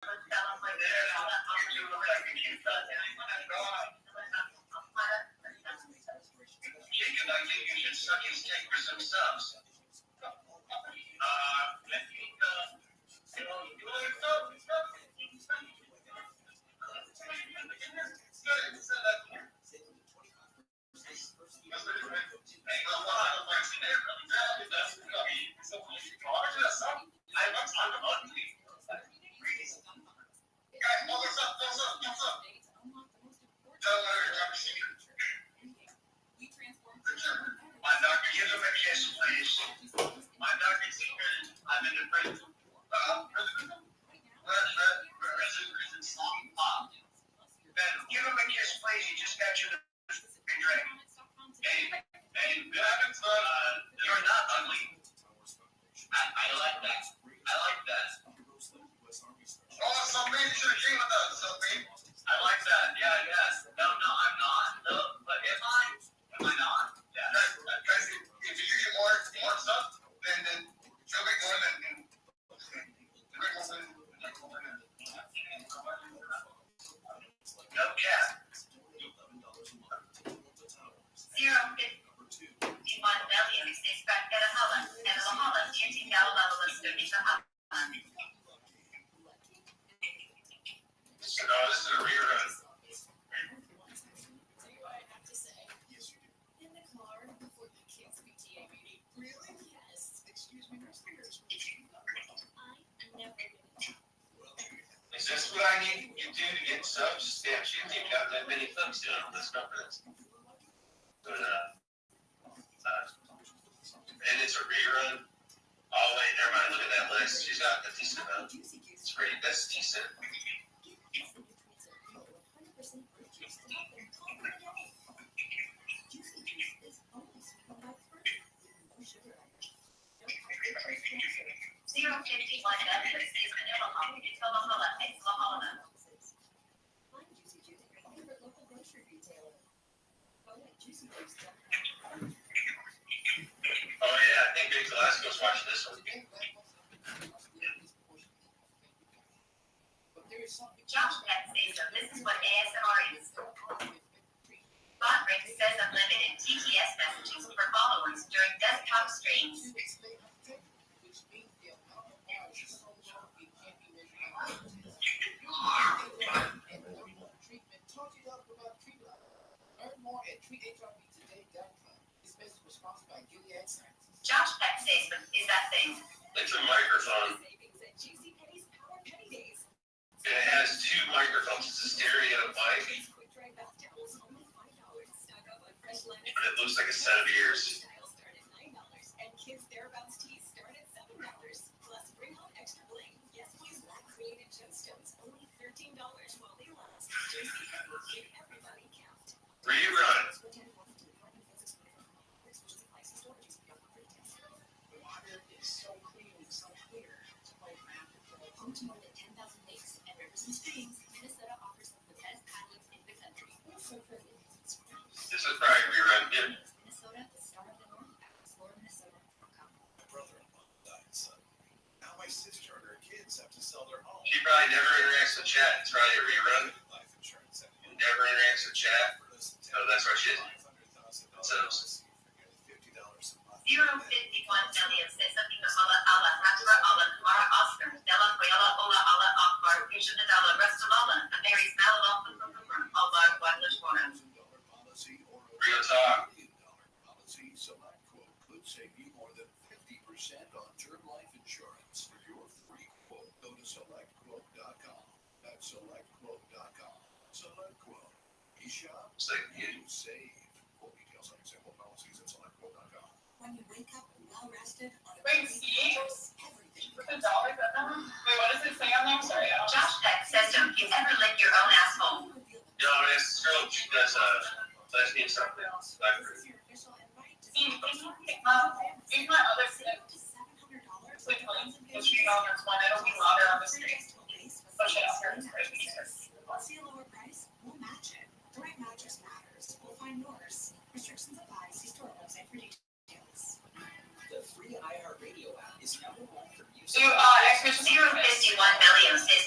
Jacob, I think you should suck his dick for some subs. My doctor, give him a kiss, please. My doctor's secret. I'm in the prison. Give him a kiss, please. He just got you the drink. Hey, you're not ugly. I like that. I like that. Oh, somebody should agree with us, somebody. I like that. Yeah. No, I'm not. No, but am I? Am I not? Yeah. Because if you get more stuff, then she'll be going and no cap. 0.51 million is this back at a Holland and a Holland getting out level of students a Holland. So no, this is a rerun. Is this what I need you to do to get subs? Damn, she didn't even have that many thumbs down on this conference. But, and it's a rerun. Oh, wait, never mind. Look at that list. She's got a decent amount. It's pretty, that's decent. Oh yeah, I think Big Glasgow's watching this one. Josh Peck says so. This is what ASMR is. Botbrick says unlimited TTS messages for followers during desktop streams. Josh Peck says, is that thing? It's a microphone. And it has two microphones. It's a stereo mic. And it looks like a set of ears. Rerun. Home to more than 10,000 lakes and rivers and streams, Minnesota offers some of the best patios in the country. This is probably rerun. Minnesota, the star of the North, ExploreMinnesota.com. My brother-in-law died suddenly. Now my sister and her kids have to sell their home. She probably never interacts with chat. It's probably a rerun. Life insurance. Never interacts with chat. Oh, that's our shit. So. 0.51 million says something to Allah, Natura Allah, Kumara Oscar, Della Quayala, Ola Allah Akbar, Vision Adala, Restalala, and Mary's Malala, Allah, Guadalajara. Real talk. Policy select quote could save you more than 50% on term life insurance. For your free quote, go to selectquote.com. That's selectquote.com. SelectQuote. eShop. You save. Full details on example policies at selectquote.com. When you wake up well-rested on a Wait, see? everything. With the dollar bill number? Wait, what does it say on there? Sorry, Josh Peck says, don't you ever lick your own asshole. No, this girl, she does lesbian stuff. see, here's my other tip. Like, the street owners one, it'll be louder on the street. Especially out here in See a lower price? We'll match it. The right mattress matters. We'll find yours. Restrictions apply. See store website for details. The free iHeartRadio app is number one for music. So, Xbox 0.51 million says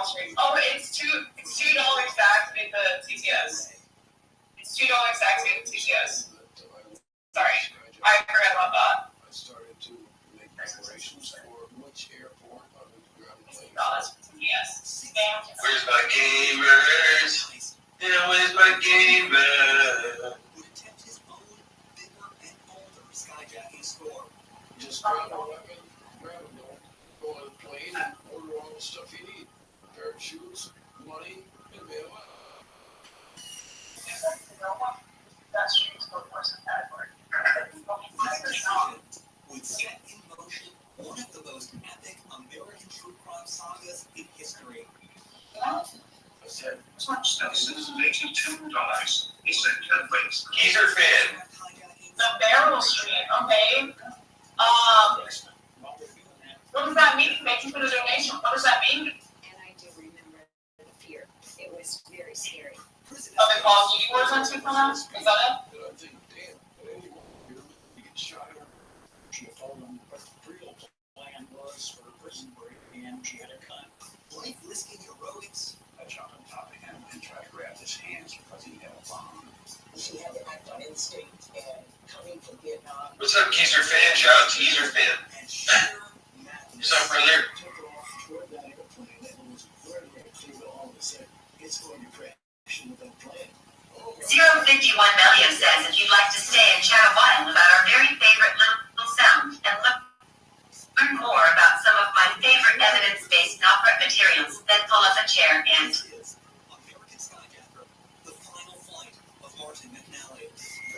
Street. Oh, it's $2 back to make the TTS. It's $2 back to make the TTS. Sorry, I forgot about that. I started to make preparations for which airport I would grab a plane. $2 for TTS. Where's my gamers? Yeah, where's my gamer? Would attempt his own bigger and bolder skyjacking score. Just grab a weapon, grab a gun, go on a plane, and order all the stuff you need. A pair of shoes, money, and bail out. That street's the worst category. Would set in motion one of the most epic American true crime sagas in history. I said, this is $82. He said, wait, geezer fan. The Barrel Street, okay. What does that mean? Thank you for the donation. What does that mean? And I do remember the fear. It was very scary. Oh, they call keywords on two pronouns? Is that it? And I'm thinking, damn, at any moment here, you get shot at. She told him what the real plan was for a prison break, and she had a gun. Life-risking heroics. I jumped on top of him and tried to grab his hands because he had a bomb. She had to act on instinct, and coming from Vietnam, What's up, geezer fan? Shout out to geezer fan. And sheer madness. What's up, brother? Took off toward that airplane, and it was very, very clear to all of us that it's going to crash into that plane. 051 Million says if you'd like to stay and chat a while about our very favorite little sound and learn more about some of my favorite evidence-based non-threat materials, then pull up a chair and... This is American Skyjacker, the final flight of Martin McNally.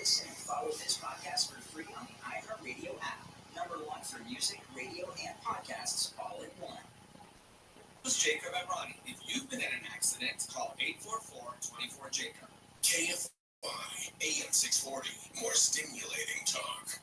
listen and follow this podcast for free on the iHeartRadio app. #1 for music, radio, and podcasts all in one. This is Jacob and Ronnie. If you've been in an accident, call 844-24-JACOB. KFY AM 640, more stimulating talk.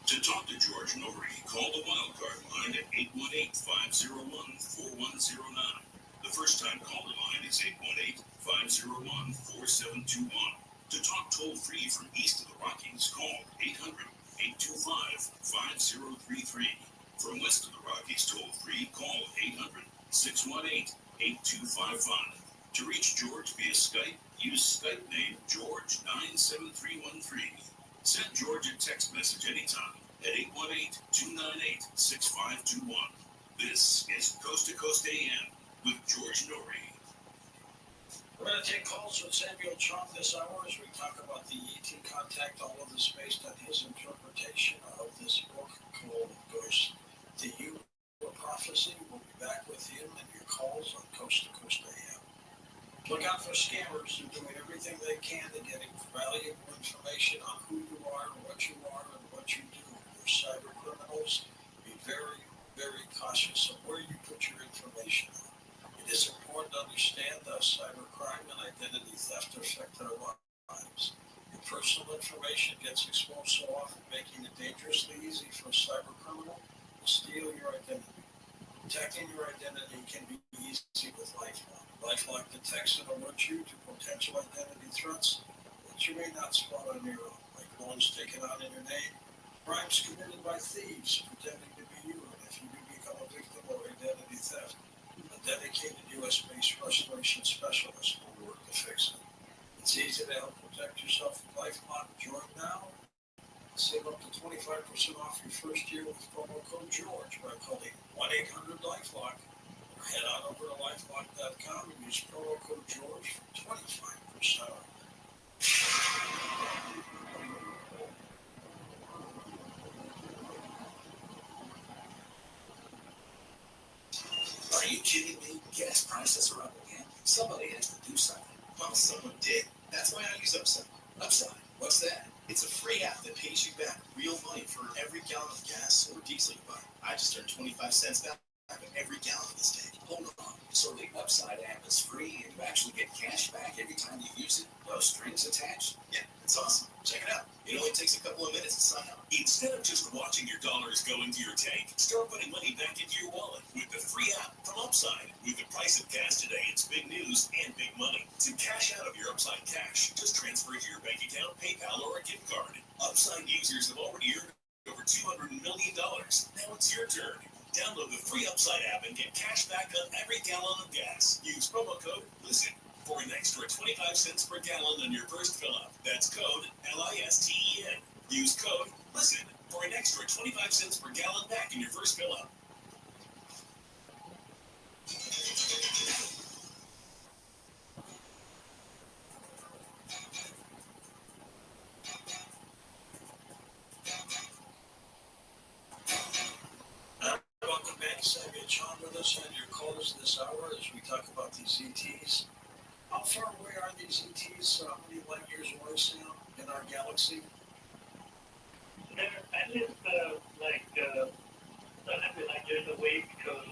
To talk to George Norrie, call the wildcard line at 818-501-4109. The first-time caller line is 818-501-4721. To talk toll-free from east of the Rockies, call 800-825-5033. From west of the Rockies, toll-free, call 800-618-8255. To reach George via Skype, use Skype name George97313. Send George a text message anytime at 818-298-6521. This is Coast to Coast AM with George Norrie. We're going to take calls with Samuel Trump this hour as we talk about the ET contact, all of this based on his interpretation of this book called Ghost to You, a Prophecy. We'll be back with him and your calls on Coast to Coast AM. Look out for scammers who are doing everything they can to get valuable information on who you are and what you do. They're cyber criminals. Be very, very cautious of where you put your information on. It is important to understand how cybercrime and identity theft affect our lives. Your personal information gets exposed so often, making it dangerously easy for a cyber criminal to steal your identity. Protecting your identity can be easy with LifeLock. LifeLock detects and alerts you to potential identity threats that you may not spot on your own, like loans taken out in your name, crimes committed by thieves pretending to be you, and if you do become a victim of identity theft, a dedicated U.S.-based restoration specialist will work to fix it. LifeLock.com and use promo code George for 25% off. Are you kidding me? Gas prices are up again. Somebody has to do something. Well, someone did. That's why I use Upside. Upside, what's that? It's a free app that pays you back real money for every gallon of gas or diesel you buy. I just earned 25 cents back on every gallon this day. Hold on. So the Upside app is free and you actually get cash back every time you use it? No strings attached? Yeah, it's awesome. Check it out. It only takes a couple of minutes to sign up. Instead of just watching your dollars go into your tank, start putting money back into your wallet with the free app from Upside. With the price of gas today, it's big news and big money. To cash out of your Upside cash, just transfer it to your bank account, PayPal, or a gift card. Upside users have already earned over $200 million. Now it's your turn. Download the free Upside app and get cash back on every gallon of gas. Use promo code LISTEN for an extra 25 cents per gallon on your first fill-up. That's code LISTEN. Use code LISTEN for an extra 25 cents per gallon back in your first fill-up. Welcome back. Samuel John with us and your calls this hour as we talk about these ETs. How far away are these ETs? How many light years away, Sam, in our galaxy? I live like 100 light years away because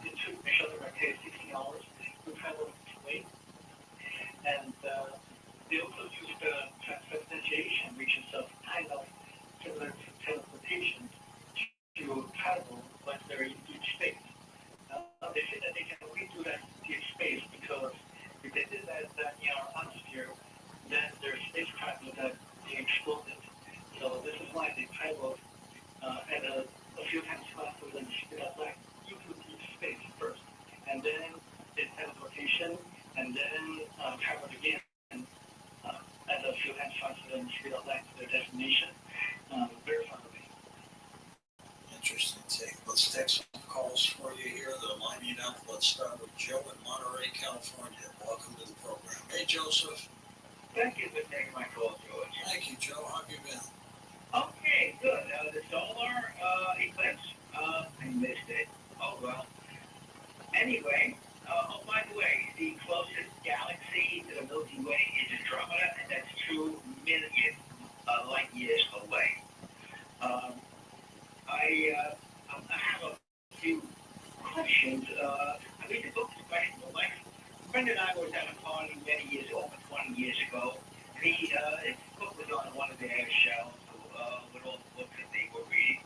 it took me shuttle 16 hours to travel this way. And they also use the transubstantiation, which is a kind of similar to teleportation, to travel when they're in deep space. They say that they can only do that in deep space because if they did that in our atmosphere, then their spacecraft would have been exploded. So this is why they travel at a few times faster than the speed of light into deep space first, and then did teleportation, and then traveled again at a few times faster than the speed of light to their destination, very far away. Interesting take. Let's take some calls for you here. They're lining up. Let's start with Joe in Monterey, California. Welcome to the program. Hey, Joseph. Thank you for taking my call, George. Thank you, Joe. How have you been? Okay, good. The solar eclipse, I missed it. Oh, well. Anyway, oh, by the way, the closest galaxy to the Milky Way is Andromeda, and that's 2 million light years away. I have a few questions. I read the book, Question for Life. A friend and I were at a party many years, over 20 years ago. And his book was on one of their shelves with all the books that they were reading.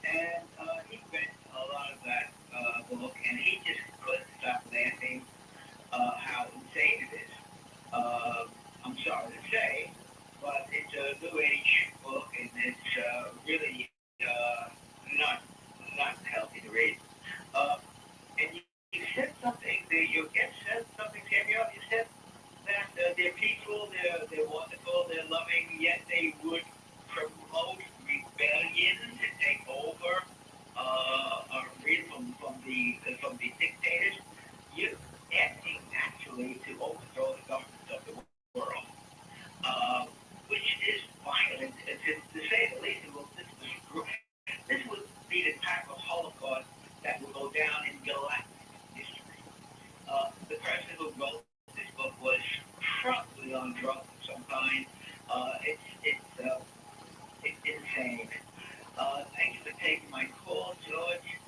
And he read a lot of that book, and he just couldn't stop laughing how insane it is. I'm sorry to say, but it's a New Age book, and it's really not healthy to read. And you said something, your guest said something, Samuel, you said that they're peaceful, they're wonderful, they're loving, yet they would promote rebellion to take over, from the dictators. You're acting actually to overthrow the government of the world, which is violent, to say the least. This would be the type of Holocaust that will go down in galactic history. The person who wrote this book was probably on drugs of some kind. It's insane. Thanks for taking my call, George.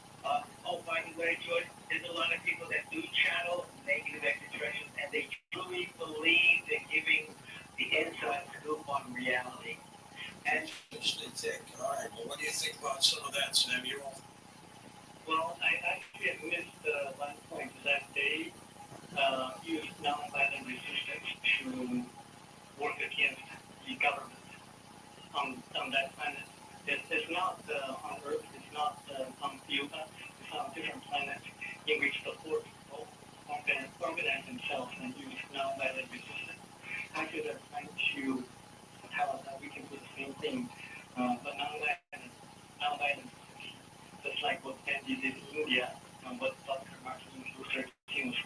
Oh, by the way, George, there's a lot of people that do channel negative extraterrestrials, and they truly believe they're giving the inside scoop on reality. And Interesting take. All right. Well, what do you think about some of that, Samuel? well, I actually missed one point that they use nonviolent resistance to work against the government on that planet. It's not on Earth, it's not on Yuga, it's on different planets in which the poor people organize themselves and use nonviolent resistance. Actually, they're trying to tell us that we can do the same thing, but nonviolent resistance, just like what Gandhi did in India and what Dr. Martin Luther King was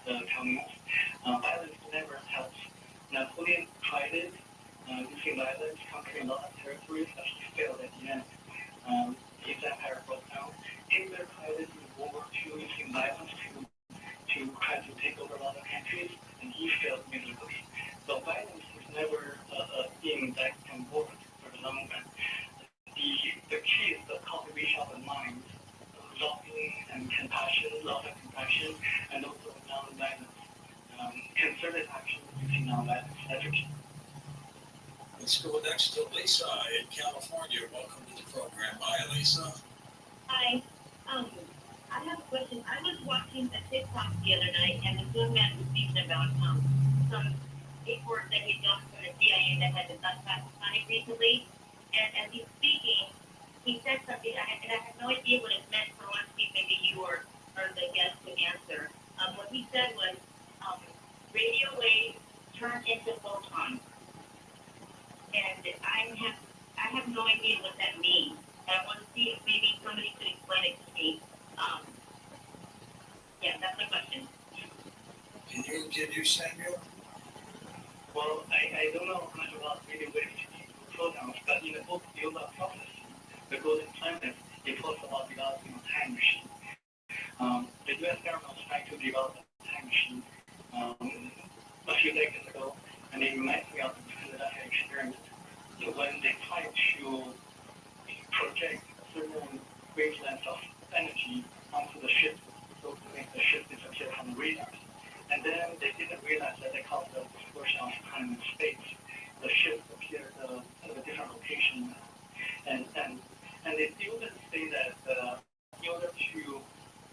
to take over a lot of countries, and he failed miserably. So violence is never a thing that can work for the long run. The key is the cultivation of the mind, loving and compassion, love and compassion, and also non-violence. Concerted action using non-violence strategy. Let's go next to Lisa in California. Welcome to the program. Hi, Lisa. Hi. I have a question. I was watching a TikTok the other night, and this young man was speaking about some paperwork that he'd done for the CIA that had been classified recently. And as he's speaking, he said something, and I have no idea what it meant. So I want to see if maybe you or the guest can answer. What he said was, radio waves turn into photons. And I have no idea what that means. I want to see if maybe somebody could explain it to me. Yeah, that's my question. Can you, Samuel? Well, I don't know much about radio waves photons, but in the book, The Yoga Process, The Golden Planet, it talks about developing a time machine. The U.S. government was trying to develop a time machine a few decades ago, and it reminds me of the Philadelphia experiment. So when they tried to project certain wavelengths of energy onto the ship, so to make the ship disappear from the radar. And then they didn't realize that they caused the distortion of time and space. The ship appeared at a different location. And they still didn't say that in order to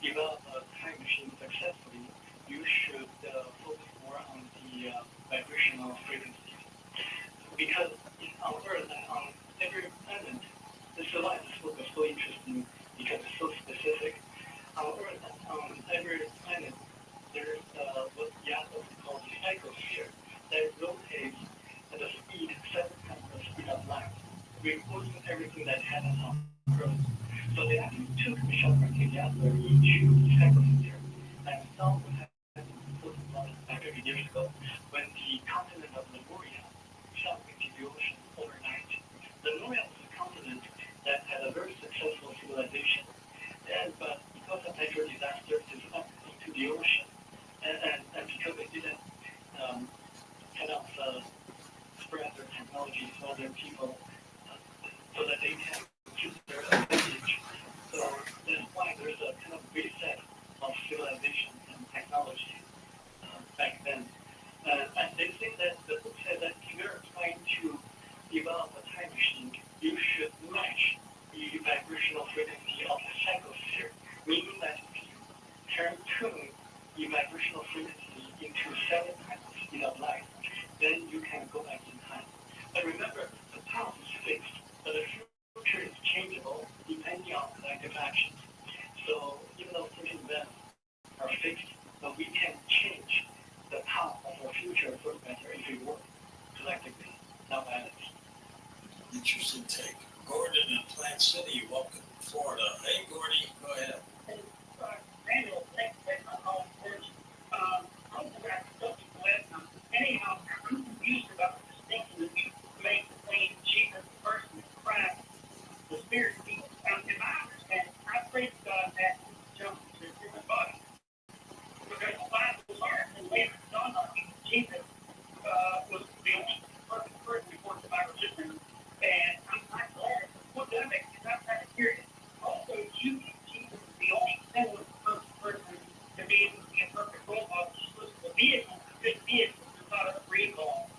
develop a time machine successfully, you should focus more on the vibrational frequencies. Because on Earth and on every planet, this life is so interesting because it's so specific. On Earth and on every planet, there's what the atlas called the psychosphere that rotates at a speed 7 times the speed of light, recording everything that happens on Earth. So they actually took the shot from the atlas into the psychosphere, and saw what happened 40 years ago when the continent of Lemuria shot into the ocean overnight. Lemuria was a continent that had a very successful civilization, but because of natural disasters, it went into the ocean, and because they didn't spread their technology to other people so that they can use their advantage. So that's why there's a kind of reset of civilization and technology back then. And they think that the book said that if you're trying to develop a time machine, you should match the vibrational frequency of the psychosphere, meaning that if you tune the vibrational frequency into 7 times the speed of light, then you can go back in time. But remember, the past is fixed, but the future is changeable depending on collective actions. So even though certain events are fixed, but we can change the path of our future for the better if we work collectively, not violently. Interesting take. Gordon in Plant City, welcome to Florida. Hey, Gordy, go ahead. Daniel, thanks for taking my call first. I was about to talk to you anyhow, I'm confused about the distinction that you made between Jesus, the person, and Christ, the Spirit. In my understanding, I praise God that jump to the human body. Because the Bible learns and later dawned on me, Jesus was the only perfect person before the Bible written. And I'm glad. What that makes me, I'm kind of curious. Also, you Jesus is the only sinless perfect person to be able to be a perfect role model. The vehicle, a good vehicle, is not a free call.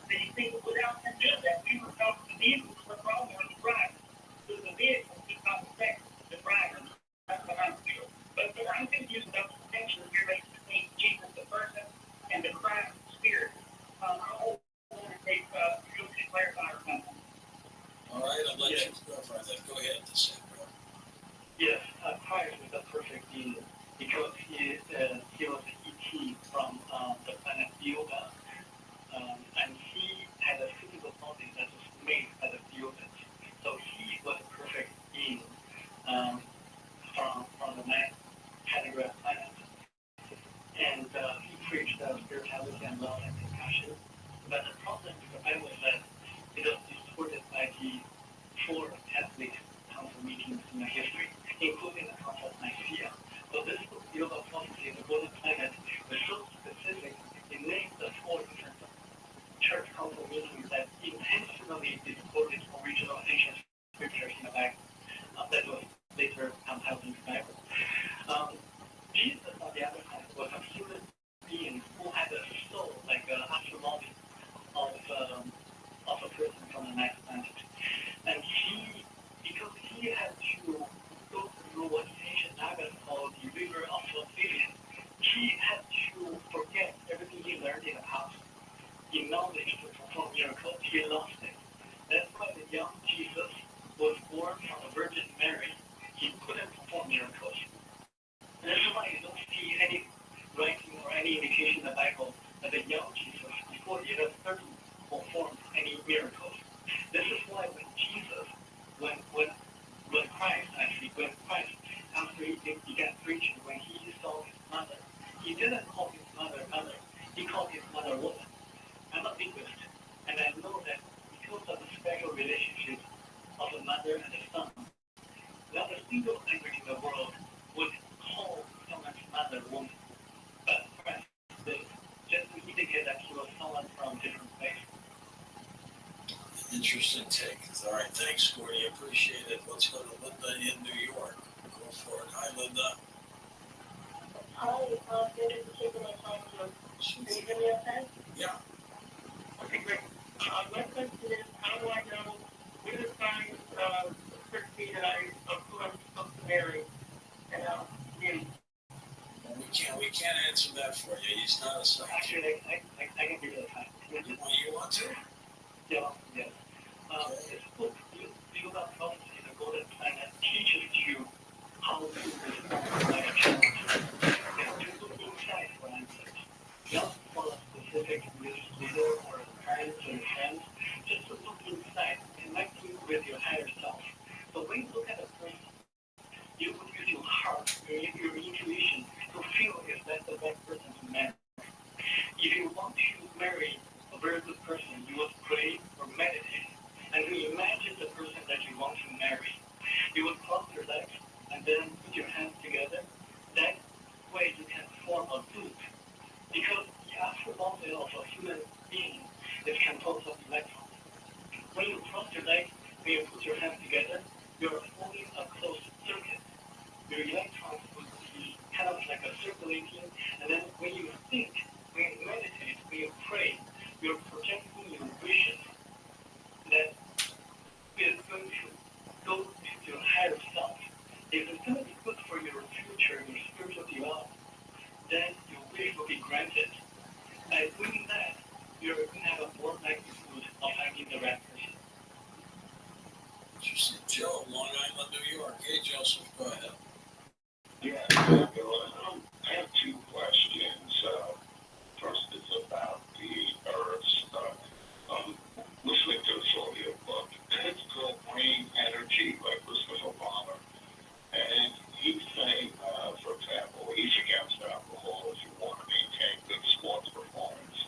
Then you think without him doing that, we were talking the vehicle was the problem on the driver. So the vehicle did not affect the driver. That's what I'm feeling. But I'm confused about the distinction you're making between Jesus, the person, and the Christ, the Spirit. I want to take you to clarify or something. All right, I'll let you clarify that. Go ahead, Samuel. Yes, Christ is the perfect being because he was E.T. from the planet Yoga, and he had a physical body that was made by the Yogas. So he was a perfect being from the Telegraph planet. And he preached spirituality and love and compassion. But the problem with the Bible is that it was distorted by the 4 Catholic council meetings in history, including the Council of Nicaea. So this book, the Yoga Prophecy, the Golden Planet, was so having knowledge to perform miracles, he lost it. That's why the young Jesus was born from the Virgin Mary. He couldn't perform miracles. And that's why you don't see any writing or any indication in the Bible that the young Jesus, before he was 30, performed any miracles. This is why when Jesus, when Christ, after he began preaching, when he saw his mother, he didn't call his mother mother, he called his mother woman. I'm a linguist, and I know that because of the special relationship of a mother and a son, not a single language in the world would call someone's mother woman. But Christ did, just to indicate that he was someone from a different place. Interesting take. All right, thanks, Gordy. Appreciate it. Let's go to Linda in New York. Go for it. Hi, Linda. Hi, thank you for taking my time to. Can you hear me okay? Yeah. Okay, great. My question is, how do I know where to find the certainty that of who I'm supposed to marry? And you. Well, we can't answer that for you. He's not a scientist. Actually, I can give you the time. You want to? Yeah, yes. This book, Build Up Prophecy, the Golden Planet, teaches you how to respond like a challenge. To look inside for answers. Not for a specific religious leader or a parent or a friend, just to look inside, connect you with your higher self. So when you look at a person, you would use your heart, your intuition, to feel if that's the right person to marry. If you want to marry a very good person, you would pray or meditate, and you imagine the person that you want to marry. You would cross your legs and then put your hands together. That way you can form a loop. Because the astral of a human being is composed of electrons. When you cross your legs, when you put your hands together, you're forming a closed circuit. Your electrons would be kind of like a circulating, and then when you think, when you meditate, when you pray, you're projecting your wishes that is going to go to your higher self. If it's going to be good for your future, your spiritual development, then your wish will be granted. By doing that, you're going to have a more likelihood of finding the right person. Interesting. Joe, Long Island, New York. Hey, Joseph, go ahead. Yeah, I have two questions. First is about the herbs. Listening to this audio book, it's called Green Energy by Christopher Palmer. And he's saying, for example, he's against alcohol if you want to maintain good sports performance.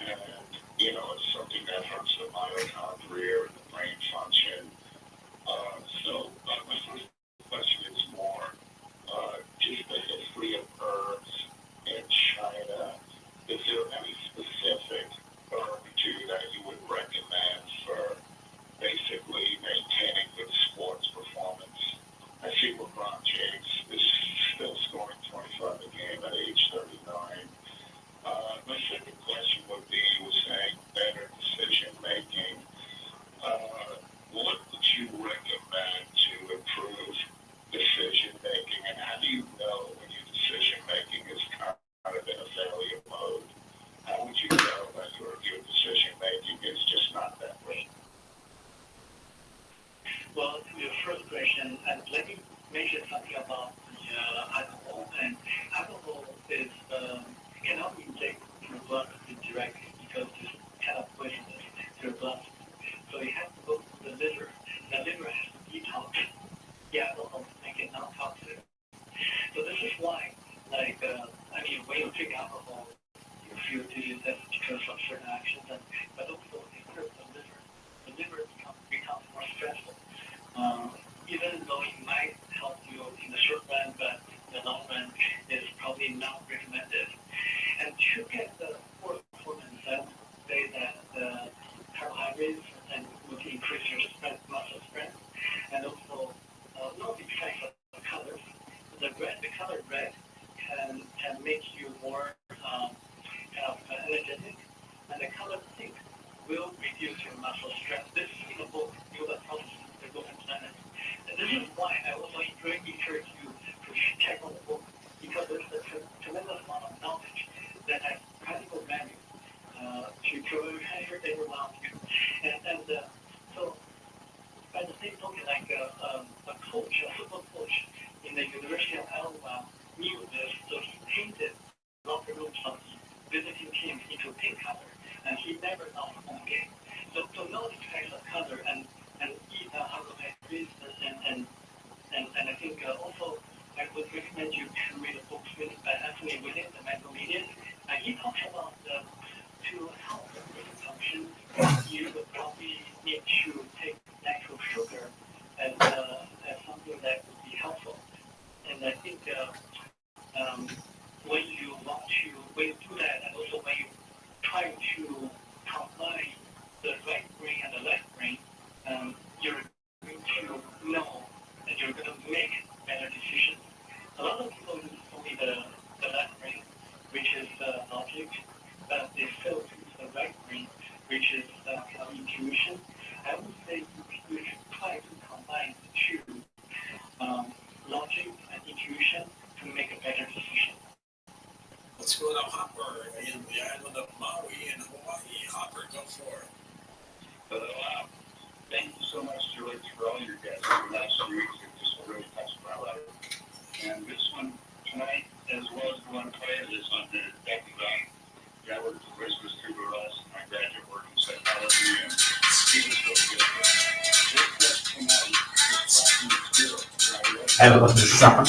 And, it's something that hurts the mitochondria and the brain function. So my first question is more just the history of herbs in China. Is there any specific herb that you would recommend for basically maintaining good sports performance? I see LeBron James is still scoring 25 a game at age 39. My second question would be, you were saying better decision making. What would you recommend to improve decision making, and how do you know when your decision making is kind of in a failure mode? How would you know that your decision making is just not that great? Well, to your first question, let me mention something about the alcohol. And alcohol is cannot be injected to your blood directly because it's kind of poisonous to your blood. So it has to go to the liver. The liver has to detox the alcohol to make it non-toxic. So this is why, when you drink alcohol, you feel dizzy. That's because of certain actions, but also it hurts the liver. The liver becomes more stressful. Even though it might help you in the short run, but the long run is probably not recommended. And to get the poor performance, I would say that the carbohydrates and would increase your strength, muscle strength, and also not because of the colors. The color red can make you more energetic, and the color pink will reduce your muscle strength. This is in the book, Build Up Prophecy, the Golden Planet. And this is why I also encourage you to check out the book, because there's a tremendous amount of knowledge that has practical value. they were around you. So by the same token, like a coach, a football coach in the University of Alabama knew this, so he painted locker room of visiting teams into pink color, and he never lost a home game. So know these kinds of color and eat how to make business and I think also I would recommend you to read a book written by Anthony Williams, The Mental Medium. He talks about to help the brain function, you would probably need to take natural sugar as something that would be helpful. And I think when you do that, and also when you try to combine the right brain and the left brain, you're going to know and you're going to make better decisions. A lot of people use only the left brain, which is logic, but they fail to use the right brain, which is intuition. I would say you should try to combine the two, logic and intuition, to make a better decision. Let's go to Hopper in the island of Maui in Hawaii. Hopper, go for it. Wow. Thank you so much, George, for all your guests. The last 3 weeks have just really touched my life. And this one tonight, as well as the one prior to this on the Becky Vine, I worked for Whispers Through Us, my graduate work in psychology, and he was really good. This guest tonight is talking to spirit. I love this song.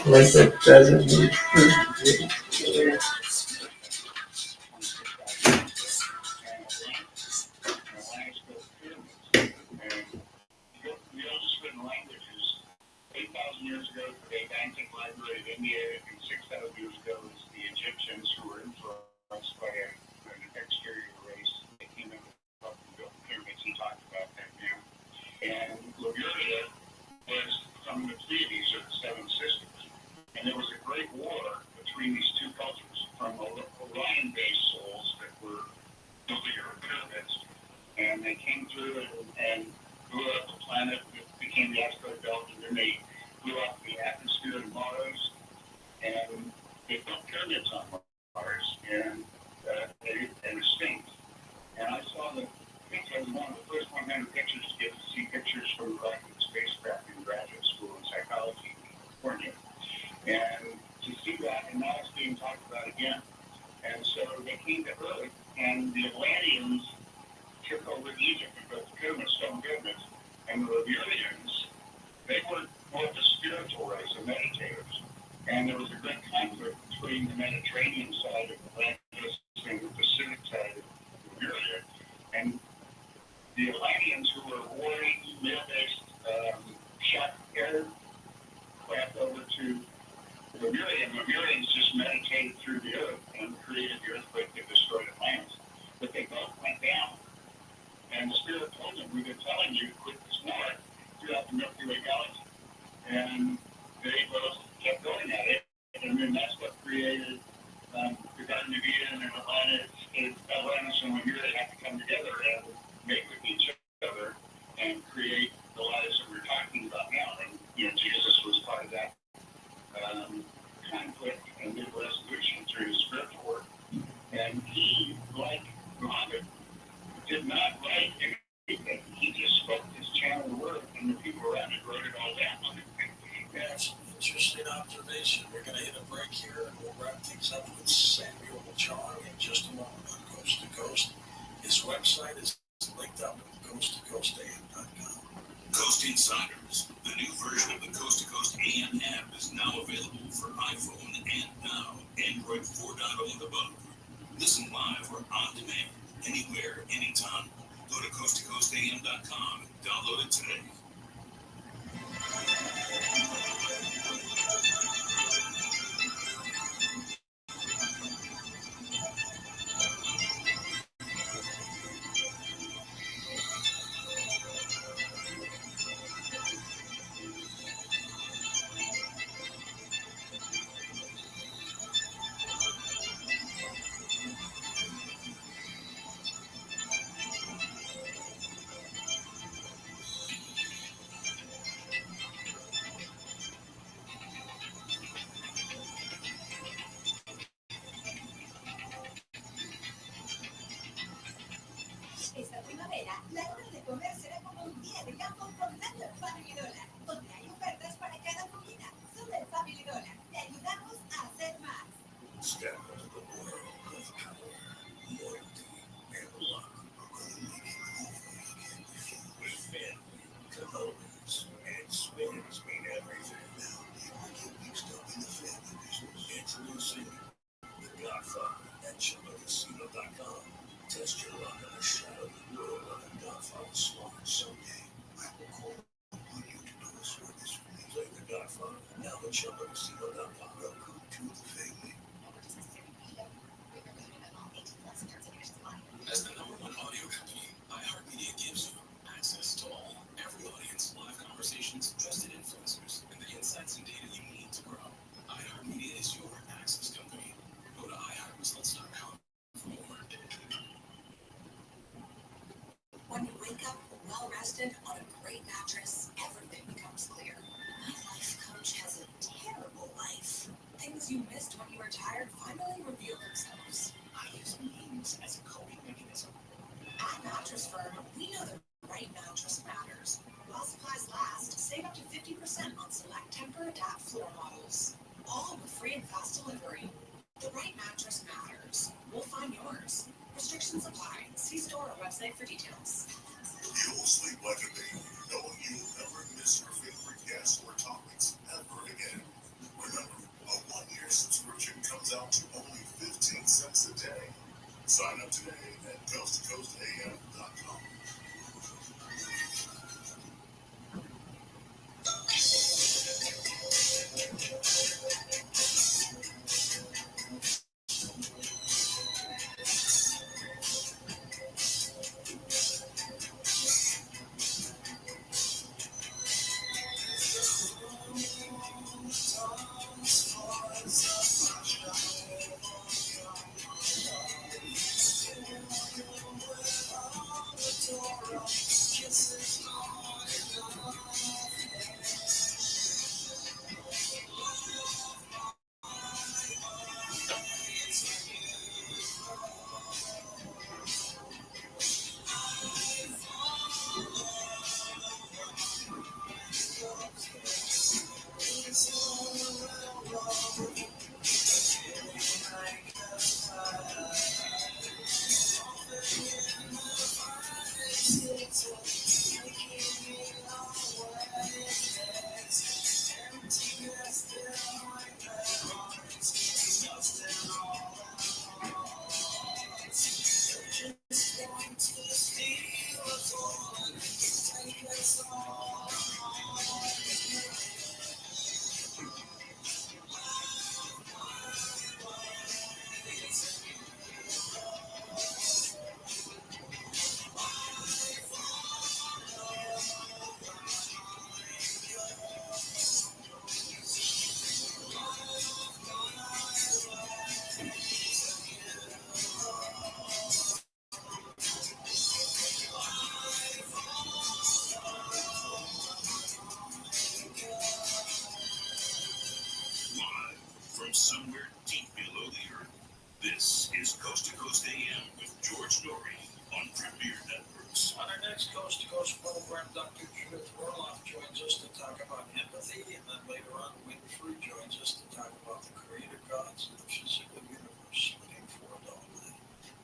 Like it doesn't need to. Years ago, the Banking Library of India, and 6,000 years ago, was the Egyptians who were influenced by an exterior race. They came in and built pyramids. He talked about that now. And Lemuria was from the Pleiades, or the Seven Sisters. And there was a great war between these two cultures, from Orion-based souls that were building pyramids. And they came through and blew up the planet, it became the asteroid belt, and then they blew up the atmosphere of Mars, and they built pyramids on Mars, and they extinct. And I saw I think I was one of the first 100 pictures to get to see pictures from the Rocket spacecraft in graduate school in psychology in California. And to see that, and now it's being talked about again. And so they came to Earth, and the Atlanteans took over Egypt and built the pyramids, stone pyramids, and the Lemurians, they were more of a spiritual race of meditators. And there was a great conflict between the Mediterranean side of Atlantis and the Pacific side of Lemuria. And the Atlanteans, who were warring, male-based, shot aircraft over to Lemuria, and Lemurians just meditated through the earth and created the earthquake that destroyed Atlantis. But they both went down. And the Spirit told them, we've been telling you to quit this war throughout the Milky Way galaxy. And they both kept going at it. And then that's what created the Garden of Eden and Atlantis and Lemuria had to come together and make with each other and create the lives that we're talking about now. And, Jesus was part of that conflict and did resolution through his spiritual work. And he, like Muhammad, did not write anything. He just spoke his channel word, and the people around it wrote it all down. That's an interesting observation. We're going to hit a break here, and we'll wrap things up with Samuel Chong in just a moment on Coast to Coast. His website is linked up with coasttocoastam.com. Coast Insiders, the new version of the Coast to Coast AM app, is now available for iPhone and now Android 4.0 and above. Listen live or on demand, anywhere, anytime. Go to coasttocoastam.com and download it today. Esta primavera, la hora de comer será como un día de campo comprando en Family Dollar, donde hay ofertas para cada comida. Solo en Family Dollar te ayudamos a hacer más. Step into the world of power, loyalty, and luck. With family, cannolis, and spins mean everything. Now, people get mixed up in the family business. Introducing The Godfather at ChumbaCasino.com. Test your luck in the shadowy world of The Godfather Slaughter someday. I will call on you to do a service for me. Play The Godfather now at ChumbaCasino.com. Welcome to the family. As the number one audio company, iHeartMedia gives you access to all, every audience, live conversations, trusted influencers, and the insights and data you need to grow. iHeartMedia is your access company. Go to iHeartResults.com for more. When you wake up well-rested on a great mattress, everything becomes clear. My life coach has a terrible life. Things you missed when you were tired finally reveal themselves. I use memes as a coping mechanism. At Mattress Firm, we know the right mattress matters. While supplies last, save up to 50% on select Tempur-Adapt floor models. All with free and fast delivery. The right mattress matters. We'll find yours. Restrictions apply. See store or website for details. You'll sleep like a baby, knowing you'll never miss your favorite guests or topics ever again. Remember, a one-year subscription comes out to only 15 cents a day. Sign up today at coasttocoastam.com. Live from somewhere deep below the earth, this is Coast to Coast AM with George Norrie on Premier Networks. On our next Coast to Coast program, Dr. Judith Orloff joins us to talk about empathy, and then later on, Winfrey joins us to talk about the creator gods of the physical universe looking for adulthood.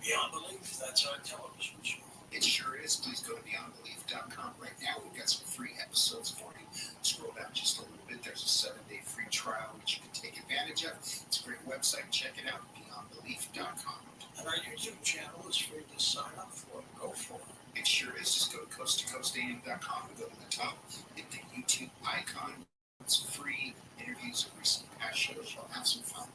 Beyond Belief, that's our television show. It sure is. Please go to beyondbelief.com right now. We've got some free episodes for you. Scroll down just a little bit. There's a 7-day free trial which you can take advantage of. It's a great website. Check it out, beyondbelief.com. And our YouTube channel is free to sign up for. Go for it. It sure is. Just go to coasttocoastam.com and go to the top. Hit the YouTube icon. It's free. Interviews of recent past shows. You'll have some fun.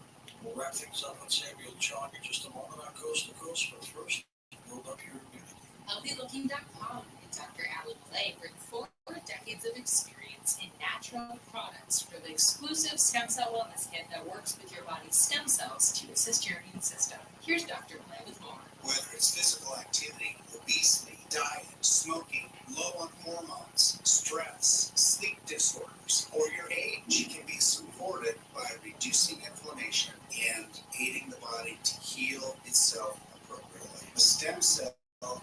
We'll wrap things up with Samuel Chong in just a moment on Coast to Coast, but first, build up your immunity. HealthyLooking.com and Dr. Alan Clay bring 4 decades of experience in natural products for the exclusive stem cell wellness kit that works with your body's stem cells to assist your immune system. Here's Dr. Clay with more. Whether it's physical activity, obesity, diet, smoking, low on hormones, stress, sleep disorders, or your age, you can be supported by reducing inflammation and aiding the body to heal itself appropriately. The stem cells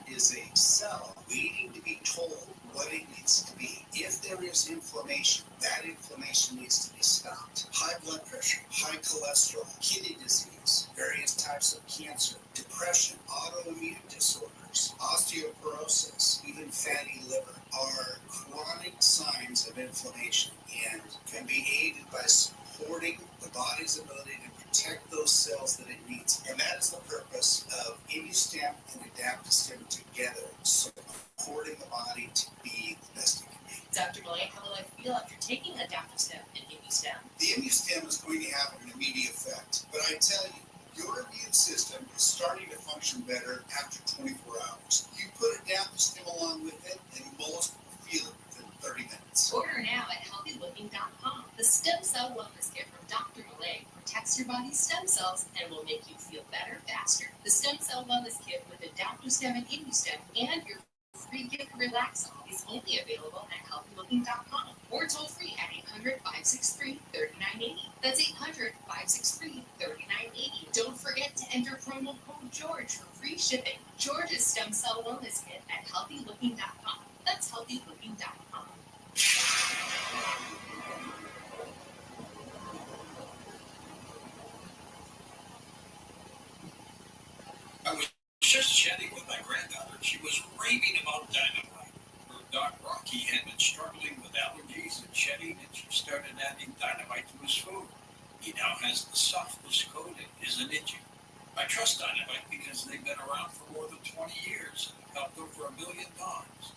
is a cell waiting to be told what it needs to be. If there is inflammation, that inflammation needs to be stopped. High blood pressure, high cholesterol, kidney disease, various types of cancer, depression, autoimmune disorders, osteoporosis, even fatty liver are chronic signs of inflammation and can be aided by supporting the body's ability to protect those cells that it needs. And that is the purpose of ImmuStem and Adaptostem together, supporting the body to be the best it can be. Dr. Blake, how will I feel after taking Adaptostem and ImmuStem? The ImmuStem is going to have an immediate effect, but I tell you, your immune system is starting to function better after 24 hours. You put Adaptostem along with it, and most will feel it within 30 minutes. Order now at healthylooking.com. The Stem Cell Wellness Kit from Dr. Malay protects your body's stem cells and will make you feel better faster. The Stem Cell Wellness Kit with Adaptostem and ImmuStem and your free gift Relaxol is only available at healthylooking.com or toll free at 800-563-3980. That's 800-563-3980. Don't forget to enter promo code George for free shipping. George's Stem Cell Wellness Kit at healthylooking.com. That's healthylooking.com. I was just chatting with my granddaughter. She was raving about dynamite. Her dog Rocky had been struggling with allergies and shedding, and she started adding dynamite to his food. He now has the softest coat in his an itchy. I trust Dynamite because they've been around for more than 20 years and have helped over 1 million dogs.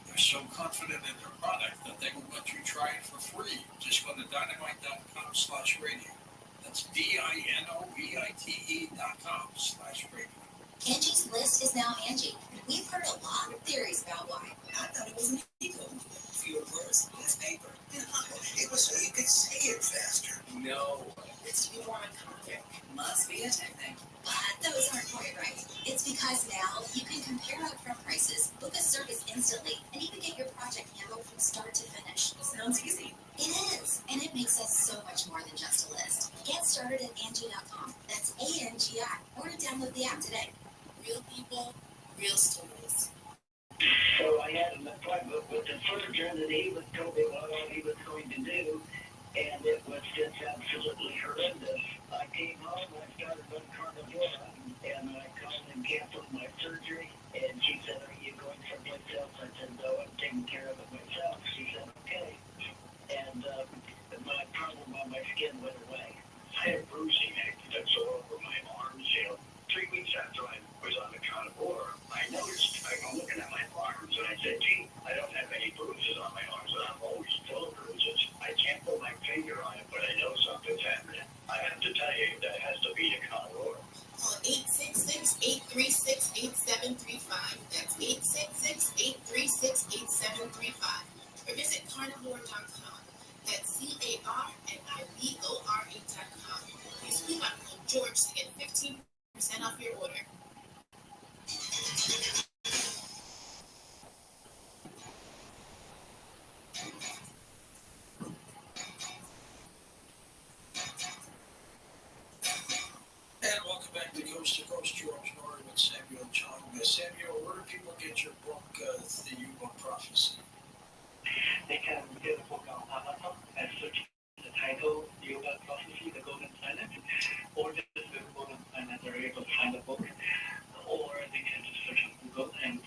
They're so confident in their product that they will let you try it for free. Just go to dynamite.com/radio. That's DINOVITE.com/radio. Angie's List is now Angie. We've heard a lot of theories about why. I thought it was illegal. Fewer words, less paper. It was so you could say it faster. No. It's to be more uncommon. Must be a technique. But those aren't quite right. It's because now you can compare upfront prices, book a service instantly, and even get your project handled from start to finish. Sounds easy. It is, and it makes us so much more than just a list. Get started at Angie.com. That's ANGI. Or download the app today. Real people, real stories. So I had an appointment with the surgeon that he was told me what all he was going to do, and it was just absolutely horrendous. I came home, I started on Carnivora, and I called and canceled my surgery, and she said, "Are you going someplace else?" I said, "No, I'm taking care of it myself." She said, "Okay." And my problem on my skin went away. I had bruising that's all over my arms. 3 weeks after I was on the Carnivora, I noticed, I'm looking at my arms, and I said, "Gee, I don't have any bruises on my arms, and I'm always full of bruises. I can't put my finger on it, but I know something's happening." I have to tell you, that has to be the Carnivora. Call 866-836-8735. That's 866-836-8735. Or visit carnivore.com. That's CARNIVORE.com. Use coupon code George to get 15% off your order. And welcome back to Coast George Norrie with Samuel Chung. Samuel, where do people get your book, The Yuba Prophecy? They can get the book on Amazon and search the title, Yuba Prophecy, The Golden Planet, or just the Golden Planet, they're able to find the book, or they can just search on Google. And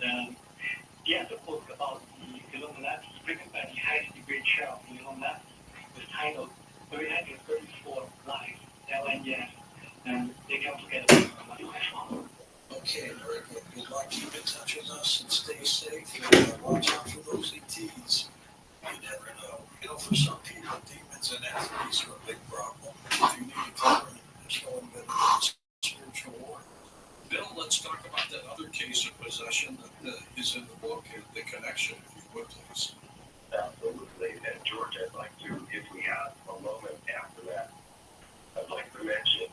the book about the Illuminati, written by the highest degree chair of the Illuminati, was titled 334 Lies, LNS, and they come together with Okay, very good. Good luck. Keep in touch with us and stay safe. And watch out for those ETs. You never know. For some people, demons and entities are a big problem. If you need a covering, there's no one better than spiritual war. Bill, let's talk about that other case of possession that is in the book and the connection, if you would, please. Absolutely. And George, I'd like to, if we have a moment after that, I'd like to mention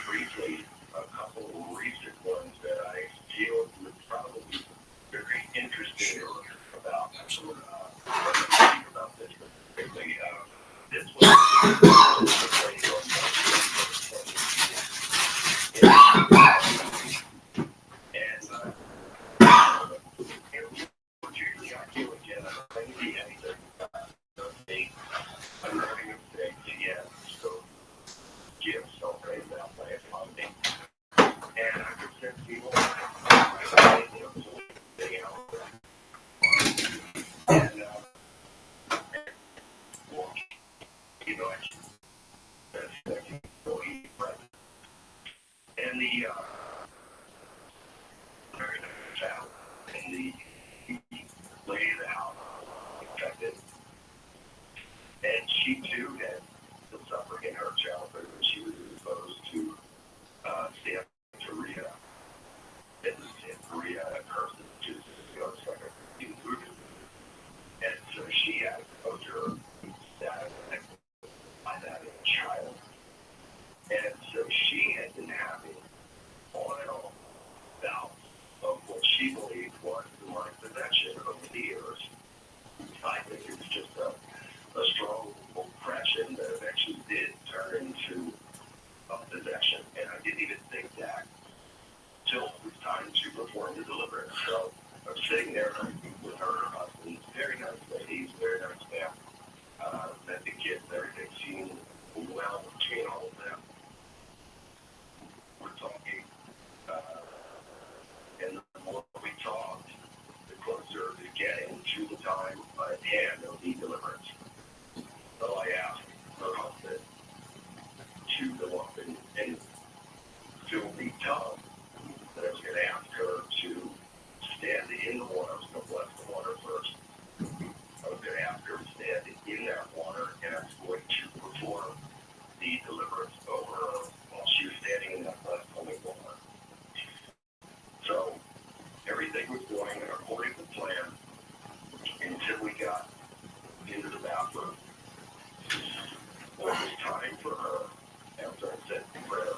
briefly a couple of recent ones that I feel would probably be very interesting about. Absolutely. Think about this quickly. This was and found in the laid out infected. And she too had been suffering in her childhood when she was exposed to Santeria. And Santeria at first is just goes like a voodoo. And so she had exposure that by that as a child. And so she had been having on and on bouts of what she believed was demonic possession over the years. I think it was just a strong oppression that eventually did turn into a possession. And I didn't even think that till it was time to perform the deliverance. So I'm sitting there with her husband, very nice lady, very nice man. Met the kids, everything seemed well between all of them. We're talking, and the more we talked, the closer to getting to the time at hand of the deliverance. So I asked her husband to go up and fill the tub that I was going to ask her to stand in the water. I was going to bless the water first. I was going to ask her to stand in that water, and I was going to perform the deliverance over her while she was standing in that blessed holy water. So everything was going according to plan until we got into the bathroom. When it was time for her, after I said the prayer,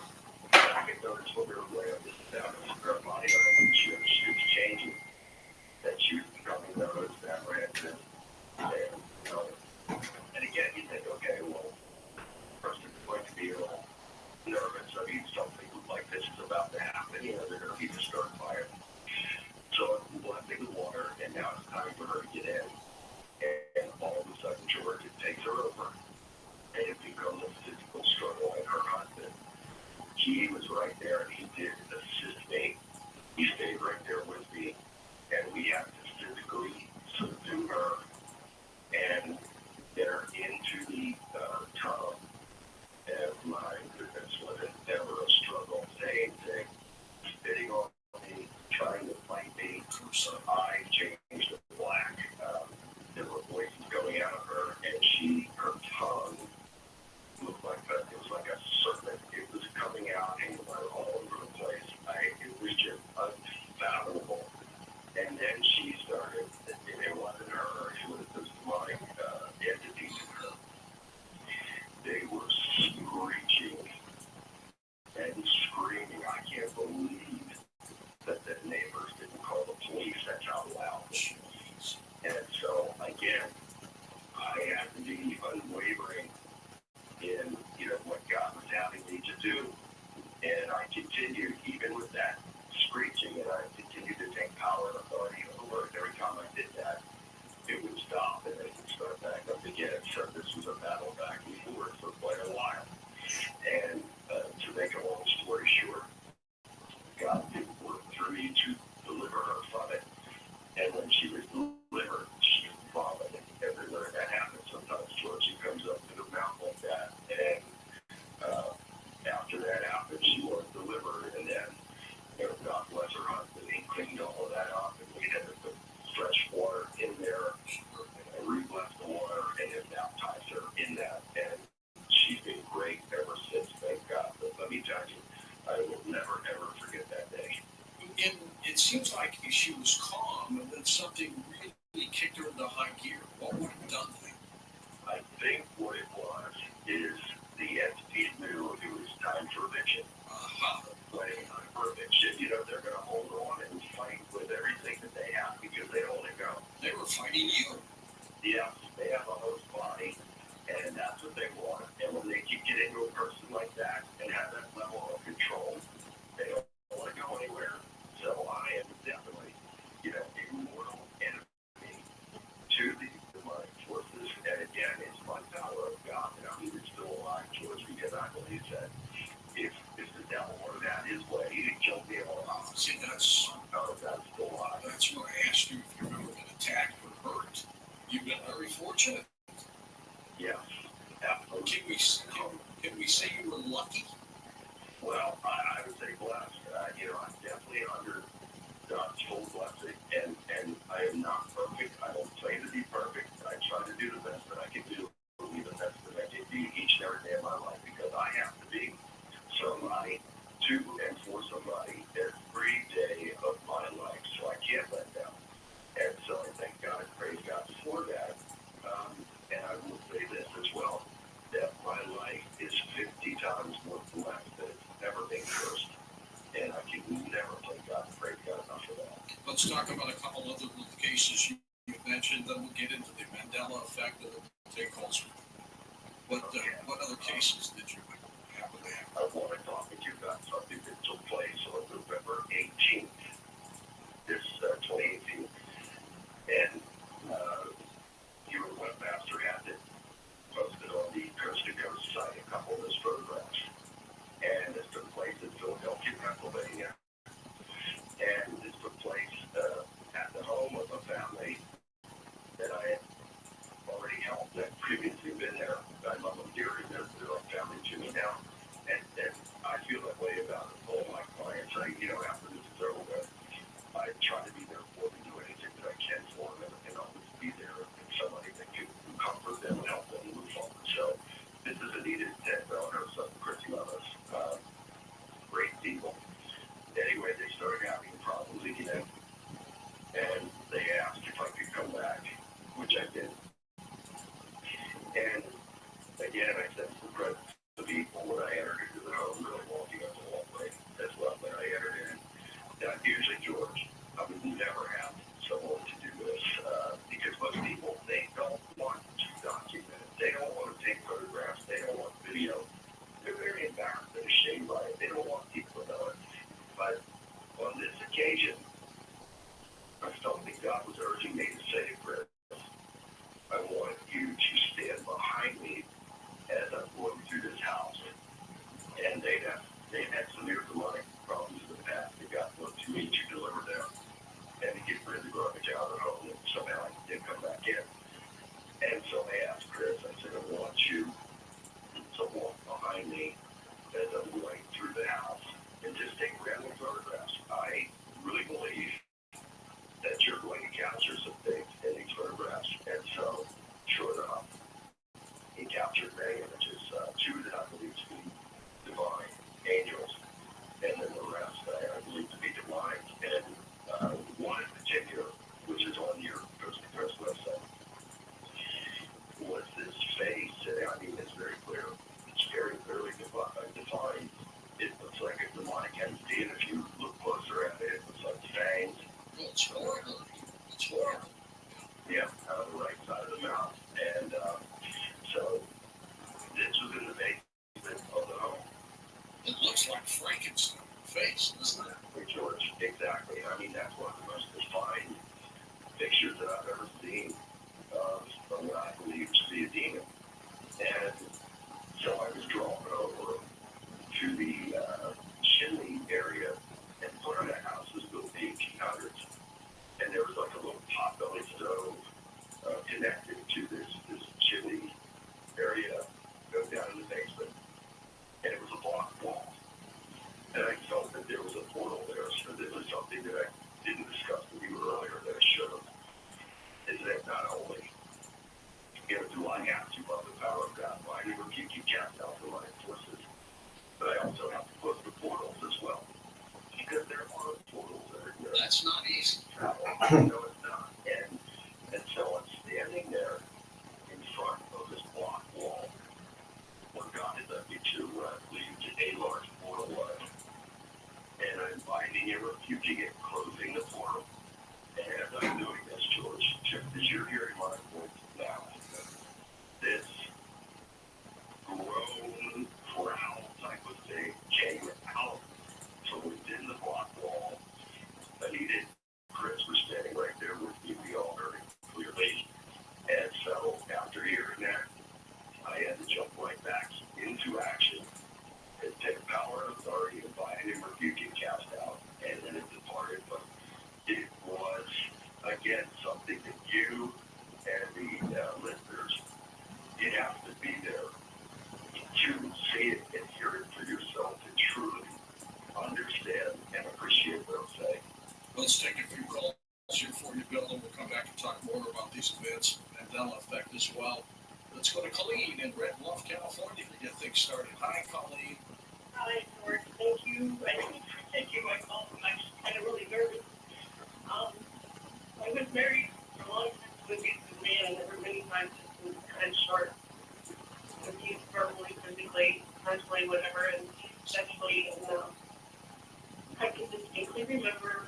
I could notice what we were laying down in her body, and she was changing, that she was becoming nervous, that red. And again, you think, okay, well, the person is going to be a little nervous. I mean, something like this is about to happen. You know, they're going to be disturbed by it. So I'm blessing the water, and now it's time for her to get in. And all of a sudden, George, it takes her over. And it becomes a physical struggle. And her husband, he was right there, and he did assist me. He stayed right there with me. And we had to physically subdue her and get her into the tub. And my goodness, was it ever a struggle. Same thing, spitting on me, trying to fight me. So I changed to black. There were voices going out of her, and her tongue looked like it was like a serpent. It was coming out and went all over the place. It was just unfathomable. And then she started, it wasn't her, it was this demonic entity in her. They were screeching and screaming. I can't believe that the neighbors didn't call the police. That's how loud it was. And so, again, I had to be unwavering in, what God was having me to do. And I continued, even with that screeching, and I continued to take power and authority over it. Every time I did that, it would stop and it would start back up again. So this was a battle back and forth for quite a while. And to make a long story short, God did work through me to deliver her from it. And when she was delivered, she vomited everywhere. That happens sometimes, George. She comes up to the mouth like that. And after that happened, she was delivered. And then, God bless her husband, he cleaned all of that up. And we had to put fresh water in there and re-bless the water and then baptize her in that. And she's been great ever since, thank God. But let me tell you, I will never, ever forget that day. And it seems like she was calm, and then something really kicked her into high gear. What would have done that? I think what it was is the entity knew it was time for eviction. When it's time for eviction, they're going to hold on and fight with everything that they have because they don't let go. They were fighting you. Yeah, they have a host body, and that's what they want. And when they can get into a person like that and have that level of control, they don't want to go anywhere. So I am definitely, a mortal enemy to the demonic forces. And again, it's my power of God that I'm even still alive, George, because I believe that if the devil were to have his way, he'd kill me all off. See, that's power of God is still alive. That's why I asked you if you've ever been attacked or hurt. own blessing. And I am not perfect. I don't claim to be perfect. I try to do the best that I can do, be the best that I can be each and every day of my life, because I have to be somebody to and for somebody every day of my life. So I can't let down. And so I thank God and praise God for that. And I will say this as well, that my life is 50 times more blessed than it's ever been cursed. And I can never thank God and praise God enough for that. Let's talk about a couple other cases you mentioned, then we'll get into the Mandela effect of the take culture. What other cases did you happen to have? I want to talk with you about something that took place on November 18th, this 2018. And your webmaster had it posted on the Coast to Coast site, a couple of those photographs. And this took place in Philadelphia, Pennsylvania. And this took place at the home of a family that I had already helped, that previously been there. I love them dearly. They're like family to me now. And I feel that way about all my clients. After this is over, I try to be there for them, do anything that I can for them, and always be there and somebody that can comfort them and help them move forward. So this is a needed owner of Christy Lovers. Great people. Anyway, they started having problems again, and they asked if I could come back, which I did. And again, I said to the people when I entered into the home, really walking up the hallway as well, when I entered in, that usually, George, I would never have someone to do this, because most people, they don't want to document it. They don't want to take photographs. They don't want video. They're very embarrassed and ashamed by it. They don't want people to know it. But on this occasion, I felt that God was urging me to say, Chris, I want you to stand behind me as I'm going through this house. And they had some demonic problems in the past. They got one to me to deliver them and to get rid of the garbage out of the home. And somehow I did come back in. And so I asked Chris, I said, I want you to walk behind me as I'm going through the house and just take random photographs. I really believe that you're going to capture some things in these photographs. And so, sure enough, he captured many images, two that I believe to be divine angels, and then the rest I believe to be divine. And one in particular, which is on your Coast to Coast website, was this face, and I mean, it's very clear. It's very clearly defined. It looks like a demonic entity, and if you look closer at it, it looks like fangs. It's horrible. It's horrible. Yeah, out of the right side of the mouth. And so this was in the basement of the home. It looks like Frankenstein face, doesn't it? Hey, George, exactly. I mean, that's one of the most defined pictures that I've ever seen of what I believe to be a demon. And so I was drawn over to the chimney area, and part of that house was built in the 1800s. And there was like a little pot-belly stove connected to this chimney area, go down in the basement. And it was a block wall. And I felt that there was a portal there. So this is something that I didn't discuss with you earlier that I should have. Is that not only do I have to, by the power of God, bind and rebuke you, cast out the demonic forces, but I also have to close the portals as well. Because there are portals that are here. That's not easy. No, it's not. And so I'm standing there in front of this block wall where God had led me to lead to a large portal was. And I'm binding and rebuking it, closing the portal. And as I'm doing this, George, just as you're hearing my voice now, this groan, growl type of thing came out from within the block wall. Anita and Chris were standing right there with me. We all heard it clearly. And so after hearing that, I had to jump right back into action and take power and authority and bind and rebuke and cast out. And then it departed. But it was, again, something that you and the listeners, you have to be there to see it and hear it for yourself and truly understand and appreciate what I'm saying. Let's take a few calls. here for you, Bill, and we'll come back and talk more about these events and Mandela effect as well. Let's go to Colleen in Red Bluff, California to get things started. Hi, Colleen. Hi, George. Thank you. Thank you. My call. I'm actually kind of really nervous. I was married for a long time to a man, and many times it's been kind of short. Abused verbally, physically, mentally, whatever, and sexually. And I can distinctly remember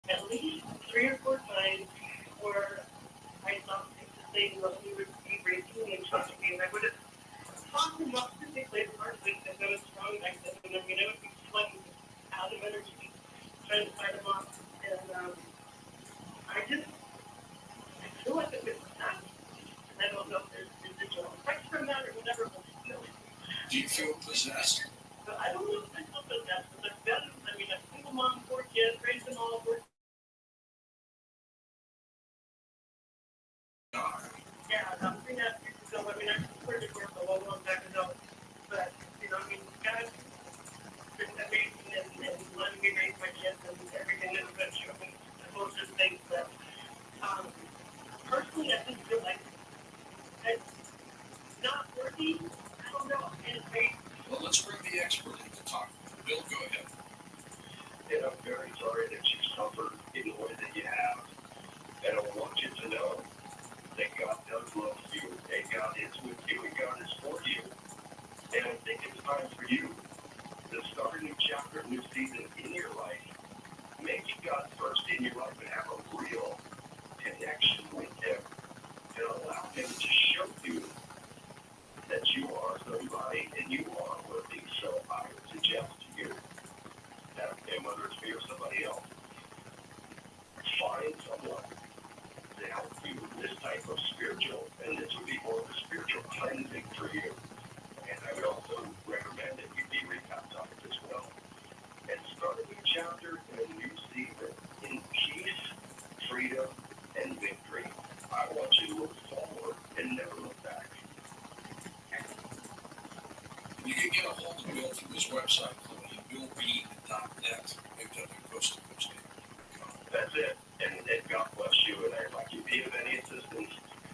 at least 3 or 4 times where I thought things that he would be raping me and touching me, and I would have talked him up physically at first because I was strong back then, and I mean, I would be sweating out of energy trying to fight him off, and I feel like it was time. I don't know if there's residual effects from that or whatever, but still. Do you feel possessed? But I don't know if I feel possessed, but I've got, I mean, a single mom, 4 kids, raised them all, worked. Yeah, about 3.5 years ago. I mean, I started work a long time ago, but, you know, I mean, God is amazing and letting me raise my kids and everything that I've been through. I mean, those are things that, personally, I just feel like it's not worthy. I don't know. And well, let's bring the expert in to talk. Bill, go ahead. And I'm very sorry that you suffered in the way that you have. And I want you to know that God does love you, and God is with you, and God is for you. And I think it's time for you to start a new chapter, a new season in your life, making God first in your life and have a real connection with Him, and allow Him to show you that you are somebody and you are worthy. So I would suggest to you that, and whether it's me or somebody else, find someone to help you with this type of spiritual, and this would be more of a spiritual cleansing for you. And I would also recommend that you be rebaptized as well. And start a new chapter and a new season in peace, freedom, and victory. I want you to look forward and never look back. You can get a hold of Bill through his website, billbean.net. They've done it coast to coast. That's it. And God bless you. And I'd like you to be of any assistance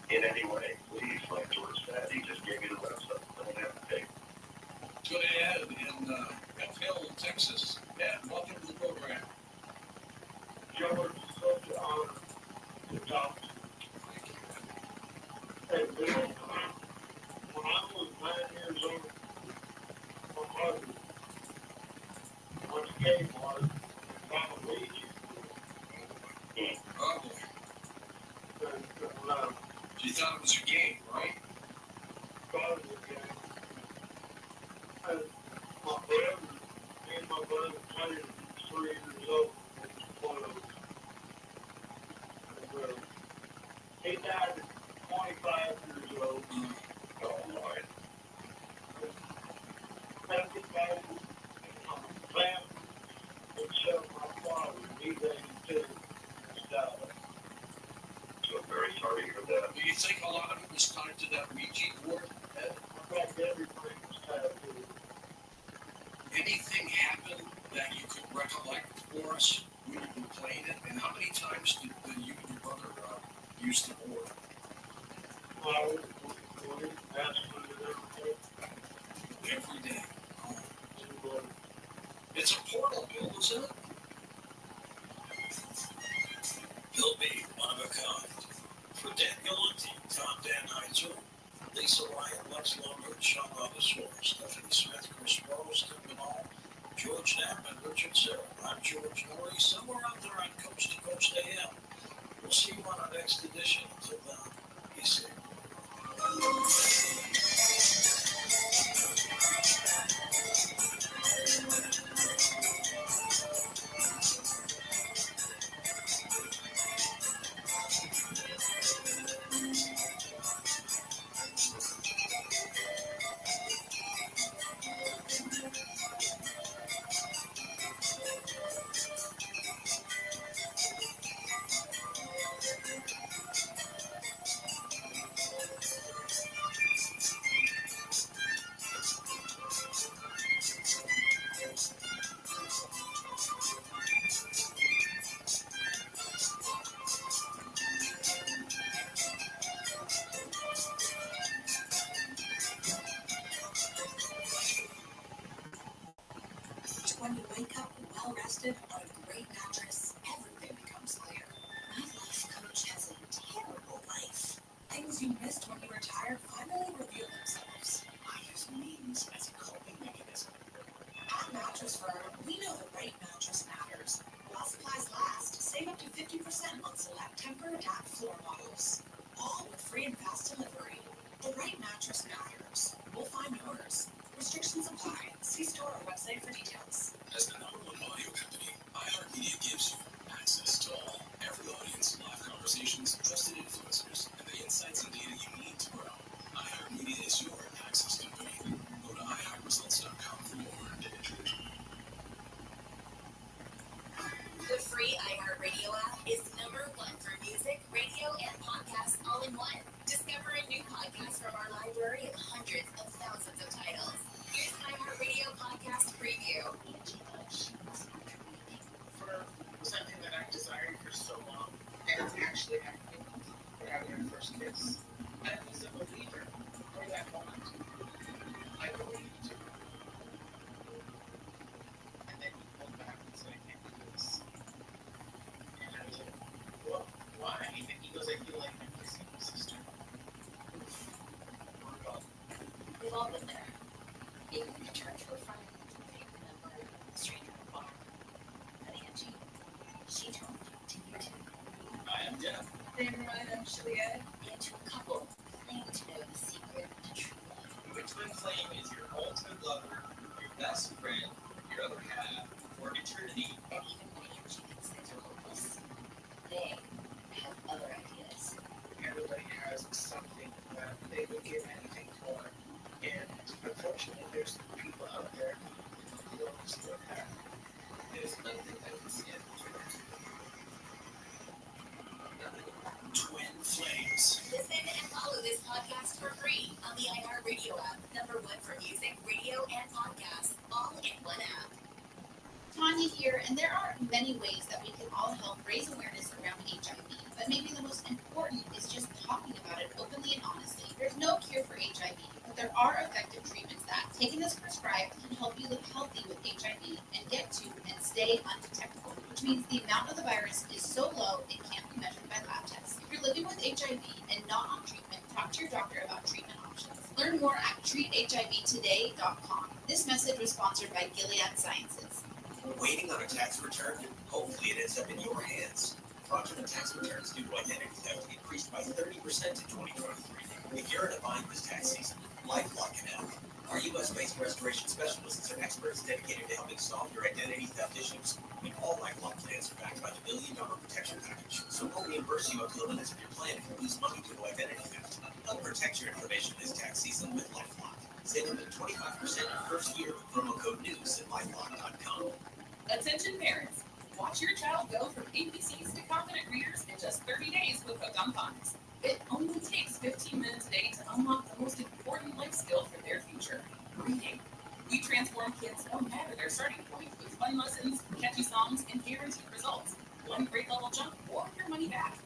in any way. Please, like George said, he just gave me the website. Don't have to pay. Go to Ed in F Hill, Texas. Ed, welcome to the program. George, such an honor to talk to you. Hey, Bill, when I was 9 years old, my mother went to Kmart and found a Ouija. Oh, boy. You thought it was a game, right? Thought it was a game. And my brother, me and my brother played at 3 years old. One of them. And, he died at 25 years old. Oh, Lord. After that, my family, except my father, he's 82. So I'm very sorry to hear that. Do you think a lot of it was tied to that Ouija board, Ed? I think everything was tied to it. Anything happened that you could recollect for us when you were playing it? And how many times did you and your brother use the board? Well, we asked for it Every day. Oh. It's a portal, Bill, isn't it? Bill B, one of a kind. For Dan Galante, Tom Dan Heitzer, Lisa Ryan, Lex Lombard, Sean Lavasor, Stephanie Smith, Chris Rose, Tim Manal, George Knapp, and Richard Sarah. I'm George Norrie, somewhere out there on Coast to Coast AM. We'll see you on our next edition. Until then, be safe. rested on a great mattress, everything becomes clear. My life coach has a terrible life. Things you missed when you were tired finally reveal themselves. I use memes as a coping mechanism. At Mattress Firm, we know the right mattress matters. While supplies last, save up to 50% on select Tempur-Adapt floor models. All with free and fast delivery. The right mattress matters. We'll find yours. Restrictions apply. See store or website for details. As the #1 audio company, iHeartMedia gives you access to all, every audience, live conversations, trusted influencers, and the insights and data you need to grow. iHeartMedia is your access company. Go to iHeartResults.com for more. The free iHeartRadio app is #1 for music, radio, and podcasts all in one. Discover a new podcast from our library of hundreds of thousands of titles. Here's an iHeartRadio podcast preview. For something that I've desired for so long, and it's actually happening when I had my first kiss. I was a believer for that moment. I believed. And then he pulled back and said, I can't do this. And I was like, well, why? And he goes, I feel like I'm kissing my sister. We've all been there. Maybe we can turn to a friend, a family member, a stranger at a bar. But Angie, she told me to you too. I am Jeff. Then I'm Juliet. And to a couple who claim to know the secret to true love. Which twin flame is your ultimate lover, your best friend, your other half, for eternity? And even when Angie thinks things are hopeless, they have other ideas. Everybody has something that they would give anything for. And unfortunately, there's people out there who don't understand that. There's nothing that can see it. Twin Flames. Listen and follow this podcast for free on the iHeartRadio app. #1 for music, radio, and podcasts, all in one app. Tanya here, and there are many ways that we can all help raise awareness around HIV, but maybe the most important is just talking about it openly and honestly. There's no cure for HIV, but there are effective treatments that, taken as prescribed, can help you live healthy with HIV and get to and stay undetectable, which means the amount of the virus is so low it can't be measured by lab tests. If you're living with HIV and not on treatment, talk to your doctor about treatment options. Learn more at treathivtoday.com. This message was sponsored by Gilead Sciences. Waiting on a tax return? Hopefully it ends up in your hands. Fraudulent tax returns due to identity theft increased by 30% in 2023. If you're in a bind this tax season, LifeLock can help. Our U.S.-based restoration specialists are experts dedicated to helping solve your identity theft issues. And all LifeLock plans are backed by the $1 Million Protection Package, so we'll reimburse you up to the limits of your plan if you lose money due to identity theft. Help protect your information this tax season with LifeLock. Save up to 25% your first year with promo code NEWS at LifeLock.com. Attention parents, watch your child go from ABCs to confident readers in just 30 days with Hooked on Phonics. It only takes 15 minutes a day to unlock the most important life skill for their future, reading. We transform kids no matter their starting point with fun lessons, catchy songs, and guaranteed results. One grade level jump or your money back.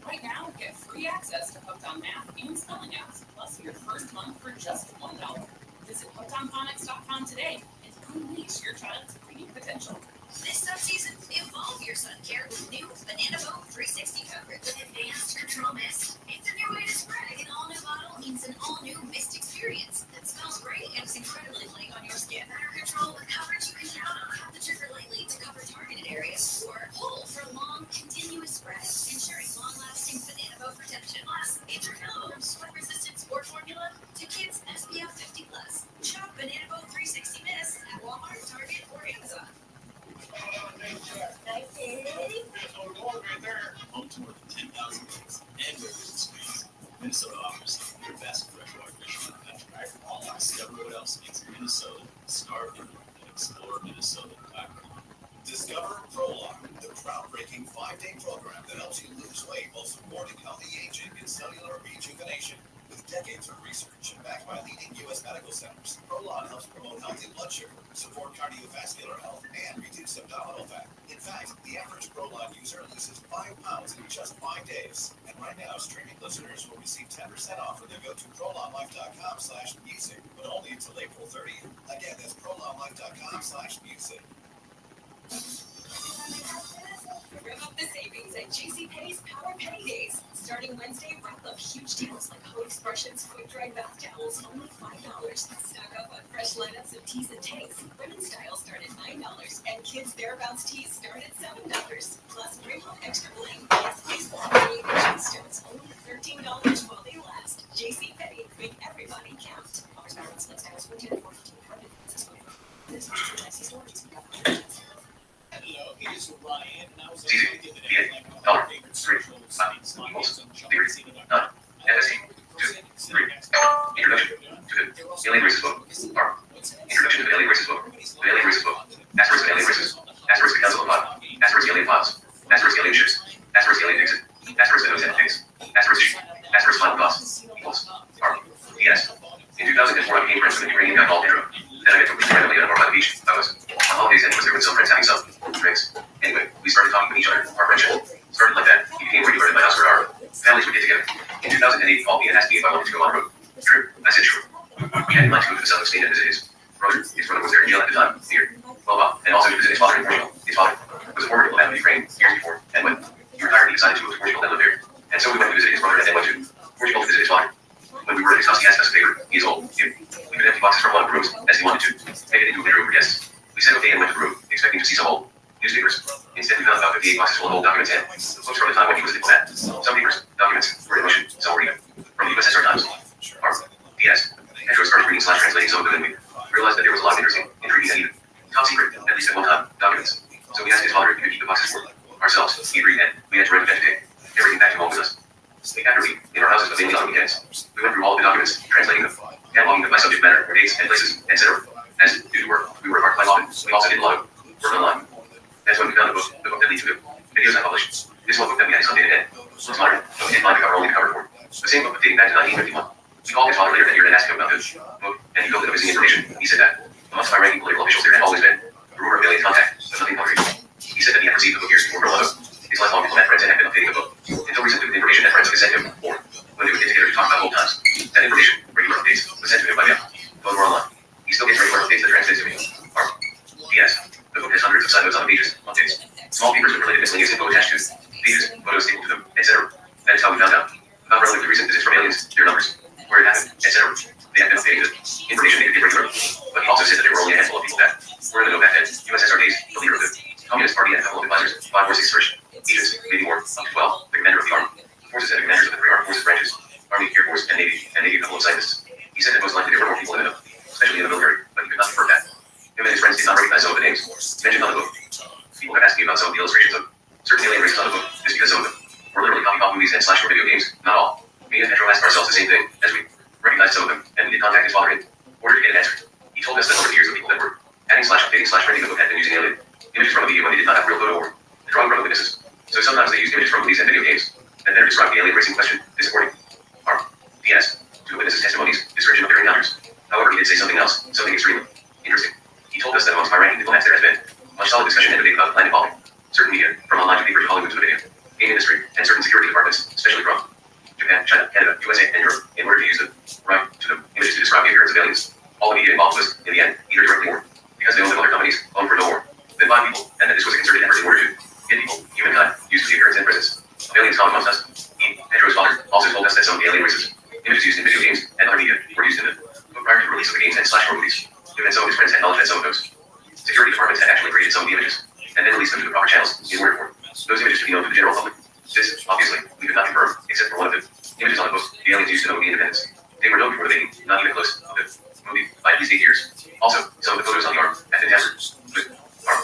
Right now, get free access to Hooked on Math and spelling apps, plus your first month for just $1. Visit hookedonphonics.com today and unleash your child's reading potential. This subseason, evolve your sun care with new Banana Boat 360 coverage with advanced control mist. It's a new way to spread. An all-new bottle means an all-new mist experience that smells great and is incredibly light on your skin. Better control with coverage you can count on. Tap the trigger lightly to cover targeted areas, or pull for long, continuous spread, ensuring long-lasting Banana Boat protection. Plus, intercalable sweat-resistant sport formula to kids SPF 50+. Shop Banana Boat 360 Mist at Walmart, Target, or Amazon. Nice day. Home to more than 10,000 kids and rivers and streams. Minnesota offers your best freshwater fish on the country. Discover what else means Minnesota. Start and explore Minnesota.com. Discover ProLock, the groundbreaking 5-day program that helps you lose weight while supporting healthy aging and cellular rejuvenation. With decades of research and backed by leading U.S. medical centers, ProLock helps promote healthy blood sugar, support cardiovascular health, and reduce abdominal fat. In fact, the average ProLock user loses 5 pounds in just 5 days. And right now, streaming listeners will receive 10% off when they go to prolonglife.com/music, but only until April 30th. Again, that's prolonglife.com/music. Rev up the savings at JCPenney's Power Penny Days. Starting Wednesday, wrap up huge deals like Home Expressions quick-dry bath towels, only $5. Stock up on fresh lineups of tees and tanks. Women's style start at $9, and kids' thereabouts tees start at $7. Plus, bring home extra bling. Yes, please, jean starts only $13 while they last. JCPenney, make everybody count. Offers valid on select styles, 14 and 14. Hello, it is Ryan, and I was Easy. thinking that Yeah. $1, 3, 5, equals 0, 9, FSC, 2, 3. Introduction to the Alien Races book. Part. Introduction to the Alien Races book. The Alien Races book. Asterisk the Alien Races. Asterisk the Council of Five. Asterisk the Alien Files. Asterisk the Alien Ships. Asterisk the Alien Exit. Asterisk the Nose Days. Asterisk G. Asterisk Final Costs. Equals. Part. Yes. In 2004, I became friends with an Ukrainian guy called Pedro. Then I got to meet randomly at a bar by the beach. I was on holidays and was there with some friends having some drinks. Anyway, we started talking with each other. Our friendship started like that. He became regular at my house where our families would get together. In 2008, he called me and asked me if I wanted to go on a road trip. I said sure. We had in mind to go to the south of Spain and visit his brother. His brother was there in jail at the time, near Bilbao, and also to visit his father in Portugal. His father was a former diplomat of Ukraine years before, and when he retired, he decided to move to Portugal and live there. And so we went to visit his brother and then went to Portugal to visit his father. When we were at his house, he asked us a favor. He is old. We could empty boxes from one of the rooms, as he wanted to, make it into a bedroom for guests. We said okay and went to the room, expecting to see some old newspapers. Instead, we found about 58 boxes full of old documents and books from the time when he was a diplomat. Some papers, documents, were in Russian, some were even from the USSR times. P.S. Pedro started reading / translating some of them, and we realized that there was a lot of interesting, intriguing, and even top secret, at least at one time, documents. So we asked his father if he could keep the boxes for ourselves. He agreed, and we had to rent a take everything back to home with us. After we, in our houses, but mainly on weekends, we went through all of the documents, translating them, cataloging them by subject matter, dates, and places, etc. As due to work, we worked hard quite often. We also did a lot of work online. That's when we found the book that leads to the videos I published. This one book that we had some dated in was modern, but we didn't find the cover, only the cover for it. The same book dating back to 1951. We called his father later that year and asked him about the book, and he filled it up missing information. He said that amongst high-ranking political officials there had always been a rumor of alien contact, but nothing concrete. He said that he had received the book years before from one of his lifelong diplomat friends and had been updating the book until recently with information that friends had sent him, or when they would get together to talk about old times. That information, regular updates, was sent to him by mail, both were online. He still gets regular updates that translates to me. P.S. The book has hundreds of side notes on the pages, updates, small papers with related miscellaneous info attached to pages, photos stapled to them, etc. That is how we found out about relatively recent visits from aliens, their numbers, where it happened, etc. They had been updating the information they did regularly, but he also said that there were only a handful of people that were in the know back then. USSR days, the leader of the Communist Party and a couple of advisors, 5 or 6 British agents, maybe more, up to 12, the commander of the armed forces and the commanders of the 3 armed forces branches, Army, Air Force, and Navy a couple of scientists. He said that most likely there were more people in the, especially in the military, but he could not confirm that. Him and his friends did not recognize some of the names mentioned on the book. People have asked me about some of the illustrations of certain alien races on the book, just because some of them were literally copy-pop movies and /or video games, not all. Me and Pedro asked ourselves the same thing, as we recognized some of them, and we did contact his father in order to get an answer. He told us that over the years the people that were adding / updating / renting the book had been using alien images from a video when they did not have real photo or drawing from the witnesses. So sometimes they used images from movies and video games, and then described the alien race in question, disappointing. P.S. To the witnesses' testimonies, description of their encounters. However, he did say something else, something extremely interesting. He told us that amongst high-ranking diplomats there has been much solid discussion and debate about the planet involving certain media, from online to paper to Hollywood to the video game industry, and certain security departments, especially from Japan, China, Canada, USA, and Europe, in order to use the right to the images to describe the appearance of aliens. All the media involved was, in the end, either directly or, because they owned them, other companies owned for no more than 5 people, and that this was a concerted effort in order to get people, humankind, used to the appearance and presence of aliens common amongst us. He, Pedro's father, also told us that some of the alien races, images used in video games and other media, were used in the book prior to the release of the games and / movies. Him and some of his friends had knowledge that some of those security departments had actually created some of the images, and then released them to the proper channels in order for those images to be known to the general public. This, obviously, we could not confirm, except for one of the images on the book the aliens used to know the independence. They were known before the making, not even close to the movie, by at least 8 years. Also, some of the photos on the arm had been tampered with arm.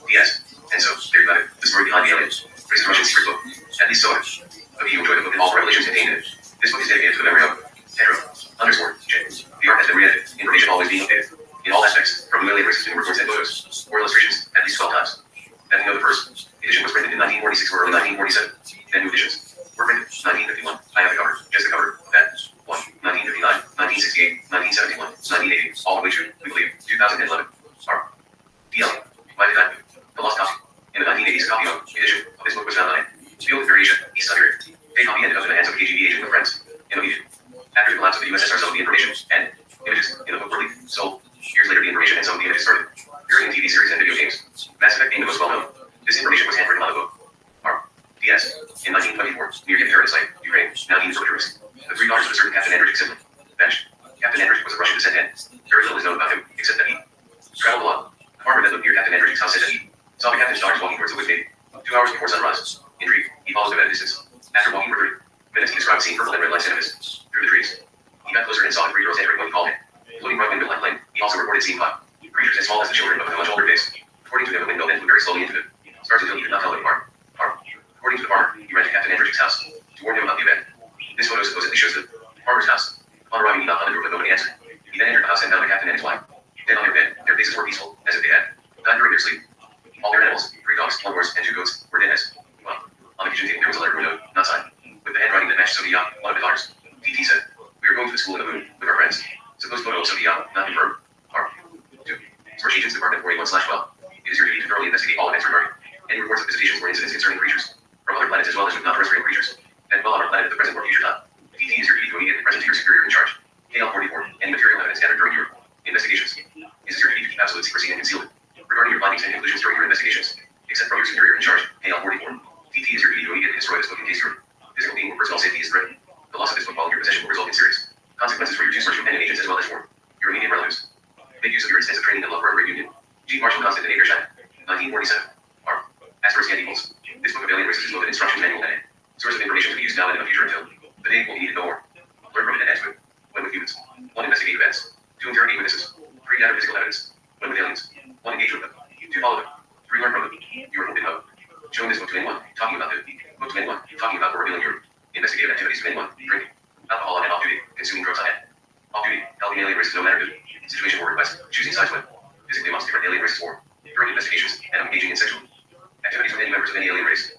P.S. And so, there you have it, the story behind the aliens. Race's Russian secret book. At least so much of you enjoy the book and all the revelations contained in it. This book is dedicated to the memory of Pedro _J. The art has been re-edited, information always being updated, in all aspects, from alien races to new reports and photos, or illustrations, at least 12 times. As we know, the first edition was printed in 1946 or early 1947, and new editions were printed 1951. I have the cover, just the cover of that one, 1959, 1968, 1971, 1980, all the way to, we believe, 2011. Our DL, why did I do? The lost copy. In the 1980s, a copy of edition of this book was found on a field in Eurasia, East Siberia. A copy ended up in the hands of a KGB agent with friends in Indonesia. After the collapse of the USSR, some of the information and images in the book were leaked. So, years later, the information and some of the images started appearing in TV series and video games. Mass Effect being the most well-known. This information In 1924, near Yevpatoria site, Ukraine, now deemed for tourists. The three daughters of a certain Captain Andrich sibling vanished. Captain Andrich was of Russian descent and very little is known about him, except that he traveled a lot. A farmer that lived near Captain Andrich's house said that he saw the captain's daughters walking towards the wood gate 2 hours before sunrise. Intrigued, he follows them at a distance. After walking for 30 minutes, he described seeing purple and red lights in a mist through the trees. He got closer and saw the three girls entering when he called in. Floating bright window like flame, he also reported seeing 5 creatures as small as the children but with a much older face. According to them, the window then flew very slowly into the stars until he could not tell them apart. According to the farmer, he ran to Captain Andrich's house to warn him about the event. This photo supposedly shows the farmer's house. Upon arriving, he knocked on the door, but nobody answered. He then entered the house and found the captain and his wife dead on their bed. Their faces were peaceful, as if they had died during their sleep. All their animals, 3 dogs, 1 horse, and 2 goats, were dead as well. On the kitchen table, there was a letter note, not signed, with the handwriting that matched Sophia, one of the daughters. T.T. said, "We are going to the school in the moon with our friends." Supposed photo of Sophia, not confirmed. 2. Source Agents Department 41/12. It is your duty to thoroughly investigate all events regarding any reports of visitations or incidents concerning creatures from other planets as well as with non-terrestrial creatures that dwell on our planet at the present or future time. T.T. is your duty to immediately present to your superior in charge. KL44. Any material evidence gathered during your investigations. It is your duty to keep absolute secrecy and concealment regarding your findings and conclusions during your investigations, except from your superior in charge. KL44. T.T. is your duty to immediately destroy this book in case your physical being or personal safety is threatened. The loss of this book while in your possession will result in serious consequences for your 2 source companion agents as well as for your immediate relatives. Make use of your extensive training and love for a great union. G. Marshall Constant and Ager Shannon. 1947. Asterisk and equals. This book of alien races is both an instruction manual and a source of information to be used now and in the future until the day will be needed no more. Learn from it and add to it. When with humans. 1. Investigate events. 2. Interrogate witnesses. 3. Gather physical evidence. When with aliens. 1. Engage with them. 2. Follow them. 3. Learn from them. You are forbidden of showing this book to anyone. Talking about the book to anyone. Talking about or revealing your investigative activities to anyone. Drinking alcohol on and off duty. Consuming drugs on and off duty. Helping alien races no matter the situation or request. Choosing sides when physically amongst different alien races or during investigations and engaging in sexual activities with any members of any alien race.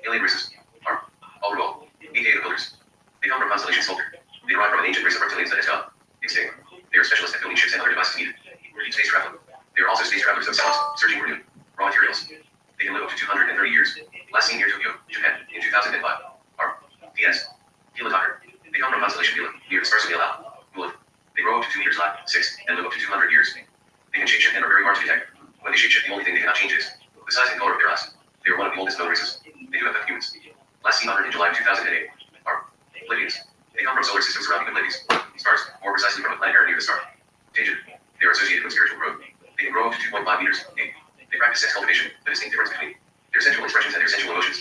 Alien races are all revolt. aka the Pillars. They come from constellation Soldier. They derive from an ancient race of reptilians that has gone extinct. They are specialists at building ships and other devices needed for deep space travel. They are also space travelers themselves, searching for new raw materials. They can live up to 230 years. Last seen near Tokyo, Japan, in 2005. P.S. Gila Tucker. They come from constellation Gila, near the stars of Gila. They grow up to 2 meters high, 6, and live up to 200 years. They can shapeshift and are very hard to detect. When they shapeshift, the only thing they cannot change is the size and color of their eyes. They are one of the oldest known races. They do affect humans. Last seen on Earth in July of 2008 are Pleiadians. They come from solar systems surrounding the Pleiades stars, more precisely from a planet near the star. Tangent. They are associated with spiritual growth. They can grow up to 2.5 meters. They practice sex cultivation, the distinct difference between their sensual expressions and their sensual emotions.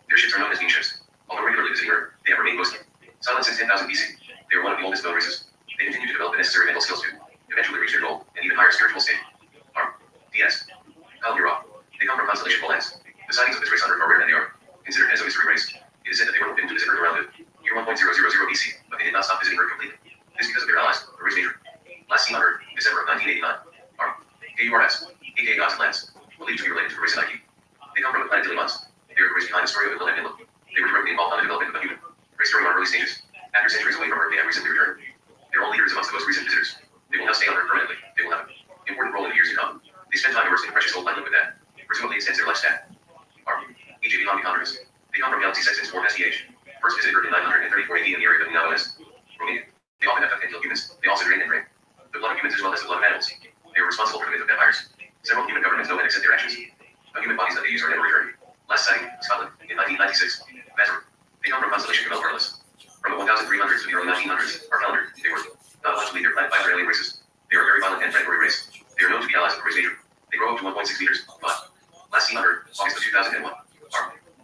Their ships are known as being ships. Although regularly visiting Earth, they have remained mostly silent since 10,000 BC. They are one of the oldest known races. They continue to develop the necessary mental skills to eventually reach their goal and even higher spiritual state. DS. They come from constellation Bolans. The sightings of this race on Earth are rare and they are considered as a mystery race. It is said that they were forbidden to visit Earth around the year 1.000 BC, but they did not stop visiting Earth completely. This because of their allies, the race major. Last seen on Earth, December of 1989. KURS, aka Gods and Lands, believed to be related to the race Nike. They come from the planet Diliman's. They are the race behind the story of Will and Inlo. They were directly involved on the development of a human race during our early stages. After centuries away from Earth, they have recently returned. Their own leaders amongst the most recent visitors. They will now stay on Earth permanently. They will have an important role in the years to come. They spend time immersed in precious gold like liquid that presumably extends their lifespan. EJB Lomnicondrus. They come from galaxy Sextans 4 SEH. First visited Earth in 934 AD in the area that we now know as Romania. They often affect and kill humans. They also drain and drain the blood of humans as well as the blood of animals. They are responsible for the myth of vampires. Several human governments know and accept their actions. The human bodies that they use are never returned. Last sighting, Scotland, in 1996. Mazur. They come from constellation Camel Carolus. From the 1300s to the early 1900s, our calendar, they were not allowed to leave their planet by other alien races. They are a very violent and predatory race. They are known to be allies of the race major. They grow up to 1.6 meters. But last seen on Earth, August of 2001.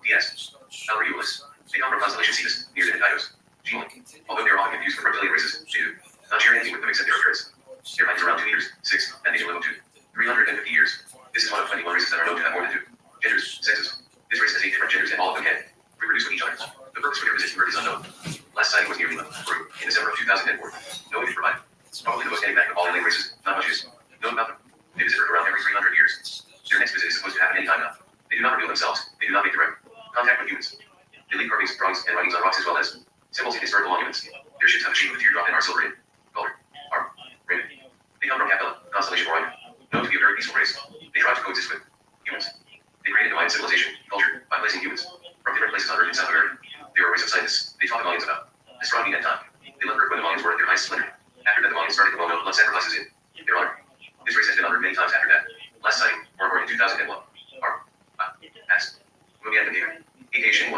DS. Alariulis. They come from constellation Cetus, near the Hephaestus. Gene. Although they are often confused with reptilian races, they do not share anything with them except their appearance. Their height is around 2 meters, 6, and they can live up to 350 years. This is one of 21 races that are known to have more than 2 genders, sexes. This race has 8 different genders and all of them can reproduce with each other. The purpose for their visit to Earth is unknown. Last sighting was near Lima, Peru, in December of 2004. No image provided. Probably the most enigmatic of all alien races. Not much is known about them. They visit Earth around every 300 years. Their next visit is supposed to happen any time now. They do not reveal themselves. They do not make direct contact with humans. They leave carvings, drawings, and writings on rocks as well as symbols and historical monuments. Their ships have a shape of a teardrop and are silver in color. Raymond. They come from Capella, constellation Orion, known to be a very peaceful race. They try to coexist with humans. They create a divine civilization, culture, by placing humans from different places on Earth and South America. They are a race of scientists. They taught the Mayans about astronomy and time. They left Earth when the Mayans were at their highest splendor. After that, the Mayans started the well-known blood sacrifices in their honor. This race has been on Earth many times after that. Last sighting, or in 2001. Asked. Movie and Aka Shin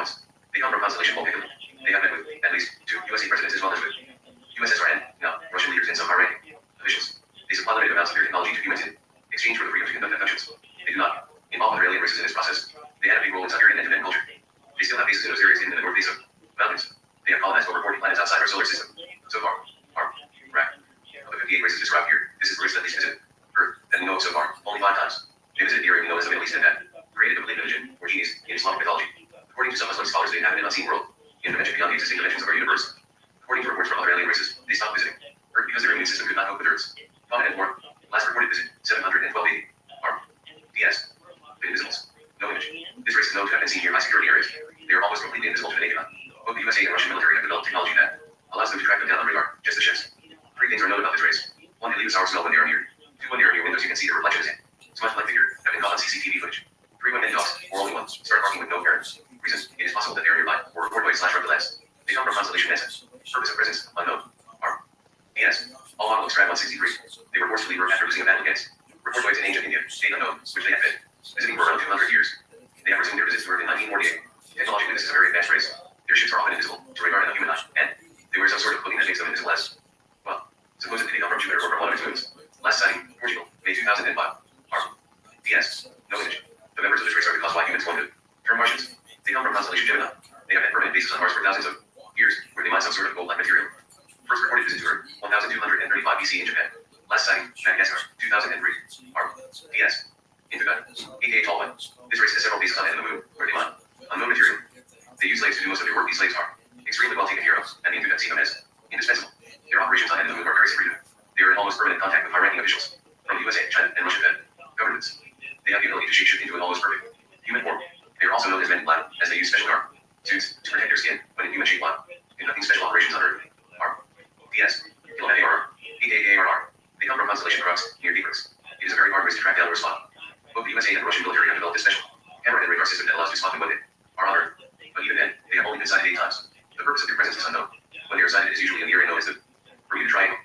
According to some Muslim scholars, they inhabit an unseen world, in a dimension beyond the existing dimensions of our universe. According to reports from other alien races, they stopped visiting Earth because their immune system could not cope with Earth's fauna and more. Last reported visit, 712 AD. PS. Invisibles. No image. This race is known to have been seen near high security areas. They are almost completely invisible to the naked eye. Both the USA and Russian military have developed technology that allows them to track them down on radar, just the ships. 3 things are known about this race. 1, they leave a sour smell when they are near. 2, when they are near windows you can see their reflections in. Smudge-like figure have been caught on CCTV footage. 3, when many dogs, or only one, start barking with no parents. Reasons, it is possible that they are nearby, or report noise/rub the lens. They come from constellation Mensa. Purpose of presence, unknown. PS. All model of Strat 163. They were forced to leave Earth after losing a battle against reportoids in ancient India, state unknown, which they have been visiting for around 200 years. They have resumed their visits to Earth in 1948. Technologically, this is a very advanced race. Their ships are often invisible to radar and the human eye, and they wear some sort of clothing that makes them invisible as well. Supposedly they come from Jupiter or from one of its moons. Last sighting, Portugal, May 2005. PS. No image. The members of this race are the cause why humans want to turn Martians. They come from constellation Gemini. They have had permanent bases on Mars for thousands of years, where they mine some sort of gold-like material. First recorded visit to Earth, 1235 BC in Japan. Last sighting, Madagascar, 2003. PS. Infigot, aka Tall One. This race has several bases on it in the moon, where they mine unknown material. They use slaves to do most of their work. These slaves are extremely well taken care of, and the Infigot see them as indispensable. Their operations on it in the moon are very secretive. They are in almost permanent contact with high-ranking officials from the USA, China, and Russian governments. They have the ability to shapeshift into an almost perfect human form. They are also known as men in black, as they use special garb suits to protect their skin when in human-shaped black, conducting special operations on Earth. PS. ARR. ARR. They come from constellation Crux, near Deeprix. It is a very hard race to track down or spot. Both the USA and the Russian military have developed a special camera and radar system that allows to spot them when they are on Earth. But even then, they have only been sighted 8 times. The purpose of their presence is unknown. When they are sighted, it is usually in the area known as the Bermuda Triangle.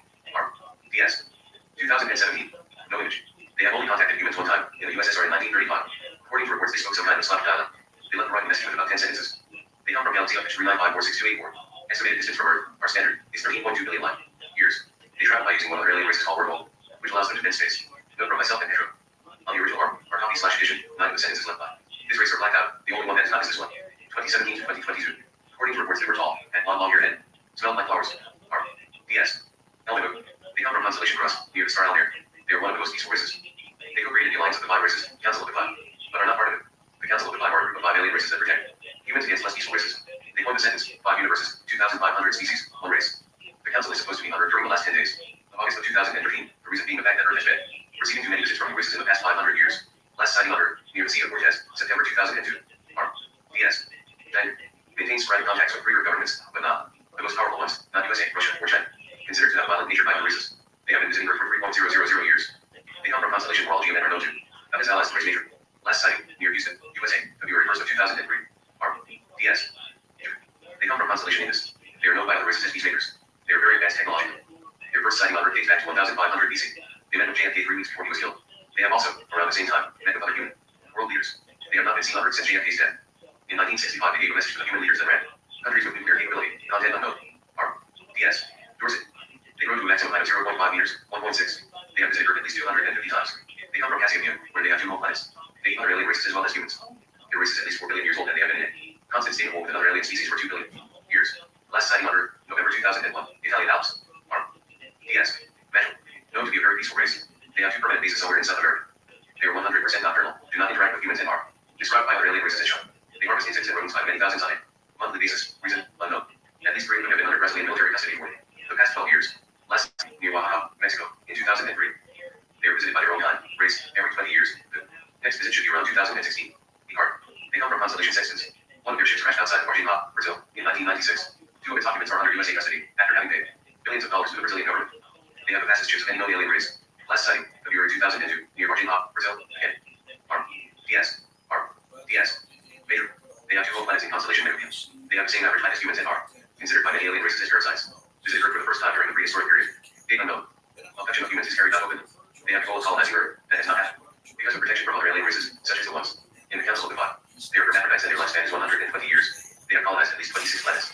PS. 2017. No image. They have only contacted humans 1 time, in the USSR in 1935. According to reports, they spoke some kind of Slavic dialect. They left a writing message with about 10 sentences. They come from galaxy of 3954624. Estimated distance from Earth, our standard, is 13.2 billion light years. They travel by using one of their alien races called wormhole, which allows them to bend space. Note from myself and Pedro. On the original arm, our copy/edition, 9 of the sentences left by. This race are blacked out, the only one that is not is this one. 2017 to 2022. According to reports, they were tall, had long hair, and smelled like flowers. PS. Elmego. They come from constellation Crux, near the star Almir. They are one of the most peaceful races. They co-created the Alliance of the 5 Races, Council of the 5, but are not part of it. The Council of the 5 are a group of 5 alien races that protect humans against less peaceful races. They coined the sentence, 5 universes, 2,500 species, 1 race. The Council is supposed to be on Earth during the last 10 days of August of 2013, the reason being the fact that Earth has been receiving too many visits from races in the past 500 years. Last sighting on Earth, near the Sea of Cortez, September 2002. PS. Maintains sporadic contacts with greater governments, but not the most powerful ones, not USA, Russia, or China. Considered to have violent nature by other races. They have been visiting Earth for 3.000 years. They come from constellation Horology and men are known to have as allies the race nature. Last sighting, near Houston, USA, February 1st of 2003. PS. They come from constellation Indus. They are known by other races as peacemakers. They are very advanced technologically. Their first sighting on Earth dates back to 1500 BC. They met with JFK 3 weeks before he was killed. They have also, around the same time, met with other human world leaders. They have not been seen on Earth since JFK's death. In 1965, they gave a message to the human leaders that ran countries with nuclear capability, content unknown. PS. Dorset. They grow to a maximum height of 0.5 meters, 1.6. They have visited Earth at least 250 times. They come from Cassiopeia, where they have 2 home planets. They eat other alien races as well as humans. Their race is at least 4 billion years old and they have been in a constant state of war with another alien species for 2 billion years. Last sighting on Earth, November 2001, Italian Alps. PS. Metal. Known to be a very peaceful race. They have 2 permanent bases somewhere in South America. They are 100% nocturnal, do not interact with humans and are described by other alien races as sharp. They harvest insects and rodents by many thousands on a monthly basis. Reason unknown. At least 3 of them have been under Brazilian military custody for the past 12 years. Last near Oaxaca, Mexico, in 2003. They are visited by their own kind, race, every 20 years. The next visit should be around 2016. They come from constellation Sextans. One of their ships crashed outside of Argentina, Brazil, in 1996. 2 of its occupants are under USA custody, after having paid billions of dollars to the Brazilian government. They have the fastest ships of any known alien race. Last sighting, February 2002, near Argentina, Brazil, again. PS. PS. Major. They have 2 home planets in constellation Megapian. They have the same average height as humans and are considered by many alien races as parasites. Visited Earth for the first time during the prehistoric period. Date unknown. Affection of humans is carried out open. They have a goal of colonizing Earth that has not happened. Because of protection from other alien races, such as the ones in the Council of the 5. They are hermaphrodites and their lifespan is 120 years. They have colonized at least 26 planets.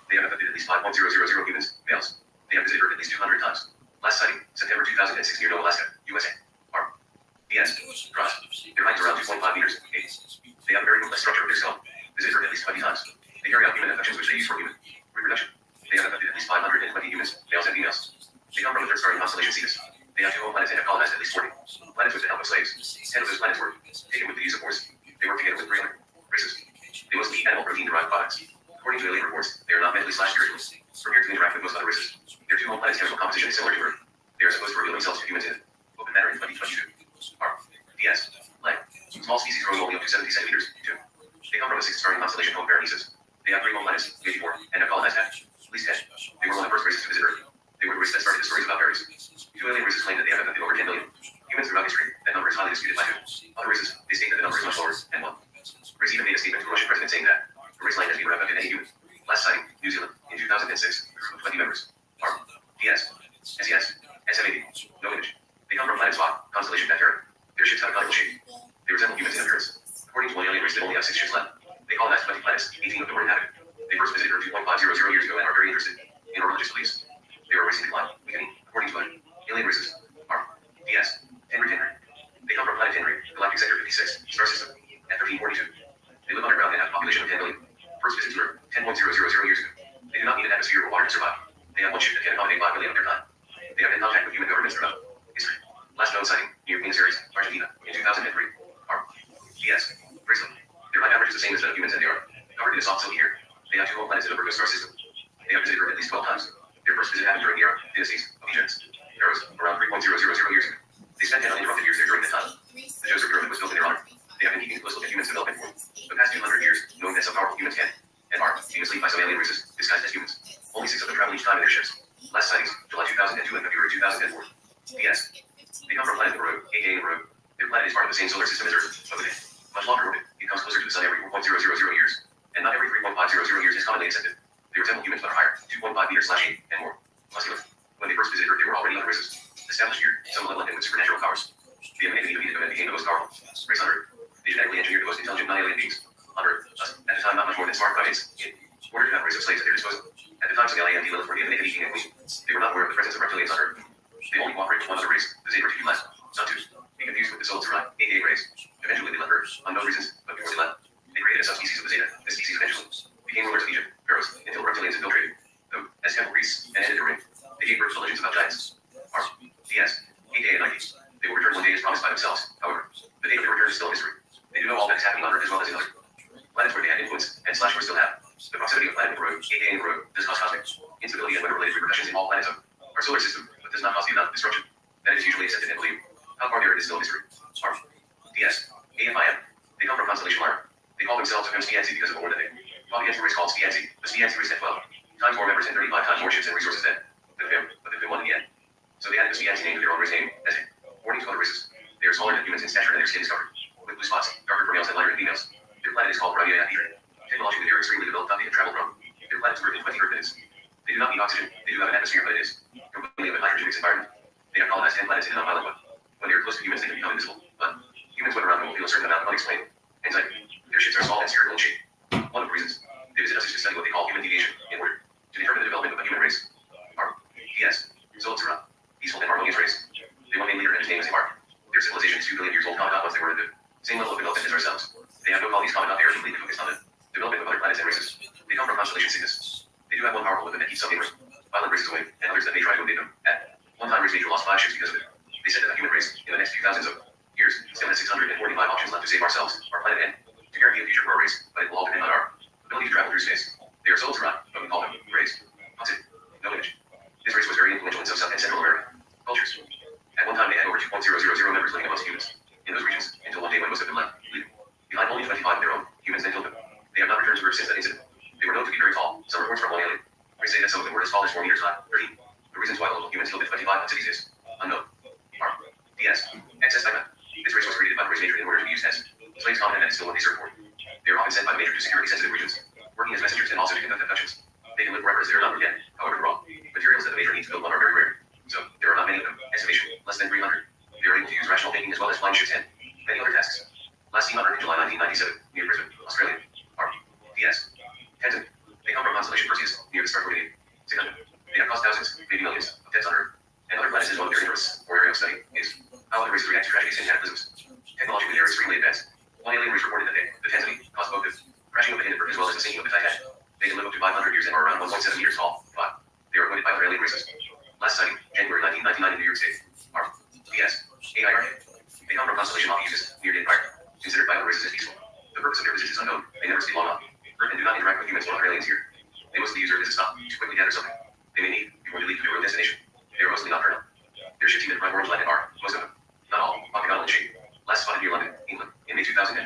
They have affected at least 5.000 humans, males. They have visited Earth at least 200 times. Last sighting, September 2006 near Nome, Alaska, USA. PS. Cross. Their height is around 2.5 meters. They have a very complex structure of their skull. Visited Earth at least 20 times. They carry out human affections which they use for human reproduction. They have affected at least 520 humans, males and females. They come from the 3rd star in constellation Cetus. They have 2 home planets and have colonized at least 40 planets with the help of slaves. 10 of those planets were taken with the use of force. They work together with 300 races. They mostly eat animal protein-derived products. According to alien reports, they are not mentally/spiritually prepared to interact with most other races. Their two home planets' chemical composition is similar to Earth. They are supposed to reveal themselves to humans in open matter in 2022. DS. Leg. Small species growing only up to 70 centimeters. 2. They come from the sixth-starring constellation home Berenices. They have 3 home planets, maybe 4, and have colonized half, at least 10. They were one of the first races to visit Earth. They were the race that started the stories about fairies. Two alien races claim that they have abducted over 10 million humans throughout history. That number is highly disputed by 2. Other races, they state that the number is much lower, and 1 race even made a statement to a Russian president saying that the race line has never abducted any human. Last sighting, New Zealand, in 2006, a group of 20 members. ARM, DS, SES, SMAD, no image. They come from planet Spot, constellation Bacteria. Their ships have a conical shape. They resemble humans in appearance. According to one alien race, they only have 6 ships left. They colonized 20 planets, 18 of them were inhabited. They first visited Earth 2.500 years ago and are very interested in our religious beliefs. They were a race in decline, weakening, according to alien races. ARM, DS, Tenri. They come from planet Tenri, galactic sector 56, star system, at 1342. They live underground and have a population of 10 million. First visit to Earth 10.000 years ago. They do not need an atmosphere or water to survive. They have one ship that can accommodate 5 million of their time. They have been in contact with human governments throughout history. Last known sighting, near Guinness, Argentina, in 2003. ARM, DS, Brazil. Their life average is the same as that of humans and they are covered in a soft silky hair. They have 2 home planets in the Virgo star system. They have visited Earth at least 12 times. Their first visit happened during the era dynasties of Egypt. Pharaohs, around 3.000 years ago. They spent 10 uninterrupted years there during that time. The Joseph pyramid was built in their honor. They have been keeping a close look at humans' development for the past 200 years, knowing that some powerful humans can and are being asleep by some alien races disguised as humans. Only 6 of them travel each time in their ships. Last sightings, July 2002 and February 2004. DS. They come from planet Naru, aka Naru. Their planet is part of the same solar system as Earth, but with a much longer orbit. It comes closer to the sun every 4.000 years, and not every 3.500 years is commonly accepted. They resemble humans but are higher, 2.5 meters/8 and more. Muscular. When they first visited Earth, they were already other races. Established here, some malevolent and with supernatural powers. The Amenity defeated them and became the most powerful race on Earth. They genetically engineered the most intelligent non-alien beings on Earth. Us, at the time, not much more than smart primates. In order to have a race of slaves at their disposal. At the time, some LAMD Lilith were the Amenity king and queen. They were not aware of the presence of reptilians on Earth. They only cooperated with one other race, the Zebra to do less, not to be confused with the Soul Tzara, aka race. Eventually, they left Earth, unknown reasons, but before they left, they created a subspecies of the Zeta. This species eventually became rulers of Egypt, pharaohs, until reptilians infiltrated them as temple priests and ended their reign. They gave birth to legends about giants. ARM, DS, aka Nike. They will return one day as promised by themselves. However, the date of their return is still a mystery. They do know all that is happening on Earth as well as in other planets where they had influence and / where still have. The proximity of planet Naru, aka Naru, does cause cosmic instability and weather-related repercussions in all planets of our solar system, but does not cause the amount of destruction that is usually accepted and believed. How far there is still a mystery. ARM, DS, AFIM. They come from constellation Lyra. They call themselves MCNC because of a war that they fought against a race called SPNC. The SPNC race had 12 times more members and 35 times more ships and resources than the FIM, but the FIM won in the end. So they added the SPNC name to their own race name as a warning to other races. They are smaller than humans in stature and their skin is covered with blue spots, darker for males and lighter in females. Their planet is called Rabbi Rothschild. Technologically, they are extremely developed, not they have traveled from. Their planet is Earth in 20 Earth minutes. They do not need oxygen. They do have an atmosphere, but it is completely of a nitrogen-mixed environment. They have colonized 10 planets in an unviolent one. When they are close to humans, they can become invisible. But humans, when around them, will feel a certain amount of unexplained anxiety. Their ships are small and spherical in shape. One of the reasons they visit us is to study what they call human deviation in order to determine the development of a human race. ARM, DS, Soul Tzara, peaceful and harmonious race. They one main leader and his name is Mark. Their civilization is 2 billion years old, common once they were at the same level of development as ourselves. They have no colonies common up. They are completely focused on the development of other planets and races. They come from constellation Cygnus. They do have one powerful weapon that keeps some neighbors, violent races away, and others that may try to invade them. At one time, race major lost 5 ships because of it. They said that the human race, in the next few thousands of years, still has 645 options left to save ourselves, our planet, and to guarantee a future for our race, but it will all depend on our ability to travel through space. They are Soul Tzara, but we call them race. Toxic. No image. This race was very influential in some South and Central American cultures. At one time, they had over 2.000 members living amongst humans in those regions, until one day when most of them left, leaving behind only 25 of their own. Humans then killed them. They have not returned to Earth since that incident. They were known to be very tall. Some reports from one alien say that some of them were as tall as 4 meters high. 13. The reasons why the local humans killed the 25 cities is unknown. ARM, DS, XS Diamond. This race was created by the race major in order to be used as slaves common and still what they serve for. They are often sent by the major to security-sensitive regions, working as messengers and also to conduct abductions. They can live forever as they are not dead. However, raw materials that the major needs to build one are very rare. So, there are not many of them. Estimation, less than 300. They are able to use rational thinking as well as flying ships and many other tasks. Last seen on Earth in July 1997, near Brisbane, Australia. ARM, DS, Tenzin. They come from constellation Perseus, near the star Pleiades. 600. They have caused thousands, maybe millions, of deaths on Earth. And other planets is one of their interests or area of study is how other races react to tragedies and cataclysms. Technologically, they are extremely advanced. One alien race reported that the Tanzania caused both the crashing of the Hindenburg as well as the sinking of the Titanic. They can live up to 500 years and are around 1.7 meters tall, but they are avoided by other alien races. Last sighting, January 1999 in New York State. ARM, DS, AIR. They come from constellation Ophiuchus, near the Empire, considered by other races as peaceful. The purpose of their visits is unknown. They never stay long enough. Earth and do not interact with humans or other aliens here. They mostly use Earth as a stop to quickly gather something they may need before they leave to their own destination. They are mostly nocturnal. Their ships even bright orange light and are, most of them, not all, octagonal in shape. Last spotted near London, England, in May 2003.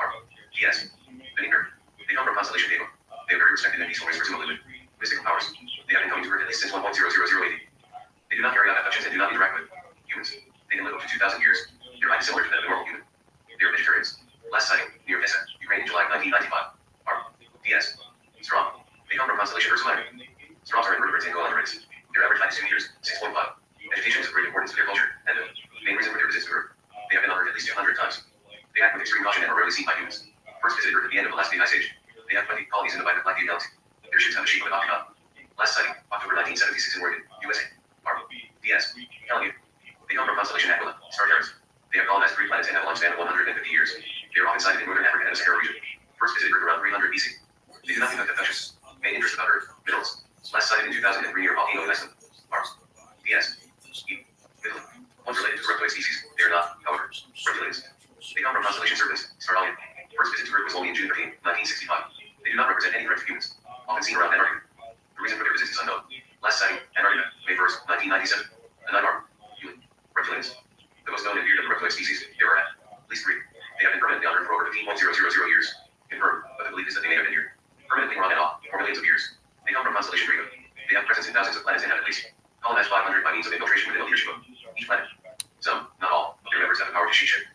Are P.S. Beneath Earth. They come from constellation Deva. They are very respected and peaceful race presumably with mystical powers. They have been coming to Earth at least since 1.000 AD. They do not carry out abductions and do not interact with humans. They can live up to 2,000 years. Their height is similar to that of a normal human. They are vegetarians. Last sighting, near Odessa, Ukraine in July 1995. Are P.S. Strong. They come from constellation Ursa Minor. Strongs are invertebrates and coelenterids. Their average height is 2 meters, 6.5. Vegetation is of great importance to their culture, and the main reason for their visits to Earth. They have been on Earth at least 200 times. They act with extreme caution and are rarely seen by humans. First visited Earth at the end of the last ice age. They have 20 colonies in the Black Galaxy. Their ships have the shape of an octagon. Last sighting, October 1976 in Oregon, USA. Are P.S. Telling you. They come from constellation Aquila, Star-Terrans. They have colonized 3 planets and have a lifespan of 150 years. They are often sighted in northern Africa and the Sahara region. First visited Earth around 300 BC. They do not conduct abductions. Main interest about Earth, minerals. Last sighted in 2003 near volcano in Iceland. Are P.S. Italy. Once related to reptoid species, they are not, however, reptilians. They come from constellation Serpens, Star Alien. First visit to Earth was only in June 13, 1965. They do not represent any threat to humans. Often seen around Antarctica. The reason for their visit is unknown. Last sighting, Antarctica, May 1st, 1997. A nine-armed human. Reptilians. The most known and feared of the reptoid species, there are at least 3. They have been permanently on Earth for over 15.000 years. Confirmed, but the belief is that they may have been here permanently on and off for millions of years. They come from constellation Riga. They have presence in thousands of planets and have at least colonized 500 by means of infiltration within the leadership of each planet. Some, not all, of their members have the power to shoot ship,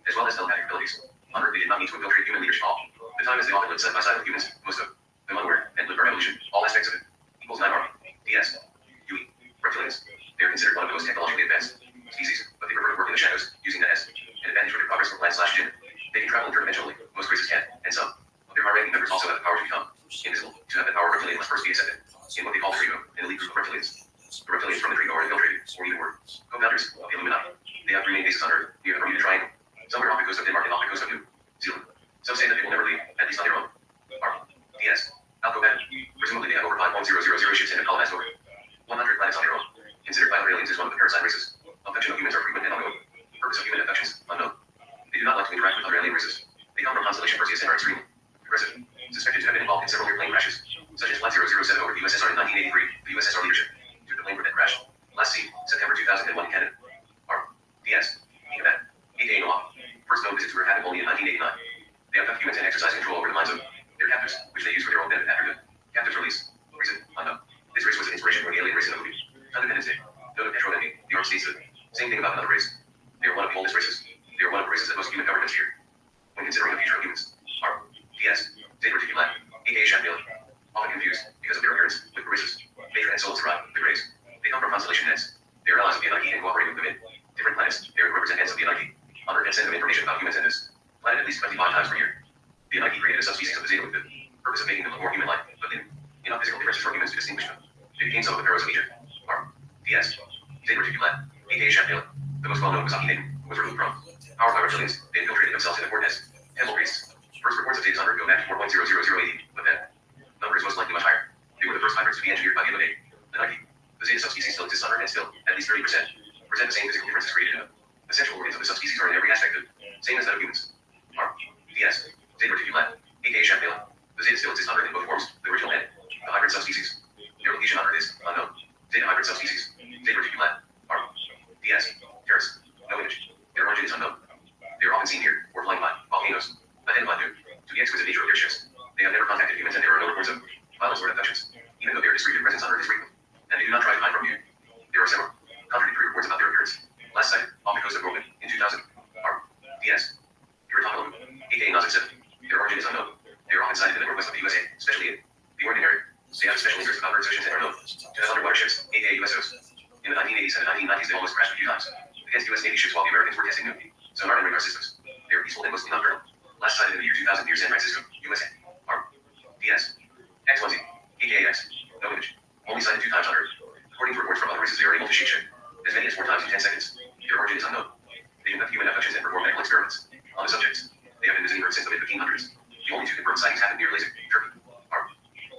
as well as telepathic abilities. On Earth, they did not need to infiltrate human leadership all. The time is they often lived side by side with humans, most of them unaware, and lived our evolution, all aspects of it, equals 9 army. DS. UE. Reptilians. They are considered one of the most technologically advanced species, but they prefer to work in the shadows, using that as an advantage for their progress from plant/gin. They can travel interdimensionally, most races can, and some of their high-ranking members also have the power to become invisible. To have that power, reptilian must first be accepted in what they call the Trigo, an elite group of reptilians. The reptilians from the Trigo are infiltrated, or even were co-founders of the Illuminati. They have 3 main bases on Earth, near the Bermuda Triangle, somewhere off the coast of Denmark and off the coast of New Zealand. Some say that they will never leave, at least on their own. Are DS. Alcoven. Presumably they have over 5.000 ships and have colonized over 100 planets on their own. Considered by other aliens as one of the parasite races. Abduction of humans are frequent and ongoing. Purpose of human abductions, unknown. They do not like to interact with other alien races. They come from constellation Perseus and are extremely aggressive. Suspected to have been involved in several airplane crashes, such as Flight 007 over the USSR in 1983, the USSR leadership, due to the plane that crashed. Last seen, September 2001 in Canada. Are DS. Ecomet. A.K.A. Noah. First known visit to Earth happened only in 1989. They abduct humans and exercise control over the minds of their captors, which they use for their own benefit after the captives release. Reason, unknown. This race was an inspiration for the alien race in the movie Independence Day. Note of Petro enemy, the Armed States. Same thing about another race. They are one of the oldest races. They are one of the races that most human governments fear. When considering the future of humans. Are PS. Zeta Reticuli, aka Chandelier. Often confused because of their appearance with races. Phaedra and Solus thrive, the Greys. They come from constellation Nets. They are allies of the Anarchy and cooperate with them in different planets. They are representatives of the Anarchy. On Earth and send them information about humans and this planet at least 25 times per year. The Anarchy created a subspecies of the Zeta with the purpose of making them look more human-like, but in enough physical differences for humans to distinguish them. They became some of the pharaohs of Egypt. Are PS. Zeta Reticuli, aka Chandelier. The most well-known was Akhenaten, who was removed from power by reptilians. They infiltrated themselves in the Cortez temple priests. First reports of Zetas on Earth go back to 4.000 AD, but that number is most likely much higher. They were the first hybrids to be engineered by the Illuminati. The Nike. The Zeta subspecies still exists on Earth and still, at least 30%, present the same physical differences created in them. The sexual organs of the subspecies are in every aspect of same as that of humans. Are PS. Zeta Reticuli, aka Chandelier. The Zeta still exists on Earth in both forms, the original and the hybrid subspecies. Their location on Earth is unknown. Zeta hybrid subspecies. Zeta Reticuli. Are PS. Terrace. No image. Their origin is unknown. They are often seen here, or flying by volcanoes, identified due to the exquisite nature of their ships. They have never contacted humans and there are no reports of violence or abductions, even though their distributed presence on Earth is frequent, and they do not try to hide from view. There are several contradictory reports about their appearance. Last sighted, off the coast of Roman, in 2000, are DS. Puritakalum, aka Nazik 7. Their origin is unknown. They are often sighted in the northwest of the USA, especially in the Ordinary. They have special interest about Earth oceans and are known to have underwater ships, aka USOs. In the 1980s and the 1990s, they almost crashed a few times against US Navy ships while the Americans were testing new sonar and radar systems. They are peaceful and mostly nocturnal. Last sighted in the year 2000 near San Francisco, USA. Are DS. X1Z, aka X. No image. Only sighted 2 times on Earth. According to reports from other races, they are able to shoot ship as many as 4 times in 10 seconds. Their origin is unknown. They conduct human abductions and perform medical experiments on the subjects. They have been visiting Earth since the mid-1500s. The only 2 confirmed sightings happened near Lasik, Turkey. Are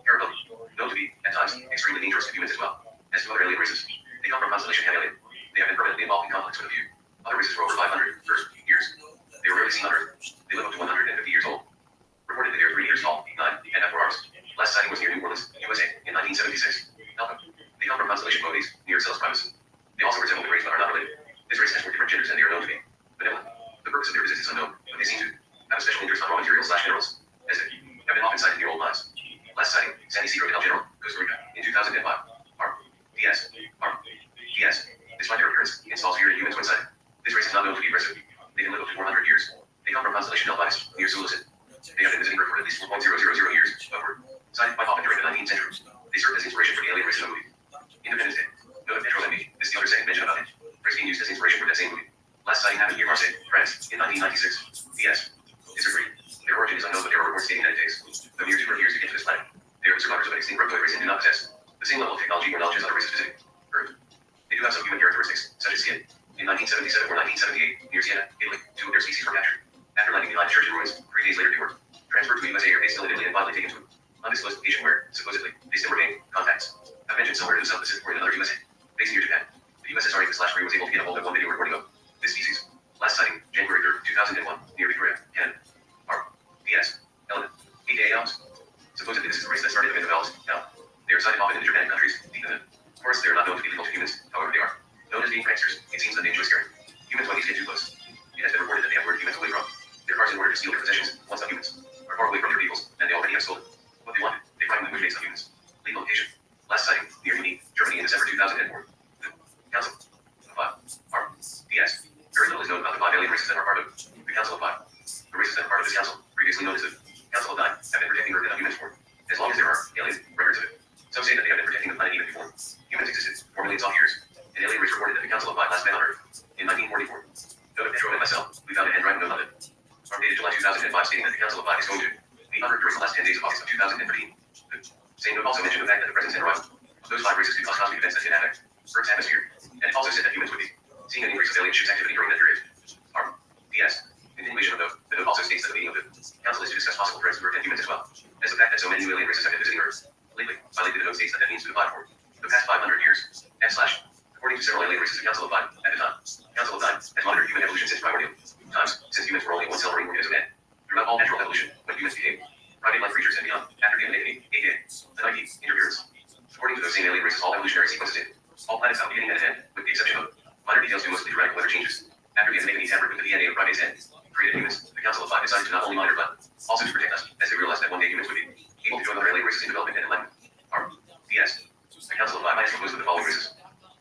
Parabellum, known to be, at times, extremely dangerous to humans as well as to other alien races. They come from constellation Alien. They have been permanently involved in conflicts with a few other races for over 500 years. They are rarely seen on Earth. They live up to 150 years old. Last sighting, San Isidro del General, Costa Rica, in 2005. R.P.S. R.P.S. Despite their appearance, installs fear in humans when sighted. This race is not known to be aggressive. They can live up to 400 years. They come from constellation Delphinus, near Sulacid. They have been visiting Earth for at least 4.000 years, upward. Sighted by Hoffman during the 19th century. They served as inspiration for the alien race in the movie Independence Day. Note of Petro Lemmy is the other second mention about it. Phrase being used as inspiration for that same movie. Last sighting happened near Marseille, France, in 1996. P.S. Disagree. Their origin is unknown, but there are reports stating that it takes the mere 200 years to get to this planet. They are the survivors of an extinct reptilian race and do not possess the same level of technology or knowledge as other races visiting Earth. They do have some human characteristics, such as skin. In 1977 or 1978, near Siena, Italy, 2 of their species were captured. After landing behind a church in ruins, 3 days later they were transferred to a USA airbase still in Italy and finally taken to an undisclosed location where, supposedly, they still remain contacts. I've mentioned somewhere in the South Pacific or in another USA, based near Japan. The USSR English/Free was able to get a hold of one video recording of this species. Last sighting, January 3rd, 2001, near Victoria, Canada. R.P.S. Element. 8 AMs. Supposedly this is a race that started in the Valley. Now, they are sighted often in the Germanic countries, deep in the forest. They are not known to be lethal to humans, however they are known as being pranksters. It seems that they enjoy scaring humans when these get too close. It has been reported that they have lured humans away from their cars in order to steal their possessions. Once the humans are far away from their vehicles, and they already have stolen what they wanted, they frighten the mood face of humans. Legal location. Last sighting, near Munich, Germany in December 2004. The Council of 5. R.P.S. Very little is known about the 5 alien races that are part of the Council of 5. The races that are part of this council, previously known as the Council of 9, have been protecting Earth and humans for as long as there are alien records of it. Some say that they have been protecting the planet even before humans existed, 4 million years. An alien race reported that the Council of 5 last met on Earth in 1944. Note of Petro and myself, we found a handwriting note on it. Our dated July 2005 stating that the Council of 5 is going to meet on Earth during the last 10 days of August of 2013. The same note also mentioned the fact that the presence and arrival of those 5 races could cause cosmic events that can affect Earth's atmosphere, and it also said that humans would be seeing an increase of alien ships activity during that period. R.P.S. Continuation of note, the note also states that the meeting of the Council is to discuss possible threats to Earth and humans as well, as the fact that so many new alien races have been visiting Earth lately. Finally, the note states that means to apply for the past 500 years. According to several alien races, the Council of 5, at the time, Council of 9, has monitored human evolution since primordial times, since humans were only one cell marine organism and, throughout all natural evolution, when humans became primate like creatures and beyond, after the awakening, aka the 90s, interference. According to those same alien races, all evolutionary sequences in all planets have a beginning and an end, with the exception of minor details due mostly to radical weather changes. After the awakening tampered with the DNA of primates and created humans, the Council of 5 decided to not only monitor but also to protect us, as they realized that one day humans would be able to join other alien races in development and enlightenment. R.P.S. The Council of 5 is composed of the following races.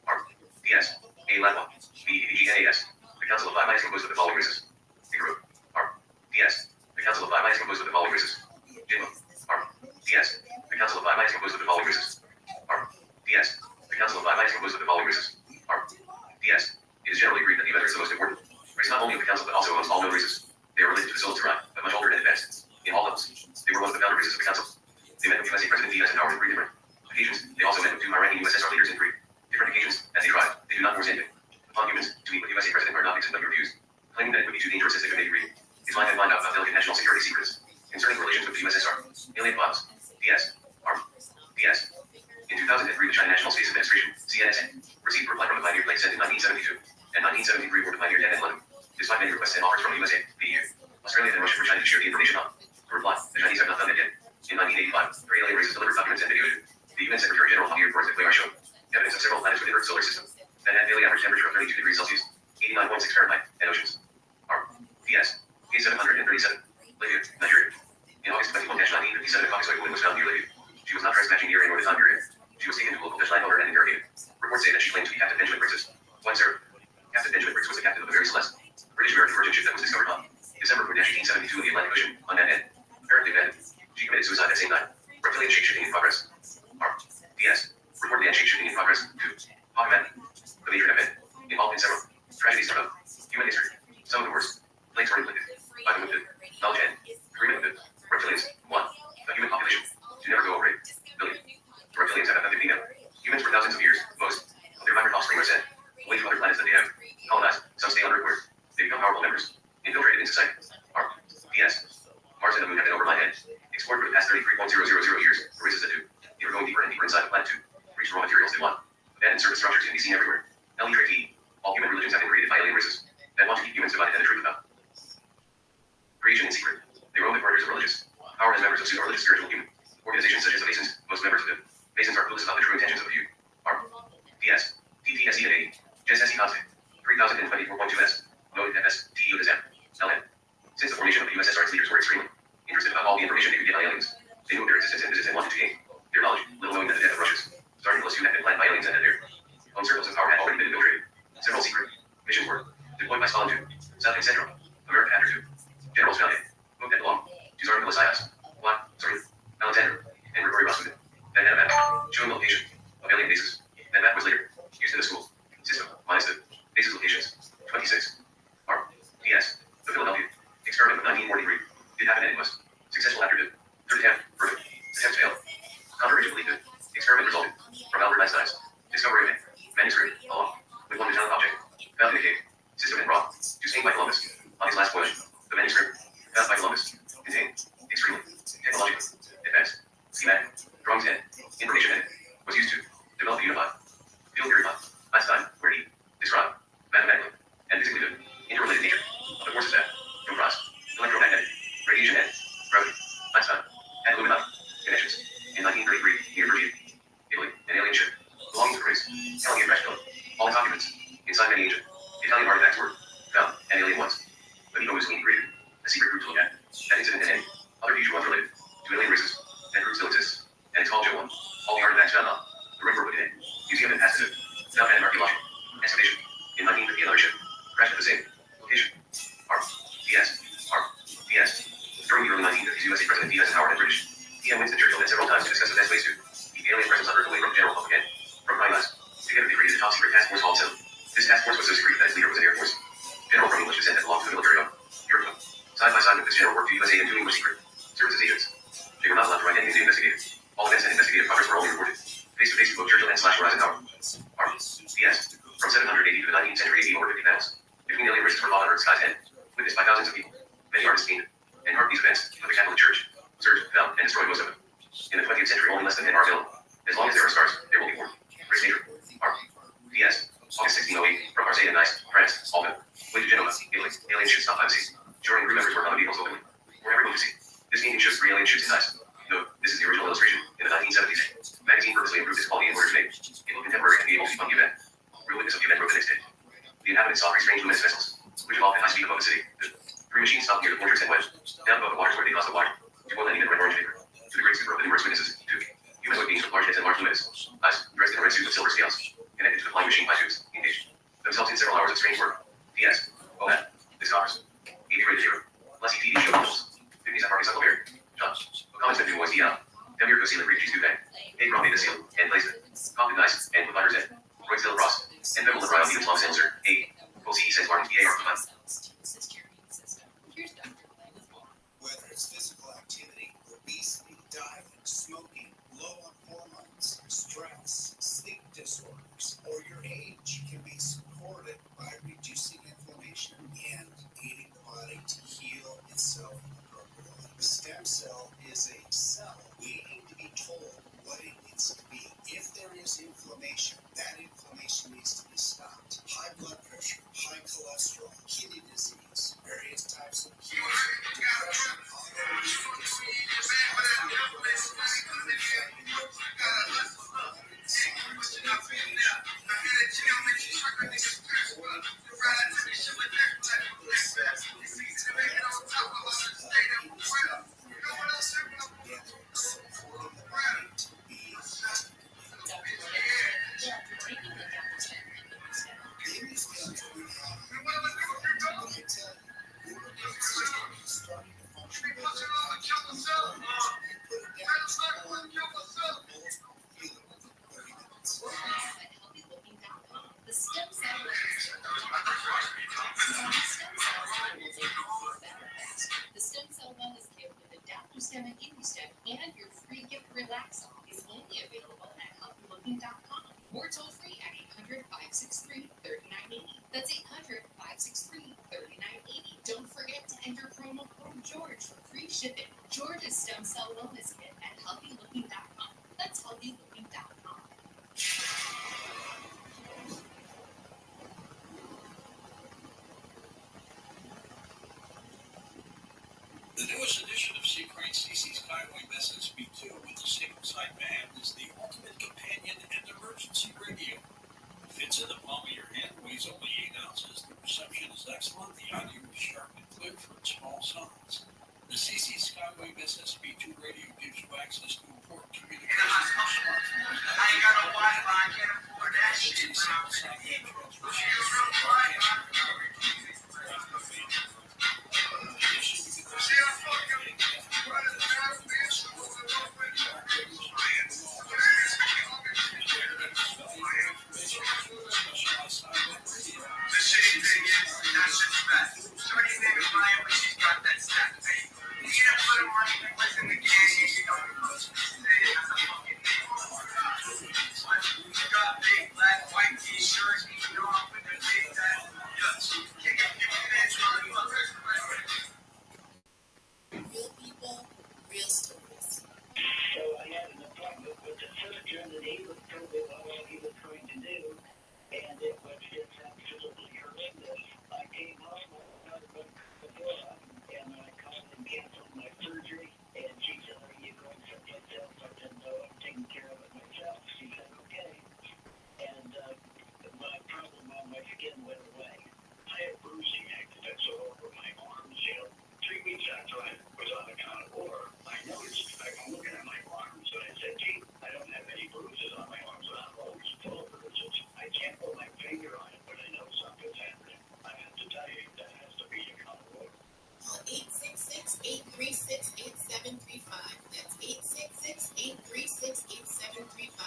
R.P.S. A. Latwa. B.E.G.N.A.S. The Council of 5 is composed of the following races. Igro. R.P.S. The Council of 5 is composed of the following races. Jinma. R.P.S. The Council of 5 is composed of the following races. R.P.S. The Council of 5 is composed of the following races. R.P.S. It is generally agreed that the Avenger is the most important race not only of the Council but also amongst all known races. They are related to the Solitari, but much older and advanced. In all levels, they were one of the founder races of the Council. They met with USA President Diaz in power on 3 different occasions. They also met with 2 high-ranking USSR leaders in 3 different occasions. As they tried, they do not force anything upon humans to meet with USA President are not mixed but refused, claiming that it would be too dangerous as they could maybe read his mind and find out about delicate national security secrets concerning relations with the USSR. Alien files. P.S. P.S. In 2003, the China National Space Administration, CNSA, received a reply from the Pioneer plane sent in 1972 and 1973 for the Pioneer 10 and 11. Despite many requests and offers from the USA, the EU, Australia, and Russia for China to share the information on the reply, the Chinese have not done that yet. In 1985, 3 alien races delivered documents and video to the UN Secretary General Javier reports that Clara showed evidence of several planets within Earth's solar system that had daily average temperature of 32 degrees Celsius, 89.6 Fahrenheit, and oceans. R.P.S. K737, Libya, Nigeria. In August 21-1957, a Caucasoid woman was found near Libya. She was not dressed matching the area nor the time period. She was taken to a local fish landowner and interrogated. Reports say that she claimed to be Captain Benjamin Briggs' wife, Sarah. Captain Benjamin Briggs was the captain of the Mary Celeste, a British-American merchant ship that was discovered on December 1872 in the Atlantic Ocean, unmanned and apparently abandoned. She committed suicide that same night. Reptilian shape shifting in progress. R.P.S. Reportedly and shape shifting in progress. 2. Hawkman. The major event involved in several tragedies of human history. Some of the worst. Plagues were inflicted by the wounded, knowledge and agreement with the reptilians. 1. A human population to never go over 8 billion. The reptilians have affected female humans for thousands of years. Most of their hybrid offspring are sent away to other planets that they have colonized. Some stay on Earth where they become powerful members, infiltrated in society. R.P.S. Mars and the Moon have been over my head. Explored for the past 33.000 years. The races that do. They were going deeper and deeper inside the planet to reach raw materials they want. Abandoned surface structures can be seen everywhere. L.E.T. All human religions have been created by alien races that want to keep humans divided and the truth about creation in secret. They roam the corridors of religious power as members of pseudo-religious spiritual human organizations such as the Masons. Most members of the Masons are clueless geniuses and wanted to gain their knowledge, little knowing that the death of Russia's Tsar Nicholas II had been planned by aliens and that their own circles of power had already been infiltrated. Several secret missions were deployed by Stalin to South and Central America after two generals found a book that belonged to Tsar Nicholas Alexander, and Grigori Rasputin that had a map showing the location of alien bases. That map was later used in the school system, minus the bases locations. 26. R.P.S. The Philadelphia experiment of 1943 did happen and it was successful after the third attempt. Perfect. Attempts failed. Contrary to belief, the experiment resulted from Albert Einstein's discovery of a manuscript along with one metallic object found in a cave system and brought to Spain by Columbus on his last voyage. The manuscript found by Columbus contained extremely technologically advanced schematic drawings and information in it was used to develop a unified field theory of Einstein, where he described mathematically and physically the interrelated nature of the forces that comprise electromagnetic radiation and gravity. Einstein had Illuminati connections. In 1933, near Virginia, Italy, an alien ship belonging to the race, telling a crash code. All its occupants inside many ancient Italian artifacts were found, and alien ones. Benito Mussolini created a secret group to look at that incident and any other future ones related to alien races. That group still exists, and it's called Joe 1. All the artifacts found on the river Wooded Museum in Pasadena found an archaeological excavation. In 1950, another ship crashed at the same location. R.P.S. During the early 1950s, USA President D.S. Howard and British PM Winston Churchill met several times to discuss the best ways to keep the alien presence on Earth away from the general public and from crime labs. Together, they created a top-secret task force called SEAL. This task force was so secret that its leader was an Air Force general from English descent that belonged to the military of Europe. Side by side with this general worked the USA and two English secret services agents. They were not allowed to write anything to investigate. All events and investigative progress were only reported face-to-face with both Churchill and /Eisenhower. R.P.S. From 700 AD to the 19th century AD, over 50 battles between alien races were fought on Earth's skies and witnessed by thousands of people. Many artists came and carved these events, but the Catholic Church searched, found, and destroyed most of them. In the 20th century, only less than 10 are available. As long as there are stars, there will be more. Grace Major. R.P.S. August 1608, from Marseille to Nice, France, Alba, way to Genoa, Italy. Alien ships stopped by the sea. Shoring crew members were on the vehicles openly. Wherever moved to sea. This painting shows 3 alien ships in Nice. Note, this is the original illustration. In the 1970s, magazine purposely improved its quality in order to make it look contemporary and be able to fund the event. Real witness of the event wrote the next day. The inhabitants saw 3 strange luminous vessels, which aloft at high speed above the city. The 3 machines stopped near the fortress and went down above the waters where they caused the water to boil and even red orange vapor. To the great stupor of the numerous witnesses, 2 humanoid beings with large heads and large luminous eyes, dressed in a red suit with silver scales, connected to the flying machine by tubes, engaged themselves in several hours of strange work. P.S. OMAD. Discovers. EV rated 0. Less ETD show models. 50 Marcus Huckleberry. John. Comments that do voice DL. Demir Gosil and Reeves 2 Bang. A. Robbie the Seal. And Blaze it. Compton Nice. And with Letters N. Roy Still Ross. And Bevel the Brown Even Slum Seltzer. A. OCE says Martin PAR Command. Whether it's physical activity, obesity, diet, smoking, low on hormones, stress, sleep disorders, or your age can be supported by reducing inflammation and aiding the body to heal itself appropriately. A stem cell is a cell waiting to be told what it needs to be. If there is inflammation, that inflammation needs to be stopped. High blood pressure, high cholesterol, kidney disease, various types of cancer, depression, autoimmune disorders, skin went away. I had bruising accidents all over my arms. 3 weeks after I was on account of war, I noticed, I'm looking at my arms, and I said, gee, I don't have any bruises on my arms, and I'm always full of bruises. I can't put my finger on it, but I know something's happening. I have to tell you, that has to be account of war. Call 866-836-8735. That's 866-836-8735.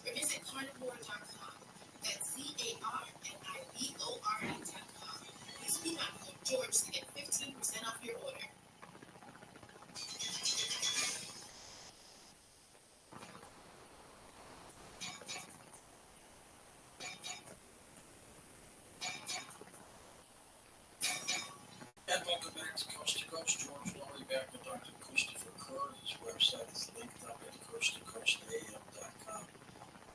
Or visit carnivore.com. That's CARNIVORE.com. Use coupon code George to get 15% off your order. And welcome back to Coast to Coast. George Laurie back with Dr. Christopher Kerr. His website is linked up at coasttocoastam.com.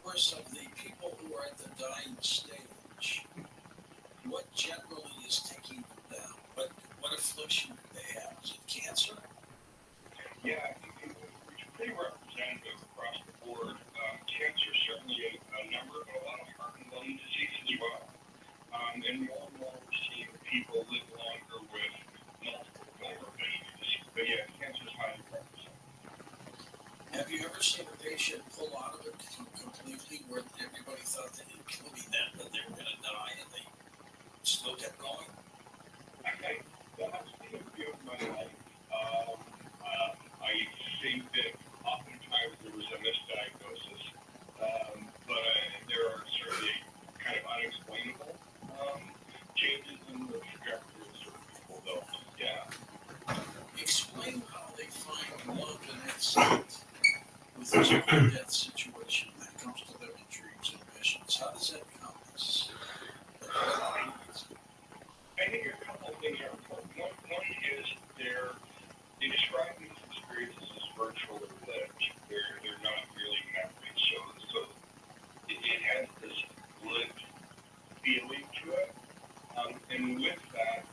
Where some of the people who are at the dying stage, what generally is taking them down? What affliction do they have? Is it cancer? Yeah, it's pretty representative across the board. Cancer certainly a number, but a lot of heart and lung disease as well. And more we're seeing people live longer with multiple comorbidities. But yeah, cancer is highly representative. Have you ever seen a patient pull out of it completely where everybody thought that it could be them, that they were going to die, and they still kept going? That's been a view of my life. I think that oftentimes there was a misdiagnosis, but there are certainly kind of unexplainable changes in the trajectory of certain people, though. Yeah. Explain how they find love in that state with this death situation that comes to them in dreams and visions. How does that come? I think a couple of things are important. One is they describe these experiences as virtual or lived. They're not really memories. So it has this lived feeling to it. And with that,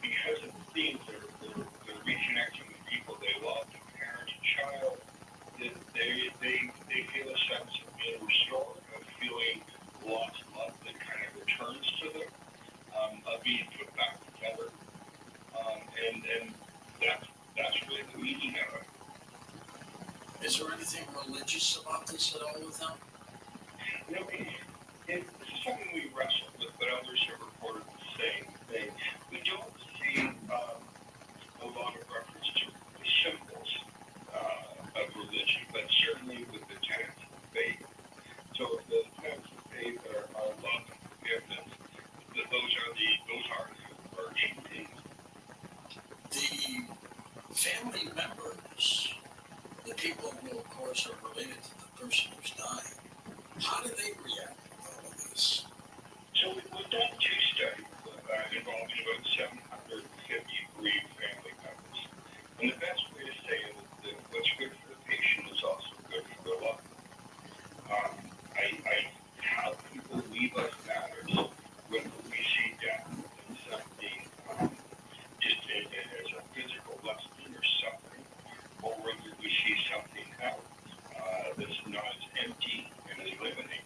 because of the themes, they're reconnecting with people they love, parent and child, they feel a sense of being restored, of feeling lost love that kind of returns to them, of being put back together. And that's really the meaning of it. Is there anything religious about this at all with them? This is something we wrestle with, but others have reported the same thing. We don't see a lot of reference to the symbols of religion, but certainly with the tenets of faith. So the tenets of faith are love and forgiveness. Those are the overarching things. The family members, the people who, of course, are related to the person who's dying, how do they react to all of this? So we've done 2 studies involving about 750 bereaved family members. And the best way to say it is that what's good for the patient is also good for the loved one. How people leave us matters. Whether we see death as something just as a physical lesson or suffering, or whether we see something else that's not as empty and as limiting.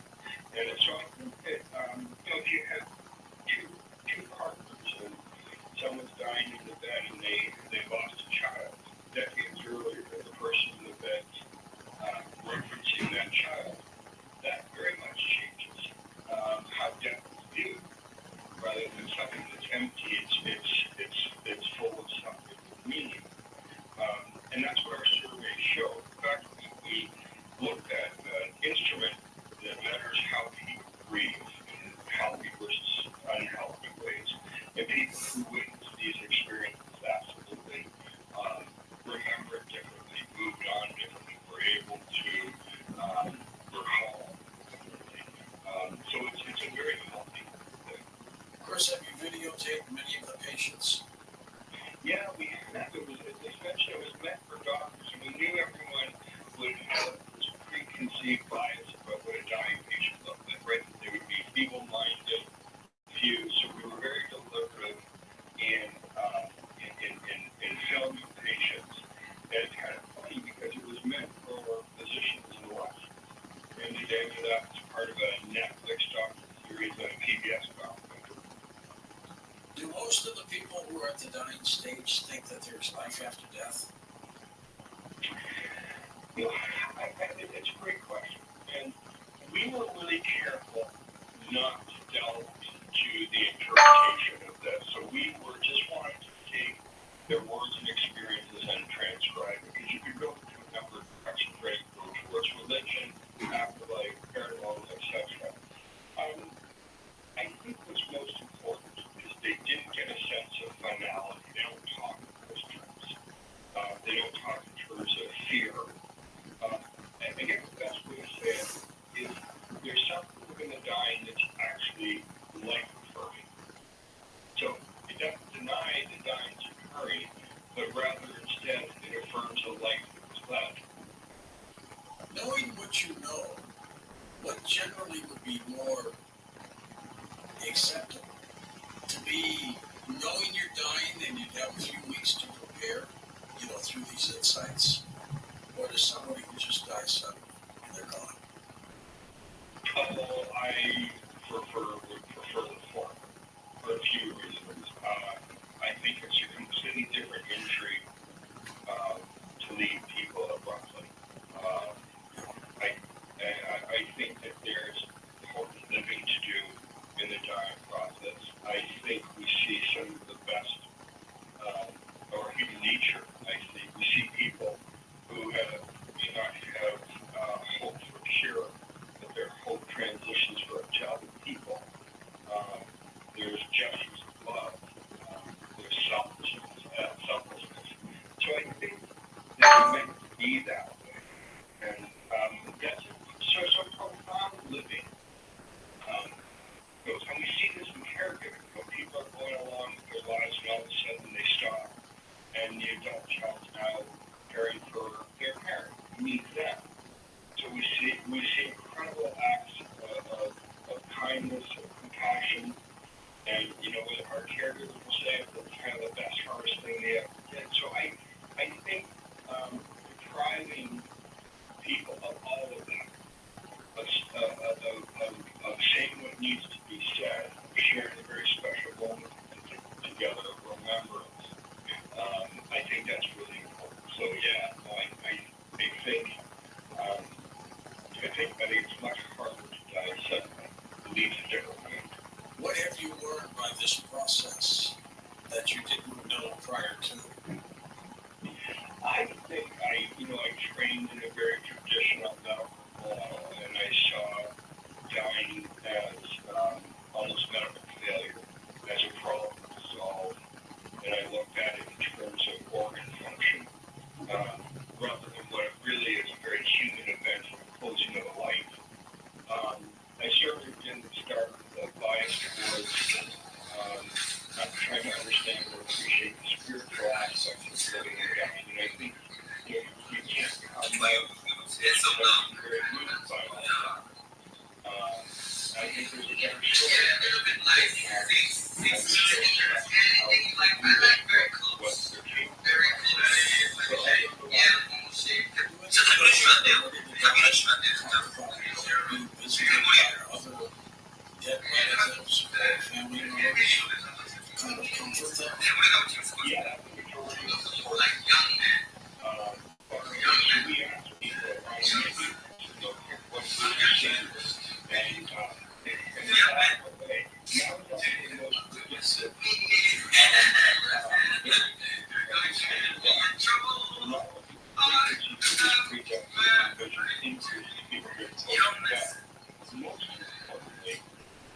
And so I think that, if you have two partners and someone's dying in the bed and they lost a child, decades earlier, and the person in the bed referencing that child, that very much changes how death is viewed. Rather than something that's empty, it's full of something with meaning. And that's what our surveys show. In fact, we looked at an instrument that measures how people grieve in healthy versus unhealthy ways. And people who witness these experiences absolutely remember it differently, moved on differently, were able to recall differently. So it's a very healthy thing. Chris, have you videotaped many of the patients? Yeah, we have. As mentioned, it was meant for doctors, and we knew everyone would have this preconceived knowing what you know, what generally would be more acceptable? To be knowing you're dying and you'd have a few weeks to prepare, through these insights, or to somebody who just dies suddenly and they're gone? I would prefer the former for a few reasons. I think it's a completely different injury to leave people abruptly. I think that there's important living to do in the dying process. I think we see some of the best, or human nature. I think we see people who may not have hope for cure, but their hope transitions to other people. There's gestures of love. There's selflessness. So I think that we're meant to be that way. And that's so profound living. And we see this in caregiving. People are going along with their lives and all of a sudden they stop. And the adult child's now caring for their parent who needs them. So we see incredible acts of kindness, of compassion, and with our caregivers will say it's kind of the best, hardest thing they ever did. So I think depriving people of all of that, of saying what needs to be said, sharing a very special moment together, remembrance. I think that's really important. So yeah, I think it's much harder to die suddenly. It leaves a different way. What have you learned by this process that you didn't know prior to? I think I trained in a very traditional medical model, and I saw dying as almost medical failure, as a problem to solve. And I looked at it in terms of organ function, rather than what it really is, a very human event for the closing of a life. I certainly didn't start with a bias towards not trying to understand or appreciate the spiritual aspects of living and dying. And I think you can't come out very moved by all that. I think there's a better story dead relatives or family members kind of comfort them? Yeah, we ask people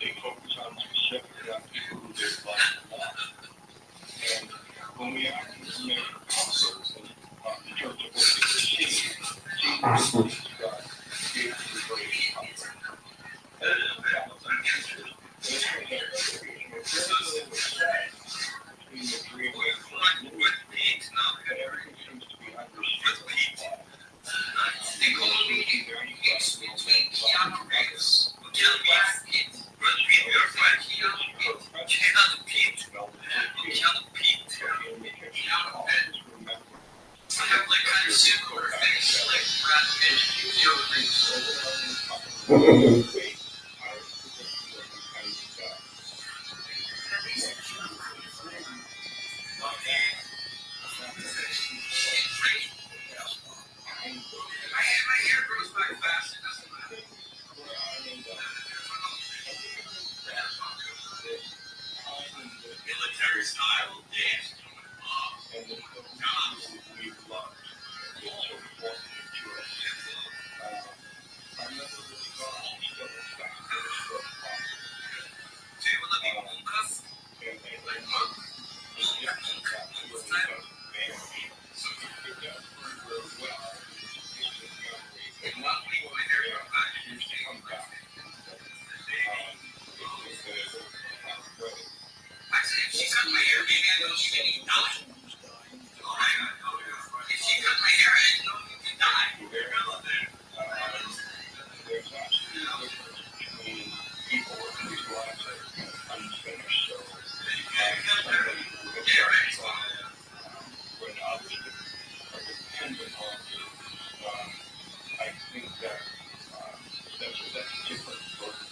they focus on specifically on people who they've lost. And when we actually measure comfort in terms of what people see the God gave us the greatest comfort. Between the three of us, that everything seems to be understood. Military style dance. And the we've loved. It's so important to us. I remember really well, still that that's a different burden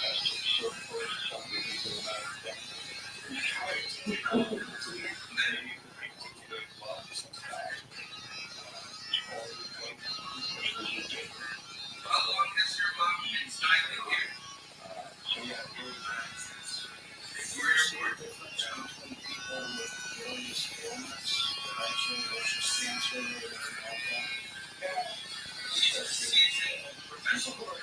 as to surplus something you can imagine. Many of the people who make love sometimes How long has your mom been styling here? So yeah, Before your work? Between people with various ailments, dementia versus cancer, or anything like that. Professional.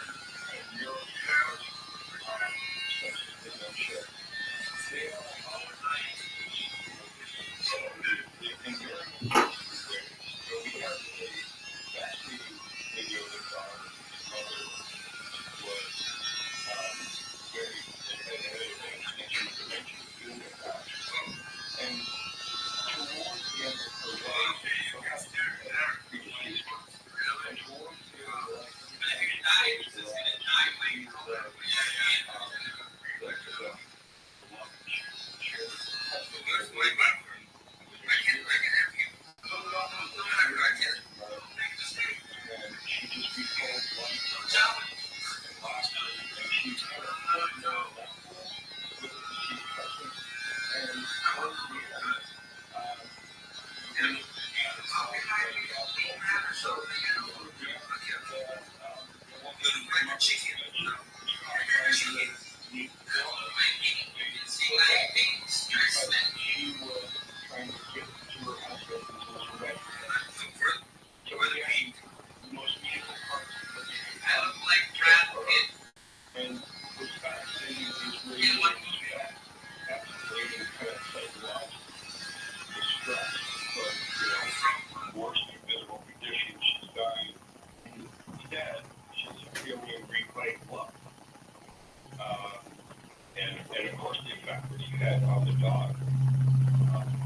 And of course, the effect that you had on the dog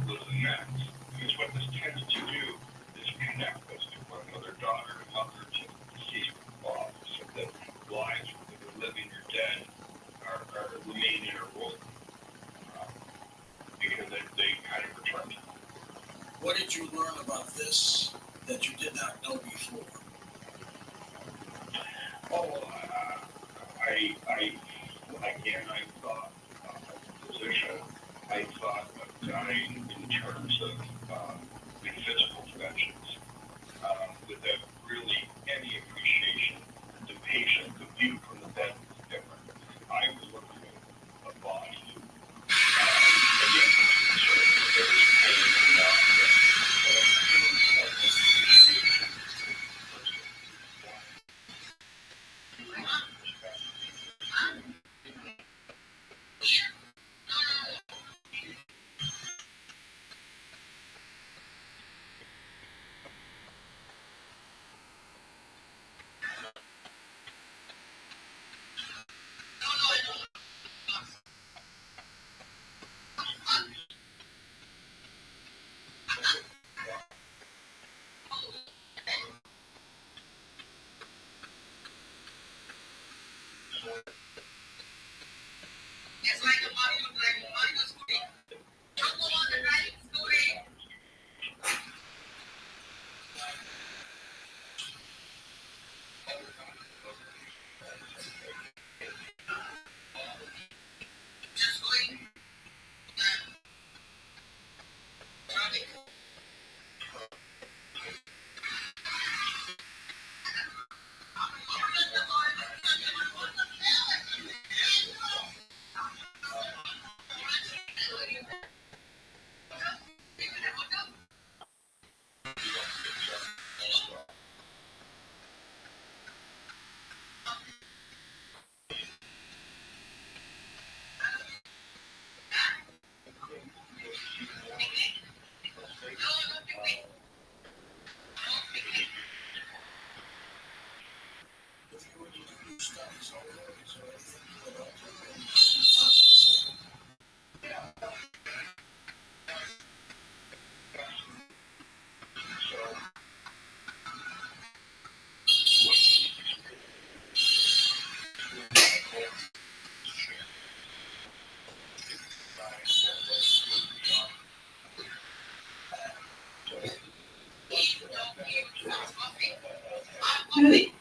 was immense. Because what this tends to do is connect us to one another, daughter and mother, to deceased father, so that lives, whether they're living or dead, remain interwoven. Because they kind of return to them. What did you learn about this that you did not know before? Oh, I thought, as a physician, I thought of dying in terms of physical dimensions, without really any appreciation of the patient. The view from the bed was different. I was looking at a body, and yet there was pain and nausea, but I couldn't have appreciation. It's like a body of like on the scooty. Don't go on the riding scooty. Just going. If you were to do studies over there, is there anything you would alter in this? Really?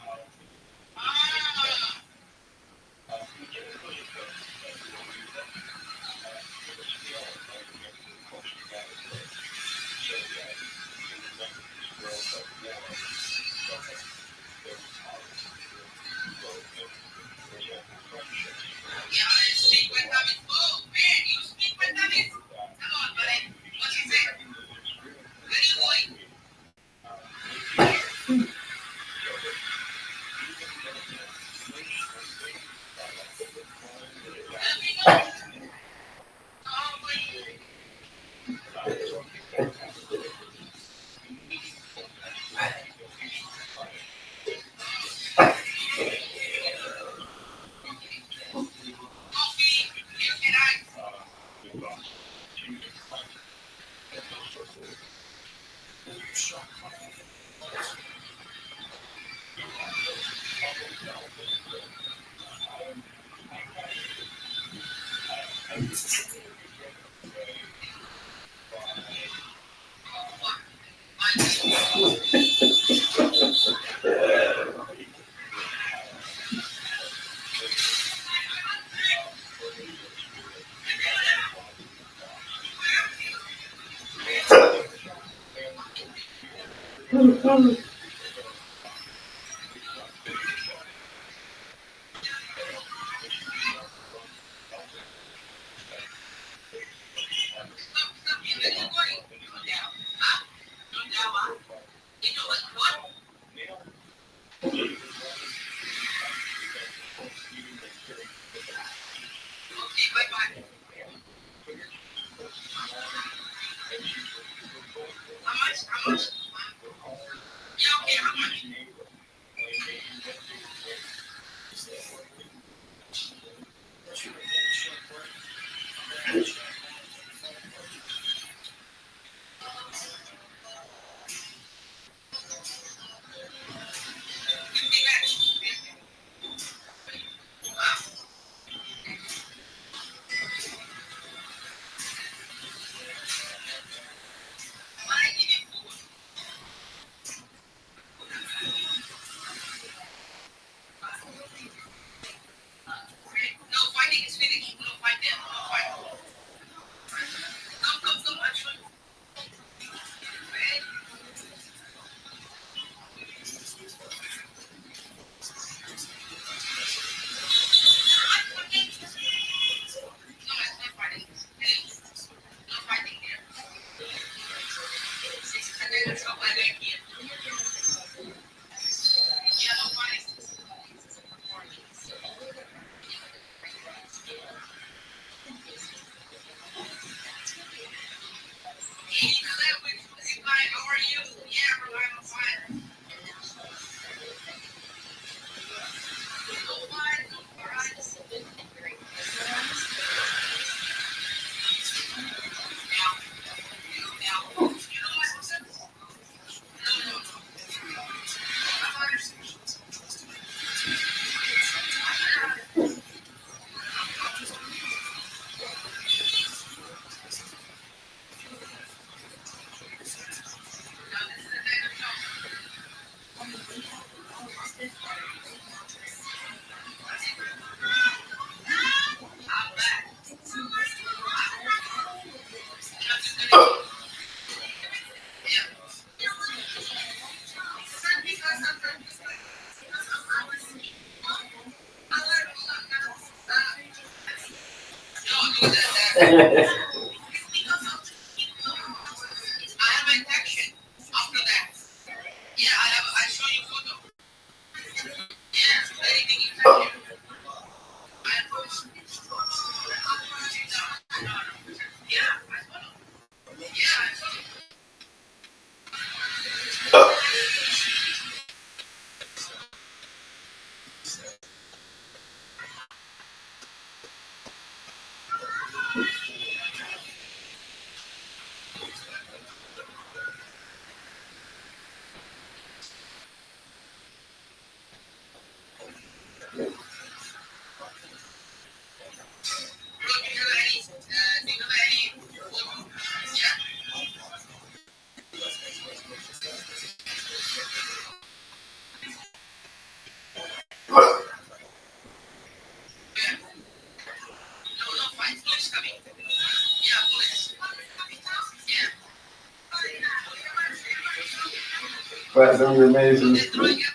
But don't remain in the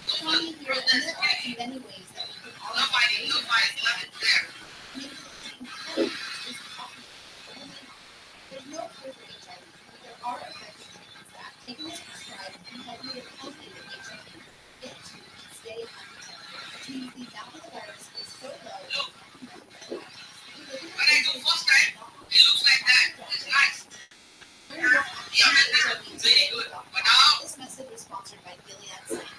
Tony here, and there are many ways that we can all There's no cure for HIV, but there are effective treatments that, taken as prescribed, can help you live healthy with HIV. It too can stay undetected, which means the amount of the virus is so low When I do first time, it looks like that. It's nice. Very good. But now, this message was sponsored by Gilead Sciences.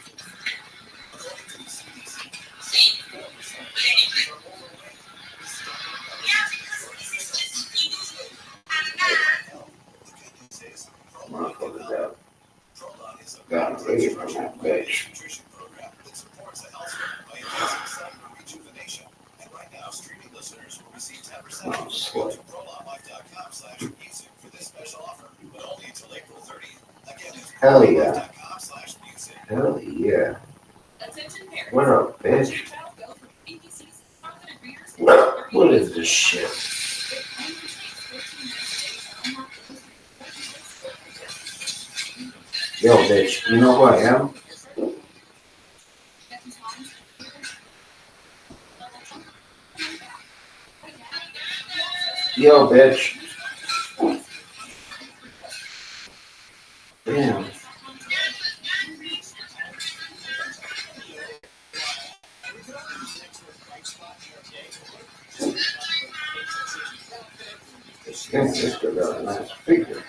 Got ready for that bitch. Nutrition program that supports the health span by enhancing cellular rejuvenation. And right now, streaming listeners will receive 10% off. Go to prolonlife.com/music for this special offer, but only until April 30th. Again, it's Hell yeah. prolonlife.com/music. Hell yeah. Attention parents. What up, bitch? Your child go from ABC's confident readers What is this shit? It only takes 15 minutes a day to unlock those Yo, bitch, you know who I am? Yo, bitch. Damn. This thing just got a nice figure.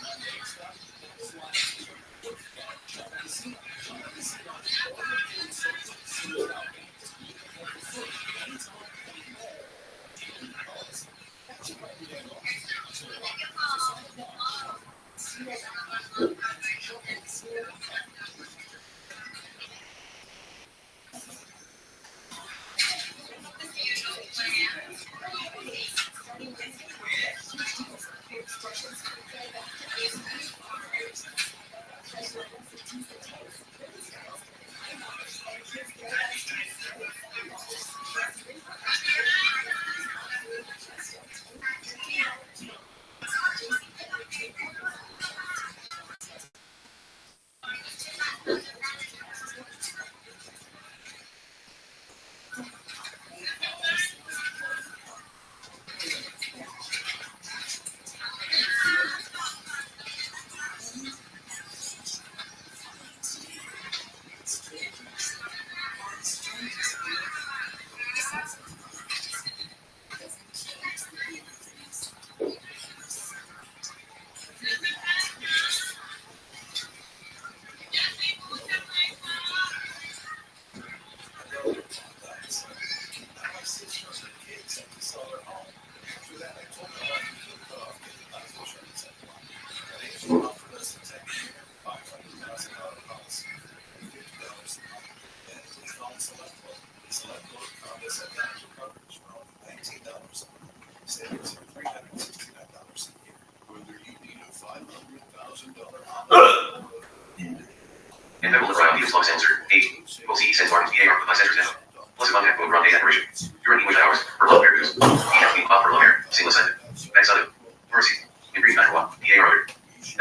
and the Royal Beatles Love Sensor, 8. We'll see Sense Martins VAR with my sensors now. Plus a contact will grande apparition. During English hours, for love air use. EFP off for love air, single sided. Back sided. Mercy. In green matter what? VAR order.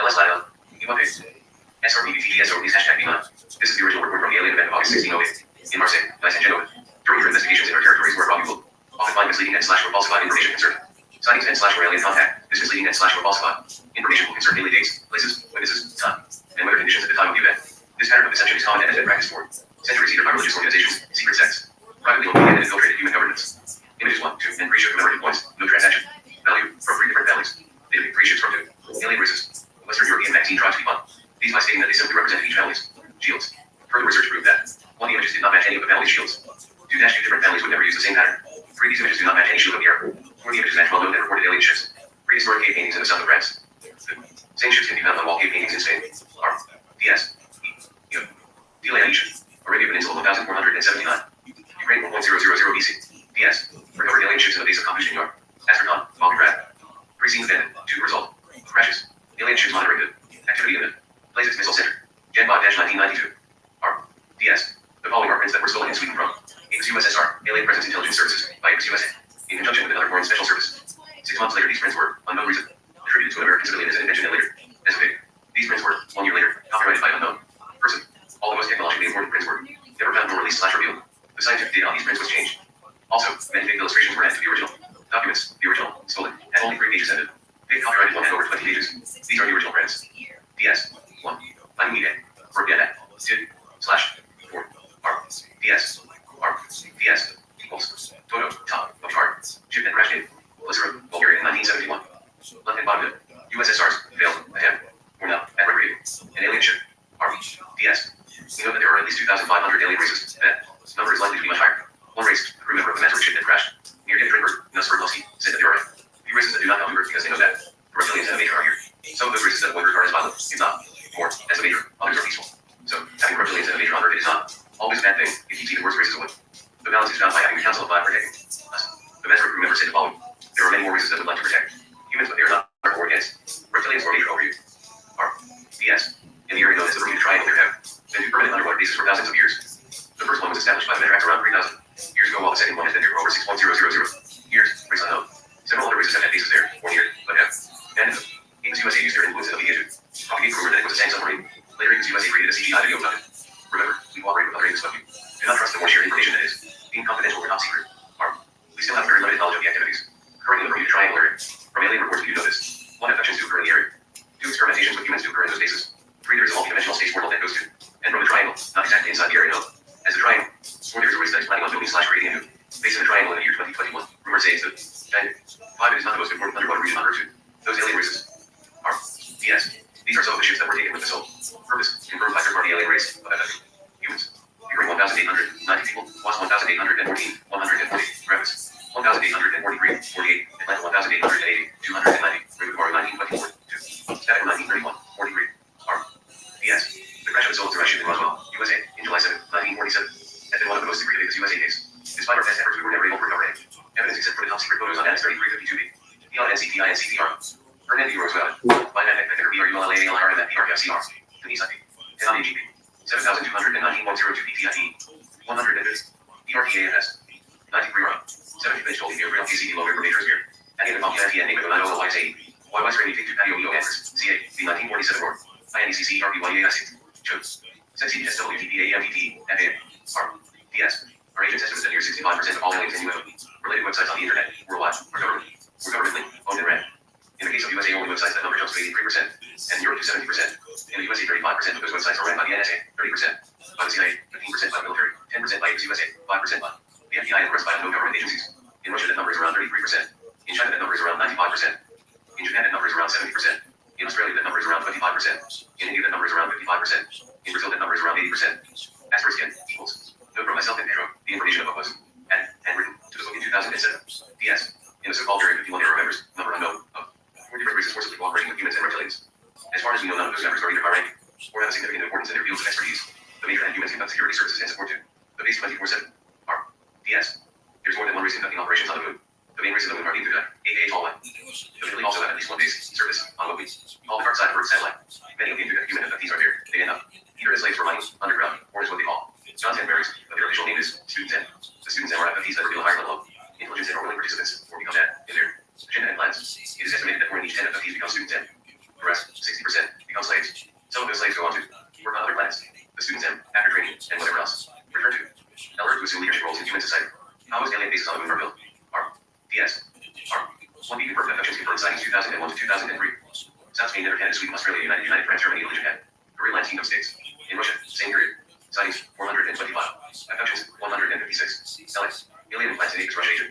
LS Lada. Imape. SRBBT SRB's hashtag Bima. This is the original report from the alien event of August 1608. In Marseille, by Saint Genoa. During your investigations in our territories where probable. Often find misleading and / or falsified information concerned. Sightings and / or alien contact. This misleading and / or falsified information will concern daily dates, places, witnesses, time, and weather conditions at the time of the event. This pattern of deception is common and has been practiced for centuries either by religious organizations, secret sects, privately owned and infiltrated human governments. Images 1, 2, and 3 show commemorative points. No transaction. Value from 3 different families. Daily 3 ships from 2. Alien races. Western European vaccine tried to be fun. These by stating that they simply represented each family's shields. Further research proved that 1. The images did not match any of the family's shields. 2 different families would never use the same pattern. 3. These images do not match any shield of the air. 4. The images match well-known and reported alien ships. Prehistoric cave paintings in the south of France. The same ships can be found on wall cave paintings in Spain. DS. Delanation. Arabia Peninsula 1479. Ukraine 1.000 BC. DS. Recovered alien ships in the base of Kampush, New York. Astrakhan, Volgograd. Pre-scene abandoned. 2. Result. Crashes. Alien ships monitoring good. Activity imminent. Places missile center. Genbot-1992. DS. The following are prints that were stolen in Sweden from Apis USSR, Alien Presence Intelligence Services, by Apis USA, in conjunction with another foreign special service. 6 months later, these prints were, unknown reason, attributed to an American civilian as an invention and later, as a fake. These prints were, 1 year later, copyrighted by unknown person. All the most technologically important prints were never found nor released/revealed. The scientific data on these prints was changed. Also, many fake illustrations were added to the original documents. The original, stolen, had only 3 pages ended. Fake copyrighted one had over 20 pages. These are the original prints. DS 1. Line for get 2/4 R DS R DS equals photo top of chart ship and crash date Glycerin Bulgaria 1971 left and bottom USSR's failed attempt or not at recreating an alien ship R DS. We know that there are at least 2,500 alien races. That number is likely to be much higher. One race, a crew member of the master ship that crashed near Drinberg, Nusperlovsky, said that there are a few races that do not come to Earth because they know that the reptilians and the Major are here. Some of those races that avoid Earth are as violent, if not more, as the Major. Others are peaceful. So having reptilians and a Major on Earth is not always a bad thing. It keeps even worse races away. The balance is found by having a council of 5 protecting us. The master crew member said the following: there are many more races that would like to protect humans, but they are not or against reptilians or Major over you. R DS. In the area known as the Bermuda Triangle, there have been 2 permanent underwater bases for thousands of years. The first one was established by the Metrax around 3,000 years ago, while the second one has been here for over 6.000 years. Race unknown. Several other races have had bases there, or near, but have abandoned them. Apis USA used their influence and began to propagate rumor that it was a tank submarine. Later, Apis USA created a CGI video about it. Remember, we cooperate with other Apis, but you do not trust them or share information that is deemed confidential or top secret. We still have very limited knowledge of the activities occurring in the Bermuda Triangle area. From alien reports, we do know this: 1. Abductions do occur in the area. 2. Experimentations with humans do occur in those bases. 3. There is a multi-dimensional space portal that goes to and from the triangle, not exactly inside the area known as the triangle. 4. There is a race that is planning on building/creating a new base in the triangle in the year 2021. Rumors say it's the triangle. 5. It is not the most important underwater region on Earth. 2. Those alien races are DS. These are some of the ships that were taken with the sole purpose, confirmed by third-party alien race of abducting humans. We bring 1,890 people, lost 1,814, 140, Revis, 1,843, 48, Atlanta 1,880, 290, Raven Bar 1924, 2, Static 1931, 43, R, DS. The crash of the Solar ship in Roswell, USA, in July 7, 1947, has been one of the most secretive Apis USA case. Despite our best efforts, we were never able to recover any evidence except for the top-secret photos on ANS 3352B. Beyond NCPI and CPR. Hernandez Roswell. By that Becker, BRULAALRM at PRFCR. Denise IP. Tenani GP. 7,219.02 PTIP. 150. PRTAFS. 93 run. 70 inch holding near PCD low river majors beer. Any of the Monkey IPN name of 901YSA. YY Strandy Take to Patio Eo Answers. CA. B 1947 Roar. INECC RPYAS. Choose. Sensei SWTPAMTT. FA. R. DS. Our agents estimate that near 65% of all aliens and UFO related websites on the internet worldwide are governmentally owned and ran. In the case of USA only websites, that number jumps to 83%, and Europe to 70%. In the USA, 35% of those websites are ran by the NSA, 30% by the CIA, 15% by the military, 10% by Apis USA, 5% by the FBI and the rest by unknown government agencies. In Russia, that number is around 33%. In China, that number is around 95%. In Japan, that number is around 70%. In Australia, that number is around 25%. In India, that number is around 55%. In Brazil, that number is around 80%. Asterisk n equals. Note from myself and Pedro, the information of what was added and written to the book in 2007. DS. In the so-called Area 51 era members, number unknown of 4 different races forcibly cooperating with humans and reptilians. As far as we know, none of those members are either high rank or have a significant importance in their fields of expertise. The Major and humans conduct security services and support to the base 24/7. R. DS. There's more than one race conducting operations on the moon. The main race of the moon are deemed to die, aka Tall One. The Philly also have at least one base service on what we call the dark side of Earth's satellite. Many of the human abductees are there. They end up either as slaves for money, underground, or as what they call content berries, but their official name is Students N. The students N are abductees that reveal a higher level of intelligence and are willing participants or become dead in their agenda and plans. It is estimated that more than each 10 abductees become students N. The rest, 60%, become slaves. Some of those slaves go on to work on other planets. The students M, after training and whatever else, return to Earth to assume leadership roles in human society. How most alien bases on the moon are built? R. DS. R. 1 B confirmed abductions confirmed sightings 2001 to 2003. South Spain, Netherlands, Canada, Sweden, Australia, United France, Germany, Italy, Japan. Korea, United Kingdom states. In Russia, same period. Sightings 425. Abductions 156. Alex. Alien implants in Apis, Russia, Asia.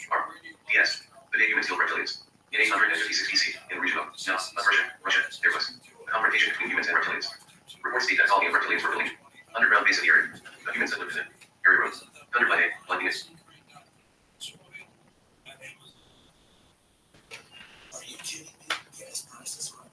R. DS. The day humans killed reptilians. In 856 BC, in the region of Russia, there was a confrontation between humans and reptilians. Reports state that a colony of reptilians were building underground base in the area. The humans that lived in it. Area roads. Thunder by day, lightning is. Are you kidding me? Gas prices are up.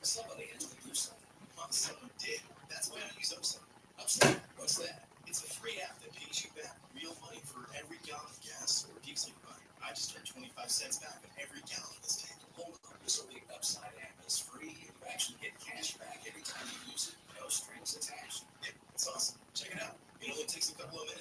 Somebody had to do something. Someone did. That's why I use Upside. Upside? What's that? It's a free app that pays you back real money for every gallon of gas or diesel you buy. I just earned 25 cents back on every gallon of this tank. Hold on. So the Upside app is free. You actually get cash back every time you use it. No strings attached. It's awesome. Check it out. It only takes a couple of minutes.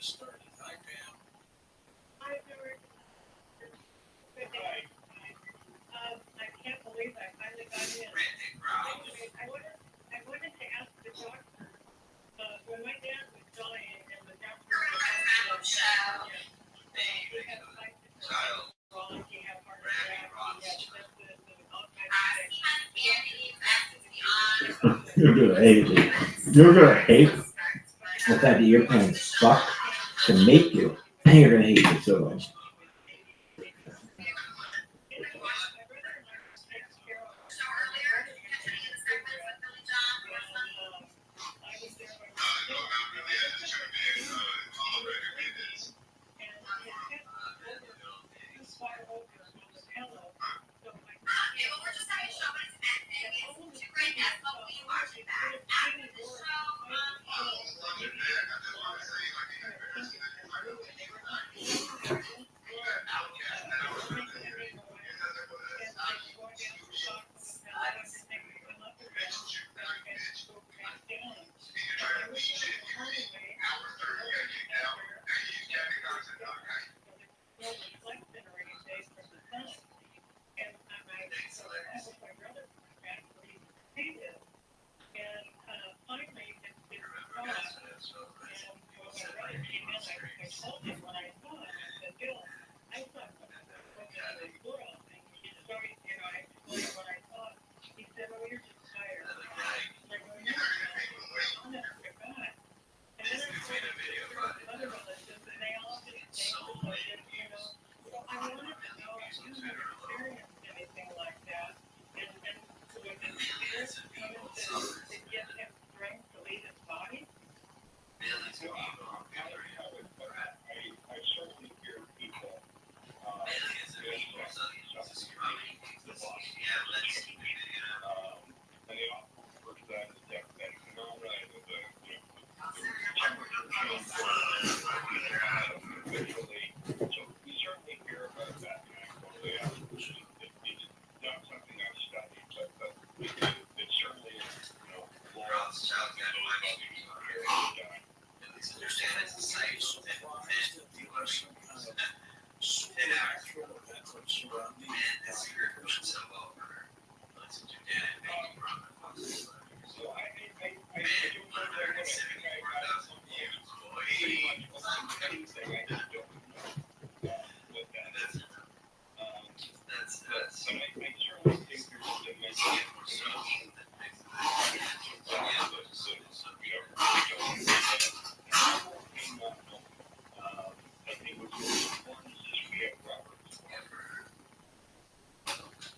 just started. Hi, Pam. Hi, George. Good day. I can't believe I finally got in. I wanted to ask the doctor, when my dad was dying and the doctor was he had type 2 diabetes, he had heart attack, he had sepsis, and all kinds of things. You're gonna hate it. You're gonna hate it. What that earplane suck to make you. And you're gonna hate it so much.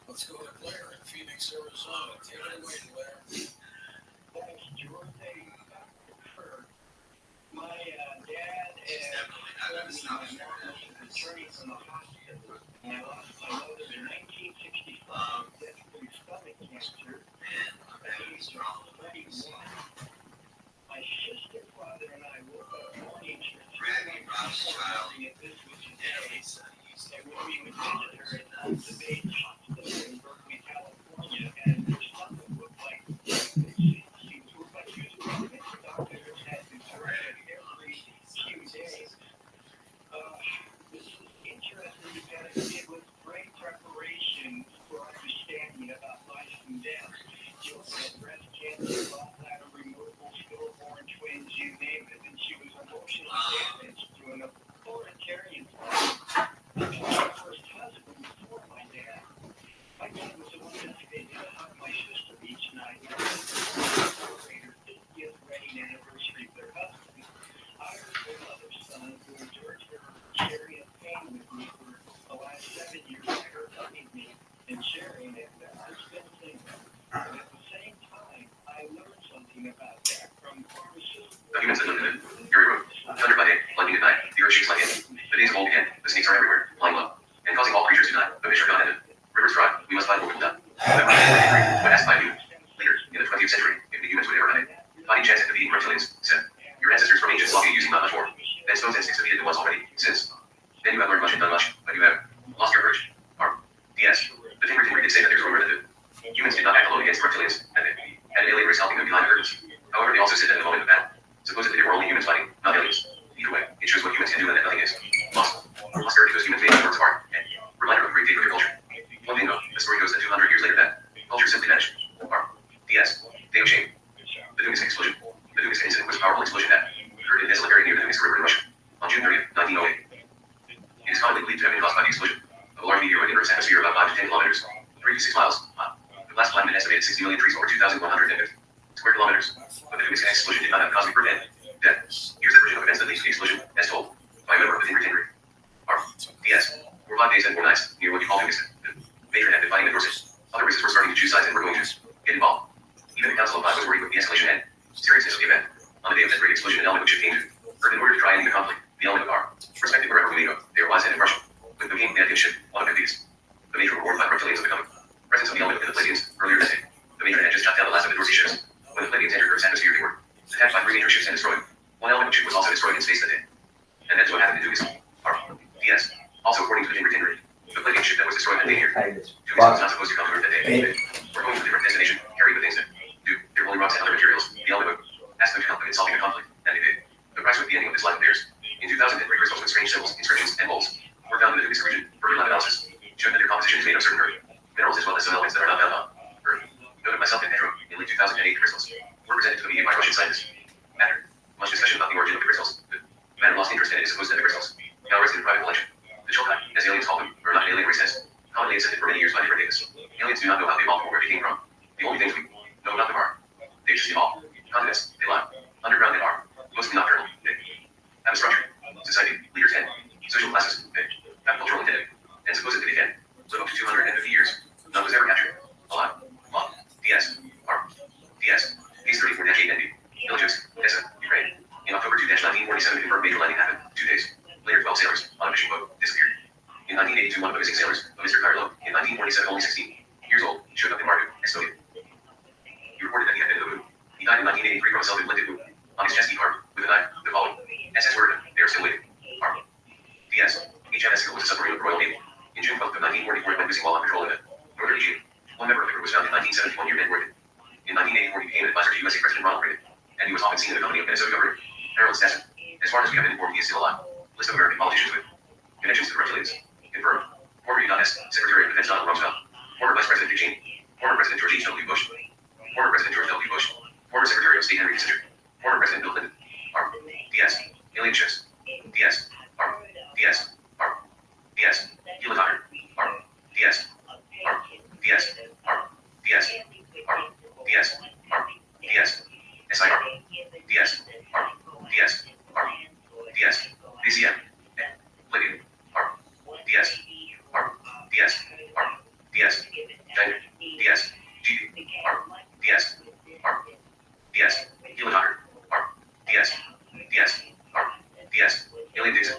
Let's go to Blair in Phoenix, Arizona. Take it away, Blair. Thanks, George. My dad and my mom was returning from the hospital, and I lost my mother in 1965 from stomach cancer at age 31. My sister, father, and I woke up mornings for 3 months realizing that this was a day, and when we would visit her at the Bates Hospital in Berkeley, California, and her stomach looked like she looked like she was pregnant. The doctors had to turn it every few days. This is interesting because it was great preparation for understanding about life and death. She also had breast cancer, gallbladder removal, stillborn twins, you name it, and she was emotionally damaged to an authoritarian plan. My first husband before my dad. My dad was the one designated to hug my sister each night. They celebrated the 50th wedding anniversary of their husband. I was their mother's son who endured her sharing of pain with me for the last 7 years by her hugging me and sharing it. It's been things. But at the same time, I learned something about that from pharmaceuticals. Documents that look good. Fury Road. Thunder by day, lightning at night. The earth shakes like it. The days of old begin. The snakes are everywhere, flying low, and causing all creatures to die. The fish are gone ended. Rivers dry. We must find what will done. When asked by you, later, in the 20th century, if the humans would ever die, fighting chance at defeating reptilians, said, your ancestors from ancient sloppy using not much more. Then stones and sticks defeated the ones already, since. Then you have learned much and done much, but you have lost your courage. Or, yes, the Finger did say that there's rumor that the humans did not act alone against reptilians, and they had an alien race helping them behind the curtains. However, they also said that in the moment of battle, supposedly there were only humans fighting, not aliens. Either way, it shows the mixed river in Russia. On June 30th, 1908. It is commonly believed to have been caused by the explosion of a large meteoroid in Earth's atmosphere about 5 to 10 kilometers, 3 to 6 miles. The blast planet estimated 60 million trees over 2,150 square kilometers. But the Guinness explosion did not have cosmic birth and death. Here's the version of events that leads to the explosion, as told by a member of the Tinker. P.S. For 5 days and 4 nights, near what you call Guinness, the matron had been fighting the Dorset. Other races were starting to choose sides and were going to get involved. Even the Council of 5 was worried with the escalation and seriousness of the event. On the day of that great explosion, an element of ship came to Earth in order to try and end the conflict. The element of R. Respected wherever we may go, they are wise and impartial. When the game the ship, one of the biggest. The major were warned by reptilians of the coming presence of the element in the Palladians earlier that day. The major had just shot down the last of the Dorsey ships. When the Palladians entered Earth's atmosphere, they were attacked by 3 major ships and destroyed. One element ship was also destroyed in space that day. And that's what happened to Dugas. P.S. Also, according to the Tinker, the Palladian ship that was destroyed that day here, Dugas was not supposed to come to Earth that day. We're going to a different destination, carrying the things that do. They're rolling rocks and other materials. The element asked them to help them in solving a conflict, and they did. The price was the ending of this life of theirs. In 2003, crystals with strange symbols, inscriptions, and molds were found in the Dugas region. Further lab analysis showed that their composition is made of certain earth minerals as well as some elements that are not found on Earth. Noted myself and Pedro in late 2008, the crystals were presented to the media by Russian scientists. After much discussion about the origin of the crystals, the matter lost interest and it is supposed that the crystals now rest in private collection. The Chilkai, as aliens call them, are not an alien race as commonly accepted for many years by different datas. Aliens do not know how they evolved or where they came from. The only things we know about them are they just evolved. Continents, they lie. Underground, they are. Mostly nocturnal, they have a structure. Society, leaders, and social classes, they have cultural intent. And supposedly they can live up to 250 years. None was ever captured. Alive. Long. DS. R. DS. Case 34-8 NB. Villages. Odessa, Ukraine. In October 2-1947, confirmed major landing happened. 2 days. Later, 12 sailors on a fishing boat disappeared. In 1982, one of the missing sailors, a Mr. Carlo, in 1947, only 16 years old, showed up in Marduk, Estonia. He reported that he had been in the moon. He died in 1983 from a self-inflicted wound. On his chest, he carved with a knife the following: SS word, they are still waiting. R. DS. HMS Eagle was a submarine of the Royal Navy. In June 12th of 1944, it went missing while on patrol in the northern Aegean. One member of the crew was found in 1971 near Ned. In 1984, he became an advisor to USA President Ronald Reagan, and he was often seen in the company of Minnesota Governor Harold Stetson. As far as we have been informed, he is still alive. List of American politicians with connections to the reptilians. Confirmed. Former U.S. Secretary of Defense Donald Rumsfeld. Former Vice President Dick Cheney. Former President George H.W. Bush. Former President George W. Bush. Former Secretary of State Henry Kissinger. Former President Bill Clinton. R. DS. Alien ships. DS. R. DS. R. DS. Helicopter. R. DS. R. DS. R. DS. R. DS. R. DS. SIR. DS. R. DS. R. DS. DCM. Palladium. R. DS. R. DS. R. DS. Diamond. DS. GD. R. DS. R. DS. Helicopter. R. DS. DS. R. DS. Alien Dixon.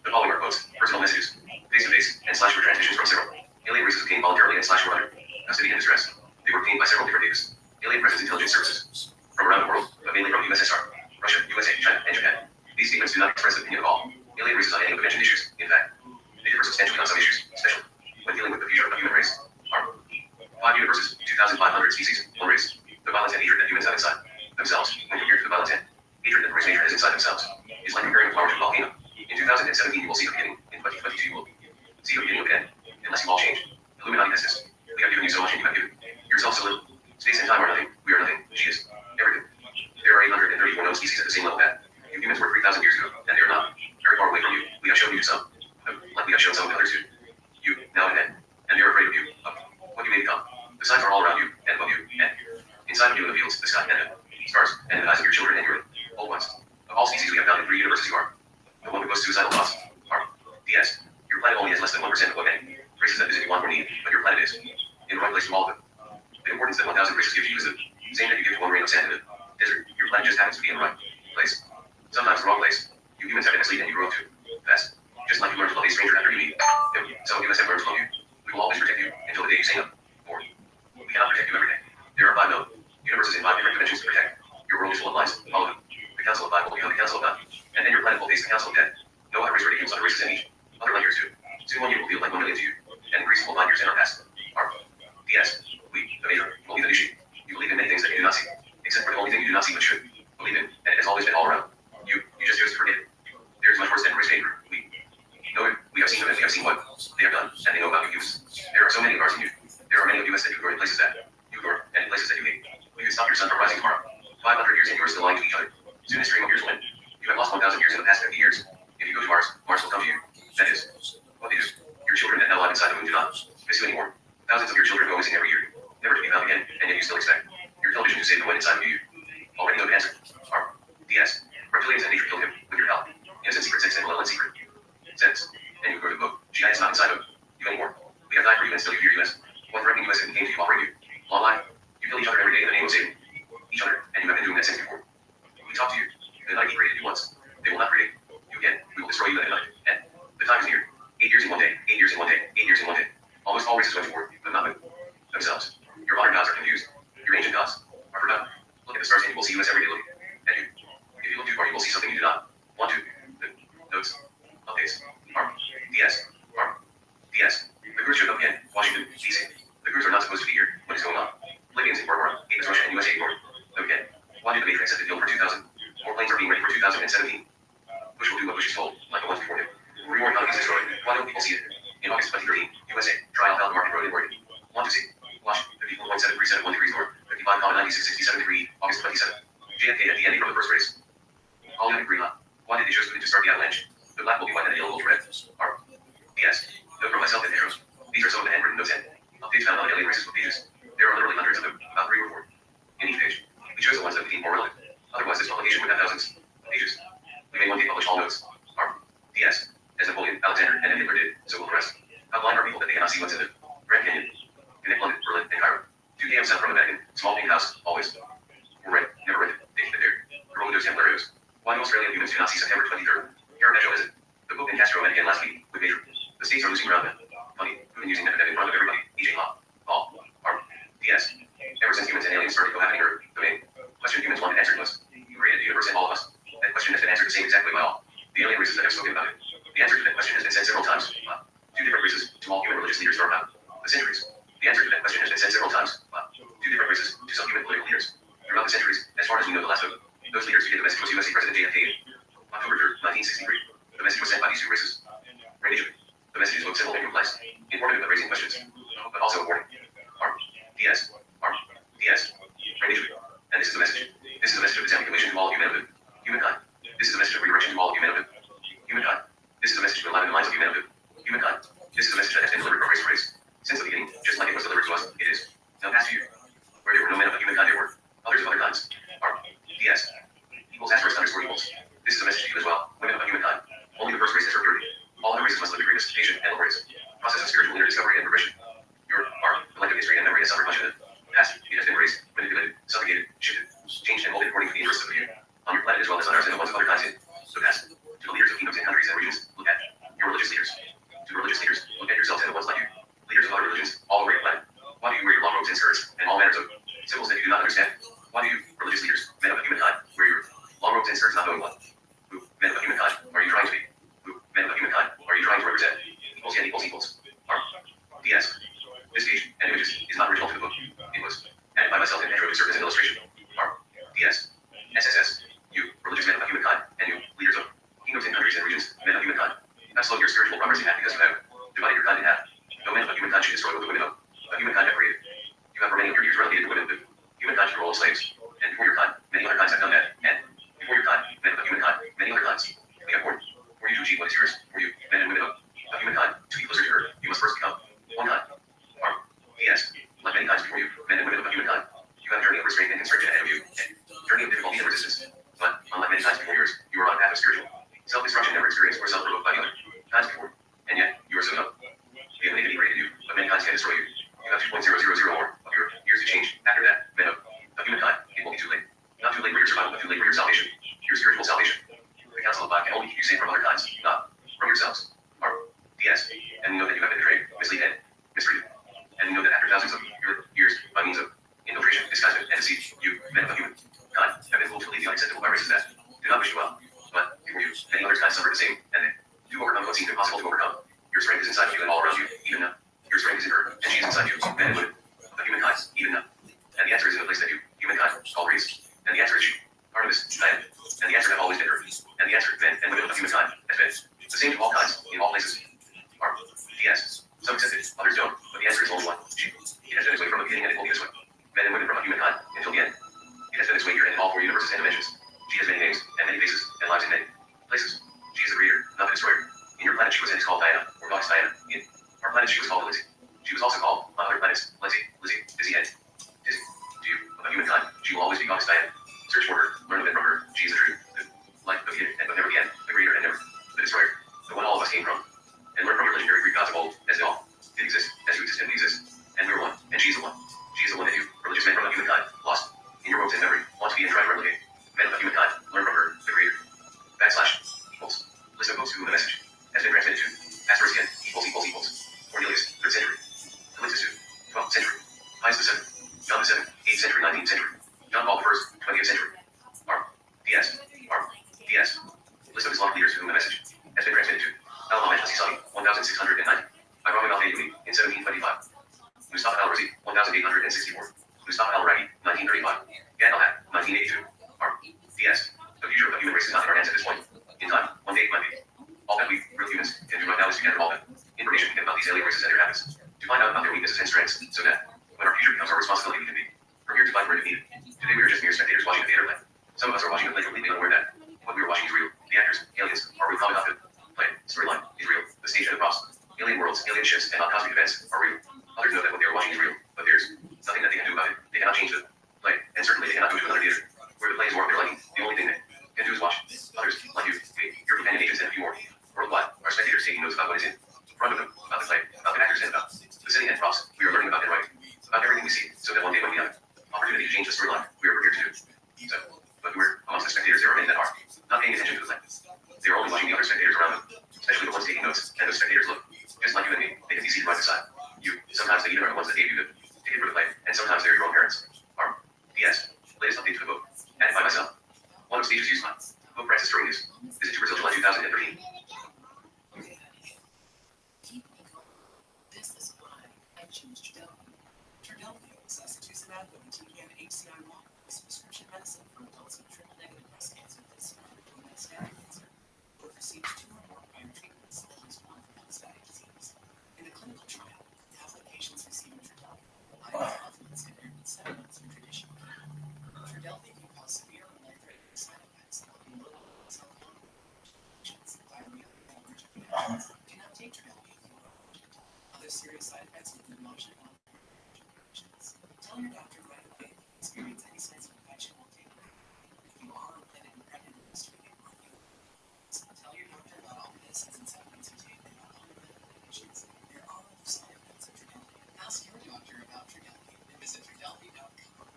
The following are quotes, personal messages, face-to-face, and slash retransmissions from several alien races obtained voluntarily and slash were under custody and distress. They were obtained by several different datas. Alien presence intelligence services from around the world, but mainly from USSR, Russia, USA, China, and Japan. These statements do not express the opinion of all alien races on any of the mentioned issues. In fact, they differ substantially on some issues, especially when dealing with the future of the human race. Are 5 universes, 2,500 species, 1 race. The violence and hatred that humans have inside themselves, when compared to the violence and hatred that the race nature has inside themselves, is like comparing a flower to a volcano. In 2017, you will see the beginning. In 2022, you will see the beginning of the end. Unless you all change. Illuminati has this. We have given you so much and you have given yourself so little. Space and time are nothing. We are nothing. She is everything. There are 834 known species at the same level that you humans were 3,000 years ago, and they are not very far away from you. We have shown you some, like we have shown some of the others to you now and then, and they are afraid of you, of what you may become. The signs are all around you, and above you, and inside of you in the fields, the sky, and the stars, and in the eyes of your children and your old ones. Of all species we have found in 3 universes, you are the one who goes suicidal thoughts. R. DS. Your planet only has less than 1% of what many races that visit you want or need, but your planet is in the right place to all of them. The importance that 1,000 races give to you is the same that you give to 1 grain of sand in the desert. Your planet just happens to be in the right place. Sometimes the wrong place. You humans have been asleep and you grow up too fast. Just like you learn to love a stranger after you meet him. Some of you have learned to love you. We will always protect you until the day you say no. Or we cannot protect you every day. There are 5 known universes in 5 different dimensions to protect. Your world is full of lies. Follow them. The Council of 5 will become the Council of None. And then your planet will face the Council of Death. No other race ridicules other races in each other like yours too. Soon 1 year will feel like 1 million to you. And Greece will find yours in our past. R. DS. We, the major, believe in the issue. You believe in many things that you do not see. Except for the only thing you do not see but should believe in. And it has always been all around. You just choose to forget it. There is much worse than race danger. We know it. We have seen them and we have seen what they have done. And they know about you. There are so many of ours in you. There are many of you that you go in places that you go and in places that you hate. We can stop your sun from rising tomorrow. 500 years and you are still lying to each other. Soon a stream of years will end. You have lost 1,000 years in the past 50 years, if you go to Mars, Mars will come to you. That is what they do. Your children that now live inside the moon do not miss you anymore. Thousands of your children go missing every year, never to be found again, and yet you still expect your television to save the one inside of you. Already know the answer. DS. Reptilians and nature killed him with your help. Innocent secret 6 and little in secret. Sense. And you go to the boat. GI is not inside of you anymore. We have died for you and still you fear US. One threatening US and came to you operate you. Long life. You kill each other every day in the name of saving each other, and you have been doing that since before. We talk to you. The night he created you once. They will not create you again. We will destroy you in the night. And the time is near. 8 years in 1 day. 8 years in 1 day. 8 years in 1 day. Almost all races went to war, but not with themselves. Your modern gods are confused. Your ancient gods are forgotten. Look at the stars and you will see US every day looking at you. If you look too far, you will see something you do not want to. The notes. Updates. DS. DS. The crews showed up again. Washington, D.C. The crews are not supposed to be here. What is going on? Libyans in Barbara, Ames, Russia, and USA ignored them again. Why did the Matrix set the deal for 2000? More planes are being ready for 2017. Bush will do what Bush is told, like the ones before him. Three more economies destroyed. Why don't people see it? In August 2013, USA, trial found the market road in Oregon. Want to see? Watch. 54.7371 degrees north. 55,9667 August 27. JFK at the end from the first race. All in green line. Why did they choose to start the avalanche? The black will be white and the yellow will be red. DS. Note from myself and arrows. These are some of the handwritten notes and updates found on the alien races with pages. There are literally hundreds of them, about 3 or 4 in each page. We chose the ones that we deem more relevant. Otherwise, this publication would have thousands of pages. We may one day publish all notes. DS. As Napoleon, Alexander, and Hitler did, so will the rest. How blind are people that they cannot see what's in the Grand Canyon? Connect London, Berlin, and Cairo. 2 km south from the Vatican. Small pink house, always. Or red, never red. They keep it there. Roland Templarios. Why do Australian humans do not see September 23rd? Caravaggio is it? The Pope and Castro met again last week with Major. The states are losing ground now. Funny, we've been using that in front of everybody. EJ Law. All. DS. Ever since humans and aliens started cohabiting Earth, the main question humans wanted answered was, who created the universe and all of us? That question has been answered the same exact way by all the alien races that have spoken about it. The answer to that question has been said several times. 2 different races, to all human religious leaders throughout the centuries. The answer to that question has been said several times. 2 different races, to some human political leaders throughout the centuries. As far as we know, the last of those leaders who gave the message was USA President JFK in October 3rd, 1963. The message was sent by these 2 races. Radiation. The message looked simple and complex, informative but raising questions, but also important. DS. DS. Radiation. And this is the message. This is the message of examination to all humanity. Humankind. This is the message of redirection to all humanity. Humankind. This is the message to enliven the minds of humanity. Humankind. This is the message that has been delivered from race to race. Since the beginning, just like it was delivered to us, it is. Now past you. Where there were no men of humankind, there were others of other kinds. DS. Equals asterisk underscore equals. This is a message to you as well, women of humankind. Only the first race has served purity. All other races must live the grievous, patient, and laborious process of spiritual inner discovery and progression. Your collective history and memory has suffered much in the past. It has been erased, manipulated, suffocated, shifted, changed, and molded according to the interests of you on your planet as well as on ours and the ones of other kinds in the past. To the leaders of kingdoms and countries and regions, look at your religious leaders. To the religious leaders, look at yourselves and the ones like you. Leaders of other religions, all over your planet. Why do you wear your long robes and skirts and all manners of symbols that you do not understand? Why do you, religious leaders, men of humankind, wear your long robes and skirts not knowing what? Who, men of humankind, are you trying to be? Who, men of humankind, are you trying to represent? Equals and equals equals. DS. This page and images is not original to the book. It was added by myself and Pedro to serve as an illustration. DS. SSS. You, religious men of humankind, and you, leaders of kingdoms and countries and regions, men of humankind, have slowed your spiritual progress in half because you have divided your kind in half. No man of humankind should destroy what the women of humankind have created. You have for many of your years relegated the women of humankind to the role of slaves. And before your kind, many other kinds have done that. And before your kind, men of humankind, many other kinds. We have born. For you to achieve what is yours, for you, men and women of humankind, to be closer to her, you must first become one kind. DS. Like many kinds before you, men and women of humankind, you have a journey of restraint and constriction ahead of you, and journey of difficulty and resistance. But unlike many kinds before yours, you are on a path of spiritual self-destruction never experienced or self-provoked by the other kinds before. And yet, you are so young. The ability rated you, but many kinds can destroy you. You have 2.000 more of your years to change. After that, men of humankind, it will be too late. Not too late for your survival, but too late for your salvation. Your spiritual salvation. The Council of God can only keep you safe from other kinds, not from yourselves. DS. And we know that you have been betrayed, misled, and mistreated. And we know that after thousands of your years, by means of infiltration, disguisement, and deceit, you, men of humankind, have been fooled to believe the unacceptable by races that do not wish you well. But before you, many other kinds suffered the same, and they do overcome what seemed impossible to overcome. Your strength is inside of you and all around you, even now. Your strength is in her, and she is inside you, men and women of humankind, even now. And the answer is in the place that you, humankind, call race. And the answer is she, Artemis, Diana. And the answer have always been her. And the answer, men and women of humankind, has been the same to all kinds, in all places. DS. Some accept it, others don't, but the answer is only one. She. It has been its way from the beginning, and it will be this way. Men and women from humankind, until the end. It has been its way here and in all 4 universes and dimensions. She has many names, and many faces, and lives in many places. List of posts to whom the message has been transmitted to. Password scan equals. Cornelius, 3rd century. Calixtus II, 12th century. Pius the 7th. John the 7th, 8th century, 19th century. John Paul I, 20th century. DS. DS. List of Islamic leaders to whom the message has been transmitted to. Al-Muhammad Al-Sisali, 1690. Ibrahim al-Fayyumi, in 1725. Mustafa al-Razi, 1864. Mustafa al-Ragi, 1935. Gad al-Had, 1982. DS. The future of the human race is not in our hands at this point. In time, one day it might be. All that we, real humans, can do right now is to gather all that information about these alien races and their habits. To find out about their weaknesses and strengths, so that, when our future becomes our responsibility, we can be prepared to fight for it if needed. Today we are just mere spectators watching a theater play. Some of us are watching a play completely unaware that what we are watching is real. The actors, aliens, are real. Comic play, storyline is real. The stage and the props, alien worlds, alien ships, and cosmic events are real. Others know that what they are watching is real, but there's nothing that they can do about it. They cannot change the play, and certainly they cannot go to another theater where the play is more of their liking. The only thing they can do is watch. Others, like you, your companion agents, and a few more worldwide, are spectators taking notes about what is in front of them, about the play, about the actors, and about the setting and props. We are learning about and writing about everything we see, so that one day when we have opportunity to change the storyline, we are prepared to do so. But we're amongst the spectators, there are many that are not paying attention to the play. They are only watching the other spectators around them, especially the ones taking notes, and those spectators look just like you and me. They can be seated right beside you. Sometimes they even are the ones that gave you the ticket for the play, and sometimes they're your own parents. DS. Latest update to the book. Added by myself. One of stages used by Pope Francis during his visit to Brazil, July 2013. This is why I choose Trodelvy. Trodelvy is sacituzumab govitecan HCI1. It's prescription medicine for adults with triple-negative breast cancer that's not or metastatic cancer, who have received 2 or more prior treatments, at least one for metastatic disease. In a clinical trial, half the patients receiving Trodelvy will have confidence compared with 7 months of traditional care. Trodelvy can cause severe or life-threatening side effects, including low cell complications, diarrhea, and allergic reactions. Do not take Trodelvy if you are allergic. Other serious side effects include nausea and allergic. Tell your doctor right away if you experience any signs of infection while taking it. If you are or plan to be pregnant or breastfeeding, or if you tell your doctor about all the medicines and supplements you take and about all the medical conditions. There are other side effects of Trodelvy. Ask your doctor about Trodelvy and visit Trodelvy.com.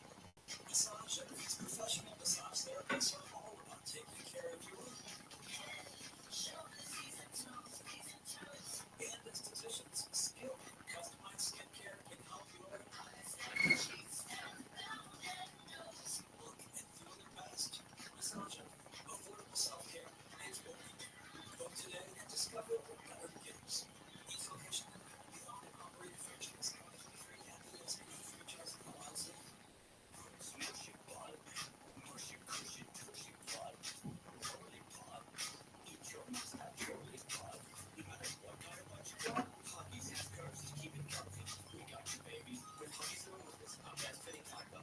Massage Everything's professional massage therapists are all about taking care of your and estheticians skilled in customized skincare can help you look and feel your best. Massage Everything, affordable self-care and beauty. Book today and discover what better gives. Each location can be owned and operated franchise. Free candidates and free jazz and LLC. Mushy blood, mushy cushy tushy blood, curly blood. Eat your mustache, curly blood. No matter what kind of blood you got, Huggies has curves to keep it comfy. We got you, baby. With Huggies and Lucas, a best fitting combo.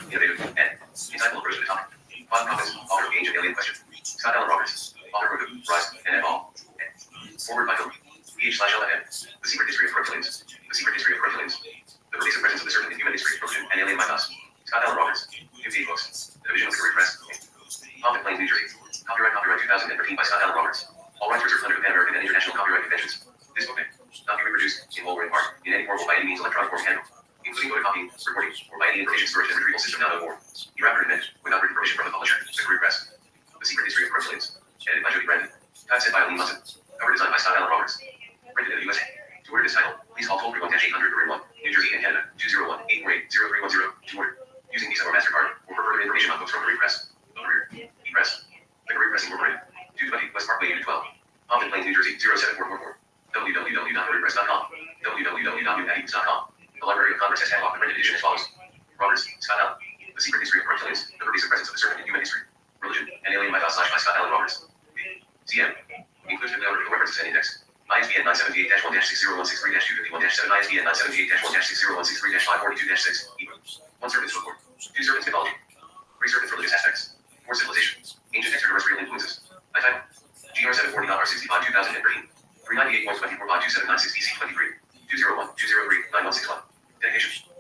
innovative, and insightful approach to the topic. Bob Robbins, author of The Ancient Alien Question. Scott Allen Roberts, author of Rise and et al. Forward by Phil. PH/LFM. The Secret History of Reptilians. The Secret History of Reptilians. The Pervasive Presence of the Serpent in Human History, Religion, and Alien Mythos. Scott Allen Roberts. New Page Books. Division of Career Press. Compton Plains, New Jersey. Copyright 2013 by Scott Allen Roberts. All rights reserved under the Pan American and International Copyright Conventions. This book may not be reproduced, in whole or in part, in any form or by any means electronic form handled, including photocopying, recording, or by any information storage and retrieval system now no more. Hereafter invented, without written permission from the publisher, the Career Press. The Secret History of Reptilians. Edited by Jody Brandon. Typeset by Eileen Munson. Cover design by Scott Allen Roberts. Printed in the USA. To order this title, please call toll-free 1-800-1, New Jersey and Canada, 201-848-0310 to order. Using Visa or MasterCard, or for further information on books from Career Press. Career. E-Press. The Career Press Incorporated. 220 West Parkway, Unit 12. Compton Plains, New Jersey, 07444. www.careerpress.com. www.newpaddings.com. The Library of Congress has cataloged the printed edition as follows. Roberts, Scott Allen. The Secret History of Reptilians. The Pervasive Presence of the Serpent in Human History, Religion, and Alien Mythos / by Scott Allen Roberts. CM. Includes bibliographical references and index. ISBN 978-1-60163-251-7. ISBN 978-1-60163-542-6. Ebook. 1 Serpent's Book. 2 Serpent's Mythology. 3 Serpent's Religious Aspects. 4 Civilization. Ancient Extraterrestrial Influences. By title. GR 740.65 2013. 398.24527960 DC 23. 201-203-9161. Dedication.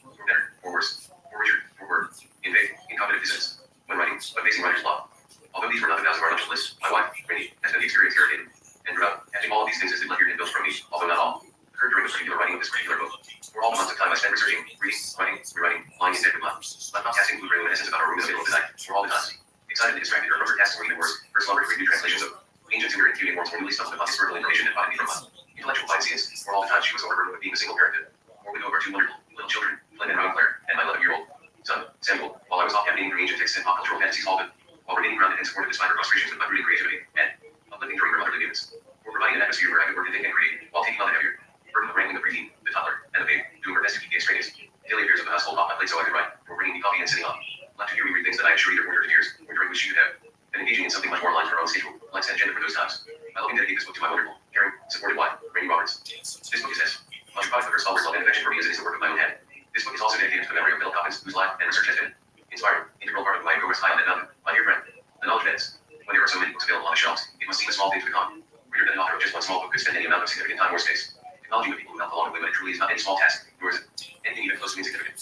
For better, for worse, for richer, for word, in faith, in competent physics. When writing, but facing writer's block. Although these were not the vows of our nuptial list, my wife, Rainey, has been the experience irritated. And throughout, catching all of these things has been like and built from me, although not all, occurred during the particular writing of this particular book. For all the months of time I spent researching, reading, writing, rewriting, lying in bed with not casting blue reminiscence about our room in the middle of the night, for all the times. Excited and distracted her from her tasks or even worse, her slumber to read new translations of ancient Sumerian and Cuneiform or newly stumbled upon historical information that prodded me from my intellectual science, for all the time she was overburdened with being a single parent, or widow of our 2 wonderful little children, Flynn and Ron Claire, and my 11-year-old son, Samuel, while I was off campaigning for ancient texts and pop cultural fantasies all but while remaining grounded and supported despite her frustrations with my brooding creativity, and uplifting during her motherly gifts, for providing an atmosphere where I could work and think and create, while taking on the heavier burden of wrangling the preteen, the toddler, and the babe, doing her best to keep the extraneous daily affairs of the household off my plate so I could write, for bringing me coffee and sitting on, not to hear me read things that I am sure either bored her to tears, or during which she could have been engaging in something much more aligned to her own schedule, life and agenda for those times. I love and dedicate this book to my wonderful, caring, supportive wife, Rainey Roberts. This book is as much a product of her scholar's love and affection for me as it is the work of my own hand. This book is also dedicated to the memory of Philip Hawkins, whose life and research has been inspiring, integral part of my progress high on that mountain. My dear friend, the knowledge beds. When there are so many books available on the shelves, it must seem a small thing to the con. Reader that an author of just one small book could spend any amount of significant time or space. Acknowledging the people who help along the way, but it truly is not any small task, nor is it anything even close to insignificant.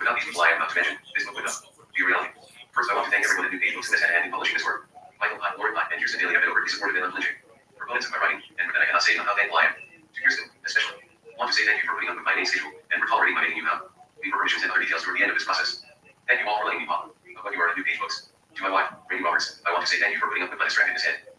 Without these people I am about to mention, this book would not be a reality. First, I want to thank everyone at New Page Books and this hand in publishing this work. Michael Pott, Lauren Pott, and Kirsten Daly have been overly supportive and unflinching proponents of my writing, and for that I cannot say enough how thankful I am. To Kirsten, especially, I want to say thank you for putting up with my main schedule and for tolerating my making you out. Leave permissions and other details toward the end of this process. Thank you all for letting me pop of what you are at New Page Books. To my wife, Rainey Roberts, I want to say thank you for putting up with my distractedness head.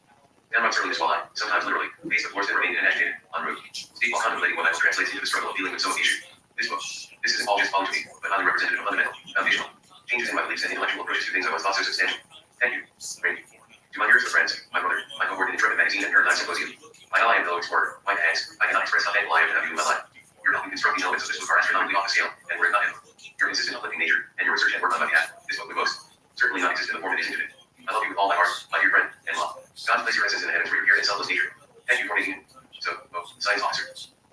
Downright circling this while I, sometimes literally, face the floors that remain and agitated, en route. Speak while contemplating what I will translate into the struggle of dealing with so many issues. This book, this isn't all just fun to me, but highly representative of fundamental, foundational changes in my beliefs and intellectual approaches to things I once thought so substantial. Thank you, Rainey. To my dearest of friends, my brother, my cohort in Intrepid Magazine and Paradigm Symposium, my ally and fellow explorer, my hands, I cannot express how thankful I am to have you in my life. Your help in constructing elements of this book are astronomically off the scale, and were it not him, your consistent uplifting nature, and your research and work on my behalf, this book would most certainly not exist in the form it is into it. I love you with all my heart, my dear friend, and love. God place your essence in the heavens where your pure and selfless nature. Thank you for making me so, science officer.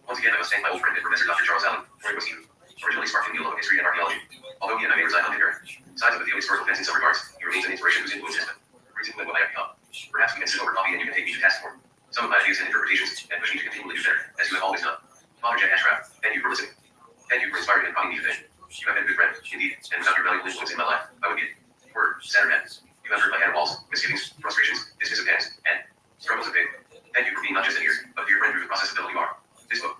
Once again, I must thank my old friend and Professor Dr. Charles Allen, for it was he who originally sparked in the love of history and archaeology. Although he and I may reside on different sides of the historical fence in some regards, he remains an inspiration whose influence has been rooted in what I have become. Perhaps we can sit over coffee and you can take me to task for some of my ideas and interpretations and push me to continually do better, as you have always done. Father Jack Ashraf, thank you for listening. Thank you for inspiring and prompting me today. You have been a good friend, indeed, and without your valuable influence in my life, I would be a word, sadder man. You have heard my head walls, misgivings, frustrations, dismissive hands, and struggles of faith. Thank you for being not just an ear, but a dear friend through the process of building you are. This book,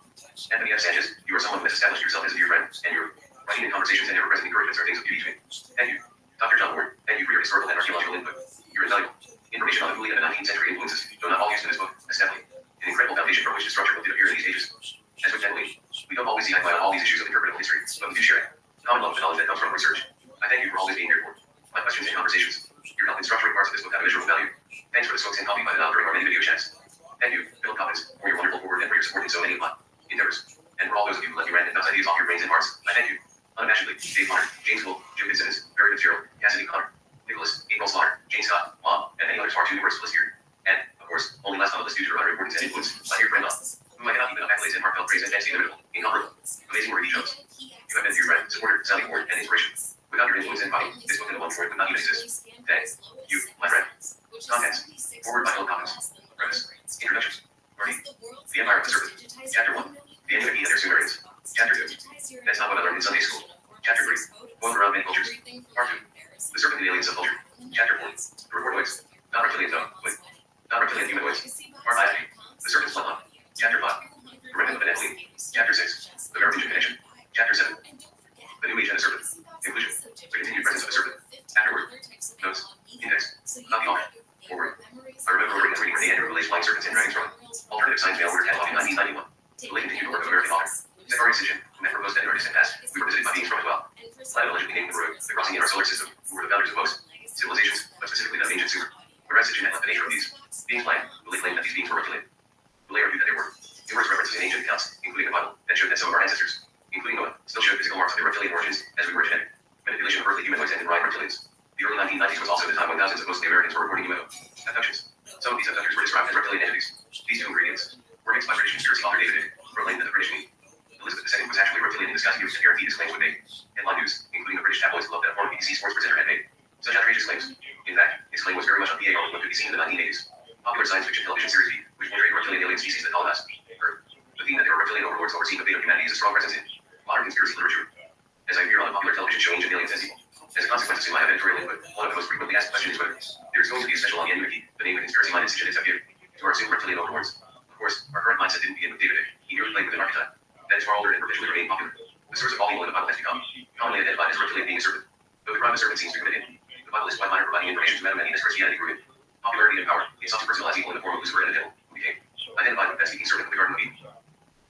Anthony F. Sanchez, you are someone who has established yourself as a dear friend, and your writing and conversations and ever-present encouragements are things of beauty to me. Thank you. Dr. John Ward, thank you for your historical and archaeological input. Your invaluable information on the Julian and 19th century influences, though not all used in this book, establish an incredible foundation from which the structure will appear in these pages. As with Emily, we don't always see eye to eye on all these issues of interpretable history, but we do share it. Common love of the knowledge that comes from research. I thank you for always being here for my questions and conversations. Your help in structuring parts of this book have a visual value. Thanks for the smokes and coffee by the now during our many video chats. Thank you, Philip Hawkins, for your wonderful forward and for your support in so many of my endeavors. And for all those of you who let me rant and bounce ideas off your brains and hearts, I thank you. Unabashedly, Dave Connor, James Gould, Jim Fitzsimmons, Barry Fitzgerald, Cassidy Connor, Nicholas, April Slaughter, Jane Scott, Mom, and many others far too numerous to list here. And, of course, only last on the list due to her utter importance and influence, my dear friend, whom I cannot keep enough accolades and heartfelt praise and thanks to the inimitable, incomparable, amazing Marie Jones. You have been dear friend, supporter, sounding board, and inspiration. Without your influence, henceforth would not even exist. They, you, my friend. Contents. Forward by Philip Collins. Preface. Introduction. Part E. The Empire of the Serpent. Chapter 1. The enemy and their Sumerians. Chapter 2. That's not what I learned in Sunday school. Chapter 3. Going around many cultures. Part 2. The Serpent and Aliens of Culture. Chapter 4. The Reportoids. Non-reptilian zone. Wait. Non-reptilian humanoids. Part 5. The Serpent's Bloodline. Chapter 5. The Remnant of the Nephilim. Chapter 6. The Merovingian Connection. Chapter 7. The New Age and the Serpent. Conclusion. The continued presence of the serpent. Afterward. Notes. Index. Not the author. Forward. I remember ordering and reading Renee Andrew Relays Flying Serpents and Dragons from Alternative Science Mail Order Catalog in 1991. The late continued work of American author. Zachary Sitchin, who met proposed that in our distant past, we were visited by beings from as well. Planet allegedly named the Road, the crossing in our solar system, who were the founders of most civilizations, but specifically the ancient Sumer. Whereas Sitchin had left the nature of these beings blank, Willie claimed that these beings were reptilian. Willie argued that they were. Numerous references in ancient accounts, including the Bible, that showed that some of our ancestors, including Noah, still showed physical marks of their reptilian origins, as we were genetic. Manipulation of earthly humanoids and derived reptilians. The early 1990s was also the time when thousands of mostly Americans were reporting UFO abductions. Some of these abductors were described as reptilian entities. These two ingredients were mixed by British conspiracy author David Icke, who proclaimed that the British Queen, Elizabeth II, was actually a reptilian in disguise. He was to guarantee his claims would make headline news, including the British tabloids loved that a former BBC sports presenter had made such outrageous claims. In fact, his claim was very much on PAR with what could be seen in the 1980s. Popular science fiction television series V, which portrayed reptilian alien species that colonized Earth. The theme that there were reptilian overlords overseeing the fate of humanity is a strong presence in modern conspiracy literature. As I appear on a popular television show Ancient Aliens and People, as a consequence of my editorial input, one of the most frequently asked questions is whether there is going to be a special on the Anunnaki, the name the conspiracy-minded Sitchinists have given to our assumed reptilian overlords. Of course, our current mindset didn't begin with David Icke. He merely played with an archetype that is far older and perpetually remained popular. The source of all evil in the Bible has become commonly identified as reptilian being a serpent. Though the crime of the serpent seems to be committed, the Bible is quite minor, providing information to Adam and Eve as Christianity grew in popularity and power. It sought to personalize evil in the form of Lucifer and the devil, who became identified with that speaking serpent of the Garden of Eden.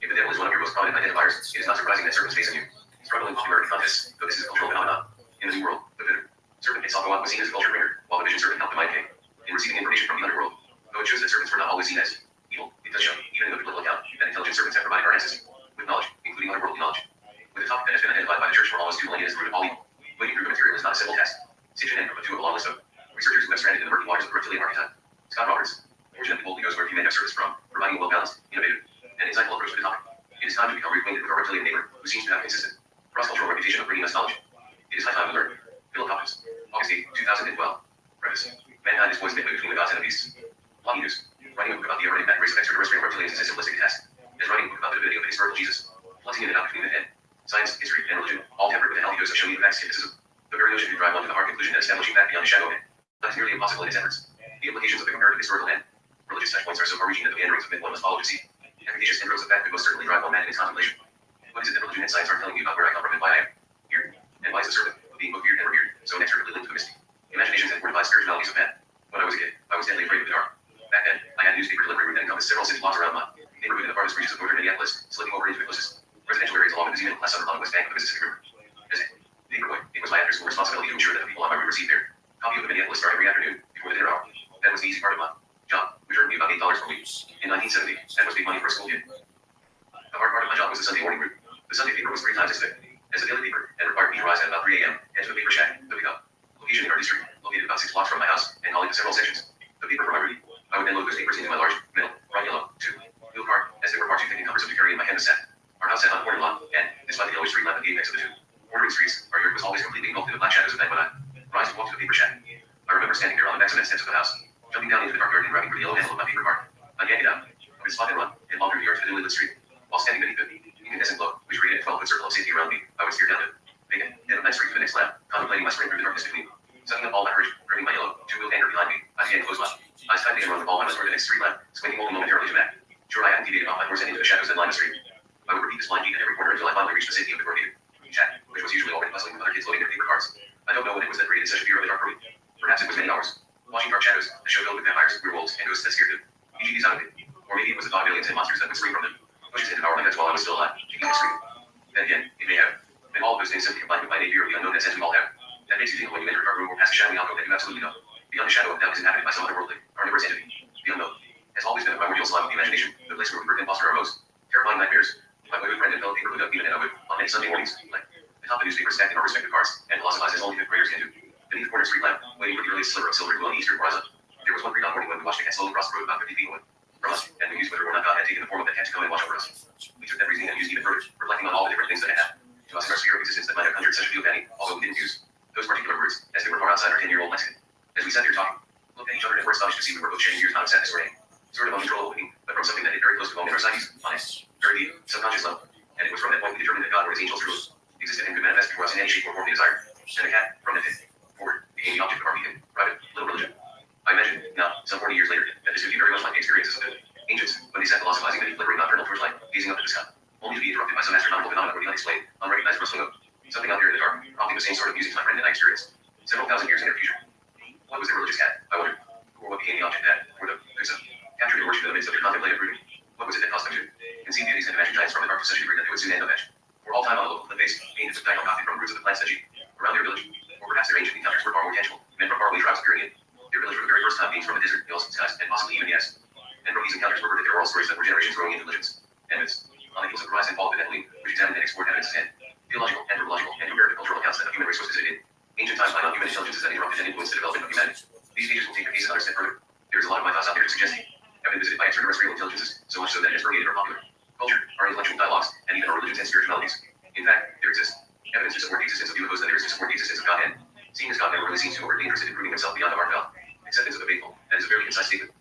If the devil is one of your most prominent identifiers, it is not surprising that serpents face a new struggle in popularity contests, though this is a cultural phenomenon. In the New World, the bitter serpent Quetzalcoatl was seen as a culture bringer, while the vision serpent helped the mind king in receiving information from the underworld. Though it shows that serpents were not always seen as evil, it does show, even in the biblical account, that intelligent serpents have provided our ancestors with knowledge, including otherworldly knowledge. With a topic that has been identified by the church for almost 2 millennia as the root of all evil, waiting through the material is not a simple task. Sitchin and Perpetua belong list of researchers who have stranded in the murky waters of the reptilian archetype. Scott Roberts, fortunately boldly goes where few men have service from, providing a well-balanced, innovative, and insightful approach to the topic. It is time to become reacquainted with our reptilian neighbor, who seems to have a consistent cross-cultural reputation of bringing us knowledge. It is high time to learn. Philip Hopkins, August 8, 2012. Preface. Mankind is poised midway between the gods and the beasts. Blogging news. Writing a book about the ever-enigmatic race of extraterrestrial reptilians is as simplistic a task as writing a book about the divinity of the historical Jesus. Flexing in and out between the head, science, history, and religion, all tempered with a healthy dose of showy and fact skepticism. The very notion could drive one to the hard conclusion that establishing fact beyond a shadow of it is nearly impossible in its efforts. The implications of the comparative historical and religious touchpoints are so far-reaching that the meanderings of myth one must follow to see. Efficacious tendrils of fact could most certainly drive one mad in its contemplation. What is it that religion and science aren't telling me about where I come from and why I am here? And why is the serpent, being both weird and revered, so inextricably linked to the mystic imaginations and fortified spiritualities of man? When I was a kid, I was deadly afraid of the dark. Back then, I had a newspaper delivery route that encompassed several city blocks around my neighborhood in the farthest reaches of northern Minneapolis, slipping over into the closest residential areas along the New Zealand class on the west bank of the Mississippi River. As a neighbor boy, it was my after-school responsibility to ensure that the people on my route received their copy of the Minneapolis Star every afternoon before the dinner hour. That was the easy part of my job, which earned me about $8 per week. In 1970, that was big money for a school kid. The hard part of my job was the Sunday morning route. The Sunday paper was 3 times as thick as the daily paper and required me to rise at about 3 a.m. head to the paper shack, the pickup location in our district, located about 6 blocks from my house, and calling to several sections. The paper for my route. I would then load those papers into my large, metal, bright yellow, two-wheel cart, as they were far too thick and cumbersome to carry in my canvas sack. Our house sat on a corner lot, and, despite the yellow street lamp at the apex of the two bordering streets, our yard was always completely engulfed in the black shadows of night when I rise to walk to the paper shack. I remember standing there on the back cement steps of the house, jumping down into the dark yard and grabbing for the yellow handle of my paper cart. I'd yank it out, I would spot and run, and wander the yard to the dimly lit street. While standing beneath the incandescent glow, which created a 12-foot circle of safety around me, I would stare down the vacant head of that street to the next lamp, contemplating my sprint through the darkness between. Sucking up all my courage, gripping my yellow, two-wheeled anger behind me, I began to close my eyes tightly and run the ball toward the next street lamp, squinting only momentarily to back. Sure, I hadn't deviated off my course and into the shadows that line the street. I would repeat this blind beat at every corner until I finally reached the safety of the corrugated shack, which was usually already bustling with other kids loading their paper carts. I don't know what it was that created such a fear of the dark for me. Perhaps it was many hours, watching dark shadows, a show filled with vampires, werewolves, and ghosts that scared the EGDs out of me. Or maybe it was the dog aliens and monsters that would scream from them, pushing into our limits while I was still alive, kicking and screaming. Then again, it may have been all of those things simply combined with my innate fear of the unknown that says we all have. That makes you think when you enter a dark room or pass a shadowy alcove that you absolutely know. Beyond the shadow of doubt is inhabited by some otherworldly, carnivorous entity. The unknown has always been a primordial slime of the imagination, the place where we birth and foster our most terrifying nightmares. My boyhood friend and fellow paper hooked up even and I would, on many Sunday mornings, like atop the newspaper stacked in our respective cars, and philosophize as only fifth graders can do. Beneath the corner street lamp, waiting for the earliest sliver of silver glow on the eastern horizon, there was one pre-dawn morning when we watched a cat slowly cross the road about 50 feet away from us, and we used whether or not God had taken the form of that cat to come and watch over us. We took that reasoning and used even further, reflecting on all the different things that had happened to us in our sphere of existence that might have conjured such a view of any, although we didn't use those particular words, as they were far outside his angels rule, existed and could manifest before us in any shape or form they desired. And the cat, from the pit forward, became the object of our weekend, private, little religion. I imagine, now, some 40 years later, that this would be very much like the experiences of the ancients, when they sat philosophizing beneath flickering nocturnal torchlight, gazing up at the sky, only to be interrupted by some astronomical phenomena or the unexplained, unrecognized rustling of something out there in the dark, prompting the same sort of music my friend and I experienced several thousand years in their future. What was the religious cat, I wondered, or what became the object that, or the fix of, captured and worshipped in the midst of their contemplative brooding? What was it that caused them to conceive deities and imagine giants from the dark to such a degree that they would soon end up etched for all time on the local cliff face, painted with dichromacy from the roots of the plants that sheet around their village? Or perhaps their ancient encounters were far more tangible, men from faraway tribes appearing in their village for the very first time, beings from the desert, hills, skies, and possibly even yes. And from these encounters were birthed their oral stories that were generations growing into legends and myths. On the heels of the rise and fall of the Nephilim, which examined and explored evidence and theological, anthropological, and comparative cultural accounts that of human resources in ancient times by non-human intelligences that interrupted and influenced the development of humanity. These pages will take the case another step further. There is a lot of my thoughts out there to suggest have been visited by extraterrestrial intelligences, so much so that it has permeated our popular culture, our intellectual dialogues, and even our religions and spiritualities. In fact, there exists evidence to support the existence of UFOs that there is to support the existence of God, and seeing as God never really seems to or interested in proving himself beyond our doubt. Acceptance of the faithful, that is a very concise statement.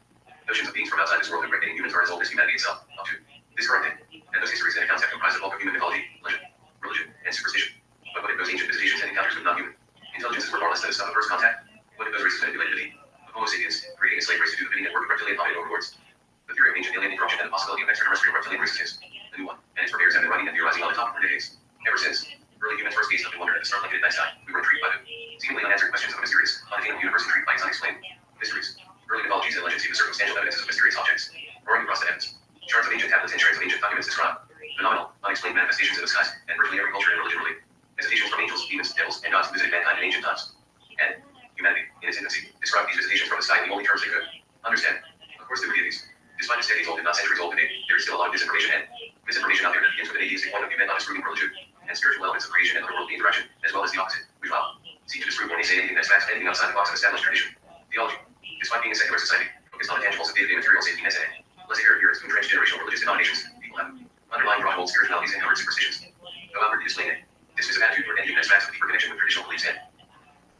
Notions of beings from outside this world impregnating humans are as old as humanity itself, up to this current day. And those histories and accounts have comprised the bulk of human mythology, legend, religion, and superstition. But what if those ancient visitations and encounters with non-human intelligences were far less than the stuff of first contact? What if those races manipulated the Homo sapiens, creating a slave race to do the bidding network of reptilian dominant overlords? The theory of ancient alien interaction and the possibility of extraterrestrial reptilian races is a new one, and its purveyors have been writing and theorizing on the topic for decades. Ever since early humans first gazed up and wondered at the star-blanketed night sky, we were intrigued by the seemingly unanswered questions of a mysterious, unattainable universe, intrigued by its unexplained mysteries. Early mythologies and legends give the circumstantial evidences of mysterious objects roaring across the heavens. Charts of ancient tablets and shrines of ancient documents describe phenomenal, unexplained manifestations in the skies, and virtually every culture and religion relate visitations from angels, demons, devils, and gods who visited mankind in ancient times. And humanity, in its infancy, described these visitations from the sky in the only terms they could understand. Of course, there were deities. Despite it's decades old and not centuries old today, there is still a lot of disinformation and misinformation out there that begins with an atheistic point of view and not disproving religion and spiritual elements of creation and otherworldly interaction, as well as the opposite, which will seek to disprove when they say anything that's facts, anything outside the box of established tradition, theology. Despite being a secular society, focused on intangibles of day-to-day material safety nets and less adherence to entrenched generational religious denominations, people have underlying rock-old spiritualities and covered superstitions. Though outwardly displaying a dismissive attitude toward anything that's facts with deeper connection with traditional beliefs and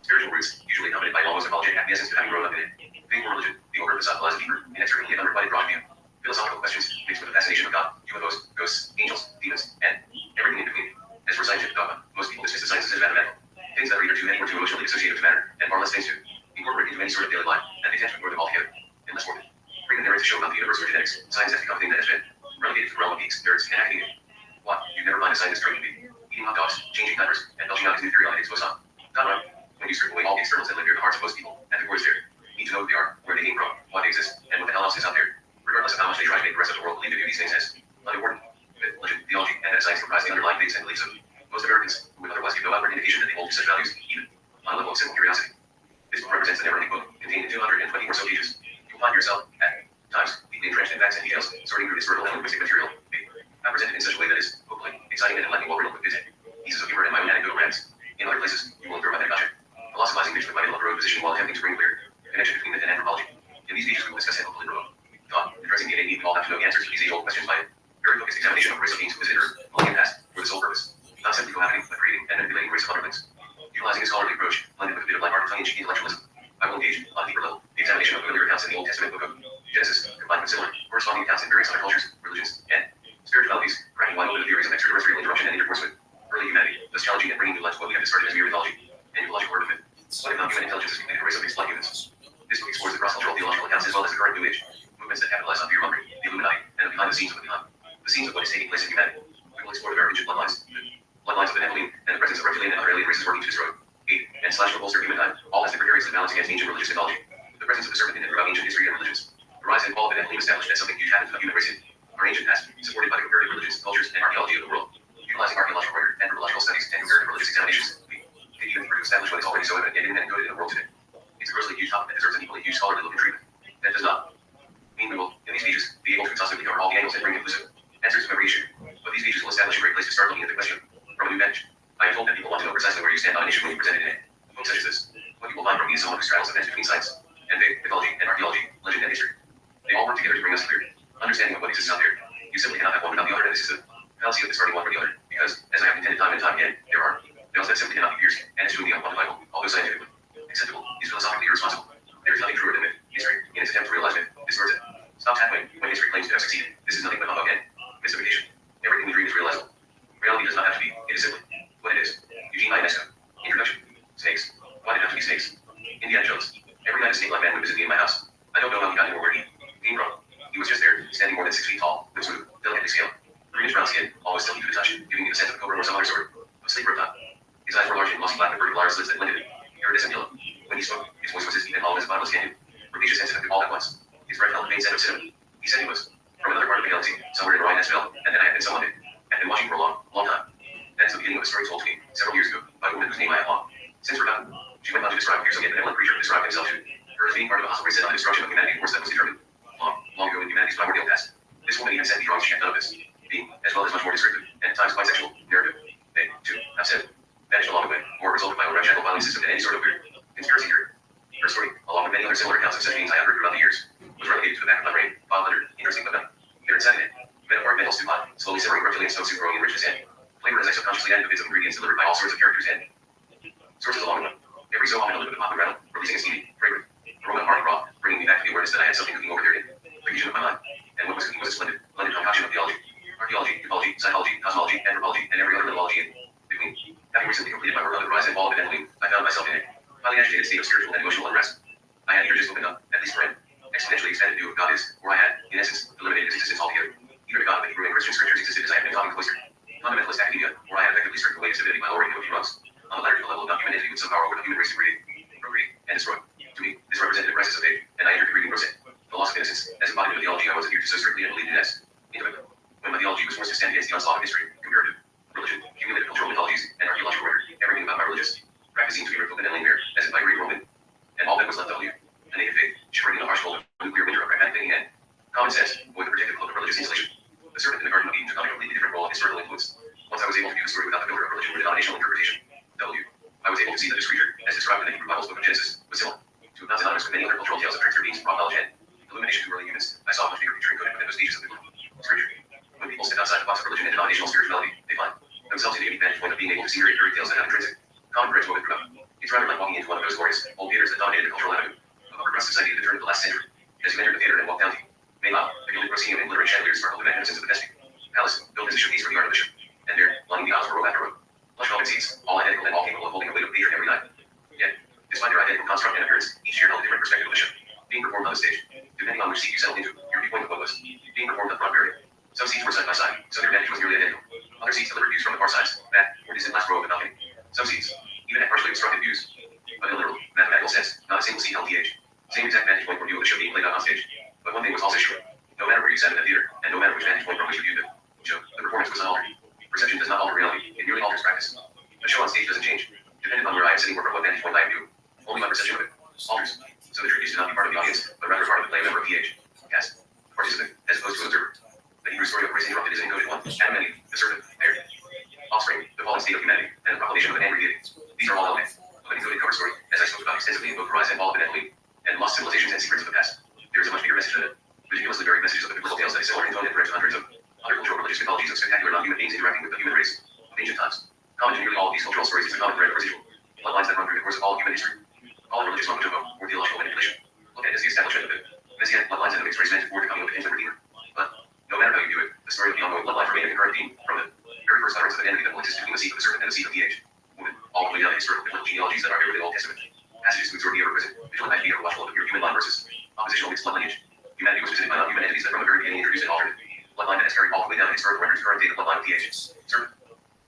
spiritual roots, usually accompanied by almost apologetic acquiescence to having grown up in it. Faith or religion, the overt facade lies deeper, inextricably and unrequited broad view. Philosophical questions mixed with the fascination of God, UFOs, ghosts, angels, demons, and everything in between. As for scientific dogma, most people dismiss the sciences as mathematical. Things that are either too many or too emotionally associated with matter, and far less things to incorporate into any sort of daily life, and they tend to ignore them altogether, unless morbid. Bring the narrative show about the universe or genetics. Science has become a thing that has been relegated to the realm of geeks, nerds, and academia. What? You'd never find a scientist drinking beer, eating hot dogs, changing diapers, and belching out his new theory on Higgs boson. Not right. When you strip away all the externals that live near the hearts of most people, at the core is there. Need to know who they are, where they came from, why they exist, and what the hell else is out there. Regardless of how much they try to make the rest of the world believe they view these things as unimportant. Myth, legend, theology, and science comprise the underlying faiths and beliefs of most Americans, who would otherwise give no outward indication that they hold to such values, even on a level of simple curiosity. This book represents the never-ending book, contained in 220 or so pages. You will find yourself, at times, deeply entrenched in facts and details, sorting through this fertile and linguistic material, not presented in such a way that is, hopefully, exciting and enlightening while riddled with pieces of humor and my own anecdotal rants. In other places, you will incur my pedagogic, philosophizing mixed with my middle-of-the-road position while attempting to bring clear connection between myth and anthropology. In these pages, we will discuss and hopefully provoke thought, addressing the innate need we all have to know the answers to these age-old questions by a very focused examination of race of beings who visited Earth, millennium past, for the sole purpose, not simply cohabiting, but creating and manipulating race of underlings. Utilizing a scholarly approach, blended with a bit of light-hearted tongue-in-cheek intellectualism, I will engage, on a deeper level, the examination of familiar accounts in the Old Testament book of Genesis, combined with similar, corresponding accounts in various other cultures, religions, and spiritualities, cracking wide open the theories of extraterrestrial interruption and intercourse with early humanity, thus challenging and bringing new light to what we have discarded as mere mythology and ecological order of myth. What if non-human intelligence is completed a race of mixed blood humans? This book explores the cross-cultural theological accounts as well as the current New Age movements that capitalize on fear-mongering, the Illuminati, and the behind-the-scenes of the scenes of what is taking place in humanity. We will explore the very ancient bloodlines of the Nephilim, and the presence of reptilian and other alien races working to destroy, hate, and slash or bolster humankind, all as they precariously balance against ancient religious mythology. The presence of the serpent in and throughout ancient history and religions. The rise and fall of the Nephilim established as something huge happened to the human race in our ancient past, supported by the comparative religions, cultures, and archaeology of the world. Utilizing archaeological record, anthropological studies, and comparative religious examinations, we continue to establish what is already so evident and encoded in the world today. It's a grossly huge topic that deserves an equally huge scholarly look and treatment. That does not mean we will, in these pages, be able to exhaustively cover all the angles and bring conclusive answers to every issue. But these pages will establish a great place to start looking at the question from a new vantage. I am told that people want to know precisely where you stand on an issue when you present it in a book such as this. What you will find from me is someone who straddles the fence between science and faith, mythology, and archaeology, legend, and history. They all work together to bring us a clear understanding of what exists out there. You simply cannot have one without the other, and this is the fallacy of discarding one for the other, because, as I have contended time and time again, there are veils that simply cannot be pierced, and assuming the unquantifiable, although scientifically acceptable, is philosophically irresponsible. There is nothing truer than myth. History, in its attempt to realize myth, distorts it. Stop tackling when history claims to have succeeded. This is nothing but humbug and mystification. Everything we dream is realizable. Reality does not have to be is simply what it is. Eugene Ionesco. Introduction. Snakes. Why did it have to be snakes? Indiana Jones. Every night a snake-like man would visit me in my house. I don't know how he got anywhere where he came from. He was just there, standing more than 6 feet tall, with smooth, delicately scaled, greenish brown skin, always silky to the touch, giving me the scent of a cobra or some other sort of sleep reptile. His eyes were large and glossy black with vertical iris slits that blended iridescent yellow. When he spoke, his voice was as deep and hollow as a bottomless canyon. Rapacious and seductive all at once. His breath held the faint scent of cinnamon. He said he was from another part of the galaxy, somewhere in Orion Belt, and that I had been someone had been watching for a long, long time. That is the beginning of a story told to me several years ago by a woman whose name I have long since forgotten. She went on to describe a fearsome yet benevolent creature who described himself to her as being part of a hostile race set on the destruction of humanity, a force that was determined long ago in humanity's primordial past. This woman even sent me drawings she had done of this being, as well as much more descriptive, and at times quite sexual, narrative. They, too, have said, vanished along the way, more a result of my own ramshackle filing system than any sort of weird conspiracy theory. Her story, along with many other similar accounts of such beings I have heard throughout the years, was relegated to the back of my brain, filed under interesting but not here in Saturday. Metaphoric mental stew pot, slowly simmering reptilian stone soup growing in richness and flavor as I subconsciously added the bits of ingredients delivered by all sorts of characters and sources along the way. Every so often a little bit of hot and rattle, releasing a steamy, fragrant aroma of hearty raw, bringing me back to the awareness that I had something cooking over there in the region of my mind. And what was cooking was a splendid, blended concoction of theology, archaeology, ecology, psychology, cosmology, anthropology, and every other mythology in between. Having recently completed my work on the rise and fall of evangeline, I found myself in a highly agitated state of spiritual and emotional unrest. I had here just opened up, at least for an exponentially expanded view of God is, or I had, in essence, eliminated his existence altogether. Either God of the Hebrew and Christian scriptures existed as I had been talking cloistered, fundamentalist academia, or I had effectively stripped away his divinity by lowering him a few rungs. On the latter level of non-humanity with some power over the human race to create, procreate, and destroy. To me, this represented a crisis of faith, and I entered reading Rosette, the loss of innocence, as embodied in the theology I was adhered to so strictly and believed in as intimate. When my theology was forced to stand against the onslaught of history, comparative, religion, cumulative cultural mythologies, and archaeological record, everything about my religious practice seemed to be ripped open and laying bare, as if by great whirlwind. And all that was left of you, a naked faith, shivering in the harsh cold of nuclear winter of pragmatic thinking and common sense, with the protective cloak of religious insulation. The serpent in the Garden of Eden took on a completely different role of historical influence. Once I was able to view the story without the filter of religion or denominational interpretation, I was able to see that this creature, as described in the Hebrew Bible's book of Genesis, was similar to not synonymous with many other cultural tales of trickster beings, raw knowledge, and illumination to early humans. I saw a much bigger picture encoded within those stages of biblical scripture. When people step outside the box of religion and denominational spirituality, they find themselves in the unique vantage point of being able to see great fairy tales that have intrinsic common threads woven throughout. It's rather like walking into one of those glorious old theaters that dominated the cultural avenue of a progressive society at the turn of the last century. As you enter the theater and walk down the main aisle, the gilded proscenium and glittering chandeliers sparkled with the magnificence of the Vespine palace, built as a showpiece for the art of the show. And there, lining the aisles were row after row, plush velvet seats, all identical and all capable of holding a weight of patron every night. Yet, despite their identical construct and appearance, each shared held a different perspective of the show being performed on the stage. Depending on which seat you settled into, your viewpoint of what was being performed up front varied. Some seats were side by side, so their vantage was nearly identical. Other seats delivered views from the far sides, back, or distant last row of the balcony. Some seats even had partially obstructed views, but in a literal, mathematical sense, not a single seat held the edge. Same exact vantage point for view of the show being played out on stage. But one thing was also sure: no matter where you sat in the theater, and no matter which vantage point from which you viewed the show, the performance was unaltered. Perception does not alter reality; it merely alters practice. The show on stage doesn't change, depending on where I am sitting or from what vantage point I am viewing. Only my perception of it alters. So the truth is to not be part of the audience, but rather part of the play member of PH. Cast, participant, as opposed to observer. The Hebrew story of race interrupted is an encoded one. Adam and Eve, the serpent, their offspring, the fallen state of humanity, and the proclamation of an angry deity. These are all elements of an encoded cover story, as I spoke about extensively in both Rise and Fall of Benevolent, and Lost Civilizations and Secrets of the Past. There is a much bigger message than it. Ridiculously varied messages of the biblical tales that is similar in tone and thread to hundreds of other cultural religious mythologies of spectacular non-human beings interacting with the human race of ancient times. Common to nearly all of these cultural stories is a common thread of residual bloodlines that run through the course of all of human history. All religious language or theological manipulation. Look at it as the establishment of the messianic bloodlines and the mixed race meant for the coming of the kinsman redeemer. But no matter how you view it, the story of the ongoing bloodline remained a concurrent theme from the very first utterance of an enemy that will exist between the seed of the serpent and the seed of the age. Woman, all the way down the historical biblical genealogies that are here in the Old Testament. Passages to exhort the ever-present, vigilant eye to be ever watchful of the pure human line versus oppositional mixed blood lineage. Humanity was visited by non-human entities that from the very beginning introduced an alternate bloodline that has carried all the way down its birth renders current day the bloodline of the age. Serpent.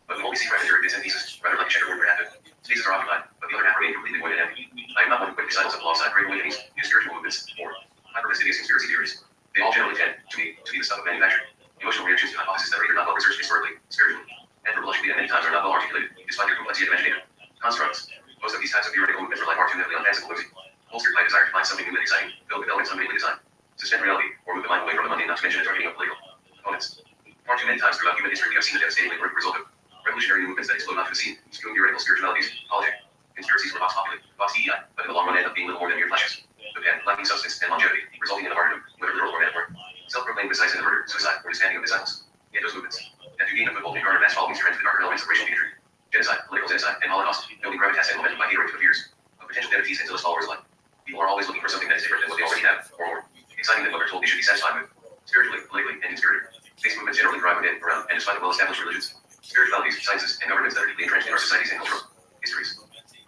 But we won't be see fragmentary bits and pieces, rather like a checkerboard where half the spaces are occupied, but the other half remain completely void and empty. I am not one who quickly sidles up alongside great awakenings, new spiritual movements, or hyper-fastidious conspiracy theories. They all generally tend, to me, to be the stuff of manufacturing. Emotional reactions to hypotheses that are either not well researched historically, spiritually, anthropologically, and many times are not well articulated, despite their complexity and imaginative constructs. Most of these types of theoretical movements rely far too heavily on fanciful whimsy, bolstered by desire to find something new and exciting, filled with elements unwittingly designed, suspend reality, or move the mind away from the mundane, not to mention the targeting of political opponents. Far too many times throughout human history we have seen the devastatingly horrific result of revolutionary movements that explode onto the scene, skewing theoretical spiritualities, politics, conspiracies for Vox Populi, Vox DEI, but in the long run end up being little more than mere flashes. The pen, lacking substance and longevity, resulting in a martyrdom, whether literal or metaphor, self-proclaimed messiahs in the murder, suicide, or disbanding of disciples. Yet those movements, that do gain a foothold in garner mass followings trends with darker elements of racial bigotry, genocide, political genocide, and Holocaust, building gravitas and momentum by catering to the fears of potential devotees and zealous followers alike. People are always looking for something that is different than what they already have, or more exciting than what they're told they should be satisfied with, spiritually, politically, and in spirit. These movements generally drive within, around, and despite the well-established religions spiritualities, sciences, and governments that are deeply entrenched in our societies and cultural histories.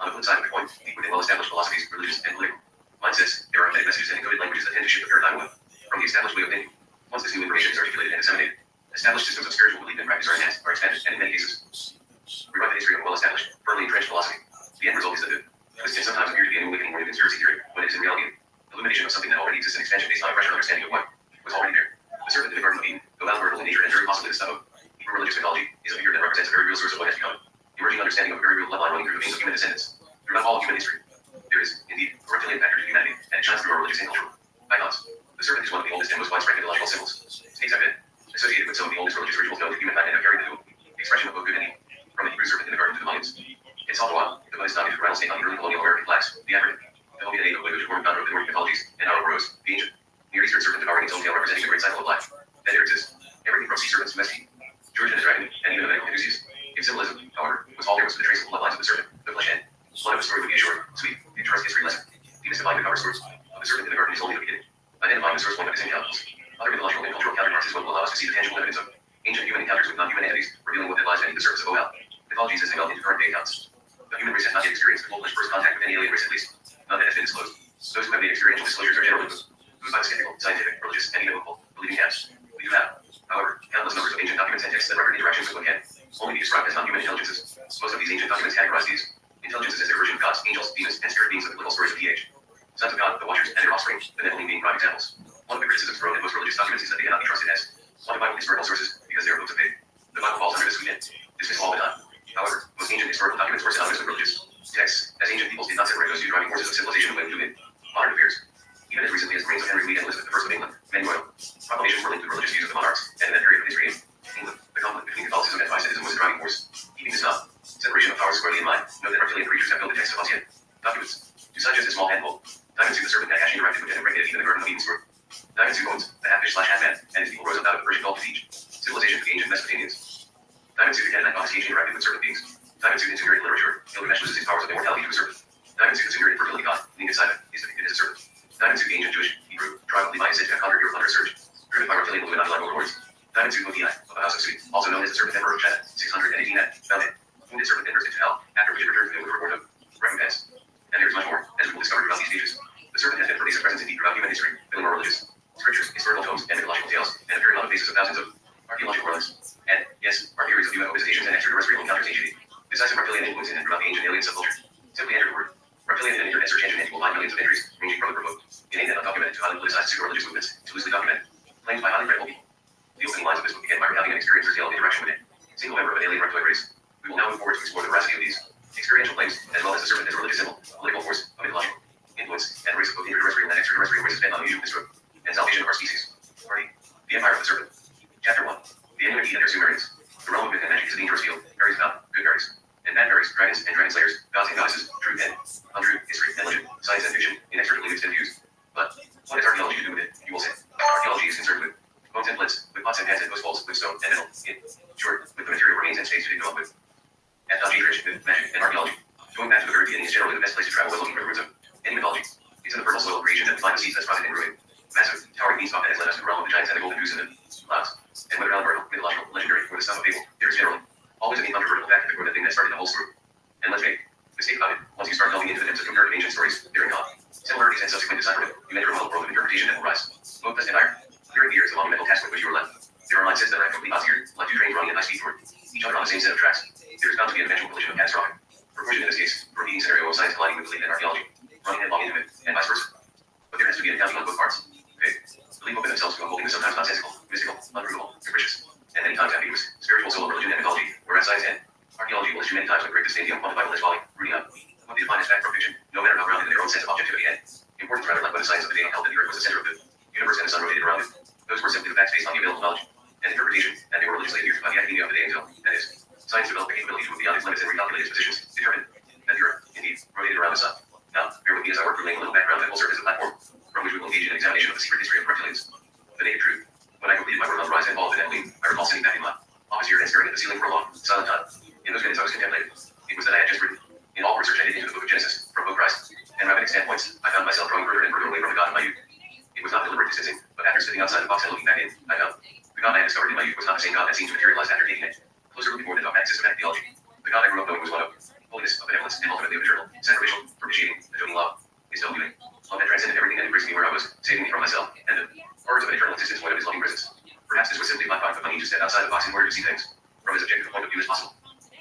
On the flip side of the coin, within well-established philosophies, religious, and political mindsets, there are embedded messages and encoded languages that tend to shift the paradigm away from the established way of thinking. Once this new information is articulated and disseminated, established systems of spiritual belief and practice are enhanced, are expanded, and in many cases, rewrite the history of a well-established, firmly entrenched philosophy. The end result is that the twist can sometimes appear to be a new awakening or a new conspiracy theory, when it is in reality illumination of something that already exists and expansion based on a fresher understanding of what was already there. The serpent in the Garden of Eden, though allegorical in nature and very possibly the stuff of Hebrew religious mythology, is a figure that represents a very real source of what has become emerging understanding of a very real bloodline running through the veins of human descendants. Throughout all of human history, there is, indeed, a reptilian factor to humanity, and it shines through our religious and cultural icons. The serpent is one of the oldest and most widespread mythological symbols. Snakes have been associated with some of the oldest religious rituals known to humankind and have carried the dual expression of both good and evil, from the Hebrew serpent in the garden to the Mayans. In Salvador, the Buddhist native rattlesnake on the early colonial American flags, the African, the Hopi native which formed founder of the Nordic mythologies, and Ouroboros, the ancient Near Eastern serpent devouring its own tail representing the great cycle of life. That there exists. Everything from sea serpents to Messi, Georgian dragon, and even the medical enthusiast. In symbolism, however, was all there was to the traceable bloodlines of the serpent, the flesh end. One of the story would be a short, sweet, picturesque history lesson, demystifying the cover source of the serpent in the garden is only the beginning. Identifying the source point of his encounters. Other mythological and cultural counterparts is what will allow us to see the tangible evidence of ancient human encounters with non-human entities, revealing what lies beneath the surface of OL. Mythologies as they melt into current day accounts. The human race has not yet experienced the full-fledged first contact with any alien race, at least. None that has been disclosed. Those who have made experiential disclosures are generally moved by the skeptical, scientific, religious, and even local believing camps. We do have, however, countless numbers of ancient documents and texts that record interactions with what can only be described as non-human intelligences. Most of these ancient documents categorize these intelligences as their version of gods, angels, demons, and spirit beings of biblical stories of the age. Sons of God, the Watchers, and their offspring, the Nephilim being prime examples. One of the criticisms thrown in most religious documents is that they cannot be trusted as quantifiable historical sources because they are books of faith. The Bible falls under this we dismiss all the time. However, most ancient historical documents were synonymous with religious texts, as ancient peoples did not separate those two driving forces of civilization away from modern affairs. Even as recently as the reigns of Henry VIII and Elizabeth I of England, many royal proclamations were linked to the religious views of the monarchs, and in that period of history in England, the conflict between Catholicism and Protestantism was the driving force. Keeping this separation of powers squarely in mind, note that reptilian creatures have built the text of ancient documents to such as a small handful. Diamond suit the serpent that Ash interacted with and impregnated even the Garden of Eden story. Diamond suit owns the half-fish/half-man, and his people rose up out of the Persian Gulf to teach civilization to the ancient Mesopotamians. Diamond suit the Canaanite goddess Cage interacted with serpent beings. Diamond suit in Sumerian literature, Gilgamesh loses his powers of immortality to a serpent. Diamond suit the Sumerian fertility god, Ninga Simon, is depicted as a serpent. Diamond suit the ancient Jewish, Hebrew, tribe of Levi is said to have conquered Europe under a surge, driven by reptilian Illuminati-like overlords. Diamond suit Modi'ai, of the House of Sui, also known as the Serpent Emperor of China, 618 at founded. Wounded serpent then burst into hell, after which it returned to him with a reward of recompense. And there is much more, as we will discover throughout these pages. The serpent has been pervasive presence indeed throughout human history, filling our religious scriptures, historical tomes, and mythological tales, and appearing on the faces of thousands of archaeological relics. And, yes, our theories of UFO visitations and extraterrestrial encounters ancient. Decisive reptilian influence in and throughout the ancient alien subculture. Simply enter the word reptilian and internet search engine and you will find millions of entries, ranging from the provoked, inane and undocumented to highly politicized pseudo-religious movements, to loosely documented, claimed by highly credible people. The opening lines of this book begin by recounting an experience or tale of interaction with a single member of an alien reptilian race. We will now move forward to explore the veracity of these experiential claims, as well as the serpent as a religious symbol, political force, a mythological influence, and race of both interterrestrial and extraterrestrial races bent on the usual destruction and salvation of our species. Party. The Empire of the Serpent. Chapter 1. The Anunnaki and their Sumerians. The realm of myth and magic is a dangerous field. Fairies about, good fairies, and bad fairies, dragons and dragon slayers, gods and goddesses, truth and untruth, history and legend, science and fiction, inextricably mixed and fused. But what has archaeology to do with it? You will say. Archaeology is concerned with bones and flints, with pots and pans and post bowls, with stone and metal. In short, with the material remains and space to be developed with. Ethnology, with magic and archaeology. Going back to the very beginning is generally the best place to travel when looking for the roots of any mythology. It's in the fertile soil of creation that we find the seeds that sprouted and grew. Massive, towering beanstalk that has led us to the realm of the giants and the golden goose and the clouds. And whether allegorical, mythological, legendary, or the stuff of fable, there is generally always an incontrovertible fact that the thing that started the whole story. And let's make a mistake about it. Once you start delving into the depths of comparative ancient stories, they're gone. Similarities and subsequent decipherment, you enter a world of interpretation that will rise. Both best and iron. Clearing the air is a monumental task with which you are left. There are mindsets that are complete odds here, like two trains running at high speed toward each other on the same set of tracks. There is bound to be an eventual collision of catastrophic proportion in this case, a repeating scenario of science colliding with belief and archaeology, running headlong into it, and vice versa. But there has to be an accounting on both parts. Faith. Belief open themselves to unfolding the sometimes nonsensical, mystical, unprovable, capricious, and many times ambiguous, spiritual soul of religion and mythology, whereas science and archaeology will issue many times with great disdain the unquantifiable as folly, rooting up what they define as fact from fiction, no matter how grounded in their own sense of objectivity and importance rather like when the science of the day held that the earth was the center of the universe and the sun rotated around it. Those were simply the facts based on the available knowledge and interpretation, and they were religiously adhered by the academia of the day until, that is, science developed the capability to move beyond its limits and recalculate its positions, determined that the earth, indeed, rotated around the sun. Now, bear with me as I work relaying a little background that will serve as a platform from which we will engage in an examination of the secret history of reptilians. The naked truth. When I completed my work on the rise and fall of the Nephilim, I recall sitting back in my office here and staring at the ceiling for a long, silent time. In those minutes I was contemplative. It was that I had just written. In all research I did into the book of Genesis, from both Christ and rabbinic standpoints, I found myself drawing further and further away from the God of my youth. It was not deliberate distancing, but after sitting outside the box and looking back in, I found the God I had discovered in my youth was not the same God that seemed to materialize after taking it closer look before the dark. God I grew up knowing was one of holiness, of benevolence, and ultimately of eternal, sacrificial, propitiating, atoning love. His self-giving. Love that transcended everything and embraced me where I was, saving me from myself, and the horrors of an eternal existence void of his loving presence. Perhaps this was simply my thought of money to step outside the box in order to see things from as objective a point of view as possible.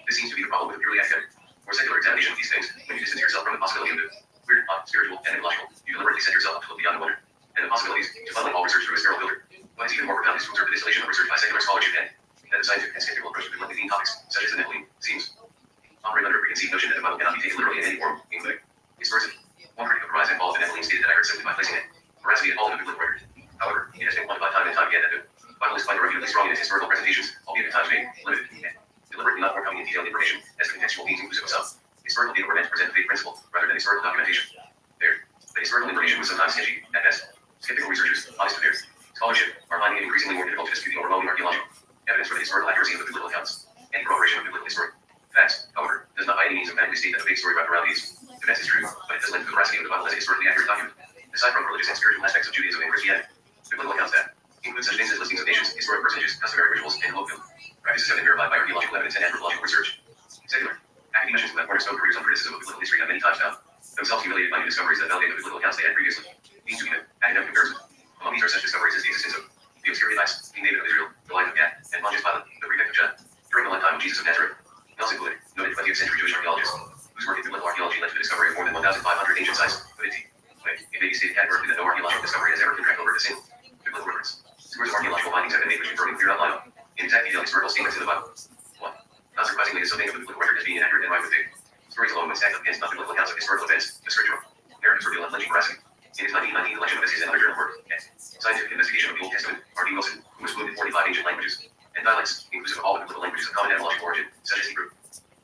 This seems to be the problem with purely academic or secular examination of these things. When you distance yourself from the possibility of the weird, spiritual, and mythological, you deliberately set yourself up to look beyond the wonder and the possibilities to funnel all research through a sterile filter. What is even more profound is to observe the distillation of research by secular scholarship and that the scientific and skeptical approach to bluntly themed topics, such as the Nephilim, seems operating under a preconceived notion that the Bible cannot be taken literally in any form, including historicity. One critic of the rise and fall of the Nephilim stated that I heard simply by placing it veracity and all in a biblical record. However, it has been quantified time and time again that the Bible is quite repeatedly strong in its historical presentations, albeit at times being limited and deliberately not forthcoming in detailed information as contextual means inclusive of some. Historical data were meant to present a faith principle rather than historical documentation. There, the historical information was sometimes sketchy at best. Skeptical researchers, honest with their scholarship, are finding it increasingly more difficult to dispute the overwhelming archaeological evidence for the historical accuracy of the biblical accounts and corroboration of biblical historic facts. However, does not by any means emphatically state that the big story wrapped around these events is true, but it does lend to the veracity of the Bible as a historically accurate document. Aside from religious and spiritual aspects of Judaism and Christianity, biblical accounts that include such things as listings of nations, historic personages, customary rituals, and colloquial practices have been verified by archaeological evidence and anthropological research. Secular academicians who have cornerstone careers on criticism of biblical history have many times found themselves humiliated by new discoveries that validate the biblical accounts they had previously deemed to be an academic comparison. Among these are such discoveries as the existence of the obscure Hivites, King David of Israel, the life of Gad, and Pontius Pilate, the prefect of Judah, during the lifetime of Jesus of Nazareth. Nelson Gould, noted 20th century Jewish archaeologist, whose work in biblical archaeology led to the discovery of more than 1,500 ancient sites, but it may be stated categorically that no archaeological discovery has ever been tracked over to single biblical reference. Scores of archaeological findings have been made which confirm a clear outline of in exact detail historical statements in the Bible. 1. Not surprisingly, the subject of the biblical record as being inaccurate and rife with faith. Stories alone when stacked up against non-biblical accounts of historical events, the scriptural narratives reveal unflinching veracity. In his 1919 collection of essays and other journal work, Scientific Investigation of the Old Testament, R.D. Wilson, who was fluent in 45 ancient languages and dialects, inclusive of all the biblical languages of common etymological origin, such as Hebrew,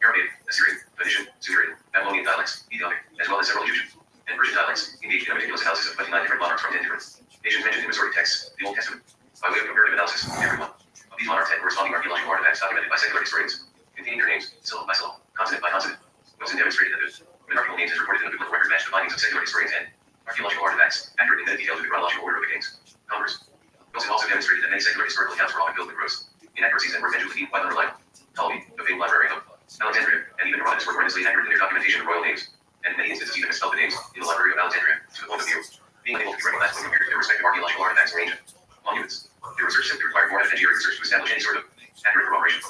Aramaic, Assyrian, Phoenician, Sumerian, Babylonian dialects, Ethiopic, as well as several Egyptian and Persian dialects, engaged in a meticulous analysis of 29 different monarchs from 10 different nations mentioned in Masoretic texts, the Old Testament. By way of comparative analysis, every one of these monarchs had corresponding archaeological artifacts documented by secular historians, containing their names, syllable by syllable, consonant by consonant. Wilson demonstrated that the monarchical names as recorded in the biblical record matched the findings of secular historians and archaeological artifacts, accurate in the details of the chronological order of the kings. Converse. Wilson also demonstrated that many secular historical accounts were often filled with gross inaccuracies and were eventually deemed quite unreliable. Ptolemy, the famed librarian of Alexandria, and even Herodotus were horrendously inaccurate in their documentation of royal names, and in many instances even misspelled the names in the library of Alexandria, to the point of view being unable to be recognized when compared to their respective archaeological artifacts or ancient monuments. Their research simply required more evidentiary research to establish any sort of accurate corroboration.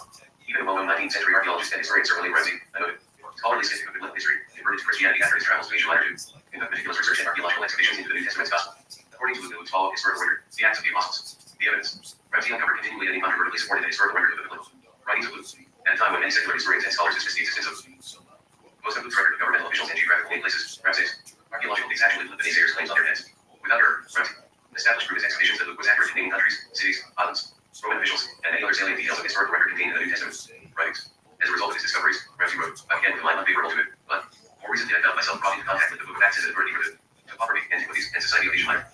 Even well-known 19th century archaeologists and historians certainly Ramsey, a noted scholarly skeptic of biblical history, converted to Christianity after his travels to Asia Minor to conduct meticulous research and archaeological excavations into the New Testament's gospel. According to Luke, follow historical record, the Acts of the Apostles, the evidence. Ramsey uncovered continually and incontrovertibly supported the historical record of the biblical writings of Luke, at a time when many secular historians and scholars dismissed the existence of most of Luke's record of governmental officials and geographical named places. Ramsey's archaeological digs actually put the naysayers' claims on their heads. Without error, Ramsey established through his excavations that Luke was accurate in naming countries, cities, islands, Roman officials, and many other salient details of the historical record contained in the New Testament writings. As a result of his discoveries, Ramsey wrote, I began with a mind unfavorable to it, but more recently I found myself brought into contact with the Book of Acts as an authority for the topography, antiquities, and society of Asia Minor.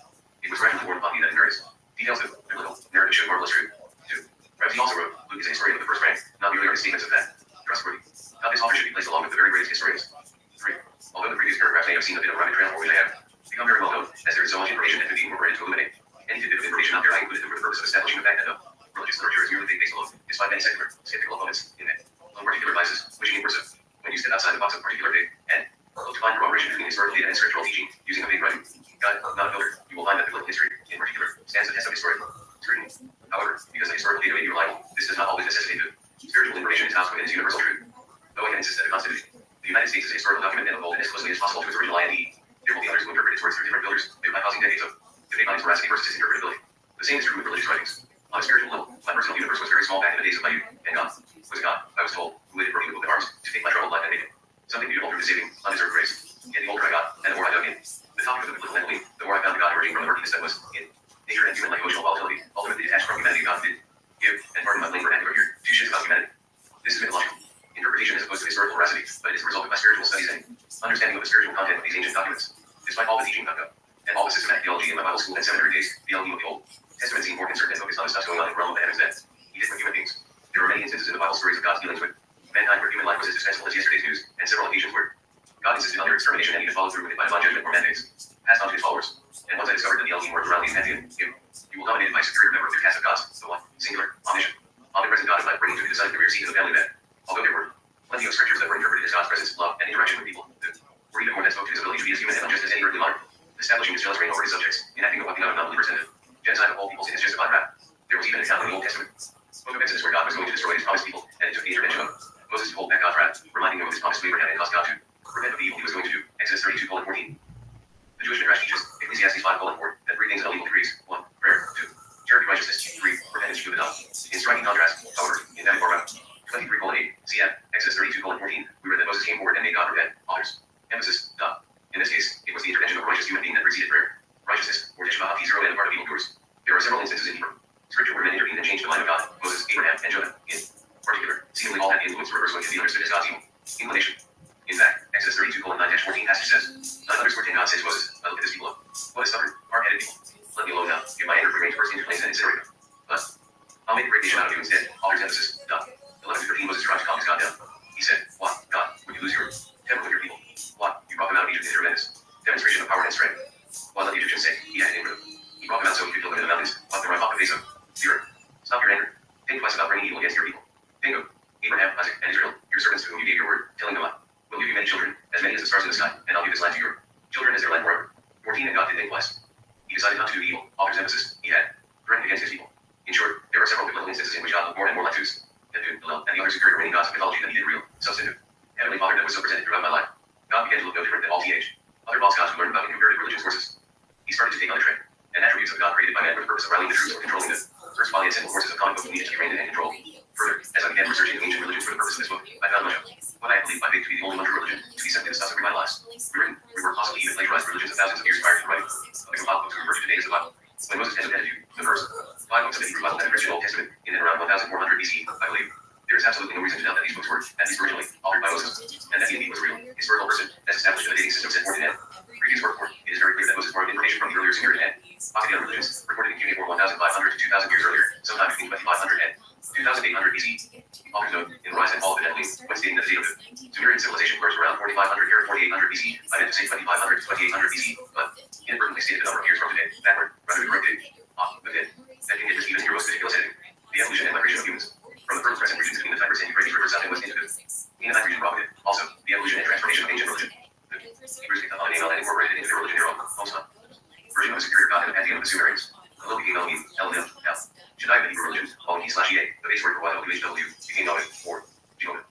It was gradually born upon me that in various details of biblical narrative showed marvelous truth. 2. Ramsey also wrote, Luke is a historian of the first rank, not merely are his statements of fact trustworthy. Now this author should be placed along with the very greatest historians. 3. Although the previous paragraphs may have seemed a bit of a rabbit trail, or they have become very well known, as there is so much information that could be incorporated to eliminate any tidbit of information out there, I included them for the purpose of establishing the fact that religious literature is merely faith-based alone, despite many secular, skeptical opponents in it. On particular biases, wishing in person, when you step outside the box of particular faith, and look to find corroboration between historical data and scriptural teaching, using a faith writing guide, not a filter, you will find that biblical history, in particular, stands the test of historical scrutiny. However, because the historical data may be reliable, this does not always necessitate the spiritual information is housed within its universal truth. Though I can insist that the Constitution, the United States is a historical document and uphold it as closely as possible to its original IND, there will be others who interpret its words through different filters, thereby causing decades of debate on its veracity versus its interpretability. The same is true with religious writings. On a spiritual level, my personal universe was very small back in the days of my youth, and God was God, I was told, who laid it broken with open arms, to take my troubled life and make it something beautiful through the saving, undeserved grace. Yet the older I got, and the more I dug in the topic of the biblical Nephilim, the more I found the God emerging from the murkiness that was in nature and human like emotional volatility, ultimately detached from humanity. God did give, and pardon my blame for antiquity here, 2 shits about humanity. This is mythological interpretation as opposed to historical veracity, but it is the result of my spiritual studies and understanding of the spiritual content of these ancient documents. Despite all the teaching I've done, and all the systematic theology in my Bible school and seminary days, the Elohim of the Old Testament seemed more concerned and focused on the stuff going on in the realm of the heavens than he did with human beings. There are many instances in the Bible stories of God's dealings with mankind where human life was as dispensable as yesterday's news, and several occasions where God insisted on their extermination and even followed through with it by divine judgment or mandates, passed on to his followers. And once I discovered that the Elohim worked around these pantheon, you will dominate my superior member of the cast of gods, the one, singular, omniscient, omnipresent God of life, bringing to the Son the rear seat of the family bed. Although there were Plenty of scriptures that were interpreted as God's presence, love, and interaction with people. Or even more that spoke to his ability to be as human and unjust as any earthly monarch. Establishing his jealous reign over his subjects, enacting the wiping out of non-believers and the genocide of all peoples in his justified wrath. There was even an account in the Old Testament. Book of Exodus where God was going to destroy his promised people, and it took the intervention of Moses to hold back God's wrath, reminding him of his promise to Abraham and caused God to repent of the evil he was going to do. Exodus 32:14. The Jewish Midrash teaches, Ecclesiastes 5:4, that three things are legal degrees. 1. Prayer. 2. Charity righteousness. 3. Repentance to the done. In striking contrast, however, in Matthew 23:8, cf. Exodus 32:14, we read that Moses came forward and made God repent. Authors. Emphasis. Done. In this case, it was the intervention of a righteous human being that preceded prayer. Righteousness, or Teshuvah, zero and a part of evildoers. There are several instances in Hebrew Scripture where men intervened and changed the mind of God. Moses, Abraham, and Jonah, in particular, seemingly all had the influence to reverse what could be understood as God's evil inclination. In fact, Exodus 32:9-14 passage says, 9 God says to Moses, I look at this people up. What is stubborn, hard-headed people? Let me alone now. Give my anger free rein to burst into flames and incinerate them. But I'll make a great nation out of you instead. Author's emphasis. Done. 11-13 Moses tried to calm his God down. He said, what, God, would you lose your temper with your people? What, you brought them out of Egypt in tremendous demonstration of power and strength. While let the Egyptians say, he acted in rhythm. He brought them out so he could kill them in the mountains, while they were off the face of the earth. Stop your anger. Think twice about bringing evil against your people. Think of Abraham, Isaac, and Israel, your servants to whom you gave your word, telling them what? We'll give you many children, as many as the stars in the sky, and I'll give this land to your children as their land forever. 14 And God did think twice. He decided not to do evil. Author's emphasis. He had threatened against his people. In short, there are several biblical instances in which God looked more and more like Zeus, Neptune, Hillel, and the other superior reigning gods of mythology than he did real, substantive, heavenly Father that was so presented throughout my life. God began to look no different than all th. Other false gods we learned about in comparative religion sources. He started to take on the trait and attributes of God created by man for the purpose of rallying the troops or controlling the first body and sinful forces of comic book needed to be reined in and controlled. Further, as I began researching ancient religions for the purpose of this book, I found much of what I believed by faith to be the only one true religion, to be simply the stuff of revitalized, rewritten, reworked, possibly even plagiarized religions of thousands of years prior to the writing. The compiled books we refer to today as the Bible. When Moses penned the Pentateuch, the first 5 books of the Hebrew Bible and the Christian Old Testament, in and around 1400 BC, I believe, there is absolutely no reason to doubt that these books were, at least originally, authored by Moses, and that he indeed was a real, historical person, as established in the dating system set forth in Ed. Previous work report, it is very clear that Moses borrowed information from the earlier Sumerian Ed. Possibly other religions, recorded in cuneiform 1500 to 2000 years earlier, sometime between 2500 and 2800 BC. Authors note, in the Rise and Fall of the Nephilim, when stating that the date of the Sumerian civilization flourished around 4500 or 4800 BC, I meant to say 2500 to 2800 BC, but inadvertently stated the number of years from today, backward, rather than corrected. The dead. That can get us even in your most ridiculous editing. The evolution and migration of humans. From the fertile crescent regions between the Tigris and Euphrates rivers south and west into the Canaanite region profited. Also, the evolution and transformation of ancient religion. The Hebrews picked up on an email and incorporated it into their religion their own, homespun. Version of a superior god in the pantheon of the Sumerians. Hello became Elohim, Elohim, El. Shaddai of the Hebrew religion, Elohim/Ea, the base word for YHWH, became Yahweh, or Jehovah.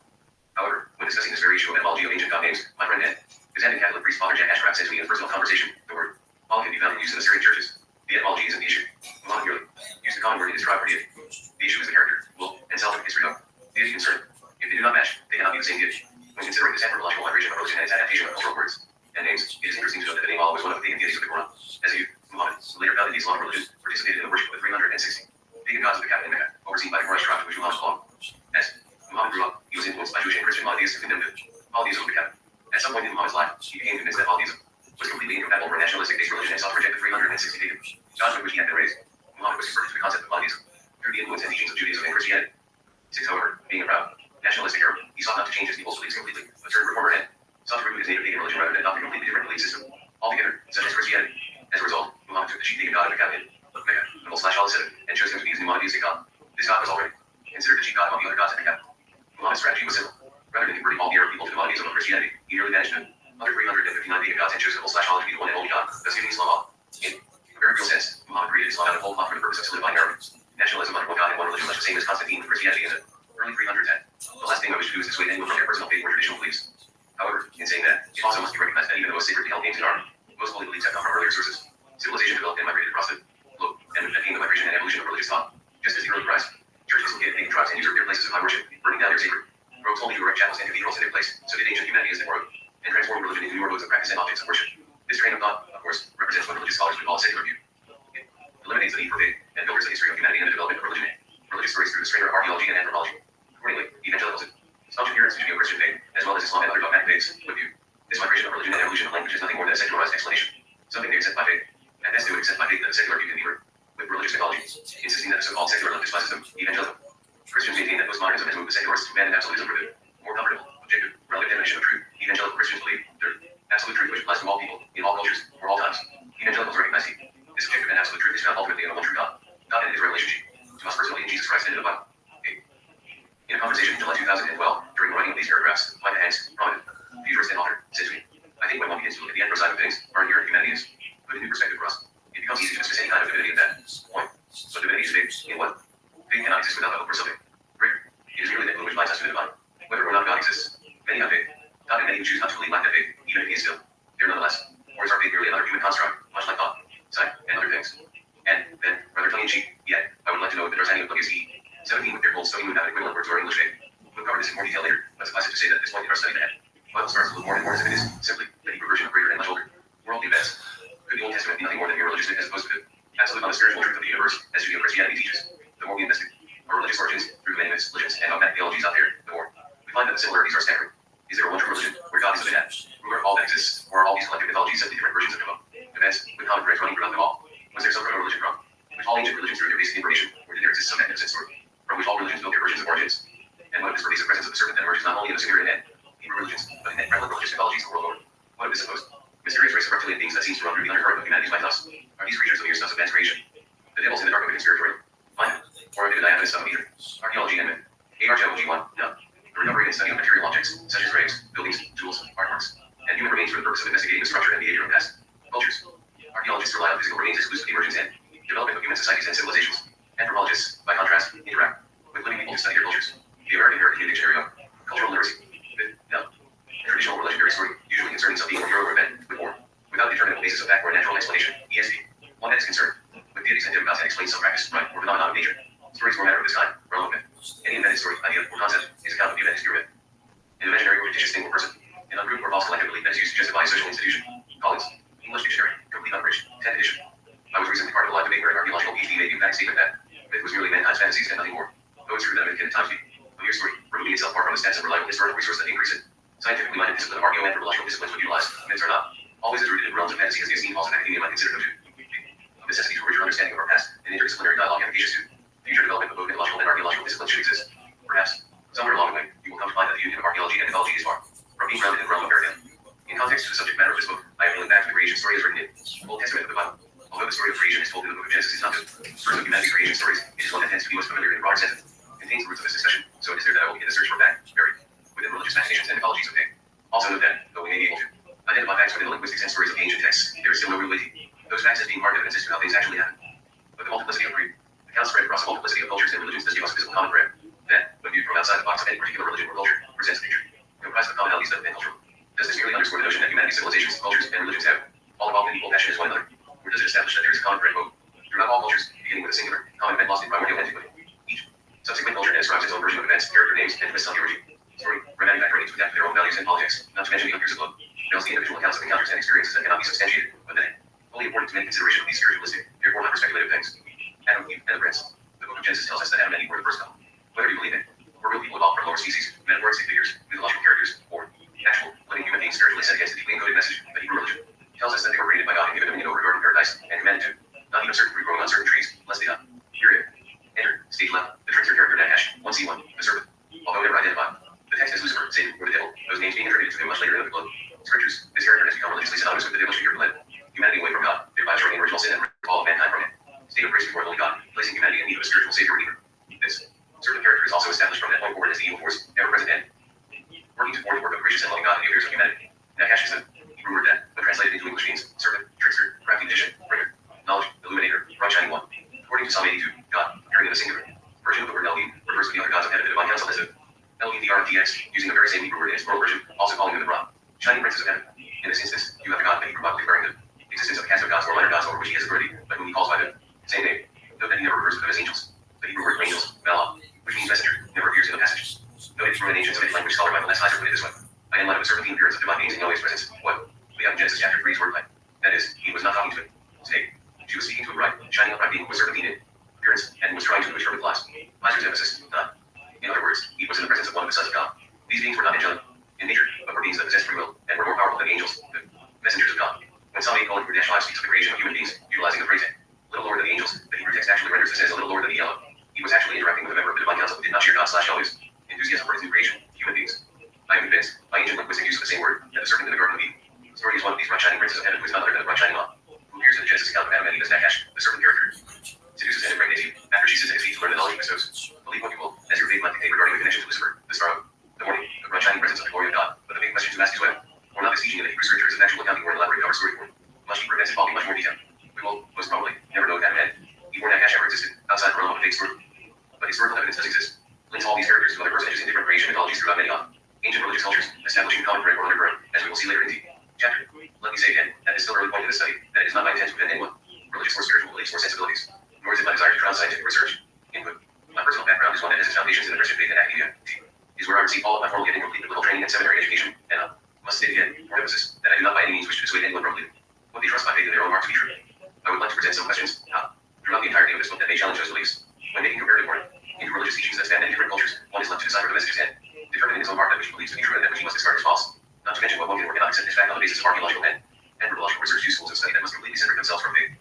However, when discussing this very issue of etymology of ancient god names, my friend Ed, Byzantine Catholic priest Father Jack Ashcraft said to me in a personal conversation, the word all can be found in use in the Syrian churches. The etymology isn't the issue. Muhammad merely used the common word in his tribe for deity. The issue is the character, will, and self-history of deity concerned. If they do not match, they cannot be the same deity. When considering this anthropological migration of religion and its adaptation of cultural words and names, it is interesting to note that the name Allah was one of the pagan deities of the Quran. As a youth, Muhammad, who later founded the Islamic religion, participated in the worship of the 360 pagan gods of the Kaaba and Mecca, overseen by the Quraysh tribe to which Muhammad belonged. As Muhammad grew up, he was influenced by Jewish and Christian monotheists who condemned polytheism of the Kaaba. At some point in Muhammad's life, he became convinced that polytheism was completely incompatible for a nationalistic-based religion and sought to reject the 360 pagan gods with which he had been raised. Muhammad was converted to the concept of monotheism through the influence and teachings of Judaism and Christianity. 6. However, being a proud, nationalistic Arab, he sought not to change his people's beliefs completely, but turned reformer and sought to root his native pagan religion rather than adopt a completely different belief system altogether, such as Christianity. As a result, Muhammad took the chief pagan god of the Kaaba, Mecca, Symbol/Allah, and chose him to be his new monotheistic god. This god was already considered the chief god among the other gods at the Kaaba. Muhammad's strategy was simple. Rather than converting all the Arab people to the monotheism of Christianity, he merely banished them. Other 359 pagan gods and chose Symbol/Allah to be the one and only god, thus giving Islam all. In a very real sense, Muhammad created Islam out of whole cloth for the purpose of solidifying Arab nationalism under one god and one religion, much the same as Constantine with Christianity in the early 300s had. The last thing I wish to do is dissuade anyone from their personal faith or traditional beliefs. However, in saying that, it also must be recognized that even the most sacredly held names in our most holy beliefs have come from earlier sources. Civilization developed and migrated across the globe, and became the migration and evolution of religious thought. Just as the early Christ, churches located pagan tribes and usurped their places of high worship, burning down their sacred groves only to erect chapels and cathedrals in their place, so did ancient humanity as they borrowed, and transformed religion into newer modes of practice and objects of worship. This train of thought, of course, represents what religious scholars would call a secular view. It eliminates the need for faith and filters the history of humanity and the development of religion, religious stories through the strainer of archaeology and anthropology. Accordingly, evangelicals, staunch adherents to Judeo-Christian faith, as well as Islam and other dogmatic faiths, would view this migration of religion and evolution of language is nothing more than a secularized explanation, something they accept by faith, and best they would accept by faith that the secular view can be with religious mythology, insisting that the so-called secular left despises them, evangelical. Christians maintain that postmodernism has moved the secularists to abandon absolutism for the more comfortable, objective, relative definition of truth. Evangelical Christians believe their absolute truth which applies to all people, in all cultures, for all times. Evangelicals recognize this objective and absolute truth is found ultimately in the one true God, God and his relationship to us personally in Jesus Christ and in the Bible. In a conversation in July 2012, during the writing of these paragraphs, Hence, prominent. Futurist and author, said to me, I think when one begins to look at the end side of things, our inherent humanity is put in new perspective for us. It becomes easy to dismiss any kind of divinity at that point. So divinity is faith in what? Faith cannot exist without the hope for something greater. It is merely that which binds us to the divine. Whether or not God exists, many have faith. God and many who choose not to believe lack that faith, even if he is still there nonetheless. Or is our faith merely another human construct, much like thought, sight, and other things? And then, rather tongue-in-cheek, yet, I would like to know if there's any of WC 17 with their gold stony moon have equivalent words or English faith. We'll cover this in more detail later, but suffice it to say that at this point in our study ahead, the Bible starts with more and more as if it is simply a Hebrew version of greater and much older worldly events. Could the Old Testament be nothing more than a religious myth as opposed to the absolute on the spiritual truth of the universe, as Judeo-Christianity teaches? The more we investigate our religious origins through the many myths, legends, and dogmatic theologies out there, the more we find that the similarities are staggering. Is there a one true religion where God is the head, ruler of all that exists, or are all these collective mythologies simply different versions of events with common threads running throughout them all? Was there some proto-religion from which all ancient religions drew their basic information, or did there exist some magnificent story from which all religions built their versions of origins? And what if this pervasive presence of the serpent that emerges not only in the Sumerian and Hebrew religions, but in prevalent religious mythologies the world over? What if this supposed mysterious race of reptilian beings that seems to run through the undercurrent of humanity's mythos? Are these creatures the mere sons of man's creation? The devils in the dark of the conspiratorial? Fine. Or a diaphanous son of either? Archaeology and myth. Archaeology 1. No. The recovery and study of material objects, such as graves, buildings, tools, artworks, and human remains for the purpose of investigating the structure and behavior of past cultures. Archaeologists rely on physical remains exclusive to the emergence and development of human societies and civilizations. Anthropologists, by contrast, interact with living people to study their cultures. The American Heritage Dictionary of Cultural Literacy. No. A traditional or legendary story, usually concerning something or hero or event, with more, without a determinable basis of fact or a natural explanation, ESV. One that is concerned with deities and demigods and explains some practice, right, or phenomenon of nature. Stories or matter of this kind, relevant myth. Any invented story, idea, or concept is a account of the event is pure myth. An imaginary or fictitious thing or person. An unproved or false collective belief that is used to justify a social institution. Collins, English Dictionary, complete unabridged, 10th edition. I was recently part of a live debate where an archaeological PhD made the emphatic statement that myth was merely mankind's fantasies and nothing more. Though it's true that a myth can at times be a mere story, removing itself far from the stance of reliable historical resource that increase it. Scientifically minded discipline of archaeoanthropological disciplines would utilize myths are not always as rooted in realms of fantasy as the esteemed halls of academia might consider them to be. Of necessity for richer understanding of our past, and interdisciplinary dialogue efficacious to future development of both mythological and archaeological disciplines should exist. Perhaps, somewhere along the way, you will come to find that the union of archaeology and mythology is far from being grounded in the realm of fairy tale. In context to the subject matter of this book, I am going back to the creation story as written in the Old Testament of the Bible. Although the story of creation is told in the book of Genesis is not the first of humanity's creation stories, it is one that tends to be most familiar in broader sense. Contains the roots of this discussion, so it is there that I will begin the search for fact, buried within religious machinations and mythologies of faith. Also note that, though we may be able to identify facts within the linguistics and stories of the ancient texts, there is still no real validity. Those facts as being hard evidence as to how things actually happen. But the multiplicity of accounts spread across the multiplicity of cultures and religions does give us a physical common thread that, when viewed from outside the box of any particular religion or culture, presents a picture comprised of commonalities that have been cultural. Does this merely underscore the notion that humanity's civilizations, cultures, and religions have all evolved in equal passion as one another? Or does it establish that there is a common thread both throughout all cultures, beginning with a singular common event lost in primordial antiquity? Each subsequent culture describes its own version of events, character names, and twists on the origin story, romantic factoring to adapt to their own values and politics, not to mention the years of love. Tells the individual accounts of encounters and experiences that cannot be substantiated, but that fully important to make consideration of these spiritualistic, therefore not for speculative things. Adam, Eve, and the prince. The book of Genesis tells us that Adam and Eve were the first couple. Whether you believe it, or real people evolved from lower species, metaphorics, figures, mythological characters, or actual living human beings spiritually set against the deeply encoded message of Hebrew religion, tells us that they were created by God and given dominion over a garden paradise, and commanded to not eat of certain fruit growing on certain trees, lest they die. Period. Enter, stage left, the trickster character Nakash, 1C1, the serpent. Although never identified, the text is Lucifer, Satan, or the devil, those names being attributed to him much later in the globe. Scriptures, this character has become religiously synonymous with the devilish figure who led humanity away from God, thereby shortening original sin and all of mankind from it. State of grace before the holy God, placing humanity in need of a spiritual savior redeemer. This certain character is also established from that point forward as the evil force, ever present and working to thwart the work of gracious and loving God in the affairs of humanity. Nakash is the Hebrew word that, when translated into English, means serpent, trickster, crafty magician, bringer, knowledge, illuminator, bright shining one. According to Psalm 82, God, appearing in the singular version of the word Elohim, refers to the other gods of heaven, the divine council as the Elohim DRTX, using the very same Hebrew word in its plural version, also calling them the Ra, shining princes of heaven. In this instance, you have the God that Hebrew Bible declaring the existence of a caste of gods or minor gods over which he has authority, but whom he calls by the same name. Note that he never refers to them as angels. The Hebrew word for angels, Malah, which means messenger, never appears in the passage. Noted through an ancient Semitic language scholar by the last Heiser put it this way. I am led of a serpentine appearance of divine beings in Yahweh's presence. What? We have in Genesis chapter 3's wordplay. That is, he was not talking to it. Say, she was speaking to a bright, shining upright being who was serpentine in appearance and was trying to enrich her with lies. Heiser's emphasis, not. In other words, he was in the presence of one of the sons of God. These beings were not angelic in nature, but were beings that possessed free will and were more powerful than the angels, the messengers of God. When Psalm 8:5 speaks of the creation of human beings, utilizing the phrase little lower than the angels, the Hebrew text actually renders this as a little lower than the yellow. He was actually interacting with a member of the divine council who did not share God/Yahweh's enthusiasm for his new creation, human beings. I am convinced, by ancient linguistic use of the same word, that the serpent in the Garden of Eden story is one of these bright shining princes of heaven who is none other than the bright shining one, who appears in the Genesis account of Adam and Eve as Nakash, the serpent character. Seduces and impregnates you after she sits at his feet to learn the knowledge he bestows. Believe what you will, as your faith might dictate regarding the connection to Lucifer, the star of The morning, the bright shining presence of the glory of God. But the big question to ask is whether or not this teaching in the Hebrew scripture is an actual accounting or an elaborate cover story form. Much deeper events involving much more detail. We will, most probably, never know that event. Before Nakash ever existed, outside the realm of a fake story. But historical evidence does exist. Links all these characters to other personages in different creation mythologies throughout many ancient religious cultures, establishing common thread or underground, as we will see later in the chapter. Let me say again, at this still early point in the study, that it is not my intent to offend anyone, religious or spiritual beliefs or sensibilities, nor is it my desire to drown scientific research. Input. My personal background is one that has its foundations in the Christian faith and academia. Is where I received all of my formal yet incomplete biblical training and seminary education, and I must state again, for emphasis, that I do not by any means wish to dissuade anyone from believing what they trust my faith in their own heart to be true. I would like to present some questions, throughout the entirety of this book that may challenge those beliefs. When making comparative work into religious teachings that span many different cultures, one is left to decipher the message's end, determining in his own heart that which he believes to be true and that which he must discard as false. Not to mention what one can or cannot accept as fact on the basis of archaeological and anthropological research useful to study that must completely separate themselves from faith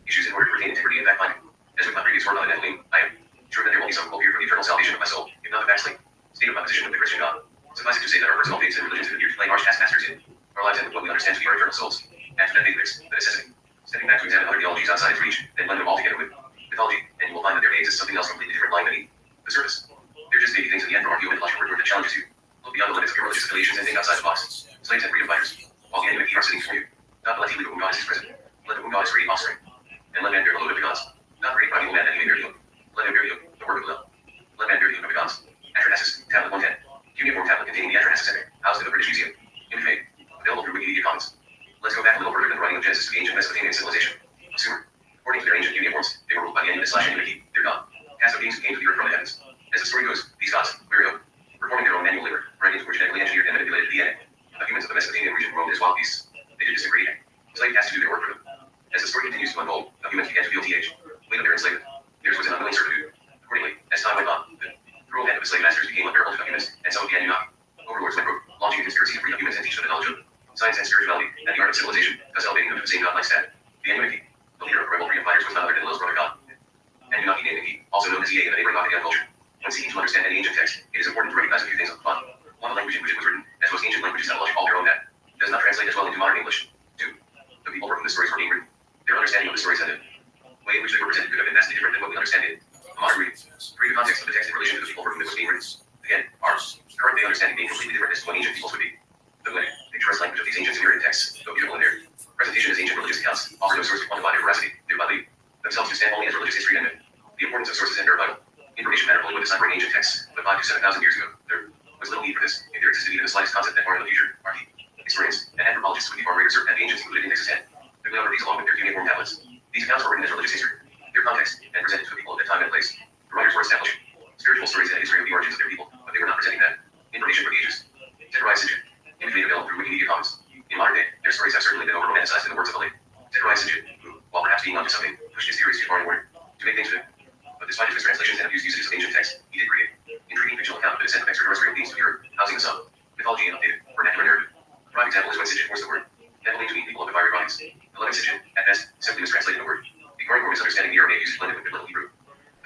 issues in order to retain integrity and fact-finding. As with my previous work on the Nephilim, I am sure that there will be some hope here for the eternal salvation of my soul, if not the backsliding state of my position with the Christian God. Suffice it to say that our personal faiths and religions appear to play large taskmasters in our lives and what we understand to be our eternal souls. After that faith fix, the necessity. Stepping back to examine other theologies outside its reach, then blend them all together with mythology, and you will find that there may exist something else completely different lying beneath the surface. There just may be things in the end from our geomythological work that challenges you. Look beyond the limits of your religious affiliations and think outside the box. Slaves and freedom fighters, while the enemy are sitting before you. Not let whom God is present. Let whom God is creating offspring. And let man bear the load of the gods. Not create by evil man that he may bear the yoke. Let him bear the yoke, the work of the will. Let man bear the yoke of the gods. Atrahasis, tablet 110. Cuneiform tablet containing the Atrahasis epic, housed in the British Museum. Image made. Available through Wikimedia Commons. Let's go back a little further than the writing of Genesis to the ancient Mesopotamian civilization. Sumer. According to their ancient cuneiforms, they were ruled by the Enuma/Enuma, their god. Cast of beings who came to the earth from the heavens. As the story goes, these gods, Virio, performing their own manual labor, bred into or genetically engineered and manipulated DNA of humans of the Mesopotamian region roamed as wild beasts. They did this in great anger. Slave cast to do their work for them. As the story continues to unfold, the humans began to feel weight of their enslavement. Theirs was an unwilling servitude. Accordingly, as time went on, the cruel hand of the slave masters became unbearable to the humans, and so began Enoch. Overlords went rogue, launching a conspiracy to free the humans and teach them the knowledge of science and spirituality, and the art of civilization, thus elevating them to the same godlike status. The Anunnaki, the leader of rebel freedom fighters, was none other than Lil's brother god. Anunnaki named Enki, also known as Ea in the neighboring Akkadian culture. When seeking to understand any ancient text, it is important to recognize a few things up front. One, the language in which it was written, as most ancient languages have all their own that does not translate as well into modern English. 2. The people for whom the stories were being written, their understanding of the stories and the way in which they were presented could have been vastly different than what we understand in a modern reading. 3. The context of the text in relation to the people for whom it was being written. Again, our current day understanding being completely different as to what ancient peoples would be. The picturesque language of these ancient Sumerian texts, though beautiful in their presentation as ancient religious accounts, offer no source to quantify their veracity. They believe themselves to stand only as religious history and myth. The importance of sources and their vital information matter only when deciphering ancient texts, but 5 to 7,000 years ago, there was little need for this. If there existed even the slightest concept that far in the future, our historians and anthropologists would be far greater certain that the ancients included indexes and quickly over these along with their cuneiform tablets. These accounts were written as religious history. Their context and presented to the people of that time and place. The writers were establishing spiritual stories and history of the origins of their people, but they were not presenting that information for the ages. Teterai Sigit, image made available through Wikimedia Commons. In modern day, their stories have certainly been over-romanticized in the words of the late Teterai Sigit, who, while perhaps being onto something, pushed his theories too far inward to make things fit. But despite his mistranslations and abused usages of ancient texts, he did create intriguing fictional account of the descent of extraterrestrial beings to the earth, housing the sun, mythology, and updated vernacular narrative. A prime example is when Sigit forced the word Nephilim to mean people of the fiery bodies. 11 Sigit, at best, simply mistranslated the word, ignoring or misunderstanding the Aramaic used blended with Biblical Hebrew.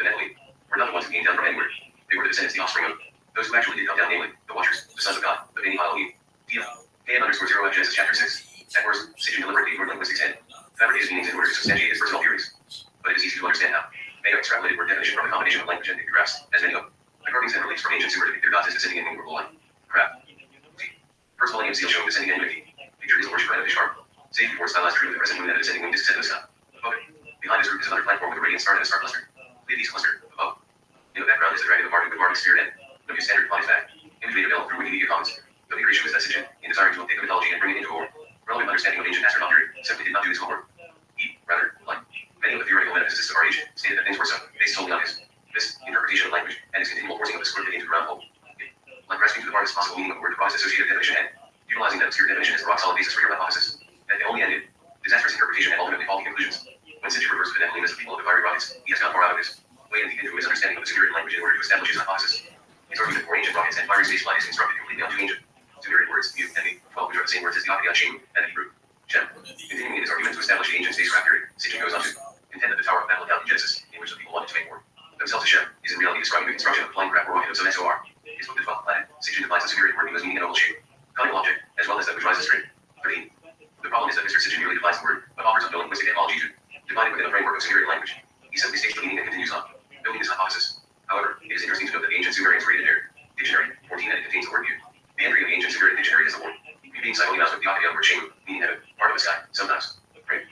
The Nephilim were not the ones who came down from anywhere. They were the descendants, the offspring of those who actually did come down, namely, the Watchers, the sons of God, the Beni Elohim. KN_0 of Genesis chapter 6. At first, Sigit deliberately ignored linguistics and fabricated meanings in order to substantiate his personal theories. But it is easy to understand how. They have extrapolated word definition from a combination of language and pictographs, as many of the carvings and reliefs from ancient Sumer depict their gods as descending in innumerable line. Crab. First millennium seal showing descending Anunnaki. Picture is a worship of Ishtar. Save before stylized true of the present moon and a descending winged disc set in the sky. Above it, behind this group is another platform with a radiant star and a star cluster. Pleiades cluster, above. In the background is the dragon of Marduk with Marduk's spear and W standard upon his back. Image made available through Wikimedia Commons. The creation was that Sigit, in desiring to update the mythology and bring it into a more relevant understanding of ancient astronaut theory, simply did not do his homework. He, rather, like many of the theoretical metaphysicists of our age, stated that things were so, based solely on this interpretation of language and his continual forcing of the script into the ground hole. Like grasping to the farthest possible meaning of a word devised associated definition and utilizing that obscure definition as the rock-solid basis for your hypothesis, that they only ended disastrous interpretation and ultimately faulty conclusions. When Sigit refers to the Nephilim as the people of the fiery rockets, he has gone far out of his way and deep into his understanding of the Sumerian language in order to establish his hypothesis. His argument for ancient rockets and fiery spaceflight is constructed completely on two ancient Sumerian words, mu and me, which are the same words as the Akkadian Shem and the Hebrew Shem. Continuing in his argument to establish the ancient spacecraft theory, Sigit goes on to contend that the Tower of Babel account in Genesis, in which the people wanted to make war themselves a Shem, is in reality describing the construction of a flying craft or rocket of some XOR. His book, The 12th Planet, Sigit defines the Sumerian word as meaning an oval shape, conical object, as well as that which rises straight. 13. The problem is that Mr. Sigit merely defines the word, but offers no linguistic etymology to define it within a framework of Sumerian language. He simply states the meaning and continues on, building his hypothesis. However, it is interesting to note that the ancient Sumerians rated their dictionary 14 and it contains considered in the dictionary as the word. Being simultaneous with the opposite word shame, meaning heaven, part of the sky, sometimes. Right.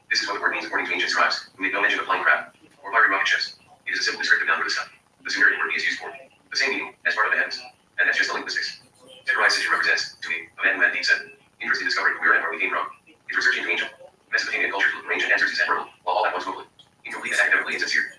This is what the word means according to ancient scribes, who make no mention of flying craft or fiery rocket ships. It is a simple descriptive noun for the sky. The Sumerian word is used for the same meaning as part of the heavens, and that's just the linguistics. Tetraic Sitchin represents, to me, a man who had deep set interest in discovering where and where we came from. His research into ancient Mesopotamian cultures looked for ancient answers is admirable, while all at once willfully, incomplete and academically insincere.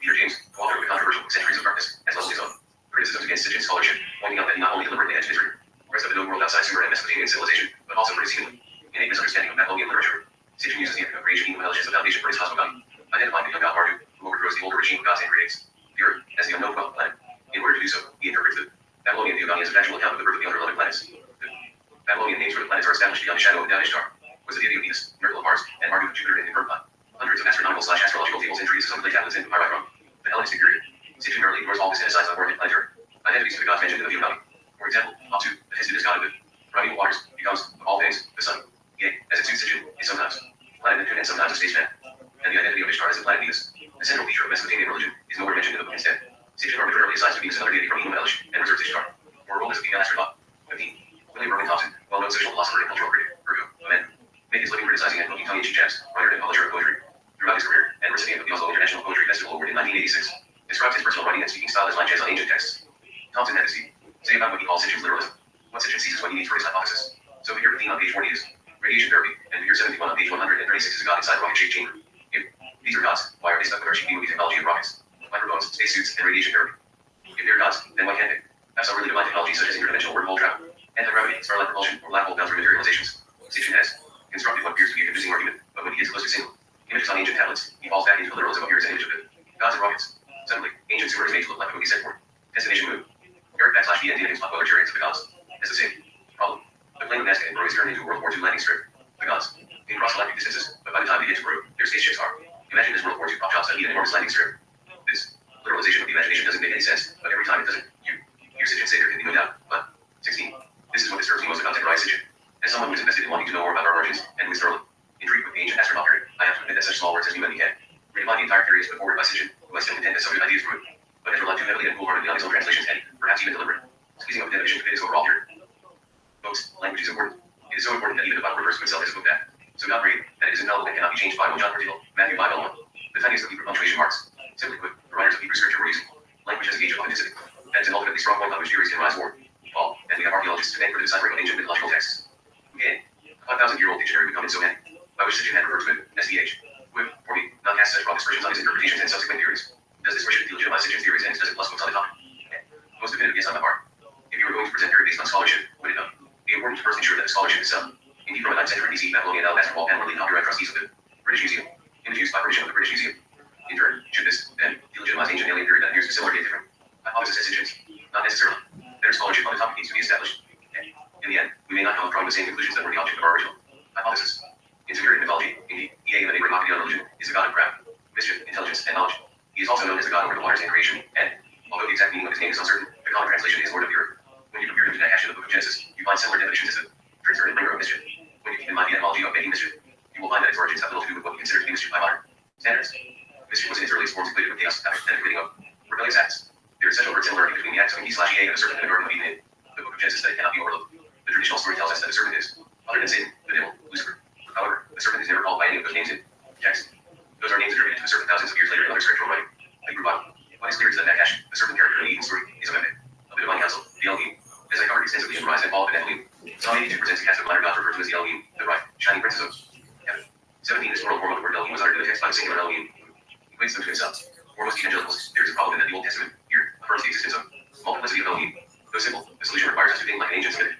Peter James, co-author of the controversial Centuries of Darkness, has leveled his own criticisms against Sitchin's scholarship, pointing out that he not only deliberately edged history, rest of the known world outside Sumer and Mesopotamian civilization, but also for his seemingly innate misunderstanding of Babylonian literature. Sitchin uses the epic of creation embellished as the foundation for his cosmogony, identifying the young god Marduk, who overthrows the older regime of gods and creates the Earth as the unknown 12th planet. In order to do so, he interprets the Babylonian theogony as a factual account of the birth of the other 11 planets. The Babylonian names for the planets are established beyond the shadow of the Ishtar, was the deity of Venus, Miracle of Mars, and Marduk of Jupiter and Infernal. Hundreds of astronomical/astrological tables and treatises on clay tablets and papyri from the Hellenistic period. Sitchin merely ignores all this and assigns the warhead planetary identities to the gods mentioned in the theogony. For example, Apsu, the Hesdin god of the primeval waters, becomes, of all things, the sun. Yea, as it suits Sitchin, is sometimes planet Neptune and sometimes a spaceman. And the identity of Ishtar as the planet Venus, the central feature of Mesopotamian religion, is nowhere mentioned in the book instead. Sitchin arbitrarily assigns to Venus another deity from Enum Elish and reserves Ishtar for a role as a female astronaut. 15. William Rowan Thompson, well-known social philosopher and cultural critic, Virgo, a man, made his living criticizing and poking tongue-in-cheek jabs, writer and publisher of poetry. Throughout his career, and recipient of the Oslo International Poetry Festival Award in 1986, describes his personal writing and speaking style as line jazz on ancient texts. Thompson had to say about what he calls Sitchin's literalism, what Sitchin sees as what he needs for his hypothesis. So figure 15 on page 40 is radiation therapy, and figure 71 on page 136 is a god inside a rocket-shaped chamber. If these are gods, why are they stuck with our cheap movie technology of rockets, microphones, spacesuits, and radiation therapy? If they're gods, then why can't they have some really divine technology such as interdimensional wormhole travel, anti-gravity, starlight propulsion, or black hole boundary materializations? Sitchin has constructed what appears to be a convincing argument, but when he gets close to single images on ancient tablets, he falls back into the literalism of here as an image of the gods and rockets. Suddenly, ancient Sumer is made to look like a movie set for Destination Moon. Eric /E and Indians plot luxuriance of the gods as the same problem. The plane of Nazca and Bro is turned into a World War II landing strip. The gods, in cross-galactic distances, but by the time they get to Bro, their spaceships are. Imagine this World War II pop shops that need an enormous landing strip. This literalization of the imagination doesn't make any sense, but every time it doesn't, you hear Sitchin say there can be no doubt. But 16. This is what disturbs me most about Tetraic Sitchin. As someone who is invested in wanting to know more about our origins, and who is thoroughly intrigued with the ancient astronaut period, I have to admit that such small words as human can redefine the entire theory as put forward by Sitchin, who I still contend has some good ideas for it, but has relied too heavily and foolhardily on his own translations and, perhaps even deliberate, squeezing up a definition to fit his overall theory. Folks, language is important. It is so important that even the Bible refers to itself as a book that so God breathed, that it is infallible and cannot be changed by one John Portillo, Matthew 5:1. The tiniest of Hebrew punctuation marks. Simply put, the writers of Hebrew scripture were using language as a gauge of authenticity. That is an ultimately strong point on which theories can rise or fall, and we have archaeologists to thank for the deciphering of ancient mythological texts. Okay, a 5,000-year-old dictionary would come in so handy, by which Sitchin had referred to it as the age. Would, for me, not cast such broad expressions on his interpretations and subsequent theories. Does this wish to delegitimize Sitchin's theories and does it plus books on the topic? Most definitive guess on my part. If you were going to present theory based on scholarship, would it not be important to first ensure that the scholarship is sound? Indeed, from a 9th century BC Babylonian alabaster wall panel copyright trustees of the British Museum, image used by permission of the British Museum. In turn, should this, then, delegitimize ancient alien theory that appears to similar yet different hypothesis as Sitchin's? Not necessarily. Better scholarship on the topic needs to be established. In the end, we may not come from the same conclusions that were the object of our original hypothesis. In Sumerian mythology, indeed, Ea, the neighboring Akkadian religion, is the god of craft, mischief, intelligence, and knowledge. He is also known as the god over the waters and creation, and, although the exact meaning of his name is uncertain, the common translation is Lord of the Earth. When you compare him to Nagash in the book of Genesis, you find similar definitions as the trickster and bringer of mischief. When you keep in mind the etymology of making mischief, you will find that its origins have little to do with what we consider to be mischief by modern standards. Mischief was in its earliest forms equated with chaos, havoc, and the committing of rebellious acts. There is such overt similarity between the acts of Enki/Ea and the serpent in the Garden of Eden in the book of Genesis that it cannot be overlooked. The traditional story tells us that the serpent is, other than Satan, the devil, Lucifer. However, the serpent is never called by any of those names in text. Those are names attributed to the serpent thousands of years later in other scriptural writing. The Hebrew Bible. What is clear is that Nagash, the serpent character in the Eden story, is a method of the divine council, the Elohim. As I covered extensively in Rise and Fall of the Nephilim, Psalm 82 presents a cast of minor gods referred to as the Elohim, the bright, shining princes of heaven. 17 is plural form of the word Elohim was uttered in the text by the singular Elohim, who equates them to himself. For most evangelicals, there is a problem in that the Old Testament here affirms the existence of multiplicity of Elohim. Though simple, the solution requires us to think like an ancient Semitic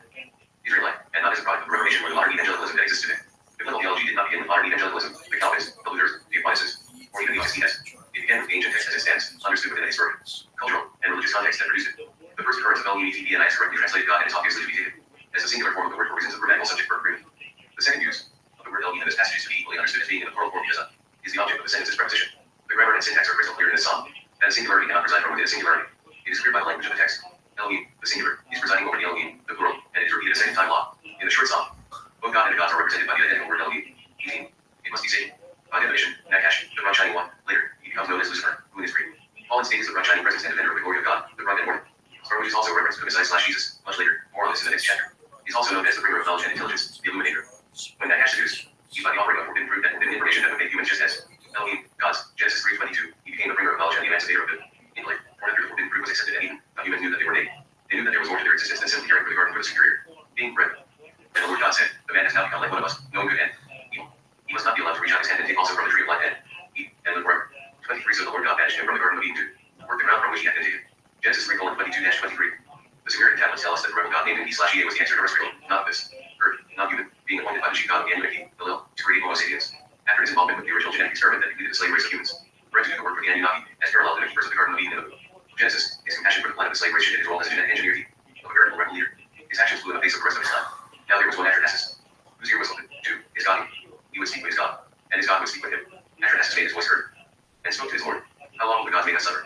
Israelite, and not as a product of the revelation or the modern evangelicalism that exists today. Biblical theology did not begin with modern evangelicalism, the Calvinists, the Luthers, the Aquinas, or even the Augustinas. It began with the ancient text as it stands, understood within a historic, cultural, and religious context that produced it. The first occurrence of Elohim and I is correctly translated God and is obviously to be taken as a singular form of the word for reasons of grammatical subject verb agreement. The second use of the word Elohim in this passage is to be equally understood as being in the plural form because is the object of the sentence's preposition. The grammar and syntax are crystal clear in this psalm, that a singularity cannot reside from within a singularity. It is clear by the language of the text. Elohim, the singular, is presiding over the Elohim, the plural, and it is repeated a second time long. In the short psalm, both God and the gods are represented by the identical word Elohim. 18. It must be Satan. By definition, Nagash, the bright shining one. Later, he becomes known as Lucifer, who in his Greek. Paul states the bright shining presence and defender of the glory of God, the bright and morning. Star which is also referenced to Messiah/Jesus much later. More on this in the next chapter. He's also known as the bringer of knowledge and intelligence, the illuminator. When Nagash seduced, he's by the offering of forbidden fruit and forbidden information that would make humans just as Elohim, gods, Genesis 3:22, he became the bringer of knowledge and the emancipator of the intellect. For after the forbidden fruit was accepted and eaten, but humans knew that they were naked. They knew that there was more to their existence than simply caring for the garden for the superior being bread. And the Lord God said, the man has now become like one of us, knowing good and evil. He must not be allowed to reach out his hand and take also from the tree of life and eat and live forever. 23 So the Lord God banished him from the garden of Eden to work the ground from which he had been taken. Genesis 3:22-23. The Sumerian tablets tell us that the rebel god named Enki/Ea was the answer to terrestrial, not this, earth, not human, being appointed by the chief god of the Anunnaki, Enlil, to create Homo sapiens. After his involvement with the original genetic experiment that completed the slave race of humans, Brent took the work for the Anunnaki, as parallel to the keepers of the Garden of Eden in the Genesis. His compassion for the planet of the slave race shifted his role as a genetic engineer of a veritable rebel leader. His actions flew in the face of the rest of his time. Now there was one Atrahasis, whose ear was open to his God. He would speak with his God, and his God would speak with him. Atrahasis made his voice heard, and spoke to his Lord. How long will the gods make us suffer?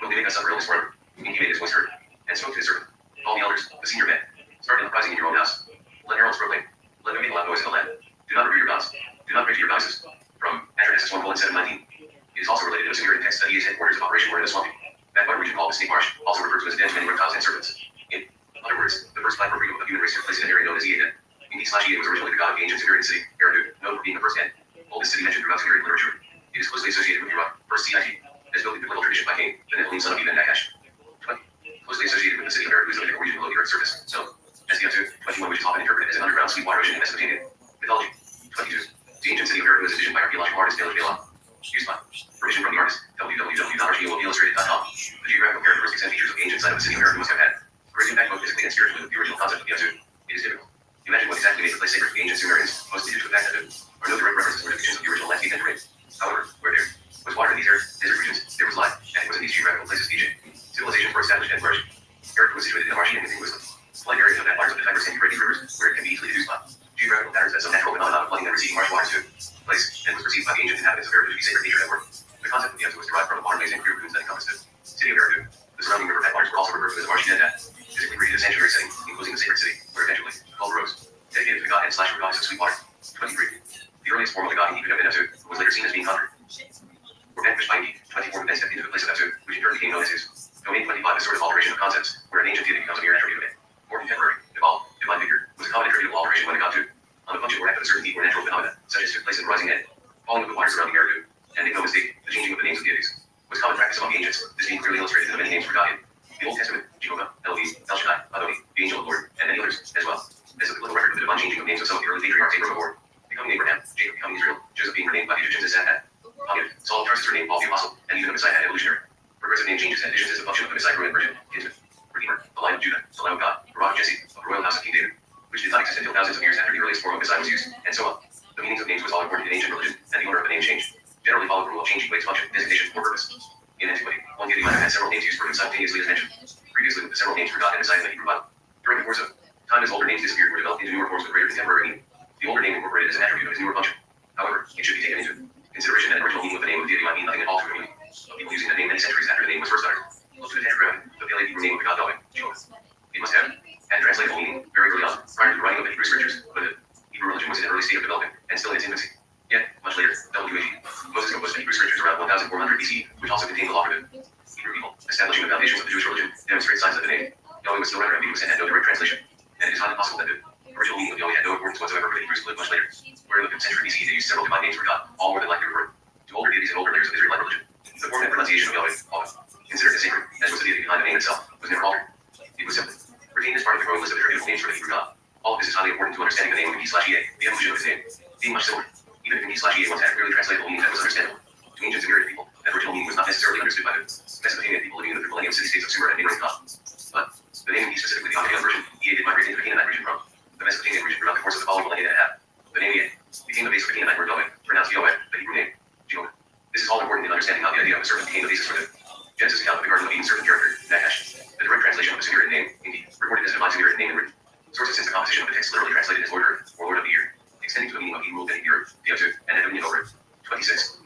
Will they make us suffer illness forever? And he made his voice heard, and spoke to his servant. All the elders, the senior men, start uprising in your own house. Let heralds proclaim. Let them make a loud noise in the land. Do not revere your gods. Do not pray to your goddesses. From Atrahasis 1:7-19. It is also related to a Sumerian text that Ea's headquarters of operation were in a swampy backwater region called the Snake Marsh, also referred to as a den to many reptiles and serpents. In other words, the first platform of the human race took place in an area known as Ea. Enki/Ea was originally the god of the ancient Sumerian city, Eridu, known for being the first and oldest city mentioned throughout Sumerian literature. It is closely associated with Iraq, first CIT, as built in biblical tradition by Cain, the Nephilim son of Eve and Nagash. 20. Closely associated with the city of Eridu is the mythical region below the Earth's surface, known as the Yamsu, 21, which is often interpreted as an underground sweet water ocean in Mesopotamian mythology. 22. The ancient city of Eridu is envisioned by archaeological artist Taylor Balon. Used by permission from the artist, www.archaeoloillustrated.com. The geographical characteristics and features of the ancient site of the city of Eridu must have had great impact both physically and spiritually with the original concept of the Yamsu. It is difficult. Imagine what exactly made the place sacred to the ancient Sumerians, mostly due to the fact that there are no direct references or depictions of the original landscape and terrain. However, where there was water in these desert regions, there was life, and it was in these geographical places the ancient civilizations were established and flourished. Eridu was situated in a marshy and continuously flooded area of that waters of the Tigris and Euphrates rivers, where it can be easily deduced by geographical patterns that some natural phenomena of flooding and receding marsh waters took place, and was perceived by the ancient inhabitants of Eridu to be sacred nature at work. The concept of the Yamsu was derived from the water-based and clear lagoons that encompassed the city of Eridu. The surrounding river waters were also referred to as a marshy dead physically created a sanctuary setting, enclosing the sacred city, where eventually called Rose, dedicated to the god and / goddess of sweet water. 23. The earliest form of the god Enki could have been Yamsu, was later seen as being conquered or vanquished by Enki. 24 then stepped into the place of Yamsu, which in turn became known as his. Domain 25 is sort of alteration of concepts, where an ancient deity becomes a mere attribute of it. More contemporary, evolved, divine figure, was a common attributable alteration when a god took on a function or act of a certain heat or natural phenomena, such as took place in the rising and falling of the waters surrounding Eridu. And make no mistake, the changing of the names of deities was common practice among the ancients, this being clearly illustrated in the many names for God in the Old Testament, Jehovah, Elohim, El Shaddai, Adonai, the angel of the Lord, and many others as well. As a biblical record of the divine changing of names of some of the early patriarchs Abram before becoming Abraham, Jacob becoming Israel, Joseph being renamed by the Egyptians as Sadat, Saul of Tarsus renamed Paul the Apostle, and even the Messiah had evolutionary. Progressive name changes and additions as a function of the Messiah-growing virgin, kinsman, redeemer, the Lion of Judah, the Lamb of God, the Rock of Jesse, of the royal house of King David, which did not exist until thousands of years after the earliest form of Messiah was used, and so on. The meanings of names was all important in ancient religion, and the order of the name changed. Generally followed the rule of changing weights, function, designation, or purpose. In antiquity, one deity might have had several names used for him simultaneously as mentioned previously with the several names for God and Messiah in the Hebrew Bible. During the course of time, his older names disappeared or developed into newer forms with greater contemporary meaning. The older name incorporated as an attribute of his newer function. However, it should be taken into consideration that the original meaning of the name of the deity might mean nothing at all to a community of people using that name many centuries after the name was first uttered. Look to the tetragrammaton, the Paleo Hebrew name of the god Yahweh, Jehovah. It must have had translatable meaning very early on, prior to the writing of the Hebrew scriptures, but the Hebrew religion was in an early state of development and still in its infancy. Yet, much later, Moses composed the Hebrew scriptures around 1400 BCE, which also contained the law for the Hebrew people, establishing the foundations of the Jewish religion, demonstrate signs of the name. Yahweh was still rather ambiguous and had no direct translation, and it is highly possible that the original meaning of Yahweh had no importance whatsoever for the Hebrews who lived much later, where in the 5th century BCE they used several divine names for God, all more than likely referred to older deities and older layers of Israelite religion. The form and pronunciation of Yahweh, often considered as sacred, as was the deity behind the name itself, was never altered. It was simply retained as part of the growing list of attributable names for the Hebrew God. All of this is highly important to understanding the name of Enki/Ea, the evolution of his name, being much similar. Even if Enki/Ea once had a clearly translatable meaning that was understandable to ancient Sumerian people, that original meaning was not necessarily understood by the Mesopotamian people living in the millennium city-states of Sumer and neighboring continents. But the name Enki, specifically the Anakian version, Ea did migrate into the Canaanite region from the Mesopotamian region throughout the course of the following millennia and a half. The name Ea became the base of the Canaanite word Yahweh, pronounced Yahweh, the Hebrew name, Jehovah. This is all important in understanding how the idea of a serpent became the basis for the Genesis account of the Garden of Eden serpent character, Nagash. The direct translation of the Sumerian name, Enki, recorded as a divine Sumerian name and written. Sources since the composition of the text literally translated as Lord Earth, or Lord of the Year, extending to a meaning of He ruled and He earth, the Yamsu, and had dominion over it. 26.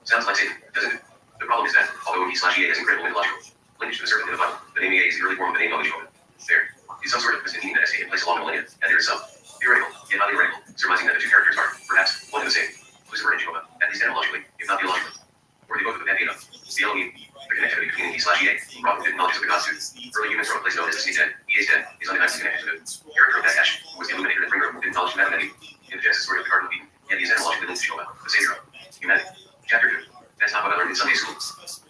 Sounds like Satan, doesn't it? The problem is that, although Enki/Ea has incredible mythological lineage to the serpent in the Bible, the name Ea is the early form of the name Jehovah. There is some sort of twisted meaning that has taken place along the millennia, and there is some theoretical, yet not theoretical, surmising that the two characters are, perhaps, one and the same, Lucifer and Jehovah, at least etymologically, if not theologically. Or they both of the pantheon of the Elohim, the connectivity between Enki/Ea, brought with it knowledge of the gods too. Early humans from a place known as the Snake's Den, Ea's Den, is undeniably connected to the character of Nagash. to Matthew. In the Genesis story of the Garden of Eden, yet these analogies linked to Jehovah, the Savior of humanity. Chapter 2. That's not what I learned in Sunday school.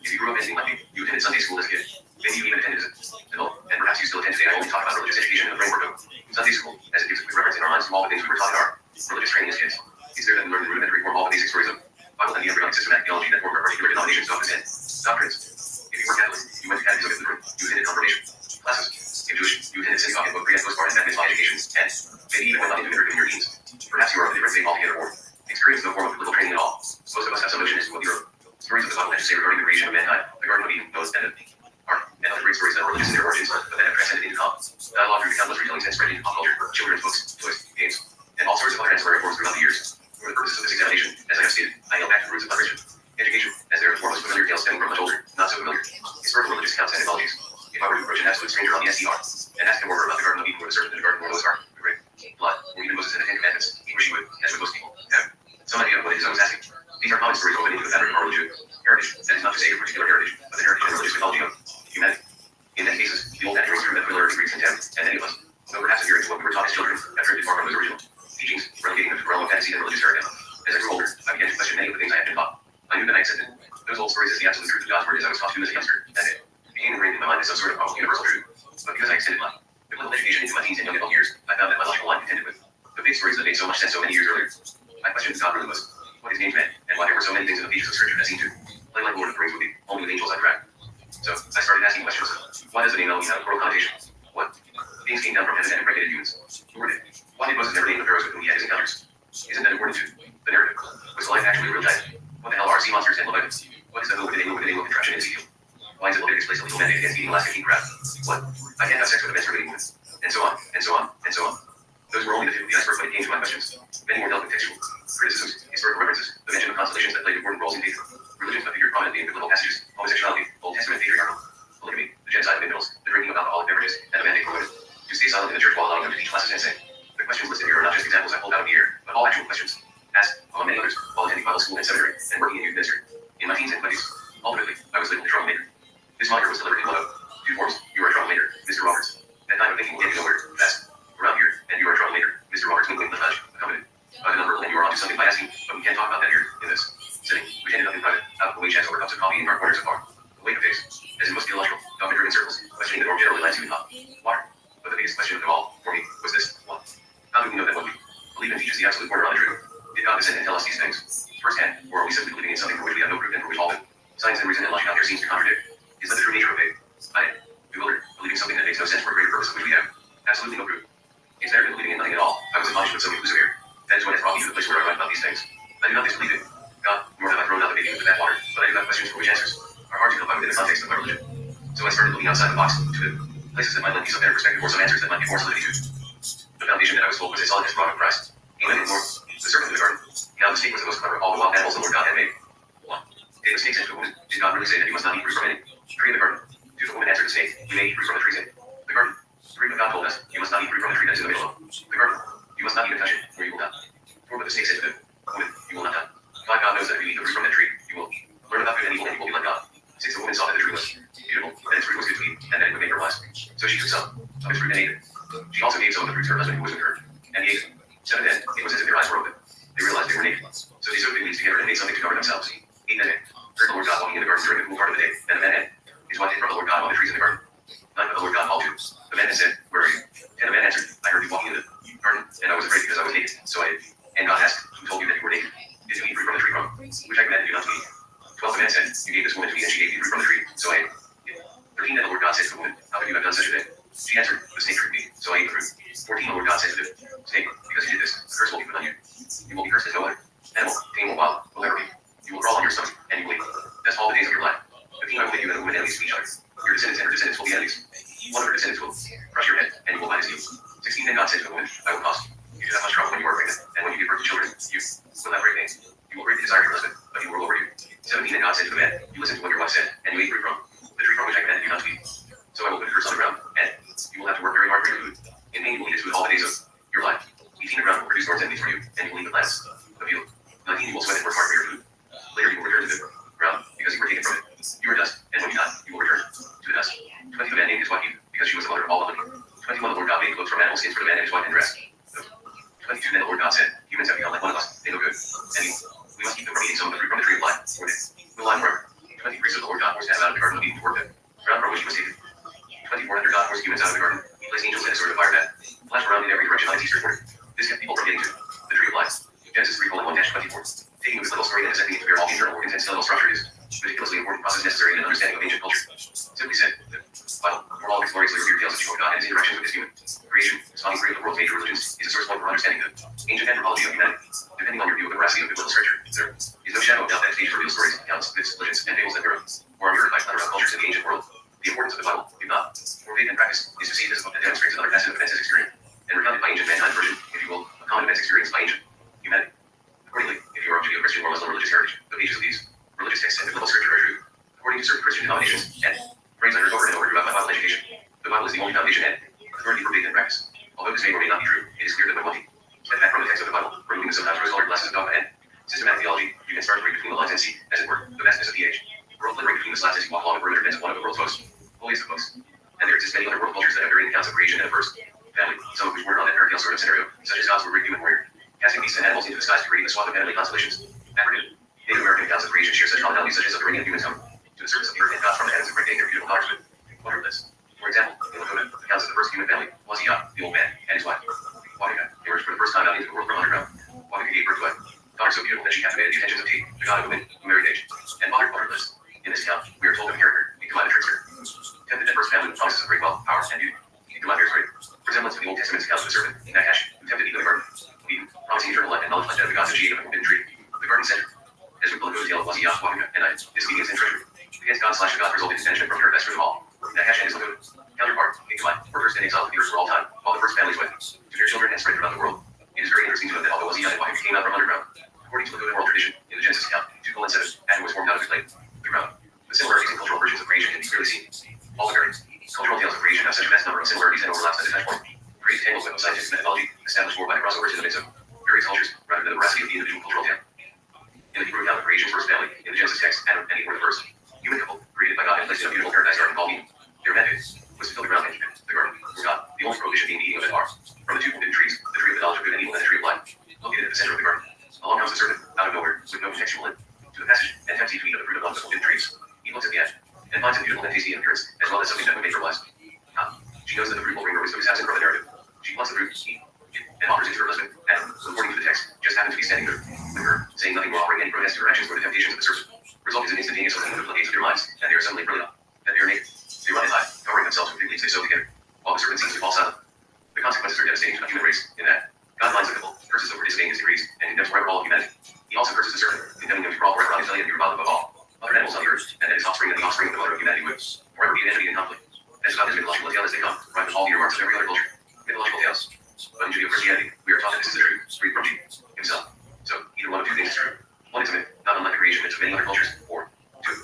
If you grew up anything like me, you attended Sunday school as a kid. Maybe you even attended as an adult, and perhaps you still attend today. I only talk about religious education in the framework of Sunday school, as it gives a quick reference in our minds to all the things we were taught in our religious training as kids. It's there that we learn the rudimentary form all the basic stories of Bible and the embryonic systematic theology that form our particular denomination's dogmas and doctrines. If you were Catholic, you went to catechism at Lutheran, you attended confirmation classes. If Jewish, you attended synagogue and both pre- and post-part and baptismal education, and maybe even went on into immigrant in your teens. Perhaps you are of a different faith altogether or experienced no form of biblical training at all. Most of us have some notion as to what the stories of the Bible have to say regarding the creation of mankind, the Garden of Eden, Noah's and other great stories that are religious in their origins, but that have transcended into dialogue through the countless retellings and spread into pop culture, children's books, toys, games, and all sorts of other ancillary forms throughout the years. For the purposes of this examination, as I have stated, I hail back to the roots of literature, education, as they are the foremost familiar tales stemming from much older, not so familiar, historical religious accounts and mythologies. If I were to approach an absolute stranger on the SDR and ask him more about the Garden of Eden or the serpent in the garden or Noah's Ark, the great blood, or even Moses and the Ten Commandments, he or she would, as with most people, have some idea of what it is I was asking. These are common stories woven into the fabric of our religious heritage. That is not to say a particular heritage, but the heritage and religious mythology of humanity. In many cases, the old adherents through that familiarity breeds contempt, and many of us, though perhaps adhering to what we were taught as children, have drifted far from those original teachings, relegating them to the realm of fantasy and religious paradigm. As I grew older, I began to question many of the things I had been taught. I knew that I accepted those old stories as the absolute truth of God's word as I was taught to as a youngster, and it became ingrained in my mind as some sort of universal truth. But because I extended my biblical education into my teens and young adult years, I found that my logical line contended with the big stories that made so much sense so many years earlier. I questioned who God really was, what his names meant, and why there were so many things in the pages of Scripture that seemed to play like Lord of the Rings with the only with angels I tracked. So I started asking questions of why does the name Elohim have a plural connotation? What beings came down from heaven and impregnated humans? Who were they? Why did Moses never name the pharaohs with whom he had his encounters? Isn't that important to the narrative? Was life actually a real giant? What the hell are sea monsters and Leviathan? What is the move with a contraption in Ezekiel? Why is it Leviticus place a legal mandate against eating Alaska king crab? What? I can't have sex with a menstruating woman. And so on, and so on, and so on. Those were only the tip of the iceberg when it came to my questions. Many more dealt with textual criticisms, historical references, the mention of constellations that played important roles in faith, religions that figured prominently in biblical passages, homosexuality, Old Testament patriarchal, polygamy, the genocide of infidels, the drinking of alcoholic beverages, and the mandate for women to stay silent in the church while allowing them to teach classes and say. The questions listed here are not just examples I pulled out of the air, but all actual questions, asked, among many others, while attending Bible school and seminary, and working in youth ministry. In my teens and 20s, ultimately, I was labeled a troublemaker. This moniker was delivered in one of two forms. You are a troublemaker, Mr. Roberts. That time of thinking getting nowhere fast around here, and you are a troublemaker, Mr. Roberts, twinkling the flash, accompanied by the number, and you are onto something by asking, but we can't talk about that here in this setting. We ended up in private, out of the way chats over cups of coffee in our corners of our lake of days. As in most theological, dogma-driven circles, questioning the norm generally lands you in hot water. But the biggest question of all for me was this: one, how do we know that what we believe in teaches the absolute border on the truth? Did God descend and tell us these things firsthand, or are we simply believing in something for which we have no proof and for which all the science and reason and logic out there seems to contradict? Is that the true nature of faith? I am bewildered, believing something that makes no sense for a greater purpose of which we have absolutely no proof. It's better than believing in nothing at all. I was admonished with some inclusive here. That is what has brought me to the place where I write about these things. I do not disbelieve in God, nor have I thrown out the baby with the bathwater, but I do have questions for which answers are hard to come by within the context of my religion. So I started looking outside the box to the places that might lend me some better perspective or some answers that might give more solidity to the foundation that I was told was a solid as rock of Christ. Amen. And more, the serpent in the garden. Now the snake was the most clever of all the wild animals the Lord God had made. 1. Did the snake say to the woman, did God really say that you must not eat fruit from any tree in the garden? To the woman answered the snake, you may eat fruit from the trees in the garden. 3. But God told us, you must not eat fruit from the tree that is in the middle of the garden. You must not even touch it, or you will die. 4. But the snake said to the woman, you will not die. 5. God knows that if you eat the fruit from that tree, you will learn about good and evil, and you will be like God. 6. The woman saw that the tree was beautiful, and its fruit was good to eat, and that it would make her wise. So she took some of its fruit and ate it. She also gave some of the fruit to her husband who was with her, and he ate it. 7. Then it was as if their eyes were open. They realized they were naked. So they sewed fig leaves together and made something to cover themselves. 8. Then heard the Lord God walking in the garden during the cool part of the day, and the man and his wife hid from the Lord God among the trees in the garden. 9. But the Lord God called to the man and said, where are you? And the man answered, I heard you walking in the garden, and I was afraid because I was naked. So I ate. And God asked, who told you that you were naked? Did you eat fruit from the tree from which I commanded you not to eat? 12. The man said, you gave this woman to me, and she gave me fruit from the tree. So I ate. 13. Then the Lord God said to the woman, how could you have done such a thing? She answered, the snake tricked me, so I ate the fruit. 14. The Lord God said to the snake, because you did this, a curse will be put on you. You will be cursed as no other animal, tame or wild, will ever be. You will crawl on your stomach, and you will eat. That's all the days of your life. 15. I will make you and the woman enemies to each other. Your descendants and her descendants will be enemies. One of her descendants will crush your head, and you will bite his heel. 16. Then God said to the woman, I will cause you to have much trouble when you are pregnant, and when you give birth to children, you will have great pains. You will break the desire of your husband, but he will rule over you. 17. Then God said to the man, you listened to what your wife said, and you ate fruit from the tree from which I commanded you not to eat. So I will put a curse on the ground, and you will have to work very hard for your food. In pain you will eat its food all the days of your life. 18. The ground will produce thorns and things for you, and you will eat the plants of the field. 19. You will sweat and work hard for your food. Later you will return to the ground, because you were taken from it. You are dust, and when you die, you will return to the dust. 20. The man named his wife Eve, because she was the mother of all living. 21. The Lord God made clothes from animal skins for the man and his wife and dressed them. 22. Then the Lord God said, humans have become like one of us. They know good and evil. We must keep them from eating some of the fruit from the tree of life, or they will live forever. 23. So the Lord God forced Adam out of the garden of Eden to work the ground from which he was taken. 24. Under God forced humans out of the garden. He placed angels in a sort of fire that flashed around in every direction on his eastern border. This kept people from getting to the tree of life. Genesis 3:1-24. Taking this little story and dissecting it to bear all the internal organs and skeletal structure is a ridiculously important process necessary in an understanding of ancient culture. Simply said, the Bible, for all of its gloriously revered tales of Jehovah God and his interactions with his human creation, spawning three of the world's major religions, is a source point for understanding the ancient anthropology of humanity. Depending on your view of the veracity of biblical scripture, there is no shadow of doubt that its page reveals stories, accounts, myths, legends, and fables that were or are mirrored by other cultures in the ancient world. The importance of the Bible, if not for faith and practice, is to see this book that demonstrates another facet of events as experience, and recounted by ancient mankind version, if you will, of common events experienced by ancient humanity. Accordingly, if you are of Judeo-Christian or Muslim religious heritage, the pages of these religious texts and biblical scripture are true. According to certain Christian denominations, and phrase under over and over throughout my Bible education, the Bible is the only foundation and authority for faith and practice. Although this may or may not be true, it is clear that when one step back from the text of the Bible, removing the sometimes rose-colored glasses of dogma and systematic theology, you can start to read between the lines and see, as it were, the vastness of the age. World littering between the slats as you walk along the perimeter defense of one of the world's most holiest of books. And there exist many other world cultures that have varying accounts of creation and of first family, some of which were on that fairy tale sort of scenario, such as gods were great human warrior, casting beasts and animals into the skies to create a swath of heavenly constellations. African, Native American accounts of creation share such commonalities such as subterranean humans come to the surface of the earth and gods from the heavens impregnating their beautiful daughters with wonderfulness. For example, in Lakota, accounts of the first human family, Wazia, the old man, and his wife, Wadika, emerged for the first time out into the world from underground. Wadika gave birth to a daughter so beautiful that she captivated the attentions of Tate, the god of women, who married age, and fathered wonderfulness. In this account, we are told of a character, Nikolai the trickster, tempted at first family with promises of great wealth, power, and beauty. Nikolai bears great resemblance to the Old Testament's accounts of the serpent, Nakash, who tempted Eve in the garden, Eden, promising eternal life and knowledge like that of the gods that she ate of a forbidden tree. The garden center, as we pull the tale of Wazia, Wadika, and disobedience and treachery against God/the gods resulted in banishment from paradise for them all. Nakash and his Lakota counterpart, Nikolai, were first in exile to the earth for all time, while the first families went to their children and spread throughout the world. It is very interesting to note that although Wazia and Wadika came out from underground, according to Lakota oral tradition, in the Genesis account, 2:7, Adam was formed out of his clay, the ground. The similarities in cultural versions of creation can be clearly seen. All the various cultural tales of creation have such a vast number of similarities and overlaps that the touch point creates tangles of scientific methodology established more by the crossovers in the midst of various cultures rather than the veracity of the individual cultural tale. In the Hebrew account of creation's first family, in the Genesis text, Adam and Eve were the first human couple created by God and placed in a beautiful paradise garden called Eden. Their mandate was to fill the ground and keep it, the garden, for God, the only prohibition being the eating of it are from the two forbidden trees, the tree of the knowledge of good and evil and the tree of life, located at the center of the garden. Along comes the serpent, out of nowhere, with no contextual end to the passage, and tempts Eve to eat of the fruit of one of the forbidden trees. Eve looks at the end, and finds it beautiful and tasty in appearance, as well as something that would make her blessed. She knows that the fruit will bring her wisdom is absent from the narrative. She wants the fruit, eat it, and offers it to her husband, Adam, who, according to the text, just happened to be standing there with her, saying nothing or offering any protest to her actions or the temptations of the serpent. Result is an instantaneous opening of the floodgates of their minds, and they are suddenly brilliant. That they are naked. They run and hide, covering themselves with fig leaves they sew together, while the serpent seems to fall silent. The consequences are devastating to the human race, in that God binds the couple, curses over disobeying his decrees, and condemns forever all of humanity. He also curses the serpent, condemning him to crawl forever on his belly and be reviled above all other animals on the earth, and that his offspring and the offspring of the mother of humanity would forever be an enemy and conflict. As God is mythological tale as they come, right with all the earmarks of every other culture, mythological tales. But in Judeo-Christianity, we are taught that this is the truth, straight from Jesus himself. So, either one of two things is true. One is a myth, not unlike the creation myths of many other cultures, or two,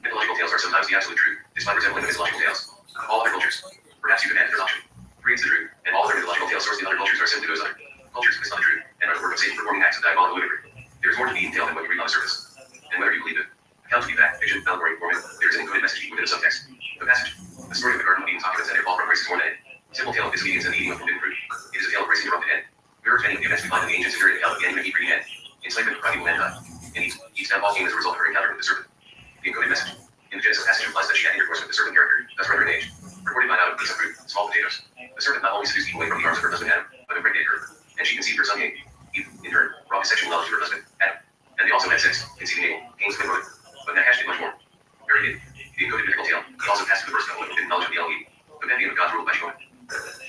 mythological tales are sometimes the absolute truth, despite resembling the mythological tales of all other cultures. Perhaps you could add the third option. Three is the truth, and all other mythological tales sourced in other cultures are simply those other cultures who miss on the truth, and are the work of Satan performing acts of diabolical mimicry. There is more to the detail than what you read on the surface. And whether you believe it, account to be fact, fiction, allegory, or myth, there is an encoded message within the subtext. The passage, the story of the garden of Eden's occupants and their fall from grace is more than a simple tale of disobedience and the eating of forbidden fruit. It is a tale of grace interrupted and mirrors many of the events we find in the ancient Sumerian account of the end of Eve and enslavement of primeval mankind. And Eve's downfall came as a result of her encounter with the serpent. The encoded message in the Genesis passage implies that she had intercourse with the serpent character, thus rendering age. Recorded by out of a piece of fruit, small potatoes. The serpent not only seduced Eve away from the arms of her husband Adam, but impregnated her, and she conceived her son Cain. Eve, in turn, brought his sexual knowledge to her husband Adam, and they also had sex, conceiving Abel, Cain's twin brother. But Nakash did much more. Very good. The encoded biblical tale, he also passed through the first couple of forbidden knowledge of the Elohim, the pantheon of God's ruled by Jehovah.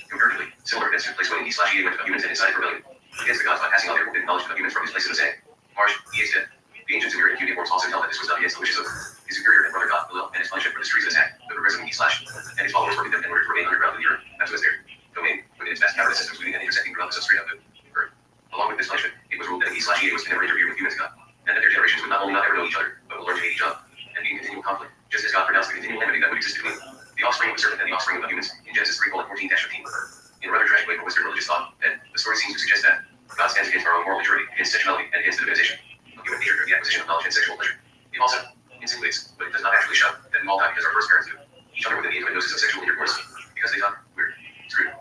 Comparatively, similar events took place when he/he went to humans and incited rebellion against the gods by passing on their forbidden knowledge to humans from his place in the saying, Marsh, he is dead. The ancient Sumerian cuneiforms also tell that this was done against the wishes of his superior and brother god, Belial, and his punishment for this treason attack. The progressive and his followers were condemned in order to remain underground in the earth, as was their domain, within its vast cavernous systems moving and intersecting throughout the substrate of the earth. Along with this punishment, it was ruled that he/he was to never interfere with humans God, and that their generations would not only not ever know each other, but will learn to hate each other, and be in continual conflict, just as God pronounced the continual enmity that would exist between the offspring of the serpent and the offspring of the humans in Genesis 3:14-15. In a rather tragic way for Western religious thought, that the story seems to suggest that God stands against our own moral maturity, against sexuality, and against the divinization of human nature through the acquisition of knowledge and sexual pleasure. It also insinuates, but it does not actually show, that we all die because our first parents knew each other within the intimate doses of sexual intercourse, because they thought we're screwed.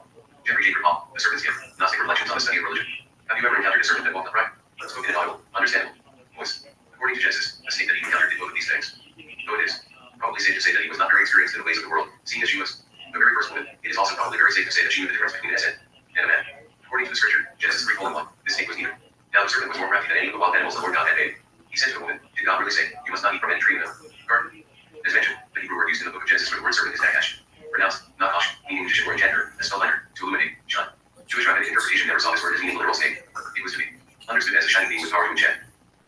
Jeffrey J. Paul, The Serpent's Gift, Gnostic Reflections on the Study of Religion. Genesis 3:1. This snake was neither. Now the serpent was more crafty than any of the wild animals the Lord God had made. He said to the woman, did God really say, you must not eat from any tree in the garden? As mentioned, the Hebrew word used in the book of Genesis for the word serpent is nakash, pronounced nakash, meaning magician or enchanter, a spellbinder, to illuminate, shine. Jewish rabbinic interpretation never saw this word as meaning literal snake. It was to be understood as a shining being with power to enchant.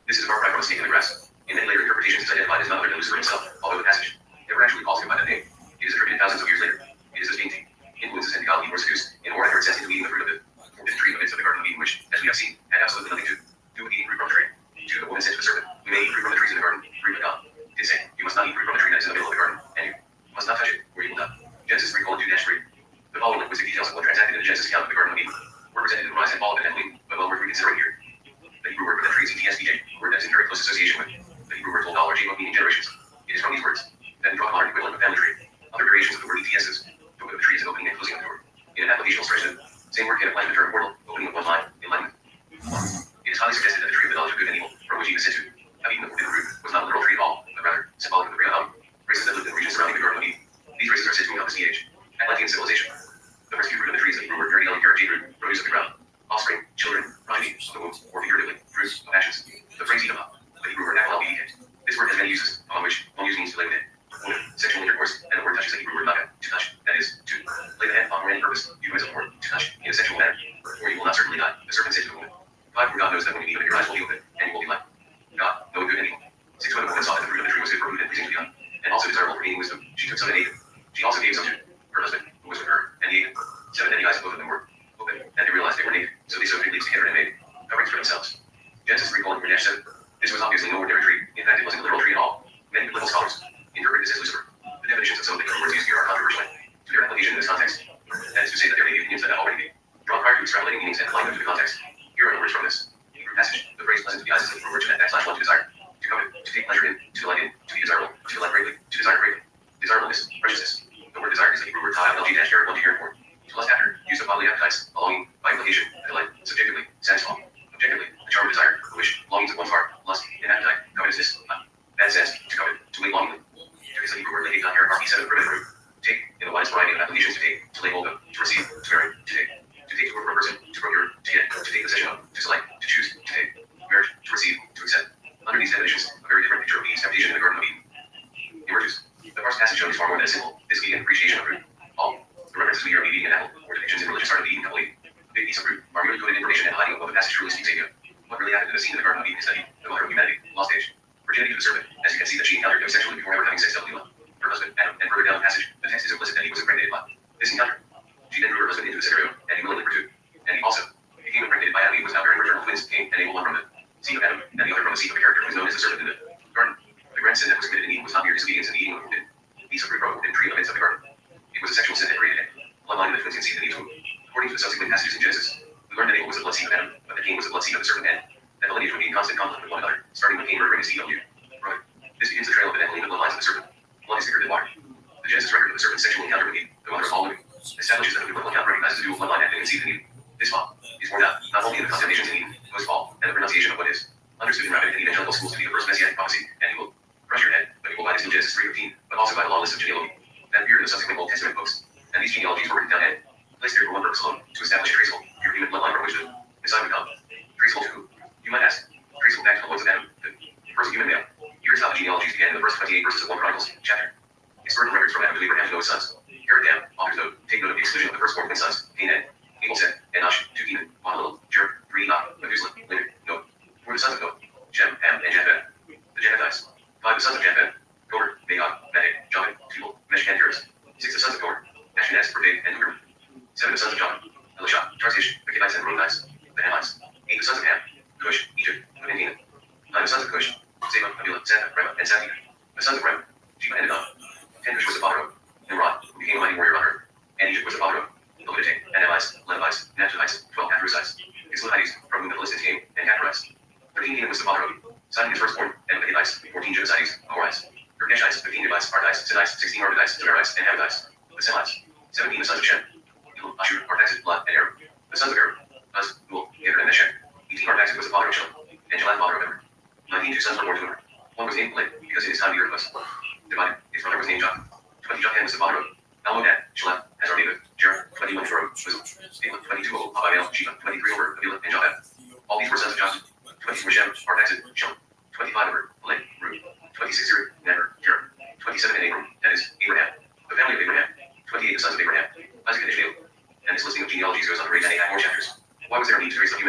This is a far cry from a snake in the grass. In many later interpretations, it's identified as none other than Lucifer himself, although the passage never actually calls him by that name. It is attributed thousands of years later. It is this being influences and godly or seduced, in or either incensed into eating the fruit of the forbidden tree of the Garden of Eden, which, as we have seen, had absolutely nothing to do with eating fruit from the tree. To the woman said to the serpent, we may eat fruit from the trees in the garden, fruit of God. Did say, you must not eat fruit from the tree that is in the middle of the garden, and you must not touch it, or you will die. Genesis 3:2-3. The following linguistic details of what transacted in the Genesis account of the Garden of Eden were presented in the rise and fall of it and but well worth reconsidering here. The Hebrew word for that tree is ETSBJ, a word that is in very close association with the Hebrew word $12 meaning generations. It is from these words that we draw a modern equivalent of family tree. Other variations of the word ETS is the wood of the tree is an opening and closing of the door. In an applicational expression, same word can apply to the term portal, opening with one line, enlightenment. It is highly suggested that the tree of the knowledge of good and evil, from which Eve is said to have eaten the forbidden fruit, was not a literal tree at all, but rather symbolic of the realm races that lived in the region surrounding the Garden of Eden. These races are said to encompass the age, Atlantean civilization. The first few fruit of the trees of the Hebrew word very early carrot root, produce of the ground, offspring, children, progeny of the womb, or figuratively, fruit of actions. The phrase eat up, the Hebrew word akalal. This word has many uses, among which one use means to lay with it, woman, sexual intercourse, and the word touch is the Hebrew word naka, to touch, that is, to lay the hand on any purpose, euphemism for to touch, in a sexual manner, or you will not certainly die. The serpent said to the woman, 5. God knows that when you eat of it, your eyes will be open, and you will be like God, knowing good and evil. 6. When the woman saw that the fruit of the tree was good for food and pleasing to God, and also desirable for gaining wisdom, she took some and ate it. She also gave some to her husband, who was with her, and he ate it. 7. Then the eyes of both of them were open, and they realized they were naked, so they sewed fig leaves together and made coverings for themselves. Genesis 3:7. This was obviously no ordinary tree. In fact, it wasn't a literal tree at all. Many biblical scholars interpret this as Lucifer. The definitions of some of the key words used here are controversial to their application in this context. That is to say that there may be opinions that have already been drawn prior to extrapolating meanings and applying them to the context. Here are the words from this Hebrew passage. The phrase pleasant to the eyes is the Hebrew word and /1 to desire, to covet, to take pleasure in, to delight in, to be desirable, to delight greatly, to desire greatly. Desirableness, preciousness. The word desire is the Hebrew word -1 to lust after, use of bodily appetites, a longing, by implication, delight, subjectively, satisfying. Objectively, the charm of desire, the wish, longings of one's heart, lust, and appetite, covetousness, bad sense, to covet, to wait longingly. There is the Hebrew word lady, not here, RP7, primitive root. Take, in the widest variety of applications, to take, to lay hold of, to receive, to marry, to take to work for a person, to procure, to get, to take possession of, to select, to choose, to take, marriage, to receive, to accept. Under these definitions, a very different picture of Eve's temptation in the Garden of Eden emerges. The first passage shows far more than a simple, this vegan appreciation of fruit. All the references we hear of eating an apple, or depictions in religious art of eating a big piece of fruit, are merely coded information and hiding of what the passage truly speaks of. What really happened in the scene in the Garden of Eden is that Eve, the mother of humanity, lost age, virginity to the serpent, as you can see that she encountered him sexually before ever having sex with her husband, Adam, and further down the passage, the text is implicit that he was impregnated by this encounter. She then drew her husband into the scenario, and he willingly pursued. And he also became impregnated by Adam. He was now bearing maternal twins, Cain and Abel, one from the seed of Adam, and the other from the seed of a character who is known as the serpent in the garden. The grand sin that was committed in Eden was not mere disobedience in the eating of the forbidden piece of fruit from the forbidden tree in the midst of the garden. It was a sexual sin that created a bloodline of the twins conceived in Eve's womb. According to the subsequent passages in Genesis, we learn that Abel was the blood seed of Adam, but that Cain was the blood seed of the serpent, and that the lineage would be in constant conflict with one another, starting with Cain murdering his seed of brother. This begins the trail of the Nephilim, the bloodlines of the serpent. Blood is thicker than water. The Genesis record of the serpent's sexual encounter with Eve, the mother of all living, establishes that the biblical account recognizes the dual bloodline having conceived in Eve. This fall is borne out not only in the condemnations in Eden, post-fall, and the pronunciation of what is understood in rabbinic and evangelical schools to be the first messianic prophecy, and you will crush your head, but you will by this in Genesis 3:15, but also by the long list of genealogy that appeared in the subsequent Old Testament books. And these genealogies were written down and placed there for one purpose alone, to establish a traceable, pure human bloodline from which the Messiah would come. Traceable to who? You might ask. Traceable back to the loins of Adam, the first human male. Here is how the genealogies began in the first 28 verses of 1 Chronicles chapter. External records from Adam to Abraham to Noah's sons. Here it down, authors note, take note of the exclusion of the firstborn twin sons, Cain and Abel, Seth, Enosh, 2 Kenan, Mahalalel, Jared, 3 Enoch, Methuselah, Lamech, Noah. 4 the sons of Noah, Shem, Ham, and Japheth, the Japhethites. 5 the sons of Japheth, Gomer, Magog, Madai, Japheth, Tubal, Mesh, and Tiras. 6 the sons of Gomer, Ashkenaz, Pervade, and Urim. 7 the sons of John, Elisha, Tarshish, the Hittites, and Ronites, the Hamites. 8 the sons of Ham, Cush, Egypt, and Canaan. 9 the sons of Cush, Seba, Havilah, Zeph, Rema, and Saphir. The sons of Rem, Sheba, and Edom. 10 Cush was the father of Nimrod, who became a mighty warrior on earth. And Egypt was the father of the Levites, Anamites, Levites, Naphtalites, 12 Pathrusites, Israelites, from whom the Philistines came, and Caphtorites. 13 Canaan was the father of Sidon, his firstborn, and the Hittites, 14 Jebusites, Amorites, Girgashites, 15 Hivites, Ardites, Sidites, 16 Arvadites, Zemarites, and Hamathites, the Semites. 17 the sons of Shem, Elam, Ashur, Arphaxad, Lud, and Aram. The sons of Aram, Uz, Ul, Geber, and Meshach. 18 Arphaxad was the father of Shem, and Jalan father of Emer. 19 two sons were born to Emer. One was named Peleg, because in his time the earth was divided. His brother was named Joktan. 20 Joktan was the father of Almodad, Shalem, Hazar, David, Jerah. 21 Pharaoh, Shuzal, Bela, 22 Abiel, Sheba, 23 over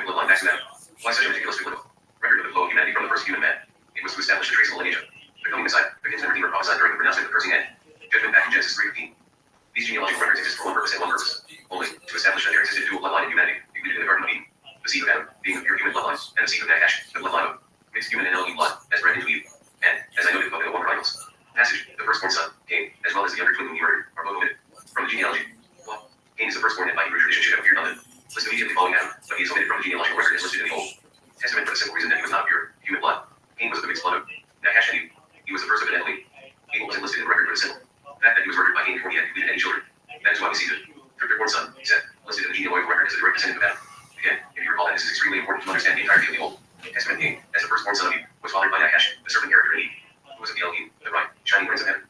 human bloodline back to Adam. Why such a ridiculous biblical record of the flow of humanity from the first human man? It was to establish a traceable lineage of the coming Messiah, the kinsman redeemer prophesied during the pronouncement of the cursing end. Judgment back in Genesis 3:15. These genealogical records exist for one purpose and one purpose only: to establish that there existed a dual bloodline in humanity, included in the Garden of Eden. The seed of Adam, being the pure human bloodline, and the seed of Nagash, the bloodline of mixed human and Elohim blood, as bred into Eve. And, as I noted above in the 1 Chronicles passage, the firstborn son, Cain, as well as the younger twin whom he murdered, are both omitted from the genealogy. Well, Cain is the firstborn and by Hebrew tradition should have appeared on the list immediately following Adam, but he is omitted from the genealogical record as listed in the Old Testament for the simple reason that he was not pure human blood. Cain was of the mixed blood of Nagash and Eve. He was the first of an Elohim. Abel wasn't listed in the record for the simple fact that he was murdered by Cain before he had completed any children. That is why we see the third-born son, Seth, listed in the genealogical record as a direct descendant of Adam. Again, if you recall that this is extremely important to understand the entirety of the Old Testament. Cain, as the firstborn son of Eve, was fathered by Nagash, the serpent character in Eve, who was of the Elohim, the bright, shining prince of heaven.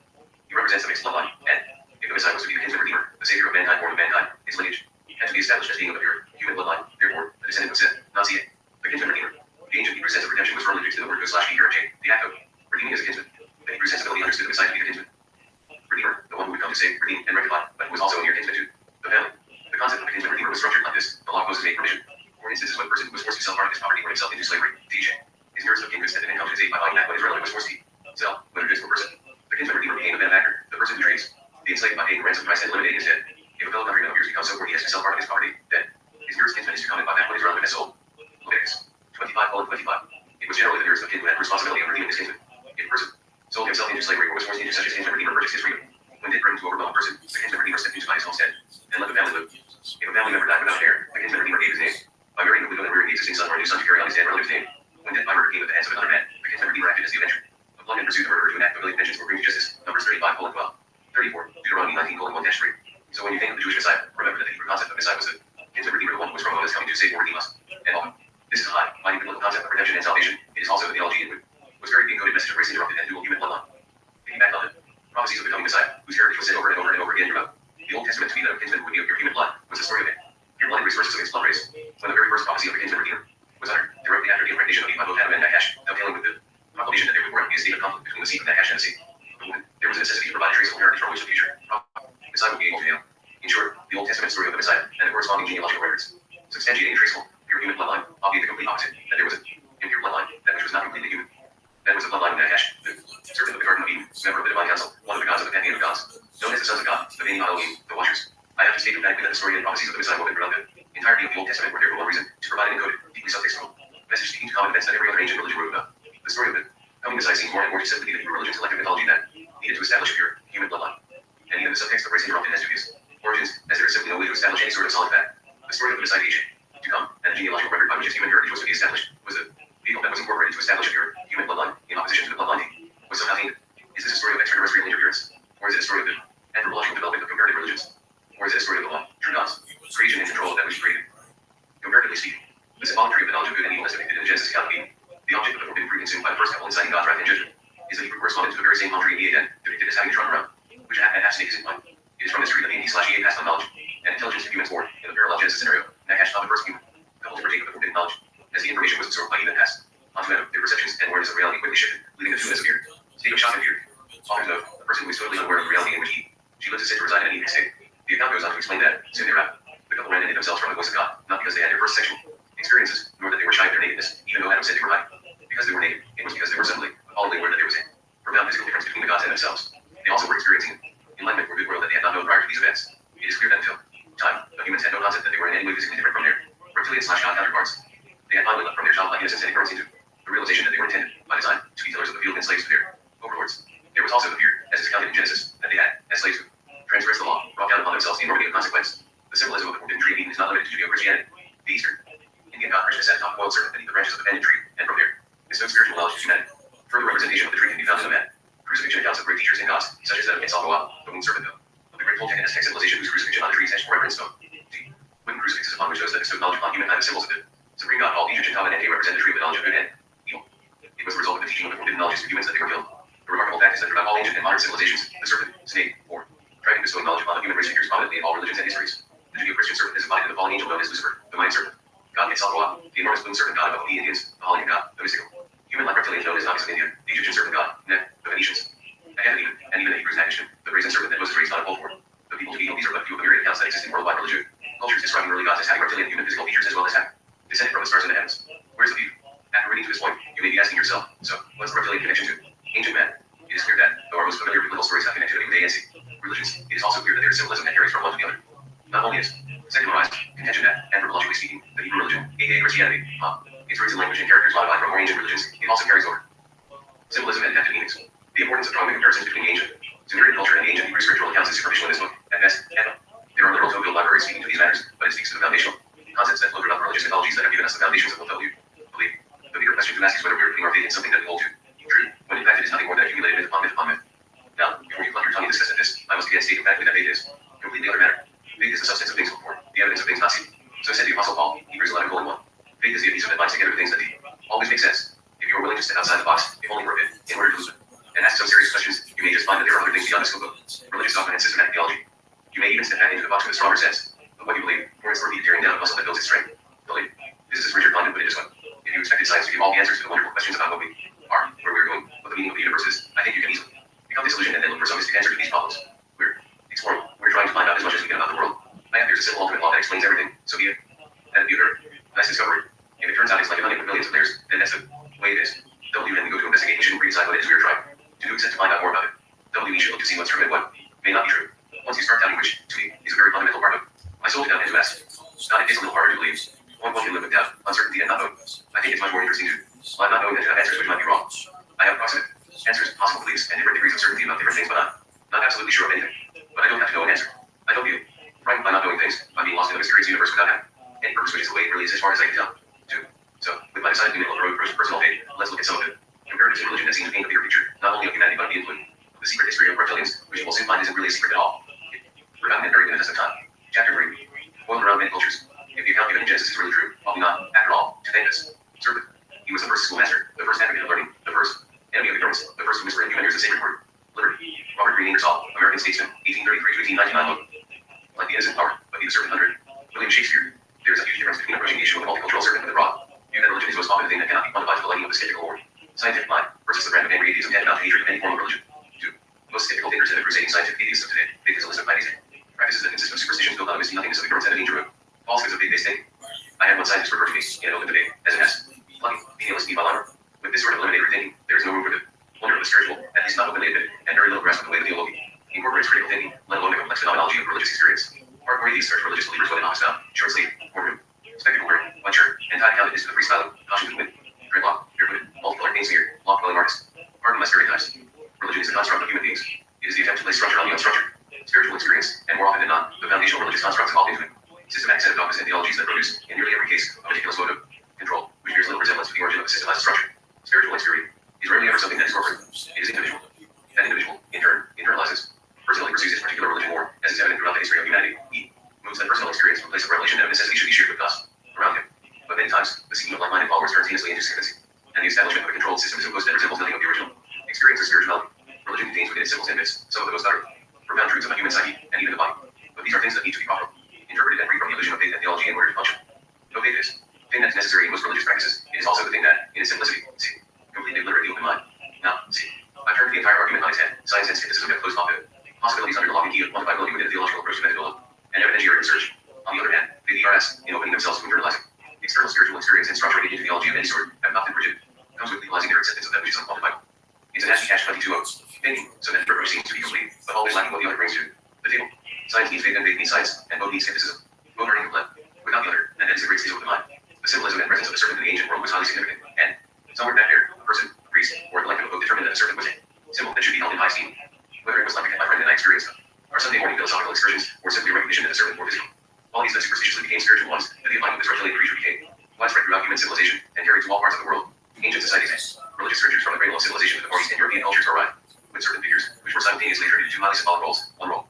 He represents the mixed bloodline, and if the Messiah was to be the kinsman redeemer, the savior of mankind, born of mankind, his lineage had to be established as being of the pure human bloodline, therefore, a descendant of Seth, not Cain, the kinsman redeemer. The ancient Hebrew sense of redemption was firmly fixed in the word go/be-here-and-take, the act of redeeming as a kinsman. The Hebrew sensibility understood the Messiah to be the kinsman redeemer, the one who would come to save, redeem, and rectify, but who was also a near kinsman to the family. The concept of the kinsman redeemer was structured like this: the law poses a provision for instances when a person who was forced to sell part of his property or himself into slavery, TJ. His nearest of kin could step in and come to his aid by buying back what his relative was forced to sell, whether goods or person. The kinsman redeemer became a benefactor, the person who trades the enslaved by paying the ransom price and eliminating his debt. If a fellow countryman appears to become so poor he has to sell part of his property, then his nearest kinsman is to come and buy back what his relative has sold. Leviticus 25:25. It was generally the nearest of kin who had the responsibility of redeeming his kinsman. If a person sold himself into slavery or was forced into such, his kinsman redeemer purchased his freedom. When debt burdened to overwhelm a person, the kinsman redeemer stepped in to buy his homestead and let the family live. If a family member died without an heir, the kinsman redeemer gave his name. By marrying a widow and rearing the existing son or a new son to carry on his dead relative's name. When death by murder came at the hands of another man, the kinsman redeemer acted as the avenger. A blood and pursued the murderer to enact familial vengeance for bringing justice. Numbers 35:12. 34. Deuteronomy 19:1-3. So when you think of the Jewish Messiah, remember that the Hebrew concept of Messiah was the kinsman redeemer, the one who was from Moses coming to save or redeem us. And all. This is a high, mighty biblical concept of redemption and salvation. It is also the theology in which was very the encoded message of race interrupted and dual human bloodline. Piggyback on the prophecies of the coming Messiah, whose heritage was said over and over and over again throughout the Old Testament to be the kinsman would be of pure human blood, was the story of it. Pure blood resources against blood race. When the very first prophecy of the kinsman redeemer was uttered directly after the impregnation of Eve by both Adam and Nagash, dovetailing with the proclamation that there would be a state of conflict between the seed of Nagash and the seed of the woman, there was a necessity to provide a traceable heritage from which the future Messiah would be able to hail. In short, the Old Testament story of the Messiah and the corresponding genealogical records, substantiating a traceable, pure human bloodline, albeit the complete opposite, that there was an impure bloodline, that which was not completely human. That was the bloodline of Nagash, the servant of the Garden of Eden, member of the divine council, one of the gods of the pantheon of gods, known as the sons of God, the Beni Elohim, the Watchers. I have to state emphatically that the story and prophecies of the Messiah woven throughout the entirety of the Old Testament were there for one reason: to provide an encoded, deeply subtextual message speaking to common events that every other ancient religion wrote about. The story of the coming Messiah seems more and more to simply be the Hebrew religion's collective mythology that needed to establish a pure human bloodline. And even the subtext of race interrupted as to his origins, as there is simply no way to establish any sort of solid fact. The story of the Messiah age to come, and the genealogical record by which his human heritage was to be established, was the vehicle that was incorporated to establish a pure human bloodline in opposition to the bloodline was somehow tainted. Is this a story of extraterrestrial interference? Or is it a story of the anthropological development of comparative religions? Or is it a story of the one, true gods, creation and control of that which is created? Comparatively speaking, the symbolic tree of the knowledge of good and evil as depicted in the Genesis account of Eden, the object of the forbidden fruit consumed by the first couple inciting God's wrath and judgment, is the Hebrew correspondent to the very same palm tree in Eden depicted as having a trunk around, which a half snake is in mind. It is from this tree that the ND/EA passed on knowledge and intelligence to humans born in the parallel Genesis scenario. Nagash taught the first human couple to partake of the forbidden knowledge. As the information was absorbed by Eve and passed onto Adam, their perceptions and awareness of reality quickly shifted, leading them to a severe state of shock and fear. Authors note, a person who is totally unaware of the reality in which she lives is said to reside in an Eden state. The account goes on to explain that, soon thereafter, the couple ran into themselves from the voice of God, not because they had their first sexual experiences, nor that they were shy of their nakedness, even though Adam said they were hiding. Because they were naked, it was because they were suddenly, appallingly aware that there was a profound physical difference between the gods and themselves. They also were experiencing enlightenment or good world that they had not known prior to these events. It is clear that until time, the humans had no concept that they were in any way physically different from their reptilian/god counterparts. They had finally left from their childlike innocence and ignorance into the realization that they were intended, by design, to be tillers of the field and slaves to their overlords. There was also the fear, as is accounted in Genesis, that they had, as slaves who transgressed the law, brought down upon themselves the enormity of consequence. The symbolism of the forbidden tree of Eden is not limited to Judeo-Christianity. The Eastern Indian god Krishna sat atop a coiled serpent beneath the branches of the banyan tree, and from there bestowed spiritual knowledge to humanity. Further representation of the tree can be found in the man. Crucifixion accounts of great teachers and gods, such as that of Quetzalcoatl, the moon serpent, of the great Toltec and Aztec civilization whose crucifixion on the tree's edge for reverence stone. The wooden crucifixes upon which those that bestowed knowledge upon humankind the symbols of the supreme god called Egyptian Tamanente represent the tree of the knowledge of good and evil. It was the result of the teaching of the forbidden knowledge to humans that they were killed. The remarkable fact is that throughout all ancient and modern civilizations, the serpent, snake, or dragon bestowing knowledge upon the human race figures prominently in all religions and histories. The Judeo-Christian serpent is embodied in the fallen angel known as Lucifer, the mind serpent. God Quetzalcoatl, the enormous moon serpent god of the Indians, the Hawaiian god, the mystical human-like reptilian known as Nabis of India, the Egyptian serpent god, Neb, the Phoenicians, and even the Hebrews Nagashim, the brazen serpent that Moses raised on a pole for the people to eat. These are but few of the myriad accounts that exist in worldwide religion. Cultures describing early gods as having reptilian human physical features as well as having Descended from the stars and the heavens. Where's the view? After reading to this point, you may be asking yourself, so, what's the reptilian connection to? Ancient man. It is clear that, though our most familiar biblical stories have connectivity with ANC religions, it is also clear that there is symbolism that carries from one to the other. Not only is secularized contention that, anthropologically speaking, the Hebrew religion, aka Christianity, its roots in language and characters modified from more ancient religions, it also carries over symbolism and connected meanings. The importance of drawing the comparisons between the ancient Sumerian culture and the ancient Hebrew spiritual accounts is superficial in this book, at best, and there are literal toe-built libraries speaking to these matters, but it speaks to the foundational concepts that flow throughout the religious mythologies that have given us the foundations of what we believe. The bigger question to ask is whether we are putting our faith in something that we hold to true, when in fact it is nothing more than accumulated myth upon myth upon myth. Now, before you cluck your tongue and discuss this, I must again state emphatically that faith is completely other matter. Faith is the substance of things hoped for, the evidence of things not seen. So said the Apostle Paul, Hebrews 11:1. Faith is the adhesive that binds together the things that always make sense. If you are willing to step outside the box, if only for a bit, in order to lose it, and ask some serious questions, you may just find that there are other things beyond the scope of religious dogma and systematic theology. You may even step back into the box with a stronger sense of what you believe, or it's worth you tearing down a muscle that builds its strength. Believe. This is Richard Feynman put it this way. If you expected science to give all the answers to the wonderful questions about what we are, where we are going, what the meaning of the universe is, I think you can easily become disillusioned and then look for some mystic answer to these problems. We're exploring. We're trying to find out as much as we can about the world. I have here's a simple ultimate law that explains everything, so be it. That be it. Nice discovery. If it turns out it's like a million with millions of layers, then that's the way it is. Don't even go to investigate. You shouldn't redecide what it is we are trying to do except to find out more about it. We should look to see what's true and what may not be true. Once you start doubting, which to me is a very fundamental part of my soul to doubt and to ask. Not it is a little harder to believe. One can live with doubt, uncertainty, and not knowing. I think it's much more interesting to not knowing than to have answers which might be wrong. I have approximate answers, possible beliefs, and different degrees of certainty about different things, but I'm not absolutely sure of anything. But I don't have to know an answer. I don't feel frightened by not knowing things, by being lost in a mysterious universe without having any purpose, which is the way it really is as far as I can tell. So, with my decidedly middle approach to personal faith, let's look at some of the comparatives in religion that seem to paint a bigger picture, not only of humanity, but of the influence of the secret history of reptilians, which you will soon find isn't really a secret at all. Forgotten and buried in the test of time. Chapter 3. Boiled around many cultures. If the account given in Genesis is really true, probably not, after all, to Thanos. Serpent. He was the first schoolmaster, the first advocate of learning, the first enemy of ignorance, the first to whisper in human ears the sacred word. Liberty. Robert Greene Ingersoll, American statesman, 1833 to 1899. Like the innocent power, but he was serpent under William Shakespeare. There is a huge difference between approaching the issue of a multicultural serpent with a rod. View that religion is most often a thing that cannot be quantified to the lighting of the skeptical or scientific mind, versus the brand of angry atheism tantamount to hatred of any form of religion. 2. Most skeptical thinkers and the crusading scientific atheists of today, faith is a list of piety practices that consist of superstitions built on a misty nothingness of ignorance and a danger of falsehoods of faith-based thinking. I had one scientist refer to me in an open debate as an ass. Lucky, meaningless, evil honor. With this sort of eliminator thinking, there is no room for the wonder of the spiritual, at least not openly admitted, and very little grasp of the way the theology incorporates critical thinking, let alone the complex phenomenology of religious experience. Hardcore atheists search religious believers when in office bound, short sleeve, courtroom, spectacle wearing, white shirt, and tied counted to the freestyle, caution to the wind, dreadlock, barefooted, multicolored paint smear, lock-dwelling artist. Pardon my stereotypes. Religion is a construct of human beings. It is the attempt to place structure on the unstructured. Spiritual experience, and more often than not, the foundational religious constructs involved into it. Systematic set of dogmas and theologies that produce, in nearly every case, a meticulous mode of control, which bears little resemblance to the origin of a systemized structure. Spiritual experience is rarely ever something that is corporate. It is individual. That individual, in turn, internalizes, personally pursues its particular religion more, as is evident throughout the history of humanity. He moves that personal experience from a place of revelation that of necessity should be shared with us, around him. But many times, the seeking of like-minded followers turns heinously into secrecy, and the establishment of a controlled system is imposed that resembles nothing of the original experience of spirituality. Religion contains within its symbols and myths some of the most utter, profound truths of a human psyche, and even the body. But these are things that need to be properly interpreted and free from the illusion of faith and theology in order to function. No faith is the thing that is necessary in most religious practices. It is also the thing that, in its simplicity, completely obliterate the open mind. Now, I've turned the entire argument on its head. Science and skepticism have closed off the possibilities under the lofty key of quantifiability within a theological approach to methodology and evidentiary research. On the other hand, the ERS, in opening themselves to internalizing external spiritual experience and structuring it into theology of any sort, have not been rigid. Comes with legalizing their acceptance of that which is unquantifiable. It's a nasty catch-22 of thinking, so that the approach seems to be complete, but always lacking what the other brings to the table. Science needs faith and faith needs science, and both need skepticism. Both are incomplete without the other, and that is the great state of the mind. The symbolism and presence of the serpent in the ancient world was highly significant, and somewhere back there, a person, a priest, or the like of a book determined that the serpent was a symbol that should be held in high esteem. Whether it was like my friend and I experienced our Sunday morning philosophical excursions, or simply a recognition that the serpent was physical. All these that superstitiously became spiritual ones, that the alignment with this reptilian creature became widespread throughout human civilization and carried to all parts of the world. Ancient societies, religious scriptures from the cradle of civilization to the Far East and European cultures are rife with certain figures, which were simultaneously attributed to two highly symbolic roles. One role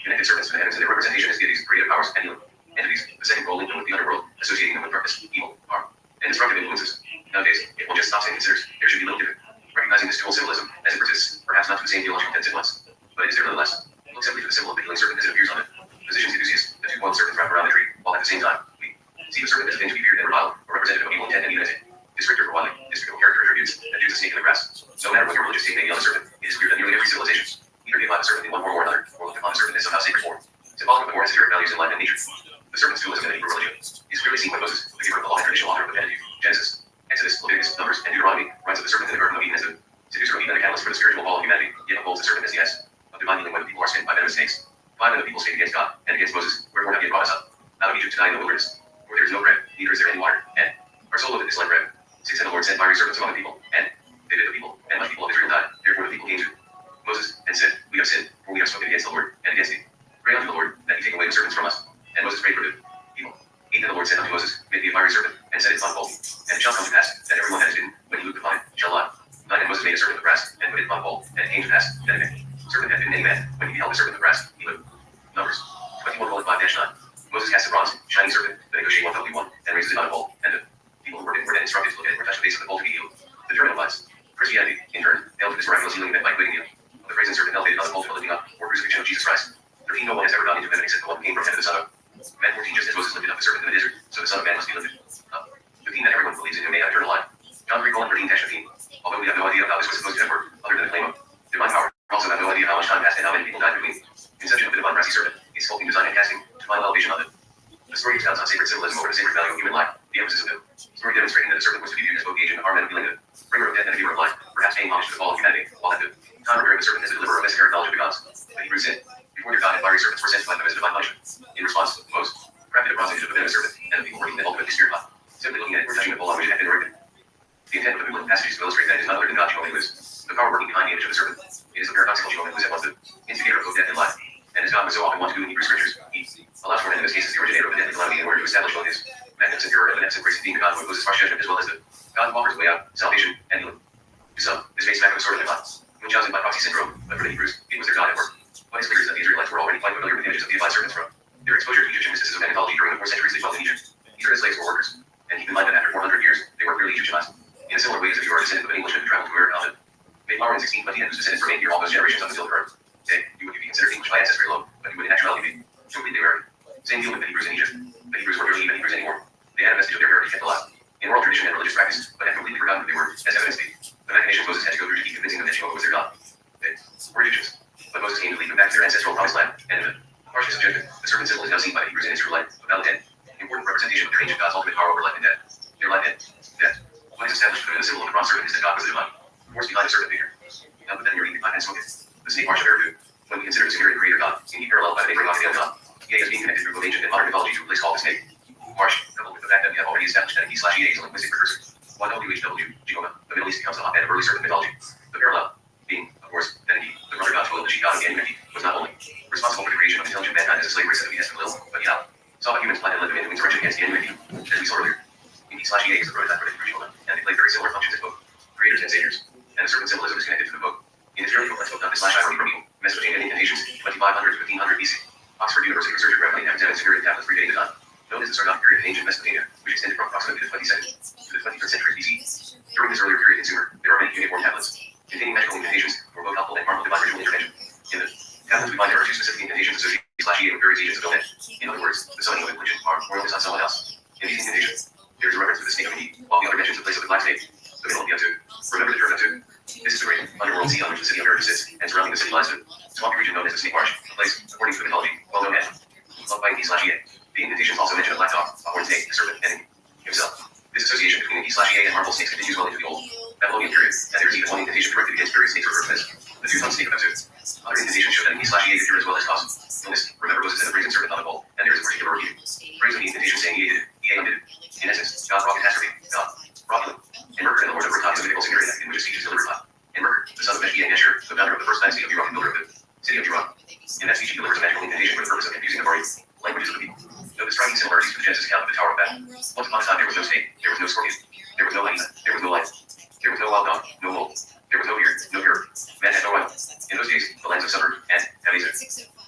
connected serpents to the heavens and their representation as deities, creative powers, and healing entities. The second role linked them with the underworld, associating them with darkness, evil, harm, and destructive influences. Nowadays, if one just stops and considers, there should be little given. Recognizing this dual symbolism as it persists, perhaps not to the same theological tense at once, but it is there nonetheless. Look simply to the symbol of the healing serpent as it appears on it. Positions Caduceus, the two-pointed serpent wrapped around the tree, while at the same time, we see the serpent as a thing to be feared and reviled, a representative of evil intent and even as a descriptor for wildly despicable character attributes that do the snake in the grass. No matter what your religious faith may be on the serpent, it is clear that nearly every civilization either deified the serpent in one form or another, or looked upon the serpent as somehow sacred form, symbolic of the more esoteric values in life and nature. The serpent's dualism in the Hebrew religion is clearly seen when Moses, the giver of the law, of the Pentateuch, Genesis, Exodus, Leviticus, Numbers, and Deuteronomy, writes of the serpent in the Garden of Eden as the seducer of Eve and the catalyst for the spiritual fall of humanity, yet upholds the serpent as the S of divine healing when the people are smitten by venomous snakes. 5 of the people spake against God and against Moses, wherefore have ye brought us up out of Egypt to die in the wilderness? For there is no bread, neither is there any water, and our soul of it is like bread. 6 And the Lord sent fiery serpents among the people, and they bit the people, and much people of Israel died. Therefore the people came to Moses, and said, We have sinned, for we have spoken against the Lord, and against thee. Pray unto the Lord, that he take away the serpents from us. And Moses prayed for the people. 8 And the Lord said unto Moses, Make thee a fiery serpent, and set it upon a pole. And it shall come to pass, that everyone that is bitten, when he looketh upon it, shall lie. 9 And Moses made a serpent of brass, and put it upon a pole. And it came to pass, that if a serpent had bitten any man, when he beheld the serpent of brass, he lived. Numbers 21:5-9. Moses cast a bronze, shining serpent, the negotiate 1:1, and raised it on a pole. And the people who were bitten were then instructed to look at it or touch the base of the pole to be healed. The terminal lies. Christianity, in turn, hailed to this miraculous healing event by equating the brazen serpent elevated on the pole to the lifting up, or crucifixion of Jesus Christ. 13 No one has ever gone into heaven except the one who came from heaven, the Son of Man. 14 Just as Moses lifted up the serpent in the desert, so the Son of Man must be lifted up. 15 That everyone who believes in him may have eternal life. John 3:13-15. Although we have no idea of how this was supposed to have worked, other than the claim of divine power, we also have no idea how much time passed and how many people died between conception of the divine brassy serpent, its sculpting design and casting, to final elevation of it. The story expounds on sacred symbolism over the sacred value of human life, the emphasis of the story demonstrating that the serpent was to be viewed as both the agent of harm and healing, the bringer of death and the giver of life, perhaps paying homage to the fall of humanity, while at the time regarding the serpent as the deliverer of esoteric knowledge of the gods. The Hebrews said, Before their God and fiery serpents were sent to find them as a divine punishment. In response, Moses crafted a bronze image of the venomous serpent, and the people were eaten and ultimately speared by. Simply looking at it or touching the pole on which it had been erected. The intent of the biblical passages to illustrate that it is none other than God Jehovah who is the power working behind the image of the serpent. It is the paradoxical Jehovah who is at once the instigator of both death and life. And as God would so often want to do in Hebrew scriptures, he allows for, and in this case is the originator of the deadly calamity in order to establish both his magnificent hero and beneficent grace of being the God who opposes harsh judgment, as well as the God who offers the way out, salvation, and healing. To some, this makes back of the sword of God. Munchausen by proxy syndrome, but for the Hebrews, it was their God at work. What is clear is that the Israelites were already quite familiar with images of deified serpents from their exposure to Egyptian mysticism and mythology during the 4 centuries they dwelt in Egypt. Israel's slaves were workers, and keep in mind that after 400 years, they were clearly Egyptianized. In a similar way as if you are a descendant of an Englishman who traveled to America, Mayflower in 1620 and whose descendants remained here all those generations up until the current day, you would be considered English by ancestry alone, but you would in actuality be completely American. Same deal with the Hebrews in Egypt. The Hebrews weren't really even Hebrews anymore. They had a vestige of their heritage kept alive in oral tradition and religious practice, but had completely forgotten who they were, as evidenced the machinations Moses had to go through to keep convincing them that Jehovah was their God. They were Egyptians, but Moses came to lead them back to their ancestral promised land, and in the harshness of judgment, the serpent symbol is now seen by the Hebrews in its true light, a valid and important representation of their ancient God's ultimate power over life and death. Their life and death. What is established through the symbol of the bronze serpent is that God was the divine force behind the serpent figure. Now put them near the and smoke it. The snake march of Eridu, when we consider the superior creator God, indeed paralleled by the neighboring Occidental God, yea, as being connected through both ancient and modern mythology to a place called the snake march, coupled with the fact that we have already established that E/EA is a linguistic precursor. One WHW, Jehovah, the Middle East becomes the hotbed of early serpent mythology. The parallel being, of course, that indeed the brother God Toil, the chief god of humanity, was not only responsible for the creation of intelligent mankind as a slave race of the behest of Lil, but he saw humans plan and live in insurrection against the humanity, as we saw earlier. In E/EA is the prototype for the Hebrew Jehovah, and they play very similar functions as both creators and saviors, and the serpent symbolism is connected to the book. In its early book, let's look up the /irony from Mesopotamian incantations, 2500 to 1500 BC. Oxford University researcher Rabbi Rothschild experienced tablets predating the time, known as the Sargon period in ancient Mesopotamia, which extended from approximately the 22nd to the 23rd century BC. During this earlier period in Sumer, there are many uniform tablets containing magical incantations for both helpful and harmful divine ritual intervention. In the tablets, we find there are 2 specific incantations associated with various agents of Donet. In other words, the summoning of infliction or royalties on someone else. In these incantations, there is a reference to the snake of Indeed, while the other mentions the place of the black snake, the middle of the Untu. Remember the term Untu? This is the great underworld sea on which the city of Eridu sits, and surrounding the city lies the swampy region known as the Snake Marsh, a place, according to the mythology, well known as loved by E/EA. The incantations also mention a black dog, a horned snake, the serpent, and himself. This association between E/EA and harmful snakes continues well into the old Babylonian period, and there is even one incantation directed against various snakes referred to as the two-tongued snake of Untu. Other incantations show that E/EA could cure as well as cause illness. Remember Moses and the brazen serpent on the pole, and there is a particular repeated phrase in the incantation saying Ea did it, Ea undid it. In essence, God brought catastrophe, God brought healing, and murder, and the Lord of Rotati is a mythical singular in which his speech is delivered by. And Murder, the son of Meshki and Gesher, the founder of the first dynasty of Iraq and builder of the city of Iraq. In that speech, he delivers a magical incantation for the purpose of confusing the various languages of the people. Note the striking similarities to the Genesis account of the Tower of Babel. Once upon a time, there was no snake, there was no scorpion, there was no hyena, there was no lion, there was no wild dog, no mole, there was no beard, no beard. Man had no rival. In those days, the lands of Sumer and Haviza.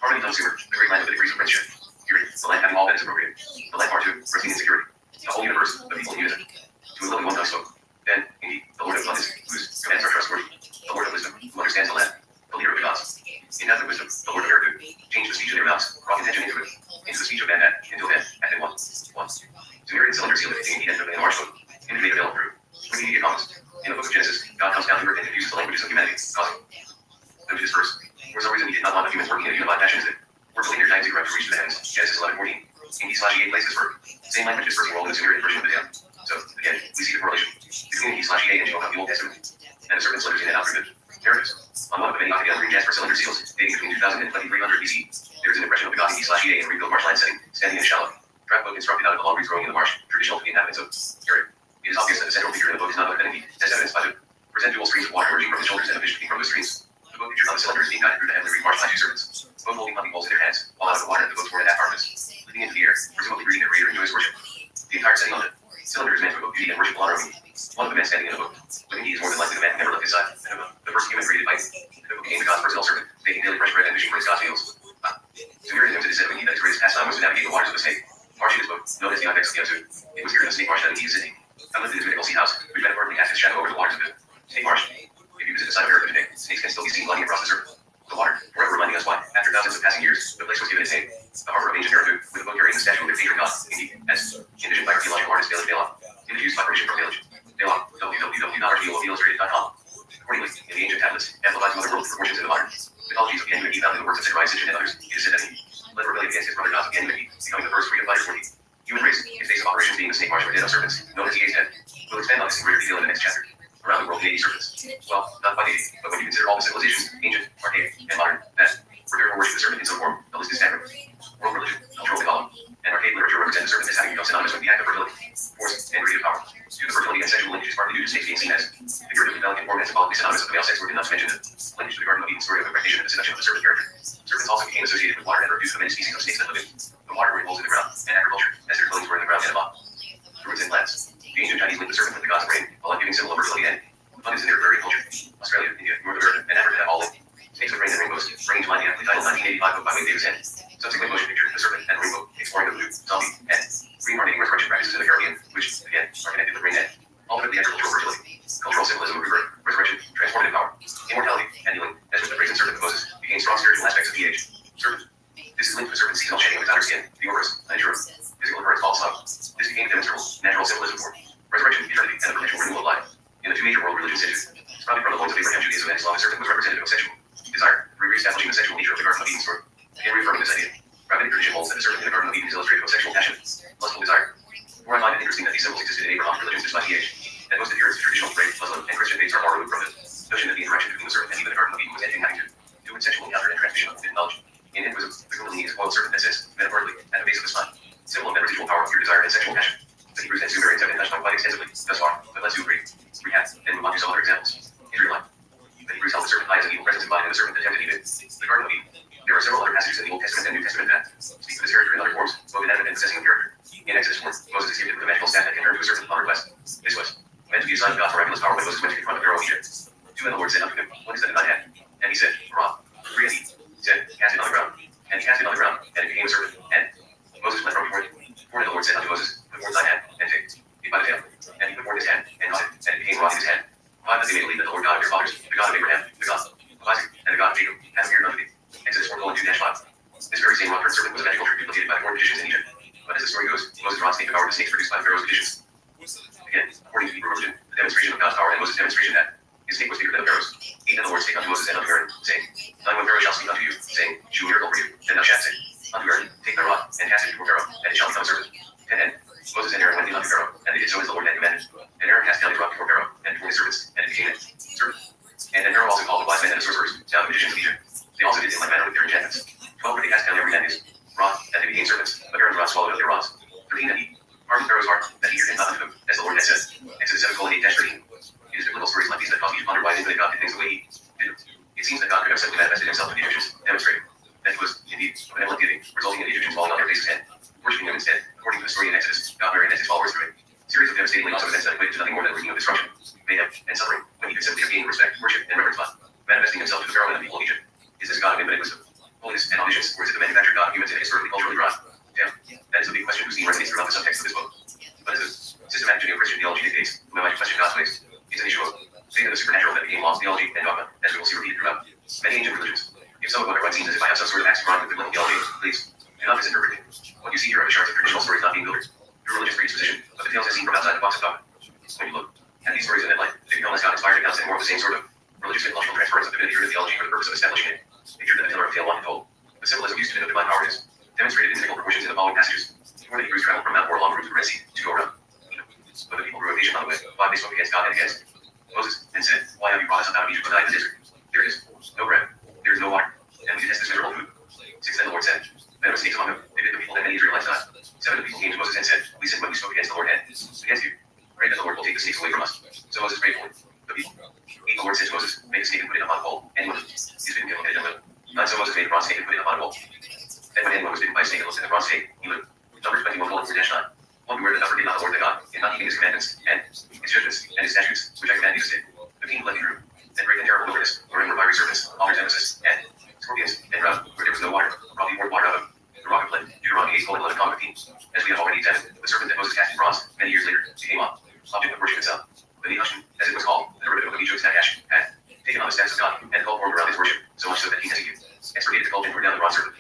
Harmony comes Sumer, the great land of the degrees of friendship. Purity, the land having all that is appropriate. The land part 2, resting in security. The whole universe, the people in unison. To a lovely one God spoke. Then, indeed, the Lord of abundance, whose commands are trustworthy. The Lord of wisdom, who understands the land. The leader of the gods. In that wisdom, the Lord of Eridu changed the speech of their mouths, brought contention into it, into the speech of Bandad, until then, had been one. Sumerian cylinder seal containing the end of an arch book, indicate a veil through. Wikimedia comments. In the book of Genesis, God comes down to earth and confuses the languages of humanity, causing them to disperse. For some reason, he did not want the humans working in a unified fashion as they were pulling their giant ziggurat to reach the heavens. Genesis 11:14. In E/EA places for same language dispersing world in the Sumerian version of the Dead. So, and so, Gary, it is obvious that the central figure in the book is not a divinity, as evidenced by the present dual streams of water emerging from his shoulders and a fish from those streams. The boat pictures of the cylinders being guided through the heavenly reed marsh by two serpents, both holding hunting poles in their hands, while out of the water the boats were at that harvest, leaping into the air, presumably greeting their creator and doing his worship. The entire setting on the cylinder is meant to evoke beauty and worship while honoring. One of the men standing in the boat, living he is more than likely the man who never left his side. The first human created by the book became the God's personal servant, making daily fresh bread and fishing for his God's meals. To mirror him to the setting, that his greatest pastime was to navigate the waters of the snake. Marsh in his book, known as the ibex of the episode. It was here in the snake marsh that he is sitting. Come into his mythical sea house, which metaphorically casts its shadow over the waters of the snake marsh. If you visit the side of America today, snakes can still be seen gliding across the surface. The water, forever reminding us why, after thousands of passing years, the place was given its name. The harbor of ancient Eridu, with a boat carrying the statue of their patron god, Indy, as envisioned by archaeological artist Bailey Balon. Image used by permission from Bailey. Balon, www.rgoilfields.com. Accordingly, in the ancient tablets, amplified to otherworldly proportions in the modern mythologies of the Enuma found in the works of Zechariah Sitchin and others, it is said that he led rebellion against his brother gods of the Enuma, becoming the first freedom fighter for the human race, in face of operations being the snake marsh with dead of serpents, known as the A's Head. We'll expand on this in greater detail in the next chapter. Around the world, the 80 serpents. Well, not quite 80, but when you consider all the civilizations, ancient, archaic, and modern, that prepare for worship the serpent in some form, the list is staggering. World religion, cultural mythology, and archaic literature represent the serpent as having become synonymous with the act of fertility, force, and creative power. Due to the fertility and sexual linkage is partly due to snakes being seen as figuratively phallic and form and symbolically synonymous with the male sex organ, not to mention the linkage to the Garden of Eden story of the recognition and the seduction of the serpent character. Serpents also became associated with water and reduced to the many species of snakes that live in the water were holes in the ground, and agriculture, as their clothing were in the ground and above. Fruits and plants. The ancient Chinese linked the serpent with the gods of rain, a life-giving symbol of fertility and abundance in their very culture. Australia, India, North America, and Africa have all linked snakes with rain and rainbows, bringing to mind the aptly titled 1985 book by Wayne Davis and subsequent motion picture The Serpent and Rainbow, exploring the voodoo, zombie, and reincarnating resurrection practices in the Caribbean, which, again, are connected with rain and ultimately agricultural fertility, cultural symbolism of rebirth, resurrection, transformative power, immortality, and healing, as with the brazen serpent of Moses, became strong spiritual aspects of the age. Serpent. This is linked to the serpent's seasonal shedding of its outer skin, the orbis, unsure, physical occurrence called slum. This became demonstrable, natural symbolism for resurrection, eternity, and the perpetual renewal of life. In the two major world religious issues, sprouting from the loins of Abraham, Judaism, and Islam, the serpent was representative of sexual desire, re-establishing the sexual nature of the Garden of Eden story, and reaffirming this idea. Rabbinic tradition holds that the serpent in the Garden of Eden is illustrative of sexual passion, lustful desire. More I find it interesting that these symbols existed in Abraham's religions despite the age, and most adherents to traditional Greek, Muslim, and Christian faiths are far removed from the notion that the interaction between the serpent and even the Garden of Eden was anything having to do with sexual encounter and transmission of forbidden knowledge. In Hinduism, the Kundalini is a coiled serpent that sits, metaphorically, at the base of the spine, symbol of that residual power of pure desire and sexual passion. The Hebrews and Sumerians have been touched on quite extensively thus far, but let's do a brief recap and move on to some other examples. Israelite. The Hebrews held the serpent high as an evil presence embodied in the serpent that tempted Eve. The Garden of Eden. There are several other passages in the Old Testament and New Testament that speak of his character in other forms, both inanimate and possessing of character. In Exodus 4, Moses is gifted with a magical staff that can turn to a serpent upon request. This was meant to be a sign of God's miraculous power when Moses went to confront the Pharaoh of Egypt. Two, and the Lord said unto him, What is that in thine hand? And he said, A rod. Three, and he said, Cast it on the ground. And he cast it on the ground, and it became a serpent. And Moses went from before him. Four, and the Lord said unto Moses, Put forth thine hand, and take it by the tail. And he put forth his hand, and caught it, and it became a rod in his hand. Five, that they may believe that the Lord God of your fathers, the God of Abraham, the God of Isaac, and the God of Jacob, hath appeared unto thee. Exodus 4:2-5. This very same rock-turned serpent was a magical trick duplicated by the corn magicians in Egypt. But as the story goes, Moses' rod snake devoured the snakes produced by the Pharaoh's magicians. Again, according to Hebrew religion, the demonstration of God's power and Moses' demonstration that his snake was bigger than the Pharaoh's. 8, and the Lord spake unto Moses and unto Aaron, saying, Thine when Pharaoh shall speak unto you, saying, Shew a miracle for you, then thou shalt say, unto Aaron, Take thy rod, and cast it before Pharaoh, and it shall become a serpent. 10, and Moses and Aaron went in unto Pharaoh, and they did so as the Lord had commanded. And Aaron cast down his rod before Pharaoh, and before his servants, and it became a serpent. And then Pharaoh also called the wise men and the sorcerers, down the magicians of Egypt. They also did in like manner with their enchantments. 12, where they cast down every man his rod, and they became serpents, but Aaron's rod swallowed up their rods. 13, and he hardened Pharaoh's heart, that he heard not unto him, as the Lord had said. Exodus 7:8-13. It is biblical stories like these that cause me to ponder why it is that God did things the way he did. It seems that God could have simply manifested himself to the Egyptians, demonstrating that he was indeed a benevolent giving, resulting in the Egyptians falling on their faces and worshiping him instead. According to the story in Exodus, God married his followers through a series of devastatingly awesome events that equated to nothing more than a routine of destruction, mayhem, and suffering, when he could simply have gained respect, worship, and reverence by manifesting himself to the Pharaoh and the people of Egypt. Is this God of infinite wisdom, holiness, and omniscience, or is it the manufactured God of humans in a historically culturally derived? Yeah, that is the big question whose theme resonates throughout the subtext of this book. But as a systematic Judeo-Christian theology dictates, who am I to question God's ways? It's an issue of faith in the supernatural that became law, theology, and dogma, as we will see repeated throughout many ancient religions. If so, what seems as if I have some sort of axe to grind with biblical theology, please do not misinterpret me. What you see here are the shards of traditional stories not being builders, through religious predisposition, but the tales as seen from outside the box of dogma. When you look at these stories in that light, they become less God-inspired accounts and more of the same sort of religious mythological transference of divinity through theology for the purpose of establishing a picture that the tiller of tale one told. The symbolism used to denote divine power is demonstrated in mythical proportions in the following passages. Before the Hebrews traveled from Mount Hor along the route to the Red Sea to go around. But the people grew impatient on the way. Why they spoke against God and against Moses, and said, Why have you brought us up out of Egypt to die in the desert? There is no bread, there is no water, and we detest this miserable food. 6, then the Lord said, Venomous snakes among them, they bit the people, and many Israelites died. 7, the people came to Moses and said, We sinned when we spoke against the Lord, and against you. Pray that the Lord will take the snakes away from us. So Moses prayed for the people. The Lord said to Moses, make a snake and put it up on a pole. Anyone who's been looked at it and lived. Not so Moses made a bronze snake and put it up on a pole. Then when anyone was bitten by a snake and looked at the bronze snake, he lived. Numbers 21:4-9. One word that forbid not the Lord thy God, in not keeping his commandments, and his judgments, and his statutes, which I command thee this day. 15 left through. Then break the terrible wilderness, wherein were fiery serpents, otters, nemesis, and scorpions, and drought, where there was no water. Rock he poured water out of the rock of flint. Deuteronomy 8:11-15. As we have already examined, the serpent that Moses cast in bronze, many years later, became object of worship itself. The Nehushtan, as it was called, the derivative of Egypt's Nagash, had taken on the status of God, and called formed around his worship, so much so that King Hezekiah extirpated the cult and tore down the bronze serpent.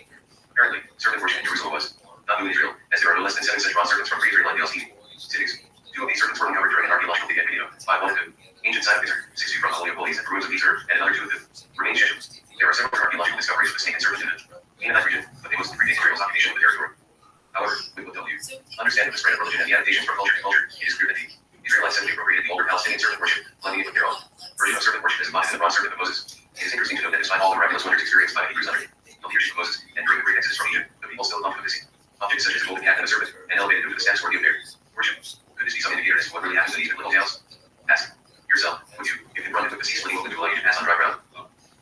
Apparently, serpent worship in Jerusalem was not new in Israel, as there are no less than 7 such bronze serpents from pre-Israelite Palestine cities. 2 of these serpents were uncovered during an archaeological dig at Benito, by one of the ancient side of Israel, 6 feet from the Holy of Holies, and ruins of these earth, and another 2 of the remaining Shechem. There are several archaeological discoveries of the snake and serpent in the Canaanite region, but they mostly predate Israel's occupation of the territory. However, we will tell you, understanding the spread of religion and the adaptations from culture to culture, it is clear that the Israelites simply appropriated the older Palestinian serpent worship, blending it with their own version of serpent worship as embodied in the bronze serpent of Moses. It is interesting to note that despite all the miraculous wonders experienced by the Hebrews under the leadership of Moses, and during the great exodus from Egypt, the people still clung to this objects such as a golden calf and a serpent, and elevated them to the status worthy of their worship. Could this be some indicator as to what really happens in these biblical tales? Ask yourself, would you, if you run into the sea splitting open to allow you to pass on dry ground?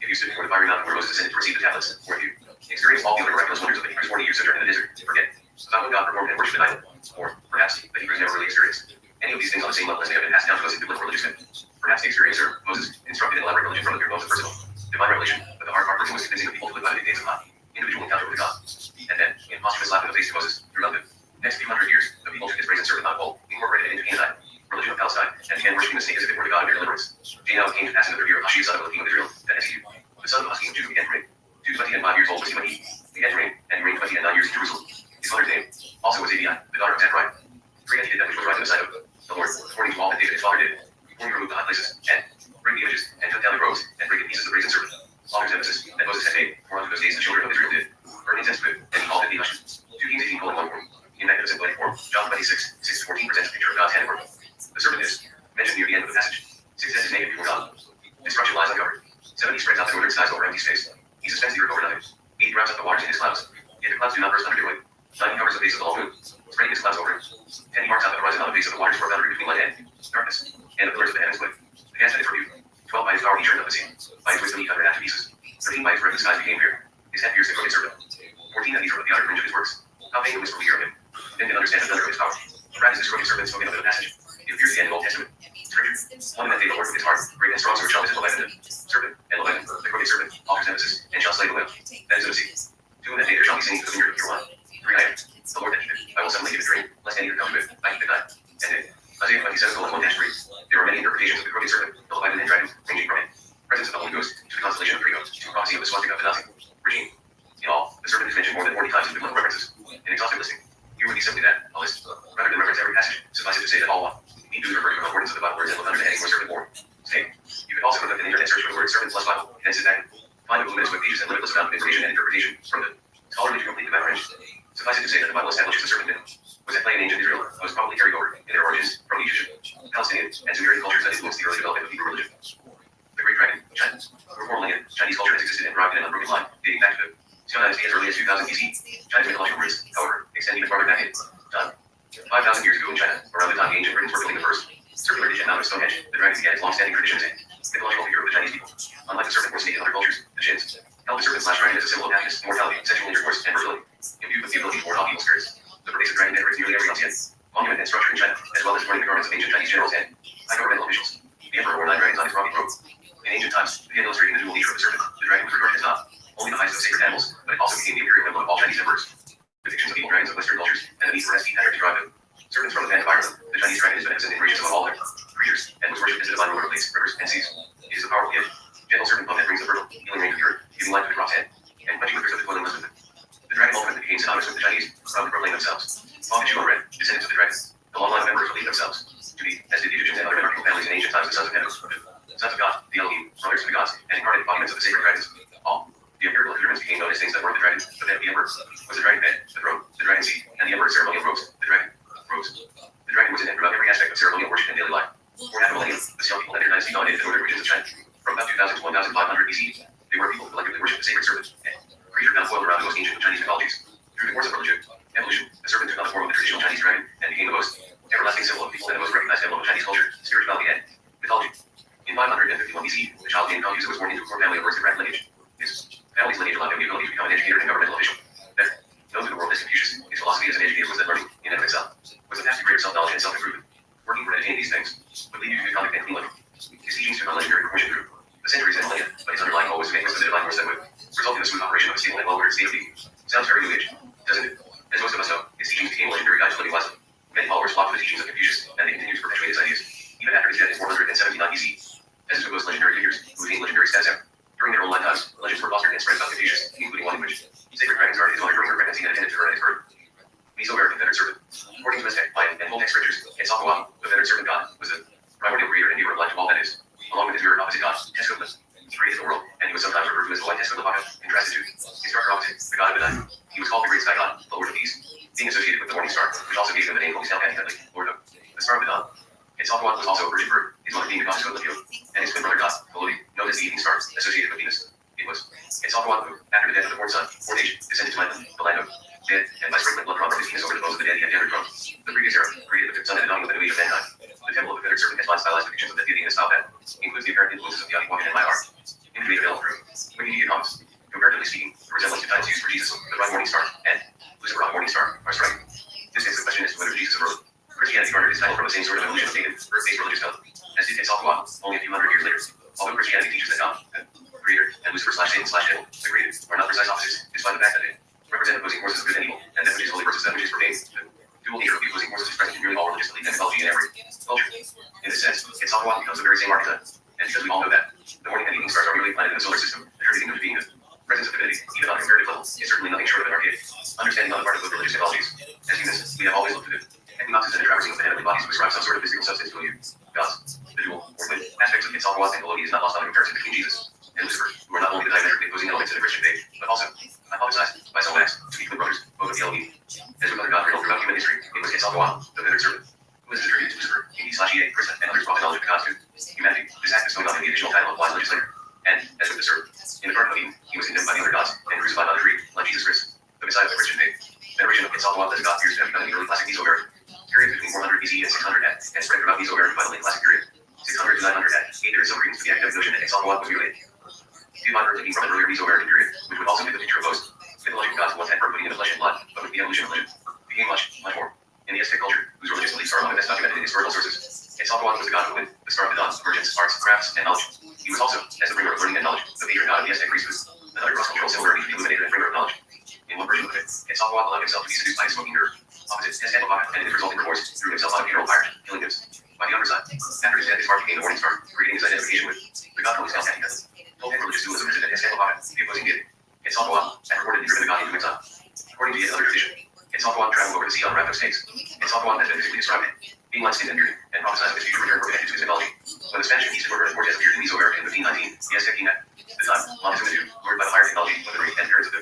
If you stood before the fiery mountain where Moses ascended to receive the tablets, or if you experienced all the other miraculous wonders of the Hebrews' 40 years sojourn in the desert, forget about what God performed and worship an idol, or perhaps the Hebrews never really experienced any of these things on the same level as they have been passed down to us in biblical religious myth. Perhaps the experiencer, Moses, instructed in elaborate religion from the pure modes of personal divine revelation, but the hard part was convincing the people to live by the dictates of God, individual encounter with God. And then, in posthumous slap in the face to Moses, throughout the next few hundred years, the people took his brazen serpent on a pole, incorporated it into Canaanite religion of Palestine, and began worshiping the snake as if it were the god of their deliverance. Now it came to pass in the 3rd year of Hoshea, son of the king of Israel, that Hezekiah, the son of Hoshea, Jew, began to reign. 20 and 5 years old was he when he began to reign, and he reigned 20 and 9 years in Jerusalem. His mother's name also was Abiah, the daughter of Zechariah. Great he did that which was right in the sight of the Lord, according to all that David his father did. Before he removed the high places, and break the images, and took down the groves, and break in pieces the brazen serpent. All his nemesis that Moses had made, for unto those days the children of Israel did. Burn incense to it, and he called it Nehushtan. 2 Kings 18:1. In magnificent bloody form, John 26, 6-14 presents a picture of God's hand at work. The serpent is mentioned near the end of the passage. 6 says his naked before God. Destruction lies uncovered. 7 he spreads out the northern skies over empty space. He suspends the earth over nothing. 8 he wraps up the waters in his clouds. Yet the clouds do not burst under their weight. 9 he covers the face of the whole moon, spreading his clouds over it. 10 he marks out the horizon on the face of the waters for a boundary between light and darkness, and the pillars of the heavens split. The cast of it for view. 12 by his power he churned up the sea. By his wisdom he cut it into pieces. 13 by his breath the skies became clear. His head pierced the crooked serpent. 14 that he drove the outer fringe of his works. How vain and wistful we hear of him. Then can understand another of his power. Practice this crooked serpent spoken of in the passage. It appears again in the Old Testament. Scripture. One that they the Lord with his heart, great and strong sword sharp as a Lebanon. Serpent, and Lebanon, the crooked serpent, offers nemesis, and shall slay the whale. That is of the sea. 2 in that day there shall be singing to the vineyard of pure wine. 3 items. The Lord that keepeth, I will suddenly give it dream, lest any come to it, I keep it night. And then, Isaiah 27:1-3. There are many interpretations of the crooked serpent, the Lebanon and dragon, ranging from it. Presence of the Holy Ghost, to the constellation of 3 goats, to prophecy of the swastika of the Nazi regime. In all, the serpent is mentioned more than 40 times in biblical references. An exhaustive listing. Here would be simply that, a list. Rather than reference every passage, suffice it to say that all one. Need to refer to the concordance of the Bible words and look under the heading for serpent form. Stay. You can also conduct an internet search for the word serpent plus Bible, and then sit back and find a voluminous web pages and limitless amount of information and interpretation from the scholarly to complete the matter range. Suffice it to say that the Bible establishes the serpent myth was at play in ancient Israel, was probably carried over in their origins from Egyptian, Palestinian, and Sumerian cultures that influenced the early development of Hebrew religion. The Great Dragon, China. Reform lineage, Chinese culture has existed and thrived in an unbroken line, dating back to the Xian Dynasty as early as 2000 BC. China's mythological roots, however, extend even farther back in time. 5,000 years ago in China, around the time the ancient Britons were building the first circular dish and mountain of Stonehenge, the dragon began its long-standing traditions and mythological figure of the Chinese people. Unlike the serpent or snake in other cultures, the Shins held the serpent/dragon as a symbol of happiness, immortality, sexual intercourse, and fertility. Imbued with the ability to ward off evil spirits, the pervasive dragon decorates nearly every monument and structure in China, as well as adorning the garments of ancient Chinese generals and high governmental officials. The emperor wore 9 dragons on his rocky robe. In ancient times, again illustrating the dual nature of the serpent, the dragon was regarded as not only the highest of sacred animals, but it also became the imperial emblem of all Chinese emperors. Depictions of evil dragons of Western cultures and the need for rescue patterns derived serpents from the land of Ireland. The Chinese dragon is beneficent in regions among all their creatures, and was worshipped as a divine ruler of lakes, rivers, and seas. It is a powerful yet gentle serpent bone that brings the fertile, healing rain to the earth, giving life to the crop's head, and quenching the thirst of the toiling wisdom. The dragon ultimately became synonymous with the Chinese, proud to proclaim themselves. Long and red, descendants of the dragon. The long line of members believe themselves to be, as did the Egyptians and other monarchical families in ancient times, the sons of heaven, sons of God, the Elohim, brothers to the gods, and incarnate embodiments of the sacred dragons. All the imperial accoutrements became known as things that were the dragon. The bed of the emperor was the dragon bed, the throne, the dragon seat, and the emperor's ceremonial robes, the dragon robes. The dragon was in and throughout every aspect of ceremonial worship and daily life. For half a millennium, the Xiao people and their dynasty dominated the northern regions of China. From about 2000 to 1500 BC, they were people who collectively worshipped the sacred serpent, and creature found foiled around the most ancient Chinese mythologies. Through the course of religion, evolution, the serpent took on the form of the traditional Chinese dragon and became the most everlasting symbol of people and attaining these things would lead you to good conduct and clean living. His teachings took on legendary proportion through the centuries and millennia, but his underlying goal was to make us the divine force that would result in the smooth operation of a stable and well-ordered state of being. Sounds very new age, doesn't it? As most of us know, his teachings became legendary guides to living wisely. Many followers flocked to the teachings of Confucius, and they continued to perpetuate his ideas, even after his death in 479 BC. As is with most legendary figures, who attained legendary status during their own lifetimes, legends were fostered and spread about Confucius, including one in which sacred dragons guarded his mother during her pregnancy and attended to her at his birth. Mesoamerican feathered serpent. According to Aztec, Mayan, and Toltec scriptures, Quetzalcoatl, the feathered serpent god, was the primordial creator and giver of life to all that is, along with his mirror opposite god, Tezcatlipoca. He created the world, and he was sometimes referred to as the white Tezcatlipoca in Trastitute. His darker opposite, the god of the night. He was called the great sky god, the lord of peace, being associated with the morning star, which also gave him the name Holy Lord of the star of the dawn. Quetzalcoatl was also a virgin bird, his mother being the goddess Guadalupe, and his twin brother god, Golodi, known as the evening star, associated with Venus. It was Quetzalcoatl who, after the death of the fourth son, Fortage, descended to Milan, the land of dead, and by sprinkling blood from his penis over the bones of the dead, he had gathered from the previous era, created the fifth son and the dawning of the new age of mankind. The temple of the feathered serpent has fine stylized depictions of the deity in a style that includes the apparent influences of the Algonquin and Maya art. Imagery available through Wikipedia comics. Comparatively speaking, the resemblance to times used for Jesus, the bright morning star, and Lucifer on the morning star are striking. This begs the question as to whether Jesus arose. Christianity garnered its title from the same sort of evolution of pagan, earth-based religious code, as did Quetzalcoatl, only a few hundred years later. Although Christianity teaches that God, the Creator, and Lucifer/Satan/Devil, the created, are not precise opposites, despite the fact that they represent opposing forces of good and evil, and that which is holy versus that which is profane. The dual nature of the opposing forces is present in nearly all religious belief and mythology in every culture. In this sense, Quetzalcoatl becomes the very same archetype, and because we all know that the morning and evening stars are merely planets in the solar system, attributing them to being the presence of divinity, even on a comparative level, is certainly nothing short of an archaic understanding on the part of both religious mythologies. As humans, we have always looked to the equinoxes and the traversing of the heavenly bodies to ascribe some sort of physical substance to you. Gods, the dual, or twin, aspects of Quetzalcoatl and Golodi is not lost on the comparison between Jesus and Lucifer, who are not only the diametrically opposing elements in the Christian faith, but also hypothesized by some acts to be twin brothers, both of the Elohim. As with other gods riddled throughout human history, it was Quetzalcoatl, the feathered serpent, who is attributed to Lucifer, E/E, Christ, and others brought the knowledge of the gods to humanity. This act bestowed on him the additional title of wise legislator. And, as with the serpent, in the Garden of Eden, he was condemned by the other gods and crucified on a tree, like Jesus Christ, the Messiah of the Christian faith. Veneration of Quetzalcoatl as a god appears to have begun in the early classic Mesoamerican period between 400 BC and 600 AD, and spread throughout Mesoamerica by the late classic period, 600 to 900 AD. There is some reason for the academic notion that Quetzalcoatl was related to divine taking from an earlier Mesoamerican period, which would also be the picture of most mythological gods who once had putting into flesh and blood, but with the evolution of religion, became much more. In the Aztec culture, whose religious beliefs are among the best documented in historical sources, Quetzalcoatl was the god who went the star of the dawn, emergence, arts, crafts, and knowledge. He was also, as the bringer of learning and knowledge, the patron god of the Aztec priesthood, another cross-cultural similarity to the illuminator and bringer of knowledge. In one version of it, Quetzalcoatl allowed himself to be seduced by his smoking mirror, opposite Tezcatlipoca, and in the resulting remorse, threw himself on a funeral pyre, killing him. By the other side, after his death, his heart became the morning star, creating his identification with the god who was now Tezcatlipoca. Toltec religious dualism is that Tezcatlipoca, the opposing deity. Quetzalcoatl had reportedly driven the god into exile. According to yet another tradition, Quetzalcoatl traveled over the sea on a raft of snakes. Quetzalcoatl has been physically described being light-skinned and bearded, and prophesied of his future return were connected to his mythology. When the Spanish and Eastern Order Cortez appeared in Mesoamerica in 1519, the Aztec king at the time, Montezuma II, lured by the higher technology, weaponry, and appearance of the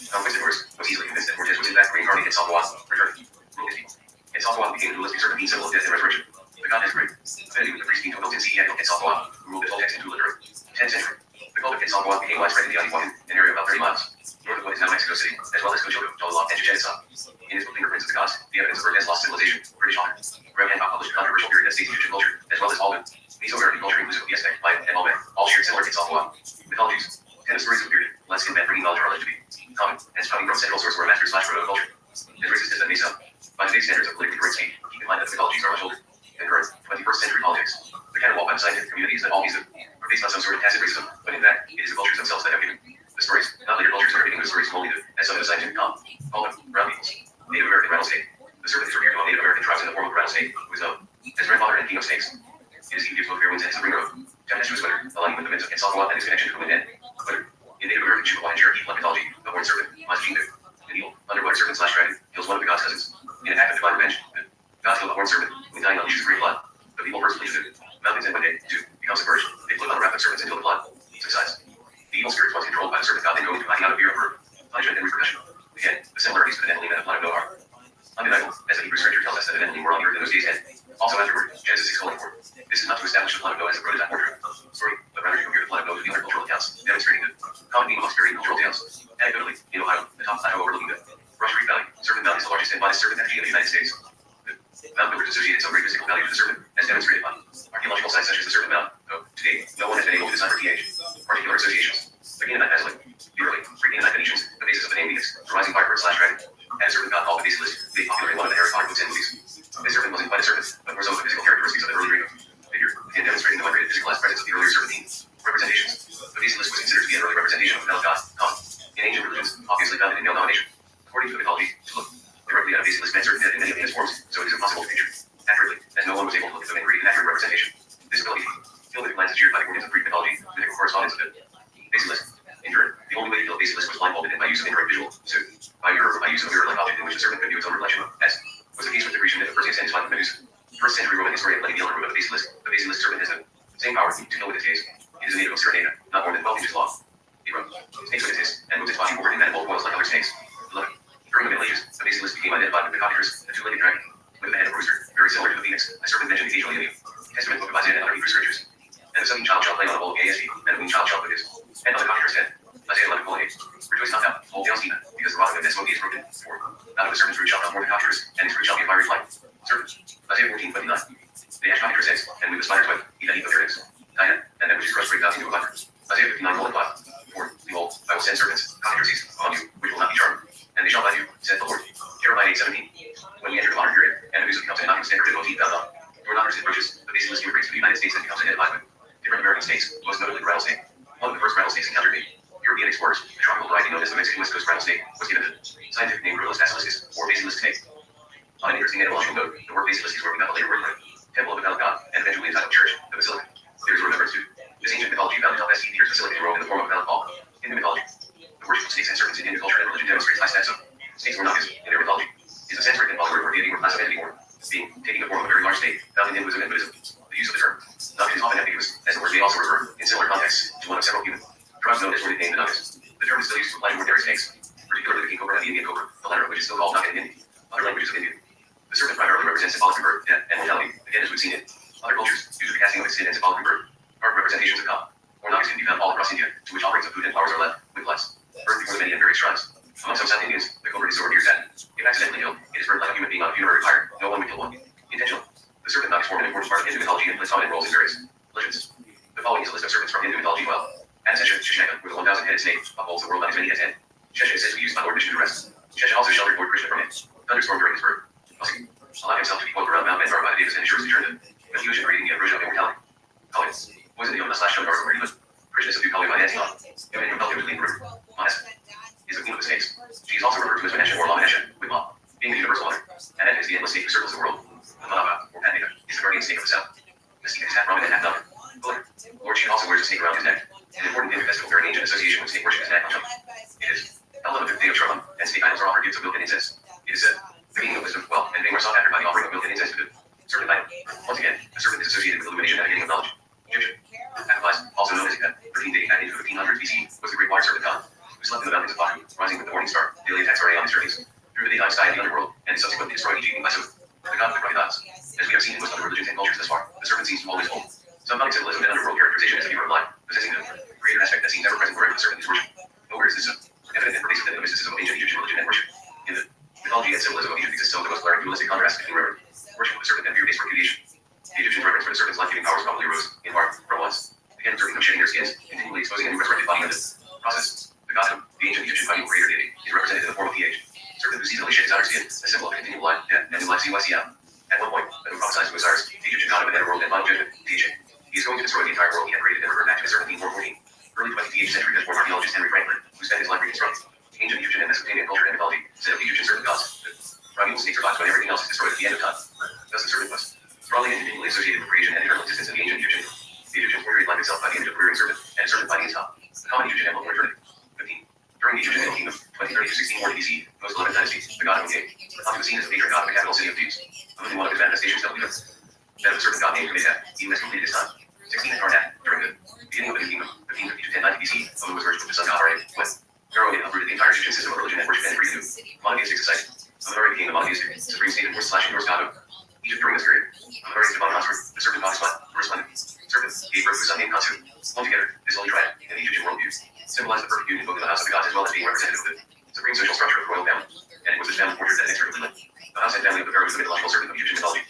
conquistadors, was easily convinced that Cortez was in fact reincarnated Quetzalcoatl, returning to rule his people. Quetzalcoatl became the dualistic serpent being symbol of death and resurrection. The god has great affinity with the priest king who built in CE Quetzalcoatl, who ruled the Toltecs in Tula during the 10th century. The cult of Quetzalcoatl became widespread in the Algonquin, an area about 30 miles north of what is now Mexico City, as well as Cochuco, Tlaloc, and Chichen Itza. In his book Fingerprints of the Gods, the evidence of Cortez lost civilization, British author Graham Hancock published a controversial period that states Egyptian culture, as well as all Mesoamerican culture, inclusive of the Aztec, Mayan, and Olmec, all shared similar Quetzalcoatl mythologies. 10 of stories of the period, light-skinned men bringing knowledge are alleged to be common, and sprouting from central source or a master/proto-culture. As racist as that may sound, by today's standards of politically correct speech, keep in mind that the mythologies are much older than current 21st century politics. The caterwaul by the scientific community is that all these are based on some sort of tacit racism, but in fact, it is the cultures themselves that have given the stories, not later cultures that are giving the stories only as some of the scientific call them brown peoples. Native American rattlesnake. The serpent is revered among Native American tribes in the form of a rattlesnake, who is known as grandfather and king of snakes. It is he who gives both fair winds and is the bringer of tempestuous weather, aligning with the myths of Quetzalcoatl and his connection to wind and weather. In Native American Chippewa and Cherokee flood mythology, the horned serpent, Mazjindu, an evil, underwater serpent/dragon, kills one of the god's cousins. In an act of divine revenge, the gods kill the horned serpent, when dying unleashes great blood. The people first flee to the mountains, and when they do become submerged, they float on a raft of serpents until the blood subsides. The evil spirit, once controlled by the serpent god, then go into hiding out of fear for punishment and repercussion. Again, the similarities to the Nephilim and the planet Noah are undeniable, as the Hebrew scripture tells us that the Nephilim were on the earth in those days, and also afterward, Genesis 6:4. This is not to establish the planet Noah as a prototype portrait story, but rather to compare the planet Noah to the other cultural accounts, demonstrating the common theme amongst varying cultural tales. Anecdotally, in Ohio, the top plateau overlooking the Rush Creek Valley, Serpent Valley is the largest and finest serpent effigy in the United States. The mountain goats associated some great physical value to the serpent, as demonstrated by archaeological sites such as the Serpent Mound, though today no one has been able to decipher pH. Particular associations. The Canaanite Basilic, literally, pre-Canaanite Phoenicians, the basis of the name means the rising firebird/dragon, and a serpent god called the Basilisk, made popular in one of the Harry Potter books and movies. This serpent wasn't quite a serpent, but more so the physical characteristics of the power to kill with its gaze. It is a native of Sierra Nevada, not more than 12 inches long. He wrote, snakes took its and moved its body forward in manifold coils like other snakes. 11. During the Middle Ages, the basilisk became identified with the cockatrice, a two-legged dragon, with the head of a rooster, very similar to the phoenix, a serpent mentioned occasionally in the Testament book of Isaiah and other Hebrew scriptures. And the sucking child shall play on the bowl of ASV, and the weaned child shall put his head on the cockatrice's head. Isaiah 11:8. Rejoice not thou, O Baal Stephen, because the rock of Nesmodi is broken. For out of the serpent's root shall come forth the cockatrice, and his root shall be a fiery flame. Serpent. Isaiah 14:29. The ash cockatrice says, and with the spider's web, he that eat of their eggs. Diana, and that which is crushed breaks out into a butter. Isaiah 59:5. For, behold, I will send serpents, cockatrices, among you, which will not be charmed, and they shall bite you, said the Lord. Jeremiah 8:17. When we enter the modern period, and Medusa becomes an innocuous standard and motif bound up, your knockers and bushes, the basilisk immigrates to the United States and becomes identified with different American states, most notably the rattlesnake. One of the first rattlesnakes encountered by European explorers, a tropical variety known as the Mexican West Coast rattlesnake, was given the scientific name Rudolus basiliscus, or basilisk snake. On an interesting etymological note, the word basilisk is where we got the later word for temple of the god, and eventually entitled church, the basilica. There is a reference to this ancient mythology found in Top S. Peter's basilica in Rome in the form of a valid ball. In the mythology, the worship of snakes and serpents in Hindu culture and religion demonstrates high status of snakes or knockers in their mythology. Is a Sanskrit and word for deity or class of entity or being taking the form of a very large snake found in Hinduism and Buddhism. The use of the term nug is often ambiguous, as the word may also refer, in similar contexts, to one of several human tribes known as worded named the Nuggets. The term is still used to apply to ordinary snakes, particularly the king cobra and the Indian cobra, the latter of which is still called nug in Hindi. Other languages of India. The serpent primarily represents symbolic rebirth, death, and mortality, again as we've seen in other cultures, due to the casting of its skin and symbolic rebirth. Are representations of God, or nuggets can be found all across India, to which offerings of food and flowers are left, with bless. Birth before the many and various shrines. Among some South Indians, the cobra is so revered that, if accidentally killed, it is burned like a human being on a funerary pyre. No one would kill one. Intentional. The serpent nuggets form an important part of Hindu mythology and plays prominent roles in various legends. The following is a list of serpents from Hindu mythology. Well, Anasesha, Shishnaga, with a 1,000-headed snake, upholds the world on his many heads head. Shesha is said to be used by Lord Vishnu to rest. Shesha also sheltered Lord Krishna from it. Thunderstorm during his birth. Hussy allowed himself to be quoted around Mount Mandara by the Devas and ensures to turn to confusion creating the ambrosia of immortality. Kali. Poison the Yona/Shundar where he lived. Krishna subdued Kali by dancing on. Yona compelled him to leave the river. Manasa is the queen of the snakes. She is also referred to as Manesha or Lamanesha, with Ma, being the universal mother. Anet is the endless snake who circles the world. The Manava, or Padmika, is the guardian snake of the south. Mystica is half Brahmin and half Brahmin. Pillar. Lord Shiva also wears a snake around his neck. An important Hindu festival bearing ancient association with snake worship is Nag Panchami. It is held on the 5th day of Shravan, and snake idols are offered gifts of milk and incense. It is said, the meaning of wisdom, wealth, and fame are sought after by the offering of milk and incense to the serpent item. Once again, a serpent is associated with illumination and the getting of knowledge. Egyptian. Apis, also known as Ipet, 13 dating back into 1500 BC, was the great water serpent god, who slept in the mountains of Baku, rising with the morning star, daily attacks prey on his journeys through the daytime sky and the underworld, and subsequently destroyed Egypt by Suf, the god of the crocodiles. As we have seen in most other religions and cultures thus far, the serpent seems to always hold symbolic symbolism and underworld characterization as a hero of life, possessing the greater aspect that seems ever present wherever the serpent is worshipped. Nowhere is this evident and pervasive in the mysticism of ancient Egyptian religion and worship. In the mythology and symbolism of Egypt exists some of the most glaring dualistic contrasts between reverent worship of the serpent and fear-based repudiation. The Egyptians' reverence for the serpent's life-giving powers probably arose, in part, from once again observing them shedding their skins, continually exposing a new resurrected body in the process. The godhead, the ancient Egyptian primal creator deity, is represented in the form of the age. Serpent who seasonally sheds outer skin, a symbol of a continual life, death, and new life CYCM. At one point, the who prophesies to Osiris, the Egyptian god of the netherworld and final judgment, THA. He is going to destroy the entire world he had created and revert back to his serpent in 414. Early 20th century has born archaeologist Henry Franklin, who spent his life reconstructing ancient Egyptian and Mesopotamian culture and mythology, said of the Egyptian serpent gods. The primeval state survives when everything else is destroyed at the end of time. Thus the serpent was strongly and continually associated with creation and eternal existence in the ancient Egyptian. The Egyptians portrayed life itself by the image of a rearing serpent, and a serpent biting its top. The common Egyptian emblem for eternity. 15. During the Egyptian Middle Kingdom, 2030 to 1640 BC, post 11th dynasty, the god Amun came onto the scene as the patron god of the capital city of Thebes. Amun in one of his manifestations fell leader. That of the serpent god named Metat, even as completed his time. 16 at Karnak, during the beginning of the New Kingdom, 1550 to 1090 BC, Amun was worshipped with the sun god Ra, when Pharaoh had uprooted the entire Egyptian system of religion and worship and created a new monotheistic society. Amun became the monotheistic supreme state and Norse/Norse god of Egypt during this period. Amun is divine consort, the serpent god correspondent. Serpent gave birth to a son named Khonsu. Altogether, this holy triad, in the Egyptian worldview, symbolized the perfect union both of the house of the gods as well as being representative of the supreme social structure of the royal family, and it was this family portrait that inextricably linked the house and family of the pharaoh was the mythological serpent of Egyptian mythology.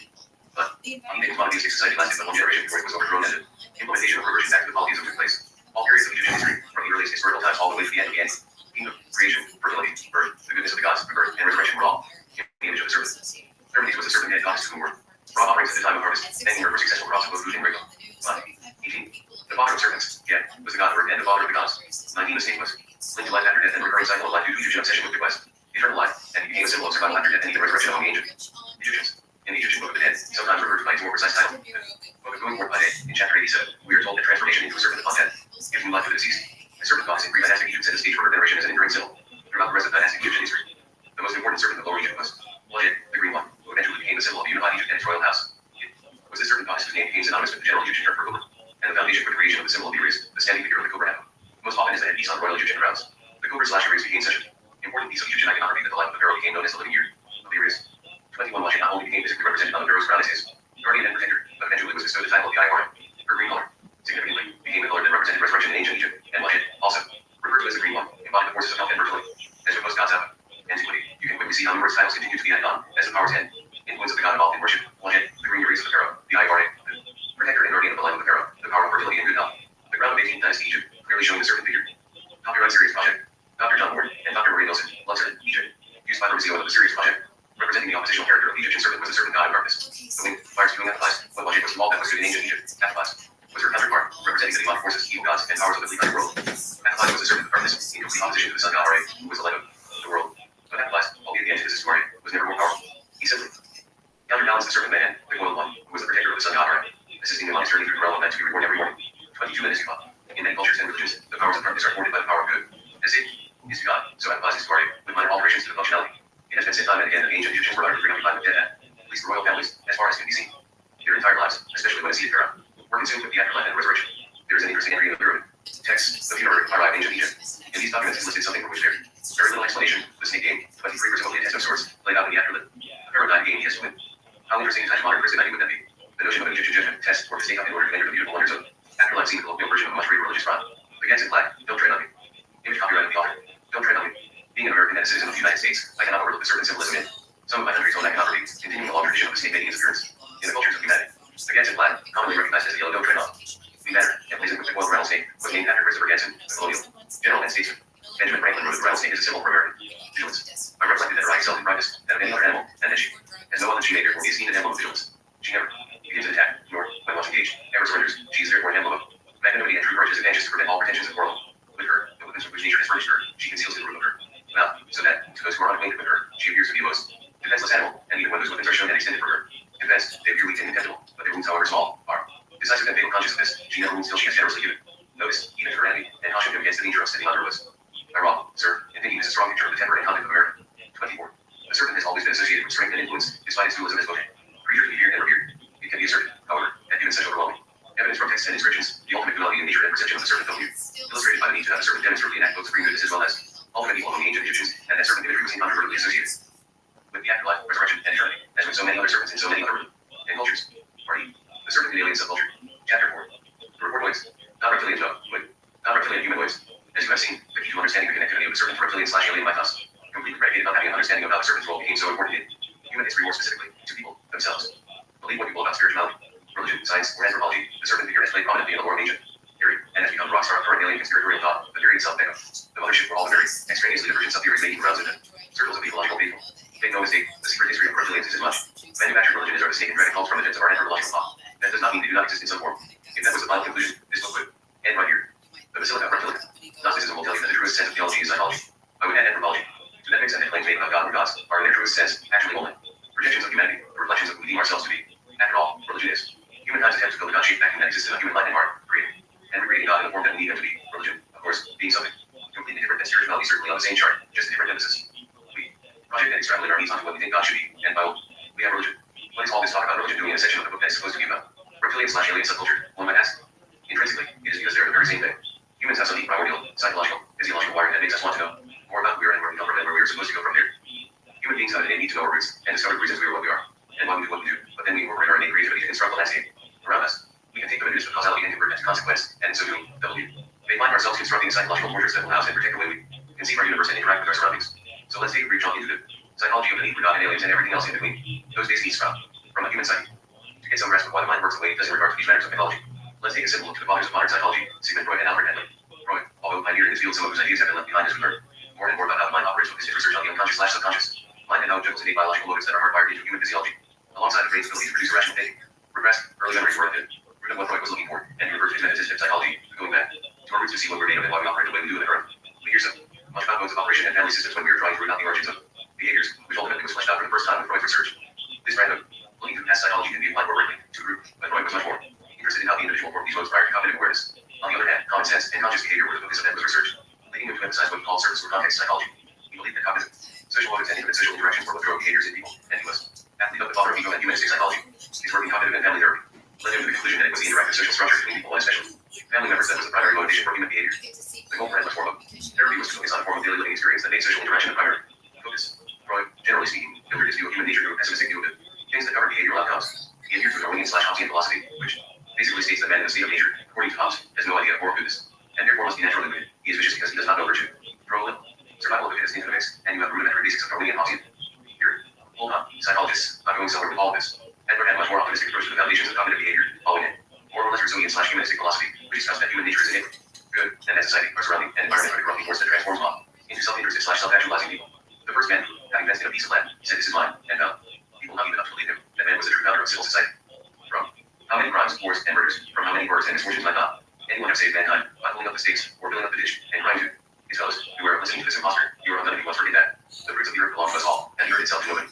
But Amen's monotheistic society lasted but one generation before it was overthrown and the implementation of reversion back to the polytheism took place. All periods of Egyptian history, from the earliest historical times all the way to the end began. Kingdom, creation, fertility, birth, the goodness of the gods, rebirth, and resurrection were all in the image of the serpent. Hermes was the serpent head goddess to whom were brought offerings at the time of harvest, thanking her for successful crops of both food and grain. 18. The father of serpents, Geb, was the god of earth and the father of the gods. 19. The snake was linked to life after death and the recurring cycle of life due to Egyptian obsession with the quest, eternal life, and it became a symbol of survival after death and the resurrection among the ancient Egyptians. In the Egyptian Book of the Dead, sometimes referred to by its more precise title, the Book of Going Forth by Day, in chapter 87, we are told that transformation into a serpent upon death gives new life to the deceased. The serpent gods in pre-dynastic Egypt set the stage for her veneration as an enduring symbol throughout the rest of dynastic Egyptian history. The most important serpent of Lower Egypt was Bloodhead, the green one, who eventually became the symbol of a unified Egypt and its royal house. It was this serpent goddess whose name became synonymous with the general Egyptian term for woman. and the foundation for the creation of the symbol of the Irius, the standing figure of the cobra head. Most often is the headpiece on royal Egyptian crowns. The cobra/Irius became such an important piece of Egyptian iconography that the life of the pharaoh became known as the living year of the Irius. 21 Watching not only became physically represented on the pharaoh's crown as his guardian and protector, but eventually was bestowed the title of the Iora, or green color. Significantly, became the color that represented resurrection in ancient Egypt, and Watchet, also referred to as the green one, embodied the forces of health and fertility. As we post God's antiquity, you can quickly see how numerous titles continue to be added on as the power's head. Influence of the god involved in worship, Watchet, the green Urius of the pharaoh, the Iora, the protector and guardian of the life of the pharaoh, the power of fertility and good health. The crown of 18th dynasty Egypt, clearly showing the serpent figure. Copyright Sirius Project. Dr. John Ward and Dr. Maria Nelson, Luxor, Egypt. Used by the Museum of the Sirius Project. Representing the oppositional character of the Egyptian serpent was the serpent god of darkness. The winged, fire spewing Atlas, what Watchet was small that was stood in ancient Egypt, Atlas, was her counterpart, representing the demonic forces, evil gods, and powers of the bleak world. Atlas was the serpent of darkness, in complete opposition to the sun god Ra, who was the light of the world. But Atlas, albeit the antithesis to Ra, was never more powerful. He simply counterbalanced the serpent man, the coiled one, who was the protector of the sun god Ra, assisting the monks journey through the realm of men to be reborn every morning. 22 minutes to God. In many cultures and religions, the powers of darkness are thwarted by the power of good. As Satan is to God, so Atlas is to Ra, with minor alterations to the functionality. It has been said time and again that the ancient Egyptians were utterly preoccupied with dead men, at least the royal families, as far as can be seen. Their entire lives, especially when a seated pharaoh, were consumed with the afterlife and resurrection. There is an interesting entry in the pyramid texts of funerary arrived in ancient Egypt. In these documents is listed something for which there is very little explanation. The snake game, 23 presumably a test of sorts, played out in the afterlife. The pharaoh died game he has to win. How interesting is such modern Christianity would that be? The notion of an Egyptian judgment test or the snake up in order to enter the beautiful wonders of afterlife seems a colloquial version of a much greater religious crime. The Gadsden flag, don't tread on me. Image copyright of the author, don't tread on me. Being an American and a citizen of the United States, I cannot overlook the certain symbolism in some of my country's own iconography, continuing a long tradition of the snake making its appearance in the cultures of humanity. The Gadsden flag, commonly recognized as the yellow don't tread on. The banner, emblazoned with the coiled rattlesnake, was named after Christopher Gadsden, the colonial general and statesman. Benjamin Franklin wrote the rattlesnake as a symbol for American vigilance. I reflected that her eye excelled in brightness, that of any other animal, and that she, as no other, she may therefore be esteemed an emblem of vigilance. She never begins an attack, nor, when once engaged, ever surrenders. She is therefore an emblem of magnanimity and true courage as advantageous to prevent all pretensions of the world. With her, the weapons with which nature has furnished her, she conceals in the room of her mouth, so that, to those who are unacquainted with her, she appears to be a most defenseless animal, and even when those weapons are shown and extended for her defense, they appear weak and contemptible, but their wounds, however small, are decisive and fatal. Conscious of this, she never wounds till she has generously given notice, even to her enemy, and cautioned him against the danger of stepping on her was. I wrong, sir, in thinking this a strong picture of the temper and conduct of America. 24. The serpent has always been associated with strength and influence, despite its dualism as both creature to be feared and revered. It can be asserted, however, that given such overwhelming evidence from texts and inscriptions, the ultimate duality in nature and perception of the serpent W, illustrated by the need to have the serpent demonstrably enact both supreme goodness as well as ultimate evil among the ancient Egyptians, and that serpent imagery was incontrovertibly associated with the afterlife, resurrection, and eternity, as with so many other serpents in so many other and cultures. Part E. The serpent in alien subculture. Chapter 4. The report non-reptilian non-reptilian humanoids. As you have seen, the key to understanding the connectivity of the serpent to reptilian/alien mythos, completely predicated on having an understanding of how the serpent's role became so important in human history, more specifically, to people themselves. Believe what you will about spirituality, religion, science, or anthropology, the serpent figure has played prominently in the lore of ancient theory, and has become the rockstar of current alien conspiratorial thought. The theory itself, the mothership for all the very extraneously divergent sub-theories making rounds in the circles of ecological people. Make no mistake, the secret history of reptilians is as much manufactured religion as are the snake and dragon cults from the depths of our anthropological thought. That does not mean they do not exist in some form. If that was the final conclusion, this book would end right here. The Basilica of Reptilica. Gnosticism will tell you that the truest sense of theology is psychology. I would add anthropology. Genetics and the claims made about God or gods are in their truest sense actually only projections of humanity, or reflections of who we deem ourselves to be. After all, religion is humankind's attempt to build a God-shaped vacuum that exists in a human mind and heart, creating and recreating God in the form that we need him to be. Religion, of course, being something completely different than spirituality, certainly on the same chart, just a different emphasis. We project and extrapolate our needs onto what we think God should be, and by we have religion. What is all this talk about religion doing in a section of the book that is supposed to be about reptilian/alien subculture? One might ask. Intrinsically, it is because they are the very same thing. Humans have some deep primordial, psychological, physiological wiring that makes us want to know more about who we are and where we come from and where we are supposed to go from there. Human beings have an innate need to know our roots and discover the reasons we are what we are and why we do what we do. But then we incorporate our innate creativity to construct the landscape around us. We can take the images of causality and convert it to consequence, and in so doing, W. We find ourselves constructing a psychological fortress that will house and protect the way we conceive our universe and interact with our surroundings. So let's take a brief jump into the psychology of the need for God and aliens and everything else in between. Those basic needs from a human psyche. To get some grasp of why the mind works the way it does in regard to these matters of mythology, let's take a simple look to the fathers of modern psychology, Sigmund Freud and Albert Henley. Freud, although pioneered in his field, some of whose ideas have been left behind as we learn more and more about how the mind operates with his research on the unconscious/subconscious mind and how it juggles innate biological motives that are hardwired into human physiology, alongside the brain's ability to produce rational thinking. Repressed early memories were at the root of what Freud was looking for, and he referred to his metaphysics of psychology, going back to our roots to see what we're made of and why we operate the way we do in the earth. We hear so much about modes of operation and family systems when we were trying to root out the origins of behaviors, which ultimately was fleshed out for the first time with Freud's research. This brand of looking through past psychology can be applied more readily to a group, but Freud was much more interested in how the individual formed these modes prior to cognitive awareness. On the other hand, common sense and conscious behavior were the focus of Henley's research, leading him to emphasize what he called surface or context psychology. He believed that cognitive, social motives and intimate social interactions were what drove behaviors in people, and he was athlete of the father of ego and humanistic psychology. His work in cognitive and family therapy led him to the conclusion that it was the interactive social structure between people and especially family members that was the primary motivation for human behavior. The goal for much more of therapy was to focus on a form of daily living experience that made social interaction the primary focus. Freud, generally speaking, filtered his view of human nature through a pessimistic view of it, things that covered behavioral outcomes. He adhered to Darwinian/Hobbesian philosophy, which basically states that man in the state of nature, according to Hobbes, has no idea of moral goodness, and therefore must be naturally good. He is vicious because he does not know virtue. Throw a little survival of the fittest into the mix, and you have rudimentary basics of Darwinian Hobbesian. Here, hold on, psychologists, not going somewhere with all of this. Edward had a much more optimistic approach to the foundations of cognitive behavior, following it. More or less Rousseauian/humanistic philosophy, which discussed that human nature is innate, good, and that society, our surrounding, and environment are the corrupting force that transforms law into self-intrusive/self-actualizing people. The first man, having fenced in a piece of land, said, "This is mine," and found people not even up to believe him, that man was the true founder of civil society. From how many crimes, wars, and murders, from how many births and misfortunes might not anyone have saved mankind by pulling up the stakes or filling up the ditch and crying to his fellows who are listening to this imposter, you are undoubtedly once forget that the fruits of the earth belong to us all, and the earth itself to nobody.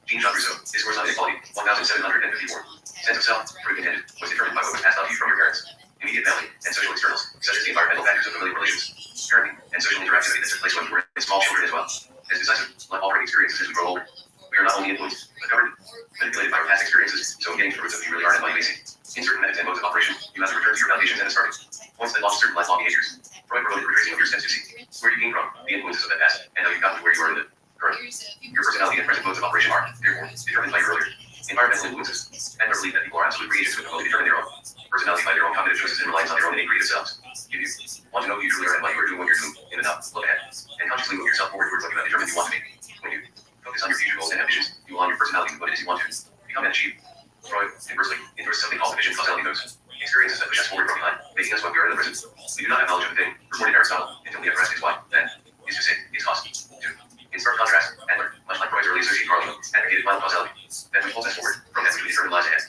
Jean-Jacques Rousseau, Discourse on Inequality, 1754. Sense of self, fully contented, was determined by what was passed on to you from your parents, immediate family, and social externals, such as the environmental factors of familial relations, parenting, and social interactivity that took place when we were small children as well. As decisive, like all learning experiences as we grow older, we are not only influenced, but governed, manipulated by our past experiences, so in getting to the roots of who you really are and what you may see. In certain methods and modes of operation, you have to return to your foundations and the starting points that launched certain lifelong behaviors. Freud promoted retracing of your steps to see where you came from, the influences of that past, and how you got to where you are in the current. Your personality and present modes of operation are, therefore, determined by your earlier environmental influences, and I believe that people are absolute creatures who can only determine their own personality by their own cognitive choices and reliance on their own innate creative selves. If you want to know who you truly are and why you are doing what you're doing in the now, look ahead, and consciously move yourself forward towards what you have determined you want to be. When you focus on your future goals and ambitions, you will align your personality with what it is you want to become and achieve. Freud, inversely, endorses something called efficient causality modes. Experiences that push us forward from behind, making us what we are in the present. We do not have knowledge of a thing, reported Aristotle, until we have grasped its why, then, is to say, its cause. 2. In stark contrast, Adler, much like Freud's early associate Carlo, advocated final causality, that which pulls us forward from that which we determine lies ahead.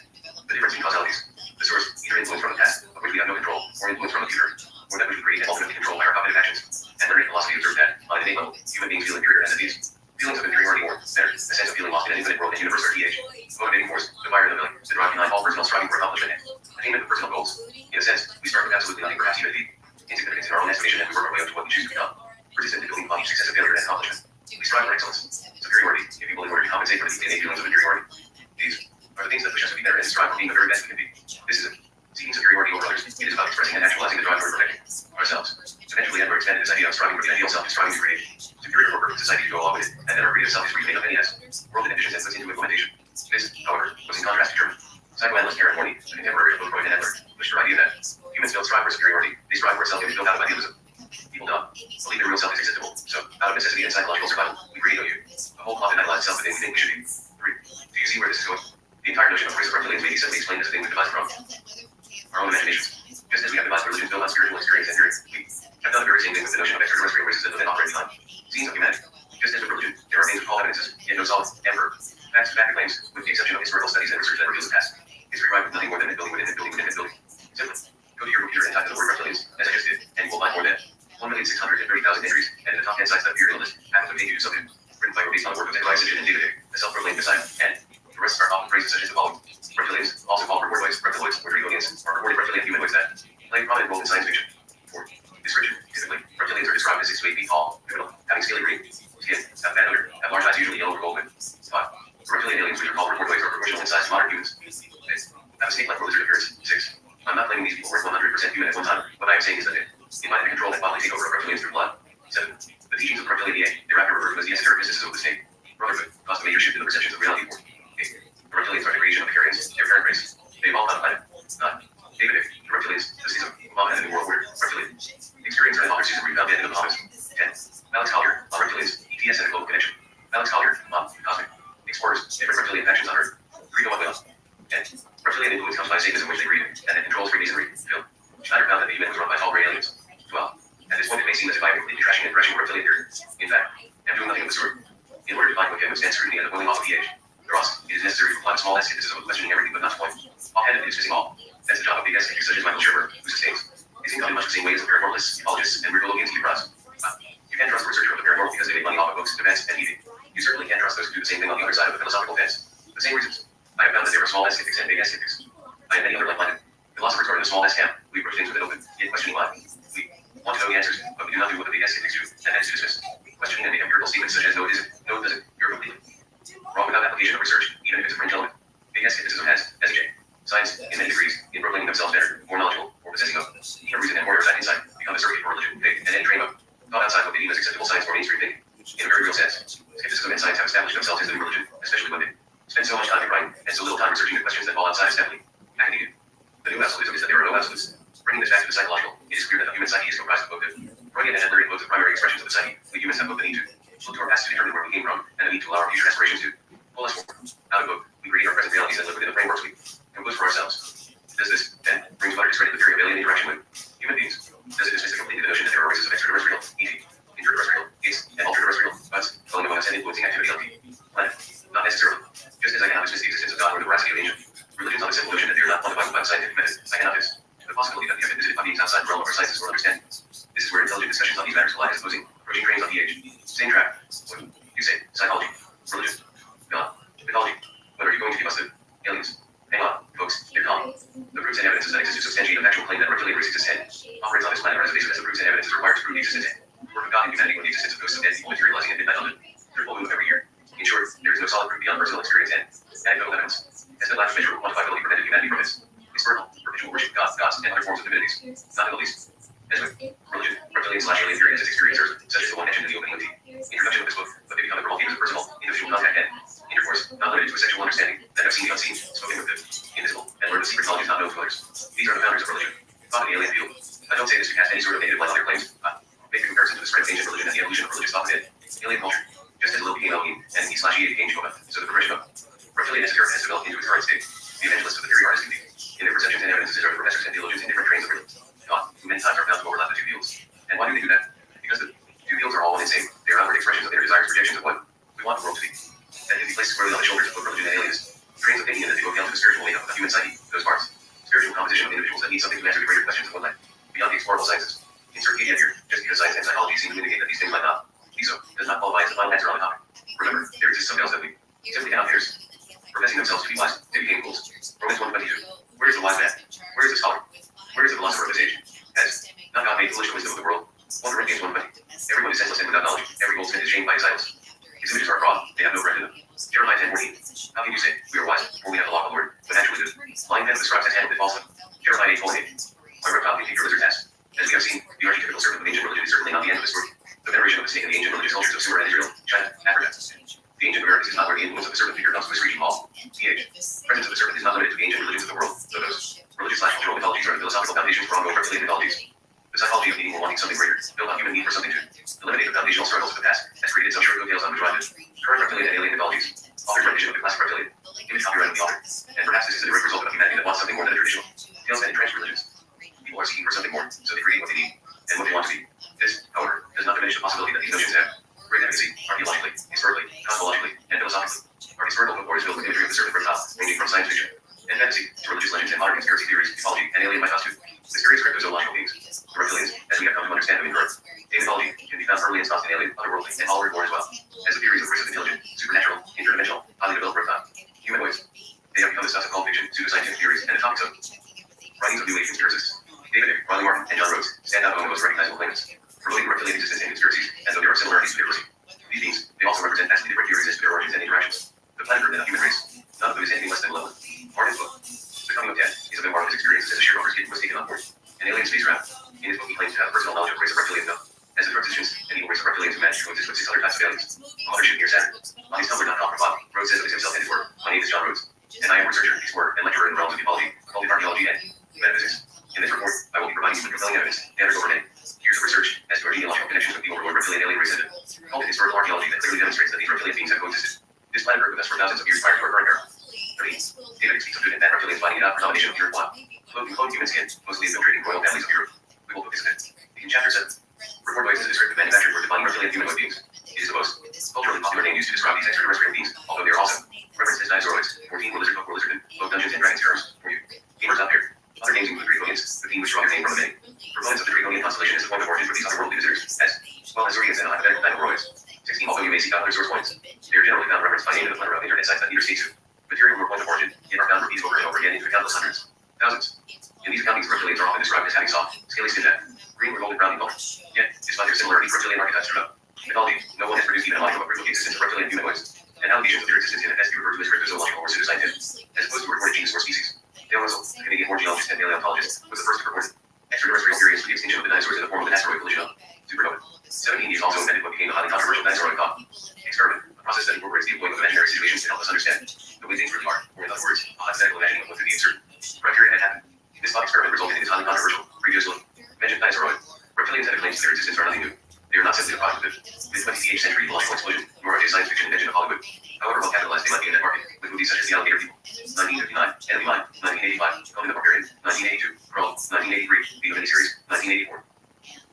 The difference in causalities, the source, either influence from the past, of which we have no control, or influence from the future, or that which we create and ultimately control by our cognitive actions. Adler in philosophy observed that, on an innate level, human beings feel inferior entities. Feelings of inferiority or, better, a sense of feeling lost in an infinite world and universe are TH. Motivating force, the fire of the willing, the drive behind all personal striving for accomplishment and attainment of personal goals. In a sense, we start with absolutely nothing, perhaps even defeat. Insignificance in our own estimation, and we work our way up to what we choose to become. Persistent in building upon each successive failure and accomplishment. We strive for excellence, superiority, if you will, in order to compensate for the innate feelings of inferiority. These are the things that push us to be better and strive for being the very best we can be. This is it. Seeking superiority over others, it is about expressing and actualizing the drive toward perfecting ourselves. Eventually, Edward expanded this idea of striving for the ideal self to striving to create superior or perfect society to go along with it, and that our creative self is free to make up any as world and ambitions and puts into implementation. This, however, was in contrast to German psychoanalyst Karen Horney, a contemporary of both Freud and Edward, pushed her idea that humans don't strive for superiority, they strive for a self-image built out of idealism. People don't believe their real self is existable, so out of necessity and psychological survival, we create you, a whole cloth and idolized self within we think we should be. 3. Do you see where this is going? The entire notion of race of reptilians may be simply explained as a thing we devise from our own imaginations. Just as we have devised religions built on spiritual experience and theory, we have done the very same thing with the notion of extraterrestrial races that live and operate behind scenes of humanity. Just as with religion, there are things we call evidences, yet no solid, ever facts, fact claims, with the exception of historical studies and research that reveals the past. History rhymes with nothing more than it building within it, building within it, building. Simply, go to your computer and type in the word reptilians, as I just did, and you will find more than 1,630,000 entries, and in the top 10 sites that appear in the list, half of them page views something written by or based on the work of Nikolai Sitchin and David Icke, a self-proclaimed messiah, and the rest are often phrases such as the following. Reptilians, also called reportoids, reptiloids, or Draconians, are reported reptilian humanoids that play a prominent role in science fiction. 4. Description. Typically, reptilians are described as 6 to 8 feet tall, criminal, having scaly green skin, have bad odor, have large eyes, usually yellow or gold with 5. Reptilian aliens, which are called reportoids, are proportional in size to modern humans. They have a snake-like lizard appearance. 6. I'm not claiming these people were 100% human at one time. What I am saying is that they invited the control and bodily takeover of reptilians through blood. 7. The teachings of reptilian EA, thereafter referred to as the esoteric mysticism of the snake. Brotherhood caused a major shift in the perceptions of reality. 4. 8. The reptilians are the creation of the Carians, their parent race. They evolved on the planet. 9. David Icke, the reptilians, the season of Muhammad and the New World Order, reptilian. Experience and author Susan Reed found the end of the Bahamas. 10. Alex Collier, on reptilians, ETS and a global connection. Alex Collier, on cosmic. Explorers, different reptilian factions on Earth. Rico Webwell. 10. Reptilian influence comes by Satanism, which they breed, and it controls Freemasonry. Phil. Schneider found that the event was run by tall gray aliens. 12. At this point, it may seem as if I am completely trashing and thrashing reptilian theory. In fact, I am doing nothing of the sort. In order to find what can withstand scrutiny and the willing off of the age, Ross, it is necessary to apply a small skepticism of questioning everything but not to point. Offhandedly dismissing all. That's the job of big skeptics such as Michael Shermer, who sustains his income in much the same way as the paranormalists, ufologists, and weirdo-logians he prize. You can't trust the researcher of the paranormal because they make money off of books, events, and TV. You certainly can't trust those who do the same thing on the other side of the philosophical fence. The same reasons. I have found that there are small skeptics and big skeptics. I have many other like-minded philosophers are in the small camp. We approach things with an open, yet questioning mind. We want to know the answers, but we do not do what the big skeptics do, and that is to dismiss. Questioning and make empirical statements such as no it isn't, no it doesn't, you're completely wrong without application of research, even if it's a fringe element. Big skepticism has, as a J, science, in many causeless. Bringing this back to the psychological, it is clear that the human psyche is comprised of both the Freudian and Adlerian modes of primary expressions of the psyche. We humans have both the need to look to our past to determine where we came from, and the need to allow our future aspirations to pull us forward. Out of both, we create our present realities and live within the frameworks we compose for ourselves. Does this, then, bring to utter discredit the theory of alien interaction with human beings? Does it dismiss completely the notion that there are races of extraterrestrial, e.g., interterrestrial, apes, and ultraterrestrial, buds, dwelling among us and influencing activity on the planet? Not necessarily. Just as I cannot dismiss the existence of God or the veracity of ancient religions on the simple notion that they are not quantifiable by the scientific method, I cannot dismiss the possibility that they have been visited by beings outside the realm of our sciences or understanding. This is where intelligent discussions on these matters collide as opposing approaching trains on the age. Same track. What do you say? Psychology, religion, God, mythology. What are you going to give us the aliens? Hang on, folks, they're gone. The proofs and evidences that exist to substantiate a factual claim that reptilian race exists and operates on this planet are as evasive as the proofs and evidences required to prove the existence and work of God and humanity when the existence of ghosts of dead people materializing at midnight London. They're full moon every year. In short, there is no solid proof beyond personal experience and anecdotal evidence. As the lack of measurable quantifiability prevented humanity from its external, perpetual worship of gods, and other forms of divinities. Not in the least. As with religion, reptilian/alien theory has its experiencers, such as the one mentioned in the opening of the introduction of this book, but they become the real themes of personal, individual contact and intercourse, not limited to a sexual understanding, that have seen the unseen, spoken with the invisible, and learned the secret knowledge not known to others. These are the founders of religion. Thought in the alien field. I don't say this to cast any sort of negative light on their claims. Make a comparison to the spread of ancient religion and the evolution of religious thought within alien culture. Just as Lil became Elohim, and he/he became Jehovah, so the progression of reptilian esoteric has developed into its current state. The evangelists of the theory are as can be, in their perceptions and evidences, are the professors and theologians in different trains of religion. God, who many times are found to overlap the two fields. And why do they do that? Because the two fields are all one and same. They are outward expressions of their desires, projections of what we want the world to be. That can be placed squarely on the shoulders of both religion and aliens. Trains of thinking that they go down to the spiritual makeup of the human psyche, those parts. Spiritual composition of individuals that need something to answer the greater questions of what life beyond the explorable sciences. Insert caveat here, just because science and psychology seem to indicate that these things might not be so, does not qualify as the final answer on the topic. Remember, there exists something else that we simply cannot pierce. Professing themselves to be wise, they became fools. Romans 1:22. Where is the wise man? Where is the scholar? Where is the philosopher of this age? Has not God made foolish the wisdom of the world? 1 Corinthians 1:20. Everyone is senseless and without knowledge. Every goldsmith is shamed by his idols. His images are fraud. They have no breath in them. Jeremiah 10:14. How can you say, we are wise, for we have the law of the Lord, when actually the lying pen of the scribes has handled it falsely? Jeremiah 8:48. Why reptile can take your lizard's ass? As we have seen, the archetypical serpent of ancient religion is certainly not the end of the story. The veneration of the snake in the ancient religious cultures of Sumer and Israel, China, Africa. The ancient Americas is not where the influence of the serpent figure comes to a screeching halt. PH. Presence of the serpent is not limited to the ancient religions of the world, though those religious/cultural mythologies are the philosophical foundations for ongoing reptilian mythologies. The psychology of needing or wanting something greater, built on human need for something to eliminate the foundational struggles of the past, has created some short coattails on which ride the current reptilian and alien mythologies. Author's rendition of the classic reptilian. Image copyright of the author. And perhaps this is a direct result of humanity that wants something more than the traditional tales and entrenched religions. People are seeking for something more, so they create what they need and what they want to be. This, however, does not diminish the possibility that these notions have great efficacy archaeologically, historically, cosmologically, and philosophically. Our historical folklore is filled with imagery of the serpent reptile, ranging from science fiction and fantasy to religious legends and modern conspiracy theories, mythology, and alien mythos to mysterious cryptozoological beings. The reptilians, as we have come to understand them in Earth, mythology can be found firmly ensconced in alien, otherworldly, and all earthborn as well, as the theories of races of intelligent, supernatural, interdimensional, highly developed reptile, humanoids. They have become the stuff of cult fiction, pseudoscientific theories, and the topics of writings of New Age conspiracists. David Icke, Ronnie Martin, and John Rhodes stand out among the most recognizable claimants, promoting reptilian existence and conspiracies, as though there are similarities to diversity. These beings, they also represent vastly different theories as to their origins and interactions. The planet Earth and the human race, none of them is anything less than level. Martin's book, The Coming of Death, is a memoir of his experiences as a sharecropper's kid who was taken on board an alien spacecraft. In his book, he claims to have personal knowledge of the race of reptilians known as the transitions, and evil race of reptilians who managed to coexist with 600 types of aliens. A mothership near Saturn. On his Tumblr.com profile, Rhodes says of himself and his work, my name is John Rhodes, and I am a researcher, explorer, and lecturer in the realms of ecology, cultic archaeology, and metaphysics. In this report, I will be providing you with compelling evidence, gathered over years of research as to our genealogical connections with the overlord reptilian alien race and cultic historical archaeology that clearly demonstrates that these reptilian beings have coexisted. This planet Earth with us for thousands of years prior to our current era. 13. David speaks of good and bad reptilians fighting it out for domination of the Earth one. Clothed human skin, mostly infiltrating royal families of Europe. We will put this in chapter 7. Report voices a descriptive manufactured for defining reptilian humanoid beings. It is the most culturally popular name used to describe these extraterrestrial beings, although they are also referenced as dinosauroids. 14 were lizard folk, were lizard in both Dungeons and Dragons terms for you gamers out there. Other names include Draconians, 15 which draw their name from the name. Proponents of the Draconian constellation as the point of origin for these otherworldly visitors, as well as Zodiacs and hypothetical dinosaurs. 16. Although you may seek out other source points, they are generally found referenced by name in the plethora of internet sites that neither speak to material nor point of origin, yet are found repeated over and over again into countless hundreds, thousands. In these accountings, reptilians are often described as having soft, scaly skin tone, green or golden brown in color. Yet, despite their similarity, reptilian archetypes are mythology. No one has produced even a module of proof of the existence of reptilian humanoids, and allegations of their existence can at best be referred to as cryptozoological or pseudoscientific, as opposed to a reported genus or species. Dale Russell, a Canadian born geologist and paleontologist, was the first to report extraterrestrial experience for the extinction of the dinosaurs in the form of an asteroid collision of supernova. 17. He also invented what became the highly controversial dinosauroid thought experiment, a process that incorporates the employment of imaginary situations to help us understand the way things really are, or in other words, a hypothetical imagining of what could be a certain criteria had happened. In This thought experiment resulted in its highly controversial, previously mentioned dinosauroid. Reptilians that have claimed their existence are nothing new. They are not simply a product of the 20th century technological explosion, nor are they a science fiction invention of Hollywood. However well capitalized they might be in that market, with movies such as The Alligator People, 1959, Enemy Mine, 1985, Conan the Barbarian, 1982, Crawl, 1983, The miniseries, 1984.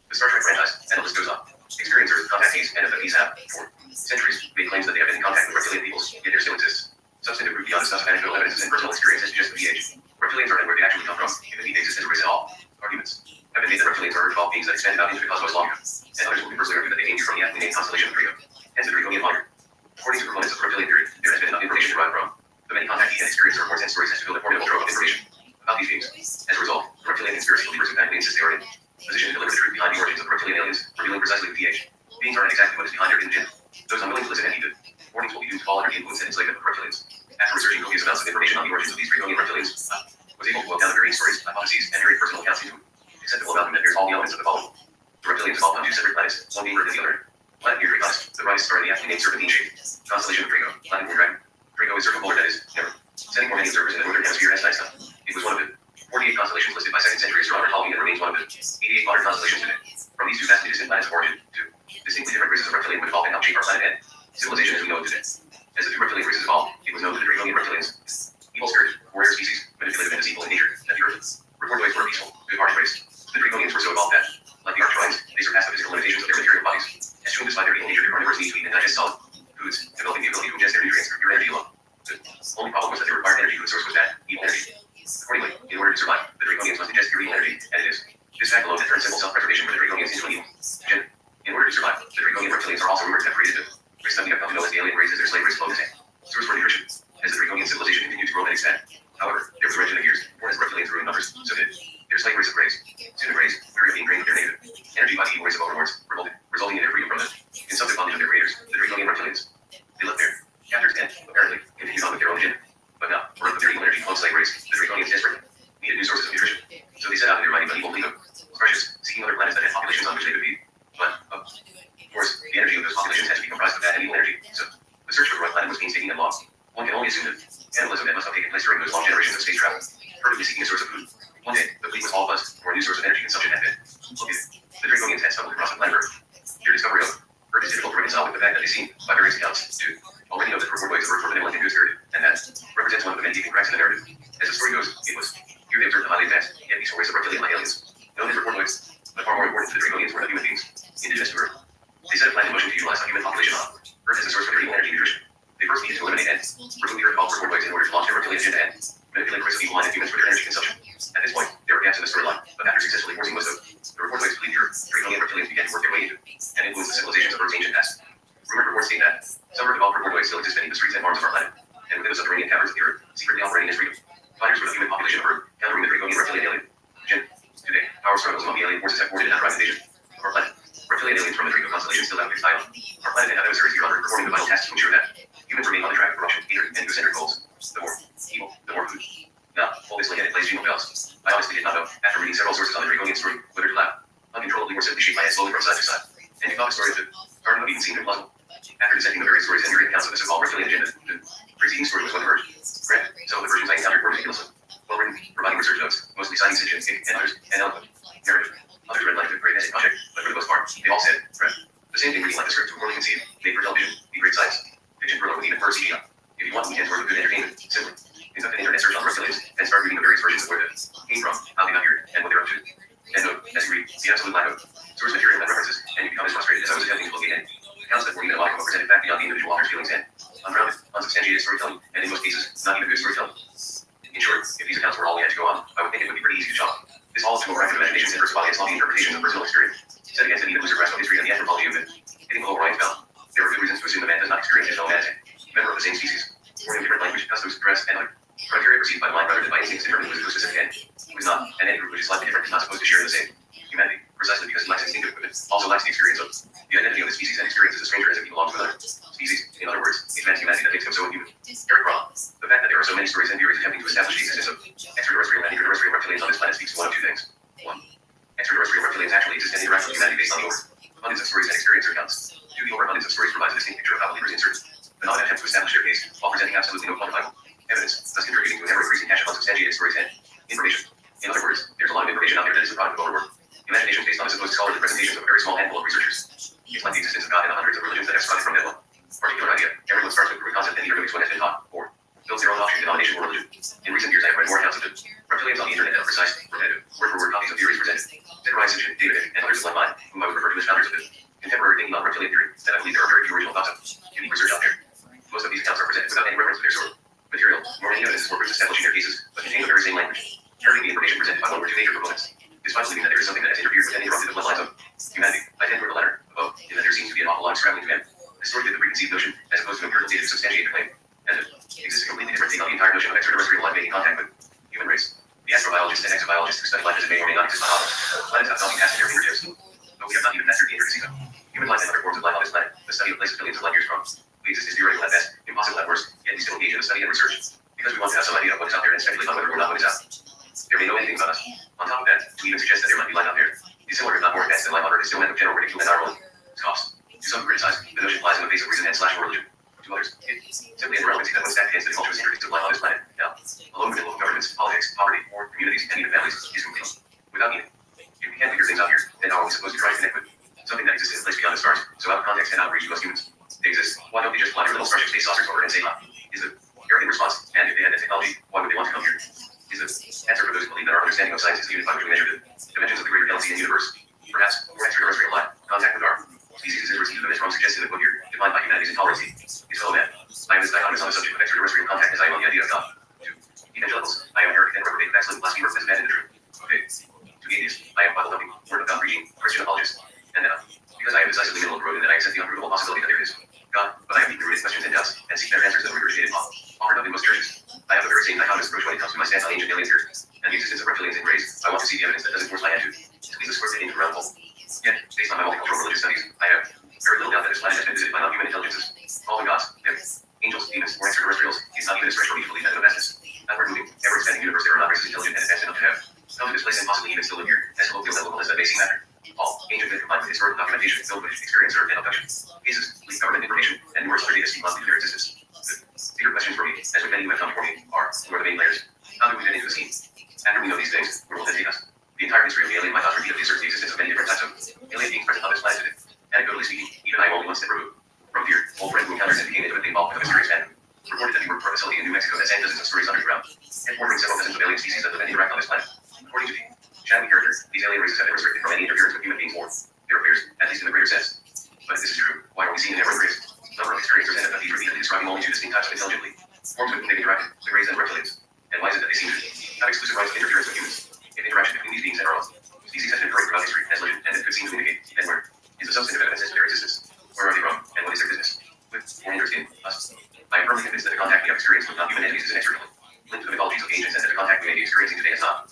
The Star Trek franchise, and the list goes on. Experiencers, contactees, and abductees have, for centuries, made claims that they have been in contact with reptilian peoples, yet there still exists substantive proof beyond discussed anecdotal evidence and personal experience as to just the pH. Reptilians are and where they actually come from, if indeed they exist as a race at all. Arguments have been made that reptilians are evolved beings that expanded out into the cosmos long ago, and others will conversely argue that they came here from the aptly named constellation of Draco, hence the Draconian moniker. According to proponents of the reptilian theory, there has been enough information derived from the many contactees and experiencer reports and stories as to build a formidable trove of information about these beings. As a result, the reptilian conspiracy believers emphatically insist they are in position to deliver the truth behind the origins of the reptilian aliens, revealing precisely the pH. Beings aren't exactly what is behind their hidden agenda. Those unwilling to listen and heed the warnings will be doomed to fall under the influence and enslavement of reptilians. After researching copious amounts of information on the origins of these Draconian reptilians, was able to boil down the varying stories, hypotheses, and very personal accounts into acceptable amalgam that bears all the elements of the following. The reptilians evolved on two separate planets, one being Earth and the other. Planet near Draconis, the brightest star in the aptly named serpentine shape. Constellation of Draco, planet born dragon. Draco is circumpolar, that is, never. Setting for many observers in the northern hemisphere as night sky. It was one of the 48 constellations listed by 2nd century astronomer Ptolemy and remains one of the 88 modern constellations today. From these two vastly distant planets of origin, two distinctly different races of reptilian would evolve and help shape our planet and civilization as we know it today. As the two reptilian races evolved, it was known to the Draconian reptilians, evil spirit, warrior species, manipulative and deceitful in nature, that the Earth reportedly were a peaceful, good-hearted race. The Draconians were so evolved that, like the Arcturians, they surpassed the physical limitations of their material bodies. As shown despite their evil nature, their carnivores need to eat and digest solid foods, developing the ability to ingest their nutrients through pure energy alone. The only problem was that their required energy food source was that evil energy. Accordingly, in order to survive, the Draconians must ingest pure evil energy, and it is this fact alone that turns simple self-preservation for the Draconians into an evil agenda. In order to survive, the Draconian reptilians are also rumored to have created the race that we have come to know as the alien race as their slave race clone the same source for nutrition. As the Draconian civilization continued to grow and expand, however, there was a wrench in the gears, born as reptilians grew in numbers, so did their slave race of greys. Soon the greys, weary of being drained of their native energy by the evil race of overlords, revolted, resulting in their freedom from the consumptive bondage of their creators, the Draconian reptilians. They left their captors and, apparently, continued on with their own agenda. But now, for the evil energy clone slave race, the Draconians desperately needed new sources of nutrition. So they set out in their mighty but evil fleet of precious, seeking other planets that had populations on which they could feed. But, of course, the energy of those populations had to be comprised of that and evil energy. So, the search for the right planet was painstaking and long. One can only assume that cannibalism that must have taken place during those long generations of space travel, perfectly seeking a source of food. One day, the fleet was all buzzed, or a new source of energy consumption had been located. The Draconians had stumbled across the planet Earth. Their discovery of Earth is difficult to reconcile with the fact that they seem, by various accounts, to already know that the ways of Earth were benevolent and good-spirited, and that represents one of the many gaping cracks in the narrative. As the story goes, it was here they observed the highly advanced, yet peaceful race of reptilian-like aliens, known as reptilians, but far more important to the Draconians were the human beings, indigenous to Earth. They set a plan in motion to utilize the human population on Earth as a source for their evil energy nutrition. They first needed to eliminate and remove the Earth called reptilians in order to launch their reptilian agenda and manipulate the race of evil-minded humans for their energy consumption. At this point, there were gaps in the storyline, but after successfully forcing most of the reptilians to leave the Earth, Draconian reptilians began to work their way into and influence the civilizations of Earth's ancient past. Rumored reports state that some developed reptilians still exist beneath the streets and farms of our planet, and within the subterranean caverns of the Earth, secretly operating as freedom fighters for the human population of Earth, countering the Draconian reptilian alien agenda. Today, power struggles among the alien forces have thwarted an outright invasion of our planet. Reptilian aliens from the Draco constellation still have a fixed eye on our planet and have emissaries here on Earth performing the vital tasks to ensure that humans remain on the track of corruption, hatred, and egocentric goals. The more evil, the more food. Now, all this lay at it plays jingle bells. I honestly did not know, after reading several sources on the Draconian story, whether to laugh uncontrollably or simply shake my head slowly from side to side. And you thought the story of the Garden of Eden seemed implausible. After dissecting the various stories and hearing accounts of the so-called reptilian agenda, the preceding story was one emerged. Granted, some of the versions I encountered were ridiculous, well-written, providing research notes, mostly citing science fiction, and others, and eloquent narrative. Others read like a great essay project, but for the most part, they all said, Fred, the same thing reading like the script, poorly conceived, made for television, be great science, fiction for with even first CGI. If you want weekends worth of good entertainment, simply conduct an internet search on reptilians and start reading the various versions of where they came from, how they got here, and what they're up to. And note, as you read, the absolute lack of source material and references, and you become as frustrated as I was attempting to locate any accounts that were even a modicum of presented fact beyond the individual author's feelings and ungrounded, unsubstantiated storytelling, and in most cases, not even good storytelling. In short, if these accounts were all we had to go on, I would think it would be pretty easy to chop this all to a record of imagination and personality and sloppy interpretation of personal experience, set against an even looser grasp of history and the anthropology of it. Hitting the whole right spell, there are good reasons to assume the man does not experience his own as a member of the same species, born in a different language, customs, dress, and other criteria perceived by the mind rather than by instincts determined who is a specific end. He was not, and any group which is slightly different is not supposed to share in the same humanity, precisely because it lacks instinctive equipment, also lacks the experience of the identity of the species and experiences a stranger as if he belongs to another species. In other words, a man's humanity that makes him so inhuman. Eric Roth, the fact that there are so many stories and theories attempting to establish the existence of extraterrestrial and interterrestrial reptilians on this planet speaks to one of two things. 1. Extraterrestrial reptilians actually exist and interact with humanity based on the overabundance of stories and experiencer accounts. 2. The overabundance of stories provides a distinct picture of how believers insert phenomena attempt to establish their case while presenting absolutely no quantifiable evidence, thus contributing to an ever-increasing cache of unsubstantiated stories and information. In other words, very small handful of researchers. It's like the existence of God in the hundreds of religions that have sprung from that one particular idea. Everyone starts with proof of concept and either believes what has been taught, or builds their own offshoot denomination or religion. In recent years, I have read more accounts of the reptilians on the internet that are precise, repetitive, word-for-word copies of theories presented. Ted Ryson, David, and others like mine, whom I would refer to as founders of the contemporary thinking on reptilian theory, that I believe there are very few original thoughts of unique research out there. Most of these accounts are presented without any reference to their source material, nor any evidence for proofs establishing their cases, but contain the very same language, parroting the information presented by one or two major proponents. Despite believing that there is something that has interfered with and interrupted the bloodlines of humanity, I tend toward the latter, above, in that there seems to be an awful lot of scrabbling to man, distorted the preconceived notion, as opposed to empirical data to substantiate the claim, and exists a completely different take on the entire notion of extraterrestrial life making contact with human race. The astrobiologists and exobiologists who study life as it may or may not exist on Earth, planets have nothing past their fingertips, though we have not even mastered the intricacies of human life and other forms of life on this planet. The study of places billions of light years from. We exist is theoretical at best, impossible at worst, yet we still engage in the study and research, because we want to have some idea of what is out there and speculate on whether or not what is out. There may know anything about us. On top of that, to even suggest that there might be life out there is similar, if not more advanced than life on Earth, is still an general ridicule and our own scoffs. To some who criticize, the notion flies in the face of reason and / religion. To others, it simply an irrelevancy that when stacked against the cultural securities of life on this planet, now, alone with local governments, politics, poverty, war, communities, and even families, is complete. Without meaning. If we can't figure things out here, then how are we supposed to try to connect with something that exists in a place beyond the stars, so out of context and out of reach to us humans? They exist. Why don't they just fly their little Starship space saucers over and say hi? Is the arrogant response, and if they had that technology, why would they want to come here? Is the answer for those who believe that our understanding of science is limited by which we measure the dimensions of the greater galaxy and universe. Perhaps more extraterrestrial life, contact with our species is received the myth from suggested in the book here, defined by humanity's intolerancy. His fellow man. I am as dichotomous on the subject of extraterrestrial contact as I am on the idea of God. To evangelicals, I am a heretic and reprobate, backslidden blasphemer, as abandoned the truth. Okay. To the atheists, I am Bible thumping, word of God preaching, Christian apologist. And because I am decisively middle of the road and that I accept the unprovable possibility that there is God, but I have deeply rooted questions and doubts, and seek better answers that are regurgitated offered up in most churches. I have the very same dichotomous approach when it comes to my stance on ancient alien theory and the existence of reptilians and rays. I want to see the evidence that doesn't force my hand to squeeze the square peg into the round hole. Yet, based on my multicultural religious studies, I have very little doubt that this planet has been visited by non-human intelligences. Fallen gods, angels, demons, or extraterrestrials is not even a stretch for me to believe that in the vastness, outward moving, ever-expanding universe there are not races intelligent and advanced enough to have come to this place and possibly even still live here, as colloquial and local as that may seem matter. All ancient myth combined with historical documentation filled with experience and abduction, cases, leaked government information, and numerous other data seem to their existence. The bigger questions for me, as with many who have come before me, are who are the main players? How do we fit into the scene? After we know these things, where will they take us? The entire history of the alien mythos reveals the existence of many different types of alien beings present on this planet today. Anecdotally speaking, even I am only one step removed from fear. Old friends who encountered and became intimately involved with a mysterious man reported that he worked for a facility in New Mexico that sent dozens of stories underground, headquartering several dozens of alien species that live and interact on this planet. According to the shadowy character, these alien races have been restricted from any interference with human beings or their affairs, at least in the greater sense. But if this is true, why are we seeing an ever-increased number of experiencers and abductees repeatedly describing only two distinct types of intelligently forms with whom they've interacted, the greys and reptilians? And why is it that they seem to have exclusive rights to interference with humans? If interaction between these beings and our own species has been occurring throughout history as legend, and it could seem to indicate, then where is the substantive evidence of their existence? Where are they from, and what is their business with or interest in us? I am firmly convinced that the contact we have experienced with non-human entities is inextricably linked to the mythologies of the ancients, and that the contact we may be experiencing today is not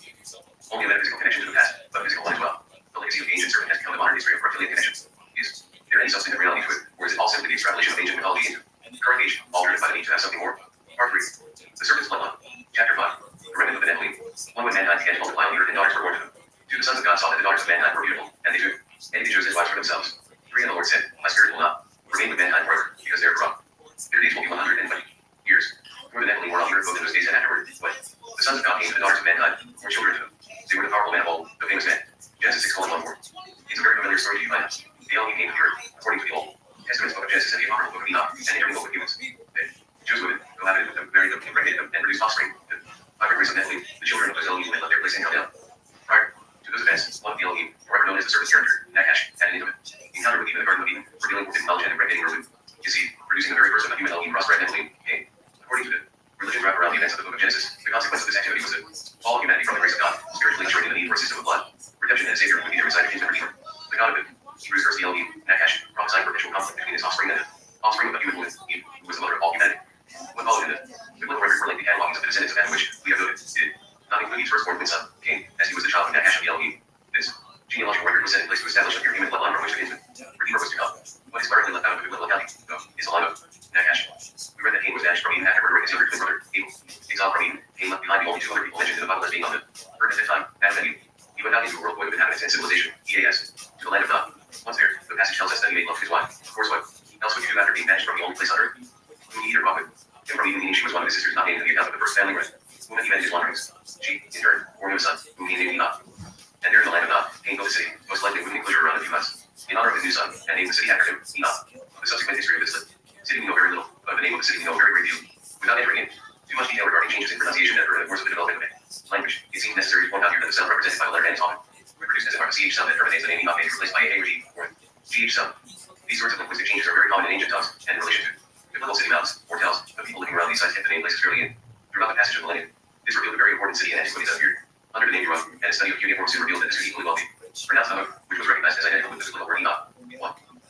only a metaphysical connection to the past, but a physical one as well. The legacy of the ancients certainly has become the modern history of reptilian connections. Is there any substantive reality to it, or is it all simply the extrapolation of ancient mythology into current age, all driven by the need to have something more? Part 3. The Serpent's Bloodline. Chapter 5. The Remnant of the Nephilim. One when mankind began to multiply on the earth and daughters were born to them. 2. The sons of God saw that the daughters of mankind were beautiful, and they took, and they chose as wives for themselves. 3. And the Lord said, My spirit will not remain with mankind forever, because they are corrupt. Their days will be 120 years. For the Nephilim were on the earth both in those days and afterward. When the sons of God came to the daughters of mankind, were children to them. They were the powerful men of old, the famous men. Genesis 6:1-4. It's a very familiar story to you by now. The Elohim came to the earth, according to the Old Testament's book of Genesis and the apocryphal book of Enoch, and intermingled with humans. They chose women, cohabited with them, married them, impregnated them, and produced offspring. The 5 race of Nephilim, the children of those Elohim, had left their place and come down. Prior to those events, one of the Elohim, forever known as the serpent character, Nakash, had an intimate encounter with Eve in the Garden of Eden, for dealing with his knowledge and impregnating her with his seed, producing the very person of human Elohim, crossbred Nephilim, Cain. According to the religion wrapped around the events of the book of Genesis, the consequence of this activity was that all humanity from the grace of God, spiritually ensuring the need for a system of blood, redemption and Savior would be there inside of his Redeemer. The God of the Hebrews cursed the Elohim, Nakash, prophesying perpetual conflict between his offspring and the offspring of the human woman, Eve, who was the mother of all humanity. What followed in the biblical record were lengthy catalogings of the descendants of Adam, which we have noted did not include Eve's firstborn twin son, Cain, as he was the child of Nakash of the Elohim. This genealogical record was set in place to establish a pure human bloodline from which the infant Redeemer was to come. What is directly left out of the biblical accounting is the line of Nakash. We read that Cain was banished from Eden after murdering his younger twin brother, Abel. Exiled from Eden, Cain left behind the only 2 other people mentioned in the Bible as being on the earth at that time, Adam and Eve. He went out into a world void of inhabitants and civilization, EAS, to the land of Nod. Once there, the passage tells us that he made love to his wife. Of course, what else would you do after being banished from the only place on earth whom he either walked with? Him from Eden, meaning she was one of his sisters, not named in the account of the first family line, whom he ended his wanderings. She, in turn, bore him a son, whom he named Enoch. And there in the land of Nod, Cain built a city, most likely within an enclosure around a few months. the city after him, Enoch. The subsequent history of this city we know very little, but the name of the city we know very great deal. Without entering in too much detail regarding changes in pronunciation that occur in the course of the development of language, it seems necessary to point out here that the sound represented by the letter N is often reproduced as a part of CH sound that terminates the name Enoch may be replaced by a or G or GH sound. These sorts of linguistic changes are very common in ancient tongues and in relation to biblical city mountains or towns of people living around these sites kept the name places fairly in throughout the passage of millennia. This revealed a very important city in antiquity that appeared under the name Jerusalem, and a study of cuneiform soon revealed that this could equally well be pronounced Enoch, which was recognized as identical with the biblical word Enoch.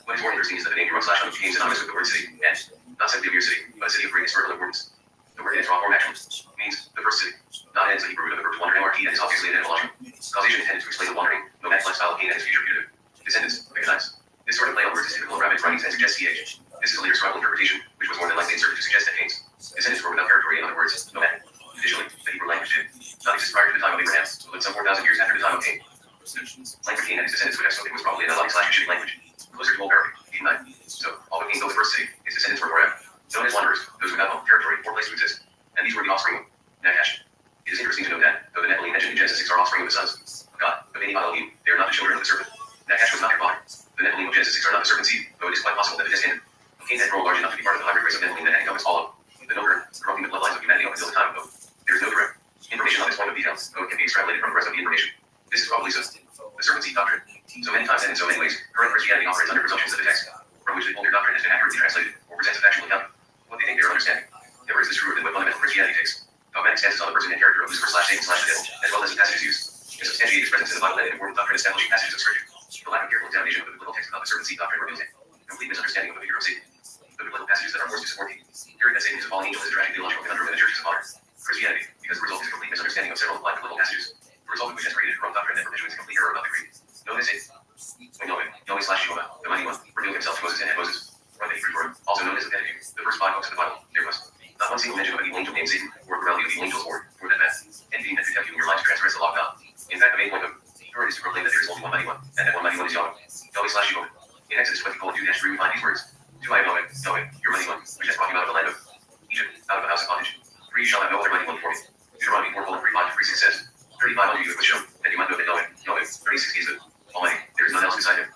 What is more interesting is that the name Jerusalem became synonymous with the word city, and not simply a mere city, but a city of great historical importance. The word in its raw form actually means the first city. Not ends the Hebrew root of the verb to wander, MRT, and is obviously an etymological causation intended to explain the wandering, nomadic lifestyle of Cain and his future putative descendants, Mechanized. This sort of play on words is typical of rabbinic writings and suggests CH. This is a later scribal interpretation, which was more than likely inserted to suggest that Cain's descendants were without territory, in other words, nomadic. Additionally, the Hebrew language did not exist prior to the time of Abraham, but some 4,000 years after the time of Cain. The language Cain and his descendants would have spoken was probably an Aladdin/Cushitic language, closer to Old Arabic, Edomite. So, although Cain built the first city, his descendants were Moab, known as wanderers, those who had no territory or place to exist, and these were the offspring of Nakash. It is interesting to note that, though the Nephilim mentioned in Genesis 6 are offspring of the sons of God, but many Elohim, they are not the children of the serpent. Nakash was not their father. The Nephilim of Genesis 6 are not the serpent seed, though it is quite possible that the descendant of Cain had grown large enough to be part of the hybrid race of Nephilim that encompassed all of the known corrupting the bloodlines of humanity up until the time of Noah. There is no direct information on this point of detail, though it can be extrapolated from the rest of the information. This is probably so. The serpent seed doctrine. So many times and in so many ways, current Christianity operates under presumptions that the text from which they pull their doctrine has been accurately translated or presents a factual account what they think they are understanding. Never is this truer than what fundamental Christianity takes. Dogmatic stances on the person and character of Lucifer/Satan/the devil, as well as the passages used to substantiate his presence in the Bible and important doctrine establishing passages of Scripture. The lack of careful examination of the biblical text about the serpent seed doctrine reveals a complete misunderstanding of the figure of Satan. The biblical passages that are forced to support the theory that Satan is a fallen angel is a tragic theological conundrum in the churches of modern Christianity, because the result is a complete misunderstanding of several implied biblical passages, the result of which has created a wrong doctrine that perpetuates a complete error about the creed. Known as Satan. When Yahweh/Jehovah, the mighty one, revealed himself to Moses and had Moses write the Hebrew word, also known as the Pentateuch, the first 5 books of the Bible. There was not one single mention of an evil angel named Satan, or a plurality of evil angels, or that man, anything that could tempt you in your life to transgress the law of God. In fact, the main point of Torah is to proclaim that there is only one mighty one, and that one mighty one is Yahweh. Yahweh/Jehovah. In Exodus 20:2-3 we find these words. 2 I am Yahweh, Yahweh, your mighty one, which has brought you out of the land of Egypt, out of the house of bondage. 3 you shall have no other mighty one before me. Deuteronomy 4:3-5-6 says, 35 unto you was shown, and you might know that Yahweh, Yahweh, 36 is the Almighty, there is none else beside him.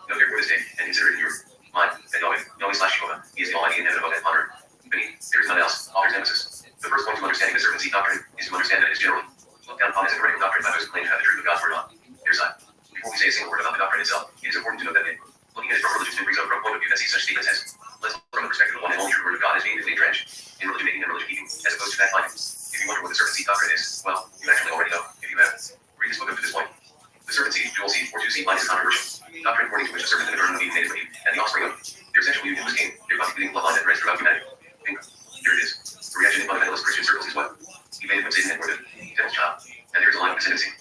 Know therefore this day, and consider it in your mind, that Yahweh, Yahweh/Jehovah, he is the Almighty and heaven above and under beneath, there is none else. Author's emphasis. The first point to understanding the serpent seed doctrine is to understand that it is generally looked down upon as a heretical doctrine by those who claim to have the truth of God's word on their side. Before we say a single word about the doctrine itself, it is important to note that looking at it from religious memories of a point of view that sees such statements as, let's look from the perspective of one and only true word of God as being deeply entrenched in religion making and religion keeping, as opposed to fact finding. If you wonder what the serpent seed doctrine is, well, you actually already know, if you have read this book up to this point. The serpent seed, dual seed, or two-seed line is controversial. Doctrine according to which the serpent and the garden of Eden made Eve, and the offspring of their sexual union was Cain, thereby completing bloodline that threads throughout humanity. Think, here it is. The reaction in fundamentalist Christian circles is what? He made it when Satan had born the devil's child, and there is a line of descendancy.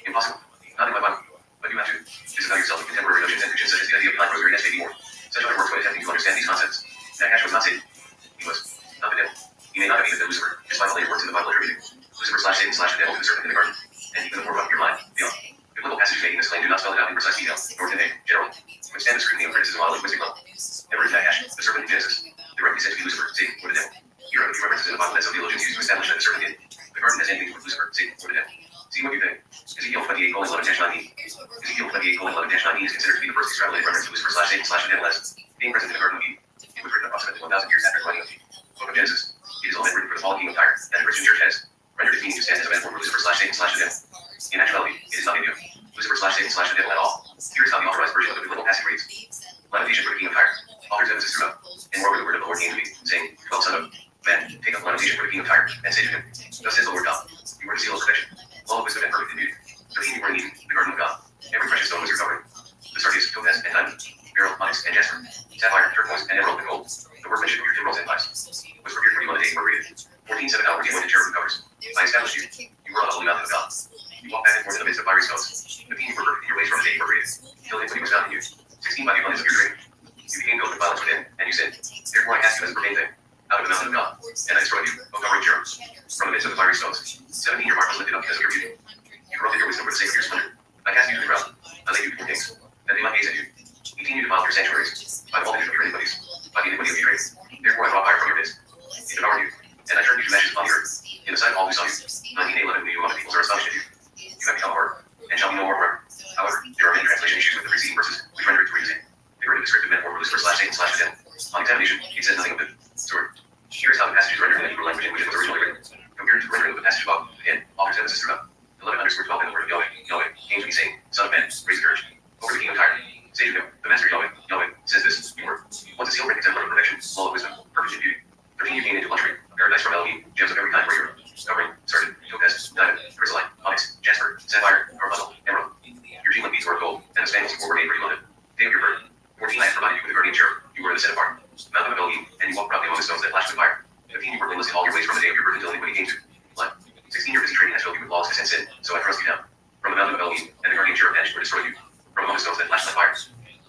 Impossible. Not in my Bible. But you have to disavow yourself of contemporary notions and fictions such as the idea of behind rosary and maybe more. Such other works when attempting to understand these concepts. Nakash was not Satan. He was not the devil. He may not have even been Lucifer, despite the later words in the Bible attributing Lucifer/Satan/the devil to the serpent in the garden, and even the forefront of your mind, beyond. Biblical passages making this claim do not spell it out in precise detail, nor can they, generally, withstand the scrutiny of criticism on a linguistic level. Never is Nakash, the serpent in Genesis, directly said to be Lucifer, Satan, or the devil. Here are a few references in the Bible that some theologians use to establish that the serpent in the garden has anything to do with Lucifer, Satan, or the devil. See what you think. Ezekiel 28:11-19. Ezekiel 28:11-19 is considered to be the first extrapolated reference to Lucifer/Satan/the devil as being present in the garden of Eden. It was written approximately 1,000 years after the writing of the book of Genesis. It is all written for the fallen king of Tyre, and the Christian church has rendered its meaning to stand as a metaphor for Lucifer/Satan/the devil. In actuality, it is not India, Lucifer/Satan/the devil at all. Here is how the authorized version of the biblical passage reads. Lamentation for the king of Tyre. Author's emphasis throughout. And moreover the word of the Lord came to me, saying, 12 son of man, take up lamentation for the king of Tyre, and say to him, thus says the Lord God, you were the seal of perfection, all of wisdom and perfect in beauty. The king you were in Eden, the garden of God. Every precious stone was your covering. The sardius, topaz, and diamond, beryl, onyx, and jasper, sapphire, turquoise, and emerald, and gold. The workmanship of your timbrels and pipes was prepared for you on the day you were created. 14 7 hours you went to cherubim covers. I established you. You were on the holy mountain of God. You walked back and forth in the midst of fiery stones. The king you were perfect in your ways from the day you were created. Till iniquity was found in you. 16 by the abundance of your drink. You became filled with violence within, and you sinned. Therefore I cast you as a profane thing out of the mountain of God, and I destroyed you, O covering cherub, from the midst of the fiery stones. 17 your heart was lifted up because of your beauty. You corrupted your wisdom for the sake of your splendor. I cast you to the ground. I laid you before kings, that they might gaze at you. 18 you defiled your sanctuaries, by the multitude of your iniquities, by the iniquity of your trade. Therefore I brought fire from your midst. It devoured you, and I turned you to ashes upon the earth. In the sight of all who saw you, 19:11 knew you among the peoples are astonished at you. You have become horror, and shall be no more forever. However, there are many translation issues with the preceding verses, which render it to read the same. Figurative descriptive metaphor examination, it says nothing of the sort. Here is how the passage is rendered in the Hebrew language in which it was originally written. Compared to the rendering of the passage above, again, author's emphasis throughout. 11:12 in the word of Yahweh, Yahweh, came to me saying, Son of man, raise courage. Over the king of Tyre. Say to him, the master Yahweh, Yahweh, says this, your word. Once a seal ring exemplar of perfection, law of wisdom, perfect in beauty. 13 you gain into luxury, paradise from Elohim, gems of every kind for your covering, sardine, topaz, diamond, chrysolite, onyx, jasper, sapphire, carbuncle, emerald. Your gem beads were of gold, and the spangles were made for you London. Day of your birth. 14 I have provided you with a guardian cherub. You were the set apart. Mountain of Elohim, and you walked proudly among the stones that flashed with fire. 15 you were blameless in all your ways from the day of your birth until iniquity came to blood. 16 your busy trading has filled you with lawlessness and sin, so I thrust you down. From the mountain of Elohim, and the guardian cherub vanished or destroyed you. From among the stones that flashed like fire.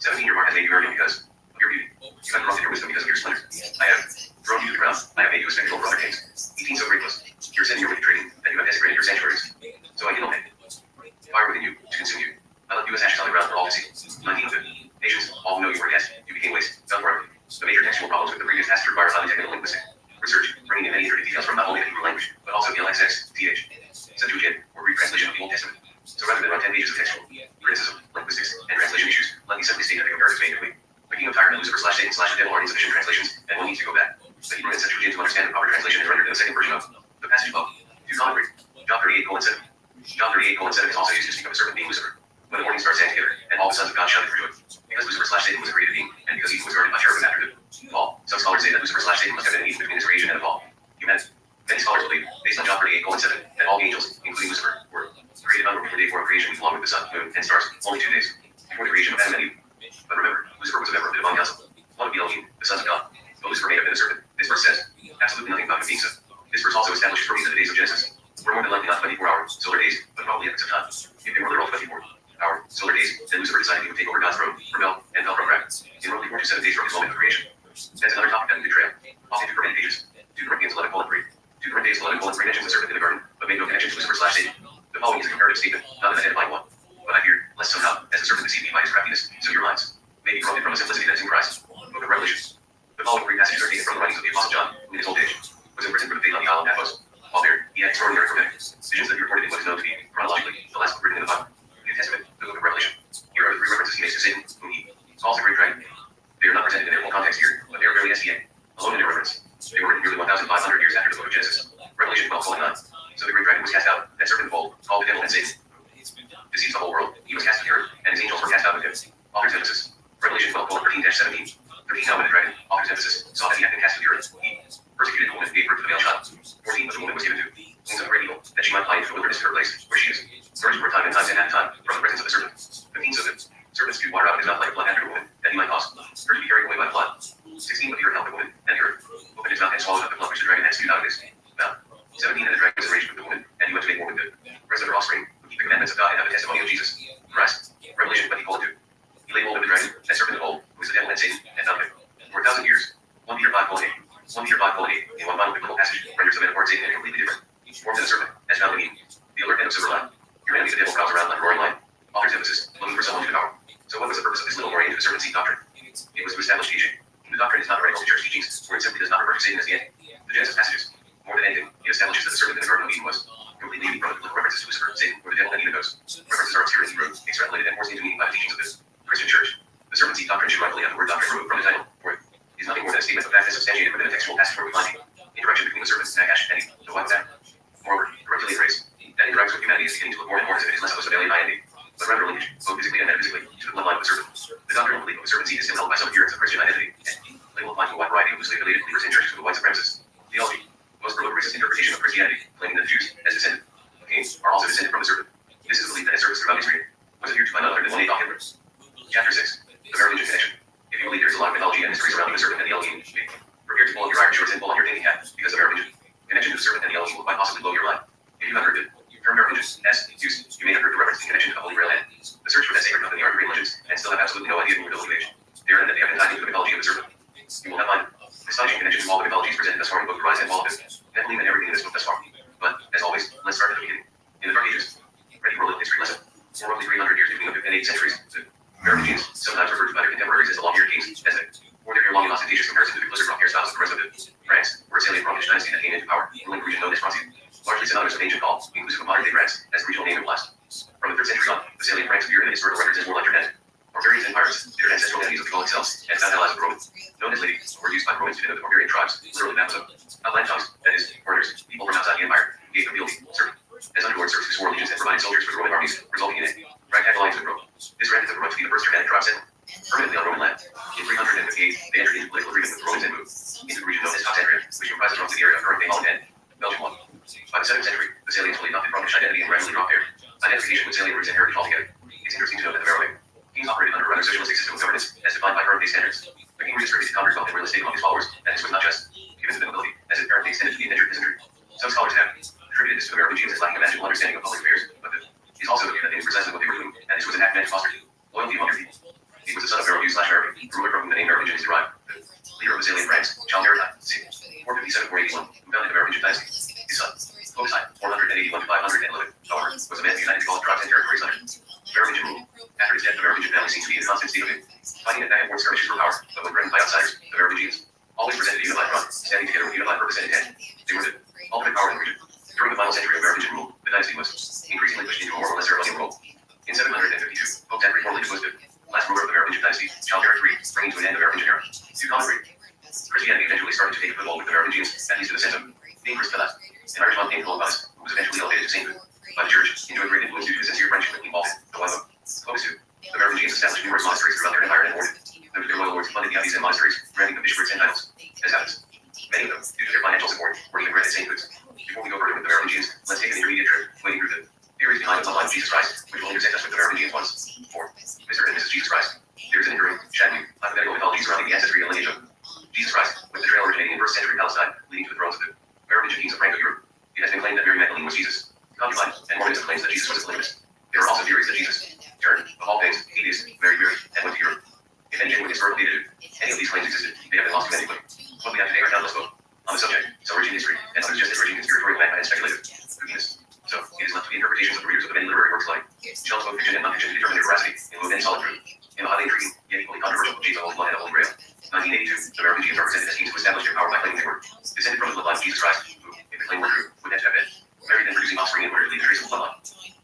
17 your heart has made you arrogant because of your beauty. You have corrupted your wisdom because of your splendor. I have thrown you to the ground. I have made you a spectacle for other kings. 18 so greatless. Your sin and your wicked trading, that you have desecrated your sanctuaries. So I kindle fire within you to consume you. I left you as ashes on the ground for all to see. 19 of the nations, all who know you were against, you became waste, done forever. The major textual problems with the previous passage require highly technical linguistic research, bringing in many intricate details from not only the Hebrew language, but also the LXX, TH, Septuagint, or Greek translation of the Old Testament. So rather than write 10 pages of textual criticism, linguistics, and translation issues, let me simply state that the comparative is made complete. The king of Tyre and Lucifer/Satan/the devil are insufficient translations, and one needs to go back. The Hebrew and Septuagint to understand the proper translation is rendered in the second version of the passage above. Do not agree. John 38:7. John 38:7 is also used to speak of a serpent being Lucifer. When the morning stars sang together, and all the sons of God shouted for joy. Because Lucifer/Satan was a created being, and because Eden was guarded by cherubim after the fall, some scholars say that Lucifer/Satan must have been an Eden between his creation and the fall. Humanity. Many scholars believe, based on John 38:7, that all the angels, including Lucifer, were created on before day 4 of creation, along with the sun, moon, and stars, only 2 days before the creation of Adam and Eve. But remember, Lucifer was a member of the divine council, one of the Elohim, the sons of God. But Lucifer may have been a serpent. This verse says absolutely nothing about him being so. This verse also establishes for me that the days of Genesis were more than likely not 24-hour solar days, but probably epochs of time. If they were literal 24-hour solar days, then Lucifer decided he would take over God's throne, rebel, and fell from grace. In roughly 4 to 7 days from his moment of creation. That's another topic that we could trail. Off into permanent pages. 2 Corinthians 11:3. 2 Corinthians 11:3 mentions the serpent in the garden, but made no connection to Lucifer/Satan. The following is a comparative statement, not an identifying one. But I fear, lest somehow, as the serpent deceived me by his craftiness, so your minds may be corrupted from the simplicity that is in Christ. Book of Revelation. The following 3 passages are taken from the writings of the Apostle John, who in his old age was imprisoned for the faith on the island of Patmos. While there, he had extraordinary prophetic visions that he reported in what is known to be, chronologically, the last book written in the Bible. New Testament, the book of Revelation. Here are the 3 references he makes to Satan, whom he calls the great dragon. They are not presented in their full context here, but they are very SDA, alone in their reference. They were written nearly 1,500 years after the book of Genesis. Revelation 12:9. So the great dragon was cast out, that serpent of old, called the devil and Satan. Deceives the whole world. He was cast to the earth, and his angels were cast out with him. Author's emphasis. Revelation 12:13-17. 13 Now when the dragon, author's emphasis, saw that he had been cast to the earth, he persecuted the woman and gave birth to the male child. 14 But the woman was given to wings of great evil, that she might fly into the wilderness to her place, where she is. Nourished for a time and time and half a time, from the presence of the serpent. 15 So the serpent spewed water out of his mouth like a flood after the woman, that he might cause her to be carried away by the flood. 16 But the earth helped the woman, and the earth opened his mouth and swallowed up the flood which the dragon had spewed out of his mouth. 17 And the dragon was enraged with the woman, and he went to make war with the rest of her offspring, who keep the commandments of God and have the testimony of Jesus Christ. Revelation 20:2. He laid hold of the dragon, that serpent of old, who is the devil and Satan, and found him. For 1,000 years. 1 Peter 5:8. 1 Peter 5:8, in one final biblical passage, renders the metaphor of Satan in a completely different form than the serpent, as found in Eden. The alert and of silver line. Your enemy the devil prowls around like a roaring lion. Author's emphasis, looking for someone to devour. So what was the purpose of this little more into the serpent seed doctrine? It was to establish teaching. The doctrine is not heretical to church teachings, for it simply does not refer to Satan as the end. The Genesis passages, more than anything, it establishes that the serpent in the Garden of Eden was completely unique from the references to Lucifer, Satan, or the devil, and even those references are obscure in Hebrew, extrapolated and forced into meaning by the teachings of this Christian church. The serpent seed doctrine should rightfully have the word doctrine removed from the title, for it is nothing more than a statement of fact as substantiated within a textual passage where we find the interaction between the serpent, Nagash, and Eve, the wife of Adam. Moreover, the reptilian race that interacts with humanity is beginning to look more and more as if it is less of a civilian identity, but rather a linkage, both physically and metaphysically, to the bloodline of the serpent. The doctrinal belief of the serpent seed is still held by some adherents of Christian identity, and label applied to a wide variety of loosely affiliated believers in churches with a white supremacist theology. Most prolific racist interpretation of Christianity, claiming that the Jews, as descended of Cain, are also descended from the serpent. This is a belief that has surfaced throughout history, was adhered to by none other than one Adolf Hitler. Chapter 6. The Merovingian connection. If you believe there is a lot of mythology and mystery surrounding the serpent and the Elohim, be prepared to pull up your Irish shorts and pull on your thinking hat, because the Merovingian connection to the serpent and the Elohim will quite possibly blow your mind. If you have heard the term Merovingian as used, you may have heard the reference in connection to the Holy Grail and the search for that sacred cup in the art of Greek legends, and still have absolutely no idea of the biblical age. They are in that they have been tied into the mythology of the serpent. You will not find astonishing connection to all the mythologies presented thus far in the book of Rise and Fall of it. I believe in everything in this book thus far. But, as always, let's start at the beginning. In the Dark Ages, ready for a little history lesson. For roughly 300 years between the 5th and 8th centuries, the Merovingians, sometimes referred to by their contemporaries as the long-eared kings, as they wore their long and ostentatious comparison to the blizzard rock hairstyles of the rest of the France, were a salient Frankish dynasty that came into power, ruling the region known as Francia, largely synonymous with ancient Gaul, inclusive of modern-day France, as the regional name implies. From the 3rd century on, the salient Franks appear in the historical records as warlike Germanic, or Barbarians and pirates, their ancestral enemies of the Gaul itself, and found allies of the Romans. Known as ladies, were used by the Romans to denote the barbarian tribes, literally maps of outland tongues, that is, foreigners, people from outside the empire, who gave them fealty, servant. As underlords serfs who swore allegiance and provided soldiers for the Roman armies, resulting in a ragtag alliance with Rome. This granted them the right to be the first Germanic tribe settled permanently on Roman land. In 358, they entered into political agreement with the Romans and moved into the region known as Toxandria, which comprises roughly the area of current-day Holland and Belgium 1. By the 7th century, the Salians fully adopted Romish identity and gradually dropped their identification with Salian roots and heritage altogether. It's interesting to note that the Merovingian kings operated under a rather socialistic system of governance, as defined by current-day standards. The king redistributed conquered wealth and real estate among his followers, and this was not just given to the nobility, as it apparently extended to the indentured peasantry. Some scholars have attributed this to the Merovingians as lacking a magical understanding of public affairs, but it is also the view that they knew precisely what they were doing, and this was an act meant to foster loyalty among their people. He was the son of Merovingian/Merovingian, the ruler from whom the name Merovingian is derived, the leader of the Salian Franks, John Merodach, c. 457-481, who founded the Merovingian dynasty. His son, Clovis, 481-511, however, was a man who united Gaulish tribes and territories under Merovingian rule. After his death, the Merovingian family seems to be in a constant state of fighting and back and forth skirmishes for power, but when threatened by outsiders, the Merovingians always presented a unified front, standing together with unified purpose and intent. They were the ultimate power in the region. During the final century of Merovingian rule, the dynasty was increasingly pushed into a more or less ceremonial role. In 752, Pope Henry formally deposed the last ruler of the Merovingian dynasty, John III, bringing to an end the Merovingian era. To commemorate, Christianity eventually started to take a foothold with the Merovingians, at least in the sense of being Christmas. An Irishman named Clovis, who was eventually elevated to sainthood by the church, enjoyed great influence due to his sincere friendship with King Balkan, the wife of Clovis II. The Merovingians established numerous monasteries throughout their empire and awarded their loyal lords funded the abbeys and monasteries, granting them bishoprics and titles, as happens. Many of them, due to their financial support, were even granted sainthoods. Before we go further with the Merovingians, let's take an intermediate trip, wading through the theories behind the bloodline of Jesus Christ, which will intersect us with the Merovingians once more. Mr. and Mrs. Jesus Christ. There is an enduring, shadowy, hypothetical mythology surrounding the ancestry and lineage of Jesus Christ, with the trail originating in 1st century Palestine, leading to the thrones of the Merovingian kings of Franco-Europe. It has been claimed that Mary Magdalene was Jesus' concubine, and Mormonism claims that Jesus was a polygamist. There are also theories that Jesus turned, of all things, atheist, married Mary, and went to Europe. If any genuine historical data do any of these claims existed, they have been lost to anybody. What we have today are countless books on the subject, some origin history, and others just emerging conspiratorial and speculative. Guinness. So, it is left to the interpretations of the readers of the many literary works like Shell's both fiction and non-fiction to determine their veracity, and move any solid truth. In the highly intriguing, yet equally controversial Jesus of Holy Blood and the Holy Grail, 1982, the Merovingians are presented as kings who established their power by claiming they were descended from the bloodline of Jesus Christ, who, if the claim were true, would have to have been married and producing offspring in order to leave a traceable bloodline.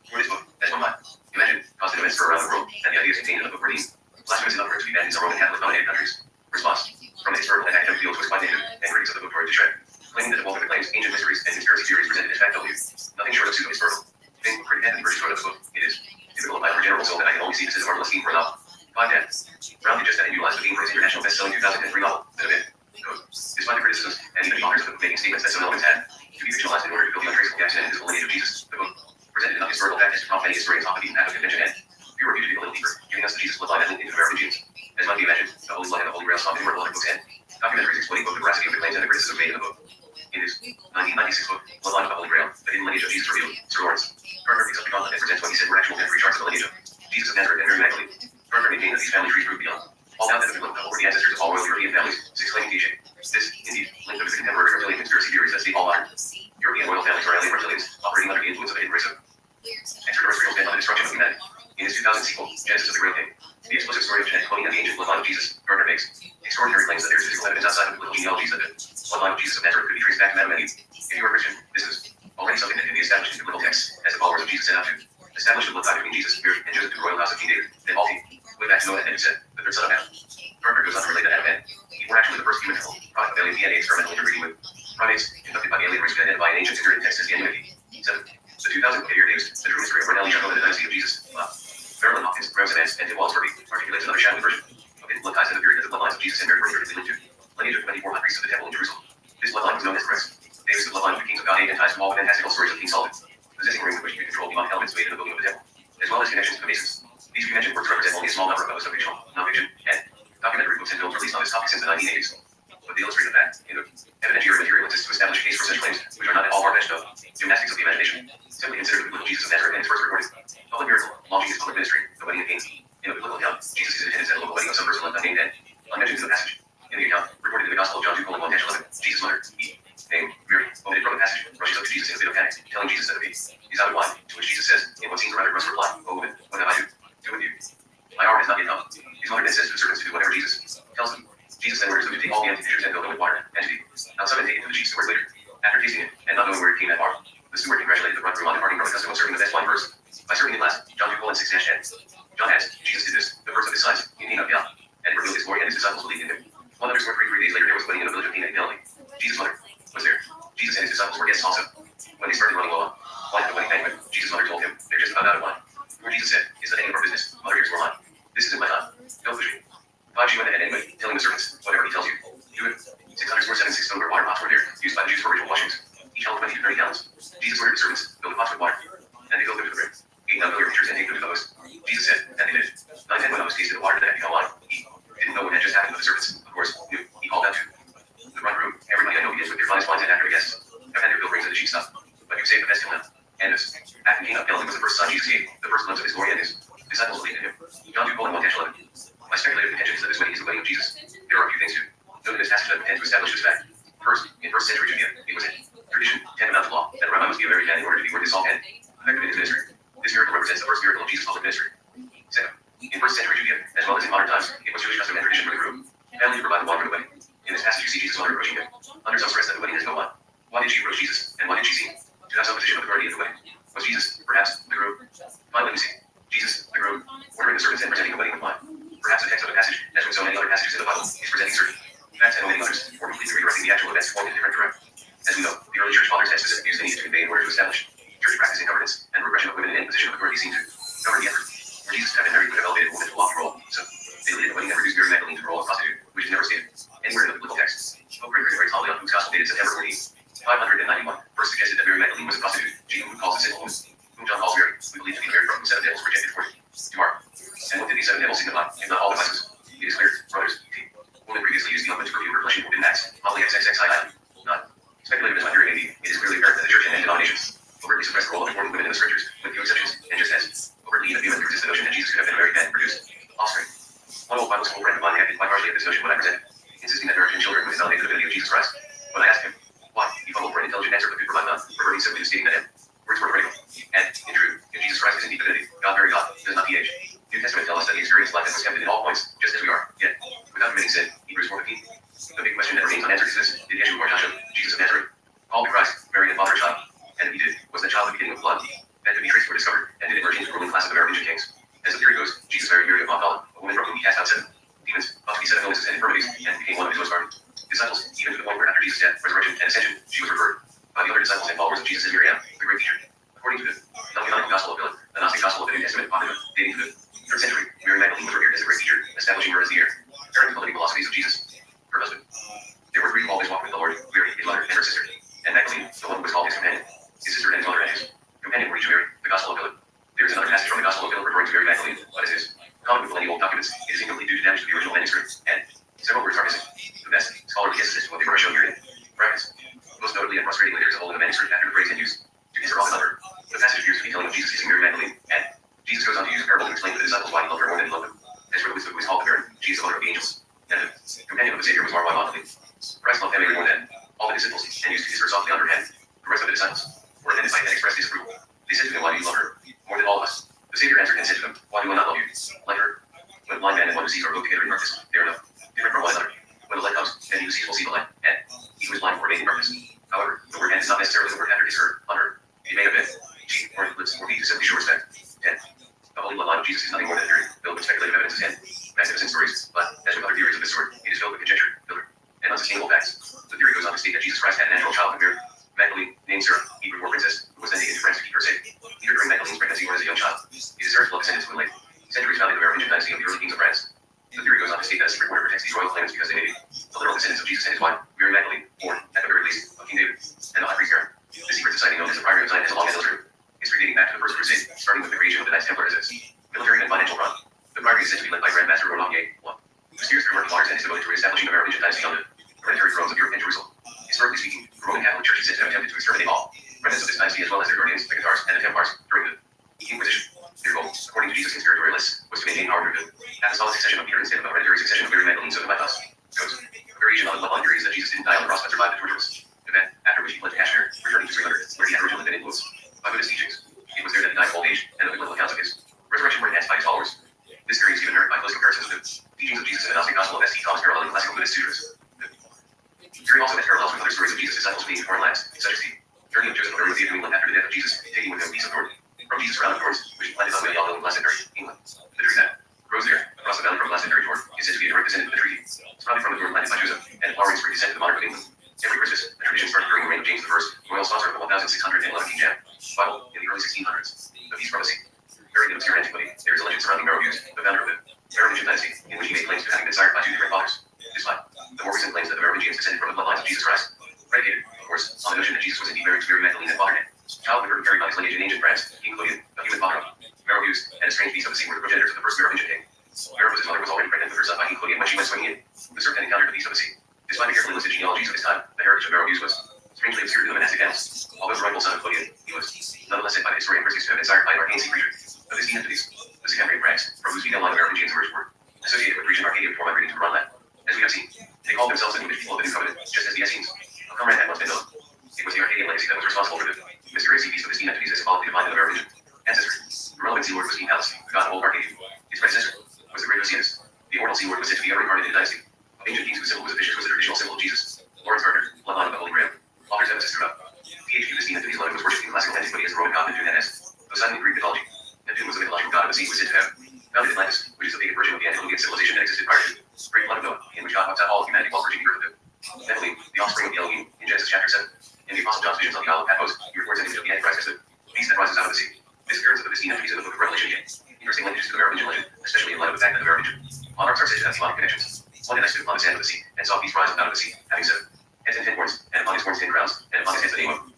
For this book, as one might imagine, caused an immense stir around the world, and the ideas contained in the book were deemed blasphemous enough for it to be banned in some Roman Catholic-dominated countries. Response from the historical and academic fields was quite negative, and critics of the book tore it to shreds, claiming that the bulk of the claims, ancient mysteries, and conspiracy theories presented as fact value, nothing short of pseudo-historical. Being critic and the version of the book, it is difficult by our general soul that I can only see this as a marvelous theme for a novel. 5 10. Brownlee just had utilized the theme for his international best-selling 2003 novel, The Event. Despite the criticisms and even the authors of the book making statements that some elements had to be fictionalized in order to fill the untraceable gaps in the invisible lineage of Jesus, the book presented enough historical fact to prompt many historians off the beaten path of convention and we review to dig a little deeper, giving us the Jesus bloodline that linked into the Merovingians. As might be imagined, the Holy Blood and the Holy Grail spawned innumerable other books and documentaries explaining both the veracity of the claims and the criticism made in the book. In his 1996 book, Bloodline of the Holy Grail, The Hidden Lineage of Jesus Revealed, Sir Lawrence Gardner picks up the gauntlet and presents what he said were actual memory charts of the lineage of Jesus of Nazareth and Mary Magdalene. Gardner maintained that these family trees proved beyond all doubt that the biblical were the ancestors of all royal European families, 6 claiming teaching. This, indeed, linked them to the contemporary reptilian conspiracy theories that state all modern European royal families are alien reptilians, operating under the influence of a hidden race of extraterrestrials bent on the destruction of humanity. In his 2000 sequel, Genesis of the Great King, the explosive story of genetic cloning and the ancient bloodline of Jesus, Gardner makes extraordinary claims that there is physical evidence outside of biblical genealogies that the bloodline of Jesus of Nazareth could be traced back to Adam and Eve. If you are a Christian, this is already something that can be established in biblical texts, as the followers of Jesus set out to establish the blood tie between Jesus, Mary, and Joseph, the royal house of King David, and Balti, way back to Noah and said, the third son of Adam. Gardner goes on to relate that Adam and Eve were actually the first human product of alien DNA experimental interbreeding with primates conducted by the alien race to identify an ancient figure in text as the Anunnaki. 7. The 2000 book here names the true history of Cornelius Jacob and the dynasty of Jesus. Marilyn Hawkins, Graham Evans, and Tim Walsworthy articulates another shadowy version of hidden blood ties in the period that the bloodlines of Jesus and Mary were directly linked to. Lineage of 24 high priests of the temple in Jerusalem. This bloodline was known as Christ. Davis, the bloodline of the kings of God, and ties to all the fantastical stories of King Solomon, possessing rings which he could control demonic elements made in the building of the temple, as well as connections to the Masons. These convention works represent only a small number of those of fictional, non-fiction, and documentary books and films released on this topic since the 1980s. But the illustrative fact, in the evidentiary material exists to establish a case for such claims, which are not at all far-fetched of gymnastics of the imagination. Simply consider the biblical Jesus of Nazareth and his first recorded public miracle, launching his public ministry, the wedding of Cain. In the biblical account, Jesus is attended at a local wedding of some person left unnamed and unmentioned in the passage. In the account, recorded in the Gospel of John 2:1-11, Jesus' mother, Eve, named Mary, omitted from the passage, rushes up to Jesus in a bit of panic, telling Jesus that the he's out of wine, to which Jesus says, in what seems a rather gross reply, "O woman, what have I to do with you? My hour has not yet come." His mother then says to the servants to do whatever Jesus tells them. Jesus then orders them to take all the empty pitchers and fill them with water, and to be outside and taken to the chief steward later. After tasting it, and not knowing where it came that far, the steward congratulated the bridegroom on departing from the custom of serving the best wine first, by serving it last. John 2:6-10. John adds, Jesus did this, the first of his sons, in Cana of Galilee, and revealed his glory, and his disciples believed in him. 143 days later, there was a wedding in the village of Cana in Galilee. Jesus' mother was there. Jesus and his disciples were guests also. When they started running low on wine at the wedding banquet, Jesus' mother told him, they're just about out of wine. When Jesus said, is that any of our business? Mother, here's more wine. This isn't my time. Don't push me. 5, she went ahead anyway, telling the servants, whatever he tells you, do it. 676 silver water pots were there, used by the Jews for ritual washings. Each held 20 to 30 gallons. Jesus ordered the servants, fill the pots with water, and they filled them to the brim. 8 non-familiar pitchers and 8 good fellows. Jesus said, and they did. 9 10 when those tasted the water that had become wine. He didn't know what had just happened to the servants. Of course, knew. He called out to the front room. Everybody I know begins with their finest wines and after the guests have had their fill brings of the cheap stuff. But you saved the best till now. And this, after Cana of Galilee was the first son Jesus gave, the first glimpse of his glory, and his disciples believed in him. John 2:1 11. My speculative contention is that this wedding is the wedding of Jesus. There are a few things to note in this passage that tend to establish this fact. First, in first century Judea, it was a tradition, tantamount to law, that a rabbi must be a very man in order to be worth his salt and effective in his ministry. This miracle represents the first miracle of Jesus' public ministry. Second, in first century Judea, as well as in modern times, it was Jewish custom and tradition for the groom family to provide the wine for the wedding. In this passage, you see Jesus' mother approaching him. Under some stress that the wedding has no wine. Why did she approach Jesus, and why did she seem to have some position of authority at the wedding? Was Jesus, perhaps, the groom? Finally, we see Jesus, the groom, ordering the servants and presenting the wedding with wine. Perhaps the text of the passage, as with so many other passages in the Bible, is presenting certain facts and omitting others, or completely redirecting the actual events formed in different directions. As we know, the early church fathers had specific views they needed to convey in order to establish church practice and governance, and regression of women in position of authority seemed to govern the effort. Where Jesus had been married would have elevated women to a lofty role, so they believed the wedding had reduced Mary Magdalene to the role of prostitute, which is never stated anywhere in the biblical text. Pope Gregory writes Homily on Luke's Gospel dated September 14, 591, first suggested that Mary Magdalene was a prostitute, Jesus who calls a sinful woman, whom John calls Mary, we believe to be Mary from whom 7 devils rejected for to Mark. And what did these 7 devils signify, if not all devices? It is clear, brothers, women previously used the ointment to perfume her flesh in Acts, Homily XXXII. Not speculative as my theory may be, it is clearly apparent that the church and denominations overtly suppressed the role of important women in the scriptures, with few exceptions, and just as overtly even there exists the notion that Jesus could have been a married man and produced offspring. One old Bible school friend of mine acted quite harshly at this notion when I presented, insisting that nurturing children would validate the divinity of Jesus Christ. When I asked him why, he fumbled for an intelligent answer but could provide none, reverting simply to stating that words were critical. And, in truth, if Jesus Christ is indeed divinity, God very God, does not age. New Testament tells us that he experienced life and was tempted in all points, just as we are, yet without committing sin. Hebrews 4:15. The big question that remains unanswered is this: did Yeshua or Joshua, Jesus of Nazareth, call the Christ, marry and father a child? And if he did, was the child the beginning of blood that could be traced or discovered, and did it merge into the ruling class of the Merovingian kings? As the theory goes, Jesus married Mary of Magdala, a woman from whom he cast out 7 demons, thought to be 7 illnesses and infirmities, and became one of his most ardent disciples, even to the point where after Jesus' death, resurrection, and ascension, she was referred by the other disciples and followers of Jesus as Miriam, the great teacher. According to the non-canonical Gospel of Philip, the Gnostic Gospel of the New Testament Apocrypha, dating to the 3rd century, Mary Magdalene was revered as a great teacher, establishing her as the heir, apparent to the philosophies of Jesus, her husband. There were 3 who always walked with the Lord: Mary, his mother, and her sister, and Magdalene, the one who was called his companion. His sister and his mother and his companion were each Mary, the Gospel of Philip. There is another passage from the Gospel of Philip referring to Mary Magdalene, but as is common with millennial documents, it is incomplete due to damage to the original manuscript, and several words are missing. The best scholarly guesses as to what they were shown here in brackets. Most notably and frustratingly, there is a hole in the manuscript after the phrase in use to kiss her off another. The passage appears to be telling of Jesus kissing Mary Magdalene, and Jesus goes on to use a parable to explain to the disciples why he loved her more than he loved them. As for the wisdom who is called the Mary, she is the mother of the angels, and the companion of the Savior was marked by Magdalene. Christ loved Mary more than all the disciples, and used to kiss her softly on her head. The rest of the disciples were offended by it and expressed disapproval. They said to him, why do you love her more than all of us? The Savior answered and said to them, why do I not love you? Like her, when a blind man and one who sees are both together in darkness, they are no different from one another. When the light comes, and he who sees will see the light, and he who is blind will remain in darkness. However, the word "and" is not necessarily the word after his her, on her. It may have been cheek, or lips, or be to simply show respect. 10. The holy bloodline of Jesus is nothing more than a theory, filled with speculative evidence and magnificent stories, but, as with other theories of this sort, it is filled with conjecture, filler, and unsustainable facts. The theory goes on to state that Jesus Christ had a natural child with Mary Magdalene, named Sarah, Hebrew war princess, who was then taken to France to keep her safe, either during Magdalene's pregnancy or as a young child. It is Sarah's blood descendants who late centuries founded the Merovingian dynasty of the early kings of France. The theory goes on to state that a secret order protects these royal claimants because they may be the literal descendants of Jesus and his wife, Mary Magdalene, born, at the very least, of King David, and the high priest Aaron. The secret society known as the Primary of Zion has long held true. History dating back to the First Crusade, starting with the creation of the Knights Templar as a military and financial run. The Primary is said to be led by Grand Master Rothschild I, who steers through murky waters and is devoted to re-establishing the Merovingian dynasty on the hereditary thrones of Europe and Jerusalem. Historically speaking, the Roman Catholic Church is said to have attempted to exterminate all remnants of this dynasty as well as their guardians, the Cathars, and the Templars during the Inquisition. Their goal, according to Jesus' conspiratorialists, was to maintain power through the apostolic succession of Peter instead of the hereditary succession of Mary Magdalene, so the mythos goes. A variation on the bloodline theory is that Jesus didn't die on the cross but survived the torturous event, after which he fled to Kashmir, returning to Srinagar, where he had originally been influenced by Buddhist teachings. It was there that he died of old age, and the biblical accounts of his resurrection were enhanced by his followers. This theory is even heard by close comparisons with the teachings of Jesus in the Gnostic Gospel of St. Thomas paralleling classical Buddhist sutras. The theory also has parallels with other stories of Jesus' disciples fleeing to foreign lands, such as the journey of Joseph of Arimathea to England after the death of Jesus, taking with him a piece of thorn from Jesus' crown of thorns, which he planted on William Yaldo in Glastonbury, England. The tree that grows there There is a legend surrounding Merovingius, the founder of the Merovingian dynasty, in which he made claims to having been sired by two different fathers. Despite the more recent claims that the Merovingians descended from the bloodlines of Jesus Christ, predicated, of course, on the notion that Jesus was indeed married to Mary Magdalene and Father. Child were carried by his lineage in ancient France, including a human father, Merovingius, and a strange beast of the sea were the progenitors of the first Merovingian king. Merovingius' mother was already pregnant with her son by King Claudian when she went swimming in. The serpent encountered the beast of the sea. Despite the carefully listed genealogies of his time, the heritage of Merovingius was strangely obscured in the monastic annals. Although the rightful son of Claudian, he was nonetheless said by the historian Perseus to have been sired by an arcane sea creature. Of his entities, the Sicambrian Franks, from whose female line the Merovingians were associated with Grecian Arcadia before migrating to the Rhineland. As we have seen, they called themselves the English people of the New Covenant, just as the Essenes of Qumran had once been known. It was the Arcadian legacy that was responsible for the mysterious sea beast of the sea entities as symbolically defined in the Merovingian ancestry. The relevant sea lord was King Pallas, the god of old Arcadia. His predecessor was the great Oceanus. The immortal sea lord was said to be ever incarnated in the dynasty of ancient kings whose symbol was Apicius, was the traditional symbol of Jesus. Lawrence Gardner, bloodline of the Holy Grail. Author's emphasis throughout. PhD of the sea entities alone was worshipped in classical antiquity as the Roman god Neptune and as Poseidon in Greek mythology. Neptune was the mythological god of the sea who was said to have founded Atlantis, which is a pagan version of the antediluvian civilization that existed prior to the great flood of Noah, in which God wiped out all of humanity while purging the earth of the Nephilim, the offspring of the Elohim, in Genesis chapter 7. In the Apostle John's visions on the Isle of Patmos, he records an image of the Antichrist as the beast that rises out of the sea. This appearance of the sea entities in the book of Revelation again. Interesting linkage to the Merovingian legend, especially in light of the fact that the Merovingian monarchs are said to have demonic connections. One that stood upon the sand of the sea, and saw a beast rise up out of the sea, having 7 heads and 10 horns, and upon his horns 10 crowns, and upon his heads the name of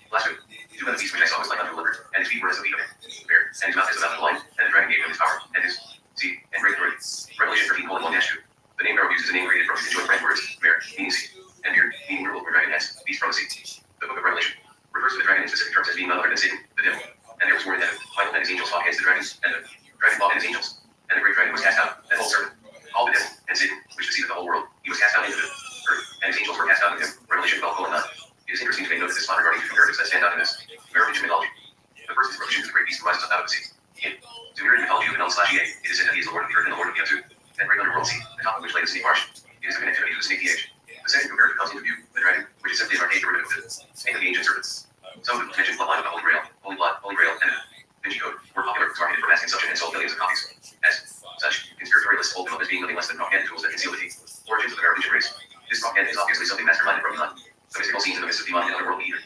blasphemy. Two of the beasts which I saw was like unto a leopard, and his feet were as the feet of a bear, and his mouth as the mouth of a lion, and the dragon gave him his power, and his seed, and great authority. Revelation 13:1-2. The name Merovingius is a name created from his conjoined French words, mer, meaning sea, and beard, meaning rule, or dragon, hence, beast from the sea. The book of Revelation refers to the dragon in specific terms as being none other than Satan, the devil, and there was war in heaven. Michael and his angels fought against the dragon, and the dragon fought and his angels, and the great dragon was cast out, that whole serpent, called the devil, and Satan, which deceiveth the whole world. He was cast out into the earth, and his angels were cast out with him. Revelation 12:9. It is interesting to make note of this spot regarding two comparatives that stand out in this Merovingian mythology. The first is Revelation to the great beast who rises up out of the sea. In Sumerian mythology of Enlil/Ea, it is said that he is the lord of the earth and the lord of the absolute, that great underworld sea, the top of which lay the snake marsh. It is a connectivity to the snake age. The second comparative comes into view, the dragon, which is simply an archaic derivative of the snake of the ancient serpents. Some of the mentioned bloodline of the Holy Grail, Holy Blood, Holy Grail, and the Vinci Code were popular, marketed for mass consumption, and sold millions of copies. As such, conspiratorialists hold them up as being nothing less than propaganda tools that conceal the origins of the Merovingian race. This propaganda is obviously something masterminded from beyond the mystical scenes in the midst of demonic and underworld either,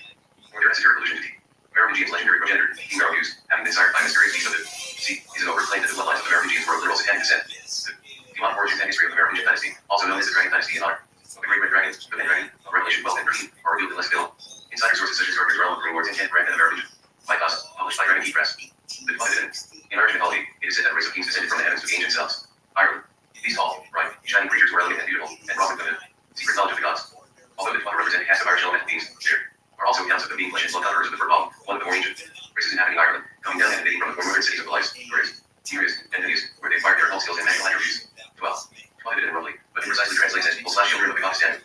or their esoteric allusion to the Merovingian's legendary progenitor, King Merovingius, having been sired by mysterious beasts of the sea. Is it overclaimed that the bloodlines of the Merovingians were of literal satanic descent? The demonic origins and history of the Merovingian dynasty, also known as the Dragon Dynasty in honor of the great red dragon, the Red Dragon of Revelation 12:13, are revealed in less film. Insider sources such as Arthur Drell, Green Ward's Intent, Brand, and the Merovingian Mythos, published by Dragon Key Press. The divided in Irish mythology, it is said that a race of kings descended from the heavens to the ancient selves. Ireland. These tall, bright, shining creatures were elegant and beautiful, and brought with them the secret knowledge of the gods. Although the father represented a cast of Irish elemental beings, there are also accounts of them being flesh and blood conquerors of the Firbolg, one of the more ancient races inhabiting Ireland, coming down and invading from the former cities of Belize, Grace, Tiberias, and Phineas, where they acquired their occult skills and magical attributes. 12. Divided in roughly, but precisely translates as people / children of the goddess Daniel.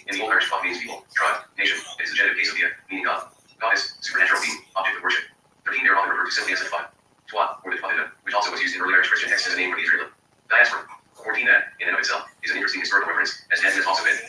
In the Old Irish, means people, tribe, nation. It is the genitive case of the meaning God. Goddess, supernatural being, object of worship. 13. They are often referred to simply as the Twat, or the Twatida, which also was used in early Irish Christian texts as a name for the Israelite diaspora. 14. That, in and of itself, is an interesting historical reference, as Daniel has also been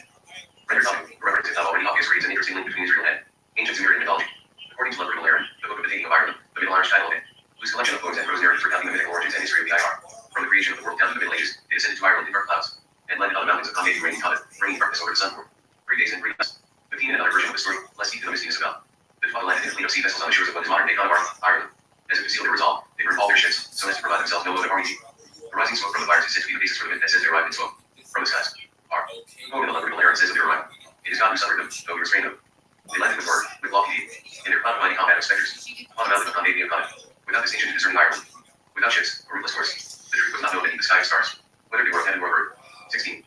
rendered common. The reference, if not already obvious, reads an interesting link between Israel and ancient Sumerian mythology. According to Ludwig Aaron, the book of the Taking of Ireland, the Middle Irish title of it, whose collection of poems and prose narratives recounting the mythical origins and history of the IR, from the creation of the world down to the Middle Ages, they descended to Ireland in dark clouds, and landed on the mountains of Conde raining comet, bringing darkness over the sun for 3 days and 3 nights. 15. Another version of the story, less deep than the mistiness about the Twat landed in a fleet of sea vessels on the shores of what is modern-day Connemara, Ireland. As if to seal their resolve, they burned all their ships, so as to provide themselves no mode of harmony. The rising smoke from the fires is said to be the basis for the myth that says they arrived in smoke from the skies. R. Quote in the Ludwig Aaron says of their arrival, it is God who suffered them, though he restrained them. They landed with word, with lofty deed, in their cloud mighty combat of spectres, upon the mountain of Conde comet, without distinction concerning Ireland, without ships, or ruthless horse. The truth was not known beneath the sky of stars, whether they were of heaven or of earth. 16.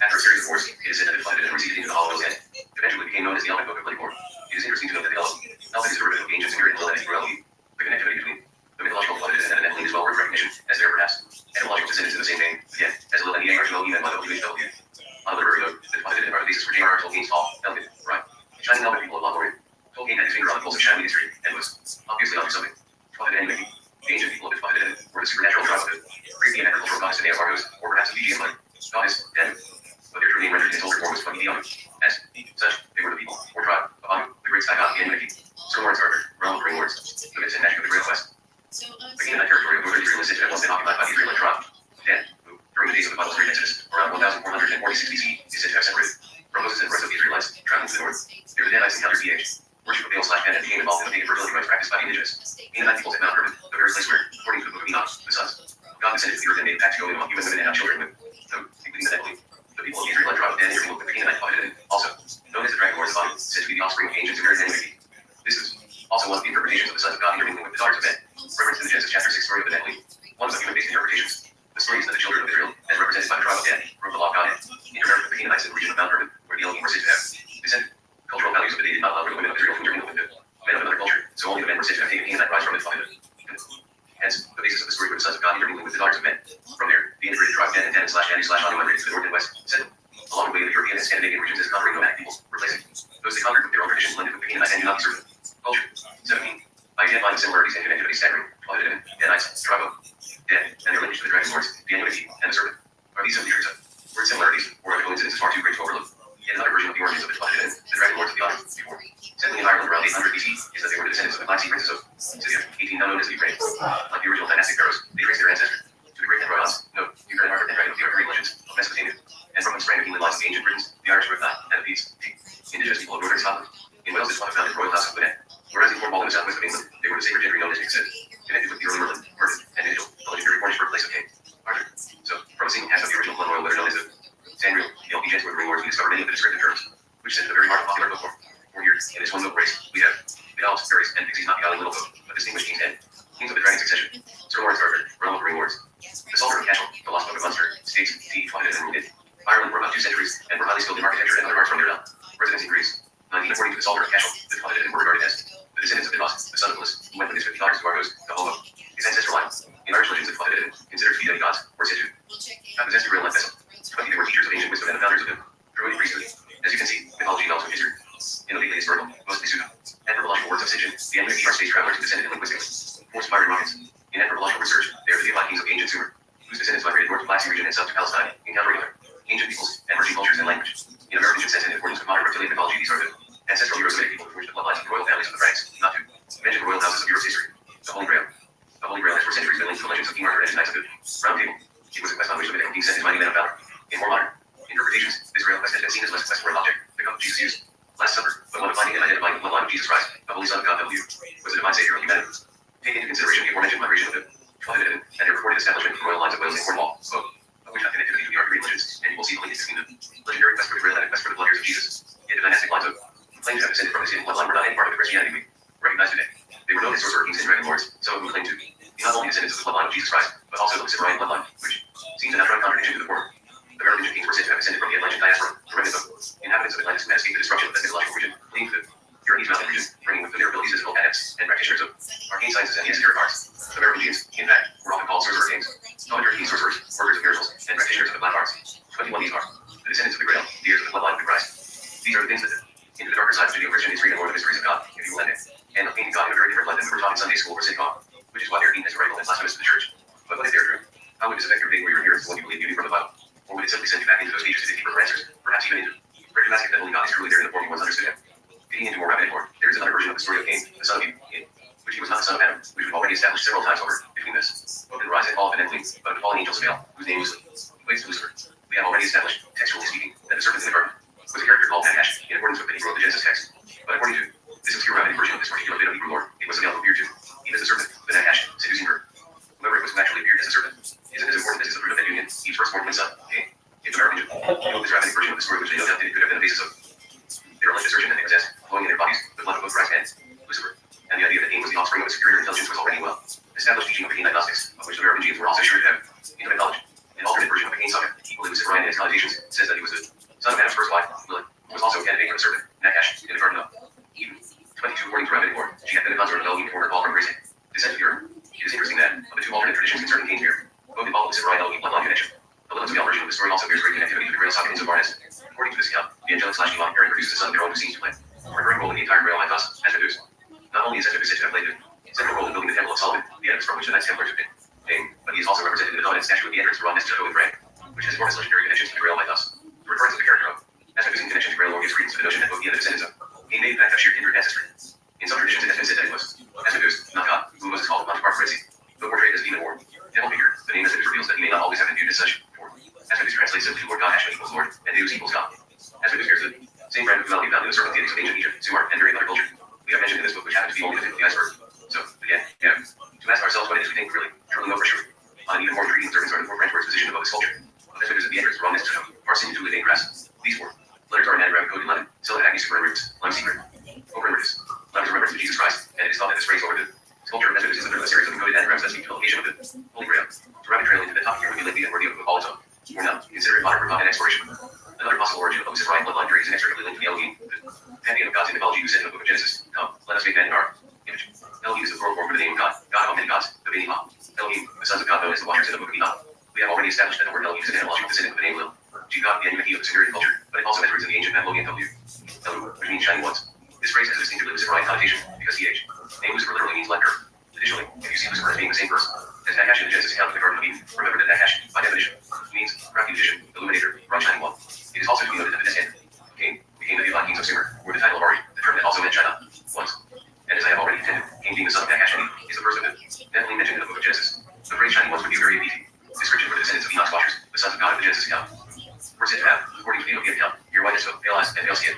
After a series of wars, it is said that it flooded and receded into the hollow of his head. Eventually became known as the Elvic Book of Blakemore. It is interesting to note that the Elvic is a derivative of the ancient Sumerian Hellenistic Elohim. The connectivity between the mythological flooded and Nephilim is well worth recognition, as there are perhaps etymological descendants in the same vein, again, as Lil and the Elohim and WHW. On a literary note, the flooded are the basis for J.R.R. Tolkien's tall, elegant, bright, shining Elvic people of Lothlorien. Tolkien had his finger on the pulse of shining history, and was obviously onto something. Flooded and Enigma. The ancient people of the flooded were the supernatural tribe of the Greek and agricultural goddess Aeneas Argos, or perhaps the Fijian like goddess Danu. But their true name rendered in its older form was Fuckidiano. As such, they were the people, or tribe, of Anu, the great sky god of the Enigma. Sir Lawrence Gardner, Realm of Green Words, the myths and magic of the Great Quest. The Canaanite territory of northern Israel is said to have once been occupied by the Israelite tribe, Dan, who, during the days of the Bible's great Exodus, around 1446 BC, is said to have separated from Moses and the rest of the Israelites, traveling to the north. There the Danites encountered PH, worship of Baal/Pan, and became involved in the pagan fertility rites practiced by the indigenous Canaanite peoples at Mount Hermon, the very place where, according to the book of Enoch, the sons God descended to the earth and made a pact to go in among human women and have children with, so, including the Nephilim. The people of the Israelite tribe of Dan and people of the Canaanite divided in, also, known as the dragon Lord's body, said to be the offspring of ancient Sumerian enmity. This is also one of the interpretations of the sons of God intermingling with the daughters of men. Reference to the Genesis chapter 6 story of the Nephilim. One of the human-based interpretations. The story is that the children of Israel, as represented by the tribe of Dan, wrote the law of God intermarried with the Canaanites in the region of Mount Hermon, where the Elohim were said to have descended. Cultural values of the day did not allow for the women of Israel to intermingle with the men of another culture, so only the men were said to have taken Canaanite rise from it. Hence, the basis of the story were the sons of God intermingling with the daughters of men. From there, the integrated tribe Dan and Dan/Anu/Anu migrated to the north and west, settled along the way of the European and Scandinavian regions as conquering nomadic peoples, replacing those they conquered with their own traditions blended with the Canaanite and Unani servant culture. 17. By identifying the similarities and connectivity staggering, Plotted Danites, tribe of Dan, and their lineage to the dragon lords, the enmity, and the serpent. Are these simply traits of word similarities, or are the coincidences far too great to overlook? Yet another version of the origins of the Plotted the dragon lords of the Ottoman before. Settling in Ireland around 800 BC is that they were the descendants of the Black Sea princes of Scythia, 18 now known as the Ukraine. Like the original dynastic pharaohs, they trace their ancestry to the great Androids, no, Ukraine and dragon of the Arthurian legends of Mesopotamia, and from whence sprang the kingly lines of the ancient Britons, the Irish Rothschild, and the Petes, indigenous people of northern Scotland. In Wales, this one founded royal house of Guinness, whereas in Cornwall in the southwest of England, they were the sacred gentry known as Ixod, connected with the early Merlin, Merlin, and Angel, the legendary Cornish birthplace of King Arthur. So, from a single cast of the original blood royal letter known as the Sandriel, the LP Gents were the ring lords, we discovered many of the descriptive terms, which is at the very heart of popular book form. For here, in this one book race, we have the elves, fairies, and pixies not beguiling little folk, but distinguished king's head, kings of the dragon succession, Sir Lawrence Gardner, realm of the ring lords. The Psalter of Cashel, the Lost Book of Munster, states T. Plotted and rooted Ireland for about 2 centuries, and were highly skilled in architecture and other arts from their down. Residents in Greece. 19. According to the Psalter of Cashel, the Plotted and were regarded as the descendants of Delos, the son of Elis, who went with his 50 daughters to Argos, the home of his ancestral line. In Irish legends, the Plotted and considered to be demigods, were said to have possessed a real life vessel. 20. They were teachers of ancient wisdom and the founders of the Druidic priesthood. As you can see, mythology and also history. In the lately historical, mostly pseudo, anthropological works of Sitchin, the enmity are space travelers who descended in linguistics, forced firing rockets. In anthropological research, they are the deified kings of the ancient Sumer, whose descendants migrated north to the Black Sea region and south to Palestine, encountering other ancient peoples, emerging cultures, and language. In American sense and in accordance with modern reptilian mythology, these are the ancestral Euro-Semitic people from which the bloodlines of the royal families of the Franks, not to mention the royal houses of Europe's history. The Holy Grail. The Holy Grail has for centuries been linked to the legends of King Arthur and his knights of the Round Table. It was a quest on which the mythical king sent his mighty men of valor. In more modern interpretations, this grail quest has been seen as less a quest for an object, the cup Jesus used Last Supper, but one of finding and identifying the bloodline of Jesus Christ, the Holy Son of God, W, was the divine Savior of humanity. Take into consideration the aforementioned migration of the Plotted and their reported establishment of royal lines of Wales and Cornwall, both of which have connectivity to the Arthurian legends, and you will see the link between the legendary quest for the grail and the quest for the blood heirs of Jesus. Yet the dynastic lines of claim to have descended from the same bloodline were not any part of the Christianity we recognize today. They were known as sorcerer kings and dragon lords, some of whom claimed to be not only descendants of the bloodline of Jesus Christ, but also the Cimmerian bloodline, which seems a natural contradiction to the former. The Merovingian kings were said to have descended from the Atlantean diaspora, the remnant of inhabitants of Atlantis who had escaped the destruction of that mythological region, fleeing to the Pyrenees mountain region, bringing with them their abilities as physical adepts and practitioners of arcane sciences and the esoteric arts. The Merovingians, in fact, were often called sorcerer kings, non-Turkish king sorcerers, workers of miracles, and practitioners of the black arts. 21. These are the descendants of the Grail, the heirs of the bloodline of the Christ. These are the things that into the darker side of Judeo-Christian history and more of the mysteries of God, if you will let it, and of painting God in a very different light than we were taught in Sunday school or synagogue, which is why they are deemed as heretical and blasphemous to the church. But what if they are true? How would this affect your day where you're here when you believe from the Bible? Or would it simply send you back into those pages to dig deeper for answers, perhaps even into recognize that only God is truly there in the form he once understood him? Getting into more rabbit more, there is another version of the story of Cain, the son of Cain, which he was not the son of Adam, which we've already established several times over between this book and the rise and fall of the Nephilim, but of the fallen angels of Baal, whose name was Lucifer. We have already established, textually speaking, that the serpent in the garden was a character called Nakash, in accordance with the Hebrew of the Genesis text. But according to this obscure rabbinic version of this particular bit of Hebrew lore, it was a male who appeared to Eve as a serpent, the Nakash, seducing her. Whoever it was who actually appeared as a serpent isn't as important as the fruit of that union, Eve's firstborn twin son, Cain. If the Merovingian knew this rabbinic version of the story, which they no doubt did, it could have been the basis of their alleged assertion that they possessed, flowing in their bodies, the blood of both Christ and Lucifer. And the idea that Cain was the offspring of a superior intelligence was already well established teaching of the Cainite Gnostics, of which the Merovingians were also sure to have intimate knowledge. An alternate version of the Cain saga, equally Luciferian in its connotations, says that he was the son of Adam's first wife, Lilith, who was also a candidate for the serpent, Nakash, in the Garden of Eden. 22. According to rabbinic lore, she had been a consort of Elohim before her call from grace descent to the earth. It is interesting that, of the two alternate traditions concerning Cain's beard, both involve the Luciferian Elohim bloodline connection. The Lilith's male version of the story also bears great connectivity to the Grail saga insofar as, according to this account, the angelic/demonic parent produces a son of their own who seems to play a recurring role in the entire Grail mythos, Asmodeus. Not only is Asmodeus said to have played a central role in building the Temple of Solomon, the edifice from which the Knights Templars have been named, but he is also represented in the dominant statue of the entrance to Ron Nestor with Frank, which has enormous legendary connections to the Grail mythos. The recurrence of the character of Asmodeus in connection to Grail lore gives credence to the notion that both he and the descendants of Cain may in fact have shared kindred ancestry. In some traditions, it has been said that it was Asmodeus, not God, who Moses called upon to part the Red Sea, though portrayed as a demon or devil figure. The name Asmodeus reveals that he may not always have been viewed as such. Asmodeus translates simply to Lord God, Ashman equals Lord, and Deus equals God. Asmodeus bears the same brand of duality found in the serpent deities of ancient Egypt, Sumer, and during other culture. We have mentioned in this book, which happens to be only the tip of the iceberg. So, again, we have to ask ourselves what it is we think we really truly know for sure. On an even more intriguing topic here would be lengthy and worthy of a call its own. For now, consider it fodder for thought and exploration. Another possible origin of the Luciferian bloodline tree is inextricably linked to the Elohim, the pantheon of gods in mythology who said in the book of Genesis, "Come, let us make man in our image." Elohim is the plural form for the name of God, God of many gods, the Beni Ha. Elohim, the sons of God known as the Watchers in the book of Enoch. We have already established that the word Elohim is an analogical descendant of the name Lil, God, the enemy of the Sumerian culture, but it also enters in the ancient Babylonian Elu, which means shining ones. This phrase has a distinctively Luciferian connotation because th. Name Lucifer literally means light earth. Additionally, if you see Lucifer as being the same person as Nakash in the Genesis account of the Garden of Eden, remember that Nakash, by definition, means crafty magician, illuminator, bright shining one. It is also to be noted that the descendant, Cain, became the divine kings of Sumer, or the title of Ari, the term that also meant China, once. And as I have already intended, Cain being the son of Nakash and Eve, is the first of them, definitely mentioned in the book of Genesis. The phrase shining ones would be a very easy description for the descendants of Enoch's Watchers, the sons of God of the Genesis account. We're said to have, according to the Enochian account, your white as snow, pale eyes, and pale skin.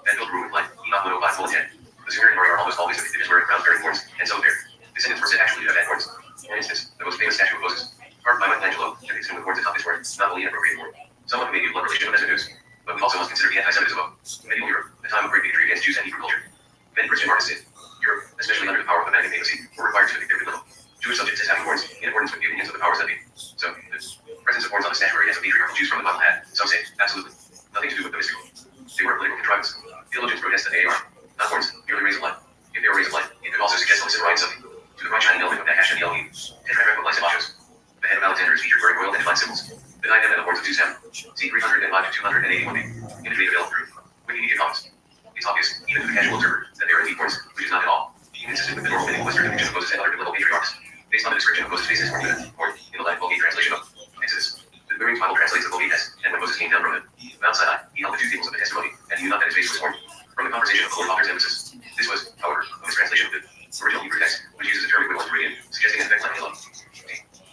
And filled room with light, Enoch 105 full of 10. The Sumerian Ari are almost always depicted as wearing crowns bearing horns, and so there. Descendants were said actually to have had horns. For instance, the most famous statue of Moses, carved by Michelangelo, depicts him with horns atop his horn, not only inappropriate for someone who may be a blood relation of Mezzonews, but we also must consider the anti-Semitism of medieval Europe, a time of great bigotry against Jews and Hebrew culture. Many Christian artists in Europe, especially under the power of the Vatican papacy, were required to depict their biblical Jewish subjects as having horns, in accordance with the opinions of the powers that be. So, the presence of horns on the statuary against the patriarchal Jews from the Bible had, some say, absolutely nothing to do with the mystical. They were a political contrivance. Theologians protest that they are not horns, merely rays of light. If they were rays of light, it could also suggest Luciferian something. To the bright shining element of Nakash and the Elohim, Tetragrammaton. The head of Alexander is featured wearing royal and divine symbols. The diadem and the horns of Zeus have. See 305 to 281b. Imagery available through Wikimedia Commons. It's obvious, even to the casual observer, that there are indeed horns, which is not at all inconsistent with the normal medieval Western depiction of Moses and other biblical patriarchs. Based on the description of Moses' face as horned or in the Latin Vulgate translation of Exodus. The New Bible translates the Vulgate as, and when Moses came down from Mount Sinai, he held the two tables of the testimony, and he knew not that his face was horned. From the conversation of the Lord author's emphasis, this was, however, a mistranslation of the original Hebrew text, which uses a term equivalent to radiant, suggesting an effect like halo.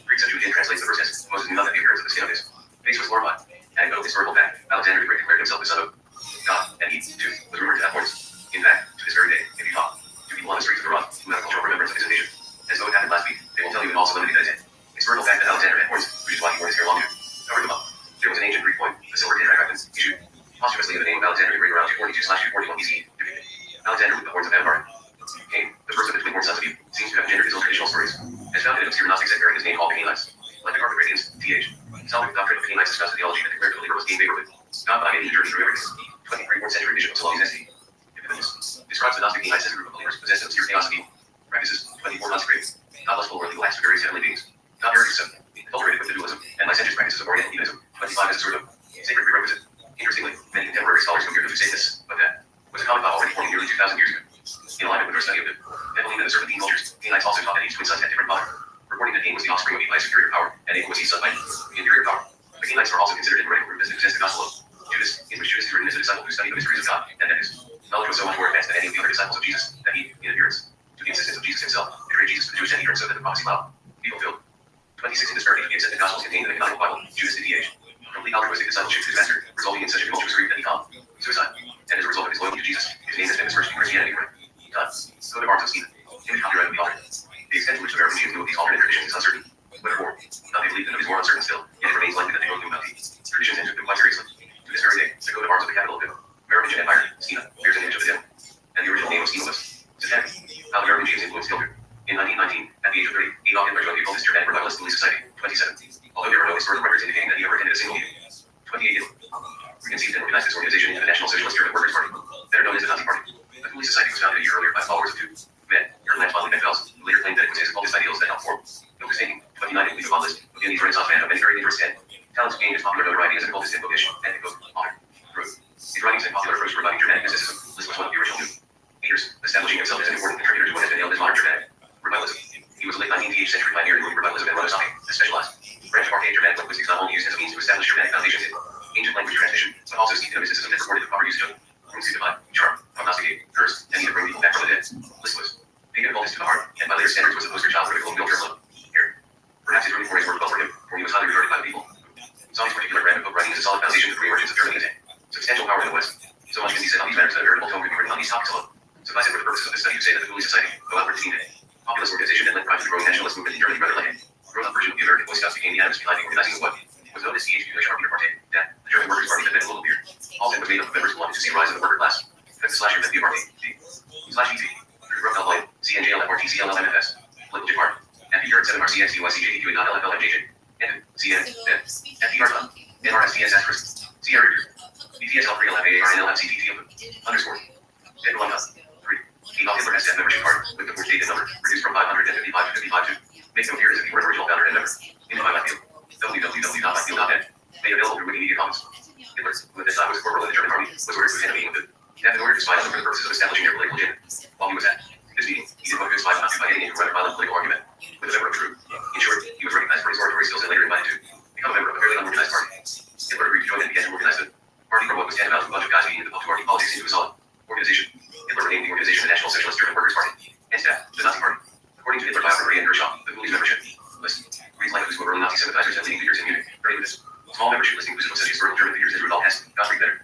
Greek Septuagint translates the verse as, Moses knew not that the appearance of the skin of his face was glorified. Anecdotal historical fact, Alexander the Great declared himself the son of God, and he, too, was rumored to have horns. In fact, to this very day, if you talk to people on the streets of the Rock who have a cultural remembrance of his invasion, as though it happened last week, they will tell you in all solemnity that it did. Historical fact that Alexander had horns, which is why he wore his hair long to cover them up. There was an ancient Greek coin, a silver tetragrammaton, issued posthumously in the name of Alexander the Great around 242/241 BCE, depicted Alexander with the horns of Ambar. Cain, the first of the twin horned sons of Eve, seems to have engendered his own traditional stories, as found in obscure Gnostic sect bearing his name called the Cainites. Like the Carthaginians, th. Solid doctrine of the Cainites discussed a theology that declared the believer was gained favor with God by making the journey through everything. 23rd century edition of Saloni's Esti. Describes the Gnostic Cainites as a group of believers possessed of obscure theosophy, practices 24 consecrated, not lustful or legal acts of various heavenly beings, not heretics of cultivated with the dualism, and licentious practices of Oriental heathenism. 25 as a sort of sacred prerequisite. Interestingly, many contemporary scholars compared to Satanists, but that was a common thought already forming nearly 2,000 years ago. In alignment with our study of the Nephilim and the Serpentine cultures, Cainites also taught that each twin sons had different father, reporting that Cain was the offspring of Eve by superior power, and Abel was his son by inferior power. The Cainites are also considered in the group as the gospel of Judas, in which Judas is written as a disciple who studied the mysteries of God, and that his knowledge was so much more advanced than any of the other disciples of Jesus, that he, in appearance, to the existence of Jesus himself, betrayed Jesus to the Jewish Sanhedrin so that the prophecy allowed be fulfilled. 26 in disparity to the accepted gospels contained in the canonical Bible, Judas did th. Complete altruistic discipleship to his master, resulting in such a tumultuous grief that he committed suicide. And as a result of his loyalty to Jesus, his name has been dispersed in Christianity for time. So the Barnes of Stephen, image copyright of the author. The extent to which the Americans knew of these alternate traditions is uncertain. Wherefore, not they believe that it is more uncertain still, yet it remains likely that they both knew about these traditions and took them quite seriously. To this very day, the coat of arms of the capital of the Merovingian Empire, Stina, bears an image of the devil, and the original name of Stina was Satanic. How the Merovingians influenced Gilder. In 1919, at the age of 30, Adolf Hitler joined the oldest Germanic revivalist Police Society, 27. Although there are no historical records indicating that he ever attended a single meeting. 28. We conceived and organized this organization into the National Socialist German Workers' Party, better known as the Nazi Party. The Police Society was founded a year earlier by followers of two men, Erland von Liebknecht, who later claimed that it was his cultist ideals that helped form. Focus taking 29 in the Legal list, in these Renaissance men of many very interests and talents gained his popular notoriety as an occultist and bookish and author. Truth. His writings and popular approach to reviving Germanic mysticism, this was one of the original new leaders, establishing himself as an important contributor to what has been hailed as modern Germanic revivalism. He was a late 19th century pioneer in revivalism and Renaissance, a specialized branch of archaic Germanic linguistics not only used as a means to establish Germanic foundations in ancient language transmission, but also steeped in a mysticism that supported the proper usage of rooms to divine, charm, prognosticate, curse, and even bring people back from the dead. This was pagan occultist to the heart, and by later standards was the poster child critical of military love. Here, perhaps his rooting for his work fell for him, for he was highly regarded by the people. Saw his particular brand of book writing as a solid foundation for the emergence of Germany and substantial power in the West. So much can be said on these matters that a veritable tome could be written on these topics alone. Suffice it for the purposes of this study to say that the Police Society, though outward seen a populist organization that led pride to the growing nationalist movement in Germany rather like a grown-up version of the American Boy Scouts became the animus behind the organizing of what was known as CHP Sharpie Party, that the German Workers' Party had been a little weird. All was made up of members who wanted to see a rise in the worker class. /UFP Party, /ET, Rough Outline, CNJLFRT, CLLMFS, Political Party, and Peter at 7RCXUYCJEQ.LFLMJJ, and CNN, Dead, FDR Club, NRSTS asterisk, Sierra Reader, BTSL 3LFARNLFCTT underscore, Dead 1 3. Adolf Hitler has death membership card with the board date and number, reduced from 555 to 55 to. Make no appearance if you were an original founder and member. Into my Myfield, www.myfield.net, made available through Wikimedia Commons. Hitler, who at this time was a corporal in the German army, was ordered to attend a meeting with the death in order to spy on them for the purposes of establishing their political agenda. While he was at this meeting, he did what good spies not do by getting into a rather violent political argument with a member of the group. In short, he was recognized for his oratory skills and later invited to become a member of a fairly unorganized party. Hitler agreed to join and began to organize the party from what was tantamount to a bunch of guys feeding the party politics into a solid organization. Hitler renamed the organization the National Socialist German Workers' Party, and staff, the Nazi Party. According to Hitler biographer Ian Gershaw, the Ghoulies membership list reads like who's early Nazi sympathizers and leading figures in Munich. Ready with this small membership list inclusive of such historical German figures as Rudolf Hess, Gottfried Benner,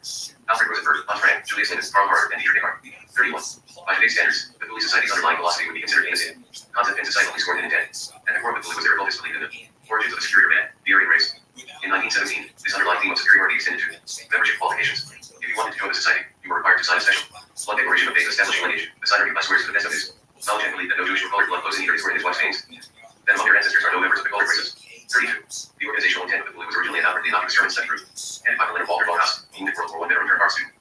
Alfred Rosenberg, Hans Frank, Julius Linus, Karl Marx, and Dietrich Eckart. 31. By today's standards, the Ghoulies Society's underlying philosophy would be considered innocent. Concept and societally scored in intent. At the core of the Ghoulies was their focus belief in the origins of the superior man, the Aryan race. In 1917, this underlying theme of superiority extended to membership qualifications. If you wanted to join the society, you were required to sign a special blood declaration of faith establishing lineage. The signer hereby swears to the best of his knowledge and belief that no Jewish or colored blood flows in either his or in his wife's veins. Then among your ancestors are no members of the colored races. 32. The organizational intent of the Ghoulies was originally an outwardly innocuous German study group, headed by the Leonard Walter Bauhaus, a Munich World War I veteran turned art student.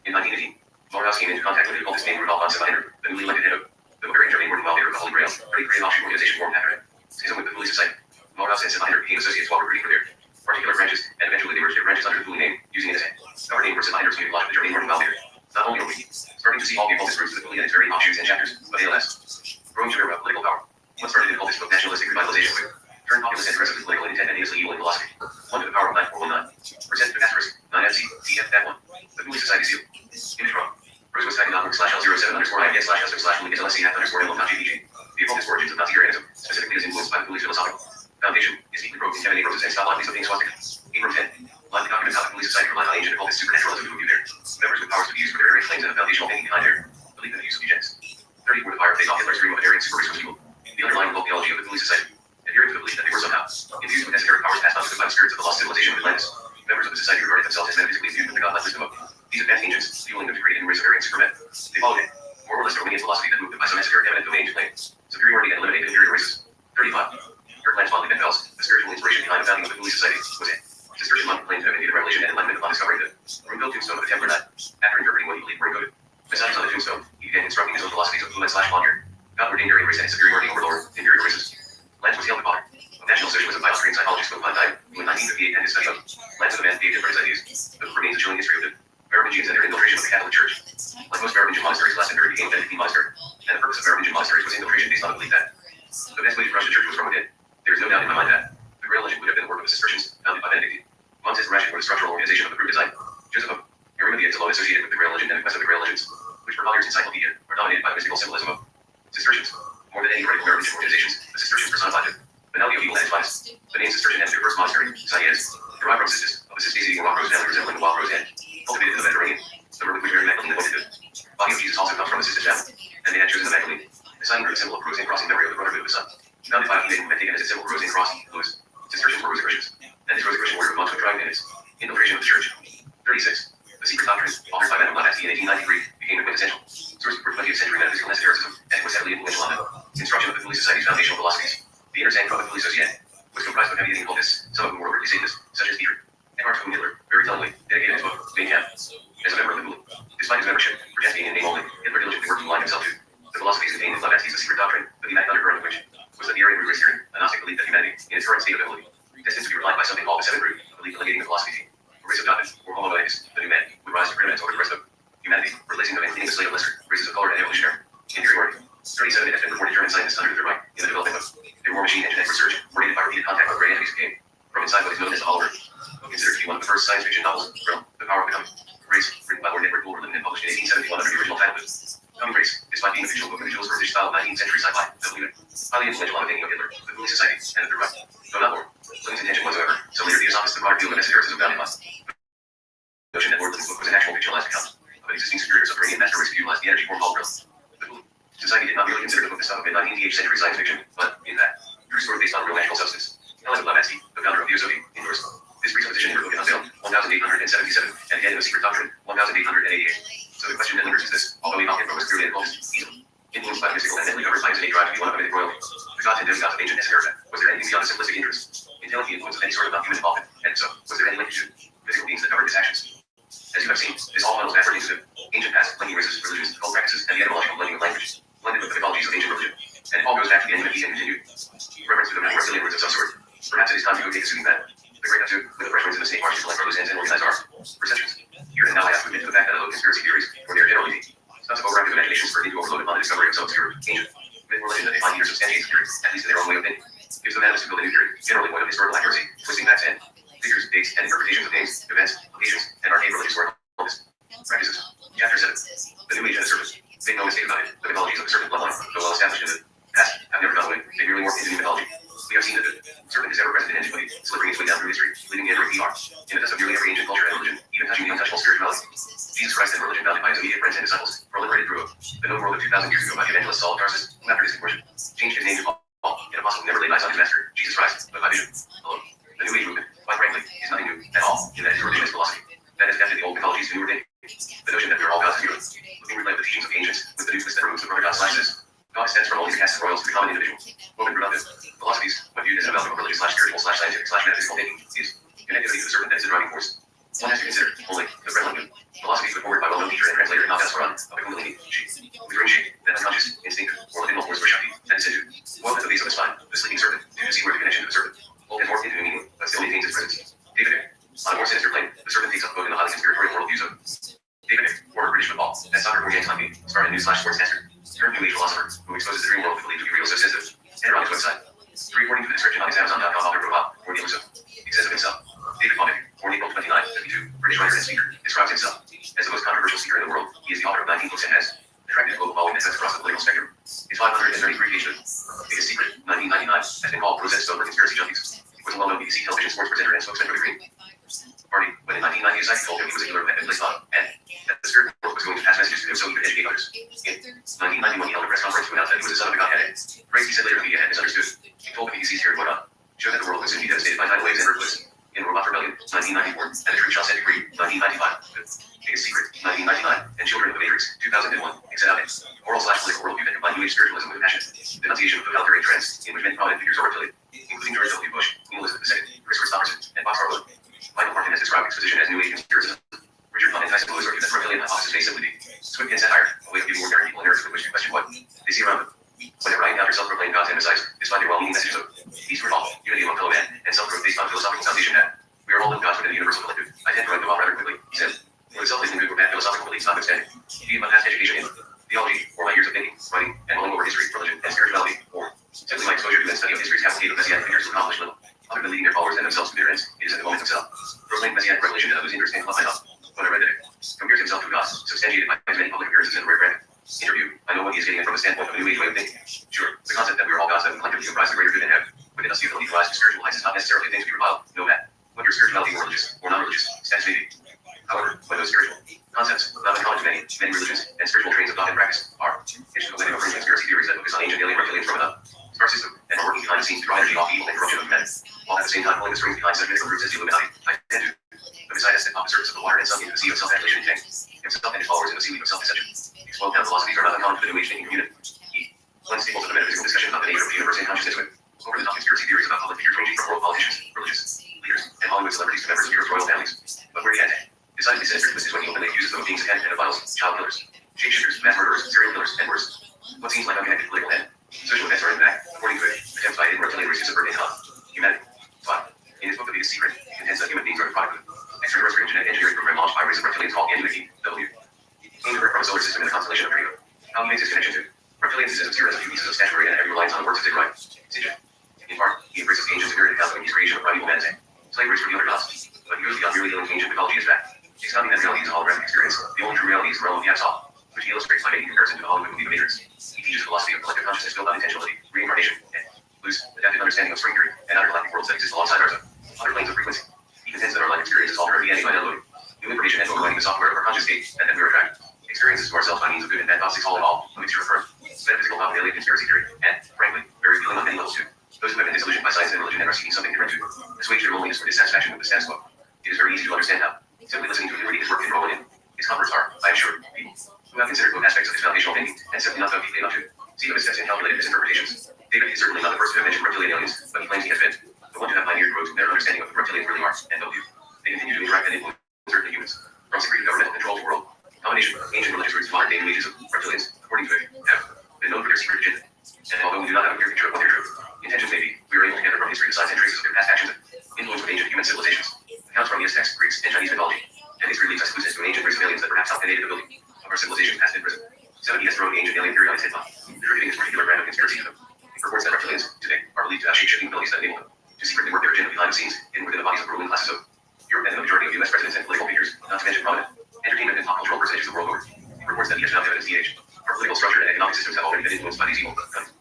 In 1918, Bauhaus came into contact with the occultist named Rudolf von Seebeiner, the newly elected head of the Bavarian Germany Working While they were the Holy Grail, a creative offshoot organization formed after schism with the Ghoulies Society. Bauhaus and Seebeiner became associates while recruiting for their particular branches, and eventually they merged their branches under the Ghoulie name, using it as a cover name for Seebeiner's new lodge of the Germany Working While they were. Not only are we starting to see all the occultist roots of the Ghoulie and its various offshoots and chapters, but ALS, growing to their political power. What started in occultist book nationalistic revitalization with turned populist and aggressive with political intent and needlessly evil in philosophy. 1 to the power of 9419. Present to asterisk 9FC CF that 1. The Ghoulie Society seal. Image from Rosewebsite.org/L07_IPS/S/LC_LC_L.GPG. The occultist origins of Nazi-Aryanism, specifically as influenced by the Ghoulies' philosophical foundation, is deeply probed in Kevin Abrams' and Scott Lively's of being swastika. Abram 10. Line the documents how the Ghoulie Society relied on ancient occultist supernaturalism to view their members with powers to be used for their various claims and the foundational thinking behind their belief in the use of eugenics. 34. The fire faced off Hitler's dream of an Aryan super race was fuel. The underlying occult theology of the Ghoulie Society, adhering to the belief that they were somehow infused with esoteric powers passed on to them by the spirits of the lost civilization of Atlantis. Members of the society regarded themselves as metaphysically infused with the godlike wisdom of these advanced ancients, fueling them to create a new race of Aryan supermen. They followed a more or less Darwinian philosophy that moved them by some esoteric eminent domain to claim superiority and eliminate inferior races. 35. Kurt Lange von Liebenfels, the spiritual inspiration behind the founding of the Ghoulie Society, was a Cistercian monk claimed to have made the revelation and enlightenment upon discovering the rune-built tombstone of the Templar that, after interpreting what he believed were encoded messages on the tombstone, he began instructing his own philosophies of Blue-slash-Blonde-haired, God-ordained Aryan race and superiority over lower, inferior races. Lange was hailed the father of National Socialism by Austrian psychologist Wilhelm Stein, who in 1958 had his study of Lange of the man gave different his ideas. The book remains a chilling history of the Merovingians and their infiltration of the Catholic Church. Like most Merovingian monasteries, Glastonbury became a Benedictine monastery, and the purpose of Merovingian monasteries was infiltration based on the belief that the best way to crush the church was from within. There is no doubt in my mind that the Grail legend would have been the work of the Cistercians, founded by Benedictine monks as the rationale for the structural organization of the group design. Joseph of Arimathea alone associated with the Grail legend and the quest of the Grail legends, which were Collier's encyclopedia, are dominated by the mystical symbolism of Cistercians. More than any radical Merovingian organizations, the Cistercians personified the finality of evil at its finest. The name Cistercian and their first monastery, Sciennes, derived from Cistus, of a Cistus-eating rock rose family resembling a wild rose head, cultivated in the Mediterranean. The river which Mary Magdalene pointed to. The body of Jesus also comes from the Cistus family, and they had chosen the Magdalene, assigning her the symbol of rose and cross in memory of the brotherhood of the Son. Founded by a heathen who had taken as its symbol rose and cross, Louis. Cistercians were Rosicrucians, and this Rosicrucian order of monks was driving in its infiltration of the church. 36. The secret doctrine, authored by Madame Blavatsky in 1893, became the quintessential source for 20th century metaphysical esotericism, and was heavily influential on the construction of the Ghoulie Society's foundational philosophies. The inner sanctum of the Ghoulie Society was comprised of heavy-hitting occultists, some of whom were overtly Satanists, such as Dietrich Eckart, whom Hitler very tellingly dedicated his book, Mein Kampf, as a member of the Ghoulie. Despite his membership, pretending in name only, Hitler diligently worked to align himself to the philosophies contained in Blavatsky's The Secret Doctrine, the thematic undercurrent of which was that the Aryan root race theory, a Gnostic belief that humanity, in its current state of evolution, destined to be relied by something called the seventh root, a belief delegating the philosophy a race of Dobbin, or Homo erectus, the new man, would rise to preeminence over the rest of humanity, replacing them and cleaning the slate of lesser races of color and evolutionary inferiority. 37. It has been reported German scientists under their right in the development of their war machine and genetic research, coordinated by repeated contact with great enemies who came from inside what is known as the Hollow Earth. Considered to be one of the first science fiction novels from The Power of Becoming Race, written by Lord Edward Bulwer Lytton and published in 1871 under the original title of Coming Race, despite being a fictional book of visuals for a style of 19th century sci-fi, highly influential on the thinking of Hitler, the Ghoulie Society, and the Third Reich. Though not more, Lytton's intention was, however, so later theosophists the broader field of esotericism founded by the notion that Lord Lytton's book was an actual fictionalized account of an existing superior subterranean master race who utilized the energy form called Brill. The Ghoulie Society did not merely consider the book the stuff of mid-19th century science fiction, but, in fact, true story based on real natural substance. Helen Blavatsky, the founder of Theosophy, endorsed this presupposition in her book in Unveiled, 1877, and again in The Secret Doctrine, 1888. So the question that lingers is this: although Adolf Hitler was clearly an occultist, easily influenced by the mystical and mentally covered by his innate drive to be one of a mythic royalty, the gods and demigods of ancient esoterica, was there anything beyond the simplistic interest in telling the influence of any sort of non-human involvement, and so, was there any link to physical beings that covered his actions? As you have seen, this all funnels backward into ancient past, blending races, religions, cult practices, and the etymological blending of language, blended with the mythologies of ancient religion. And it all goes back to the end of the piece and continued. Reference to the many reptilian roots of some sort. Perhaps it is time to go take a soothing bath. The great Neptune, with the fresh winds in the state march to collect our loose ends and organize our perceptions. Here and now I have to admit to the fact that although conspiracy theories, or their generally stunts of overactive imaginations spurred into overload upon the discovery of some obscure, ancient, myth or legend that they find either substantiates the theory, at least in their own way of thinking. Gives them analysts to build a new theory, generally void of historical accuracy, twisting facts and figures, dates, and interpretations of names, events, locations, and arcane religious or practices. Chapter 7. The New Age and the Serpent. Make no mistake about it, the mythologies of the serpent bloodline, though well established in the past, have never gone away. They merely morphed into new mythology. We have seen that the serpent is ever present in antiquity, slithering its way down through history, leading the entering PR. In the dust of nearly every ancient culture and religion, even touching the untouchable spirituality. Jesus Christ and religion founded by his immediate friends and disciples, proliferated through the known world of 2,000 years ago by the evangelist Saul of Tarsus, who after his conversion, changed his name to Paul, an apostle who never laid eyes on his master, Jesus Christ, but by vision, alone. The New Age movement, quite frankly, is nothing new at all, in that it is religionist philosophy. That has adapted the old mythologies to newer thinking. The notion that we are all gods and heroes, looking to relate the teachings of the ancients, with the new twist that removes the brother God slices. God extends from all these castes of royals to the common individual. Woven throughout this, philosophies, when viewed as an amalgam of religious /spiritual/scientific/metaphysical thinking, is connectivity to the serpent that is the driving force. One has to consider, only, the prevalent philosophy put forward by well-known teacher and translator Nagas Saran of the Kundalini, withering shape, that unconscious, instinctive, or liminal force for Shakti, that is into, woven at the base of the spine, the sleeping serpent, to see where the connection to the serpent, all can morph into new meaning, but still maintains its presence. David, on a more sinister plane, the serpent takes up both in the highly conspiratorial worldviews of David, former British football, and soccer or Yanks Hockey, started a new/sportscaster, turned New Age philosopher, who exposes the dream world we believe to be real so sensitive. Enter on his website. According to the description on his Amazon.com author profile, or the elusive, he says of himself, David Pomick, born April 29, 52, British writer and speaker, describes himself as the most controversial speaker in the world. He is the author of 19 books and has attracted a global following that cuts across the political spectrum. His 533-page biggest secret, 1999, has been called Rosetta Stone for conspiracy junkies. He was a well-known BBC television sports presenter and spokesman for the Green Party, when in 1990 a psychic told him he was a healer that had been placed on him, and that the spirit world was going to pass messages to him so he could educate others. In 1991, he held a press conference to announce that he was the son of the Godhead. Praise, he said later, the media had misunderstood. He told the BBC's Terry Wood showed that the world would soon be devastated by tidal waves and earthquakes. In Robot Rebellion, 1994, and The Truth Shall Set You Free, 1995, The Biggest Secret, 1999, and Children of the Matrix, 2001, exit out moral/political worldview that combine New Age spiritualism with passion, denunciation of totalitarian trends, in which many prominent figures are reptilian, including George W. Bush, Queen Elizabeth II, Chris Christopherson, and Fox Harwood. Michael Martin has described exposition as New Age conspiracism. Richard Kahn and Tyson Lewis argue that the reptilian hypothesis may simply be swift and satire, a way of giving ordinary people a narrative in which to question what they see around them. Whenever I encounter self-proclaimed gods and messiahs, despite their well-meaning messages of peace for all, unity among fellow man, and self-growth based on philosophical foundation that we are all little gods within the universal collective, I tend to write them off rather quickly, he says. For the self-isn't good or bad philosophical beliefs notwithstanding, be it my past education in theology, or my years of thinking, writing, and mulling over history, religion, and spirituality, or simply my exposure to and study of history's cavalcade of messianic figures who accomplish little, other than leading their followers and themselves to their ends, it is at the moment himself. Proclaimed messianic revelation that whose interest and love myself. When I read that it compares himself to God, substantiated by his many public appearances and rare graphic interview, I know what he is getting at from a standpoint of a New Age way of thinking. Sure, the concept that we are all gods that collectively comprise the greater good and have within us the ability to rise to spiritual heights is not necessarily a thing to be reviled. Know that. Whether your spirituality or religious or non-religious status may be. However, when those spiritual concepts, not uncommon to many religions and spiritual trains of thought and practice, are hitched to a blending of fringe conspiracy theories that focus on ancient alien reptilians from a star system and are working behind the scenes to draw energy off evil and corruption of humanity, while at the same time pulling the strings behind such mythical groups as the Illuminati, I tend to. But beside us step off the surface of the water and sunk into the sea of self-adulation and tank, himself and his followers in the sea of self-deception. These flowed-down philosophies are not uncommon to the New Age thinking community. He lends staples of the metaphysical discussion about the nature of the universe and consciousness with over-the-top conspiracy theories about public figures ranging from world politicians, religious leaders, and Hollywood celebrities to members of Europe's royal families. But where he had decidedly sinister twist is when he openly accuses them of being satanic pedophiles, child killers, shapeshifters, mass murderers, serial killers, and worse. What seems like unconnected political and social events are in fact, according to it, attempts by hidden reptilian races to subvert humanity. 5. In his book, The Biggest Secret, he contends that human beings are the product of an extraterrestrial genetic engineering program launched by a race of reptilians called NUAW. Came to Earth from a solar system in the constellation of Virgo. How he makes his connection to reptilians is as obscure as a few pieces of statuary and heavy reliance on the words of Ziggurat. In part, he embraces the ancient spirit account of his creation of primeval man and slavery for the other gods. But he goes beyond merely dealing ancient mythology as fact. Expounding that reality is a holographic experience. The only true reality is the realm of the Absol, which he illustrates by making comparison to the Hollywood movie The Matrix. He teaches a philosophy of collective consciousness built on intentionality, reincarnation, and loose, adaptive understanding of string theory and outer galactic worlds that exist alongside ours of other planes of frequency. He contends that our life experience is altered every day by downloading new information and overriding the software of our conscious state, and that we are attracted experiences to ourselves by means of good and bad thoughts all involved, a mixture of firm, metaphysical thought, alien conspiracy theory, and, frankly, very appealing on many levels too. Those who have been disillusioned by science and religion and are seeking something different to assuage their loneliness or dissatisfaction with the status quo. It is very easy to understand how. Simply listening to him reading his work can draw in. His converts are, I am sure, people who have considered both aspects of his foundational thinking and simply not dug deeply enough to see of his steps and calculated his interpretations. David is certainly not the first to have mentioned reptilian aliens, but he claims he has been The ones who have pioneered roads to their understanding of the reptilians really are, and W. They continue to interact and influence certain humans. From secret government control to world. Combination of ancient religious roots to modern day images of reptilians, according to it, have been known for their secret agenda. And although we do not have a clear picture of what their true intentions may be, we are able to gather from history the signs and traces of their past actions and influence with ancient human civilizations. Accounts from the Aztecs, Greeks, and Chinese mythology. And history leads us clues to an ancient race of aliens that perhaps helped invade the building of our civilization past and present. 70 has thrown the ancient alien theory on its head, attributing this particular brand of conspiracy to them. Reports that reptilians, today, are believed to have shape-shifting abilities that enable them to secretly work their agenda behind the scenes, hidden within the bodies of ruling classes of Europe and the majority of U.S. presidents and political figures, not to mention prominent entertainment and pop cultural personages the world over. Reports that the echelon evidence DH, our political structure and economic systems have already been influenced by these evil guns.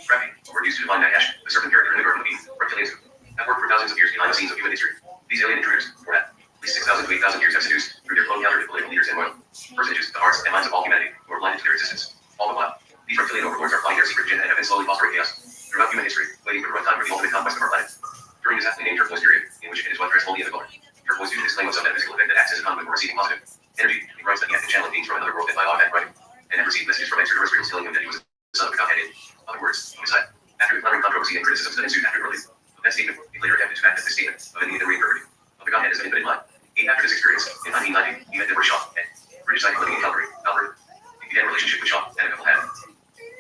Rapping, or used to define Nagash, the serpent character in the Garden of Eden, reptilians who have worked for thousands of years behind the scenes of human history. These alien intruders, for at least 6,000 to 8,000 years, have seduced, through their clone counterfeit political leaders and royal personages, the hearts and minds of all humanity, who are blinded to their existence. All the while, these reptilian overlords are flying their secret agenda and have been slowly fostering chaos throughout human history, waiting for the right time for the ultimate conquest of our planet. During this aptly named turquoise period, in which it is one dressed only in the color, turquoise due to this claim of some metaphysical effect that acts as a conduit for receiving positive energy. He writes that he had been channeling beings from another world and by automatic writing, and had received messages from extraterrestrials telling him that he was the son of a godhead. In other words, on his side, after declaring controversy and criticisms that ensued after the that statement, he later attempted to back this statement of an infinite reinterpreting of the godhead as an infinite mind. After this experience, in 1990, he met Deborah Shaw, a British scientist living in Calgary, Alberta. He began a relationship with Shaw, and a couple had.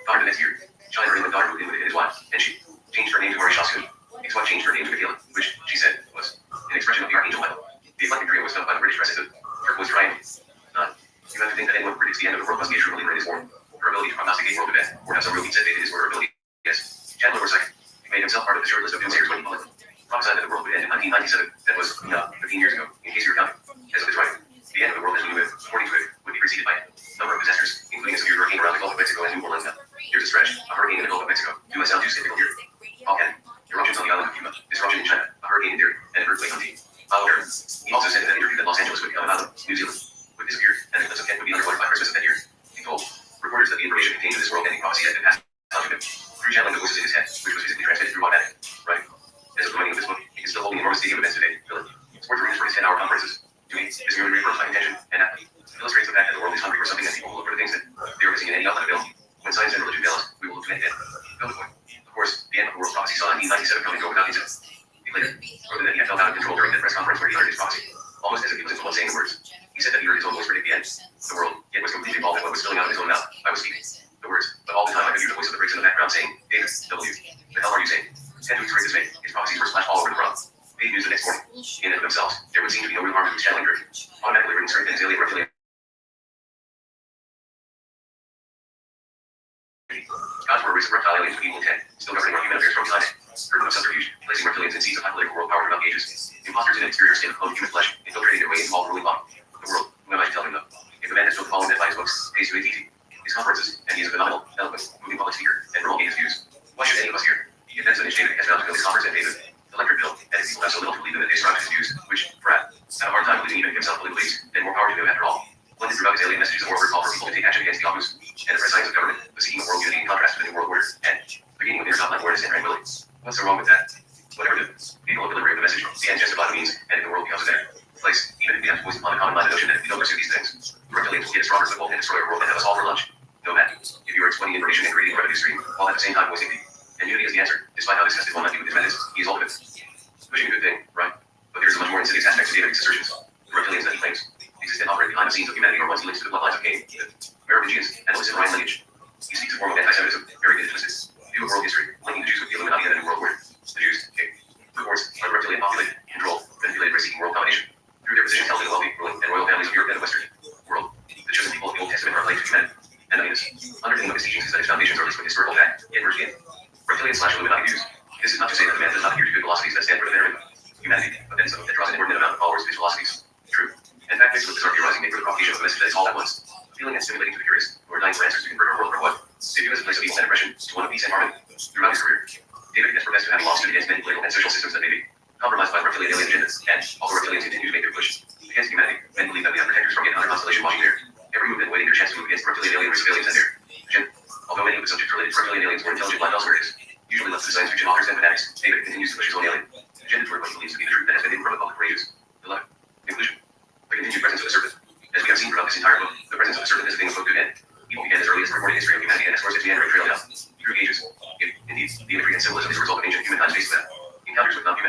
However, the next year, Shaw and her England daughter moved in with his wife, and she changed her name to Mary Shaw soon. His wife changed her name to Michaela, which, she said, was an expression of the Archangel Michael. The eclectic trio was dubbed by the British press as the turquoise triangle. You have to think that anyone who predicts the end of the world must be a true believer in his form. Her ability to prognosticate world events, or have some real means that dated his or her ability. Yes, Chandler was second. He made himself part of the short list of doomsayers when he prophesied that the world would end in 1997. That was, 15 years ago, in case you're counting. As of his writing, the end of the world as we knew it, according to it, would be preceded by a number of disasters, including a severe hurricane around the Gulf of Mexico and New Orleans. Here's a stretch, a hurricane in the Gulf of Mexico. Do I sound too skeptical here? Volcanic. Eruptions on the island of Cuba. Disruption in China. A hurricane in theory. And an earthquake on the Isle of Earth. He also said in that interview that Los Angeles would become an island. New Zealand would disappear, and the eclipse of Kent would be underwater by Christmas of that year. He told reporters that the information contained in this world-ending prophecy had been passed on to him through channeling the voices in his head, which was physically transmitted through automatic writing. As of the writing of this book, he is still holding enormous stadium events today. It's worth reading for his 10-hour conferences. To me, this merely reaffirms my intention, and illustrates the fact that the world is hungry for something, and people will look for the things that they are missing in any outlet available. When science and religion fail us, we will look to anything. Go the point. Of course, the end of the world prophecy saw 1997 coming and go without incident. He later wrote that he had felt out of control during the press conference where he uttered his prophecy, almost as if he was in one saying the words. He said that he heard his own voice predict the end. The world, yet was completely involved in what was spilling out of his own mouth. I was speaking the words, but all the time I could hear the voice of the bricks in the background saying, David, W, the hell are you saying? 10 weeks right this May, his prophecies were splashed all over the front. Paid news the next morning. In and of themselves, there would seem to be no real harm to his channeling drift. Automatically bringing certain things alien reptilian. God's word race of reptile aliens with evil intent, still governing our human affairs from behind it. Curtain of subterfuge, placing reptilians in seats of high political world power throughout the ages. Imposters in an exterior skin of cloned human flesh, infiltrating their way into all the ruling body. The world, who am I to tell him though? If the man has no following that by his books, pays to easy, his conferences, and he is a phenomenal, eloquent, moving public speaker, and promulgate his views. Why should any of us hear? The offense of David has found to fill his coffers and David. Electric bill, and his people have so little to believe in that they strive to his views, which, for have a hard time believing even himself politically, and more power to him after all. Blended throughout his alien messages of warfare call for people to take action against the Amus, and the press science of government, the seeking of world unity in contrast to the new world order, and beginning with inner top-line awareness and tranquility. What's so wrong with that? Whatever the people of delivery of the message, the end justify the means, and if the world becomes a better place, even if we have to voice upon a common-minded notion that if we don't pursue these things, the reptilians will get a stronger foothold and destroy our world and have us all for lunch. No matter if you are explaining information and creating a revenue stream, while at the same time voicing the and unity is the answer, despite how disgusted one might be with his methods, he is all of it. Pushing a good thing, right? But there is a much more insidious aspect to David's assertions. The reptilians that he claims exist and operate behind the scenes of humanity are once linked to the bloodlines of Cain, the Merovingians, and the Lycid lineage. He speaks a form of anti-Semitism, very good and twisted. View of world history, linking the Jews with the Illuminati and the New World Order. The Jews, reports, are the reptilian populated, controlled, manipulated race-seeking world combination. Through their positions held in the wealthy, ruling, and royal families of Europe and the Western world, the chosen people of the Old Testament are linked to humanity. And the underpinning of his teachings is that his foundations are linked with historical fact, yet merged in reptilian/Illuminati views. This is not to say that the man does not adhere to good philosophies that stand for the betterment of humanity, but then some that draws an inordinate amount of followers to his philosophies. True. In fact, mixed with bizarre theorizing made for the propagation of the message that is all at once, appealing and stimulating to the curious, who are dying for answers to convert our world from what they view as a place of evil and oppression to one of peace and harmony. Throughout his career, David has professed to have lost against many political and social systems that may be compromised by reptilian alien agendas, and although reptilians continue to make their push against humanity, men believe that we have protectors from yet another constellation watching there. Every movement waiting their chance to move against the reptilian alien race of aliens and their agenda. Although many of the subjects related to reptilian aliens were intelligent blind elsewhere, it is usually left to the science fiction authors and fanatics. David continues to push his own alien agenda toward what he believes to be the truth that has been hidden from the public for ages. 11. Conclusion. The continued presence of the serpent. As we have seen throughout this entire book, the presence of the serpent is a thing of both good and evil began as early as the recorded history of humanity and explores its meandering trail down through the ages. Indeed, the imagery and symbolism is a result of ancient human times faced with encounters with non-human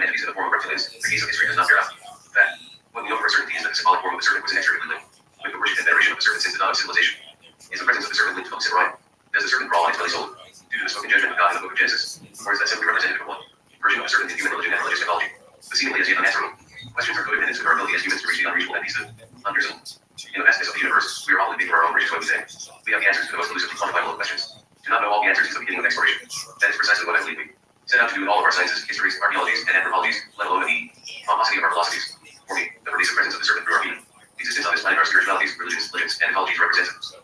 The case of history does not bear out. In fact, what we know for a certainty is that the symbolic form of the serpent was inextricably linked with the worship and veneration of the serpent since the dawn of civilization. Is the presence of the serpent linked to the right? Does the serpent crawl on its belly soul due to the spoken judgment of God in the book of Genesis? Or is that simply representative of one version of the serpent in human religion and religious technology? But seemingly as yet unanswerable, questions are codependent with our ability as humans to reach the unreachable and peace the unreasonable. In the vastness of the universe, we are all living for our own riches, what we say. We have the answers to the most elusively quantifiable questions. To not know all the answers is the beginning of exploration. That is precisely what I believe we set out to do in all of our sciences, histories, archaeologies, and anthropologies, let alone the pomposity of our philosophies. For me, the pervasive presence of the serpent through our being, existence on this planet, our spiritualities, religions, legends, and ecologies represents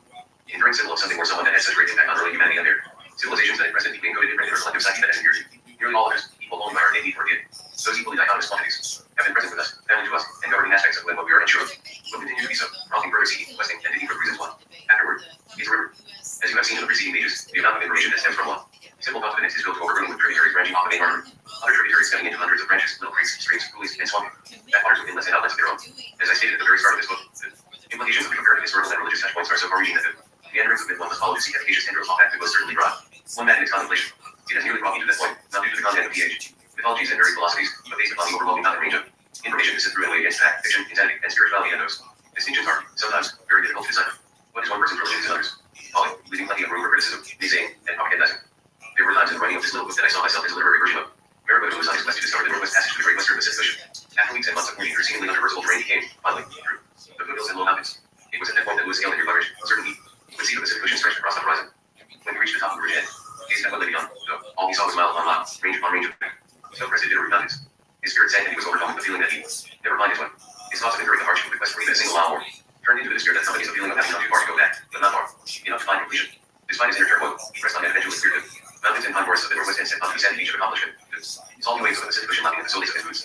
the enduring symbol of something or someone that has such great impact on early humanity and their civilizations that at present deeply encoded in our collective psyche that has endured nearly all others, equal only by our innate need for it. Those equally dichotomous quantities have been present with us, family to us, and governing aspects of what we are unsure of, will continue to be so, prompting further seeking, questing, and digging for the reasons why. Afterward, it's a river. As you have seen in the preceding pages, the amount of information that stems from one simple confidence is built to overburden with tributaries branching off the main artery, other tributaries stemming into hundreds of branches, little creeks, streams, coulees, and swampy backwaters with inlets and outlets of their own. As I stated at the very start of this book, the implications of the comparative historical and religious touchpoints are so far-reaching that the meanderings of it one must follow to seek efficacious tendrils off that could most certainly drive one man in its contemplation. It has nearly brought me to this point, not due to the content of PH, mythologies, and varied philosophies, but based upon the overwhelming amount and range of information to sift through and weigh against fact, fiction, insanity, and spirituality, and those distinctions are sometimes very difficult to decipher. What is one person's religion is another's? Folly, leaving plenty of room for criticism, naysaying, and propagandizing. There were times in the writing of this little book that I saw myself as a literary version of Marigold was on his quest to discover the northwest passage to the great western Pacific Ocean. After weeks and months of pointing through seemingly untraversable terrain, he came, finally, through the foothills and low mountains. It was at that point that Lewis scaled the Ridge, certain he would see the Pacific Ocean stretched across the horizon. When he reached the top of the ridge end, gazed at what lay beyond, though all he saw was mile upon mile, range upon range of so pressed it bitter mountains. His spirit sank and he was overcome with the feeling that he never find his way. His thoughts of enduring the hardship of the quest for even a single mile more turned into the despair that somebody's a feeling of having not too far to go back, but not far, enough to find completion. Despite his inner turmoil, he pressed on and eventually cleared the mountains and pine forests of the northwest and set on to the sandy beach of accomplishment. The salty waves of the Pacific Ocean lapping at the soles of his boots.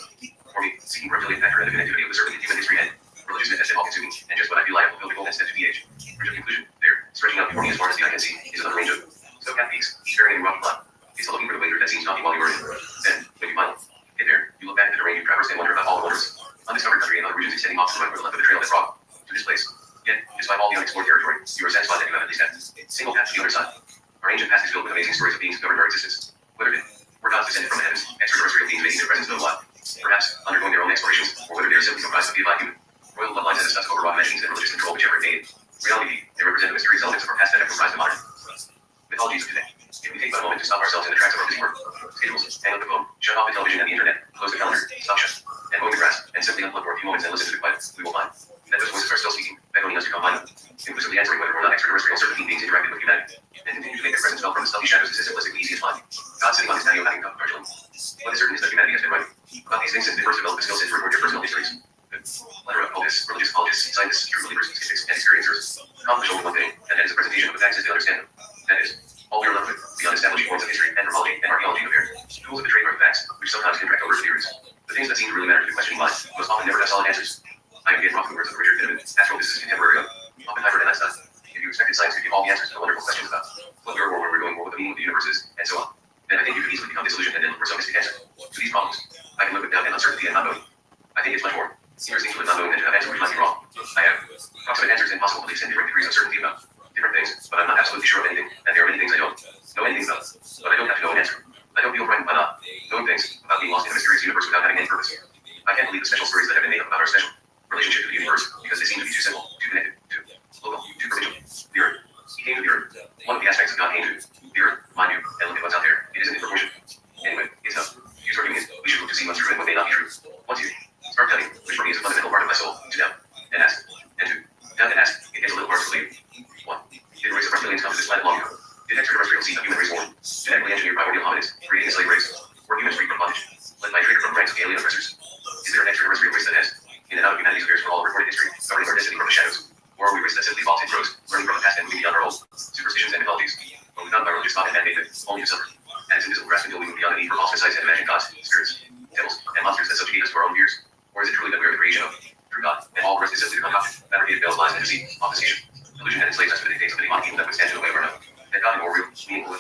For me, seeking reptilian factor and the connectivity of the serpent in human history and religious myth has been all-consuming, and just what I feel like will build the golden step to PH. Bridge of conclusion, there, stretching out before me as far as the eye can see, is another range of snow-capped peaks, staring in rocky cloud. It's the looking for the wager that seems knocking while you are in. Then, when you finally get there, you look back at the terrain you've traversed and wonder about all the wonders. Undiscovered country and other regions extending off to the right or the left of the trail that brought to this place. Yet, despite all the unexplored territory, you are satisfied that you have at least had single path to the other side. Our ancient past is filled with amazing stories of beings who governed our existence. Whether they were gods descended from the heavens, extraterrestrial beings making their presence known alive, perhaps undergoing their own explorations, or whether they are simply comprised of deified human royal bloodlines that discuss overwrought machines and religious control whichever they reality they represent the mysterious elements of our past that have comprised the modern mythologies of today. If we take but a moment to stop ourselves in the tracks of our busy work, schedules, hang up the phone, shut off the television and the internet, close the calendar, stop shut, and mow the grass, and simply unplug for a few moments and listen to the quiet, we will find that those voices are still speaking, beckoning us to come find them, inclusively answering whether or not extraterrestrial certain beings interacted with humanity, and continue to make their presence felt from the stealthy shadows is as simplistically easy as finding God sitting on his patio having a cup of Darjeeling. What is certain is that humanity has been writing about these things since they first developed the skill set to record their personal histories. Letter of cultists, religious apologists, scientists, true believers, skeptics, and experiencers accomplish only one thing, and that is the presentation of the facts as they understand them. That is, all we are left with, beyond establishing forms of history, anthropology, and archaeology of their tools of the trade are the facts, which sometimes contract over to theories. The things that seem to really matter to the questioning mind most often never have solid answers. I am again wrong the words of Richard Pittman, astrophysicist contemporary of Oppenheimer and Einstein. If you expected science to give all the answers to the wonderful questions about what we are or where we're going or what the meaning of the universe is, and so on, then I think you could easily become disillusioned and then look for some mystic answer. To these problems, I can live with doubt and uncertainty and not knowing. I think it's much more interesting to live not knowing than to have answers which might be wrong. I have approximate answers and possible beliefs and different degrees of certainty about different things, but I'm not absolutely sure of anything, and there are many things I don't know anything about, but I don't have to know an answer. I don't feel frightened by not knowing things, about being lost in a mysterious universe without having any purpose. I can't believe the special stories that have been made up about our special relationship to the universe, because they seem to be too simple, too connected, too local, too provincial. The earth. He came to the earth. One of the aspects of God came to the earth, mind you, and look at what's out there. It isn't in proportion. Anyway, it's not. You start doing it, we should look to see what's true and what may not be true. Once you start doubting, which for me is a fundamental part of my soul, to doubt and ask, and to doubt and ask, it gets a little hard to believe. 1. Did the race of reptilians come to this planet long ago? Did extraterrestrials see a human race born? Genetically engineered primordial hominids, creating a slave race? Or humans freed from bondage, led by a traitor from ranks of alien oppressors? Is there an extraterrestrial race that has, in and out of humanity's affairs for all recorded history, governing our destiny from the shadows? Or are we race that simply evolved and grows, learning from the past and moving beyond our old superstitions and mythologies? When we found by religious thought and man-made myth, only to suffer. And its invisible grasp until we move beyond the need for false insights and imagined gods, spirits, devils, and monsters that subjugate us to our own fears? Or is it truly that we are the creation of true God, and all the rest is simply the concoction, fabricated veils, lies, and deceit, obfuscation, illusion that enslaves us to the dictates of the demonic evil that would stand in the way of our knowing that God is more real, meaningful.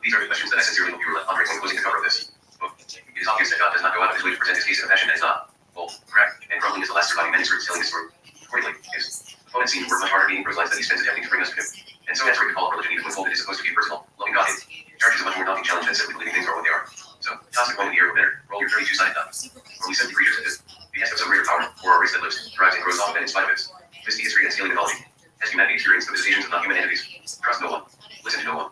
These are the questions that I sincerely hope you were left pondering when closing the cover of this book. It is obvious that God does not go out of his way to present his case in a fashion that is not bold, cracked, and crumbling as the last surviving manuscript telling his story. Accordingly, his opponents seem to work much harder meaning prose lines than he spends attempting to bring us to him. And so answering the call of religion even when told it is supposed to be a personal, loving God, it charges a much more daunting challenge than simply believing things are what they are. So, toss the coin in the air or better, roll your 32-sided die. Or we simply race that lives, thrives, and grows often in spite of it. This history and stealing mythology. Has humanity experienced the visitations of non-human entities? Trust no one. Listen to no one.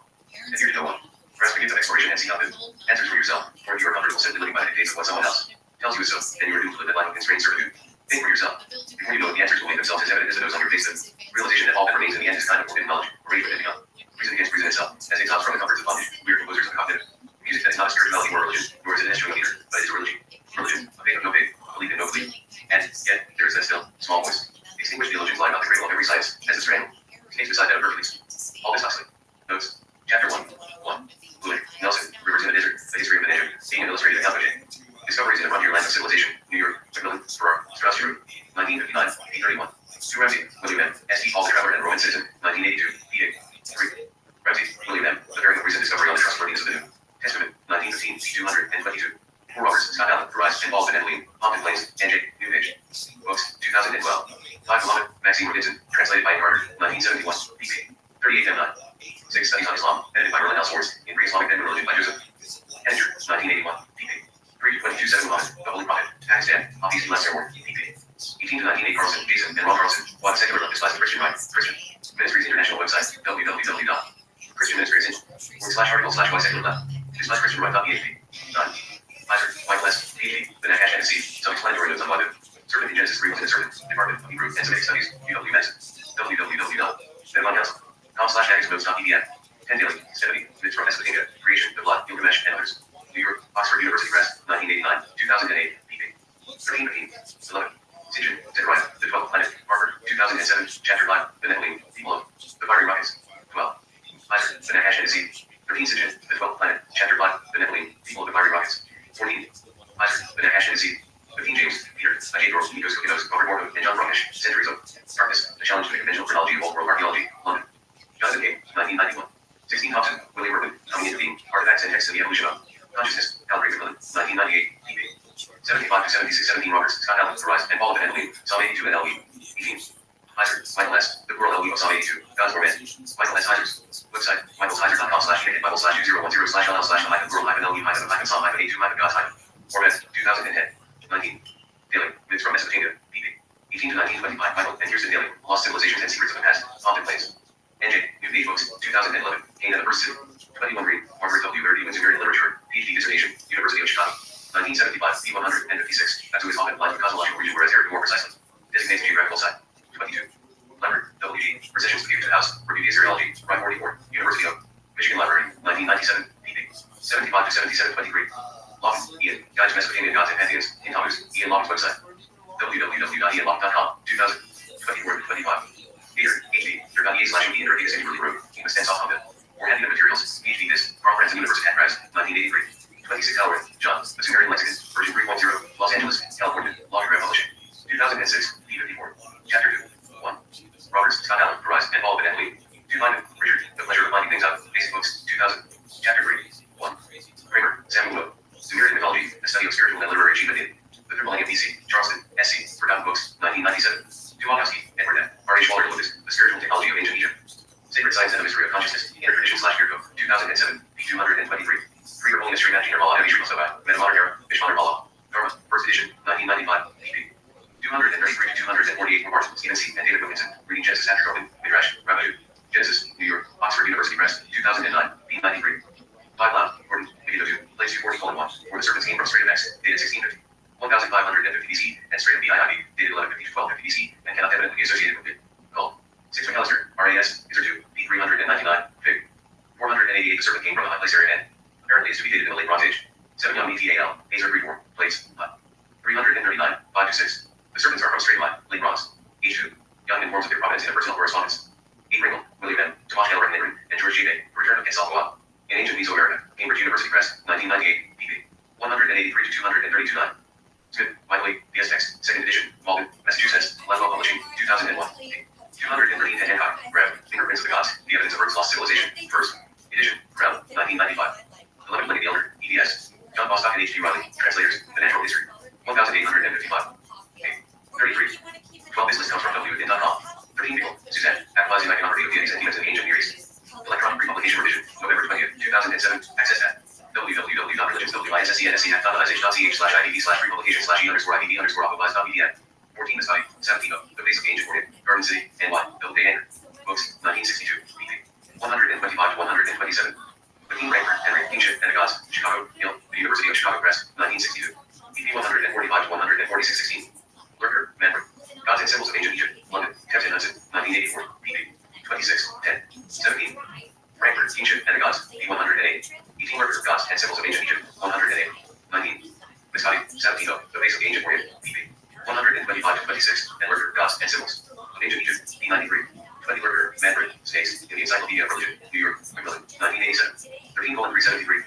Adhere to no one. Rest beneath of exploration and seek out good answers for yourself, or if you are comfortable simply living by the dictates of what someone else tells you is so, then you are doomed to live that life of constrained certitude. Think for yourself. Before you know it, the answers will make themselves as evident as the nose on your face. The realization that all that remains in the end is kind of forbidden knowledge, or rage within beyond. Reason against reason itself, as exiles from the comforts of bondage, we are composers of the cognitive. Music that is not a spirituality or a religion, nor is it an instrument either, but it is a religion. Religion, a faith of no faith, belief in no belief. And yet, there is that still, small voice. Extinguished theologians lie about the cradle of every science, as a strangle. Snakes beside that of Hercules. Aldous Huxley. Notes. Chapter 1. 1. Blue Nelson. Rivers in the Desert. The History of the Nation. Being an illustrated account of Jane. Discoveries in a frontier land of civilization. New York. Macmillan. Farrar. Strauss-Giroux. 1959. P31. 2. Ramsey. William M. S.T. Paul the Traveler and Roman Citizen. 1982. P8. 3. Ramsey. William M. The Bearing of Recent Discovery on the Trustworthiness of the New Testament. 1915. P222. 4 Roberts. Scott Allen. Rise and Fall of Benevoline. Pompton Plains. N.J. New Page. Books. 2012. 5 Muhammad. Maxine Robinson. Translated by Carter. 1971. pp. 38 M9. 6 Studies on Islam. Edited by Merlin L. Swartz. In Pre-Islamic and Religion by Joseph Henninger. 1981. pp. 3 22 7 Muhammad. The Holy Prophet. Pakistan. Hafiz Last War. pp. 18 to 19 8 Carlson. Jason and Ron Carlson. Why the secular left is class of Christian right. Christian. Ministries International website. www.christianministries.org/article/why secular left. Is my Christian right.php. 9. Pfizer. Michael S. PhD. The Nakash NC. Self-explanatory notes on why the Certain in Genesis 3 within a certain Department of Hebrew and Semitic Studies. UW Medicine. www.com/nagixnotes.pdf. 10 Daily. 70. Myths from Mesopotamia. Creation. The Blood. Gilgamesh and others. New York. Oxford University Press. 1989. 2008. pp. 13 15. 11. Sitchin. Zechariah. The 12th Planet. Harvard. 2007. Chapter 5. The Nephilim. People of the Fiery Rockets. 12. Pfizer. The Nakash NC. 13. Sitchin. The 12th Planet. Chapter 5. The Nephilim. People of the Fiery Rockets. 14. Pfizer. The Nakash NC. 15 James, Peter, Ajay Dorf, Nikos Kokinos, Robert Morton, and John Brockish, Centuries of Darkness, The Challenge to the Conventional Chronology of Old World Archaeology, London. Jonathan Kane, 1991. 16 Thompson, Willie Workman, Coming into Being, Artifacts and Texts in the Evolution of Consciousness, Calgary, Macmillan, 1998, pp. 75 to 76, 17 Roberts, Scott Allen, The Rise and Fall of the Nephilim, Psalm 82 and LE, 18. Heiser, Michael S., The World LE of Psalm 82, God's War Man, Michael S. Heiser's website, michaelsheiser.com/bible/2010/LE-LE-Psalm-82-God's Format, 2010. 19. Daily. Myths from Mesopotamia. pp. 18 to 1925. Michael and Kirsten Daly. Lost Civilizations and Secrets of the Past. Pompton Plains. NJ. New Page Books. 2011. Kane and the First City. 21 Green. Margaret W. Verdi. Superior Literature. PhD dissertation. University of Chicago. 1975. P156. That's who is often applied to cosmological region, whereas here more precisely. Designates geographical site. 22. Leonard. W.G. Recessions of the House. Review the Assyriology. Rhyme 44. University of Michigan Library. 1997. pp. 75 to 77. 23. Lofton, Ian, Guide to Mesopotamian Gods and Pantheons, in Thomas, Ian Lofton's website, www.ianloft.com, 2024-25. Peter, HD, your.ea/Ian Rodriguez and Early Room, King of Stansoff Humpet, or Handy Materials, PhD This, Carl Friends and University at Price, 1983. 26 Elworth, John, The Sumerian Lexicon, version 3.0, Los Angeles, California, Logograph Publishing, 2006, P54, Chapter 2, 1. Roberts, Scott Allen, Rise and Fall of the Nephilim, 2 Lyman, Richard, The Pleasure of Finding Things Out, Basic Books, 2000, Chapter 3, 1. Kramer, Samuel Wood. Sumerian mythology, the study of spiritual and literary achievement in the 3rd millennium BC, Charleston, SC, Forgotten Books, 1997. Tuwalkowski, Edward F. R.H. Waller Lucas, The Spiritual Technology of Ancient Egypt. Sacred Science and the Mystery of Consciousness, Intertradition/Peer Code, 2007, P223. 3 Holiness Stream Engineer Mala Evi Shrimasobai, Metamodern Era, Vishmaner Mala, Dharma, 1st edition, 1995, pp. 233 to 248 reports, Stephen C. and David Wilkinson, reading Genesis after Roman, Midrash, Rabbi Genesis, New York, Oxford University Press, 2009, P93. 5 Loud, Gordon, Video 2, Place 240:1, where the serpents came from Strait of X, dated 1650, 1550 BC, and Strait of BIIB, dated 1150 to 1250 BC, and cannot evidently be associated with it. Called 6 McAllister, RAS, Iser 2, P399, Fig. 488, the serpent came from the high place area, and apparently is to be dated in the late Bronze Age. 7 Young ETAL, Azer 34, Plates, 339, 5 to 6. The serpents are from Strait of late Bronze. H2, Young informs of their provenance in a personal correspondence. 8 Ringle, William M., Tomasz Gellerich and George G. Day, Return of Quetzalcoatl. In Ancient Mesoamerica, Cambridge University Press, 1998, pp. 183 to 232 9. Smith, Michael A., PS Text, 2nd edition, Malden, Massachusetts, Laszlo Publishing, 2001, p. 213 to Hancock, Grab, Fingerprints of the Gods, The Evidence of Earth's Lost Civilization, 1st edition, Crown, 1995. 11 Pliny the Elder, EDS, John Bostock and H.G. Riley, Translators, The Natural History, 1855, p. 33. 12 This list comes from www.in.com. 13 People, Suzanne, Analyzing Iconography of Deities and Demons in the Ancient Near East. Electronic Republication Revision, November 20th, 2007. Access at www.religions.isscnsc.ch/IDV/republication/e_IDV_APPDF. 14 Mascoti, 17 The Base of Ancient Orient, Garden City, NY, Double Day Anchor. Books, 1962, pp. 125 to 127. Joaquin Frankfurt, Henry, Kingship, and the Gods, Chicago, Yale, the University of Chicago Press, 1962. pp. 145 to 146, 16. Lurker, Manfred. Gods and Symbols of Ancient Egypt, London, Captain Hudson, 1984, pp. 26, 10, 17. Frankfurt, Kingship, and the Gods, p. 108. 18 Lurker, Gods and Symbols of Ancient Egypt, 108. 19. Mascoti, 17 The Base of Ancient Orient, pp. 125 to 26, and Lurker, Gods and Symbols of Ancient Egypt, p. 93. 20 Lurker, Manfred, States, in the Encyclopedia of Religion, New York, Macmillan, 1987. 13:373.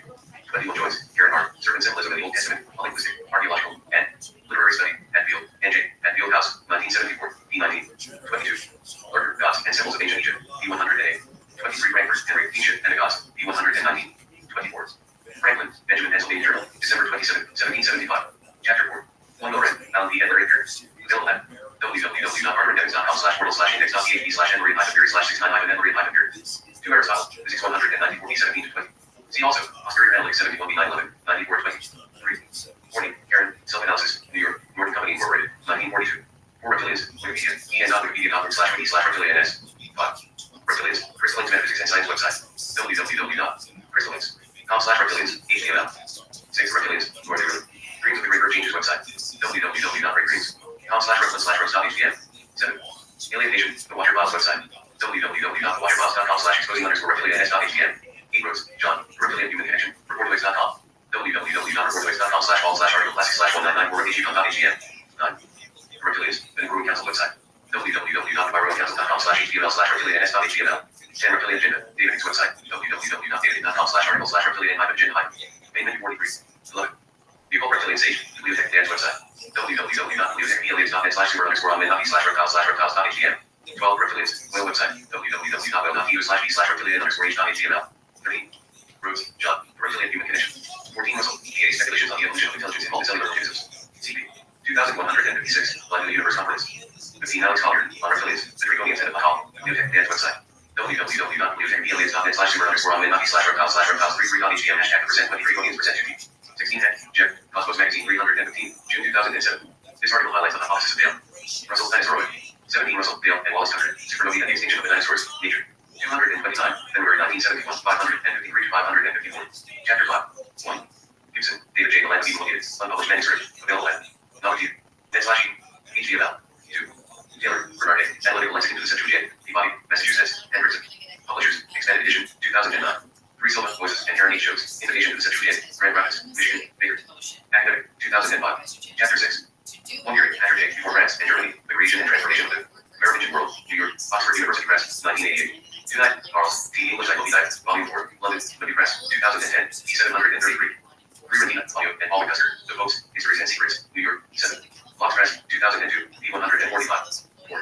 21 Joyce, Karen Hart, Serpent Symbolism in the Old Testament, a linguistic, archaeological, and literary study, Hatfield, N.J., Hatfield House, 1974, p. 19. 22. Lurker, Gods and Symbols of Ancient Egypt, p. 108. 23 Frankfurt, Henry, Kingship, and the Gods, p. 119. 24. Franklin, Benjamin, Pennsylvania Journal, December 27, 1775. Chapter 4. 1 Loren, Alan P. Edler Edgar. Available at www.barberindexes.com/portal/index.ph/henry-theory/69-henry-theory. 2 Aristotle, Physics 194 b 17 to 20. See also, posterior analytics 71 b 911, 94 20. 3. Warning, Karen, Self-Analysis, New York, Norton Company Incorporated, 1942. 4 Reptilians, Wikipedia, en.wikipedia.com/wiki/reptilians. 5. Reptilians, Crystallinks Metaphysics and Science website, www.crystallinks.com/reptilians, HTML. 6 Reptilians, North Europe, Dreams of the Great Bird Changes website, www.greatdreams.com/reptilians.html. 7. Alien Nation, the Watcher Files website, www.watcherfiles.com/exposing_reptilians.html. 8 Rose, John, Reptilian Human Connection, reportoids.com, www.reportoids.com/all/article//199 9. Reptilians, the New Growing Council website, www.environmentcouncil.com/html/reptilians.html. 10 Reptilian Agenda, David Hicks website, www.david.com/article/reptilian-agenda. Payment 43. 11. The Occult Reptilian Sage, Bibliotech Dan's website, www.bibliotechaliens.net/reptiles/reptiles.html. 12 Reptilians, Whale website, www.whale.eu/b/reptilian_html. 13. Rose, John, Reptilian Human Connection. 14 Russell, PA Speculations on the Evolution of Intelligence in Multicellular Organisms. CP 2156, London Universe Conference. 15 Alex Collier, on Reptilians, the Draconians and the Mahal, Bibliotech Dan's website, www.bibliotechaliens.net/super_on-main.p/reptiles/reptiles33.htm #%23 16 Jeff, Cosmos Magazine 315, June 2007. This article highlights the hypothesis of Dale. Russell's Dinosauroid. 17 Russell, Dale, and Wallace Tucker, Supernovae and the Extinction of the Dinosaurs, Nature. 229, February 1971, 553 to 554. Chapter 5. 1. Gibson, David J. The Land of Evil Located, unpublished manuscript, available at Novelty, net/HTML. 2. Taylor, Bernard A. Analytical Lexicon to the Septuagint, Peabody, Massachusetts, Hendrickson. Publishers, Expanded Edition, 2009. 3 Silva, Voices, and Karen H. Shows, Invitation to the Septuagint, Grand Rapids, Michigan, Baker. Academic, 2005. Chapter 6. 1 year, Patrick J. Before France and Germany, the Creation and Transformation of the Merovingian World, New York, Oxford University Press, 1988. 2 Carls, T. English Encyclopedia, Volume 4, London, W. Press, 2010, P733. 3 Renina, Audio, and Paul Custer, The Popes, Histories and Secrets, New York, 7. Fox Press, 2002, P145. 4.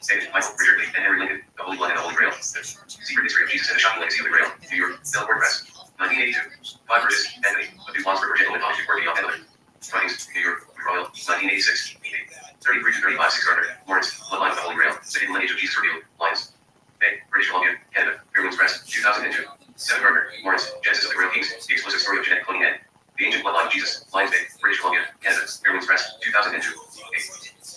David, Michael, Richard Lee, and Henry Lincoln, The Holy Blood and the Holy Grail. 5. Secret History of Jesus and the Shocking Legacy of the Grail, New York, Delaware Press, 1982. 5 Burgess, Anthony, of Dupont's River Gentleman, Thomas Before Beyond Another. Writings, New York, Royal, 1986. 33 to 35, 6 Gardner, Lawrence, Bloodline of the Holy Grail, The Hidden Lineage of Jesus Revealed, Lions. Bay, British Columbia, Canada, Fairlands Press, 2002. 7 Gardner, Lawrence, Genesis of the Grail Kings, The Explosive Story of Genetic Cloning and The Ancient Bloodline of Jesus, Lions Bay, British Columbia, Canada, Fairlands Press, 2002. 8.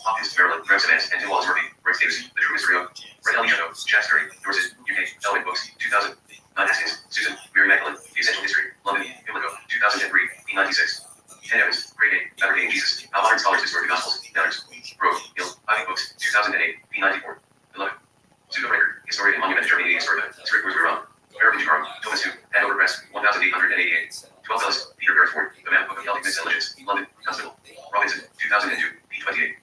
Hopkins, Maryland, Graham Evans, and Tim Wallace Murphy, Rex Davis, The True Mystery of Red Ellie Chateau, Shaftesbury, Dorset, UK, Elwin Books, 2000. 9 Haskins, Susan, Mary Magdalene, The Essential History, London, Pimlico, 2003, P96. 10 Evans, Great Day, Fabricating Jesus, How Modern Scholars Distort the Gospels, Letters, Grove, Hill, Ivy Books, 2008, P94. 11. Pseudo-Breaker, Historian and Monument of Germany, Historia, Strict Woods Wrong, Merovingian Farm, Thomas 2, Hanover Press, 1888. 12 Ellis, Peter Beresford, The Mammoth Book of Celtic Myths and Legends, London, Constable, Robinson, 2002, P28.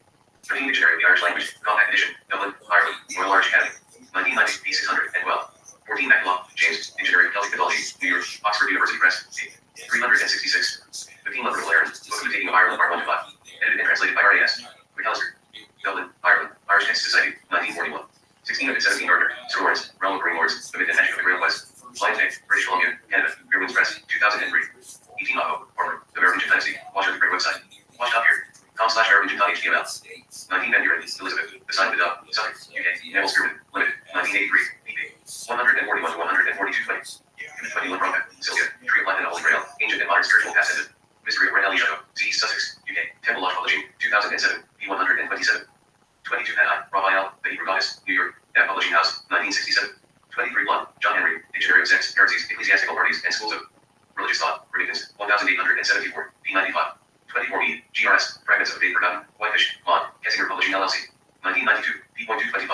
13 Dictionary of the Irish Language, Compact Edition, Dublin, Ireland, Royal Irish Academy, 1990, P612. 14 McNullough, James, Dictionary of Celtic Mythology, New York, Oxford University Press, 366. 15 Ludwig Aaron, Book of the Taking of Ireland, Part 1 to 5, edited and translated by R.A.S. McAllister, Dublin, Ireland, Irish Text Society, 1941. 16 of 17 Gardner, Sir Lawrence, Realm of Green Lords, The Myth and Magic of the Grail Quest, Lions Bay, British Columbia, Canada, Fairlands Press, 2003. 18 Otto, Farmer, The Merovingian Dynasty, Watch the Great website, watch up here, com/merovingian.html. 19 Van Buren, Elizabeth, The Sign of the Dove, Suffolk, UK, Neville Spearman, Limited, 1983, pp. 141 to 142 20. 20 Lambronca, Sylvia, Tree of Life and the Holy Grail, Ancient and Modern Spiritual Past Mystery of Red Ellie Chateau, Z. Sussex, UK, Temple Lodge Publishing, 2007, p. P127. 22 Penai, Raphael, the Hebrew Goddess, New York, That Publishing House, 1967. 23 Blunt, John Henry, Dictionary of Sex, Heresies, Ecclesiastical Parties, and Schools of Religious Thought, Ridiculous, 1874, P95. 24 E, GRS, Fragments of Faith Forgotten, Whitefish, Mont, Kessinger Publishing LLC, 1992, P.225.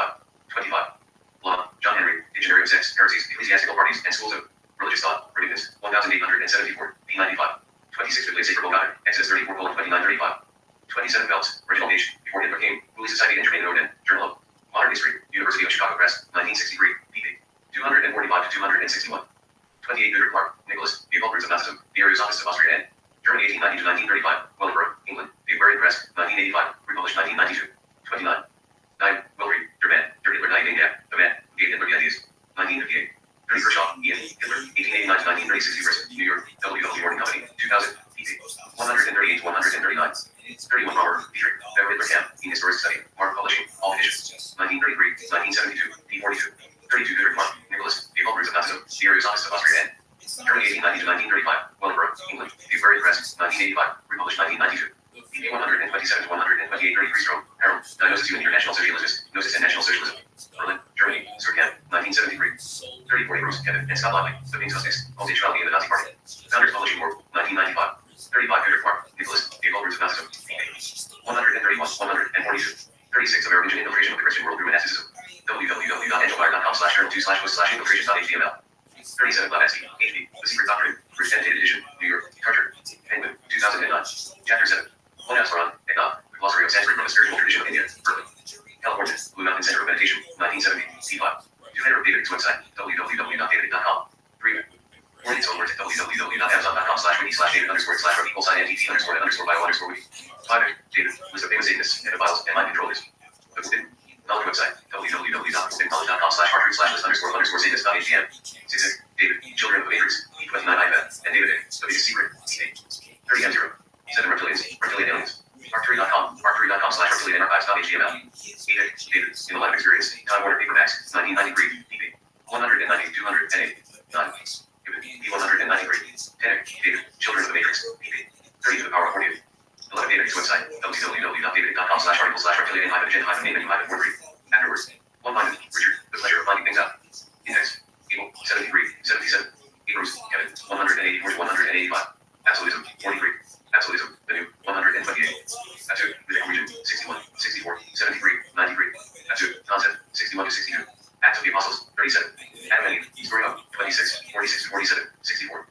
25. Blunt, John Henry, Dictionary of Sex, Heresies, Ecclesiastical Parties, and Schools of Religious Thought, Ridiculous, 1874, P95. 26 Biblia Sacra Vulgata, Exodus 34:29-35. 27 Phelps, original page, before Hitler came, Holy Society and Germain Norden, Journal of Modern History, University of Chicago Press, 1963, pp. 245 to 261. 28 Goodert Clark, Nicholas, The Evolved Roots of Nazism, The Ariosophists of Austria and Germany, 1890 to 1935, Wellingborough, England, The Aquarian Press, 1985, republished 1992. 29. 9. Wilfried, Durban, Der Hitler Dying Gap, the man who gave Hitler the ideas, 1958. 30 Kershaw, Ian, Hitler, 1889 to 1936, Hubris, New York, W.W. Morgan Company, 2000, pp. 138 to 139. 31 Robert, Dietrich, Better Hitler Camp, in Historic Study, Mark Publishing, All Editions, 1933, 1972, p. 42. 32 Goodert Clark, Nicholas, The Evolved Roots of Nazism, The Ariosophists of Austria and Germany, 1890 to 1935, Wellingborough, England, The Aquarian Press, 1985, republished 1992. pp. 127 to 128. 33 Stroke, Harold, Diagnosis Human International Socialism, Gnosis and National Socialism, Berlin, Germany, Surkamp, 1973. 34 Bruce, Kevin, and Scott Lively, The King's Sussex, Homosexuality in the Nazi Party, Founders Publishing World, 1995. 35 Goodert Clark, Nicholas, The Evolved Roots of Nazism, pp. 131, 142. 36 American Infiltration of the Christian World through Monasticism, www.angelfire.com/2/infiltration.html. 37 Blavatsky, H.B., The Secret Doctrine, First Annotated Edition, New York, Carter, Penguin, 2009. Chapter 7. One Epsilon, Eknath, The Glossary of Sanskrit from the Spiritual Tradition of India, Berkeley, California, Blue Mountain Center of Meditation, 1970, C5. 200 of David's website, www.david.com. 3. Warnings over at www.amazon.com/wiki/Rav=NTT_bio_bio_wiki. 5. David, list of famous Satanists, pedophiles, and mind controllers. The Bookbin. Knowledge website, www.bookbin.knowledge/Marjorie/list_Satanists.htm. 6. David, Children of the Matrix, E29 iPad, and David, The Biggest Secret, E8. 30 M0. 7 Reptilians, Reptilian Aliens. Arc3.com, arc3.com/reptilianarchives.html. 8. David, In the Life Experience, Time Warner Paperbacks, 1993, pp. 190, 208. 9. P193. 10. David, Children of the Matrix, pp. 30 to the power of 40. 11. David's website, www.david.com/articles/reptilian-agent-name-43. Afterwards. 1 Minded, Richard, The Pleasure of Finding Things Out. Index, Equal, 73, 77. Hebrews, Kevin, 184 to 185. Absolutism, 43. Absolutism, the new, 128. Absolute, the region, 61, 64, 73, 93. Absolute, concept, 61 to 62. Acts of the Apostles, 37. Adam and Eve, Story of, 26, 46 to 47, 64.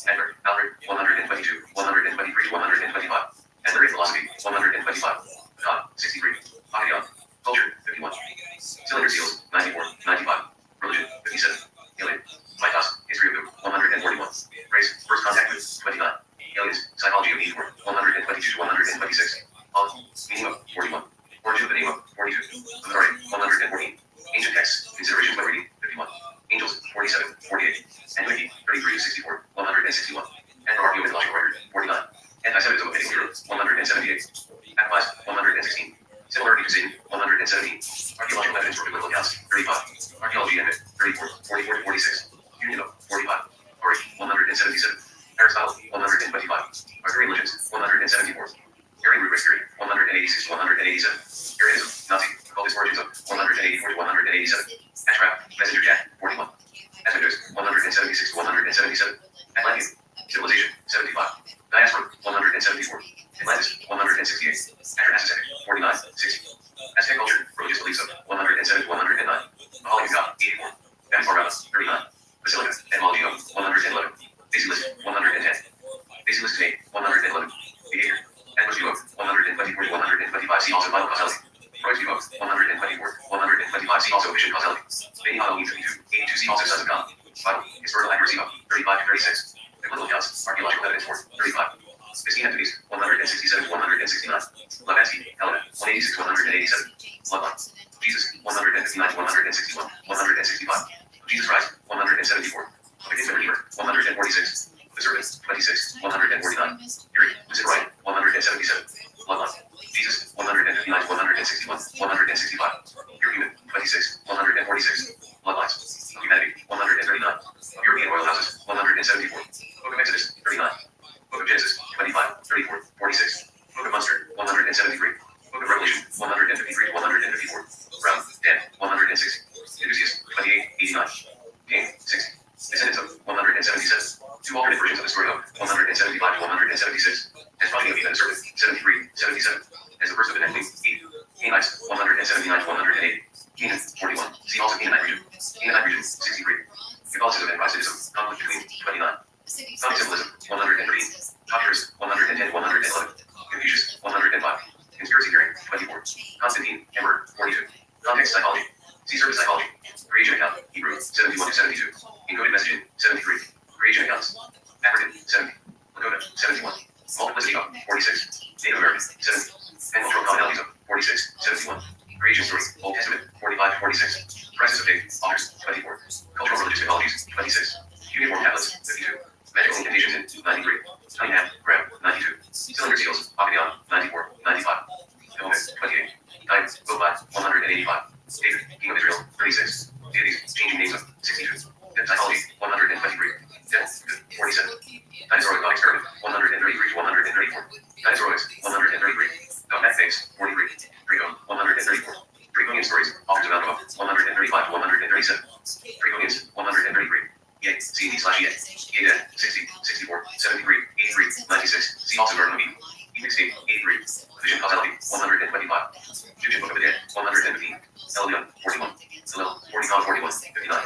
Edward, Alfred, 122, 123 to 125. And Theory of Philosophy, 125. God, 63. Pachydion. Culture, 51. Cylinder Seals, 94, 95. Religion, 57. Alien. Mythos, History of Who, 141. Race, First Contact with, 29. Aliens, Psychology of Need, 122 to 126. Meaning of, 41. Origin of the name of, 42. Authority, 114. Ancient texts, considerations by reading, 51. Angels, 47, 48. Antiquity, 33 to 64, 161. Anthropology of mythological record, 49. Anti-Semitism of 178. Applies, 116. Similarity to Satan, 117. Archaeological evidence for biblical accounts, 35. Archaeology and myth, 34, 44 to 46. Union of, 45. Ori, 177. Aristotle, 125. Arthurian legends, 174. Aryan root race theory, 186 to 187. Arianism, Nazi, occultist origins of, 184 to 187. Ashcraft, Messenger Jack, 41. Asmodeus, 176 to 177. Atlantean, Civilization, 75. Diaspora, 174. Atlantis, 168. Atlantis, 49, 60. Aztec culture, religious beliefs of, 107 to 109. Mahali God, 84. Bamformata, 39. Basilica, etymology of, 111. Basic list, 110. Basic list today, 111. Behavior. Atlas view of, 124 to 125. See also final causality. Freud's view of, 124, 125. See also efficient causality. Baby Halloween 32, 82. See also Sons of God. Bible, historical accuracy of, 35 to 36. Biblical accounts, archaeological evidence for, 35. 16 entities, 167 to 169. Blavatsky, Helena, 186 to 187. Bloodline. Jesus, 159 to 161, 165. Jesus Christ, 174. The Redeemer, 146. The Servant, 26, 149. Yuri, Lucid Ryan, 177. Bloodline. Jesus, 159 to 161, 165. Your Human, 26, 146. Bloodlines. Humanity, 139. European royal houses, 174. Book of Exodus, 39. Book of Genesis, 25, 34, 46. Book of Munster, 173. Book of Revelation. Revelation, 153 to 154. Brown, Dan, 106. Enthusiast, 2889. Game, 60. Descendants of, 177. Two alternate versions of the story of, 175 to 176. As Body of Eve and the Serpent, 73, 77. As the first of the Nephilim, 8. Canaanites, 179 to 108. Canaan, 41. See also Canaanite region. Canaanite region, 63. Catholicism and Protestantism, conflict between, 29. Gothic symbolism, 113. Doctors, 110 to 111. Confucius, 105. Conspiracy theory, 24. Constantine, Emperor, 42. Context psychology. See service psychology. Creation account, Hebrew, 71 to 72. Encoded messaging, 73. Creation accounts. African, 70. Lakota, 71. Multiplicity of, 46. Native American, 70. And cultural commonalities of, 46, 71. Creation story, Old Testament, 45 to 46. Crisis of faith, authors, 24. Cultural religious mythologies, 26. Uniform tablets, 52. Magical incantations in, 93. Honey Hat, Graham, 92. Cylinder seals, Ophidion, 94, 95. Helmet, 28. Time, Bobat, 185. David, King of Israel, 36. Deities, changing names of, 62. Dead psychology, 123. Death, 47. Dinosaur Gothic experiment, 133 to 134. Dinosaurics, 133. Dogmatic face, 43. Draco, 134. Draconian stories, authors of Alpha, 135 to 137. Draconians, 133. Yay, CD/EA. Yay dead, 60, 64, 73, 83, 96. See also Garden of Eden. Eden Escape, 83. Vision Causality, 125. Egyptian Book of the Dead, 115. Elohim, 41. Elil, 40, 41, 59.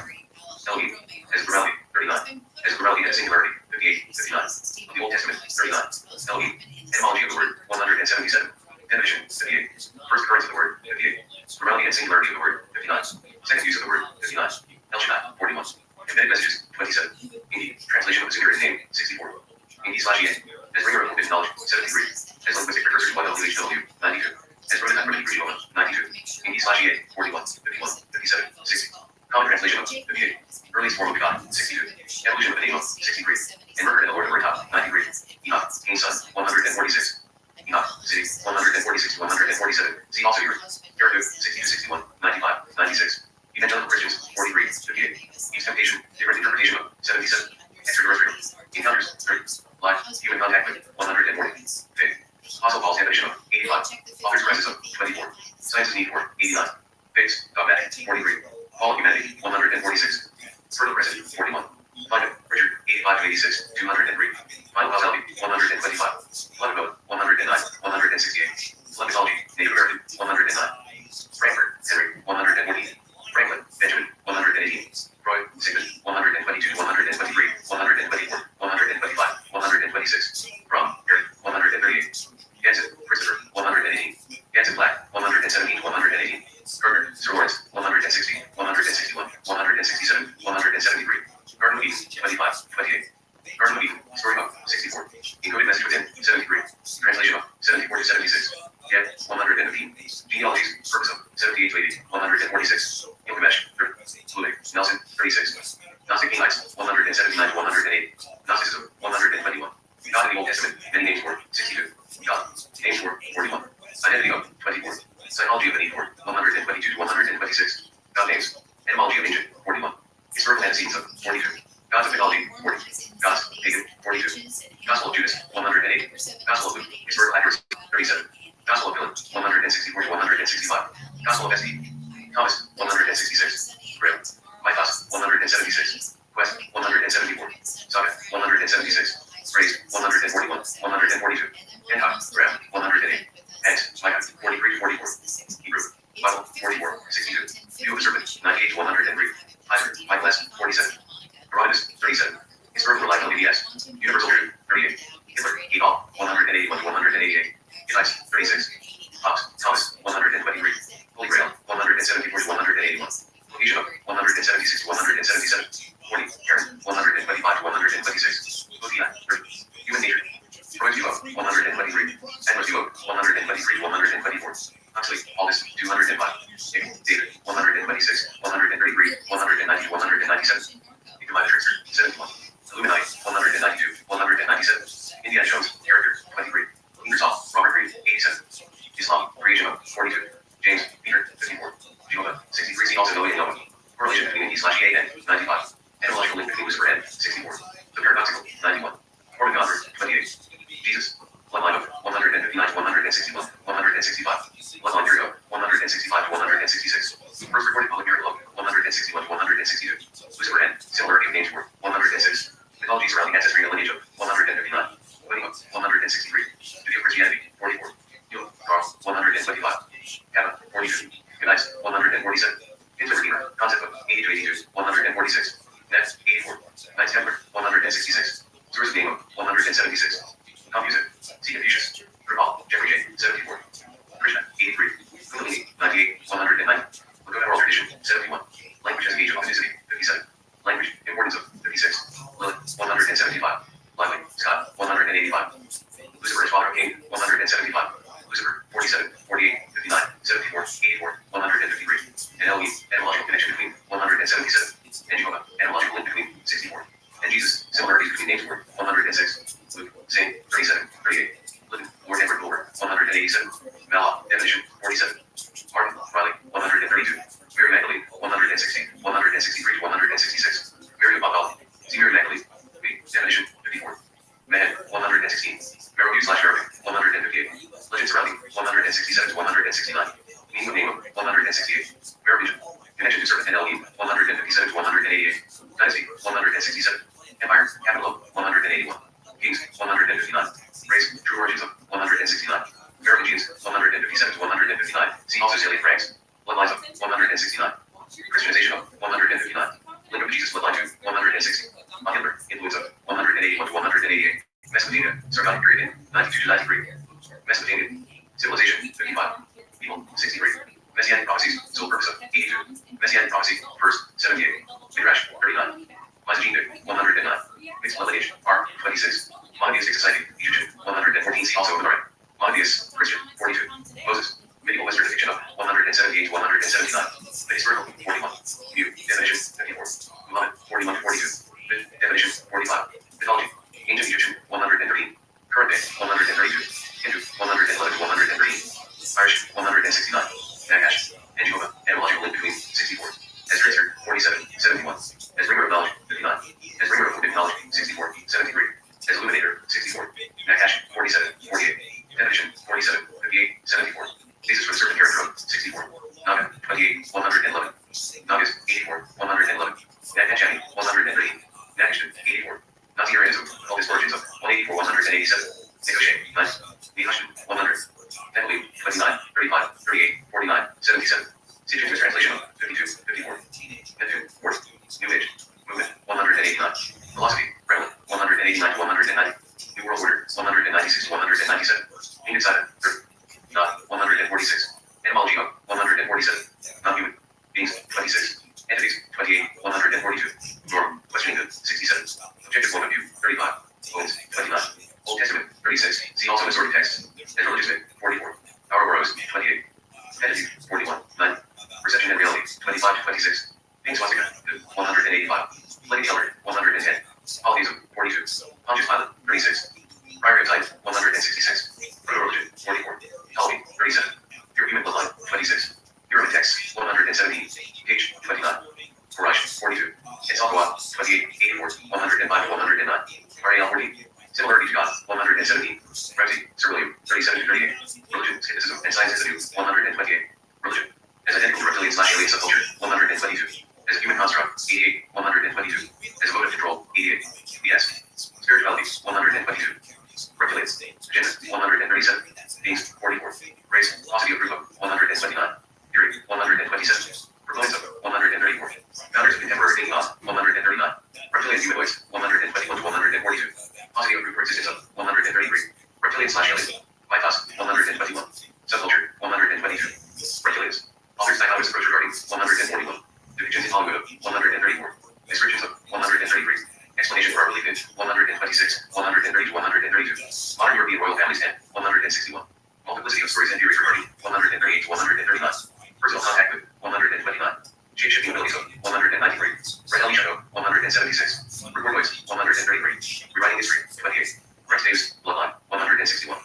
Elohim, as plurality, 39. As plurality and singularity, 58, 59. Of the Old Testament, 39. Elohim, etymology of the word, 177. Definition, 58. First occurrence of the word, 58. Plurality and singularity of the word, 59. Second use of the word, 59. El Shaddai, 41. Embedded messages, 27. Hindi, translation of the singular name, 64. Hindi/EA. As bringer of open knowledge, 73. As linguistic precursor to YLHW, 92. As prototype for Hebrew, 92. Hindi/EA, 41, 51, 57, 60. Common translation of, 58. Earliest form of God, 62. Evolution of the name of, 63. And murder in the Lord of Earth, 93. Enoch, Cain's son, 146. Enoch, City, 146 to 147. See also here. Jericho, 60 to 61, 95, 96. Evangelical Christians, 43, 58. Eve's Temptation, different interpretation of, 77. Extraterrestrial. Encounters, 30. Live, human contact with, 140. Faith. Apostle Paul's definition of, 85. Author's crisis of, 24. Science's need for, 89. Faiths, dogmatic, 43. All of humanity, 146. Fertile present, 41. Plato, Richard, 85 to 86, 203. Final causality, 125. Blood code, 109, 168. Blood mythology, Native American, 109. Frankfurt, Henry, 114. Franklin, Benjamin, 118. Roy, Sigmund, 122, 123, 124, 125, 126. Brom, Harry, 138. Ganson, Christopher, 118. Ganson Black, 117 to 118. Gardner, Sir Lawrence, 160, 161, 167, 173. Garden of Eden, 25, 28. Garden of Eden, story of, 64. Encoded message within, 73. Translation of, 74 to 76. Yet, 115. Genealogies, purpose of, 78 to 80, 146. Gilgamesh, Ludwig, Nelson, 36. Gnostic Canaanites, 179 to 108. Gnosticism, 121. God in the Old Testament, many names for, 62. God, names for, 41. Identity of, 24. Psychology of the need for, 122 to 126. God names, etymology of ancient, 41. Historical antecedents of, 42. Gods of mythology, 40. Gods, pagan, 42. Gospel of Judas, 108. Gospel of Luke, historical accuracy, 37. Gospel of Philip, 164 to 165. Gospel of Esty, Thomas, 166. Grail, Mythos, 176. Quest, 174. Saga, 176. Praise, 141, 142. Hancock, Graham, 108. X, Micah, 43 to 44. Hebrew, Bible, 44, 62. View of the Serpent, 98 to 103. Heiser, Michael S., 47. Herodotus, 37. Historical reliability, yes. Universal truth, 38. Hitler, Adolf, 181 to 188. Hittites, 36. Fox, Thomas, 123. Holy Grail, 174 to 181. Location of, 176 to 177. 40. Karen, 125 to 126. Lucia, 30. Human nature. Freud's view of, 123. Sandler's view of, 123 to 124. Huxley, Aldous, 205. David, 126, 133, 190 to 197. Nikolai the Trickster, 71. Illuminati, 192, 197. Indiana Jones, character, 23. Ingersoll, Robert Greene, 87. Islam, creation of, 42. James, Peter, 54. Jehovah, 63. See also Noah and Noah. Correlation between E/A and 95. Etymological link between Lucifer and 64. The paradoxical, 91. Organ Godward, 28. Jesus, bloodline of 159 to 161, 165. Bloodline Virgo, 165 to 166. First recorded public miracle, 161 to 162. Lucifer N, similarity of names were 106. Mythology surrounding ancestry and lineage of 159. Wedding of 163. Duty of Christianity, 44. Yule, Carl, 125. Kappa, 42. Good 147. Kinsman Redeemer, concept of 80 to 82, 146. Next, 84. Knights Templar, 166. Source of name of 176. Confucius, C. Confucius. Kripal, Jeffrey J. 74. Krishna, 83. Kundalini, 98, 109. Lakota oral tradition, 71. Language as a gauge of authenticity, 57. Language, importance of 56. Lilith, 175. Lively, Scott, 185. Lucifer is father of Cain, 175. Lucifer, 47, 48, 59, 74, 84, 153. And Elohim, etymological connection between 177. And Jehovah, etymological link between 64. And Jesus, similarities between names were 106. Luke, same, 37, 38. Living, Lord Edward Wilbur, 187. Mala, definition, 47. Martin, Riley, 132. Mary Magdalene, 160, 163 to 166. Mary of Magdalene, see Mary Magdalene, definition, 54. Man, 116. Pharaoh/Pharaoh, 158. Legend surrounding, 167 to 169. Meaning of name of 168. Pharaoh region. Connection to serpent and Elohim, 157 to 188. Dynasty, 167. Empire, capital, 181. Kings, 159. Race, true origins of 169. Pharaoh genes, 157 to 159. See also salient ranks. Bloodlines of 169. Christianization of 159. Link of Jesus bloodline to 160. On Hitler, influence of 181 to 188. Mesopotamia, Sargonic period, 92 to 93. Mesopotamia, civilization, 55. People, 63. Messianic prophecies, sole purpose of 82. Messianic prophecy, verse, 78. Midrash, 39. Misogynic, 109. Mixed blood lineage, R, 26. Monotheistic society, Egyptian, 114. See also in the right. Monotheist, Christian, 42. Moses, medieval Western fiction of 178 to 179. The historical, 41. View, definition, 54. Muhammad, 41 to 42. Definition, 45. Mythology, ancient Egyptian, 113. Current day, 132. Hindu, 111 to 113. Irish, 169. Nagash, and Jehovah, etymological link between 64. As Tracer, 47, 71. As bringer of knowledge, 59. As bringer of forbidden knowledge, 64, 73. As illuminator, 64. Nagash, 47, 48. Definition, 47, 58, 74. Basis for the serpent character of 64. Naga, 28, 111. Nagas, 84, 111. Nagachani, 113. Nagashtan, 84. Nazi Arianism, all its origins of 184, 187. Negotiate, 9. Nihashtan, 100. Nephilim, 29, 35, 38, 49, 77. Septuagint translation of 52, 54. Neptune, 4. New Age, movement, 189. Philosophy, prevalent, 189 to 190. New World Order, 196 to 197. Ancient Side, not 146. Etymology of 147. Non-human beings, 26. Entities, 28, 142. Norm, questioning good, 67. Objective point of view, 35. Bones, 29. Old Testament, 36. See also assorted texts. And religious myth, 44. Power Rose, 28. Attitude, 41. 9. Perception and reality, 25 to 26. Pink swastika, 185. Lady Keller, 110. Polytheism, 42. Pontius Pilate, 36. Prior Insight, 166. Proto-religion, 44. Ptolemy, 37. Pure human bloodline, 26. Pyramid text, 117. Page, 29. Quraysh, 42. Etsalcoa, 28, 84, 105 to 109. Ariel, 14. Similarity to God, 117. Ramsey, Sir William, 37 to 38. Religion, skepticism, and science institute, 128. Religion. As identical to reptilian/alien subculture, 122. As a human construct, 88, 122. As a mode of control, 88. BS. Spirituality, 122. Reptilians. Agenda, 137. Beings, 44. Race, paucity of proof, 129. Theory, 127. Proponents of 134. Founders of contemporary dating laws, 139. Reptilian humanoids, 121 to 142. Paucity of proof for existence of 133. Reptilian/alien. Mythos, 121. Subculture, 122. Reptilians. Author's dichotomous approach regarding 141. Depictions in Hollywood of 134. Descriptions of 133. Explanation for our belief in 126, 130 to 132. Modern European royal families and 161. Multiplicity of stories and theories regarding 138 to 139. Personal contact with 129. Shape-shifting abilities of 193. Red Ellie Shadow, 176. Report voice, 133. Rewriting history, 28. Rex Davis, Bloodline, 161.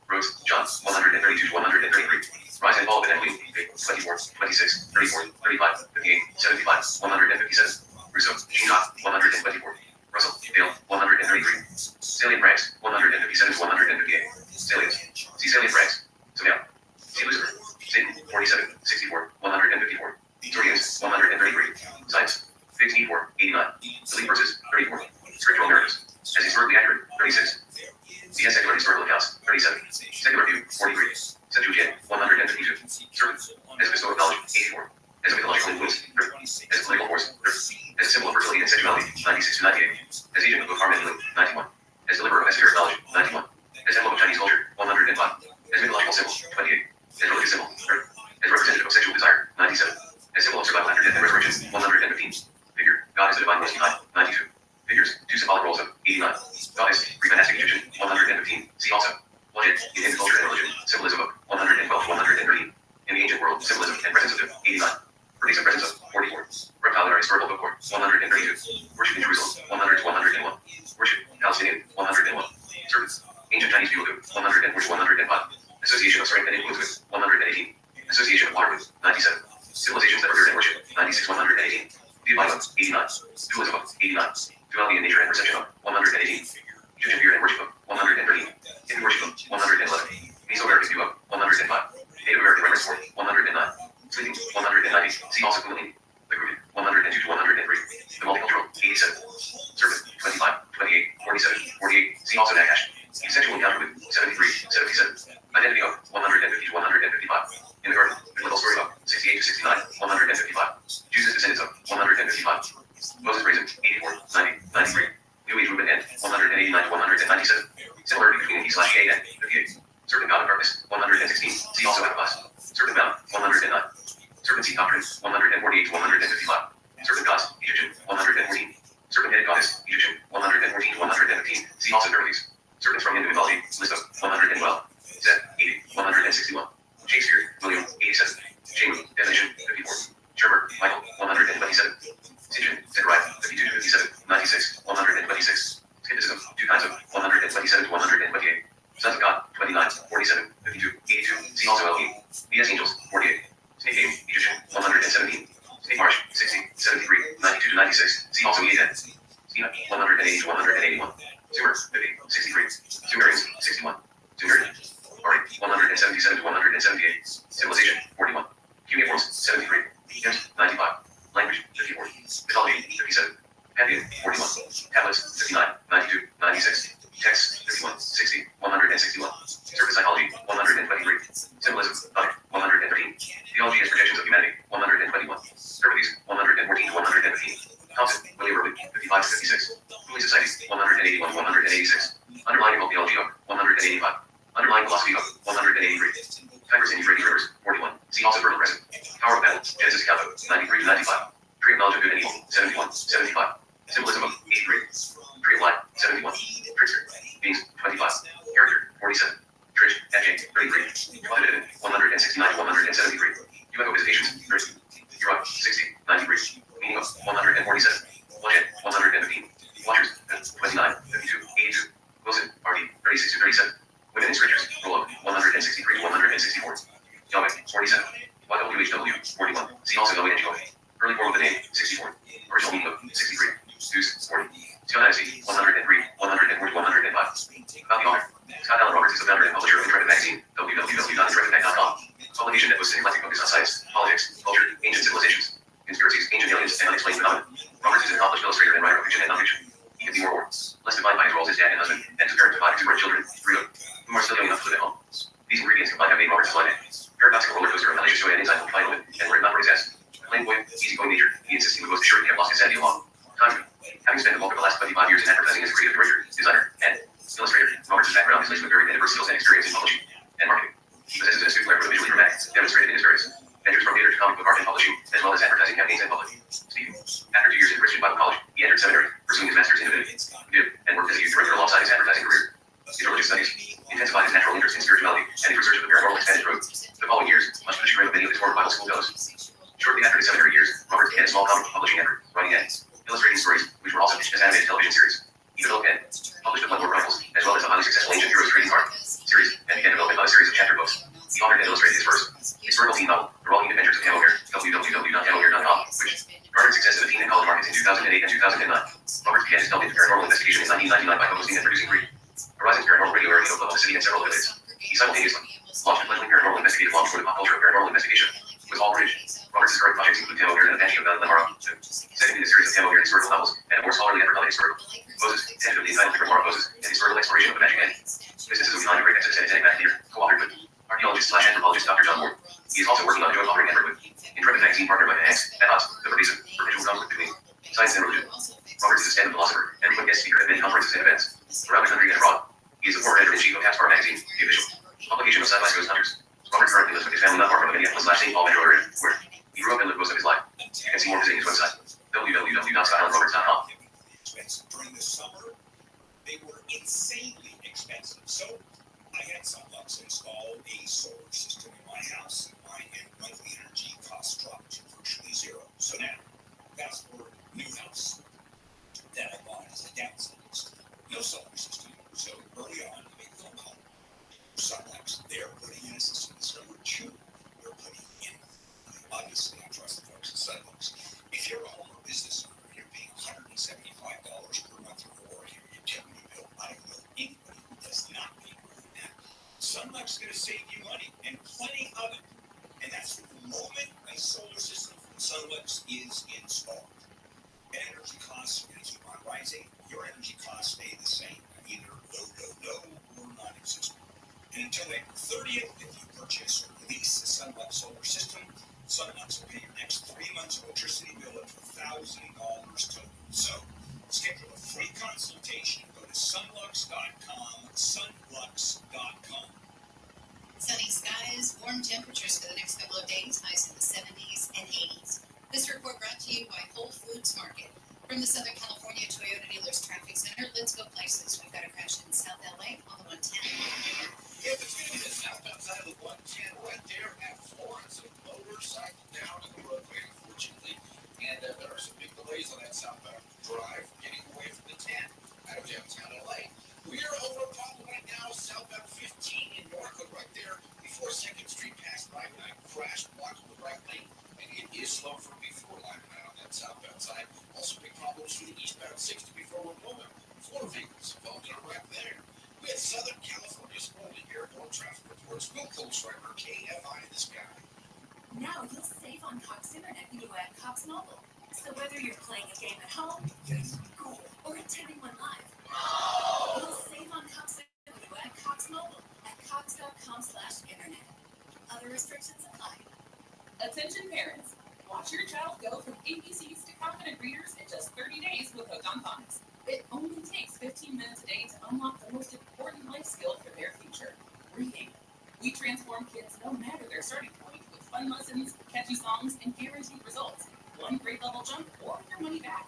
Rhodes, John, 132 to 133. Rise and fall of Emily, 24, 26, 34, 35, 58, 75, 157. Russo, Sheenot, 124. Russell, Dale, 133. Salient ranks, 157 to 158. Salients. See salient ranks. So now, see Lucifer. 47, 64, 154. Sordians, 133. Science, 54, 89. Elite verses, 34. Scriptural narratives, as historically accurate, 36. CS secular historical accounts, 37. Secular view, 43. Septuagint, 152. Servant, as a bestower of knowledge, 84. As a mythological influence, 30. As a political force, 30. As a symbol of fertility and sexuality, 96 to 98. As agent of book harmony, 91. As deliverer of esoteric knowledge, 91. As emblem of Chinese culture, 105. As mythological symbol, 28. As religious symbol, 30. As representative of sexual desire, 97. As symbol of survival after death and resurrection, 115. Figure, God is the divine mercy, 92. Figures, 2 symbolic roles of 89. Goddess, Pre-monastic Egyptian, 115. See also. Legend, in Hindu culture and religion, symbolism of 112 to 113. In the ancient world, symbolism and presence of 89. Predicts and presence of 44. Reptile in our historical bookwork, 132. Worship in Jerusalem, 100 to 101. Worship, Palestinian, 101. Servants, ancient Chinese view of 104 to 105. Association of strength and influence with 118. Association of water with 97. Civilizations that revere and worship, 96, 118. Deified of 89. Dualism of 89. Duality in nature and perception of 118. Egyptian fear and worship of 113. Hindu worship of 111. Mesoamerican view of 105. Native American reverence for 109. Sleeping 190. See also Kundalini. The Groovy 102 to 103. The multicultural 87. Serpent 25, 28, 47, 48. See also Nagash. Sexual encounter with 73, 77. Identity of 150 to 155. In the garden, biblical story of 68 to 69, 155. Jesus' descendants of 155. Moses Raisin 84, 90, 93. New Age movement end 189 to 197. Similarity between E/A and 58. Serpent God of darkness 116. See also Atlas. Serpent Bound 109. Serpent Seed Doctrine 148 to 155. Serpent Gods Egyptian 114. Serpent Headed Goddess Egyptian 114 to 115. See also Hermes. Serpents from Hindu mythology list of 112. Seth 80, 161. Shakespeare William 87. Shamu definition 54. Shermer Michael 127. Sitchin Zechariah 52 to 57. 96 126. Skepticism 2 kinds of 127 to 128. Sons of God 29 47 52 82. See also Elohim. BS Angels 48. Snake Game Egyptian 117. Snake Marsh 60 73 92 to 96. See also Eden. Schema 180 to 181. Sumer 50 63. Sumerians 61. Sumerian Party 177 to 178. Civilization 41. Cuneiforms 73. Hymns 95. Language 54. Mythology 57. Pantheon 41. Tablets 59 92 96. Text 51 60 161. Surface psychology 123. Symbolism 113. Theology as projections of humanity 121. Hermes 114 to 115. Thompson William Irving 55 to 56. Holy Society 181 to 186. Underlying occult theology of 185. Underlying philosophy of 183. Tigris and Euphrates rivers 41. See also Fertile Crescent. Power of Battle Genesis Calvo 93 to 95. Tree of Knowledge of Good and Evil 71 75. Symbolism of 83. Tree of Life 71. Trickster Beings 25. Character 47. Trish FJ 33. Quantitative 169 to 173. UFO visitations 30. Europe 60 93. Meaning of 147. Legend 115. Watchers 29 52 82. Wilson RD 36 to 37. Women in Scriptures roll of 163 to 164. Yahweh 47. YWHW 41. See also WNGO. Early form of the name 64. Original meaning of 63. Zeus 40. Scott Dynasty 103 104 to 105. About the author. Scott Allen Roberts is the founder and publisher of Intrepid Magazine, www.intrepidmag.com. Publication that puts an eclectic focus on science, politics, culture, ancient civilizations, conspiracies, ancient aliens, and unexplained phenomena. Roberts is an accomplished illustrator and writer of fiction and nonfiction. He can be more less defined by his role as dad and husband, and is a parent to 5 exuberant children, 3 of whom are still young enough to live at home. These ingredients combined have made Roberts' life paradoxical roller coaster of hellacious joy and insightful refinement, and were it not for his ass. Plainboy, easygoing nature, he insists he would most assuredly have lost his sanity along. Time. Having spent the bulk of the last 25 years in advertising as a creative director, designer, and illustrator, Roberts' background is laced with varied and diverse skills and experience in publishing and marketing. He possesses an astute flair for the visually dramatic, demonstrated in his various ventures from theater to comic book art and publishing, as well as advertising campaigns and public speaking. After 2 years in Christian Bible College, he entered seminary, pursuing his master's in divinity, and worked as a youth director alongside his advertising career. His religious studies intensified his natural interest in spirituality, and his research of the paranormal expanded through the following years, much to the chagrin of many of his former Bible school fellows. Shortly after his seminary years, Roberts began a small comic book publishing effort, writing and illustrating stories, which were also pitched as animated television series. He developed and published the Bloodborne Rifles, as well as the highly successful Ancient Heroes trading card series, and began developing a series of chapter books. He authored and illustrated his first historical teen novel, The Rolling Adventures of Camo Bear, www.camobear.com, which garnered success in the teen and college markets in 2008 and 2009. Roberts began his delve into paranormal investigation in 1999 by hosting and producing 3 Horizons Paranormal Radio area of Oklahoma City and several affiliates. He simultaneously Launched a fledgling paranormal investigative launch for the pop culture of paranormal investigation. With all British. Roberts' current projects include Tamo Weird and Adventure of Lemara. Second in a series of Tamo Weird historical novels, and a more scholarly effort on historical poses, tentatively entitled Different Mara Poses, and historical exploration of the magic end. Mysticism behind a great access and math theater, co-authored with archaeologist/anthropologist Dr. John Moore. He is also working on a joint authoring effort with Intrepid magazine partnered by X, and Odds, the pervasive, perpetual conflict between science and religion. Roberts is a stand-up philosopher and frequent guest speaker at many conferences and events around the country and abroad. He is the former editor-in-chief of Taskbar magazine, the official publication of Southwest Ghost Hunters. Roberts currently lives with his family not far from the Minneapolis/St. Paul metro area, where he grew up and lived most of his life. You can see more visiting his website, www.scotthroberts.com. During the summer, they were insanely expensive. So I had Sunlux install a solar system in my house, and my monthly energy costs dropped to virtually zero. So now, fast forward, new house that I bought as a downsized. No solar system. So early on, I made a phone call. Sunlux, they're putting in a system. It's number 2. They're putting in. Obviously, I trust the folks at Sunlux. If you're a home or business owner, you're paying $175 per month for your utility bill. I don't know anybody who does not pay more than that. Sunlux is going to save you money, and plenty of it. And that's the moment a solar system from Sunlux is installed. And energy costs are going to keep on rising. Your energy costs stay the same, either low, or non-existent. And until April 30th, if you purchase or lease a Sunlux solar system, Sunlux will pay your next 3 months' electricity bill up to $1,000 total. So, schedule a free consultation. Go to sunlux.com, sunlux.com. Sunny skies, warm temperatures for the next couple of days, highs in the 70s and 80s. This report brought to you by Whole Foods Market. From the Southern California Toyota Dealers Traffic Center, let's go places. We've got a crash in South LA on the 110. If it's going to be the southbound side of the 110 right there at Florence, so motorcycle down on the roadway, unfortunately. And there are some big delays on that southbound drive getting away from the 10 out of downtown LA. We are over a problem right now, southbound 15 in Norwood right there before 2nd Street past Line 9 crash, blocking the right lane. And it is slow from before Line 9 on that southbound side. Also big problems for the eastbound 60 before Winona. 4 vehicles involved in a wreck there. We had Southern California's only airport traffic reports. Will Coach Driver KFI in the sky. Now you'll save on Cox Internet when you add Cox Mobile. So whether you're playing a game at home, school, or attending one live, you'll save on Cox Internet when you add Cox Mobile at cox.com/internet. Other restrictions apply. Attention parents, watch your child go from ABCs to confident readers in just 30 days with Hooked on Phonics. It only takes 15 minutes a day to unlock the most important life skill for their future, reading. We transform kids no matter their starting point with fun lessons, catchy songs, and guaranteed results. 1 grade level jump or your money back.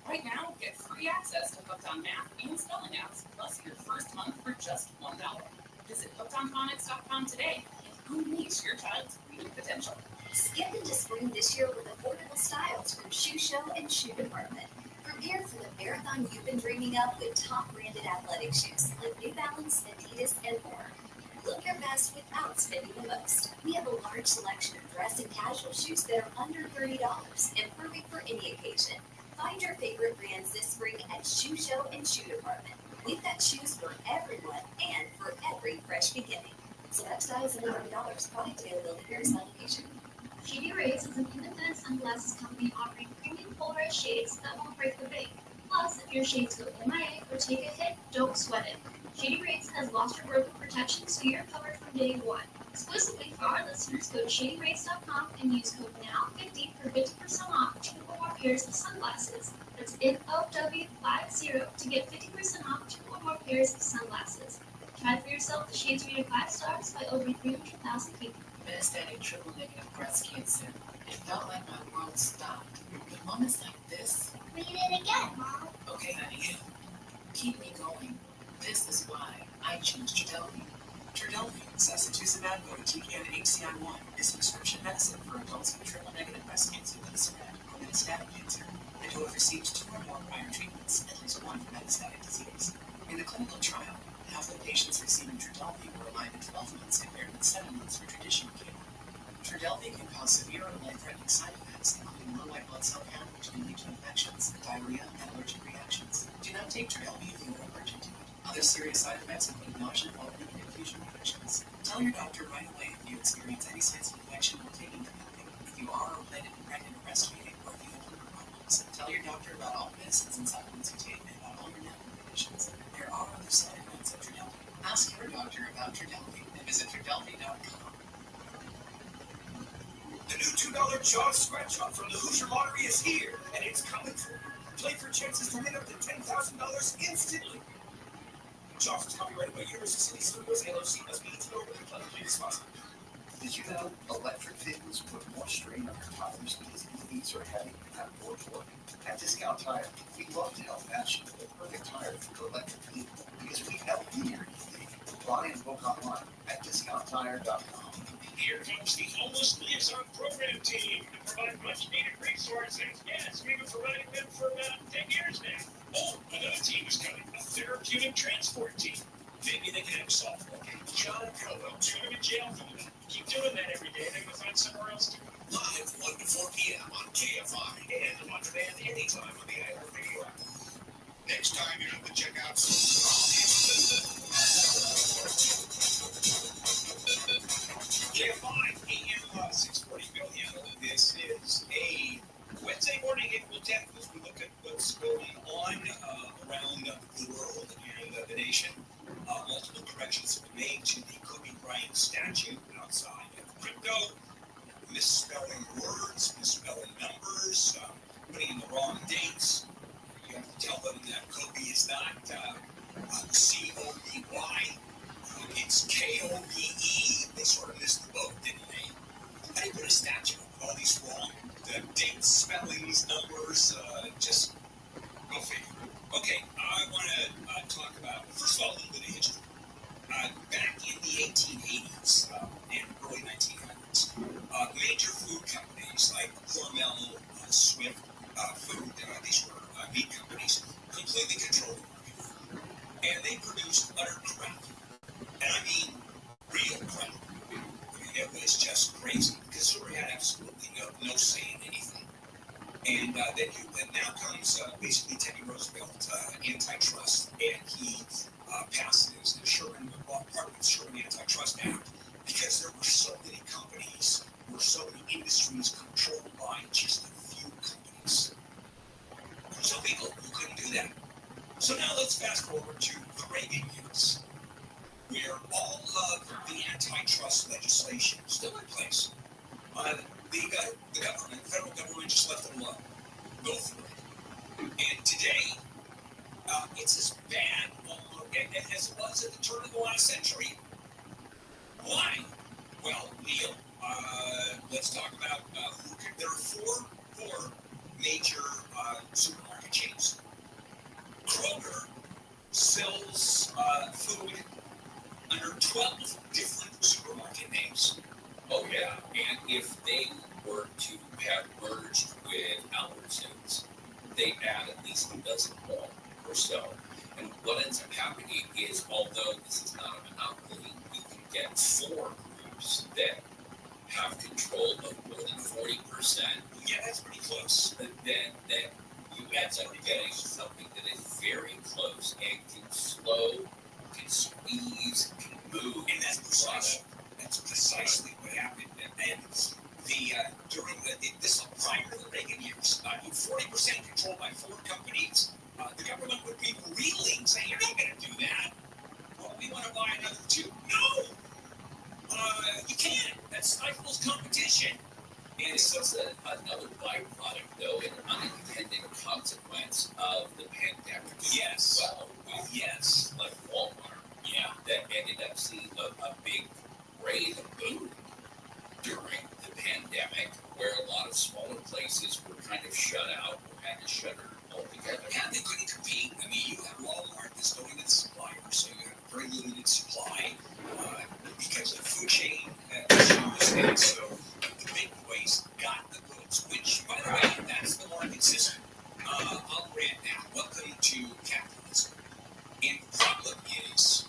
Right now, get free access to Hooked on Math and Spelling apps, plus your first month for just $1. Visit hookedonphonics.com today and unleash your child's reading potential. Skip into spring this year with affordable styles from Shoe Show and Shoe Department. Prepare for the marathon you've been dreaming of with top branded athletic shoes like New Balance, Adidas, and more. Look your best without spending the most. We have a large selection of dress and casual shoes that are under $30 and perfect for any occasion. Find your favorite brands this spring at Shoe Show and Shoe Department. We've got shoes for everyone and for every fresh beginning. Select styles under $30. Product availability varies by location. Shady Rays is an independent sunglasses company offering premium polarized shades that won't break the bank. Plus, if your shades go MIA or take a hit, don't sweat it. Shady Rays has lost or broken protection, so you're covered from day 1. Exclusively for our listeners, go to shadyrays.com and use code NOW50 for 50% off 2 or more pairs of sunglasses. That's NOW50 to get 50% off 2 or more pairs of sunglasses. Try for yourself the shades rated 5 stars by over 300,000 people. Metastatic triple-negative breast cancer. It felt like my world stopped. But moments like this. Read it again, Mom. Okay, honey. Keep me going. This is why I choose Trodelvy. Trodelvy, sacituzumab govitecan HCI1, is a prescription medicine for adults with triple-negative breast cancer with a SERET or metastatic cancer and who have received 2 or more prior treatments, at least 1 for metastatic disease. In the clinical trial, half the patients receiving Trodelvy were alive at 12 months compared with 7 months for traditional chemo. Trodelvy can cause severe and life-threatening side effects, including low white blood cell count, which can lead to infections, diarrhea, and allergic reactions. Do not take Trodelvy if you are allergic to it. Other serious side effects include nausea, vomiting, and confusion infections. Tell your doctor right away if you experience any signs of infection while taking Trodelvy. If you are or plan to be pregnant or breastfeeding, or if you have liver problems, tell your doctor about all medicines and supplements you take and about all your medical conditions. There are other side effects of Trodelvy. Ask your doctor about Trodelvy and visit Trodelvy.com. The new $2 Jaws Scratch Off from the Hoosier Lottery is here, and it's coming for you. Play for chances to win up to $10,000 instantly. Jaws is copyrighted by Universal City Studios, LLC, must be eaten over the planet. Please sponsor. Did you know electric vehicles put more strain on your tires because EVs are heavy and have more torque? At Discount Tire, we love to help match you with the perfect tire for your electric vehicle because we help you your EV. Buy and book online at discounttire.com. Here comes the Homeless Liaison Program team to provide much needed resources. Yes, we've been providing them for about 10 years now. Oh, another team is coming, a therapeutic transport team. Maybe they can have softball. John Cobo, put him in jail for that. Keep doing that every day, they're going to find somewhere else to go. Live 1 to 4 p.m. on KFI and on demand anytime on the iHeartRadio app. Next time you have to check out KFI, AM 640 billion. This is a Wednesday morning, April 10th, as we look at what's going on around the world and the nation. Multiple corrections have been made to the Kobe Bryant statue outside of crypto. Misspelling words, misspelling numbers, putting in the wrong dates. You have to tell them that Kobe is not C-O-B-Y. It's K-O-B-E. They sort of missed the boat, didn't they? How do you put a statue with all these wrong? The dates, spellings, numbers, just go figure. Okay, I want to talk about, first of all, a little bit of history. Back in the 1880s and early 1900s, major food companies like Hormel, Swift Food, these were meat companies, completely controlled the market. And they produced utter crap. And I mean real crap. I mean, it was just crazy. The consumer had absolutely no say in anything. And then now comes basically Teddy Roosevelt, antitrust, and he passes the Sherman Antitrust Act because there were so many companies, there were so many industries controlled by just a few companies. Some people who couldn't do that. So now let's fast forward to the Reagan years, where all of the antitrust legislation is still in place. The government, federal government, just left it alone. Go for it. And today, it's as bad as it was at the turn of the last century. Why? Well, Neil, let's talk about there are four major supermarket chains. Kroger sells food under 12 different supermarket names. Oh yeah, and if they were to have merged with Albertsons, they'd add at least a dozen more or so. And what ends up happening is, although this is not a monopoly, we can get 4 groups that have control of more than 40%. Yeah, that's pretty close. Then you end up getting something that is very close and can slow, can squeeze, can move. And that's precisely what happened. And during this prior to the Reagan years, 40% controlled by 4 companies. The government would be reeling, saying, "You're not going to do that." Well, we want to buy another 2. No, you can't. That stifles competition. And it's just another byproduct, though, an unintended consequence of the pandemic. Yes. Well, yes, like Walmart. Yeah, that ended up seeing a big rate of boom during the pandemic, where a lot of smaller places were kind of shut out or had to shutter altogether. Yeah, they couldn't compete. I mean, you have Walmart that's going to the supplier, so you have very limited supply because of the food chain issues. And so the big boys got the goods, which, by the way, that's the market system. I'll grant that. Welcome to capitalism. And the problem is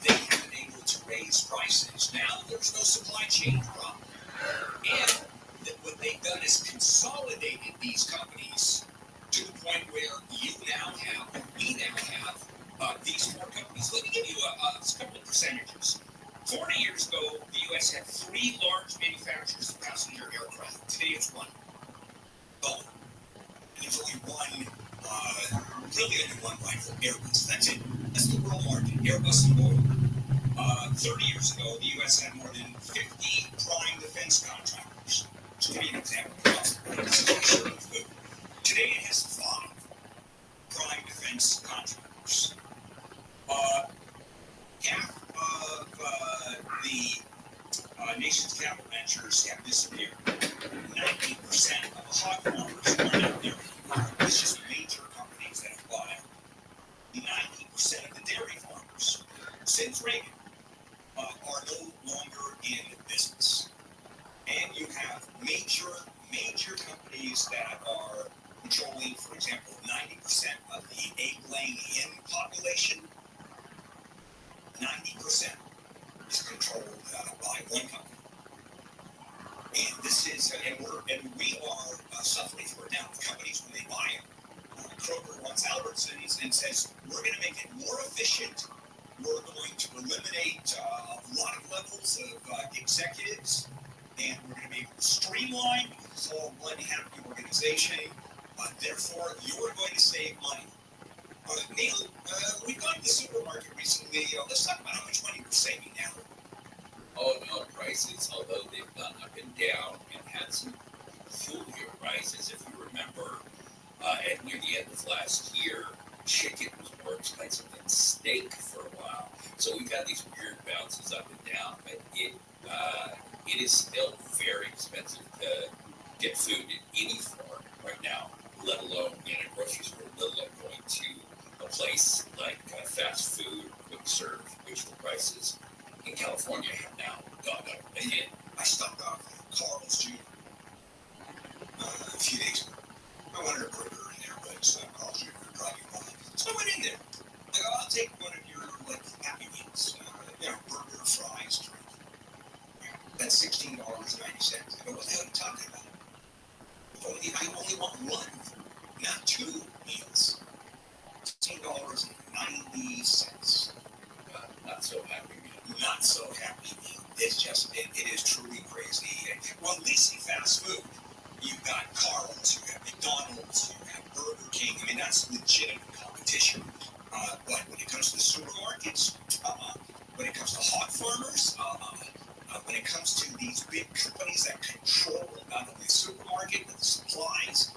they haven't been able to raise prices. Now there's no supply chain problem. And what they've done is consolidated these companies to the point where we now have These four companies, let me give you a couple of percentages. 40 years ago, the U.S. had 3 large manufacturers of passenger aircraft. Today it's 1. Boeing. And there's only one, really only one rival, Airbus. That's it. That's the world market, Airbus and Boeing. 30 years ago, the U.S. had more than 50 prime defense contractors. Just to give you an example. Today it has 5 prime defense contractors. Half of the nation's capital ventures have disappeared. 90% of the hog farmers are not there anymore. It's just major companies that have bought out. 90% of the dairy farmers, since Reagan, are no longer in business. And you have major companies that are controlling, for example, 90% of the egg-laying hen population. 90% is controlled by one company. And this is, and we are suffering for it now. The companies, when they buy it, Kroger wants Albertsons and says, we're going to make it more efficient. We're going to eliminate a lot of levels of executives, and we're going to be able to streamline because it's all one happy organization. Therefore, you're going to save money. Neil, we've gone to the supermarket recently. Let's talk about how much money we're saving now. Oh, milk prices, although they've gone up and down and had some peculiar rises, if you remember, at near the end of last year, chicken was more expensive than steak for a while. So we've had these weird bounces up and down, but it is still very expensive to get food in any form right now, let alone in a grocery store, let alone going to a place like fast food, quick serve, which the prices in California have now gone up again. I stopped off at Carl's Jr. A few days ago. I wanted a burger in there, but Carl's Jr. driving by. So I went in there. I go, I'll take one of your Happy Meals. Burger, fries, drink. That's $16.90. I go, what the hell are you talking about? I only want one, not 2 meals. $16.90. Not so happy meal. Not so happy meal. It's just, it is truly crazy. Well, at least in fast food, you've got Carl's, you have McDonald's, you have Burger King. I mean, that's legitimate competition. But when it comes to the supermarkets, when it comes to hog farmers, when it comes to these big companies that control not only the supermarket, but the supplies,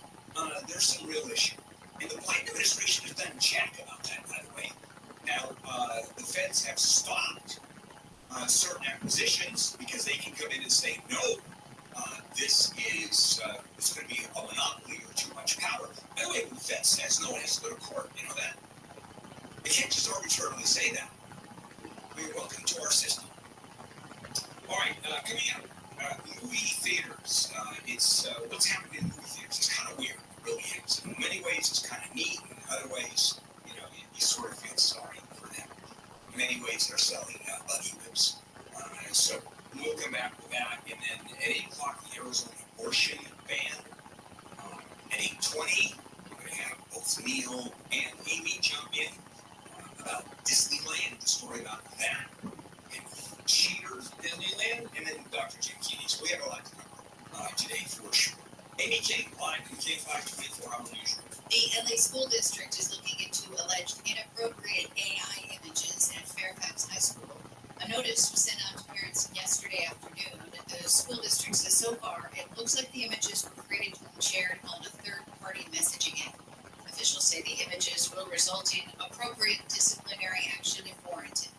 there's some real issue. And the Biden administration has done jack about that, by the way. Now, the feds have stopped certain acquisitions because they can come in and say, no, this is it's going to be a monopoly or too much power. By the way, when the Fed says no, it has to go to court. You know that? They can't just arbitrarily say that. You're welcome to our system. All right, coming up, movie theaters. It's what's happening in movie theaters. It's kind of weird, it really is. In many ways, it's kind of neat. In other ways, you sort of feel sorry for them. In many ways, they're selling buggy whips. So we'll come back with that. And then at 8 o'clock, the Arizona abortion ban. At 8:20, we're going to have both Neil and Amy jump in about Disneyland, the story about that. And cheaters, Disneyland, and then Dr. Jim Keeney. So we have a lot to cover today for sure. Amy King, live from K5 24-hour newsroom. The LA School District is looking into alleged inappropriate AI images at Fairfax High School. A notice was sent out to parents yesterday afternoon. The school district says so far it looks like the images were created and shared on a third-party messaging app. Officials say the images will result in appropriate disciplinary action if warranted.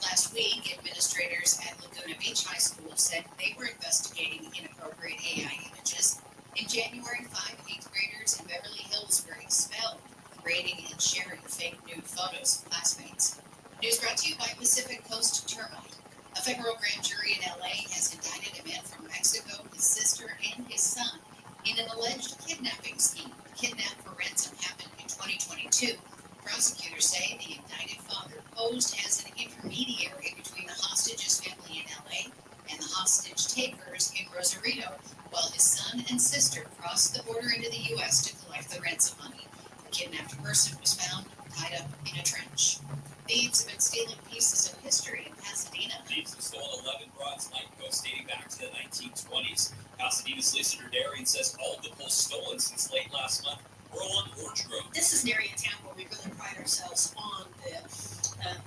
Last week, administrators at Laguna Beach High School said they were investigating inappropriate AI images. In January, 5 8th graders in Beverly Hills were expelled for creating and sharing fake nude photos of classmates. News brought to you by Pacific Coast Termite. A federal grand jury in LA has indicted a man from Mexico, his sister, and his son in an alleged kidnapping scheme. Kidnap for ransom happened in 2022. Prosecutors say the indicted father posed as an intermediary between the hostages' family in LA and the hostage takers in Rosarito, while his son and sister crossed the border into the U.S. to collect the ransom money. The kidnapped person was found tied up in a trench. Thieves have been stealing pieces of history in Pasadena. Thieves have stolen 11 bronze light posts dating back to the 1920s. Pasadena solicitor Darian says all of the poles stolen since late last month were along Orange Grove. This is an area in town where we really pride ourselves on the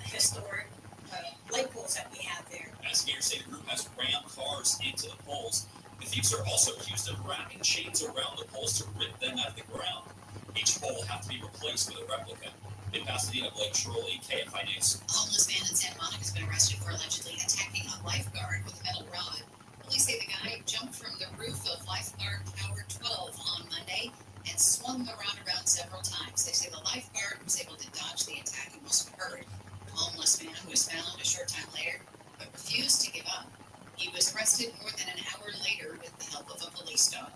historic light poles that we have there. Investigators say the group has rammed cars into the poles. The thieves are also accused of wrapping chains around the poles to rip them out of the ground. Each pole will have to be replaced with a replica. In Pasadena, Blake Shirley, KFI News. A homeless man in Santa Monica has been arrested for allegedly attacking a lifeguard with a metal rod. Police say the guy jumped from the roof of Lifeguard Tower 12 on Monday and swung around several times. They say the lifeguard was able to dodge the attack and wasn't hurt. The homeless man was found a short time later, but refused to give up. He was arrested more than an hour later with the help of a police dog.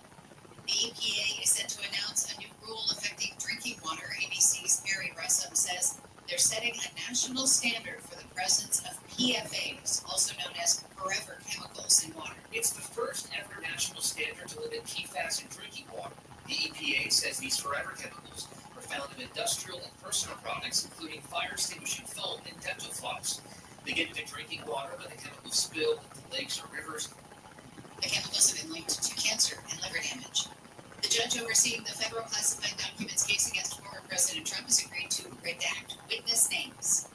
The EPA is set to announce a new rule affecting drinking water. ABC's Barry Russell says they're setting a national standard for the presence of PFAs, also known as forever chemicals in water. It's the first ever national standard to limit PFAS in drinking water. The EPA says these forever chemicals are found in industrial and personal products, including fire-extinguishing foam and dental floss. They get into drinking water when the chemicals spill into lakes or rivers. The chemicals have been linked to cancer and liver damage. The judge overseeing the federal classified documents case against former President Trump has agreed to redact witness names.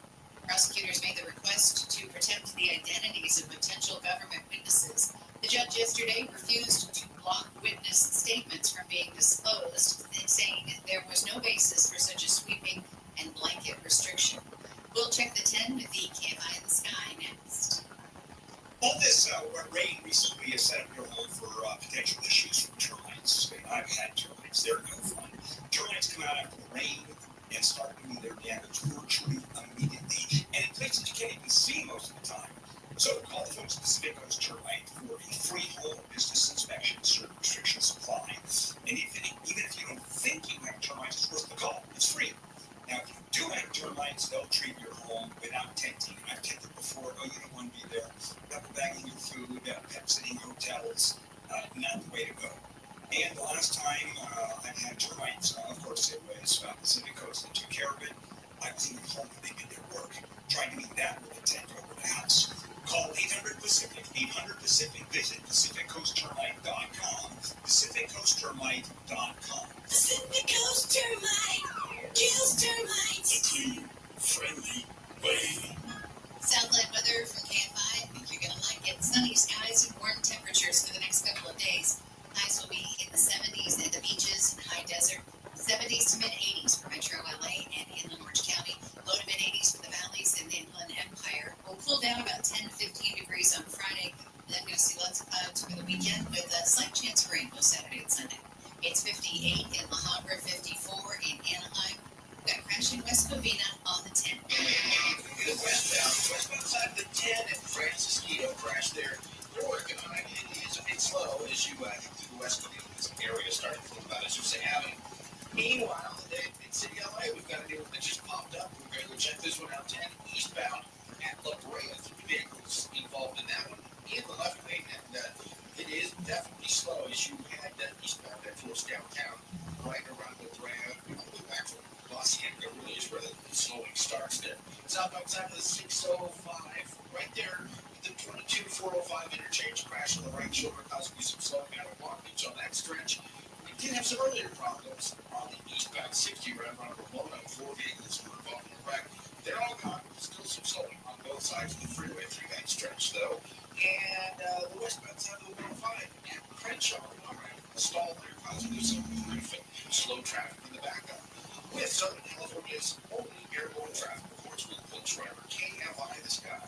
Prosecutors made the request to protect the identities of potential government witnesses. The judge yesterday refused to block witness statements from being disclosed, saying there was no basis for such a sweeping and blanket restriction. We'll check the 10 with the KFI in the Sky next. All this rain recently has set up your home for potential issues from termites. I've had termites. They're no fun. Termites come out after the rain and start doing their damage virtually immediately. And in places you can't even see most of the time. So call the folks at Pacific Coast Termite for a free home business inspection. Certain restrictions apply. And even if you don't think you have termites, it's worth the call. It's free. Now, if you do have termites, they'll treat your home without tenting. I've tented before. Oh, you don't want to be there. Double bagging your food, pet sitting hotels, not the way to go. And the last time I've had termites, of course it was Pacific Coast that took care of it. I was in the home when they did their work, trying to do that with a tent over the house. Call 800-PACIFIC, 800-PACIFIC. Visit PacificCoastTermite.com, PacificCoastTermite.com. Pacific Coast Termite kills termites. The clean, friendly way. Southland weather from KFI. I think you're going to like it. Sunny skies and warm temperatures for the next couple of days. Highs will be in the 70s at the beaches and high desert. 70s to mid-80s for Metro LA and Inland Orange County. Low to mid-80s for the valleys and the Inland Empire. We'll cool down about 10 to 15 degrees on Friday. Then we're going to see lots of clouds for the weekend with a slight chance of rain both Saturday and Sunday. It's 58 in La Habra, 54 in Anaheim. We've got crashing West Covina on the 10. Westbound side of the 10 at Francisco crash there. They're working on it. It is a bit slow as you head through the West Covina area, starting from about Azusa Avenue. Meanwhile, in City LA, we've got a deal that just popped up. We're going to go check this one out. 10 eastbound at La Brea. 3 vehicles involved in that one in the left lane, and it is definitely slow as you head eastbound that flows downtown, right around La Brea, all the way back to La Cienega, really is where the slowing starts there. Southbound side of the 605, right there, the 22-405 interchange, crash on the right shoulder, causing you some slowing out of blockage on that stretch. We did have some earlier problems on the eastbound 60 right around Ramona. 4 vehicles were involved in the wreck. They're all gone. Still some slowing on both sides of the freeway through that stretch, though. And the westbound side of the 105 at Crenshaw, all right, a stall there causing you some brief and slow traffic in the backup. With Southern California's only airborne traffic reports with Coach Driver KFI the Sky.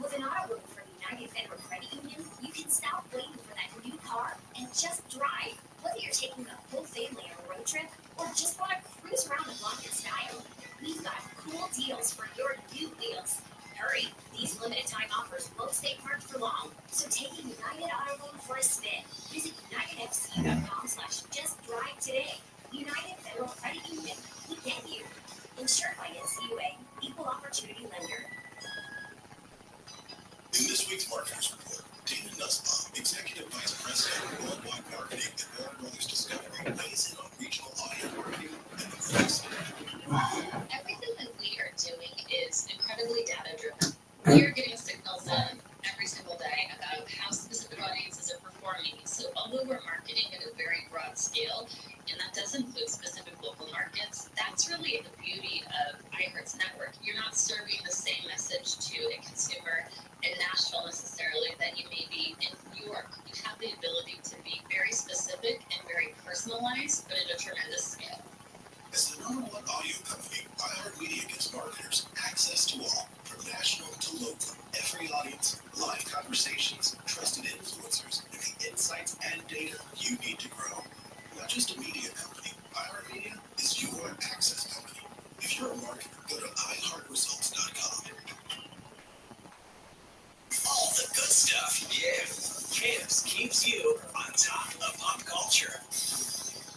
With an auto loan from United Federal Credit Union, you can stop waiting for that new car and just drive. Whether you're taking the whole family on a road trip or just want to cruise around the block in style, we've got cool deals for your new wheels. Hurry, these limited time offers won't stay parked for long, so take a United Auto Loan for a spin. Visit UnitedFC.com/justdrive today. United Federal Credit Union, we get you. Insured by NCUA, Equal Opportunity Lender. In this week's Marketers Report, Dana Nussbaum, Executive Vice President of Worldwide Marketing at Warner Brothers Discovery, weighs in on regional audio marketing and the price. Everything performing. So although we're marketing at a very broad scale, and that does include specific local markets, that's really the beauty of iHeart's network. You're not serving the same message to a consumer in Nashville necessarily that you may be in New York. You have the ability to be very specific and very personalized, but at a tremendous scale. As the #1 audio company, iHeartMedia gives marketers access to all, from national to local. Every audience, live conversations, trusted influencers, and the insights and data you need to grow. Not just a media company, iHeartMedia is your access company. If you're a marketer, go to iHeartResults.com. All the good stuff, yeah. Camps keeps you on top of pop culture.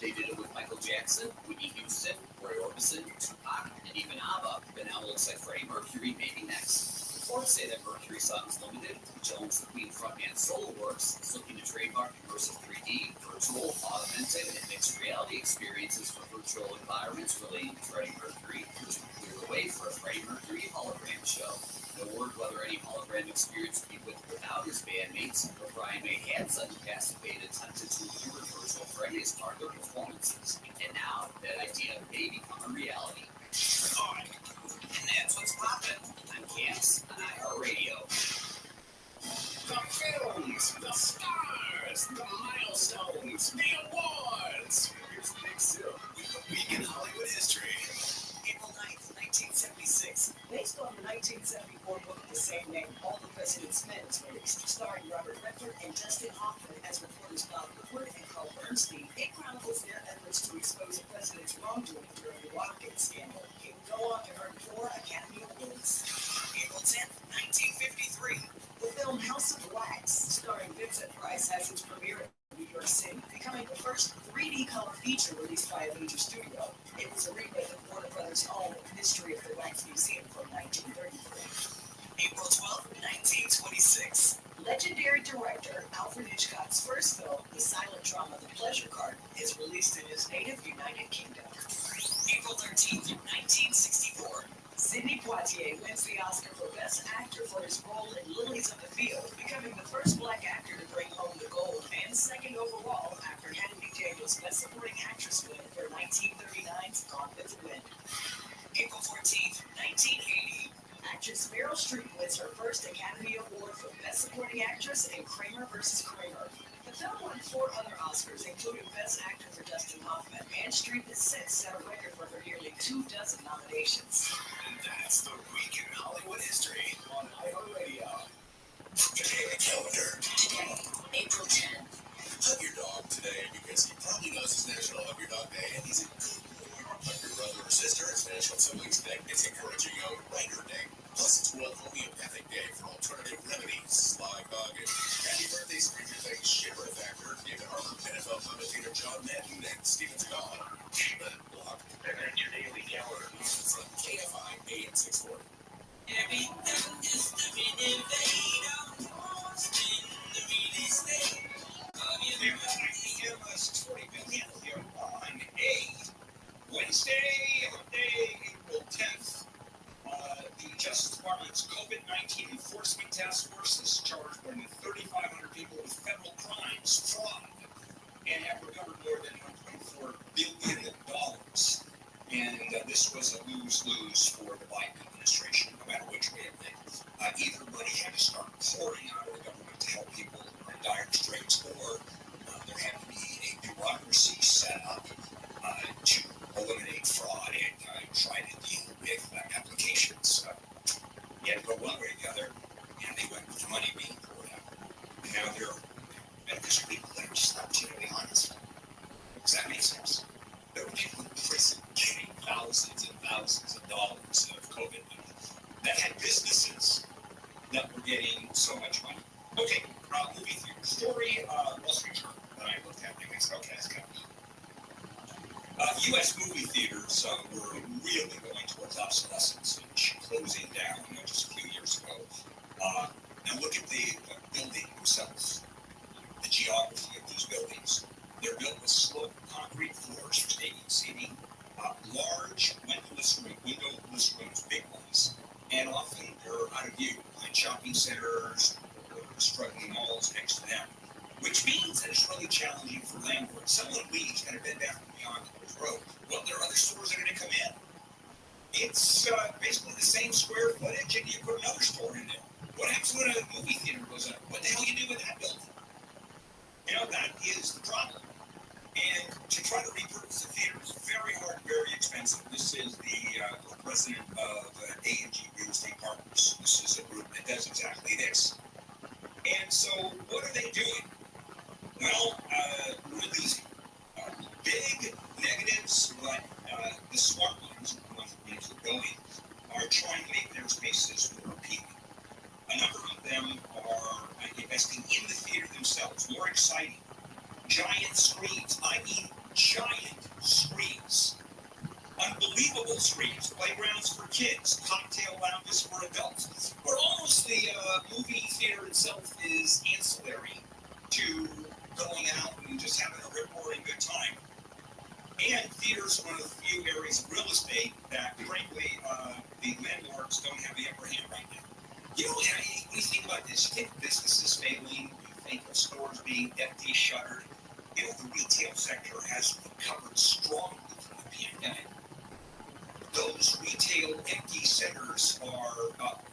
They did it with Michael Jackson, Whitney Houston, Roy Orbison, Tupac, and even ABBA. But now it looks like Freddie Mercury may be next. Reports say that Mercury Songs Limited, which owns the Queen frontman SolarWorks, is looking to trademark immersive 3D, virtual, augmented, and mixed reality experiences for virtual environments relating to Freddie Mercury, which would clear the way for a Freddie Mercury hologram show. No word whether any hologram experience would be without his bandmates, but Brian May Hansen, who passed the beta, attempted to lure virtual Freddie as part of their performances. And now, that idea may become a reality. On. And that's what's poppin' on Camps on iHeartRadio. The films, the stars, the milestones, the awards. Here's Nick Sill with the Week in Hollywood History. April 9th, 1976. Based on the 1974 book of the same name, All the President's Men is released, starring Robert Redford and Dustin Hoffman as reporters Bob Woodward and Carl Bernstein. It chronicles their efforts to expose the president's wrongdoing during the Watergate scandal. It would go on to earn 4 Academy Awards. April 10th, 1953. The film House of Wax, starring Vincent Price, has its premiere in New York City, becoming the first 3D color feature released by a major studio. It was a remake of Warner Brothers' own History of the Wax Museum from 1933. April 12, 1926. Legendary director Alfred Hitchcock's first film, the silent drama The Pleasure Garden, is released in his native United Kingdom. April 13th, 1964. Sidney Poitier wins the Oscar for Best Actor for his role in Lilies of the Field, becoming the first black actor to bring home the gold and second overall after Henry Daniels' Best Supporting Actress win for 1939's Gone with the Wind. April 14th, 1980. Actress Meryl Streep wins her first Academy Award for Best Supporting Actress in Kramer vs. Kramer. The film won 4 other Oscars, including Best Actor for Dustin Hoffman, and Streep has since set a record for her nearly 24 nominations. And that's the Week in Hollywood History on iHeartRadio. Today the calendar. Today, April 10th. Hug your dog today because he probably knows it's National Hug Your Dog Day and he's a good boy. Hug your brother or sister. It's National Siblings Day. It's Encouraging a Writer Day. Plus, it's World Homeopathic Day for alternative remedies like happy birthday, Stranger Things Shipper Factor, David Harbour, NFL commentator John Madden, and Steven Seagal. Block. And that's your daily calendar from KFI AM 640. Everything is living in vain. The real estate. AM 640 million here on a Wednesday, April 10th. The Justice Department's COVID-19 Enforcement Task Force has charged more than 3,500 people with federal crimes, fraud, and have recovered more than $1.4 billion. And this was a lose-lose for the Biden administration, no matter which way it went. Either money had to start pouring out of the government to help people in dire straits, or there had to be a bureaucracy set up to eliminate fraud and try to deal with applications. You had to go one way or the other, and they went with the money being poured out. And now they're medical people that are just not generally honest. Does that make sense? There were people in prison getting thousands and thousands of dollars of COVID money that had businesses that were getting so much money. Okay, movie theater story, Wall Street Journal that I looked at. They said, okay, that's kind of U.S. movie theaters were really going towards obsolescence and closing down just a few years ago. Now look at the building themselves, the geography of these buildings. They're built with sloped concrete floors for stadium seating, large windowless rooms, big ones, and often they're out of view behind shopping centers or struggling malls next to them. which means that it's really challenging for landlords. Someone leaves at a Bed Bath & Beyond Road. Well, there are other stores that are going to come in. It's basically the same square footage, and you put another store in there. What happens when a movie theater goes up? What the hell you do with that building? You know, that is the problem. And to try to repurpose the theater is very hard, very expensive. This is the president of A&G Real Estate Partners. This is a group that does exactly this. And so what are they doing? Well, real easy. Big negatives, but the smart ones, the ones that are going, are trying to make their spaces more appealing. A number of them are investing in the theater themselves, more exciting. Giant screens. I mean, giant screens. Unbelievable screens. Playgrounds for kids. Cocktail lounges for adults. Where almost the movie theater itself is ancillary to going out and just having a rip-roaring good time. And theaters are one of the few areas of real estate that, frankly, the landlords don't have the upper hand right now. You know, when you think about this, you think businesses failing, you think of stores being empty, shuttered. You know, the retail sector has recovered strongly from the pandemic. Those retail empty centers are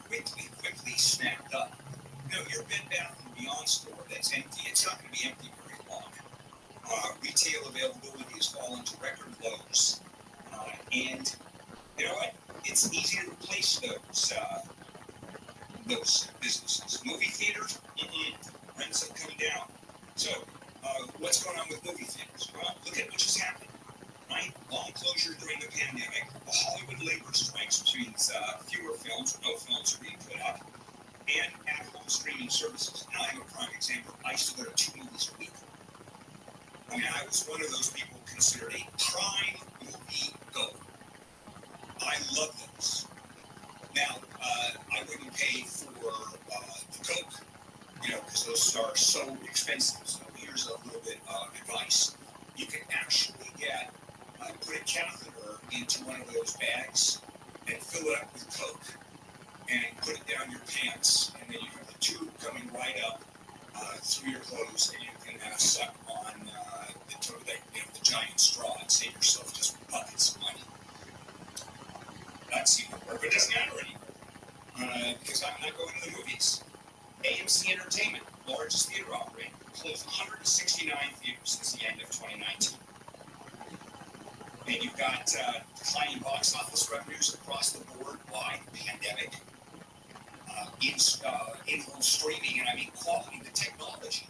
quickly snapped up. You know, your Bed Bath & Beyond store that's empty, it's not going to be empty very long. Retail availability has fallen to record lows. And you know what? It's easy to replace those businesses. Movie theaters, rents have come down. So, what's going on with movie theaters? Well, look at what just happened, right? Long closure during the pandemic, the Hollywood labor strikes, which means fewer films, no films are being put up, and at-home streaming services. Now, I'm a prime example. I used to go to 2 movies a week. I mean, I was one of those people considered a prime movie goer. I love those. Now, I wouldn't pay for the Coke, you know, because those are so expensive. So here's a little bit of advice. You can actually put a catheter into one of those bags and fill it up with Coke and put it down your pants, and then you have the tube coming right up through your clothes, and you can suck on the giant straw and save yourself just buckets of money. That seemed to work, but it doesn't matter anymore because I'm not going to the movies. AMC Entertainment, largest theater operator, closed 169 theaters since the end of 2019. And you've got declining box office revenues across the board. Why? Pandemic. In-home streaming, and I mean quality of the technology.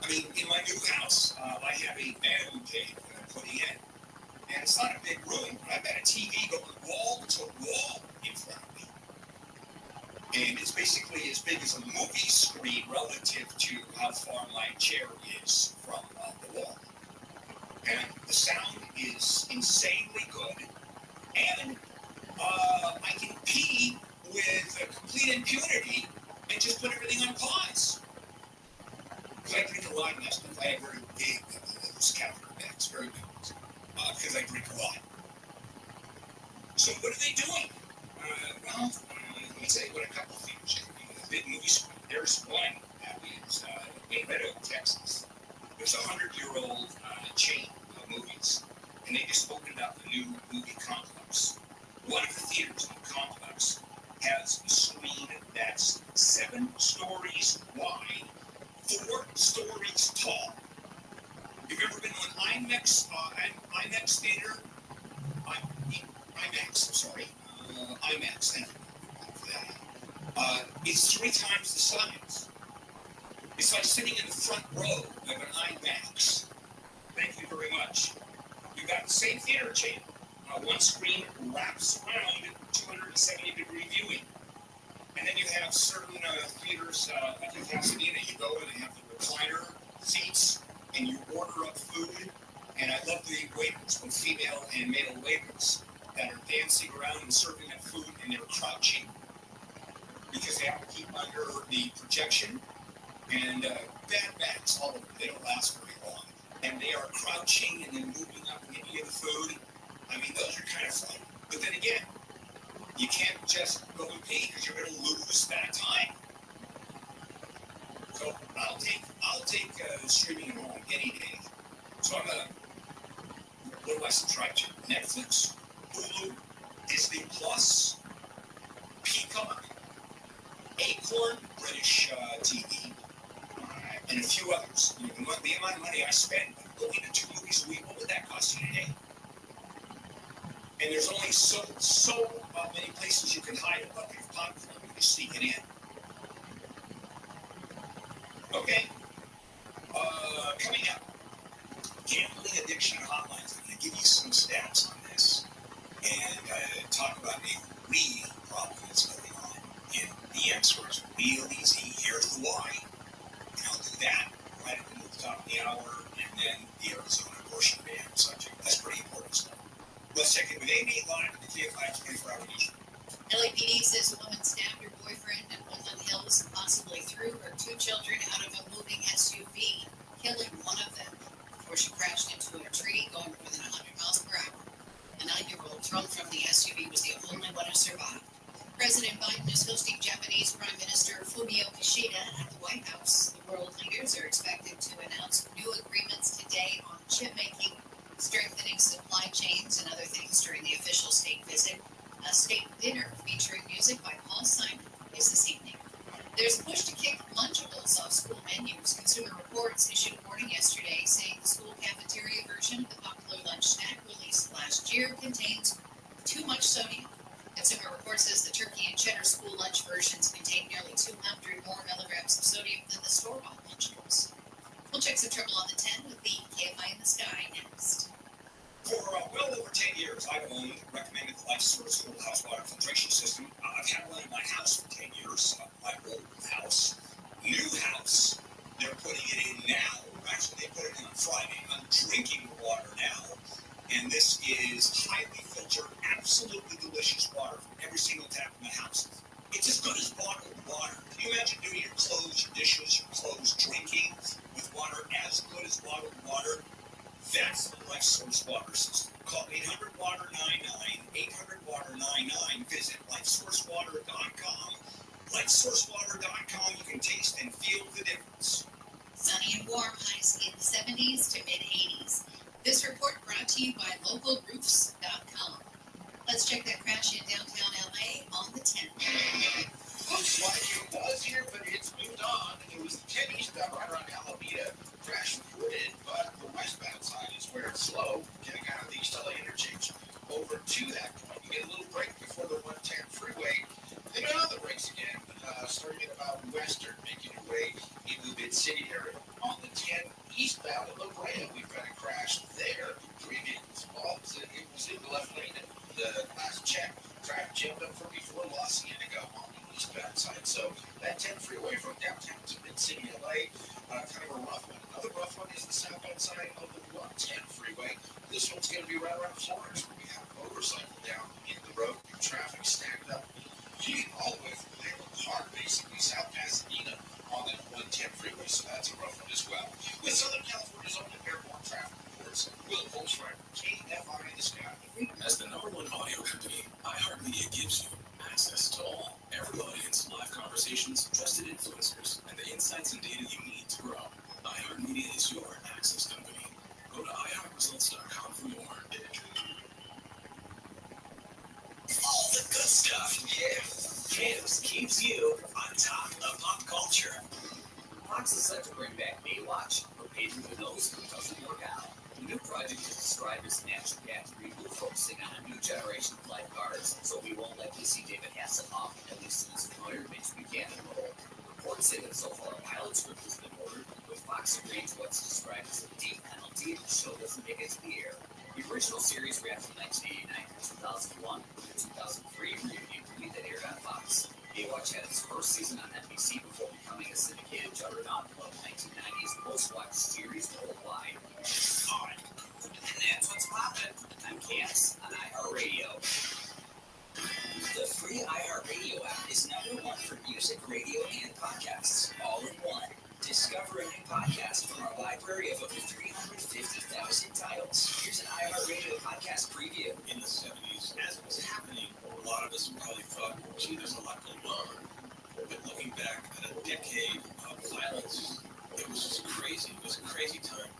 I mean, in my new house, I have a man cave that I'm putting in. And it's not a big room, but I've got a TV going wall to wall in front of me. And it's basically as big as a movie screen relative to how far my chair is from the wall. And the sound is insanely good. And I can pee with complete impunity and just put everything on pause. Because I drink a lot of that stuff. I have very big catheter bags, very big ones, because I drink a lot. So what are they doing? Well, let me tell you what a couple of things are doing. The big movie screen. There's one that is in Red Oak, Texas. There's a 100-year-old chain of movies, and they just opened up a new movie complex. One of the theaters in the complex has a screen that's 7 stories wide, 4 stories tall. You've ever been to an IMAX theater? IMAX, I'm sorry. IMAX, thank you for that. It's 3 times the size. It's like sitting in the front row of an IMAX. Thank you very much. You've got the same theater chain. One screen wraps around 270-degree viewing. And then you have certain theaters, like in Pasadena, you go and they have the recliner seats, and you order up food. And I love the waiters, both female and male waiters, that are dancing around and serving that food, and they're crouching because they have to keep under the projection. And bad backs, all of them, they don't last very long. And they are crouching and then moving up and getting you the food. I mean, those are kind of fun. But then again, you can't just go and pee because you're going to lose that time. So I'll take Netflix, Hulu, Disney Plus, Peacock, Acorn, British TV, and a few others. You know, the amount of money I spend going to 2 movies a week, what would that cost you today? And there's only so many places you can hide a bucket of popcorn when you're sneaking in. Okay. Coming up, gambling addiction hotlines. I'm going to give you some stats on this and talk about a real problem that's going on. And the answer is real easy. Here's the why. And I'll do that right at the top of the hour, and then the Arizona abortion ban subject. That's pretty important stuff. Let's check in with Amy live at the KFI 24-hour news. LAPD says a woman stabbed her boyfriend in Woodland Hills and possibly threw her 2 children out of a moving SUV, killing one of them before she crashed into a tree going more than 100 miles per hour. A 9-year-old thrown from the SUV was the only one who survived. President Biden is hosting Japanese Prime Minister Fumio Kishida at the White House. The world leaders are expected to announce new agreements today on chip making, strengthening supply chains, and other things during the official state visit. A state dinner featuring music by Paul Simon is this evening. There's a push to kick Lunchables off school menus. Consumer Reports issued a warning yesterday saying the school cafeteria version of the popular lunch snack released last year contains too much sodium. Consumer Reports says the turkey and cheddar school lunch versions contain nearly 200 more milligrams of sodium than the store-bought Lunchables. We'll check some trouble on the 10 with the KFI in the Sky next. For well over 10 years, I've owned, recommended the Life Source Schoolhouse water filtration system. I've had one in my house for 10 years, my old house. New house, they're putting it in now. Actually, they put it in on Friday. I'm drinking the water now. And this is highly filtered, absolutely delicious water from every single tap in the house. It's as good as bottled water. Can you imagine doing your clothes, your dishes, your clothes, drinking with water as good as bottled water? That's the Life Source Water System. Call 800-WATER-99, 800-WATER-99. Visit LifeSourceWater.com. LifeSourceWater.com. You can taste and feel the difference. Sunny and warm, highs in the 70s to mid-80s. This report brought to you by LocalRoofs.com. Let's check that crash in downtown LA on the 10th. Looks like it was here, but it's moved on. It was the 10 eastbound right around Alameda. Crash reported, but the westbound side is where it's slow. Getting out of the East LA interchange over to that point. You get a little break before the 110 freeway. Then you're on the brakes again, starting at about Western, making your way into the mid-city area. On the 10 eastbound at La Brea, we've got a crash there. 3 vehicles involved. It was in the left lane at the last check. Traffic jammed up from before La Cienega on the eastbound side. So that 10 freeway from downtown to mid-city LA, kind of a rough one. Another rough one is the southbound side of the 110 freeway. This one's going to be right around Florence, where we have a motorcycle down in the road. Traffic stacked up all the way from there, hard, basically south Pasadena on that 110 freeway. So that's a rough one as well. With Southern California's own airport traffic reports, Will Holzrider, KFI in the Sky. As the #1 audio company, iHeartMedia gives you access to all, every audience, live conversations, trusted influencers, and the insights and data you need to grow. iHeartMedia is your access company. Go to iHeartResults.com for more. All the good stuff, yeah. Gibbs keeps you on top of pop culture. Fox is set to bring back Baywatch, but Pedro who knows who doesn't work out. The new project is described as an action-packed reboot focusing on a new generation of lifeguards, so we won't likely see David Hasselhoff, at least in his familiar Mitch Buchanan role. Reports say that so far a pilot script has been ordered, with Fox agreeing to what's described as a deep penalty if the show doesn't make it to the air. The original series ran from 1989 to 2001, with the 2003 reunion movie that aired on Fox. Baywatch had its first season on NBC before becoming a syndicated juggernaut of the 1990s post-watch series worldwide. Alright, and that's what's poppin'. I'm Cass on iHeartRadio. The free iHeartRadio app is #1 for music, radio, and podcasts, all in one. Discover a new podcast from our library of over 350,000 titles. Here's an iHeartRadio podcast preview. In the 70s, as it was happening, a lot of us probably thought, gee, there's a lot going on. But looking back at a decade of violence, it was just crazy. It was a crazy time.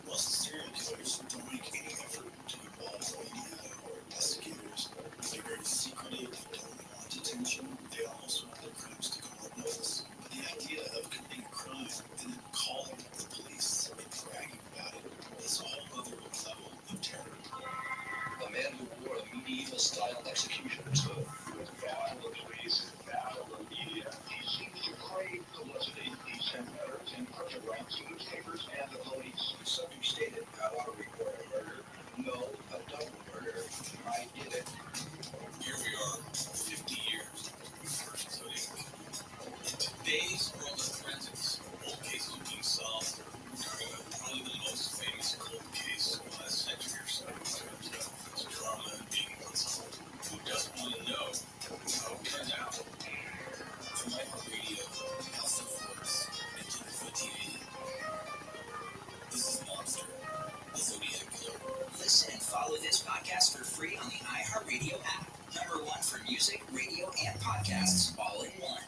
Plus, the serial killers don't make any effort to involve the media. grounds of newspapers and the police. The subject stated, I want to report a murder. No, a double murder. I did it. Here we are, 50 years. So in today's world of forensics, old cases are being solved. Probably the most famous cold case in the last century or so in terms of drama and being unsolved. Who doesn't want to know how it turned out? From iHeartRadio, House of Force, and to the footy. This is Monster, the Zodiac Killer. Listen and follow this podcast for free on the iHeartRadio app. #1 for music, radio, and podcasts, all in one.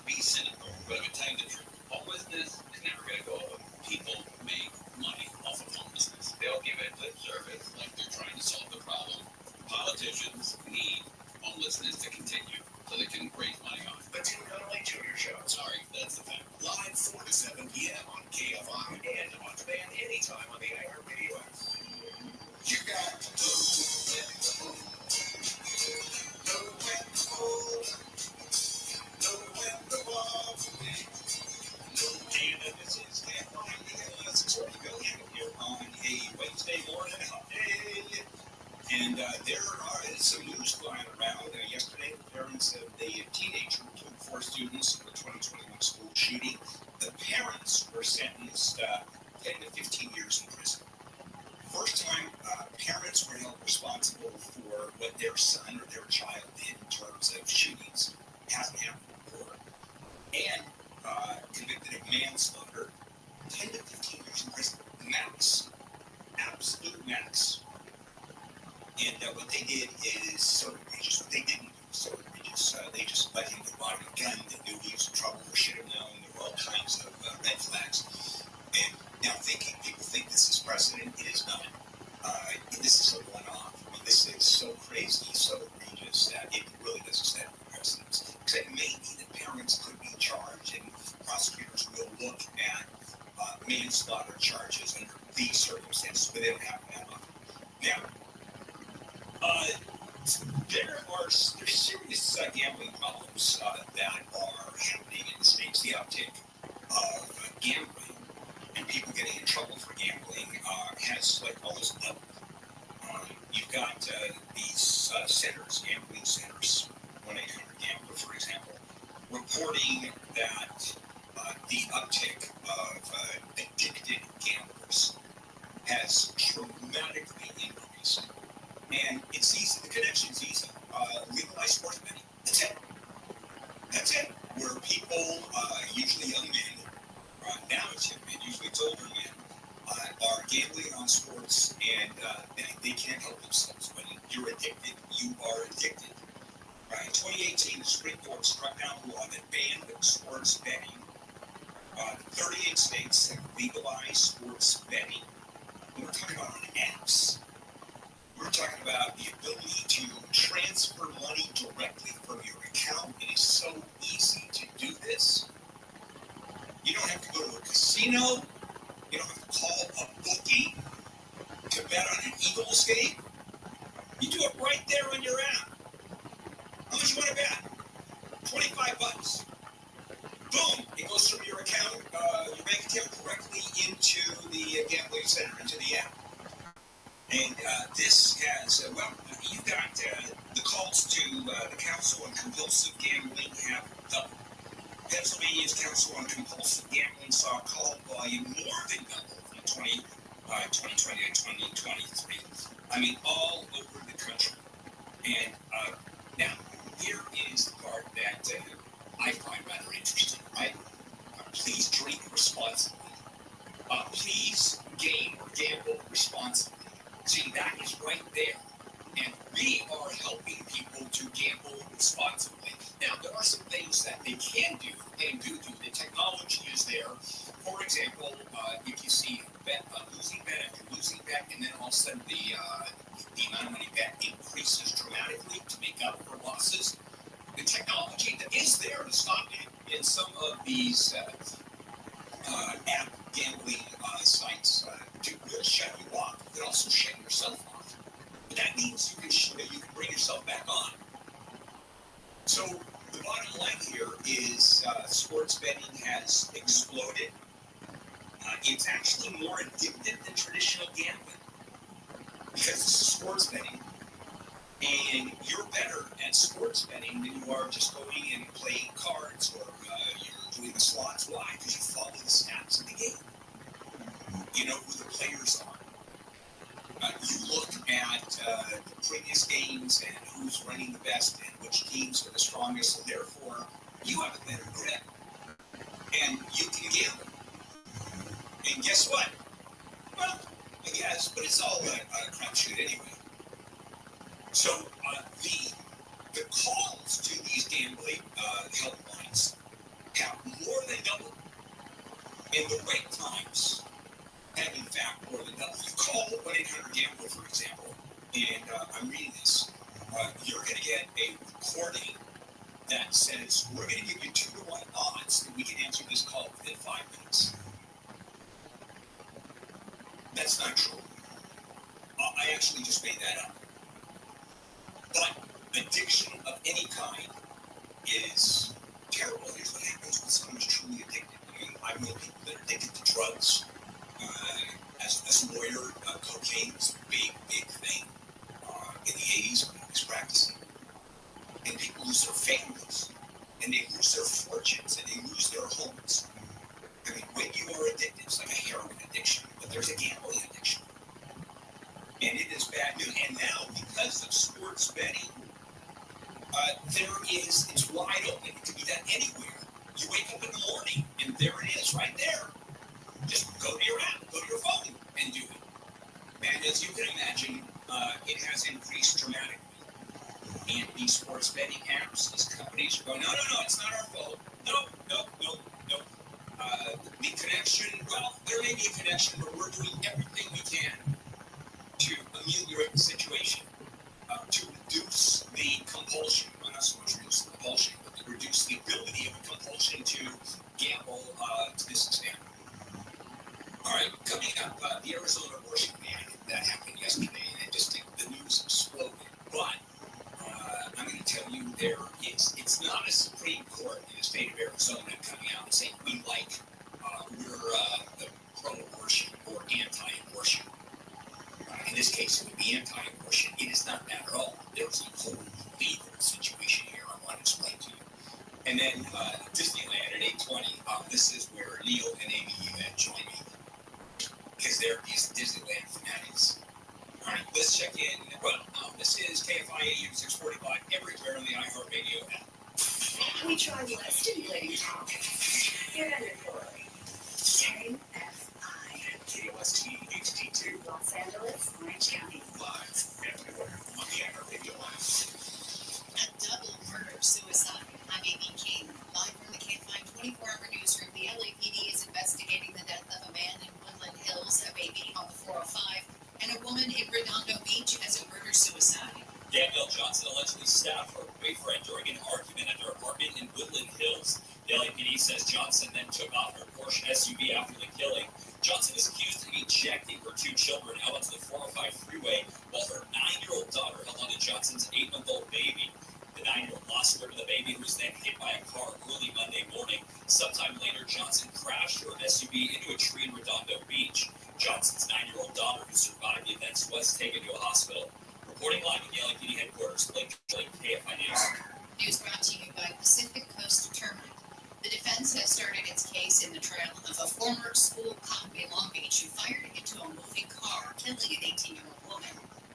Be cynical, but I'm telling you the truth. Homelessness is never going to go away. People make money off of homelessness. They'll give it lip service like they're trying to solve the problem. Politicians need homelessness to continue so they can raise money on it. The Tim Connolly Jr. Show. Sorry, that's the fact. Live 4 to 7 p.m. on KFI and on demand anytime on the iHeartRadio app. You got to know when to hold, know when to walk away. And this is KFI billion here on a Wednesday morning. Hey. And there is some news flying around. Yesterday, the parents of the teenager who killed 4 students in the 2021 school shooting, the parents were sentenced 10 to 15 years in prison. First time parents were held responsible for what their son or their child did in terms of shootings. Hasn't happened before. And convicted of manslaughter, 10 to 15 years in prison. Max. Absolute max. And what they did is so egregious. What they didn't do was so egregious. They just let him get bought a gun. They knew he was in trouble or should have known. There were all kinds of red flags. And now people think this is precedent. It is not. This is a one-off. I mean, this is so crazy, so egregious that it really doesn't stand for precedence. Except maybe the parents could be charged, and prosecutors will look at manslaughter charges under these circumstances, but they don't happen that often. Now, there's serious gambling problems that are happening in the States. The uptick of gambling and people getting in trouble for gambling has almost doubled. You've got these centers, gambling centers, 1-800-GAMBLER, for example, reporting that the uptick of addicted gamblers has dramatically increased. And it's easy, the connection's easy. Legalize sports betting. That's it. That's it. Where people, usually young men, now it's young men, usually it's older men, are gambling on sports and they can't help themselves. When you're addicted, you are addicted. In 2018, the Supreme Court struck down a law that banned sports betting. 38 states have legalized sports betting. We're talking about on apps. We're talking about the ability to transfer money directly from your account. It is so easy to do this. You don't have to go to a casino. You don't have to call a bookie to bet on an Eagles game. You do it right there on your app. How much you want to bet? $25. Boom! It goes from your account, your bank account, directly into the gambling center, into the app. And this has, you've got the calls to the Council on Compulsive Gambling have doubled. Pennsylvania's Council on Compulsive Gambling saw call volume more than double from 2020 to 2023. I mean, all over the country. And now, here is the part that I find rather interesting, right? Please drink responsibly. Please game or gamble responsibly. See, that is right there. And we are helping people to gamble responsibly. Now, there are some things that they can do and do. The technology is there. For example, if you see losing bet after losing bet, and then all of a sudden the amount of money bet increases dramatically to make up for losses, the technology that is there to stop it in some of these app gambling sites will shut you off. It can also shut yourself off. But that means you can bring yourself back on. So the bottom line here is sports betting has exploded. it's actually more addictive than traditional gambling because this is sports betting, and you're better at sports betting than you are just going and playing cards or you're doing the slots. Why? Because you follow the stats of the game. You know who the players are. You look at previous games and who's running the best and which teams are the strongest, so therefore you have a better grip and you can gamble. And guess what? Well, I guess, but it's all a crapshoot anyway. So the calls to these gambling helplines have more than doubled, and the wait times have in fact more than doubled. You call 1-800-GAMBLER, for example, and I'm reading this. You're going to get a recording that says we're going to give you 2-to-1 odds that we can answer this call within 5 minutes. That's not true. I actually just made that up. But addiction of any kind is terrible. Here's what happens when someone's truly addicted. I know people that are addicted to drugs. As a lawyer, cocaine was a big thing in the 80s when I was practicing. And people lose their families, and they lose their fortunes, and they lose their homes. I mean, when you are addicted, it's like a heroin addiction, but there's a gambling addiction. And it is bad news. And now, because of sports betting, it's wide open. It can be done anywhere. You wake up in the morning, and there it is, right there. Just go to your app, go to your phone, and do it. And as you can imagine, it has increased dramatically. And these sports betting apps, these companies are going, no, it's not our fault. No. The connection, well, there may be a connection, but we're doing everything we can to ameliorate the situation, to reduce the compulsion, well, not so much reduce the compulsion, but to reduce the ability of a compulsion to gamble to this extent. All right, coming up, the Arizona abortion ban, that happened yesterday, and the news exploded. But I'm going to tell you, it's not a Supreme Court in the state of Arizona coming out and saying we're pro-abortion or anti-abortion. In this case, it would be anti-abortion. It is not that at all. There's a whole legal situation here I want to explain to you. And then Disneyland at 8:20. This is where Neil and Amy join me because they're these Disneyland fanatics. All right, let's check in. Well, this is KFI AM 645 everywhere on the iHeartRadio app. We try less stimulating talk. Get editorial. KFI. KOST HD2. Los Angeles, Orange County. Live everywhere on the iHeartRadio app. A double murder-suicide. I'm Amy King. Live from the KFI 24-hour newsroom, the LAPD is investigating the death of a man in Woodland Hills, a baby on the 405, and a woman in Redondo Beach as a murder-suicide. Danielle Johnson allegedly stabbed her boyfriend during an argument at her apartment in Woodland Hills. The LAPD says Johnson then took off her Porsche SUV after the killing. Johnson is accused of ejecting her 2 children out onto the 405 freeway while her 9-year-old daughter held onto Johnson's 8-month-old baby. The 9-year-old lost grip of the baby and was then hit by a car early Monday morning. Sometime later, Johnson crashed her SUV into a tree in Redondo Beach. Johnson's 9-year-old daughter, who survived the events, was taken to a hospital. Reporting live at the LAPD headquarters, Blake KFI News. News brought to you by Pacific Coast Determined. The defense has started its case in the trial of a former school cop in Long Beach who fired into a moving car, killing an 18-year-old woman.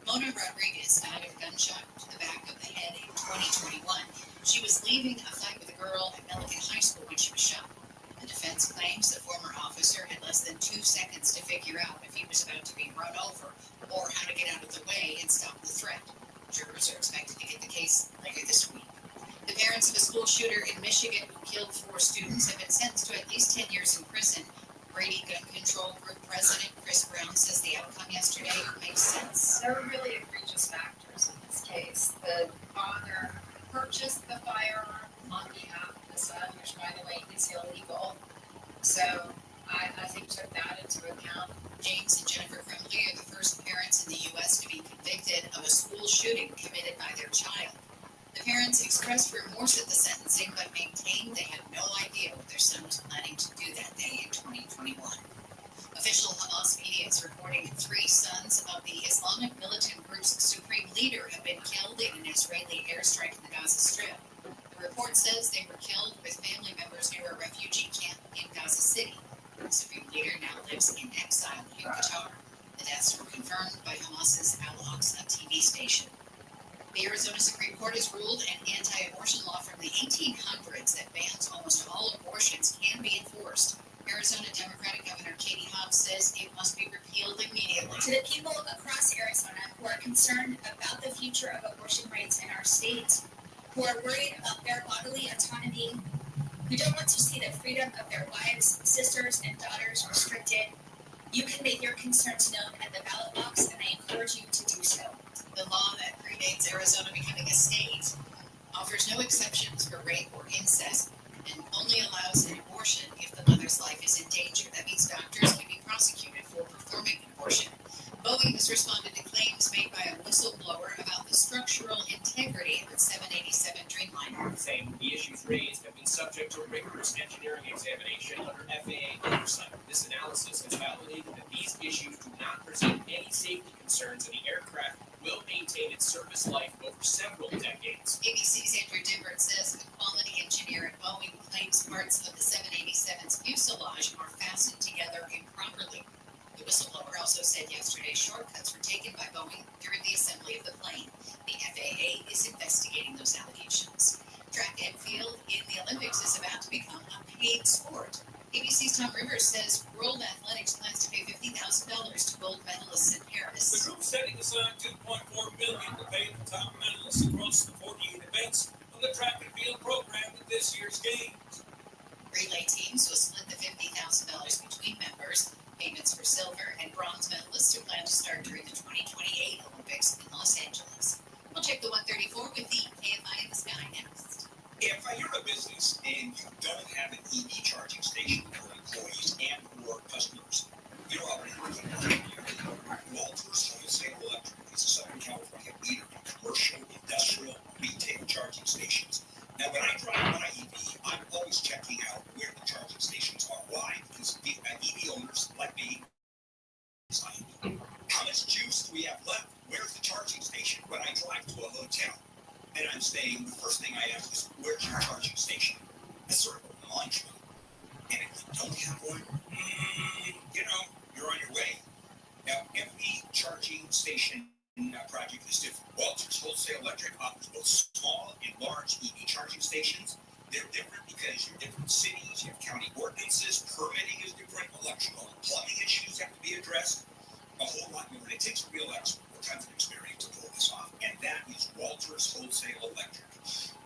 Mona Rodriguez died of a gunshot to the back of the head in 2021. She was leaving a fight with a girl at Millikan High School when she was shot. The defense claims the former officer had less than 2 seconds to figure out if he was about to be run over or how to get out of the way and stop the threat. Jurors are expected to get the case later this week. The parents of a school shooter in Michigan who killed 4 students have been sentenced to at least 10 years in prison. Brady Gun Control Group President Chris Brown says the outcome yesterday makes sense. There were really egregious factors in this case. The father purchased the firearm on behalf of the son, which, by the way, is illegal. So I think took that into account. James and Jennifer Crumley are the first parents in the U.S. to be convicted of a school shooting committed by their child. The parents expressed remorse at the sentencing, but maintained they had no idea what their son was planning to do that day in 2021. is reporting 3 sons of the Islamic militant group's supreme leader have been killed in an Israeli airstrike in the Gaza Strip. The report says they were killed with family members near a refugee camp in Gaza City. The supreme leader now lives in exile in Qatar. The deaths were confirmed by Hamas's Al-Aqsa TV station. The Arizona Supreme Court has ruled an anti-abortion law from the 1800s that bans almost all abortions can be enforced. Arizona Democratic Governor Katie Hobbs says it must be repealed immediately. To the people across Arizona who are concerned about the future of abortion rights in our state, who are worried about their bodily autonomy, who don't want to see the freedom of their wives, sisters, and daughters restricted, you can make your concerns known at the ballot box, and I encourage you to do so. The law that predates Arizona becoming a state offers no exceptions for rape or incest and only allows an abortion if the mother's life is in danger. That means doctors can be prosecuted for performing an abortion. Boeing has responded to claims made by a whistleblower about the structural integrity of its 787 Dreamliner. Saying the issues raised have been subject to rigorous engineering examination under FAA oversight. This analysis has validated that these issues do not present any safety concerns, and the aircraft will maintain its service life over several decades. ABC's Andrew Dimbert says a quality engineer at Boeing claims parts of the 787's fuselage are fastened together improperly. The whistleblower also said yesterday shortcuts were taken by Boeing during the assembly of the plane. The FAA is investigating those allegations. Track and field in the Olympics is about to become a paid sport. ABC's Tom Rivers says World Athletics plans to pay $50,000 to gold medalists in Paris. The group setting aside $2.4 million to pay the top medalists across the 48 events on the track and field program at this year's games. Relay teams will split the $50,000 between members. Payments for silver and bronze medalists are planned to start during the 2028 Olympics in Los Angeles. We'll check the 134 with the KFI in the Sky next. If you're a business and you don't have an EV charging station for employees and or customers, you're already losing money. Walters Wholesale Electric is a Southern California leader in commercial, industrial, retail charging stations. Now, when I drive my EV, I'm always checking out where the charging stations are. Why? Because EV owners like me, it's like, how much juice do we have left? Where's the charging station? When I drive to a hotel and I'm staying, the first thing I ask is, where's your charging station? That's sort of a mantra. And if you don't have one, you're on your way. Now, every charging station project is different. Walters Wholesale Electric offers both small and large EV charging stations. They're different because you're different cities, you have county ordinances, permitting is different, electrical and plumbing issues have to be addressed, a whole lot more. And it takes a real expert with tons of experience to pull this off. And that is Walters Wholesale Electric.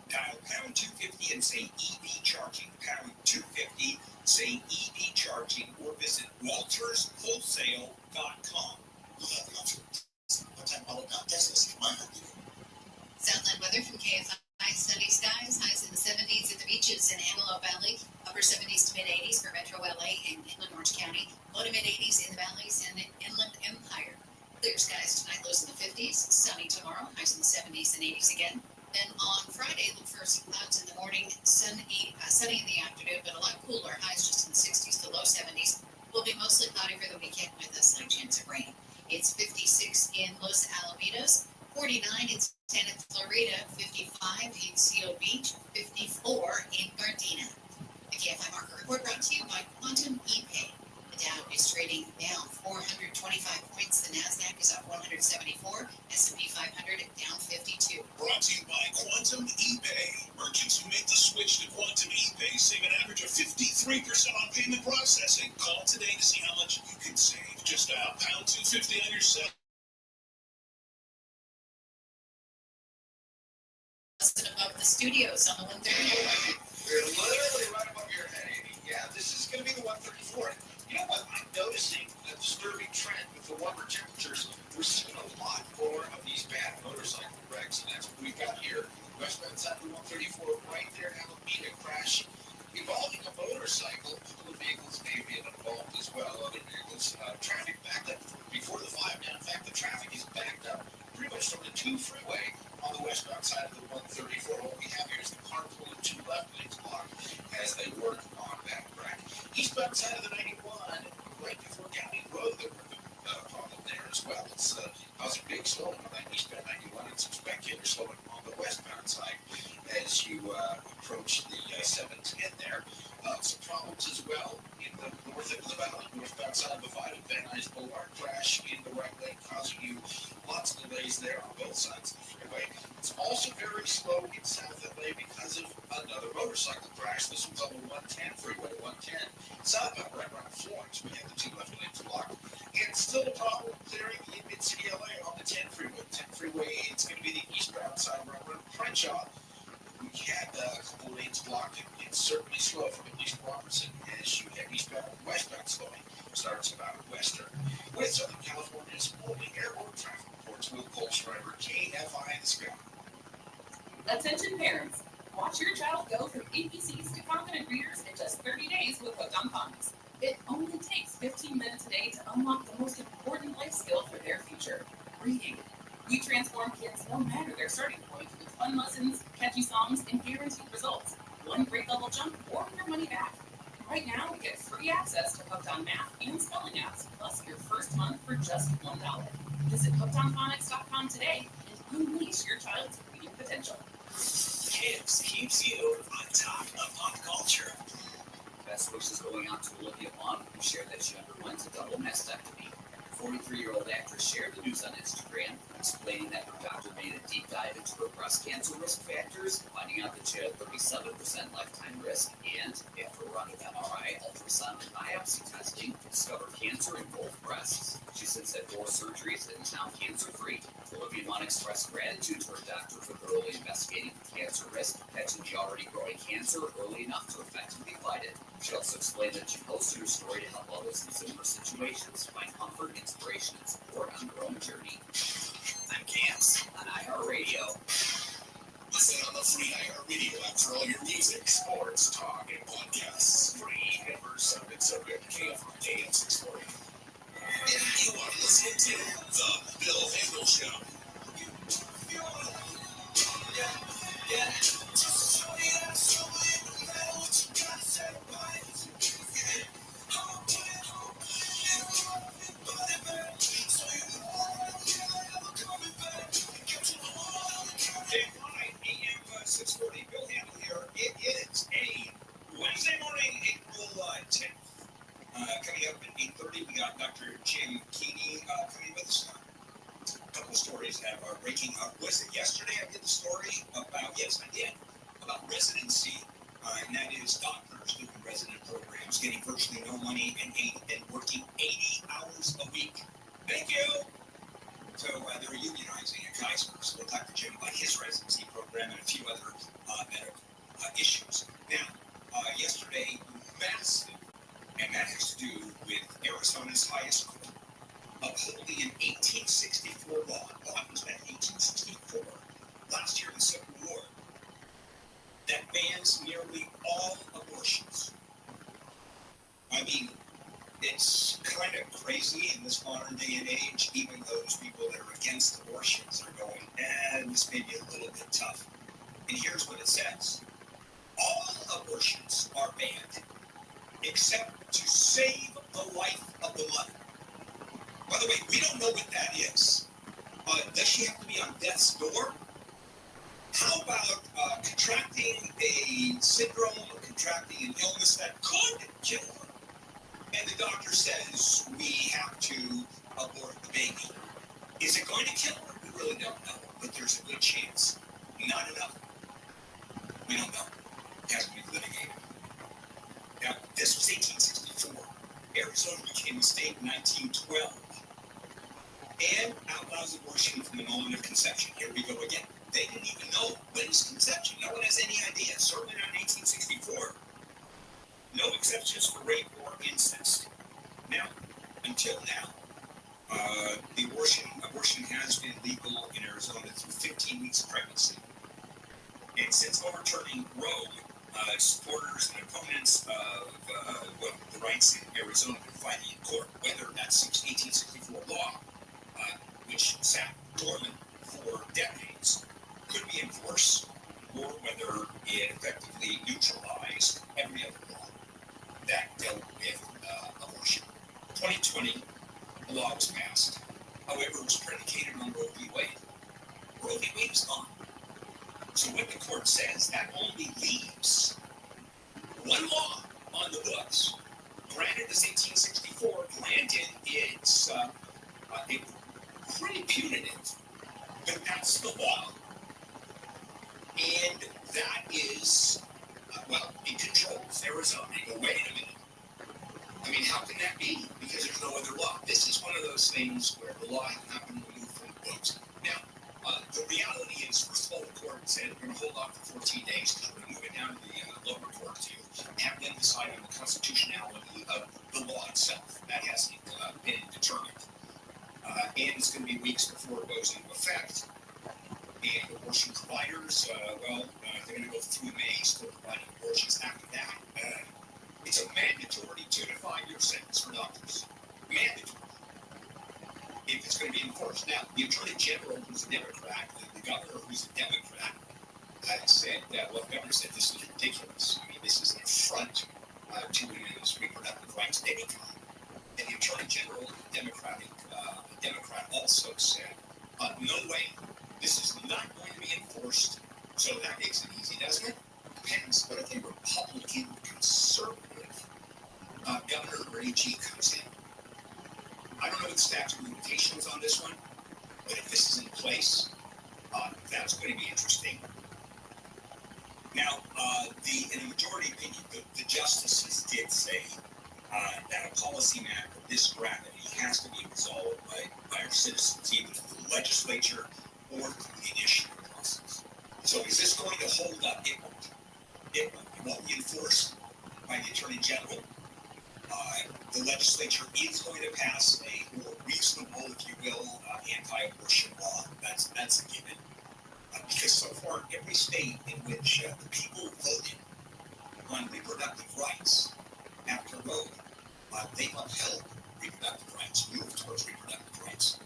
Dial pound 250 and say EV charging, pound 250, say EV charging, or visit walterswholesale.com. Southland weather from KFI. Sunny skies, highs in the 70s at the beaches in Antelope Valley, upper 70s to mid 80s for Metro LA and Inland Orange County, low to mid 80s in the valleys and Inland Empire. Clear skies tonight, lows in the 50s, sunny tomorrow, highs in the 70s and 80s again. Then on Friday, look for some clouds in the morning, sunny in the afternoon, but a lot cooler, highs just in the 60s to low 70s. Will be mostly cloudy for the weekend with a slight chance of rain. It's 56 in Los Alamitos, 49 in Santa Clarita, 55 in Seal Beach, 54 in Gardena. The KFI Market Report brought to you by Quantum ePay. The Dow is trading down 425 points. The NASDAQ is up 174. S&P 500 down 52. Brought to you by Quantum ePay. Merchants who make the switch to Quantum ePay save an average of 53% on payment processing. Call today to see how much you can save. Just dial pound 250 on your cell. Above the studios on the 134. We're literally right above your head, Amy. Yeah, this is going to be the 134. You know what? I'm noticing a disturbing trend with the warmer temperatures. We're seeing a lot more of these bad motorcycle wrecks, and that's what we've got here. Westbound side of the 134, right there, Alameda crash involving a motorcycle. A couple of vehicles may be involved as well. Other vehicles, traffic backed up before the 5 now. In fact, the traffic is backed up pretty much from the 2 freeway on the westbound side of the 134. What we have here is the carpool and 2 left lanes blocked as they work on that track. Eastbound side of the 91, right before County Road, the Northbound side divided, Van Nuys Boulevard crash in the right lane, causing you lots of delays there on both sides of the freeway. It's also very slow in South LA because of another motorcycle crash. This one's on the 110 freeway, 110 southbound, right around Florence. We have the two left lanes blocked. And still a problem clearing in mid-city LA on the 10 freeway. 10 freeway, it's going to be the eastbound side right around Crenshaw. We had a couple lanes blocked. It's certainly slow from at least Robertson as you head eastbound and westbound slowing. Starts about Western. With Southern California's only airport traffic reports, Will Colts driver KFI in the sky. Attention parents, watch your child go from ABCs to confident readers in just 30 days with Hooked on Phonics. It only takes 15 minutes a day to unlock the most important life skill for their future, reading. We transform kids no matter their starting point with fun lessons, catchy songs, and guaranteed results. One grade level jump or your money back. Right now, we get free access to Hooked on Math and Spelling apps, plus your first month for just $1. Visit hookedonphonics.com today and unleash your child's reading potential. Kids keeps you on top of pop culture. Best wishes going out to Olivia Munn, who shared that she underwent a double mastectomy. 43-year-old actress shared the news on Instagram, explaining that her doctor made a deep dive into her breast cancer risk factors, finding out that she had 37% lifetime risk, and after a run of MRI, ultrasound, and biopsy testing, discovered cancer in both breasts. She since had 4 surgeries and is now cancer-free. Olivia Munn expressed gratitude to her doctor for thoroughly investigating the cancer risk, catching the already growing cancer early enough to effectively fight it. She also explained that she posted her story to help others in similar situations find comfort, inspiration, and support on their own journey. I'm Cams On iHeartRadio. Listen on the free iHeartRadio app for all your music, sports, talk, and podcasts. Free ever sounded subject KFI AM 640. And you are listening to The Bill Handel Show. AM 640, Bill Handel here. It is a Wednesday morning, April 10th. Coming up at 8:30, we got Dr. Jim Keeney coming with us. A couple of stories that are breaking up. Was it yesterday I did the story about, yes, I did, about residency, and that is doctors doing resident programs, getting virtually no money and working 80 hours a week. Thank you. So they're unionizing at Kaiser. So we'll talk to Jim about his residency program and a few other medical issues. Now, yesterday, massive, and that has to do with Arizona's highest court upholding an 1864 law. Well, that was back in 1864, last year in the Civil War, that bans nearly all abortions. I mean, it's kind of crazy in this modern day and age. Even those people that are against abortions are going, this may be a little bit tough. And here's what it says. All abortions are banned except to save the life of the mother. By the way, we don't know what that is. Does she have to be on death's door? How about contracting a syndrome or contracting an illness that could kill her? And the doctor says we have to abort the baby. Is it going to kill her? We really don't know, but there's a good chance. Not enough. We don't know. It has to be litigated. Now, this was 1864. Arizona became a state in 1912. And outlaws abortion from the moment of conception. Here we go again. They didn't even know when is conception. No one has any idea. Certainly not in 1864. No exceptions for rape or incest. Now, until now, the abortion has been legal in Arizona through 15 weeks of pregnancy. And since overturning Roe, supporters and opponents of the rights in Arizona have been fighting in court whether that 1864 law, which sat dormant for decades, could be enforced, or whether it effectively neutralized every other law that dealt with abortion. 2020, a law was passed. However, it was predicated on Roe v. Wade. Roe v. Wade is gone. So what the court says, that only leaves one law on the books Granted, this 1864 granted it's pretty punitive, but that's the law. And that is, it controls Arizona. You go, wait a minute. I mean, how can that be? Because there's no other law. This is one of those things where the law has not been removed from the books. Now, the reality is, first of all, the court said we're going to hold off for 14 days because we're going to move it down to the lower court to have them decide on the constitutionality of the law itself. That hasn't been determined. And it's going to be weeks before it goes into effect. And abortion providers, they're going to go through May still providing abortions after that. It's a mandatory 2 to 5 year sentence for doctors. Mandatory. If it's going to be enforced. Now, the Attorney General, who's a Democrat, the Governor, who's a Democrat, said that, the Governor said this is ridiculous. I mean, this is an affront to women's reproductive rights of any kind. And the Attorney General, Democrat also said, no way. This is not going to be enforced. So that makes it easy, doesn't it? Depends. But if a Republican conservative governor or AG comes in, I don't know the statute of limitations on this one, but if this is in place, that's going to be interesting. Now, in a majority opinion, the justices did say that a policy matter of this gravity has to be resolved by our citizens, either through the legislature or through the initiative process. So is this going to hold up? It won't. It won't be enforced by the Attorney General. The legislature is going to pass a more reasonable, if you will, anti-abortion law. That's a given. Because so far, every state in which the people voted on reproductive rights after Roe, they've upheld reproductive rights, moved towards reproductive rights.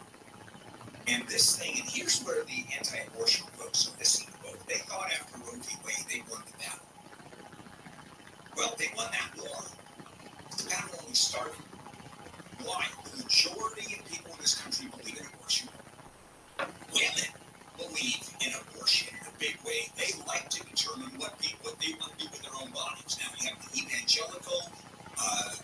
And this thing, and here's where the anti-abortion folks are missing the boat. They thought after Roe v. Wade, they won the battle. Well, they won that war. But the battle only started. Why? The majority of people in this country believe in abortion. Women believe in abortion in a big way. They like to determine what they want to do with their own bodies. Now, we have the evangelical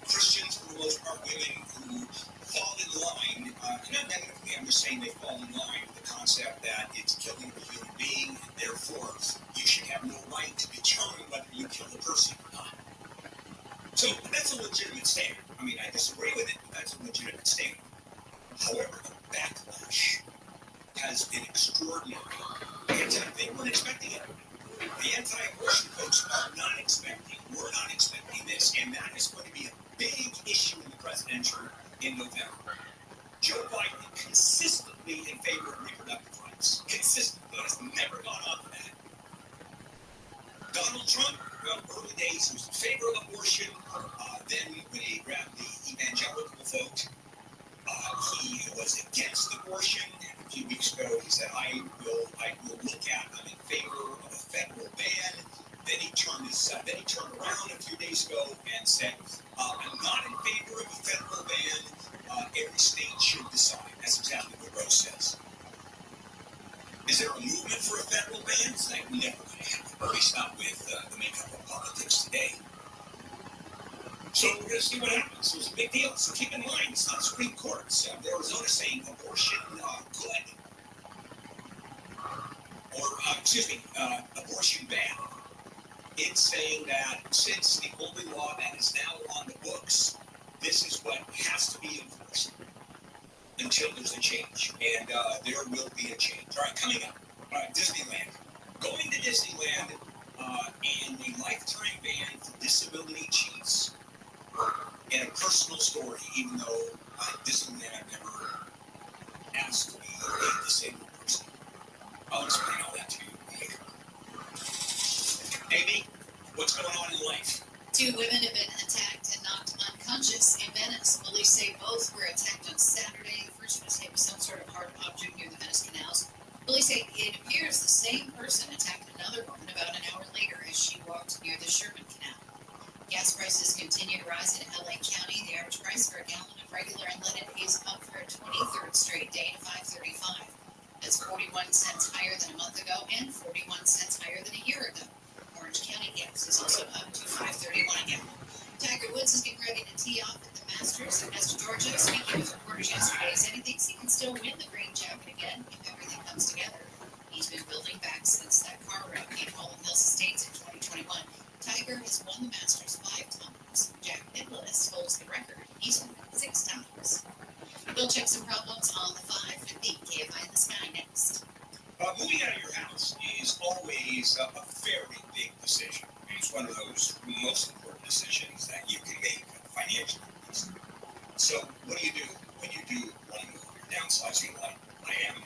Christians, for the most part, women who fall in line, not negatively, I'm just saying they fall in line with the concept that it's killing a human being, and therefore you should have no right to determine whether you kill a person or not. So that's a legitimate stand. I mean, I disagree with it, but that's a legitimate stand. However, the backlash has been extraordinary. They weren't expecting it. The anti-abortion folks are not expecting, we're not expecting this, and that is going to be a big issue in the presidential in November. Joe Biden consistently in favor of reproductive rights. Consistently. Has never gone off of that. Donald Trump, early days, he was in favor of abortion. Then when he grabbed the evangelical vote, he was against abortion. And a few weeks ago, he said, I will look at, I'm in favor of a federal ban. Then he turned around a few days ago and said, I'm not in favor of a federal ban. Every state should decide. That's exactly what Roe says. Is there a movement for a federal ban? It's like never going to happen, at least not with the makeup of politics today. So we're going to see what happens. It was a big deal. So keep in mind, it's not Supreme Court. It's Arizona saying abortion good. Or, abortion bad. It's saying that since the only law that is now on the books, this is what has to be enforced until there's a change. And there will be a change. All right, coming up, Disneyland. Going to Disneyland and a lifetime ban for disability cheats. And a personal story, even though Disneyland never asked to be a disabled person. I'll explain all that to you later. Amy, what's going on in life? 2 women have been attacked and knocked unconscious in Venice. Police say both were attacked on Saturday. The first was hit with some sort of hard object near the Venice canals. Police say it appears the same person attacked another woman about an hour later as she walked near the Sherman Canal. Gas prices continue to rise in LA County. The average price for a gallon of regular unleaded is up for a 23rd straight day to $5.35. That's 41 cents higher than a month ago and 41 cents higher than a year ago. Orange County gas is also up to $5.31 a gallon. Tiger Woods is getting ready to tee Georgia, speaking with reporters yesterday, said he thinks he can still win the green jacket again if everything comes together. He's been building back since that car wreck in Holland Hills Estates in 2021. Tiger has won the Masters 5 times. Jack Nicklaus holds the record. He's won 6 times. We'll check some problems on the 5 with the KFI in the Sky next. Moving out of your house is always a very big decision. It's one of those most important decisions that you can make financially. So what do you do when you do want to move? You're downsizing like I am.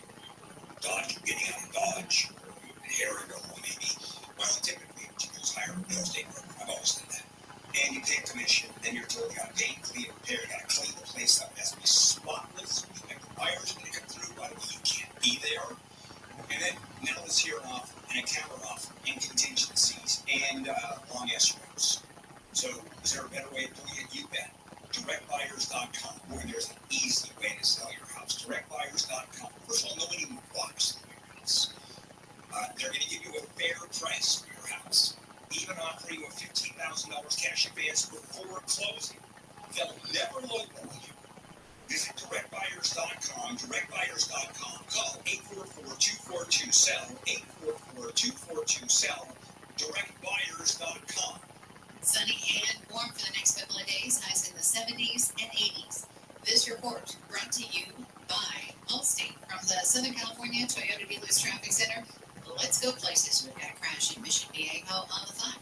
Dodge, you're getting out of Dodge, or you inherit, or maybe. Well, typically what you do is hire a real estate broker. I've always done that. And you pay a commission, then you're told you got to paint, clean, repair, you got to clean the place up. It has to be spotless. You expect the buyers when they come through, by the way, you can't be there. And then now let's hear off and a counter off and contingencies and long escrows. So is there a better way of doing it? You bet. DirectBuyers.com, where there's an easy way to sell your house. DirectBuyers.com. First of all, nobody walks through your house. They're going to give you a fair price for your house, even offering you a $15,000 cash advance before closing. They'll never lowball you. Visit DirectBuyers.com, DirectBuyers.com. Call 844-242-SELL, 844-242-SELL, DirectBuyers.com. Sunny and warm for the next couple of days, highs in the 70s and 80s. This report brought to you by Allstate from the Southern California Toyota Dealers Traffic Center. Let's go places. We've got a crash in Mission Viejo on the 5.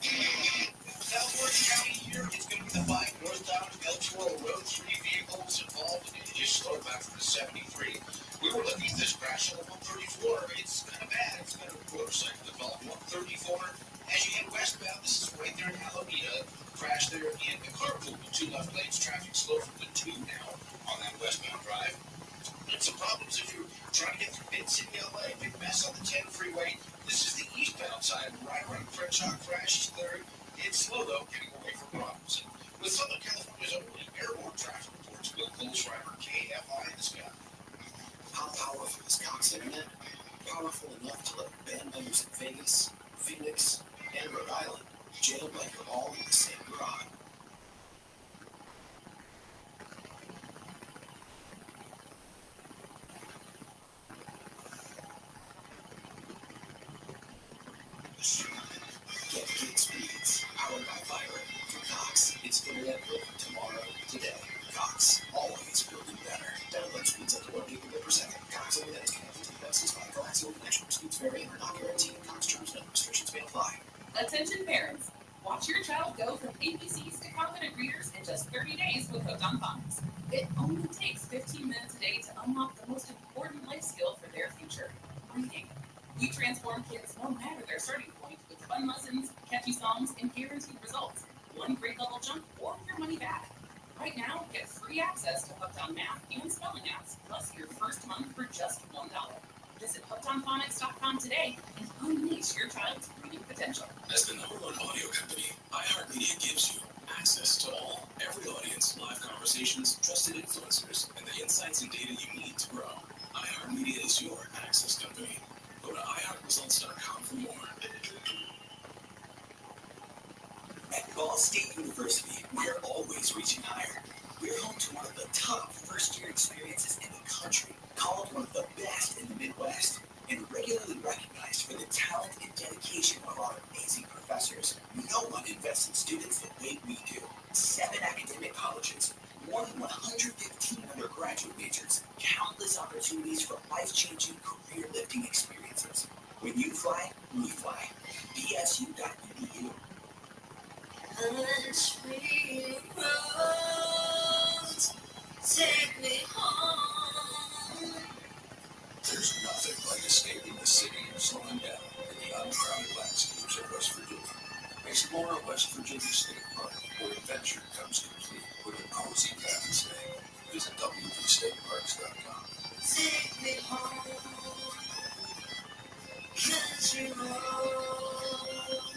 California County here, it's going to be the 5 northbound Elmswell Road. 3 vehicles involved, and it just slowed back from the 73. We were looking at this crash on the 134. It's kind of bad. It's got a motorcycle involved. 134. As you head westbound, this is right there in Alameda. Crash there in the carpool with 2 left lanes. Traffic slow from the 2 now on that westbound drive. And some problems if you're trying to get through mid-city LA. Big mess on the 10 freeway. This is the eastbound side. Right around Crenshaw crash is there. It's slow though, getting away from problems. And with Southern California's only airborne traffic reports, Bill Cole-Schreiber, KFI in the Sky. How powerful is Cox Internet? Powerful enough to let band members in Vegas, Phoenix, and Rhode Island jailbreak are all in the same garage. Get gig speeds powered by Vibrant from Cox. It's internet building tomorrow, today. Cox, always building better. Download speeds up to 1 gigabit per second. Cox Internet is connected to the fastest coaxial connection. Speeds vary and are not guaranteed. Cox terms and restrictions may apply. Attention parents, watch your child go from ABCs to confident readers in just 30 days with Hooked on Phonics. It only takes 15 minutes a day to unlock the most important life skill for their future, reading. We transform kids no matter their starting point with fun lessons, catchy songs, and guaranteed results. 1 grade level jump or your money back. Right now, get free access to Hooked on Math and Spelling apps, plus your first month for just $1. Visit hookedonphonics.com today and unleash your child's reading potential. As the #1 audio company, iHeartMedia gives you access to all, every audience, live conversations, trusted influencers, and the insights and data you need to grow. iHeartMedia is your access company. Go to iHeartResults.com for more. At Ball State University, we're always reaching higher. We're home to one of the top first-year experiences in the country, called one of the best in the Midwest, and regularly recognized for the talent and dedication of our amazing professors. No one invests in students the way we do. 7 academic colleges, more than 115 undergraduate majors, countless opportunities for life-changing, career-lifting experiences. When you fly, we fly. BSU.edu. Country roads, take me home. There's nothing like escaping the city and slowing down in the uncrowded landscapes of West Virginia. Explore West Virginia State Park, where adventure comes complete with a cozy cabin stay. Visit wvstateparks.com. Take me home, country roads.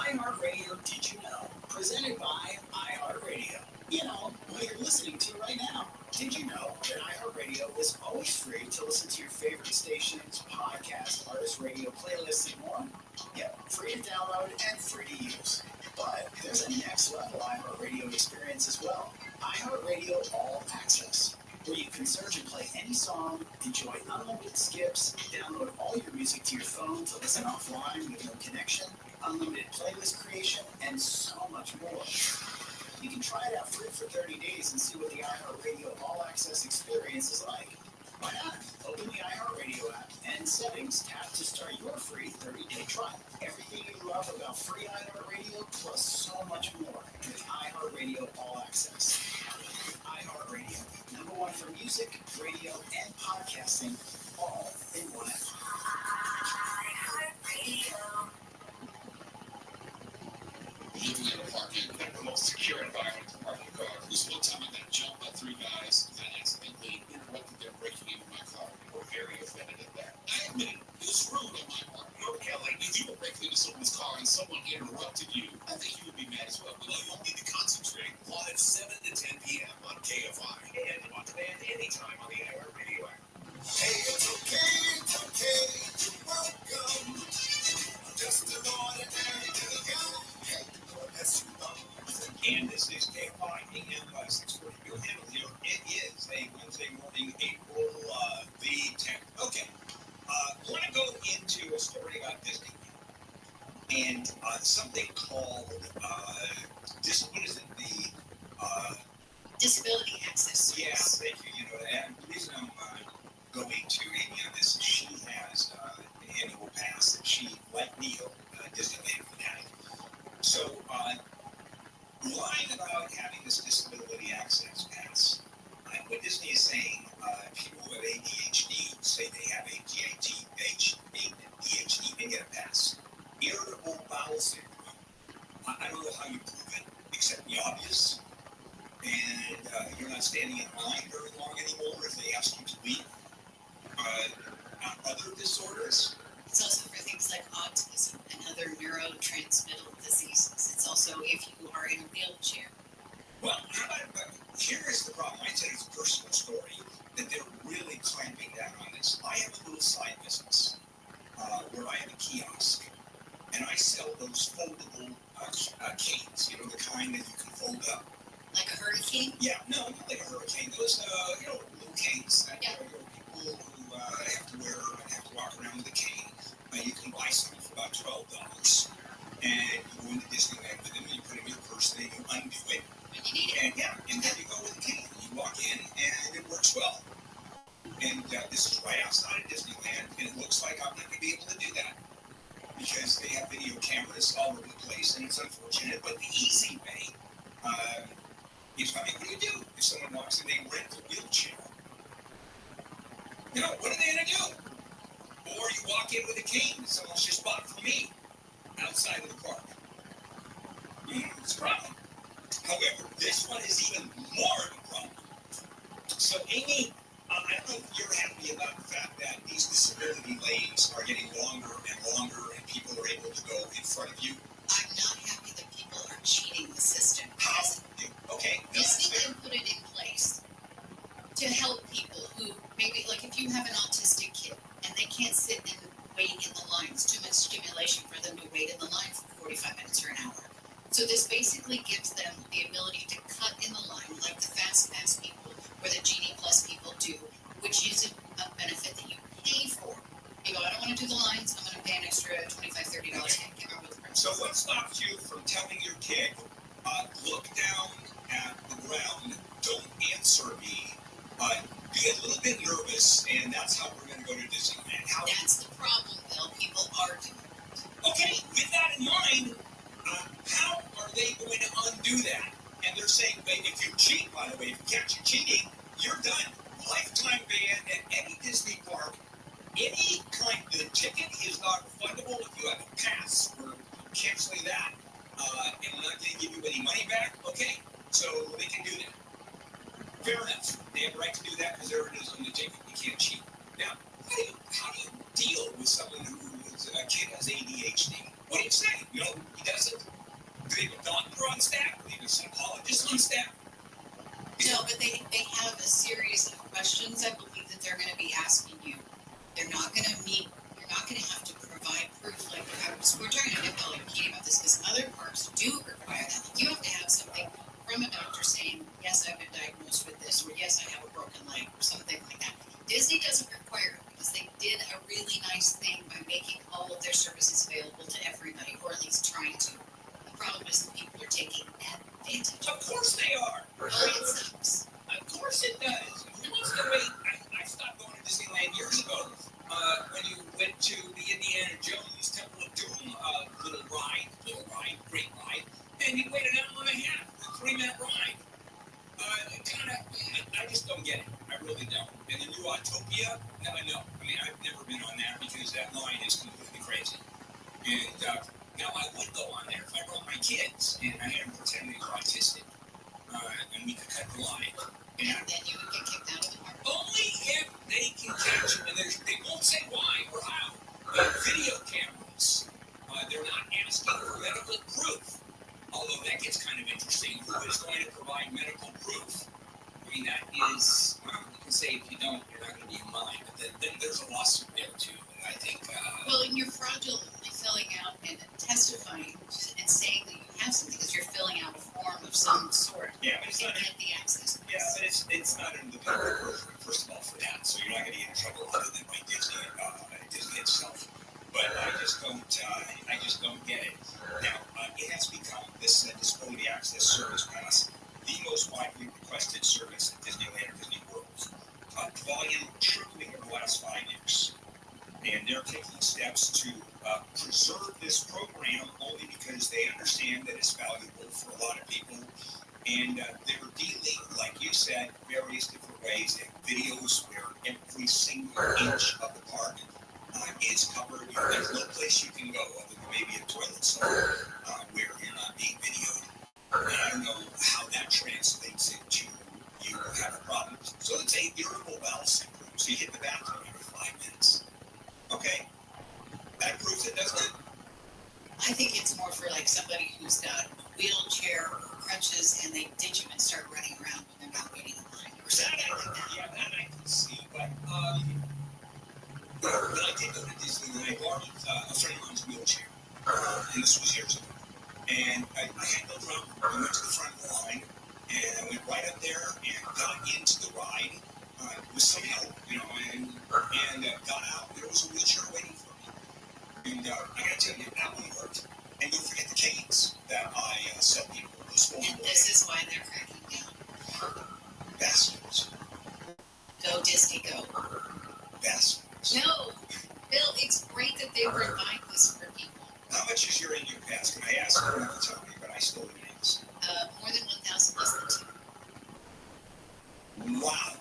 iHeartRadio Did You Know? Presented by iHeartRadio. You know, what you're listening to right now. Did you know that iHeartRadio is always free to listen to your favorite stations, podcasts, artist radio playlists, and more? Yeah, free to download and free to use. But there's a next level iHeartRadio experience song, enjoy unlimited skips, download all your music to your phone to listen offline with no connection, unlimited playlist creation, and so much more. You can try it out free for 30 days and see what the iHeartRadio All Access experience is like. Why not? Open the iHeartRadio app and settings, tap to start your free 30-day trial. Everything you love about free iHeartRadio plus so much more with iHeartRadio All Access. iHeartRadio, #1 for music, radio, and podcasting, all in one app. iHeartRadio. Living in a parking, the most secure environment to park your car. This one time I got jumped by 3 guys and I accidentally interrupted them breaking into my car. They were very offended at that. I admit it was rude on my part. Like if you were breaking into someone's car and someone interrupted you, I think you would be mad as well. But you won't need to concentrate. Live 7 to 10 p.m. on KFI and on demand anytime on the iHeartRadio app. Hey, it's okay to welcome just an ordinary little guy. Hey, that's you love. And this is KFI AM 640. Your handle here. It is a Wednesday morning, April the 10th. Okay. We're going to go into a story about Disney and something called disability access. Yeah, thank you. You know, and the reason I'm going to Amy on this is she has an annual pass that she, like Neil, Disneyland fanatic. So, lying about having this disability access pass, what Disney is saying, people with ADHD say they have ADHD and get a pass. Irritable bowel syndrome. I don't know how you prove it, except the obvious. And you're not standing in line very long anymore if they ask you to leave. Other disorders. It's also for things like autism and other neurotransmittal diseases. It's also if you are in a wheelchair. Well, here is the problem. I tell you it's a personal story that they're really clamping down on this. I have a little side business where I have a kiosk, and I sell those foldable canes. You know, the kind that you can fold up. Like a hurricane? Yeah, no, not like a hurricane. Those, little canes that people who have to wear and have to walk around with a cane. You can buy some for about $12, and you go into Disneyland with them, and you put them in your purse, and then you undo it. And and then you go with a cane. You walk in, and it works well. And this is right outside of Disneyland, and it looks like I'm not going to be able to do that because they have video cameras all over the place, and it's unfortunate. But the easy way is, what do you do if someone walks in, they rent a wheelchair? You know, what are they going to do? Or you walk in with a cane that someone's just bought for me outside of the park. It's a problem. However, this one is even more of a problem. So, Amy, I don't know if you're happy about the fact that these disability lanes are getting longer and longer and people are able to go in front of you. I'm not happy that people are cheating the system. How? Okay. Disneyland put it in place to help people who maybe, like if you have an autistic kid and they can't sit and wait in the line, it's too much stimulation for them to wait in the line for 45 minutes or an hour. So this basically gives them the ability to cut in the line like the Fast Pass people or the Genie Plus people do, which is a benefit that you pay for. You go, I don't want to do the lines, I'm going to pay an extra $25, $30. Can't remember the price. So what stops you from telling your kid, look down at the ground, don't answer me, be a little bit nervous, and that's how we're going to go to Disneyland? That's the problem, Bill. People are doing it. Okay, with that in mind, how are they going to undo that? And they're saying, if you cheat, by the way, if you catch you cheating, you're done. Lifetime ban at any Disney park. Any kind, the ticket is not refundable if you have a pass. We're canceling that. And we're not going to give you any money back. Okay, so they can do that. Fair enough. They have the right to do that because there it is on the ticket. You can't cheat. Now, how do you deal with someone who's a kid has ADHD? What do you say? You know, he doesn't. Do they have a doctor on staff? Do they have a psychologist on staff? No, but they have a series of questions, I believe, that they're going to be asking you. They're not going to meet, you're not going to have to provide proof. Like, we're talking to Nicole and Katie about this because other parks do require that. Like, you have to have something from a doctor saying, yes, I've been diagnosed with this, or yes, I have a broken leg, or something like that. Disney doesn't require it because they did a really nice thing by making all of their services available to everybody, or at least trying to. The problem is that people are taking advantage. Of course they are. Oh, it sucks. Of course it does. Who wants to wait? I stopped going to Disneyland years ago when you went to the Indiana Jones Temple of Doom little ride, great ride, and you waited an hour and a half for a 3-minute ride. I just don't get it. I really don't. And the new Autopia, no. I mean, I've never been on that because that line is completely crazy. And now I would go on there if I brought my kids and I had them pretend they were autistic. And we could cut the line. And then you would get kicked out of the park. Only if they can catch you. And they won't say why or how. But video cameras, they're not asking for medical proof. Although that gets kind of interesting. Who is going to provide medical proof? I mean, that is, well, you can say if you don't, you're not going to be in line. But then there's a lawsuit there, too. And I think... well, and you're fraudulently filling out and testifying and saying that you have something because you're filling out a form of some sort. Yeah, but it's not... get the access. Yeah, but it's not in the public version, first of all, for that. So you're not going to get in trouble other than by Disney itself. But I just don't get it. Now, it has become this Disability Access Service Pass the most widely requested service at Disneyland or Disney World. Volume tripling over the last 5 years. And they're taking steps to preserve this program only because they understand that it's valuable for a lot of people. And they're dealing, like you said, various different ways. They have videos where every single inch of the park is covered. There's no place you can go other than maybe a toilet stall where you're not being videoed. And I don't know how that translates into you have a problem. So let's say irritable bowel syndrome. So you hit the bathroom every 5 minutes. Okay, that proves it, doesn't it? I think it's more for like somebody who's got a wheelchair or crutches and they ditch them and start running around when they're not waiting in line or something like that. Yeah, that I can see, but when I did go to Disneyland, I borrowed a friend of mine's wheelchair, and this was years ago. And I had no problem. I went to the front of the line, and I went right up there and got into the ride with some help, and got out. There was a wheelchair waiting for me. And I got to tell you, that one worked. And don't forget the canes that I sell people. And this is why they're cracking down. Bastards. Go Disney, go. Bastards. No, Bill, it's great that they provide this for people. How much is your in-year pass? Can I ask you not to tell me, but I still didn't ask. More than 1,000, less than 2. Wow.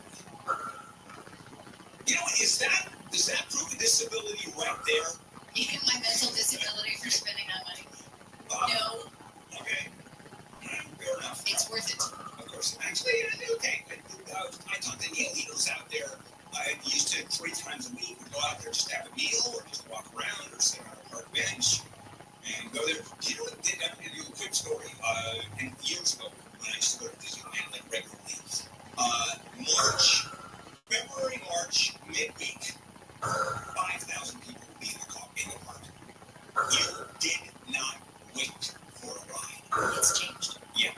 Does that prove a disability right there? Even my mental disability for spending on money. No. Okay. Fair enough. It's worth it. Of course. Actually, okay. I talked to Neil. He goes out there. I used to 3 times a week. We'd go out there just to have a meal or just walk around or sit on a park bench and go there. You know what? I'm going to do a quick story. And years ago, when I used to go to Disneyland like regularly, February, March, midweek, 5,000 people would be in the park. You did not wait for a ride. It's changed. Yeah.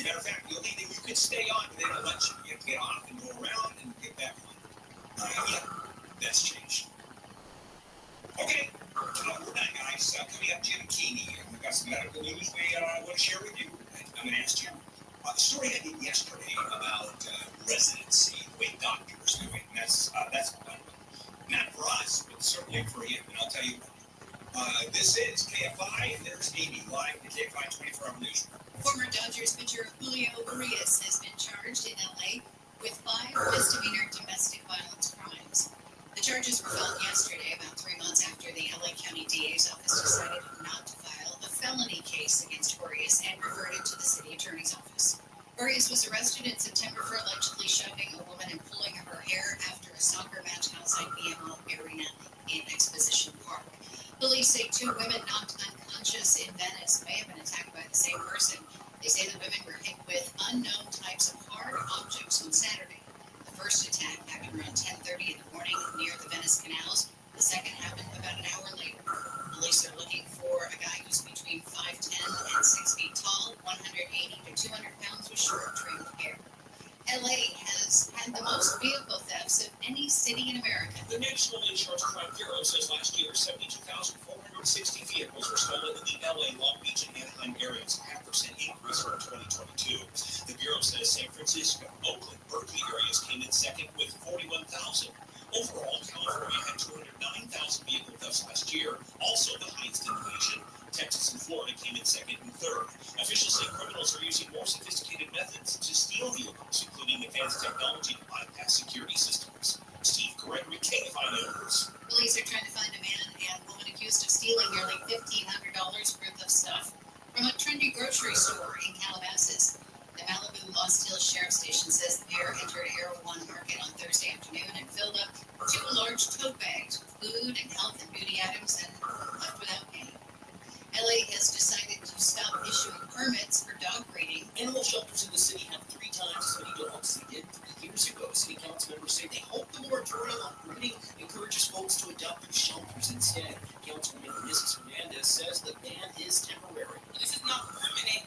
Matter of fact, you could stay on, but they don't let you. You have to get off and go around and get back on. Yeah, that's changed. Okay, we're done, guys. Coming up, Jim Keeney. We've got some medical news we want to share with you. I'm going to ask you the story I did yesterday about residency, the way doctors do it. And that's not for us, but certainly for him. And I'll tell you, this is KFI, and there's Amy live to KFI 24-hour news. Former Dodgers pitcher Julio Urias has been charged in LA with 5 misdemeanor domestic violence crimes. The charges were filed yesterday, about 3 months after the LA County DA's office decided not to file a felony case against Urias and referred it to the city attorney's office. Urias was arrested in September for allegedly shoving a woman and pulling her hair after a soccer match outside BMO Arena in Exposition Park. Police say 2 women knocked unconscious in Venice may have been attacked by the same person. They say the women were hit with unknown types of hard objects on Saturday. The first attack happened around 10:30 in the morning near the Venice canals. The second happened about an hour later. Police are looking for a guy who's between 5'10" and 6 feet tall, 180 to 200 pounds with short trimmed LA has had the most vehicle thefts of any city in America. The National Insurance Crime Bureau says last year 72,460 vehicles were stolen in the LA, Long Beach, and Anaheim areas, a 0.5% increase from 2022. The Bureau says San Francisco, Oakland, Berkeley areas came in second with 41,000. Overall, California had 209,000 vehicle thefts last year, also the highest in the nation. Texas and Florida came in second and third. Officials say criminals are using more sophisticated methods to steal vehicles, including advanced technology to bypass security systems. Steve Gregory, KFI News. Police are trying to find a man and woman accused of stealing nearly $1,500 worth of stuff from a trendy grocery store in Calabasas. The Malibu Lost Hills Sheriff Station says the pair entered Arrow One Market on Thursday afternoon and filled up 2 large tote bags with food and health and beauty items and left without paying. LA has decided to stop issuing permits for dog breeding. Animal shelters in the city have 3 times as many dogs as they did 3 years ago. City council members say they hope the moratorium on breeding encourages folks to adopt new shelters instead. Councilwoman Mrs. Hernandez says the ban is temporary. This is not permanent.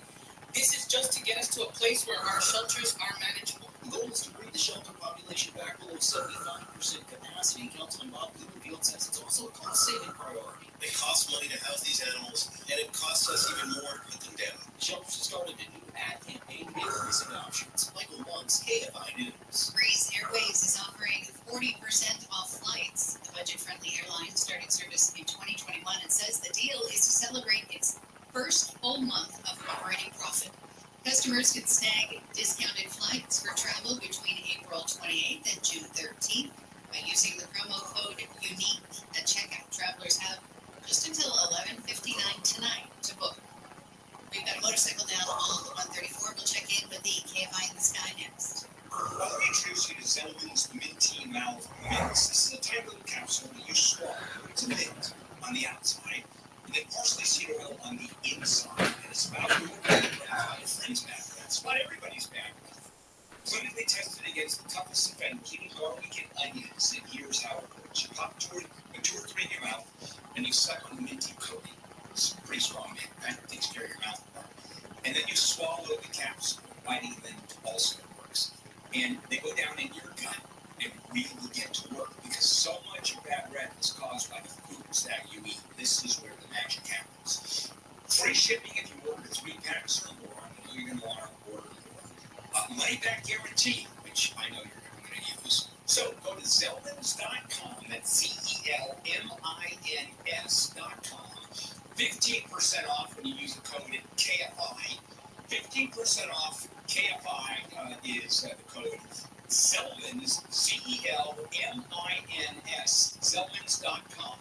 This is just to get us to a place where our shelters are manageable. The goal is to bring the shelter population back below 75% capacity. Councilman Bob Blumenfield says it's also a cost-saving priority. It costs money to house these animals, and it costs us even more to put them down. Shelters have started a new ad campaign to increase adoptions. Michael Long's KFI News. Breeze Airways is offering 40% off flights. The budget-friendly airline started service in 2021 and says the deal is to celebrate its first full month of operating profit. Customers can snag discounted flights for travel between April 28th and June 13th by using the promo code UNIQUE at checkout. Travelers have just until 11:59 tonight to book. We've got a motorcycle down on the 134. We'll check in with the KFI in the Sky next. Let me introduce you to Zelman's Minty Mouth Mints. This is a tiny little capsule that you swallow. It's a mint on the outside, and then parsley seed oil on the inside. And it's about your friend's bad breath. It's not everybody's bad breath. Clinically tested against the toughest offenders, including garlic and onions. And here's how it works. You pop 2 or 3 in your mouth, and you suck on the minty coating. It's pretty strong mint. That takes care of your mouth part. And then you swallow the capsule. Biting them also works. And they go down in your gut and really get to work because so much of bad breath is caused by the foods that you eat. This is where the magic happens. Free shipping if you order 3 packs or more. I know you're going to want to order more. Money back guarantee, which I know you're going to use. So go to Zelmans.com. That's ZELMINS.com. 15% off when you use the code KFI. 15% off KFI is the code Zelmans, ZELMINS, Zelmans.com.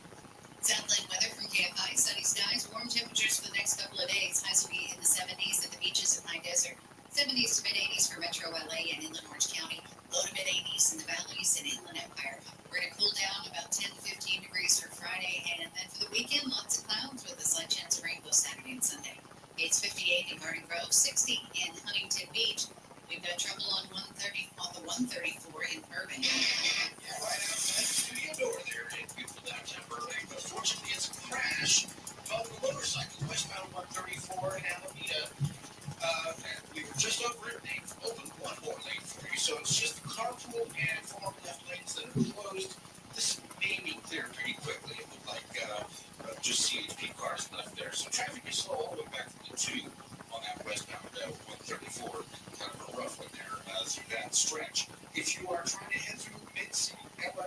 Southland weather from KFI, sunny skies, warm temperatures for the next couple of days. Highs will be in the 70s at the beaches of High Desert, 70s to mid-80s for Metro LA and Inland Orange County, low to mid-80s in the valleys and Inland Empire. We're going to cool down about 10 to 15 degrees for Friday, and then for the weekend, lots of clouds with a slight chance of rain both Saturday and Sunday. It's 58 in Garden Grove, 60 in Huntington Beach. We've got trouble on the 134 in Irving. Yeah, right outside the door there in beautiful downtown Burbank, but fortunately it's a crash involving a motorcycle westbound 134 in Alameda. And we were just over it. They opened one more lane for you, so it's just the carpool and 4 left lanes that are closed. This may be cleared pretty quickly. It looked like just CHP cars left there. So traffic is slow all the way back to the 2 on that westbound 134. Kind of a rough one there through that stretch. If you are trying to head through Mid-City LA,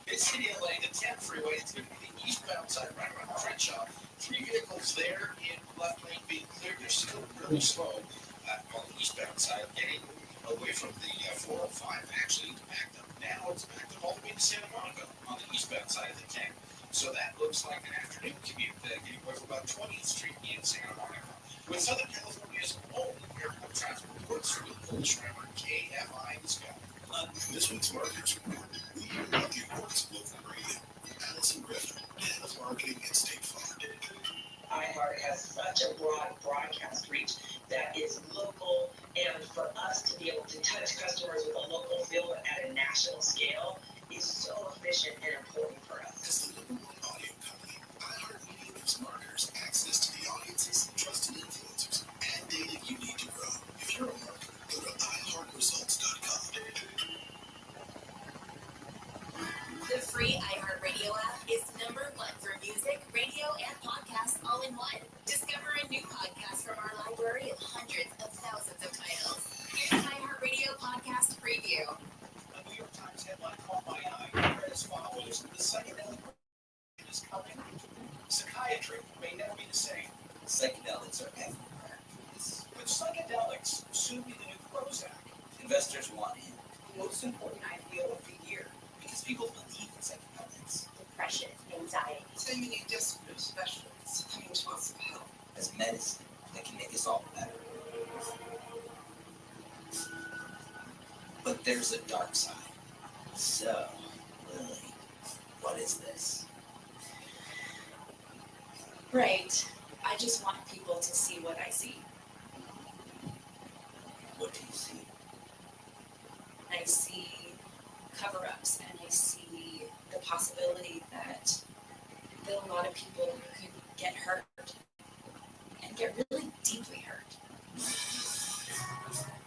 Mid-City LA, the 10 freeway, it's going to be the eastbound side right around Crenshaw. 3 vehicles there in left lane being cleared. They're still really slow on the eastbound side, getting away from the 405. Actually, it's backed up now. It's backed up all the way to Santa Monica on the eastbound side of the 10. So that looks like an afternoon commute, getting away from about 20th Street in Santa Monica. With Southern California's only airport traffic reports with Cole Schreiber, KFI in the sky. This week's Markets Report. We hear about the importance of local radio. Allison Grifter, head of marketing at State Farm. iHeart has such a broad broadcast reach that is local, and for us to be able to touch customers with a local feel at a national scale is so efficient and important for us. As the #1 audio company, iHeartMedia gives marketers access to the audiences, trusted influencers, and data you need to grow. If you're a marketer, go to iHeart Prozac. Investors want in. The most important IPO of the year because people believe in psychedelics. Depression, anxiety. So many desperate specialists coming to us for help. As medicine that can make us all better. But there's a dark side. So, Lily, what is this? Right. I just want people to see what I see. What do you see? I see cover-ups, and I see the possibility that a lot of people could get hurt and get really deeply hurt.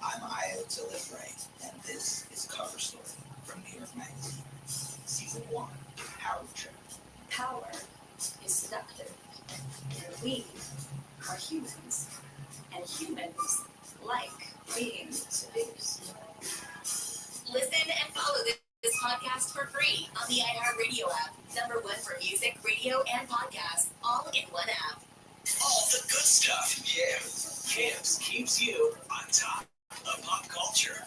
I'm Io to Live Right, and this is Cover Story from New York Magazine. Season 1, Power Trip. Power is seductive, and we are humans, and humans like being seduced. Listen and follow this podcast for free on the iHeartRadio app. #1 for music, radio, and podcasts, all in one app. All the good stuff. Yeah. Camps keeps you on top of pop culture.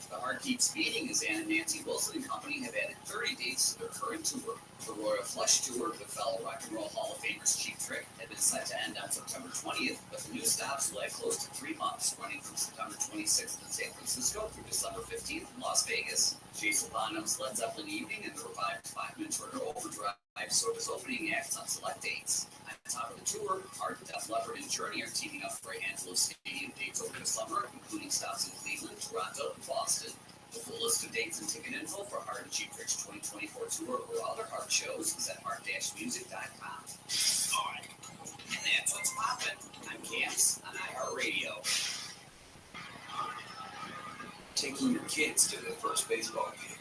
The Heart Keeps Beating as Ann and Nancy Wilson and company have added 30 dates to their current tour. The Royal Flush Tour with fellow Rock and Roll Hall of Famers Cheap Trick had been set to end on September 20th, but the new stops will add close to 3 months, running from September 26th in San Francisco through December 15th in Las Vegas. Jason Bonham's Led Zeppelin Evening and the revived 5-minute Turner Overdrive serve as opening acts on select dates. At the top of the tour, Heart, Def Leppard, and Journey are teaming up for a handful of stadium dates over the summer, including stops in Cleveland, Toronto, and Boston. The full list of dates and ticket info for Heart and Cheap Trick's 2024 tour or other Heart shows is at heart-music.com. Alright, and that's what's poppin'. I'm Camps on iHeartRadio. Taking your kids to their first baseball game.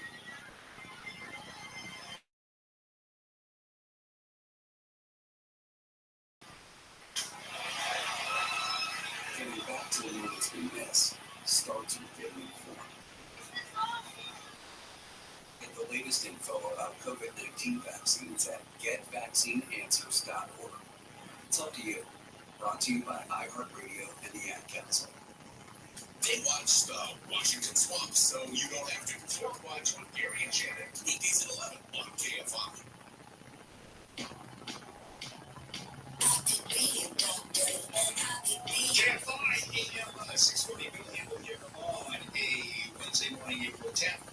Getting back to the world that's been missed starts with getting informed. Get the latest info about COVID-19 vaccines at getvaccineanswers.org. It's up to you. Brought to you by iHeartRadio and the Ad Council. They watch the Washington Swamp, so you don't have to watch with Gary and Shannon. Weekdays at 11 on KFI. KFI AM 640 million here on a Wednesday morning, April 10th.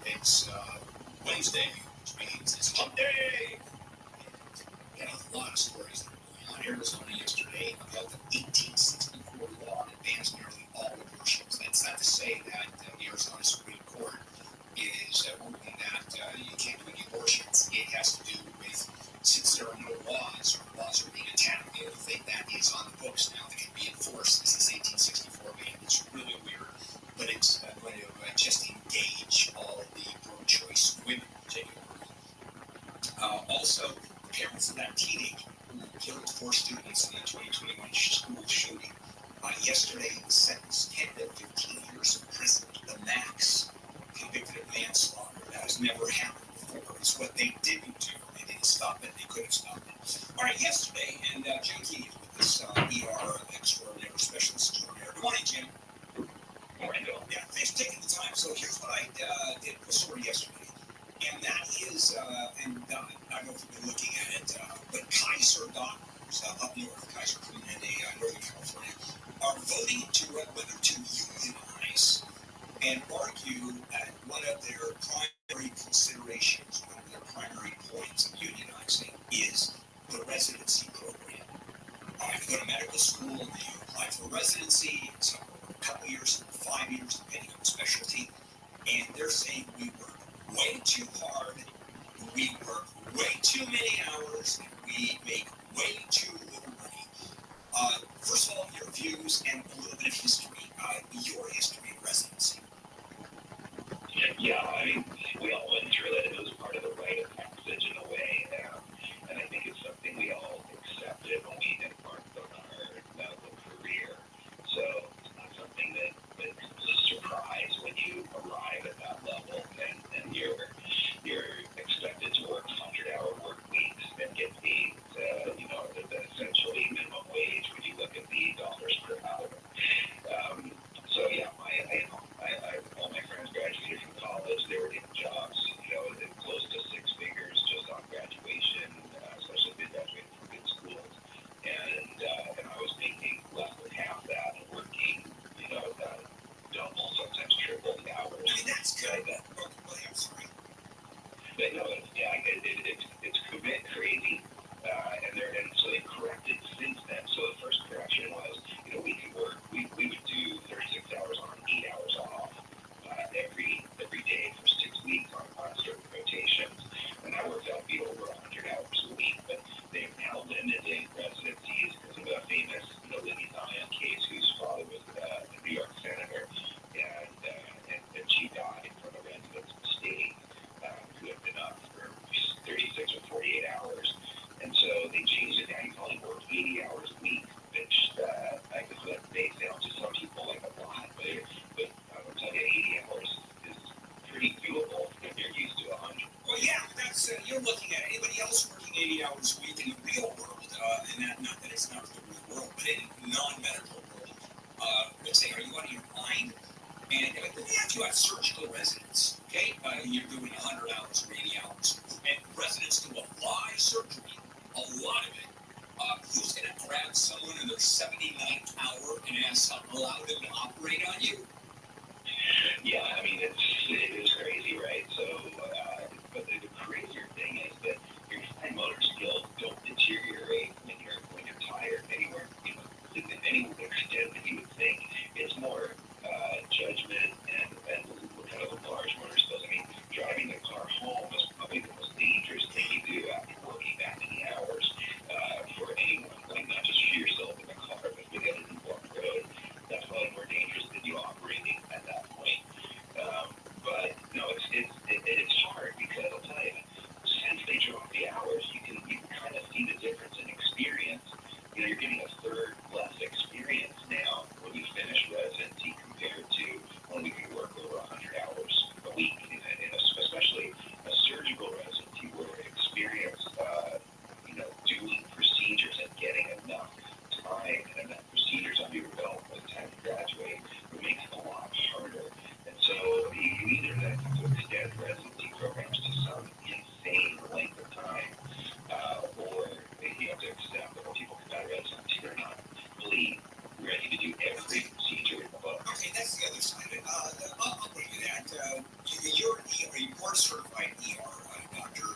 It's Wednesday, which means it's Hump Day. And a lot of stories that were going on. Arizona yesterday upheld an 1864 law that bans nearly all abortions. That's not to say that the Arizona Supreme Court is ruling that you can't do any abortions. It has to do with, since there are no laws, or laws are being attacked, the only thing that is on the books now that can be enforced is this 1864 ban. It's really weird, but it's going to just engage all the pro-choice women taking over. Also, parents of that teenager who killed 4 students in the 2021 school shooting yesterday was sentenced 10 to 15 years in prison, the max, convicted of manslaughter. That has never happened before. It's what they didn't do. They didn't stop it. They couldn't stop it. All right, yesterday, and Jim Key is with this ER extraordinary, specialist extraordinary. Good morning, Jim. Morning, Bill. Yeah, thanks for taking the time. So here's what I did with the story yesterday. And that is, I don't know if you've been looking at it, but Kaiser doctors up north, Kaiser Community, Northern California, are voting whether to unionize and argue that one of their primary considerations, one of their primary points of unionizing is the residency program. If you go to medical school, you apply for residency, it's a couple years, 5 years, depending on the specialty, and they're saying we work way too hard, we work way too many hours, and we make way too little money. First of all, your views and a little bit of history, your history of residency. Yeah, I mean, we all went through it. It was part of the rite of passage in a way, and I think it's something we all accepted when we embarked on our medical career. So it's not something that If you have surgical residents, okay, you're doing 100 hours or 80 hours, and residents do a lot of surgery, a lot of it. Who's going to grab someone in their 79th hour and allow them to operate on you? Yeah, I mean, it is crazy, right? So, but the crazier thing is that your fine motor skills don't deteriorate when you're tired anywhere, to any extent that you would think. It's more judgment and kind of large motor skills. I mean, driving the car home is probably the most dangerous thing you do after working that many hours for anyone. Like, not just for yourself in the car, but for the other people on the road. That's probably more dangerous than you operating at that point. But no, it's hard because I'll tell you, since they dropped the hours, you can kind of see the difference in experience. You're getting a third less experience now when you finish residency compared to when we can work over 100 hours a week, especially a surgical residency where experience, doing procedures and getting enough time and enough procedures under your belt by the time you graduate, it makes it a lot harder. And so you either then have to extend residency programs to some insane length of time, or you have to accept that when people come out of residency, they're not really ready to do every procedure in the book. Okay, that's the other side of it. I'll bring you that. You're a board certified ER doctor.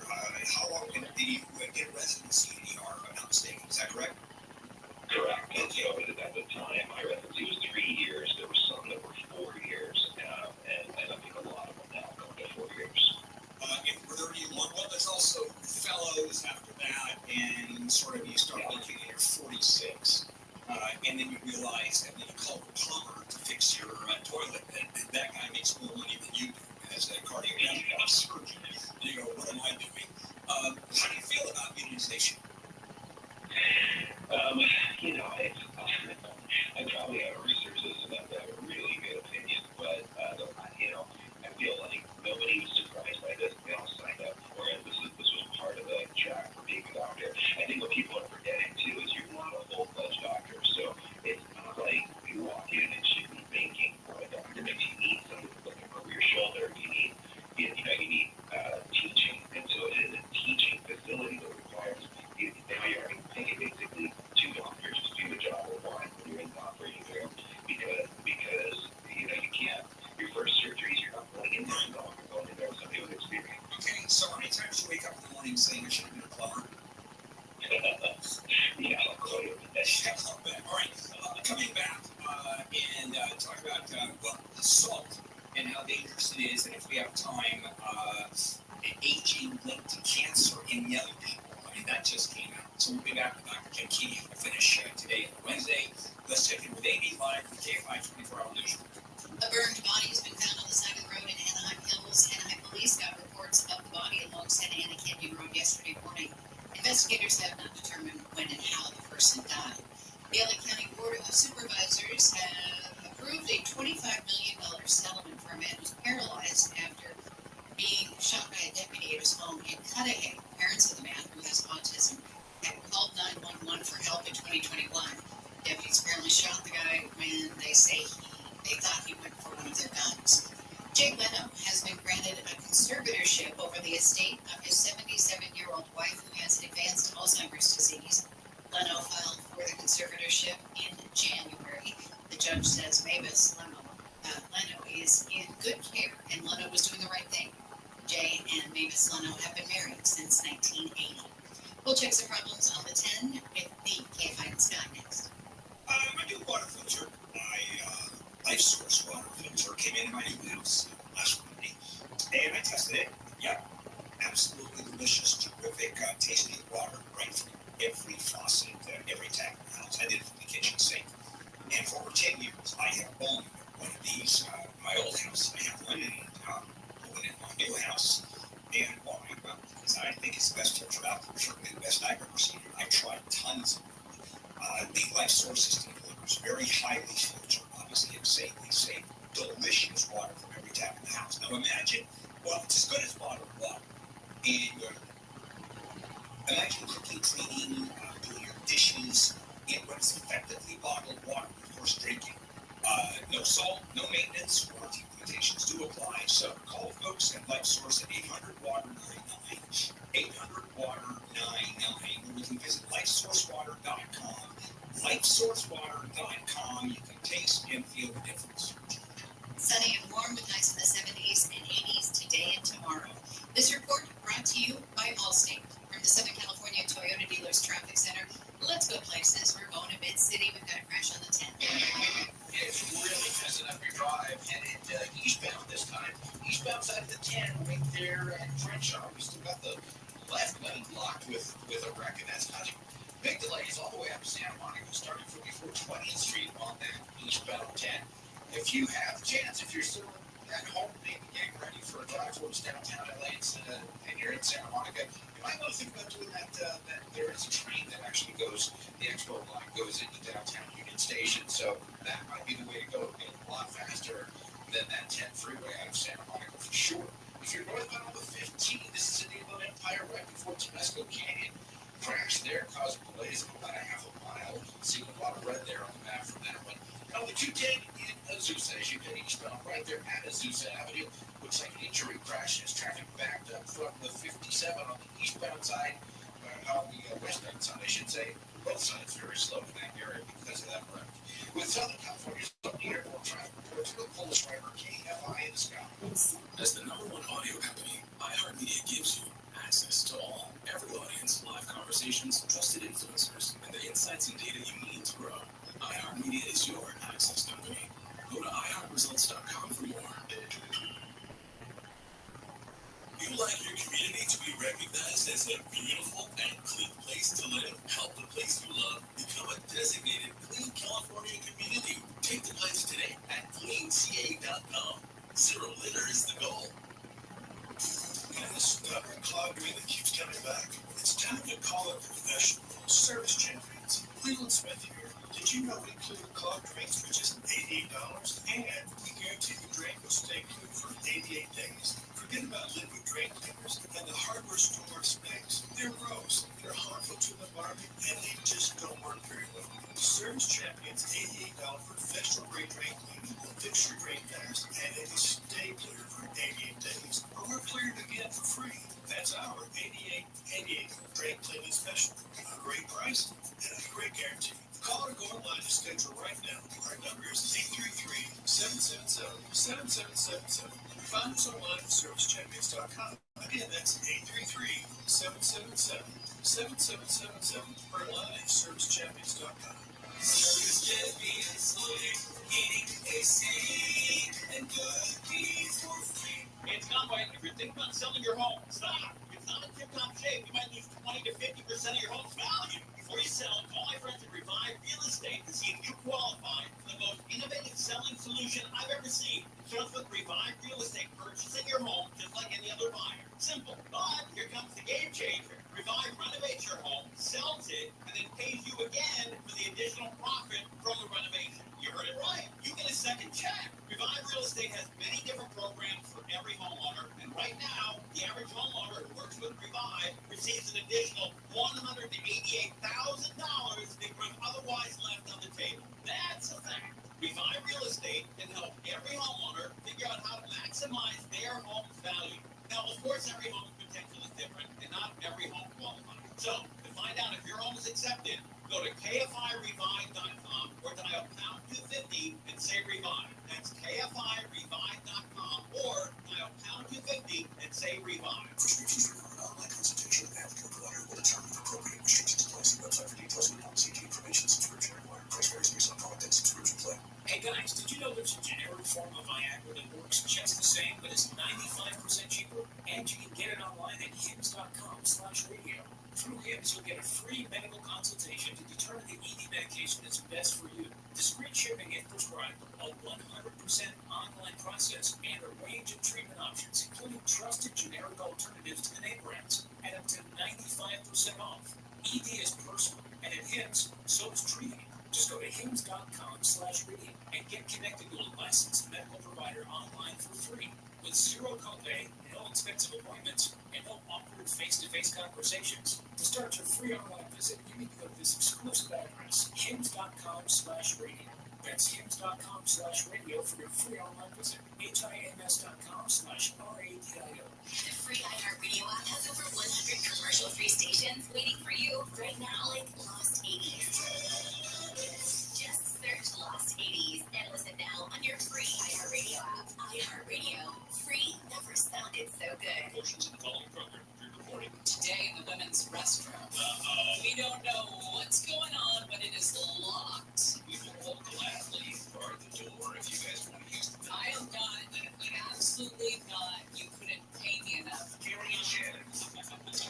How long did you get residency in ER, if I'm not mistaken? Is that correct? Correct. And so at the time, my residency was 3 years. There were some that were 4 years, and I think a lot of them now go to 4 years. And were there any long? Well, there's also fellows after that, and sort of you start looking at your 46, and then you realize that when you call the plumber to fix your toilet, that guy makes more money than you do as a cardiovascular surgeon. You go, what am I doing? How do you feel about unionization? I probably have a research system that have a really good opinion, but I feel like nobody was surprised by this. They all signed up for it. This was part of the track for being a doctor. I think what people are forgetting too is you're not a full-fledged doctor, so it's not like you walk in and should be thinking for a doctor. But you need somebody looking over your shoulder. You need teaching, and so it is a teaching facility that requires now you're paying basically 2 doctors to do the job of one when you're in the operating room because you can't. Your first surgeries, you're not going in there alone. You're going in there with somebody with experience. Okay, so how many times do you wake up in the morning saying I should have been a plumber? Yeah, I'll call you. All right, coming back and talk about salt and how dangerous it is, and if we have time, aging linked to cancer in young people. I mean, that just came out. So we'll be back with Dr. Jim Keeney to finish today on Wednesday. Let's check in with Amy live from KFI 24-hour news. A burned body has been found on the side of the road in Anaheim Hills. Anaheim police got reports of the body along Santa Ana Canyon Road yesterday morning. Investigators have not determined when and how the person died. The LA County Board of Supervisors have approved a $25 million settlement for a man who's paralyzed after being shot by a deputy at his home in Cudahy. Parents of the man, who has autism, had called 911 for help in 2021. Deputies apparently shot the guy when they say they thought he went for one of their guns. Jay Leno has been granted a conservatorship over the estate of his 77-year-old wife who has advanced Alzheimer's disease. Leno filed for the conservatorship in January. The judge says Mavis Leno is in good care, and Leno was doing the right thing. Jay and Mavis Leno have been married since 1980. We'll check some problems on the 10 with the KFI and Sky next. My new water filter, my Life Source water filter, came into my new house last Monday, and I tested it. Yep, absolutely delicious, terrific, tasty water right from every faucet, every tap in the house. I did it from the kitchen sink. And for over 10 years, I have owned one of these. My old house, I have one, and in my new house. And why? Well, because I think it's the best filter out there, certainly the best I've ever seen. I've tried tons of them. The Life Source system delivers very highly filtered, obviously insanely safe, delicious water from every tap in the house. Now imagine, well, it's as good as bottled water. And imagine cooking, cleaning, doing your dishes in what's effectively bottled water, of course, drinking. No salt, no maintenance, warranty limitations. Do folks at Life Source at 800-WATER-99, 800-WATER-99, or you can visit lifesourcewater.com. Lifesourcewater.com. You can taste and feel the difference. Sunny and warm with nights in the 70s and 80s today and tomorrow. This report brought to you by Allstate. From the Southern California Toyota Dealers Traffic Center, let's go places. We're going to Mid-City. We've got a crash on the 10. It's really messing up your drive, headed eastbound this time. Eastbound side of the 10, right there at Crenshaw. We still got the left lane blocked with a wreck, and that's causing big delays all the way up to Santa Monica, starting from before 20th Street on that eastbound 10. If you have a chance, if you're still at home, maybe getting ready for a drive towards downtown LA and you're in Santa Monica, you might want to think about doing that. There is a train that actually goes, the expo line goes into downtown Union Station, so that might be the way to go. Get a lot faster than that 10 freeway out of Santa Monica for sure. If you're northbound on the 15, this is an Inland Empire right before Temesco Canyon. Crash there causing delays of about a half a mile. Seeing a lot of red there on the map from that one. On the 210 in Azusa, as you get eastbound right there at Azusa Avenue, looks like an injury crash as traffic backed up from the 57 on the eastbound side, on the westbound side, I should say. Both sides very slow in that area because of that wreck. With Southern California's airport traffic reports, we'll pull this driver KFI in the sky. As the #1 audio company, iHeartMedia gives you access to all, every audience, live conversations, trusted influencers, and the insights and data you need to grow. iHeartMedia is your access company. Go to iHeartResults.com for more. You like your community to be recognized as a beautiful and clean place to live? Help the place you love become a designated Clean California community. Take the pledge today at cleanca.com. Zero litter is the goal. And the stubborn clogged drain that keeps coming back? It's time to call a professional. Service Champions. Cleveland Smith here. Did you know we clean clogged drains for just $88? And we guarantee the drain will stay clean for 88 days. Forget about liquid drain cleaners and the hardware store specs. They're gross, they're harmful to the environment, and they just don't work very well. Service Champions, $88 for professional grade drain cleaning will fix your drain fast, and it will stay clear for 88 days. Or we're cleared again for free. That's our 88 drain cleaning special. A great price and a great guarantee. Call or go online to schedule right now. Our number is 833-777-7777. Find us online at servicechampions.com. Again, that's 833-777-7777 or online at servicechampions.com. Service Champions, heating, AC, and good fees for free. It's not right. If you're thinking about selling your home, stop. It's not in tip-top shape. You might lose 20 to 50% of your home's value. Before you sell, call my friends at Revive Real Estate to see if you qualify for the most innovative selling solution I've ever seen. Starts with Revive Real Estate purchasing your home just like any other buyer. Simple. But here comes the game changer. Revive renovates your home, sells it, and then pays you again for the additional profit from the renovation. You heard it right. You get a second check. Revive Real Estate has many different programs for every homeowner, and right now, the average homeowner who works with Revive receives an additional $188,000 they would have otherwise left on the table. That's a fact. Revive Real Estate can help every homeowner figure out how to maximize their home's value. Now, of course, every home's potential is different, and not every home qualifies. So, to find out if your home is accepted, go to KFIRevive.com or dial pound 250 and say Revive. That's KFIRevive.com or dial pound 250 and say Revive. Prescriptions require an online consultation with an applicant provider will determine if appropriate restrictions apply. See website for details on policy and information. Subscription required. Price varies based on product and subscription plan. Hey guys, did you know there's a generic form of Viagra that works just the same, but is 95% cheaper? And you can get it online at hims.com/radio. Through Hims, you'll get a free medical consultation to determine the ED medication that's best for you. Discreet shipping if prescribed, a 100% online process, and a range of treatment options, including trusted generic alternatives to the name brands, and up to 95% off. ED is personal, and at Hims, so is treating it. Just go to hims.com/radio and get connected to a licensed medical provider online for free with zero copay, no expensive appointments, and no awkward face-to-face conversations. To start your free online visit, you need to go to this exclusive address, hims.com/radio. That's hims.com/radio for your free online visit. HIMS.com/RADIO. The free iHeartRadio app has over 100 commercial-free stations waiting for you right now, like Lost 80s. Just search Lost 80s and listen now on your free iHeartRadio app. iHeartRadio. Free never sounded so good. Portions of the following program pre-recorded. Today in the women's restroom. We don't know what's going on, but it is locked. We will gladly guard the door if you guys want to use the I am not. Absolutely not. You couldn't pay me enough. Gary and Shannon.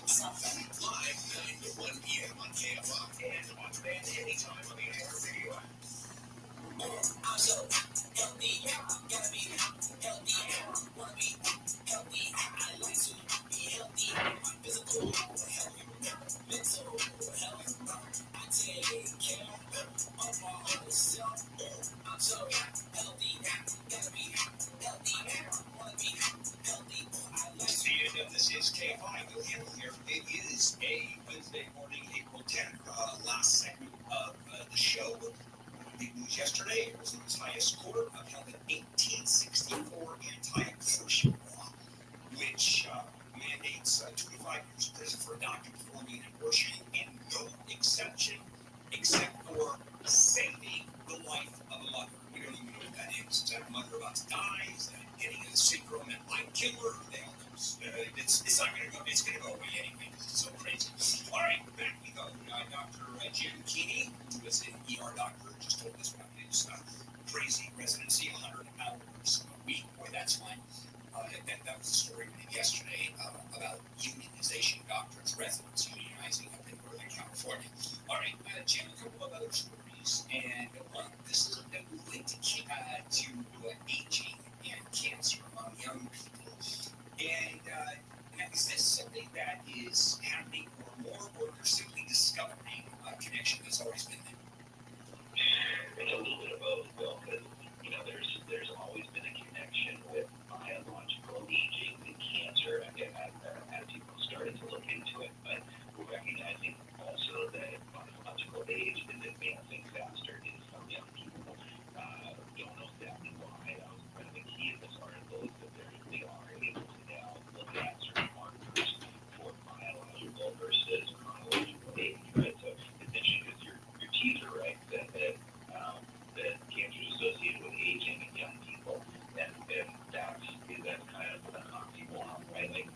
Something. Live 9 to 1 p.m. on KFI and on demand anytime on the iHeartRadio app. I'm so healthy, gotta be healthy, wanna be healthy, I like to be healthy, physical health, mental health, I take care of myself, I'm so healthy, gotta be healthy, wanna be healthy, I like to. And this is KFI, Bill Hamel here. It is a Wednesday morning, April 10th, last segment of the show. Big news yesterday, Arizona's highest court upheld an 1864 anti-abortion law, which mandates 25 years in prison for a doctor performing an abortion and no exception except for saving the life of a mother. We don't even know what that is. Is that a mother about to die? Is that getting a syndrome that might kill her? They don't know. It's not going to go. It's going to go away anyway because it's so crazy. All right, back we go. Dr. Jim Keeney, who is an ER doctor, just told us about his crazy residency, 100 hours a week. Boy, that's fun. That was the story we did yesterday about unionization of doctors, residents unionizing up in Northern California. All right, Jim, a couple of other stories, and this is linked to aging and cancer among young people. And now, is this something that is happening more, or you're simply discovering a connection that's always been there? It's a little bit of both, Bill, because, there's always been a connection with biological aging and cancer, again, as people started to look into it, but we're recognizing also that biological age is advancing faster in some young people. Don't know exactly why. That was kind of the key of this article, is that they are able to now look at certain markers for biological versus chronological age, right? So it's interesting because your teaser, right, that cancer is associated with aging in young people, and that's kind of an oxymoron, right? Like,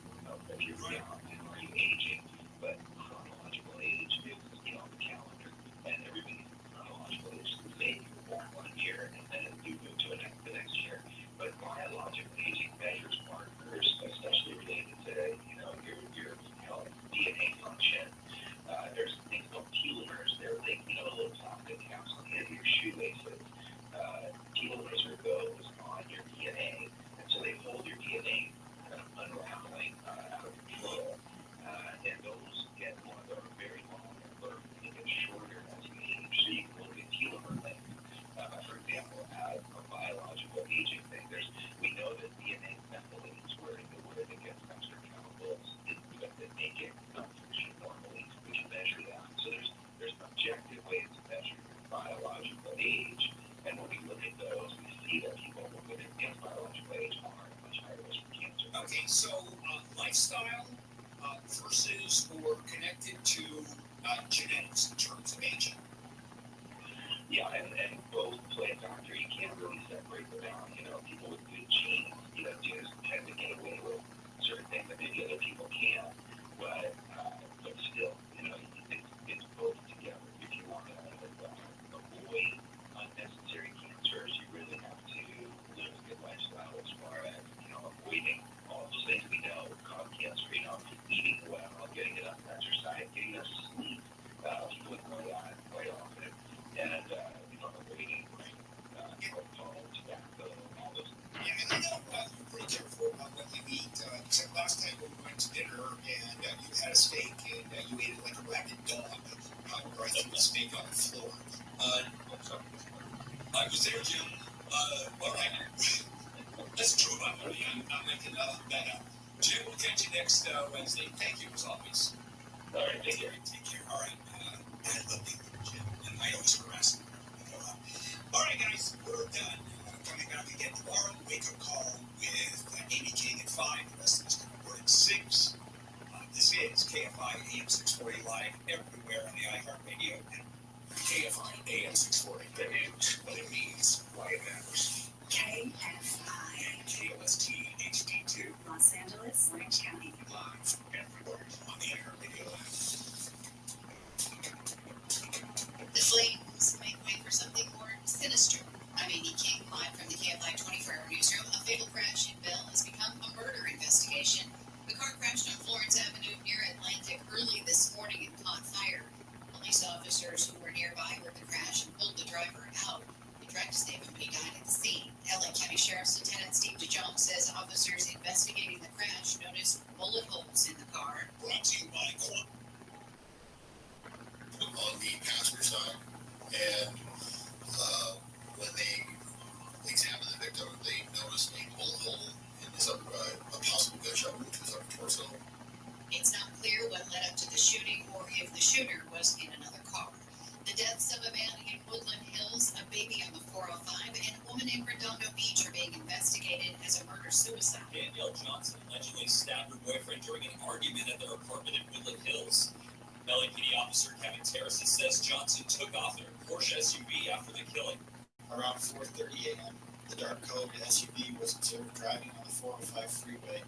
if you're young, are you aging? But chronological age is, the calendar, and everybody's chronological age is the same. You're born one year, and then you move to the next year. But biological aging measures markers, especially related to, your health, DNA function. There's things called telomeres. They're like, little plastic caps on the end of your shoelaces. Telomeres are those on your DNA, and so they hold your DNA kind of unraveling out of control. And those get longer, very long, or they get shorter as you age. So you can look at telomere length. For example, as a biological aging thing, we know that DNA methylates where it gets extra chemicals that make it not function normally. We can measure that. So there's objective ways to measure your biological age. And when we look at those, we see that people who live in biological age are at much higher risk for cancer. Okay, so lifestyle versus or connected to genetics in terms of aging. Yeah, and both play a factor. You can't really separate them out. People with good genes, just tend to get away with certain things that maybe other people can't. But still, it's both together. If you want to avoid unnecessary cancers, you really have to live a good lifestyle as far as, avoiding all those things we know cause cancer, eating well, getting enough exercise, getting enough sleep. People ignore that quite often. And, avoiding alcohol, tobacco, all those things. Yeah, and you're pretty careful about what you eat. Except last time when we went to dinner and you had a steak and you ate it like a rabid dog, or I threw a steak on the floor. I was there, Jim. All right. That's true about me. I'm not making that up. Jim, we'll catch you next Wednesday. Thank you, as always. All right, take care. Take care. All right. I love being with Jim, and I always harass him. All right, guys, we're done. Coming back again tomorrow, wake up call with Amy King at 5. The rest of us can report at 6. This is KFI AM 640 live everywhere on the iHeartRadio app. KFI AM 640, the news, what it means, why it matters. KFI. KOST HD2, Los Angeles, Orange County. live everywhere on the iHeartRadio app. The flames make way for something more sinister. I'm Amy King, live from the KFI 24-hour newsroom. A fatal crash in Bell has become a murder investigation. The car crashed on Florence Avenue near Atlantic early this morning and caught fire. Police officers who were nearby heard the crash and pulled the driver out. They tried to save him, but he died at the scene. LA County Sheriff's Lieutenant Steve DeJong says officers investigating the crash noticed bullet holes in the car. Brought to you by On the passenger side, and when they examined the victim, they noticed a bullet hole in his a possible gunshot wound to his upper torso. It's not clear what led up to the shooting or if the shooter was in another car. The deaths of a man in Woodland Hills, a baby on the 405, and a woman in Redondo Beach are being investigated as a murder-suicide. Danielle Johnson allegedly stabbed her boyfriend during an argument at their apartment in Woodland Hills. LAPD officer Kevin Terrace says Johnson took off in her Porsche SUV after the killing. Around 4:30 a.m., the dark colored SUV was observed driving on the 405 freeway,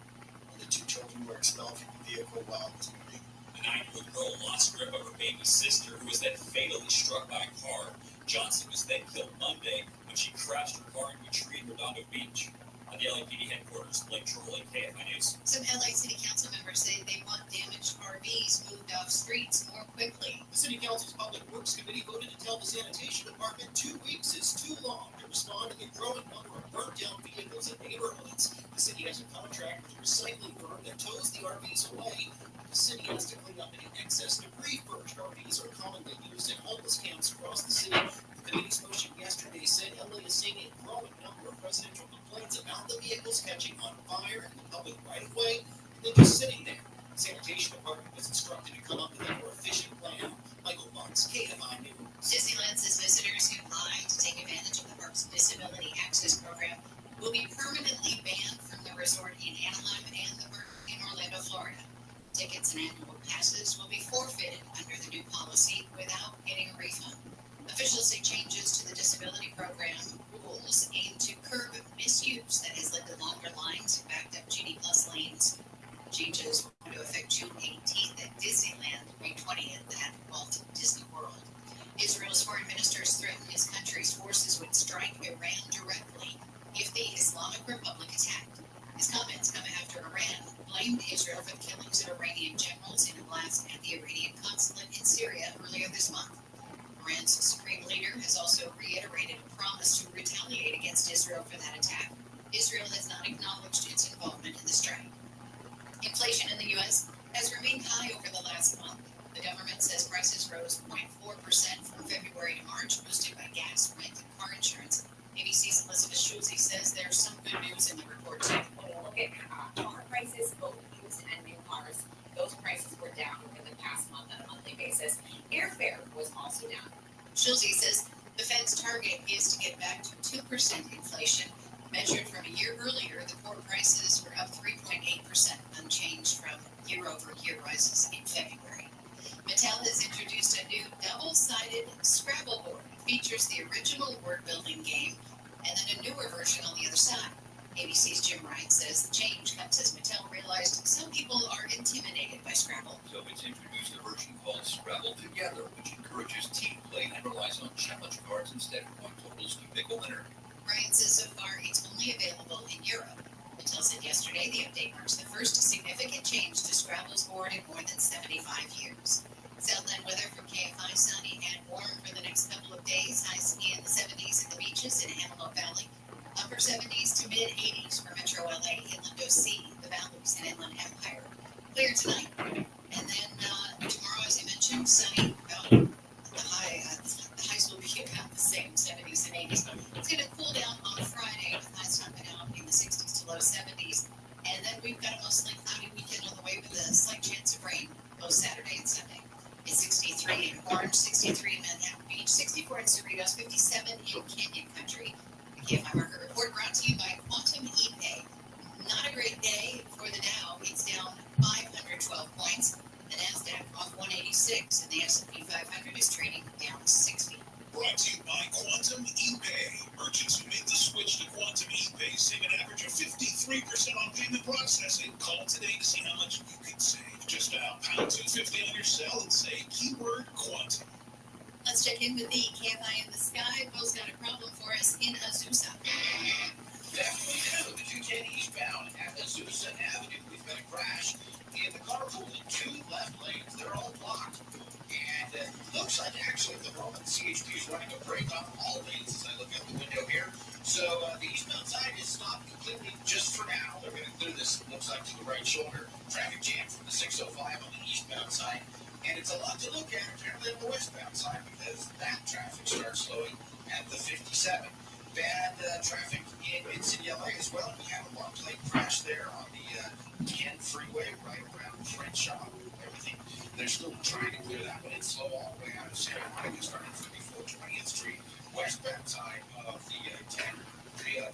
and the 2 children were expelled from the vehicle while it was moving. The 9-year-old girl lost grip of her baby sister, who was then fatally struck by a car. Johnson was then killed Monday when she crashed her car into a tree in Redondo Beach. At the LAPD headquarters, Blake Troll and KFI News. Some LA City Council members say they want damaged RVs moved off streets more quickly. The City Council's Public Works Committee voted to tell the Sanitation Department 2 weeks is too long to respond to the growing number of burnt-down vehicles in neighborhoods. The city has a contract with a recycling firm that tows the RVs away. The city has to clean up any excess debris first. RVs are commonly used in homeless camps across the city. The committee's motion yesterday said LA is seeing a growing number of residential complaints about the vehicles catching on fire in the public right-of-way and then just sitting there. The Sanitation Department was instructed to come up with a more efficient plan. Michael Marks, KFI News. Disneyland says visitors who lie to take advantage of the park's disability access program will be permanently banned from the resort in Anaheim and the park in Orlando, Florida. Tickets and annual passes will be forfeited under the new policy without getting a refund. Officials say changes to the disability program rules aim to curb misuse that has led to longer lines and backed up GD Plus lanes. Changes will go into effect June 18th at Disneyland, May 20th at Walt Disney World. Israel's foreign ministers threatened his country's forces would strike Iran directly if the Islamic Republic attacked. His comments come after Iran blamed Israel for the killings of Iranian generals in a blast at the Iranian consulate in Syria earlier this month. Iran's supreme leader has also reiterated a promise to retaliate against Israel for that attack. Israel has not acknowledged its involvement in the strike. Inflation in the U.S. has remained high over the last month. The government says prices rose 0.4% from February to March, boosted by gas, rent, and car insurance. ABC's Elizabeth Schulze says there's some good news in the report, too. When you look at car prices, both used and new cars, those prices were down over the past month on a monthly basis. Airfare was also down. Schulze says the Fed's target is to get back to 2% inflation. Measured from a year earlier, the core prices were up 3.8%, unchanged from year-over-year rises in February. Mattel has introduced a new double-sided Scrabble board. It features the original word-building game and then a newer version on the other side. ABC's Jim Ryan says the change comes as Mattel realized some people are intimidated by Scrabble. So it's introduced a version called Scrabble Together, which encourages team play and relies on challenge cards instead of point totals to pick a winner. Ryan says so far it's only available in Europe. Mattel said yesterday the update marks the first significant change to Scrabble's board in more than 75 years. Southland weather from KFI, sunny and warm for the next couple of days. Highs in the 70s at the beaches in Antelope Valley. Upper 70s to mid 80s for Metro LA, Inland OC, the Valleys, and Inland Empire. Clear tonight. And then tomorrow, as I mentioned, sunny. The highs will be about the same, 70s and 80s. It's going to cool down on Friday with highs topping out in the 60s to low 70s. And then we've got a mostly cloudy weekend on the way with a slight chance of rain both Saturday and Sunday. It's 63 in Orange, 63 in Manhattan Beach. Beach, 64 in Cerritos, 57 in Canyon Country. The KFI Market Report brought to you by Quantum ePay. Not a great day for the Dow. It's down 512 points. The NASDAQ off 186, and the S&P 500 is trading down 60. Brought to you by Quantum ePay. Merchants who make the switch to Quantum ePay save an average of 53% on payment processing. Call today to see how much you can save. Just dial #250 on your cell and say keyword Quantum. Let's check in with the KFI in the Sky. Bill's got a problem for us in Azusa. Definitely do. The 210 eastbound at Azusa Avenue. We've got a crash in the carpool in 2 left lanes. They're all blocked. And it looks like actually at the moment CHP is running a break on all lanes as I look out the window here. So the eastbound side is stopped completely just for now. They're going to clear this, looks like, to the right shoulder. Traffic jam from the 605 on the eastbound side. And it's a lot to look at apparently on the westbound side because that traffic starts slowing at the 57. Bad traffic in Mid-City LA as well. We have a one-plate crash there on the 10 freeway right around Crenshaw. Everything. They're still trying to clear that one. It's slow all the way out of Santa Monica, starting from 20th Street, westbound side of the 10.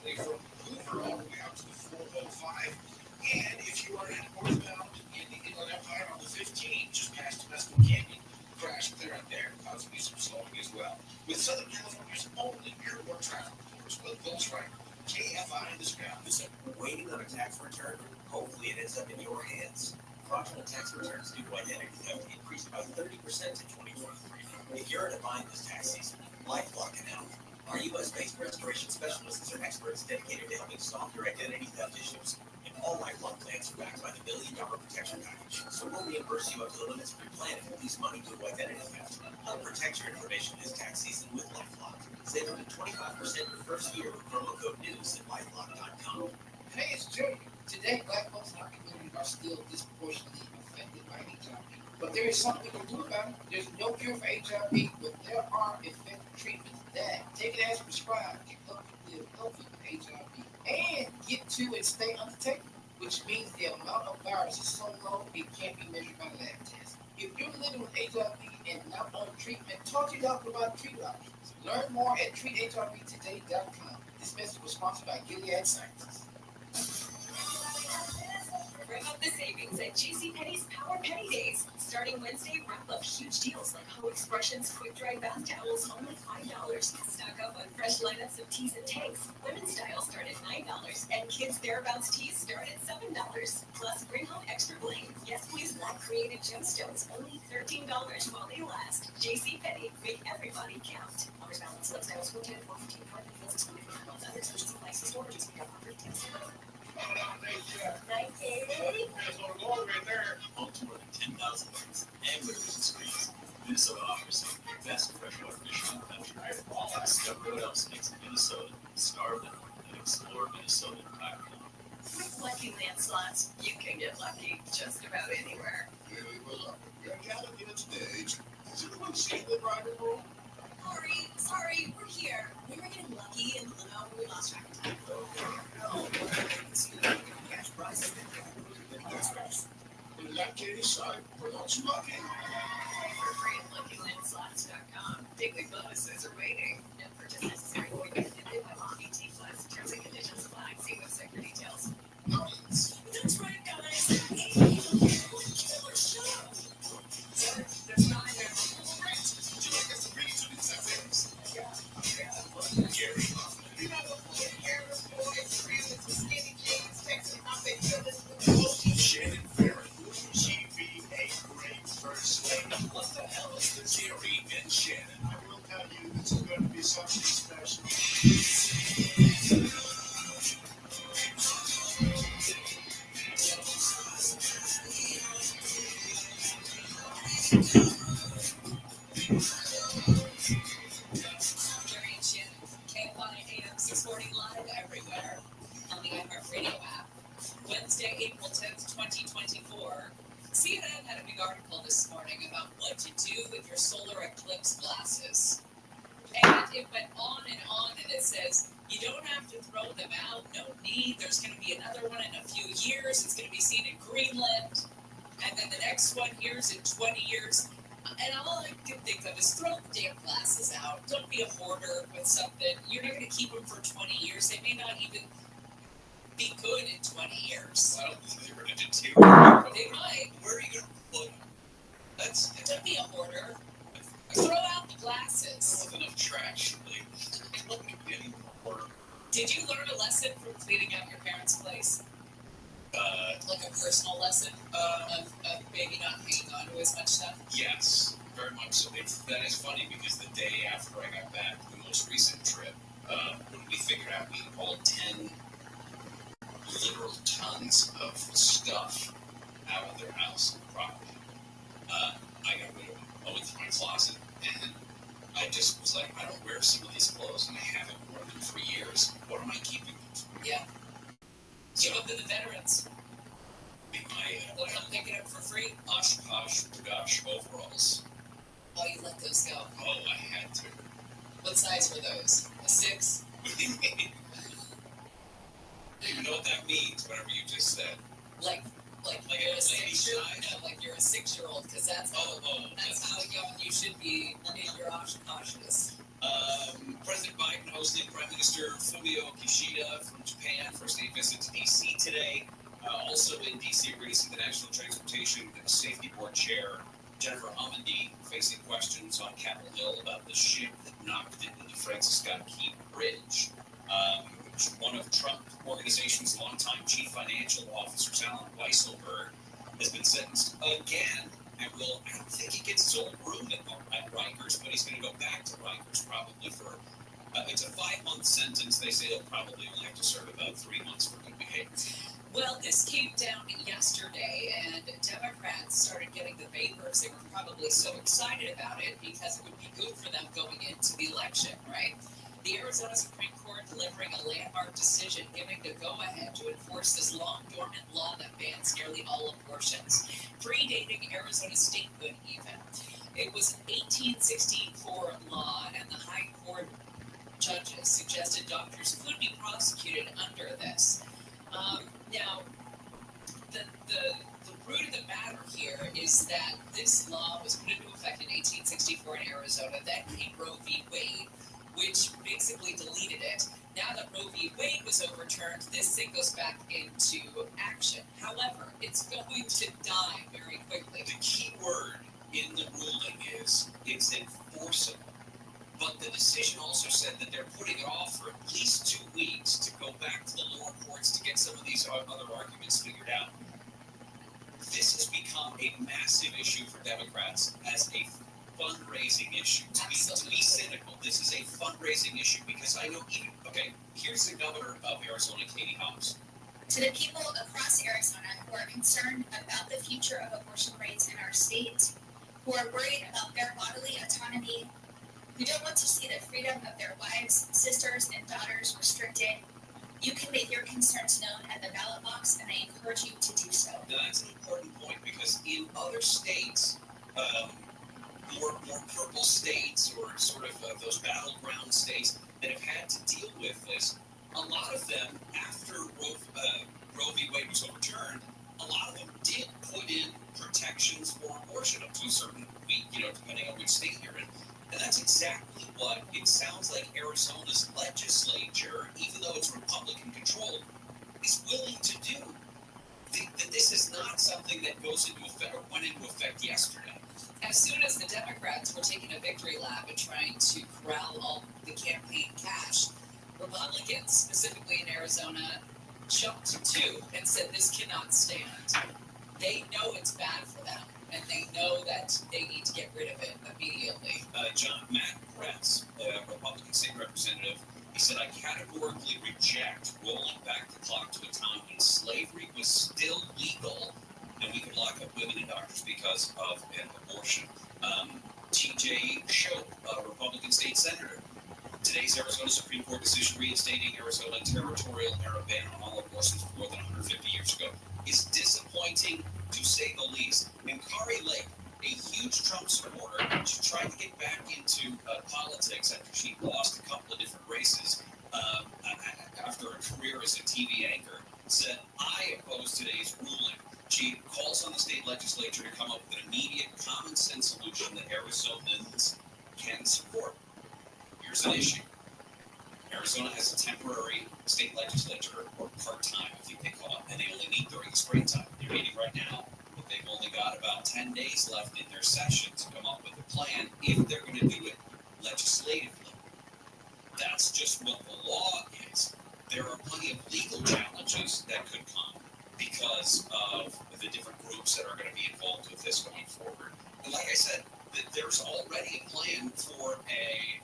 They from Hoover all the way out to the 405. And if you are heading northbound in the Inland Empire on the 15, just past Mescal Canyon, crash clear up there, causing you some slowing as well. With Southern California's only airport traffic reports, Will Pulse right, KFI in the Sky. Waiting on a tax return? Hopefully it ends up in your hands. Fraudulent tax returns due to identity theft increased by 30% in 2023. If you're in a bind this tax season, LifeLock can help. Our U.S.-based restoration specialists are experts dedicated to helping solve your identity theft issues. And all LifeLock plans are backed by the $1 billion protection package. So we'll reimburse you up to the limits of your plan if you lose money due to identity theft. Help protect your information this tax season with LifeLock. Save up to 25% your first year with promo code NEWS at LifeLock.com. Hey, it's Junior. Today, black folks in our community are still disproportionately affected by HIV. But there is something we can do about it. There's no cure for HIV, but there are effective treatments that, taken as prescribed, can help you live healthy with HIV and get to and stay undetected, which means the amount of virus is so low it can't be measured by lab tests. If you're living with HIV and not on treatment, talk to your doctor about treatment options. Learn more at treathivtoday.com. This message was sponsored by Gilead Sciences. Rev up the savings at JCPenney's Power Penny Days. Starting Wednesday, wrap up huge deals like Ho Expressions quick dry bath towels, only $5. Stock up on fresh lineups of tees and tanks. Women's style start at $9, and kids thereabouts tees start at $7. Plus, bring home extra bling. Yes, please, black created gemstones, only $13 while they last. JCPenney, make everybody count. Hours balance, love styles, 410, 415, carpet feels excluded from months. Other exceptions apply. See store, JCPenney, for details. Home to more than 10,000 lakes and rivers and streams, Minnesota offers some of the best freshwater fishing in the country. Discover what else makes Minnesota star them and explore Minnesota.com. With Lucky Land Slots, you can get lucky just about anywhere. You're counting minutes today. Has everyone seen the private room? Sorry, we're here. We were getting lucky in the limo and we lost track of time. Cash prizes. In that case, I pronounce you lucky. Play for free at LuckyLandSlots.com. Daily bonuses are waiting. No purchase necessary. Prohibited by law. 18+. Terms and conditions apply. See website for details. That's right, guys. Killer show. There's nothing there. Would you like us to read to these FMs? Yeah. Gary. You know the hairless boys, reeling to skinny jeans, texting out their killers with emojis. Shannon Farron. She be a great first lady. What the hell is this? Gary and Shannon. I will tell you, this is going to be something special. Gary and Shannon, KFI AM 640 live everywhere on the iHeartRadio app. Wednesday, April 10th, 2024. CNN had a big article this morning about what to do with your solar eclipse glasses. And it went on, and it says, you don't have to throw them out, no need. There's going to be another one in a few years. It's going to be seen in Greenland. And then the next one here is in 20 years. And all I can think of is throw the damn glasses out. Don't be a hoarder with something. You're not going to keep them for 20 years. They may not even be good in 20 years. I don't think they're going to deteriorate. They might. Where are you going to put them? Don't be a hoarder. Throw out the glasses. With enough trash, really. I don't need any more. Did you learn a lesson from cleaning out your parents' place? Like a personal lesson of maybe not hanging on to as much stuff? Yes, very much so. That is funny because the day after I got back, the most recent trip, when we figured out we hauled 10 literal tons of stuff out of their house property, I got rid of them. I went through my closet and I just was like, I don't wear some of these clothes and I haven't worn them for years. What am I keeping them for? Yeah. Give them to the veterans. What I'm picking up for free? Oshkosh Gosh overalls. Oh, you let those go. Oh, I had to. What size were those? A 6? You know what that means, whatever you just said. Like you're a 6-year-old? No, like you're a 6-year-old, because that's how young you should be in your Oshkoshness. President Biden hosted Prime Minister Fumio Kishida from Japan for a state visit to D.C. today. Also in D.C., we're going to see the National Transportation Safety Board Chair Jennifer Homendy facing questions on Capitol Hill about the ship that knocked into the Francis Scott Key Bridge. One of Trump Organization's longtime chief financial officers, Alan Weisselberg, has been sentenced again. And I don't think he gets his old room at Rikers, but he's going to go back to Rikers probably for, it's a 5-month sentence. They say he'll probably only have to serve about 3 months for good behavior. Well, this came down yesterday, and Democrats started getting the vapors. They were probably so excited about it because it would be good for them going into the election, right? The Arizona Supreme Court delivering a landmark decision giving the go-ahead to enforce this long-dormant law that bans nearly all abortions, predating Arizona statehood even. It was an 1864 law, and the High Court judges suggested doctors could be prosecuted under this. Now, the root of the matter here is that this law was put into effect in 1864 in Arizona. Then came Roe v. Wade, which basically deleted it. Now that Roe v. Wade was overturned, this thing goes back into action. However, it's going to die very quickly. The key word in the ruling is it's enforceable. But the decision also said that they're putting it off for at least 2 weeks to go back to the lower courts to get some of these other arguments figured out. This has become a massive issue for Democrats as a fundraising issue. To be cynical, this is a fundraising issue because I know here's the governor of Arizona, Katie Hobbs. To the people across Arizona who are concerned about the future of abortion rights in our state, who are worried about their bodily autonomy, who don't want to see the freedom of their wives, sisters, and daughters restricted, you can make your concerns known at the ballot box, and I encourage you to do so. Now, that's an important point because in other states, more purple states or sort of those battleground states that have had to deal with this, a lot of them, after Roe v. Wade was overturned, a lot of them did put in protections for abortion up to a certain week, depending on which state you're in. And that's exactly what it sounds like Arizona's legislature, even though it's Republican-controlled, is willing to do. That this is not something that goes into effect or went into effect yesterday. As soon as the Democrats were taking a victory lap and trying to corral all the campaign cash, Republicans, specifically in Arizona, jumped to and said this cannot stand. They know it's bad for them, and they know that they need to get rid of it immediately. Matt Kretz, Republican state representative, he said, I categorically reject rolling back the clock to a time when slavery was still legal and we could lock up women and doctors because of an abortion. T.J. Shope, Republican state senator. Today's Arizona Supreme Court decision reinstating Arizona territorial era ban on all abortions more than 150 years ago is disappointing, to say the least. And Kari Lake, a huge Trump supporter, she tried to get back into politics after she lost a couple of different races after a career as a TV anchor, said, I oppose today's ruling. She calls on the state legislature to come up with an immediate, common-sense solution details of the different groups that are going to be involved with this going forward. And like I said, there's already a plan for a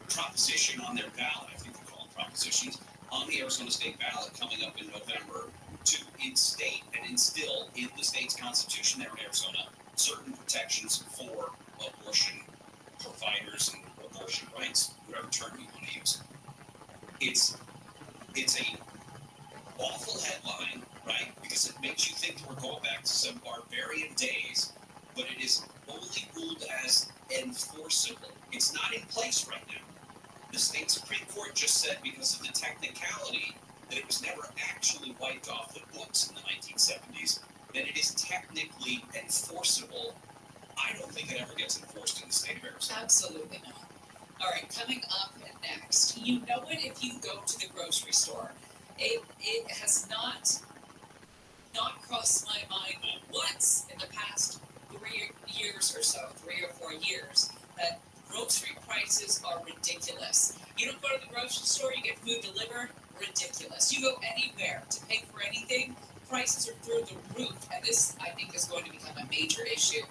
proposition on their ballot. I think they call them propositions on the Arizona state ballot coming up in November to instate and instill in the state's constitution there in Arizona certain protections for abortion providers and abortion rights, whatever term you want to use. It's a awful headline, right? Because it makes you think we're going back to some barbarian days, but it is only ruled as enforceable. It's not in place right now. The state Supreme Court just said, because of the technicality, that it was never actually wiped off the books in the 1970s, that it is technically enforceable. I don't think it ever gets enforced in the state of Arizona. Absolutely not. All right, coming up next, you know it if you go to the grocery store. It has not crossed my mind once in the past 3 years or so, 3 or 4 years, that grocery prices are ridiculous. You don't go to the grocery store, you get food delivered, ridiculous. You go anywhere to pay for anything, prices are through the roof. And this, I think, is going to become a major issue.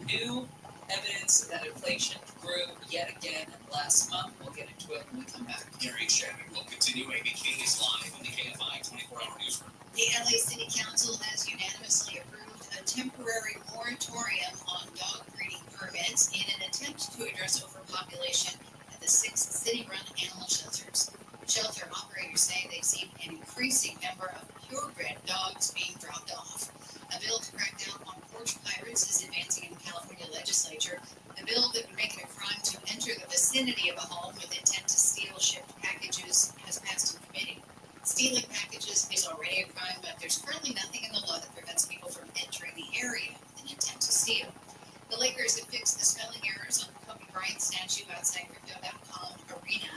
New evidence that inflation grew yet again last month. We'll get into it when we come back. Gary and Shannon will continue. Amy King is live on the KFI 24-hour newsroom. The LA City Council has unanimously approved a temporary moratorium on dog breeding permits in an attempt to address overpopulation at the 6 city-run animal shelters. Shelter operators say they've seen an increasing number of purebred dogs being dropped off. A bill to crack down on porch pirates is advancing in the California legislature. The bill that would make it a crime to enter the vicinity of a home with intent to steal shipped packages has passed in committee. Stealing packages is already a crime, but there's currently nothing in the law that prevents people from entering the area with an intent to steal. The Lakers have fixed the spelling errors on the Kobe Bryant statue outside Crypto.com Arena.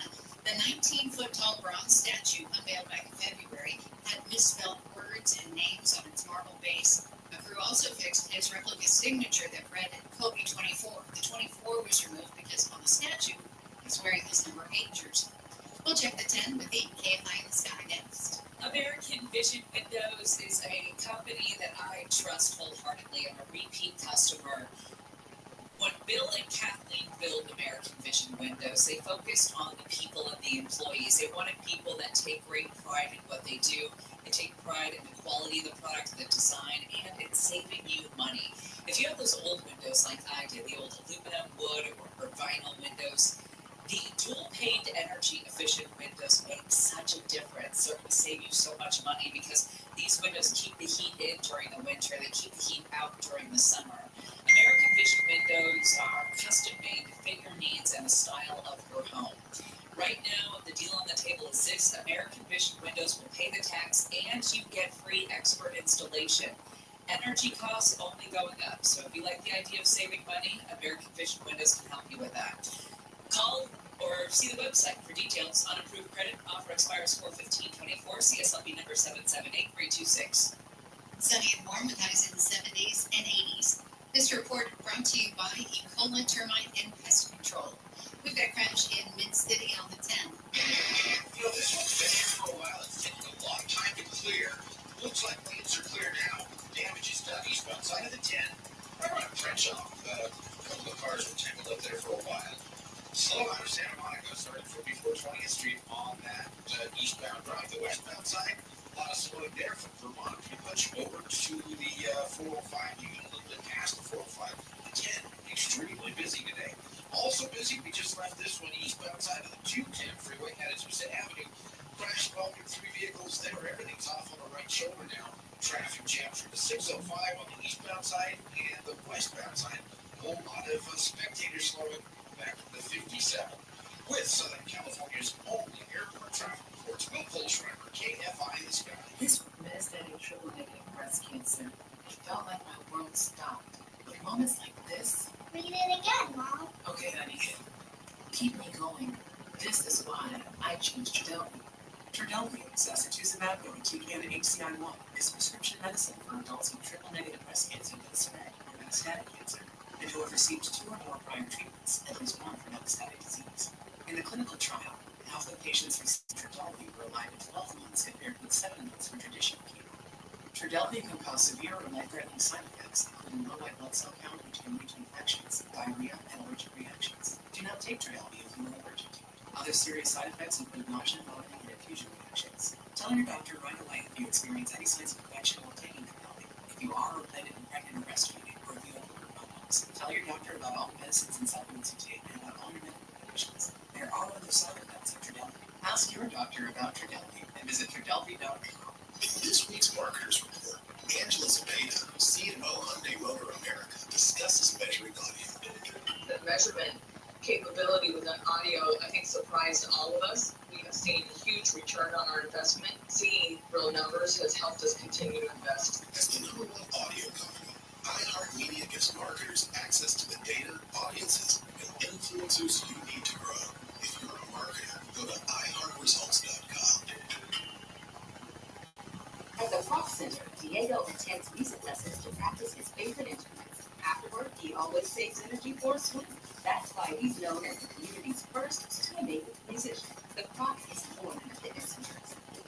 The 19-foot-tall bronze statue, unveiled back in February, had misspelled words and names on its marble base. The crew also fixed its replica signature that read Kobe 24. The 24 was removed because on the statue, he's wearing his number 8 jersey. We'll check the 10 with the KFI in the sky next. American Vision Windows is a company that I trust wholeheartedly. I'm a repeat customer. When Bill and Kathleen built American Vision Windows, they focused on the people and the employees. They wanted people that take great pride in what they do. They take pride in the quality of the product, the design, and in saving you money. If you have those old windows like I did, the old aluminum, wood, or vinyl windows, the dual-pane energy efficient windows make such a difference. Certainly save you so much money because these windows keep the heat in during the winter. They keep the heat out during the summer. American Vision windows are custom made to fit your needs and the style of your home. Right now, the deal on the table is this: American Vision windows will pay the tax and you get free expert installation. Energy costs only going up. So if you like the idea of saving money, American Vision windows can help you with that. Call or see the website for details. Unapproved credit offer expires 4/15/24. CSLB number 778326. Sunny and warm with highs in the 70s and 80s. This report brought to you by E. coli Termite and Pest Control. We've got Crash in Mid-City on the 10. You know, this one's been here for a while. It's taking a long time to clear. Looks like lanes are clear now. Damage is done eastbound side of the 10. Right around Crenshaw. A couple of cars were tangled up there for a while. Slow out of Santa Monica, starting from before 20th Street on that eastbound drive. The westbound side, a lot of slowing there from Vermont. Pretty much over to the 405. You get a little bit past the 405. The 10, extremely busy today. Also busy, we just left this one eastbound side of the 210 freeway, headed to St. Avenue. Crash involving 3 vehicles there. Everything's off on the right shoulder now. Traffic jams from the 605 on the eastbound side and the westbound side. A whole lot of spectators slowing back to the 57 with Southern California's only airport traffic reports. Will Pulschreiber, KFI in the sky. This metastatic triple-negative breast cancer, it felt like my world stopped. But moments like this... Read it again, Mom. Okay, honey. Keep me going. This is why I chose Trodelvy. Trodelvy, sacituzumab govitecan HCI1, is prescription medicine for adults with triple-negative breast cancer that is spread or metastatic cancer, and who have received 2 or more prior treatments, at least 1 for metastatic disease. In the clinical trial, half the patients received Trodelvy were alive at 12 months compared with 7 months for traditional Trodelvy can cause severe or life-threatening side effects, including low white blood cell count, which can lead to infections, diarrhea, and allergic reactions. Do not take Trodelvy if you are allergic to it. Other serious side effects include nausea, vomiting, and infusion reactions. Tell your doctor right away if you experience any signs of infection while taking Trodelvy. If you are or plan to be pregnant or breastfeeding, or if you have liver problems, tell your doctor about all the medicines and supplements you take and about all your medical conditions. There are other side effects of Trodelvy. Ask your doctor about Trodelvy and visit trodelvy.com. In this week's Marketers Report, Angela Zepeda, CMO Hyundai Motor America, discusses measuring audio. The measurement capability within audio, I think, surprised all of us. We have seen a huge return on our investment. Seeing real numbers has helped us continue to invest. As the #1 audio company, iHeartMedia gives marketers access to the data, audiences, and influencers you need to grow. If you're a marketer, go to iHeartResults.com. At the Prof Center, Diego attends music lessons to practice his favorite instruments. Afterward, he always saves energy for a swim. That's why he's known as the community's first swimming musician. The Prof is more than a fitness center.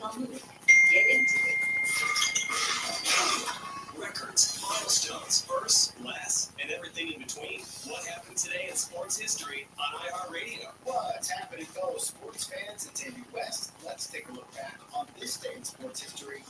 Come with it. Get into it. Records, milestones, first, last, and everything in between. What happened today in sports history on iHeartRadio? What's happening, fellow sports fans? It's Andy West. Let's take a look back on this day in sports history.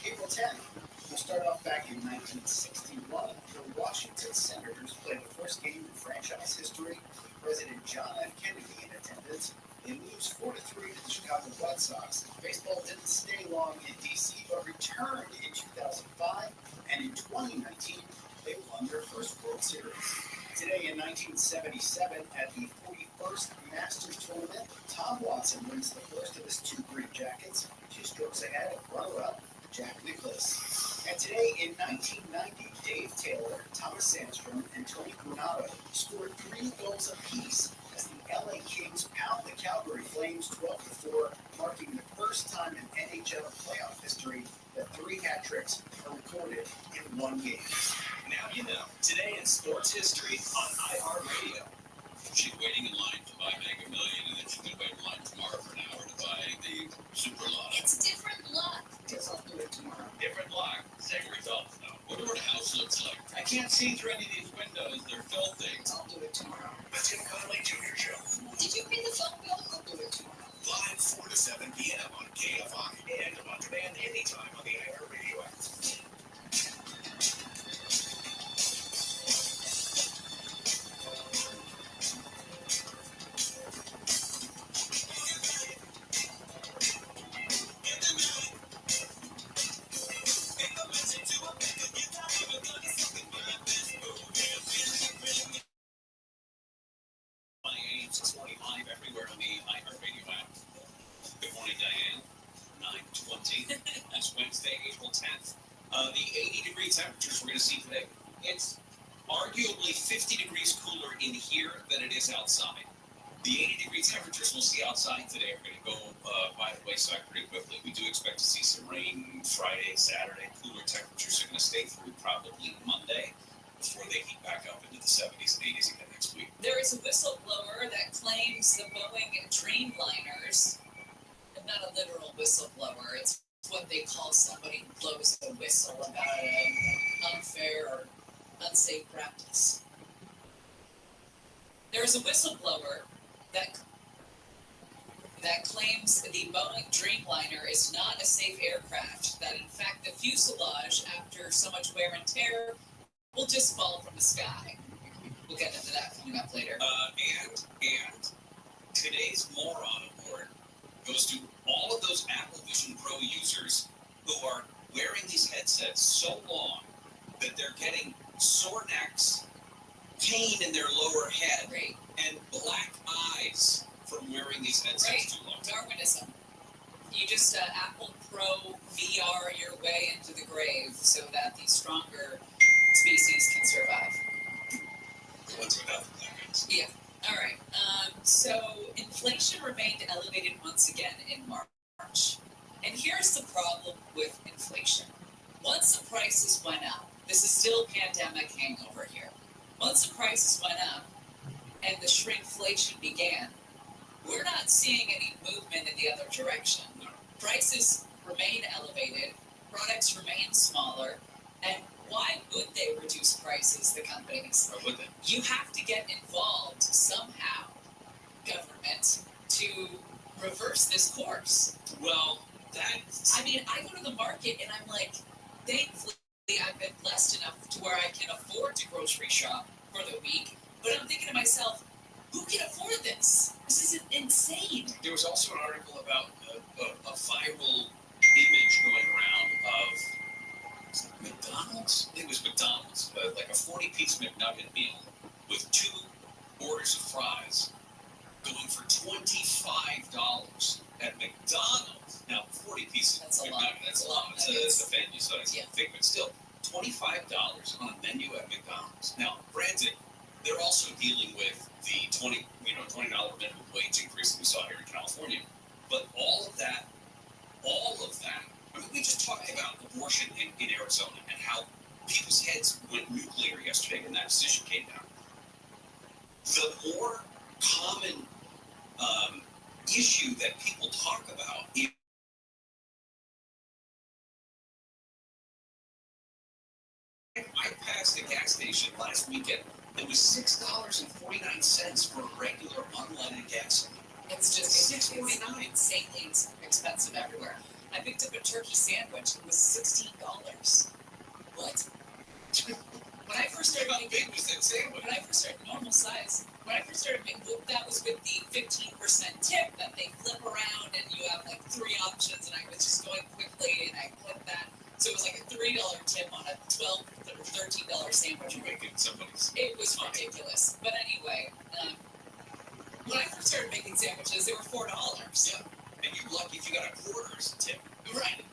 April 10th. We'll start off back in 1961. The Washington Senators played the first game in franchise history. President John F. Kennedy in attendance. They lose 4-3 to the Chicago White Sox. Baseball didn't stay long in D.C., but returned in 2005. And in 2019, they won their first World Series. Today in 1977, at the 41st Masters Tournament, Tom Watson wins the first of his 2 Green Jackets, 2 strokes ahead of runner-up Jack Nicklaus. And today in 1990, Dave Taylor, Thomas Sandstrom, and Tony Granato scored 3 goals apiece as the LA Kings pound the Calgary Flames 12-4, marking the first time in NHL playoff history that 3 hat tricks are recorded in 1 game. Now you know. Today in sports history on iHeartRadio. She's waiting in line to buy Mega Million, and then she's going to wait in line tomorrow for an hour to buy the Super Lotto. It's different luck. Guess I'll do it tomorrow. Different luck, same results, though. Wonder what a house looks like. I can't see through any of these windows. They're filthy. I'll do it tomorrow. The Tim Connolly Jr. Show. Did you pay the phone bill? I'll do it tomorrow. Live 4 to 7 p.m. on KFI and on demand anytime on the iHeartRadio app. Everywhere on the iHeartRadio app. Good morning, Diane. 9:20. That's Wednesday, April 10th. The 80-degree temperatures we're going to see today. It's arguably 50 degrees cooler in here than it is outside. The 80-degree temperatures we'll see outside today are going to go by the wayside pretty quickly. We do expect to see some rain Friday, Saturday. Cooler temperatures are going to stay through probably Monday before they heat back up into the 70s and 80s again next week. There is a whistleblower that claims the Boeing Dreamliners, not a literal whistleblower, it's what they call somebody who blows a whistle about an unfair or unsafe practice. There is a whistleblower that claims the Boeing Dreamliner is not a safe aircraft, that in fact the fuselage, after so much wear and tear, will just fall from the sky. We'll get into that coming up later. And today's moron award goes to all of those Apple Vision Pro users who are wearing these headsets so long that they're getting sore necks, pain in their lower head, right, and black eyes from wearing these headsets too long. Darwinism. You just Apple Pro VR your way into the grave so that the stronger species can survive. What's about that? Yeah. All right. So inflation remained elevated once again in March. And here's the problem with inflation. Once the prices went up, this is still pandemic hangover here. Once the prices went up and the shrinkflation began, we're not seeing any movement in the other direction. Prices remain elevated. products remain smaller, and why would they reduce prices, the companies? Or would they? You have to get involved somehow, government, to reverse this course. Well, that's... I mean, I go to the market and I'm like, thankfully I've been blessed enough to where I can afford to grocery shop for the week, but I'm thinking to myself, who can afford this? This is insane. There was also an article about a viral image going around of McDonald's. I think it was McDonald's, like a 40-piece McNugget meal with 2 orders of fries going for $25 at McDonald's. Now, 40 pieces of McNugget, that's a lot. It's a family size thing, but still, $25 on a menu at McDonald's. Now, granted, they're also dealing with the $20 minimum wage increase that we saw here in California. But all of that, I mean, we just talked about abortion in Arizona and how people's heads went nuclear yesterday when that decision came down. The more common issue that people talk about is I passed a gas station last weekend. It was $6.49 for regular unleaded gasoline. It's just $6.49. Insanely expensive everywhere. I picked up a turkey sandwich. It was $16. What? When I first started making, big was that sandwich? When I first started normal size. When I first started making, that was with the 15% tip that they flip around and you have like 3 options. And I was just going quickly and I clicked that. So it was like a $3 tip on a $12 or $13 sandwich. You're making somebody's. It was ridiculous. But anyway, when I first started making sandwiches, they were $4. Yeah. And you're lucky if you got a quarter as a tip. Right.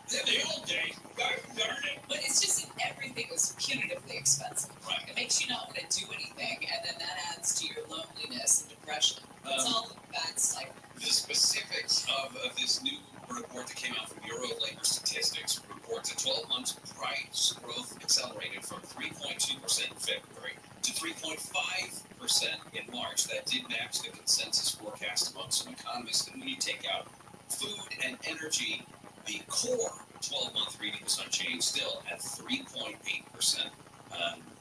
They're the old days. Darn it. But it's just that everything was punitively expensive. Right. It makes you not want to do anything, and then that adds to your loneliness and depression. It's all a bad cycle. The specifics of this new report that came out from Bureau of Labor Statistics reports that 12 months price growth accelerated from 3.2% in February to 3.5% in March. That did match the consensus forecast among some economists. And when you take out food and energy, the core 12-month reading was unchanged still at 3.8%.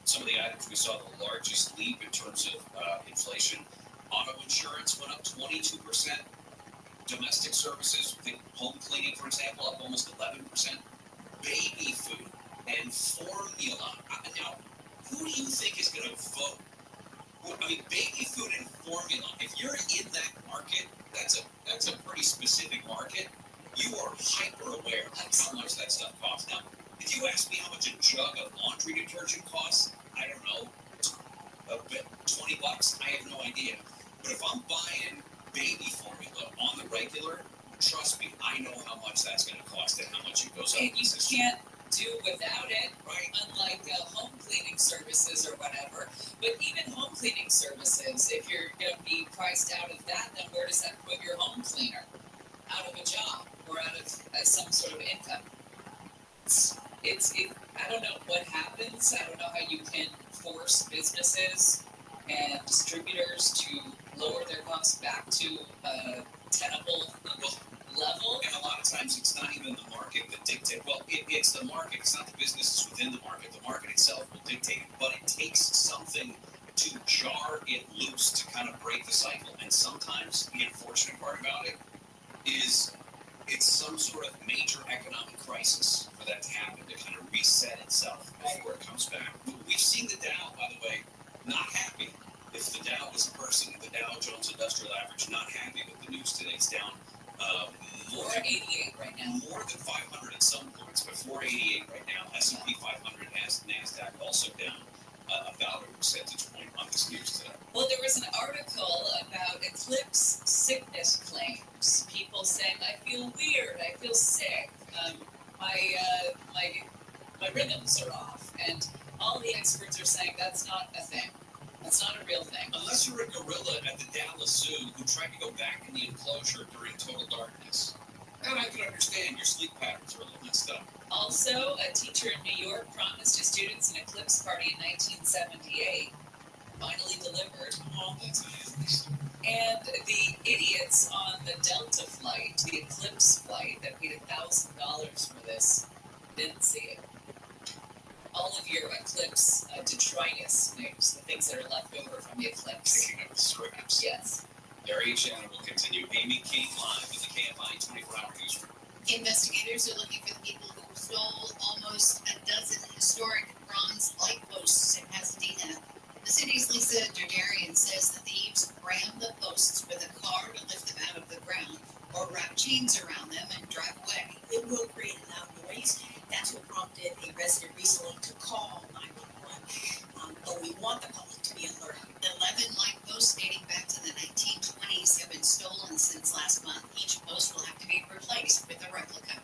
Some of the items we saw the largest leap in terms of inflation. Auto insurance went up 22%. Domestic services, think home cleaning, for example, up almost 11%. Baby food and formula. Now, who do you think is going to vote? I mean, baby food and formula. If you're in that market, that's a pretty specific market. You are hyper aware of how much that stuff costs. Now, if you ask me how much a jug of laundry detergent costs, I don't know, $20. I have no idea. But if I'm buying baby formula on the regular, trust me, I know how much that's going to cost and how much it goes up. And you can't do without it, right? Unlike home cleaning services or whatever. But even home cleaning services, if you're going to be priced out of that, then where does that put your home cleaner? Out of a job or out of some sort of income. I don't know what happens. I don't know how you can force businesses and distributors to lower their costs back to a tenable level. And a lot of times it's not even the market that dictates. Well, it's the market. It's not the businesses within the market. The market itself will dictate it. But it takes something to jar it loose to kind of break the cycle. And sometimes the unfortunate part about it is it's some sort of major economic crisis for that to happen, to kind of reset itself before it comes back. We've seen the Dow, by the way, not happy. If the Dow was a person, the Dow Jones Industrial Average, not happy with the news today. It's down 488 right now. More than 500 at some points, but 488 right now. S&P 500 has NASDAQ also down about a percentage point on this news today. Well, there was an article about eclipse sickness claims. People saying, I feel weird, I feel sick, my rhythms are off. And all the experts are saying that's not a thing. That's not a real thing. Unless you're a gorilla at the Dallas Zoo who tried to go back in the enclosure during total darkness. And I can understand your sleep patterns are a little messed up. Also, a teacher in New York promised his students an eclipse party in 1978. Finally delivered. Oh, that's nice. And the idiots on the Delta flight, the Eclipse flight that paid $1,000 for things that are left over from the eclipse. Picking up the scraps. Yes. Area Channel will continue. Amy Kane live with the KFI 24-hour newsroom. Investigators are looking for the people who stole almost a dozen historic bronze light posts in Pasadena. The city's Lisa Derderian says the thieves rammed the posts with a car to lift them out of the ground or wrap chains around them and drive away. It will create a loud noise. That's what prompted a resident recently to call 911. But we want the public to be alert. 11 light posts dating back to the 1920s have been stolen since last month. Each post will have to be replaced with a replica.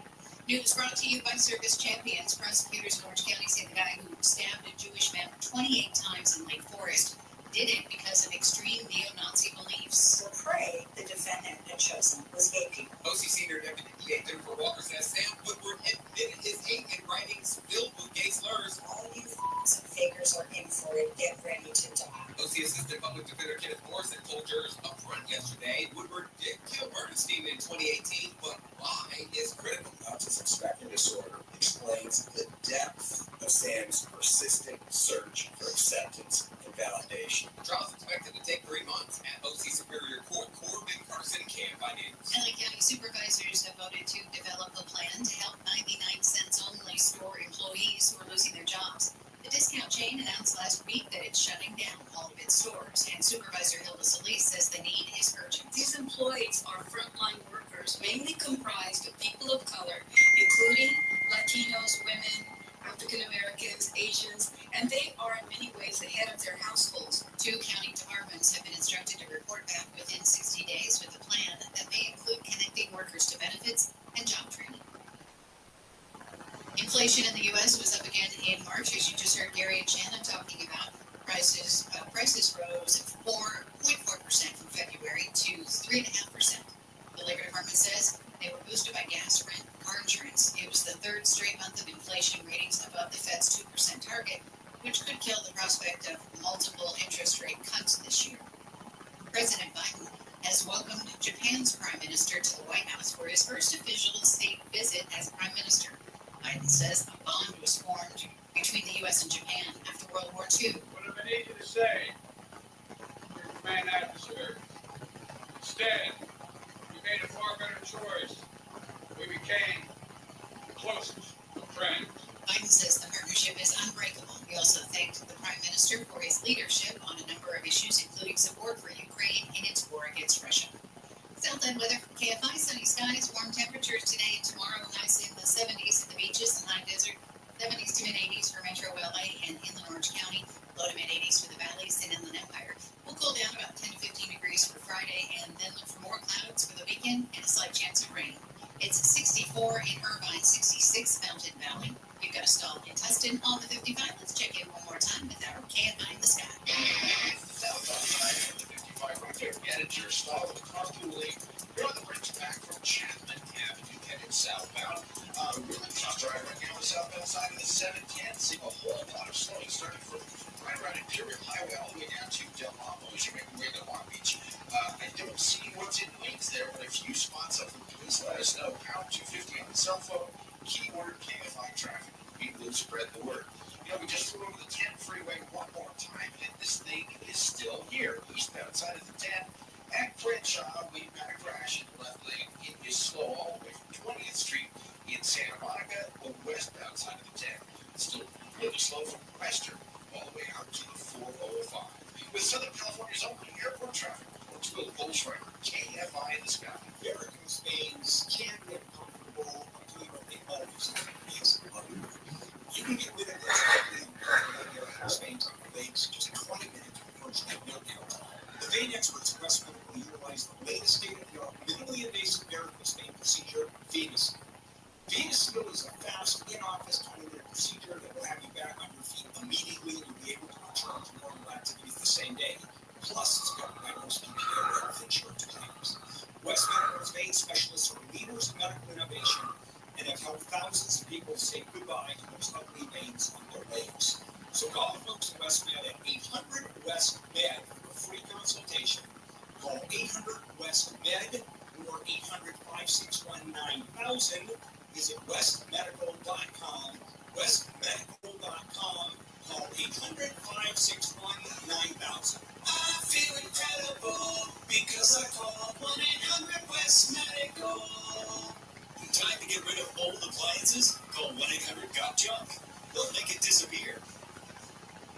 News brought to you by Circus Champions. Prosecutors in Orange County say the guy who stabbed a Jewish man 28 times in Lake Forest did it because of extreme neo-Nazi beliefs. The prey the defendant had chosen was gay people. OC Senior Deputy DA Jennifer Walker says Sam Woodward admitted his hate in writings filled with gay slurs. All you f***s and fakers are in for it. Get ready to die. OC Assistant Public Defender Kenneth Morrison told jurors up front yesterday Woodward did kill Bernstein in 2018, but why is critical. Autism spectrum disorder explains the depth of Sam's persistent search for acceptance and validation. The trial's expected to take 3 months at OC Superior Court. Corbin Carson, KFI News. LA County supervisors have voted to develop a plan to help 99-cents only store employees who are losing their jobs. The discount chain announced last week that it's shutting down all of its stores, and Supervisor Hilda Solis says the need is urgent. These employees are frontline workers, mainly comprised of people of color, including Latinos, women, African Americans, Asians, and they are in many ways the head of their households. 2 county departments have been instructed to report back within 60 days with a plan that may include connecting workers to benefits and job training. Inflation in the U.S. was up again in March, as you just heard Gary and Shannon talking about. Prices rose 4.4% from February to 3.5%. The Labor Department says they were boosted by gas, rent, and car insurance. It was the 3rd straight month of inflation ratings above the Fed's 2% target, which could kill the prospect of multiple interest rate cuts this year. President Biden has welcomed Japan's Prime Minister to the White House for his first official state visit as Prime Minister. Biden says a bond was formed between the U.S. and Japan after World War II. Whatever I need you to say, your command officer. Instead, we made a far better choice. We became the closest of friends. Biden says the partnership is unbreakable. He also thanked the Prime Minister for his leadership on a number of issues, including support for Ukraine in its war against Russia. Southland weather from KFI, sunny skies, warm temperatures today and tomorrow, highs in the 70s at the beaches and high desert, 70s to mid-80s for Metro LA and Inland Orange County, low to mid-80s for the valleys and Inland Empire. We'll cool down about 10 to 15 degrees for Friday and then look for more clouds for the weekend and a slight chance of rain. It's 64 in Irvine, 66 Mountain Valley. We've got a stall in Tustin on the 55. Let's check in one more time with our KFI in the sky. Southbound 55 right there. Get it, your stall with carpooling. You're on the bridge back from Chapman Avenue, headed southbound. Really tough drive right now on the southbound side of the 710. Seeing a whole lot of slowing starting from right around Imperial Highway all the way down to Del Amo as you make your way to Long Beach. I don't see what's in lanes there, but a few spots up there. Please let us know. Pound 250 on the cell phone. Keyword KFI traffic. We will spread the word. You know, we just flew over the 10 freeway one more time, and this thing is still here. Eastbound side of the 10 at Crenshaw, way back crash in the left lane. It is slow all the way from 20th Street in Santa Monica, the westbound side of the 10. It's still really slow from Western all the way out to the 405. With Southern California's only airport traffic, let's go to Bull Striker, KFI in the sky. American Spain's can get comfortable doing what they always do. You can get rid of this Spain's on your legs just 20 minutes approach to no doubt. The vein experts at West Medical utilize the latest state-of-the-art minimally invasive variable Spain procedure, Venus. Venus Seal is a fast, in-office 20-minute procedure that will have you back on your feet immediately and you'll be able to return to normal activities the same day. Plus, it's covered by most PPO health insurance claims. West Medical's vein specialists are leaders in medical innovation and have helped thousands of people say goodbye to those ugly veins on their legs. So call the folks at West Med at 800-WEST-MED for a free consultation. Call 800-WEST-MED or 800-561-9000. Visit westmedical.com, westmedical.com. Call 800-561-9000. 9000. I feel incredible because I called 1-800-WEST-MEDICAL. Time to get rid of old appliances? Call 1-800-GOT-JUNK. They'll make it disappear.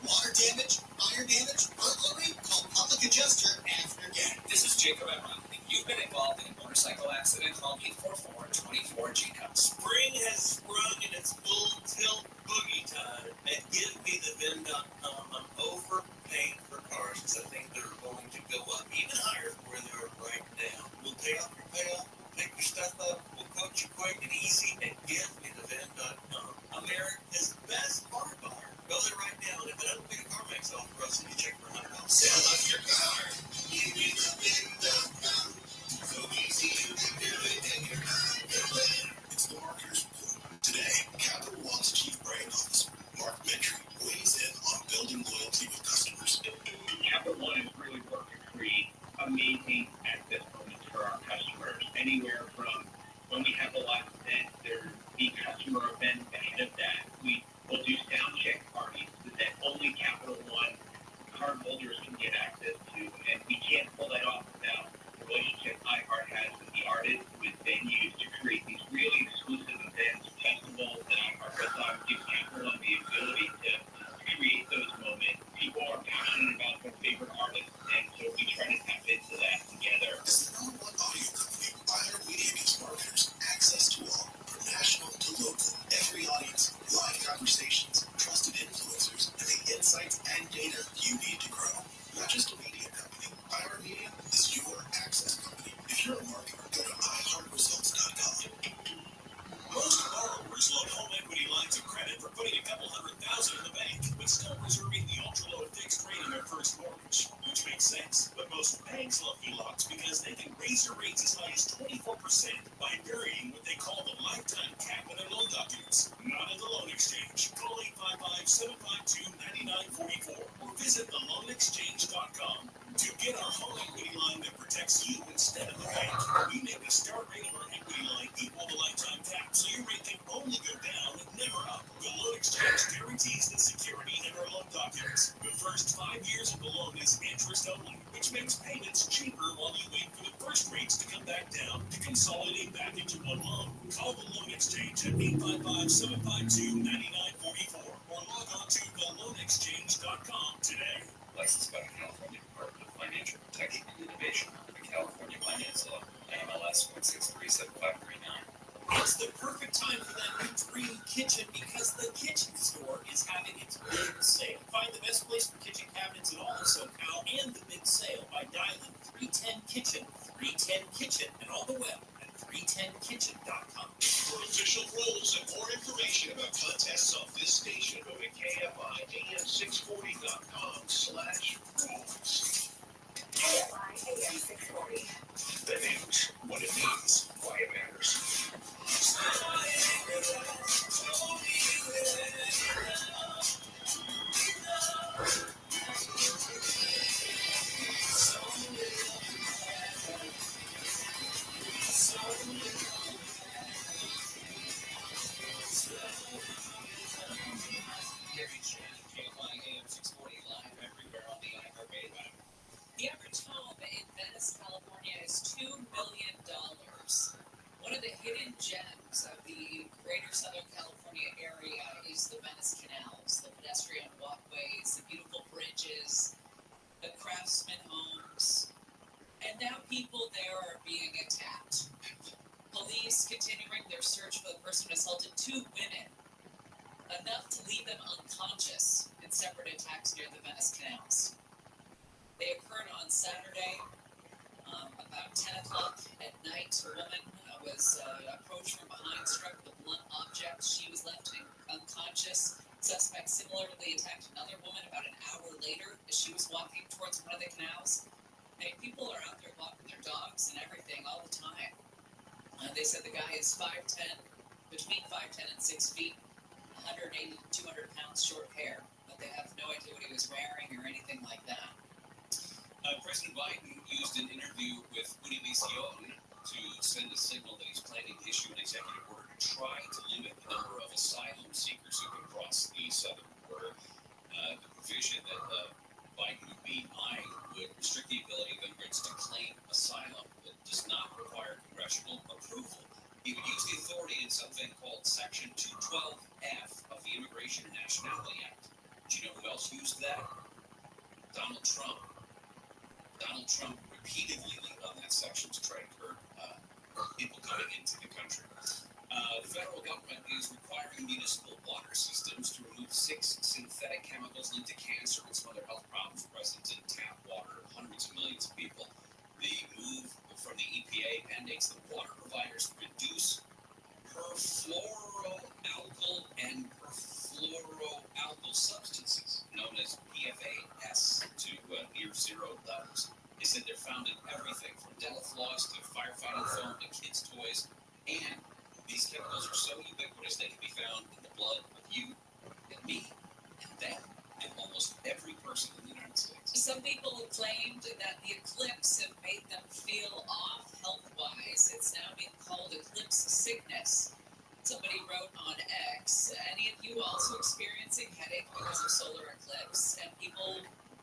Water damage, fire damage, burglary? Call Public Adjuster after again. This is Jacob Emron. If you've been involved in a motorcycle accident, call 844-24-JACOB. Spring has sprung in its full tilt boogie time. And give me the VIN.com. I'm overpaying for cars because I think they're going to go up even higher from where they are right now. We'll pay off your payoff. Pick your stuff up, we'll quote you quick and easy, and give me the VIN.com. America's best car buyer. Go there right now, and if it doesn't pay the CarMax off for us, you can check for $100. Sell us your car. Give me the VIN.com. So easy you can do it, and you're not doing it. It's the Marketer's Report. Today, Capital One's Chief Brand Officer, Mark Mitry, weighs in on building loyalty with customers. Capital One is really working to create amazing access moments for our customers. Anywhere from when we have a live event, there's the customer event ahead of that. We will do sound check parties that only Capital One card holders can get access to, and we can't pull that off without the relationship iHeart has with the artists, with venues to create these really exclusive events, festivals that iHeart puts on, gives Capital One the ability to create those moments. People are passionate about their favorite artists, and so we try to tap into that together. As the number one audio company, iHeartMedia gives marketers access to all, from national to local, every audience, live conversations, trusted influencers, and the insights and data you need to grow. Not just a media company, iHeartMedia is your access company. If you're a marketer, go to iHeartResults.com. Most borrowers love home equity lines of credit for putting a couple $100,000 in the bank, but still reserving the ultra-low fixed rate on their first mortgage, which makes sense. But most banks love HELOCs because they can raise your rates as high as 24% by varying what they call the lifetime cap in their loan documents. Not at the Loan Exchange. Call 855-752-9944 or visit theloanexchange.com. To get our home equity line that protects you instead of the bank, we make the start rate of our equity line equal the lifetime cap, so your rate can only go down, never up. The Loan Exchange guarantees the security in our loan documents. The first 5 years of the loan is interest only, which makes payments cheaper while you wait for the first rates to come back down to consolidate back into one loan. Call the Loan Exchange at 855-752-9944 or log on to theloanexchange.com today. Licensed by the California Department of Financial Protection and Innovation, the California Finance Law, NMLS 1637539. It's the perfect time for that new dream kitchen because the kitchen store is having its big sale. Find the best place for kitchen cabinets in all of SoCal and the big sale by dialing 310-KITCHEN, 310-KITCHEN, and on the web at 310kitchen.com. For official rules and more information about contests on this station, go to KFIAM640.com/rules. KFI AM 640. The news, what it means, why it matters. The average home in Venice, California is $2 million. One of the hidden gems of the greater Southern California area is the Venice canals, the pedestrian walkways, the beautiful bridges, the craftsman homes, and now people there are being attacked. Police continuing their search for the person who assaulted 2 women, enough to leave them unconscious in separate attacks near the Venice canals. They occurred on Saturday, about 10 o'clock at night. A woman was approached from behind, struck with a blunt object. She was left unconscious. Suspect similarly attacked another woman about an hour later as she was walking towards one of the canals. Hey, people are out there walking their dogs and everything all the time. They said the guy is 5'10", between 5'10" and 6 feet, 180 to 200 pounds, short hair, but they have no idea what he was wearing or anything like that. President Biden used an interview with Univision to send a signal that he's planning to issue an executive order to try to limit the number of asylum seekers who can cross the southern border. The provision that Biden migrants to claim asylum that does not require congressional approval. He would use the authority in something called Section 212F of the Immigration and Nationality Act. Do you know who else used that? Donald Trump. Donald Trump repeatedly leaned on that section to try to curb people coming into the country. The federal government is requiring municipal water systems to remove 6 synthetic chemicals linked to cancer and some other health problems present in tap water of hundreds of millions of people. The move from the EPA mandates that water providers reduce perfluoroalkyl and perfluoroalkyl substances, known as PFAS, to near zero levels. They said they're found in everything from dental floss to firefighting foam to kids' toys, and these chemicals are so ubiquitous they can be found in the blood of you and me and them and almost every person in the United States. Some people have claimed that the eclipse have made them feel off health-wise. It's now being called eclipse sickness. Somebody wrote on X, any of you also experiencing headache because of solar eclipse? And people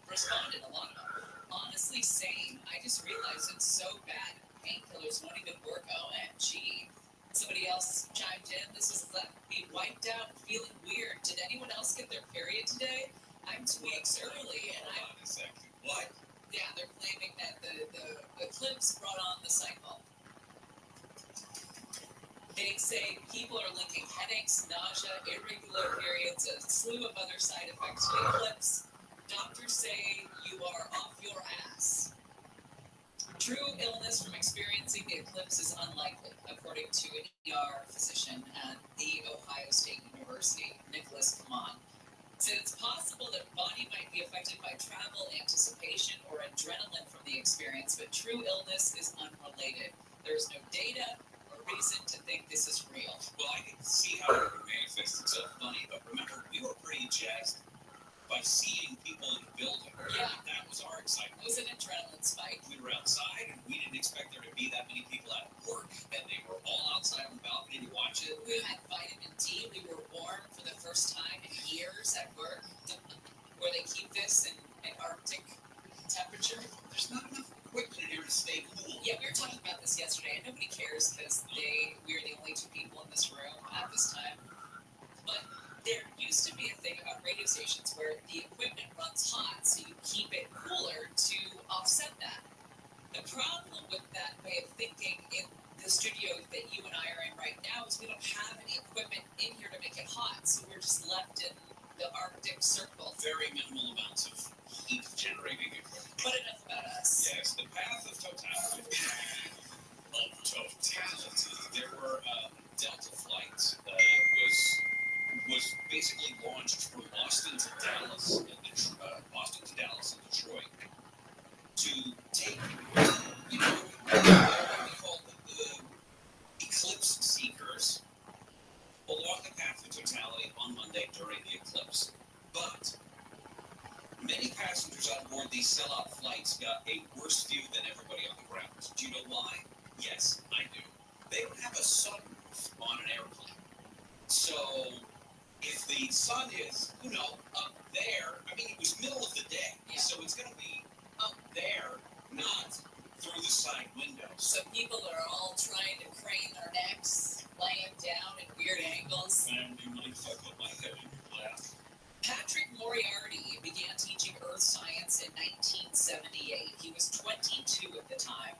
responded, a lot of them. Honestly, same. I just realized it's so bad. Painkillers won't even work. OMG. Somebody else chimed in. This has left me wiped out, feeling weird. Did anyone else get their period today? I'm 2 weeks early, and I'm... What? Yeah, they're claiming that the eclipse brought on the cycle. They say people are linking headaches, nausea, irregular periods, a slew of other side effects to the eclipse. Doctors say you are off your ass. True illness from experiencing the eclipse is unlikely, according to an ER physician at the Ohio State University, Nicholas Kaman. Said it's possible that body might be affected by travel, anticipation, or adrenaline from the experience, but true illness is unrelated. There is no data or reason to think this is real. Well, I can see how it would manifest itself funny, but remember, we were pretty jazzed by seeing people in the building. Yeah. That was our excitement. It was an adrenaline spike. We were outside, and we didn't expect there to be that many people at work, and they were all outside on the balcony to watch it. We had vitamin D. We were warm for the first time in years at work, where they keep this in Arctic temperature. There's not enough equipment in here to stay cool. Yeah, we were talking about this yesterday, and nobody cares because we're the only 2 people in this room at this time. But there used to be a thing about radio stations where the equipment runs hot, so you keep it cooler to offset that. The problem with that way of thinking in the studio that you and I are in right now is we don't have any equipment in here to make it hot, so we're just left in the Arctic Circle. Very minimal amounts of heat generating equipment. But enough about us. Yes, the path of totality. There were Delta flights was basically launched from Boston to Dallas and Detroit to take, what we call the eclipse seekers along the path of totality on Monday during the eclipse. But many passengers on board these sellout flights got a worse view than everybody on the ground. Do you know why? Yes, I do. They don't have a sunroof on an airplane. So if the sun is, up there, I mean, it was middle of the day, so it's going to be up there, not through the side window. So people are all trying to crane their necks, laying down at weird angles. And you might fuck up my head in your lap. Patrick Moriarty began teaching earth science in 1978. He was 22 at the time,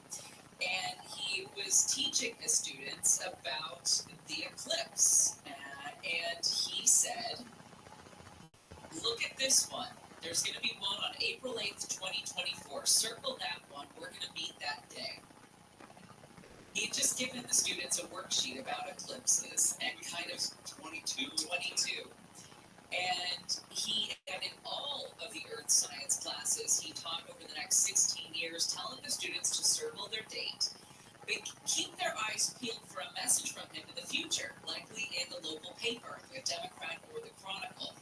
and he was teaching his students about the eclipse. And he said, look at this one. There's going to be one on April 8th, 2024. Circle that one. We're going to meet that day. He had just given the students a worksheet about eclipses and kind of 22. And in all of the earth science classes he taught over the next 16 years, telling the students to circle their date, but keep their eyes peeled for a message from him in the future, likely in the local paper, the Democrat or the Chronicle.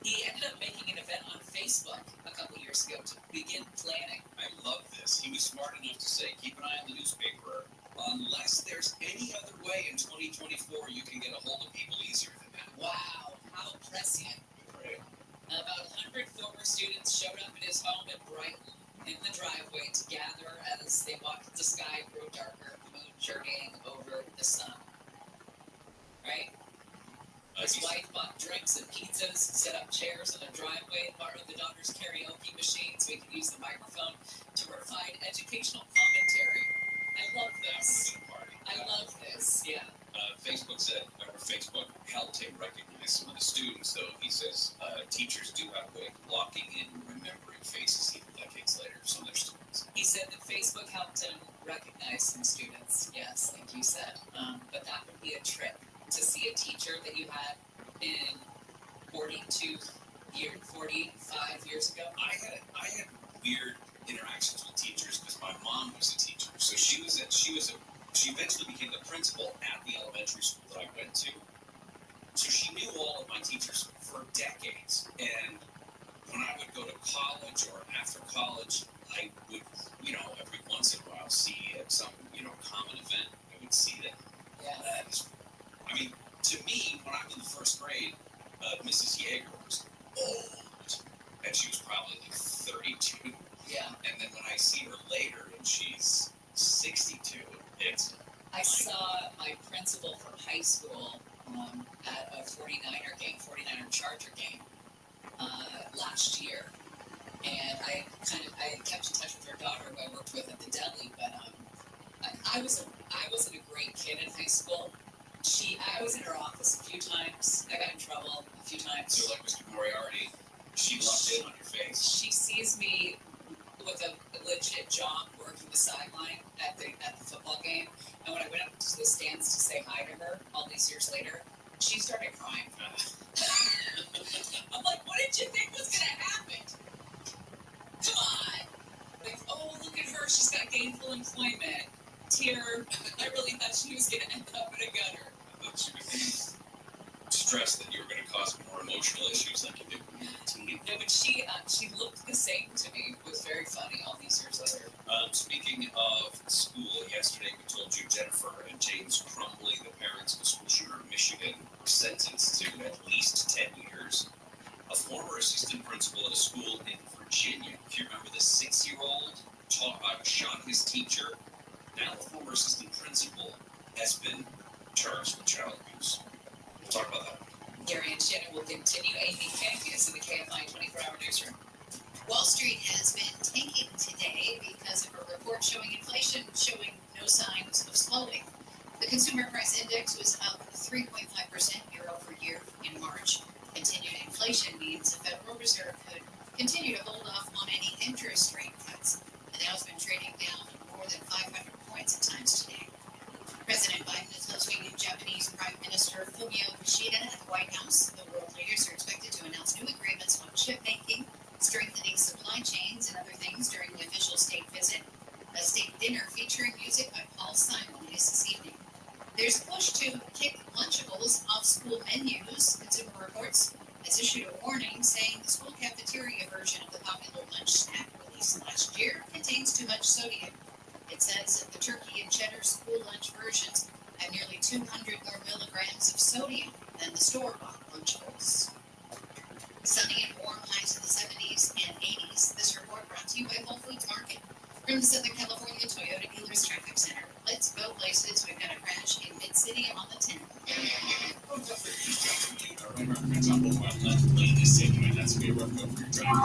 He ended up making an event on Facebook a couple years ago to begin planning. I love this. He was smart enough to say, keep an eye on the newspaper. Unless there's any other way in 2024 you can get a hold of people easier than that. Wow, how prescient. Great. About 100 former students showed up at his home in Brighton in the driveway to gather as they watched the sky grow darker, the moon journeying over the sun. Right? His wife bought drinks and pizzas, set up chairs in the driveway, borrowed the daughter's karaoke machine so he could use the microphone to provide educational commentary. I love this. I love this, yeah. Facebook helped him recognize some of the students, though. He says teachers do have a way of locking in and remembering faces even decades later, some of their students. He said that Facebook helped him recognize some students, yes, like you said. But that would be a trip to see a teacher that you had in 45 years ago. I had weird interactions with teachers because my mom was a teacher. So she eventually became the principal at the elementary school that I went to. So she knew all of my teachers for decades. And when I would go to college or after college, I would, every once in a while see at some, common event, I would see that. Yeah. To me, when I'm in the first grade, Mrs. Yeager was old. And she was probably like 32. Yeah. And then when I see her later and she's 62, I saw my principal from high school at a 49er Charger game last year, and I kept in touch with her daughter who I worked with at the deli. But I wasn't a great kid in high school. I was in her office a few times. I got in trouble a few times. So like Mr. Moriarty, she locked in on your face. She sees me with a legit job working the sideline at the football game, and when I went up to the stands to say hi to her all these years later, she started crying. I'm like, what did you think was gonna happen? Come on! Like, oh, look at her, she's got gainful employment. Tear. I really thought she was gonna end up in a gutter. I thought she was stressed that you were gonna cause more emotional issues like you did. No, but she looked the same to me. It was very funny all these years later. Speaking of school, yesterday we told you Jennifer and James Crumbly, the parents of the school shooter in Michigan, were sentenced to at least 10 years. A former assistant principal at a school in Virginia, if you remember the 6-year-old shot his teacher, now the former assistant principal has been charged with child abuse. We'll talk about that. Gary and Shannon will continue. Amy King is in the KFI 24-hour newsroom. Wall Street has been tanking today because of a report showing inflation showing no signs of slowing. The consumer price index was up 3.5% year over year in March. Continued inflation means the Federal Reserve could continue to hold off on any interest rate cuts. The Dow's been trading down more than 500 points at times today. President Biden is hosting Japanese Prime Minister Fumio Kishida at the White House. The world leaders are expected to announce new agreements on chip making, strengthening supply chains, and other things during the official state visit. A state dinner featuring music by Paul Simon is this evening. There's a push to kick Lunchables off school menus. Consumer Reports has issued a warning saying the school cafeteria version of the popular lunch snack released last year contains too much sodium. It says that the turkey and cheddar school lunch versions have nearly 200 more milligrams of sodium than the store-bought Lunchables. Sunny and warm, highs in the 70s and 80s. This report brought to you by Whole Foods Market. From the Southern California Toyota Dealers Traffic Center. Let's go places. We've got a crash in Mid-City on the 10th. That's be a rough go for your driver.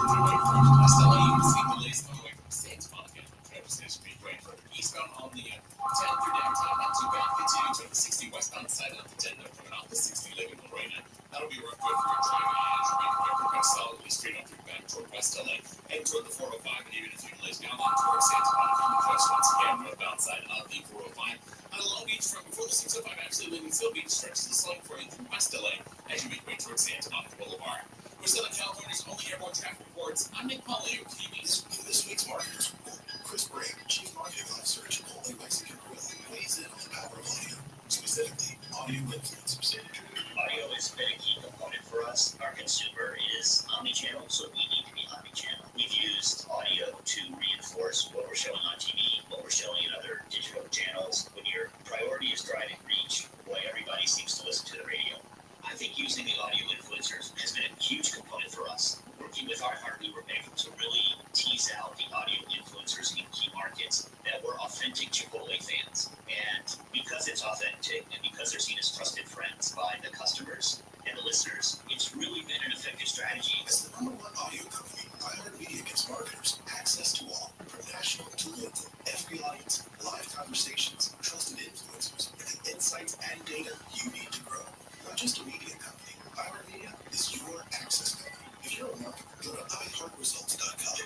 West LA, you can see delays all the way from Saints Monica and Traverse Speedway for eastbound on the 10 through downtown, not too bad. Continue to the 60 westbound side of the 10, coming off the 60 leaving Lorena. That'll be a rough go for your driver as you make your way solidly straight up through back toward West LA, heading toward the 405, and even a few delays down towards Santa Monica on the coast once again, northbound side of the 405. On Long Beach, from before the 605, actually leaving Seal Beach, stretches the slope for you through West LA as you make your way towards Santa Monica Boulevard. We're Southern California's only airborne traffic reports. I'm Nick Polly, TV. This week's marketers report. Chris Brink, Chief Marketing Officer at Chipotle Mexican Grill, weighs in on the power of audio, specifically audio influencers. Audio has been a key component for us. Our consumer is omnichannel, so we need to be omnichannel. We've used audio to reinforce what we're showing on TV, what we're showing in other digital channels. When your priority is driving reach, boy, everybody seems to listen to the radio. I think using the audio influencers has been a huge component for us. Working with our heart, we were able to really tease out the audio because it's authentic and because they're seen as trusted friends by the customers and the listeners, it's really been an effective strategy. As the #1 audio company, iHeartMedia gives marketers access to all, from national to local, every audience, live conversations, trusted influencers, and the insights and data you need to grow. Not just a media company, iHeartMedia is your access company. If you're a marketer, go to iHeartResults.com.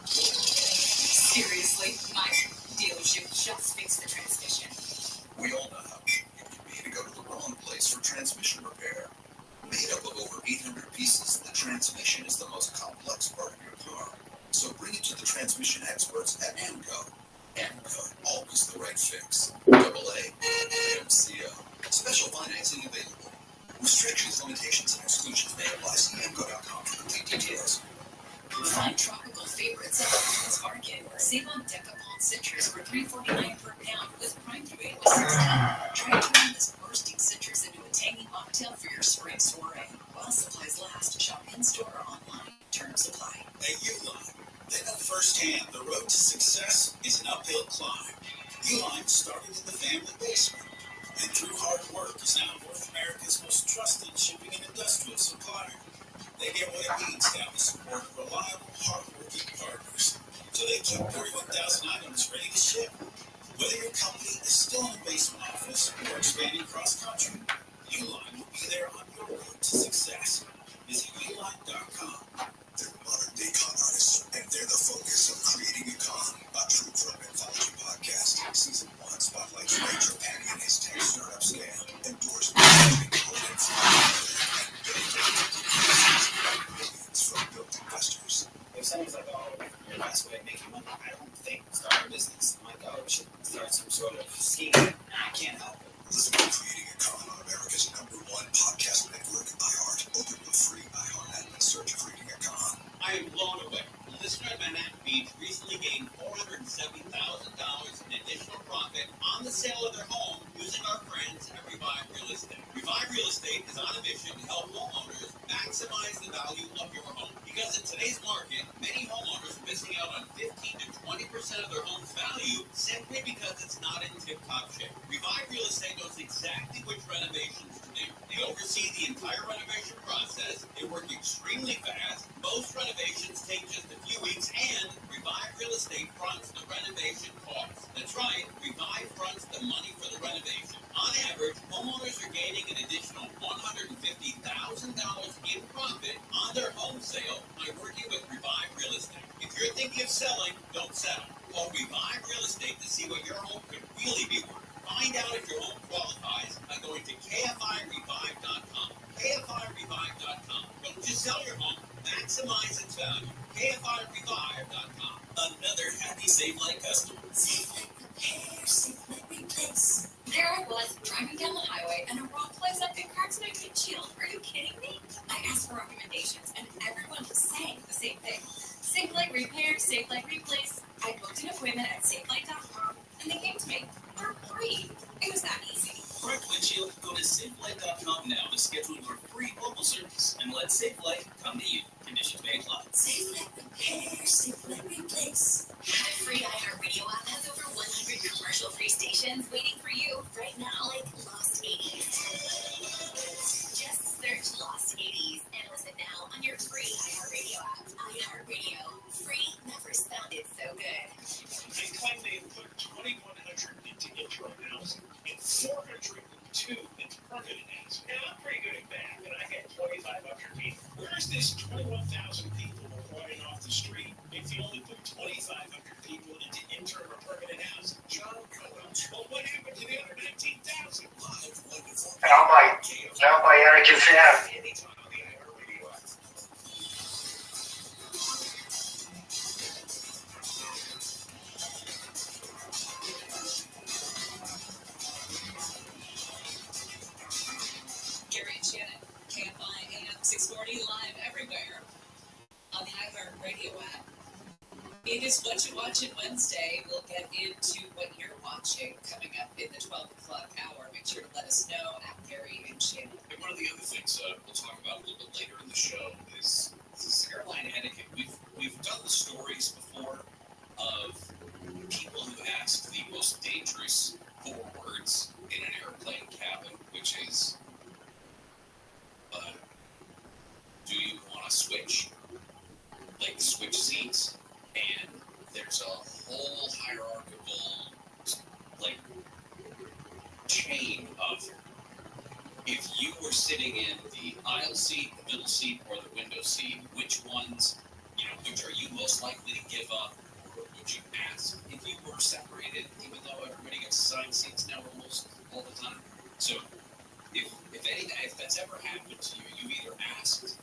Seriously, my dealership just fixed the transmission. We all know how easy it can be to go to the wrong place for transmission repair. Made up of over 800 pieces, the transmission is the most complex part of your car. So bring it to the transmission experts at AMCO. AMCO, always the right fix. AA MCO. Special financing available. Restrictions, limitations, and exclusions may apply. See AMCO.com for complete details. Find tropical favorites at Christmas Market. Save on Decapon citrus for $3.49 per pound with prime through 8 with 16. Try turning this bursting citrus into a tangy mocktail for your spring soiree. While supplies last, shop in-store or online. Terms apply. At Uline, they know firsthand the road to success is an uphill climb. Uline started in the family basement, and through hard work is now North America's most trusted shipping and industrial supplier. They get what it means to have the support of reliable, hard-working partners. So they keep 31,000 items ready to ship. Whether your company is still in a basement office or expanding cross-country, Uline will be there on your road to success. Visit Uline.com. They're modern-day con artists, and they're the focus of Creating a Con, a true crime anthology podcast. Season 1 spotlights Ray Trapani and his tech startup scam, endorsed by millions from built investors. If someone's like, oh, your best way of making money, I don't think start a business. I'm like, oh, we should start some sort of scheme. I can't help it. Listen to Creating a Con on America's #1 podcast network, iHeart. Open with free iHeart app and search Creating a Con. I am blown away. A listener at Manhattan Beach recently gained $470,000 in additional profit on the sale of their home using our friends at Revive Real Estate. Revive Real Estate is on a mission to help homeowners maximize the value of your home. Because in today's market, many homeowners are missing out on 15 to 20% of their home's value simply because it's not in tip-top shape. Revive Real Estate knows exactly which renovations to do. They oversee the entire renovation process. They work extremely fast. Most renovations take just a few weeks, and Revive Real Estate fronts the renovation cost. That's right, Revive fronts the money for the renovation. On average, homeowners are gaining an additional $150,000 in profit on their home sale by working with Revive Real Estate. If you're thinking of selling, don't settle. Call Revive Real Estate to see what your home could really be worth. Find out if your home qualifies by going to KFIRevive.com. KFIRevive.com. Don't just sell your home, maximize its value. KFIRevive.com. Another happy Save Light customer. Safe Light Repair, Safe Light Replace. There I was, driving down the highway, and a rock flies up and cracks my windshield. Are you kidding me? I asked for recommendations, and everyone was saying the same thing. Safe Light Repair, Safe Light Replace. I booked an appointment at SafeLight.com, and they came to me for free. It was that easy. Correct windshield, go to SafeLight.com now to schedule your free mobile service and let SafeLight come to you. Conditions may apply. Safe Light Repair, Safe Light Replace. The free iHeartRadio app has over 100 commercial-free stations waiting for you right now, like Lost 80s. Just search Lost 80s and listen now on your free iHeartRadio app. iHeartRadio. Free never sounded so good. They claim they put 2,100 into interim housing and 402 into permanent housing. Now, I'm pretty good at math, and I had 2,500 people. Where's this 21,000 people were running off the street if you only put 2,500 people into interim or permanent housing? John Coach. Well, what happened to the other 19,000? Live, 1 to 4. Now by Anakin Sam. Anytime on the iHeartRadio app. Gary and Shannon, KFI AM 640 live everywhere on the iHeartRadio app. It is What You Watching Wednesday. We'll get into what you're watching coming up in the 12 o'clock hour. Make sure to let us know at Gary and Shannon. And one of the other things we'll talk about a little bit later in the show is airline etiquette. We've done the stories before of people who ask the most dangerous of if you were sitting in the aisle seat, the middle seat, or the window seat, which ones, which are you most likely to give up, or would you ask if you were separated, even though everybody gets assigned seats now almost all the time? So if that's ever happened to you, you either asked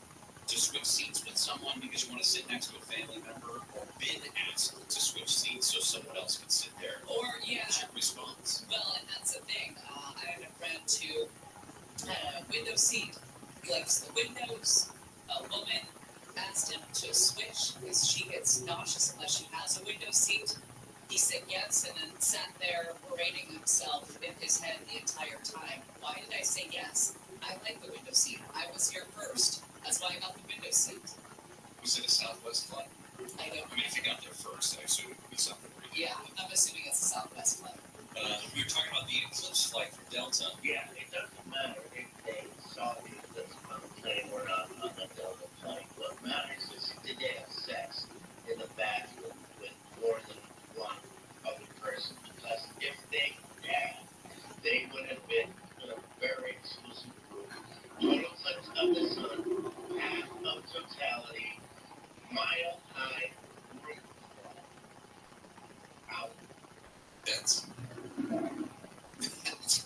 to switch seats with someone because you want to sit next to a family member, or been asked to switch seats so someone else can sit there. Or, yeah. What's your response? Well, and that's the thing. I had a friend who window seat. He likes the windows. A woman asked him to switch because she gets nauseous unless she has a window seat. He said yes and then sat there berating himself in his head the entire time. Why did I say yes? I like the window seat. I was here first. That's why I got the window seat. Was it a Southwest flight? I don't know. I mean, if you got there first, I assume it would be something really Yeah, I'm assuming it's a Southwest flight. We were talking about the Eclipse flight from Delta. Yeah, it doesn't matter if they saw the eclipse come. They were not on the Delta flight. What matters is did they have sex in the bathroom with more than one other person? Because if they had, they would have been in a very exclusive group. Total eclipse of the sun, path of totality, mile high group. Out. That's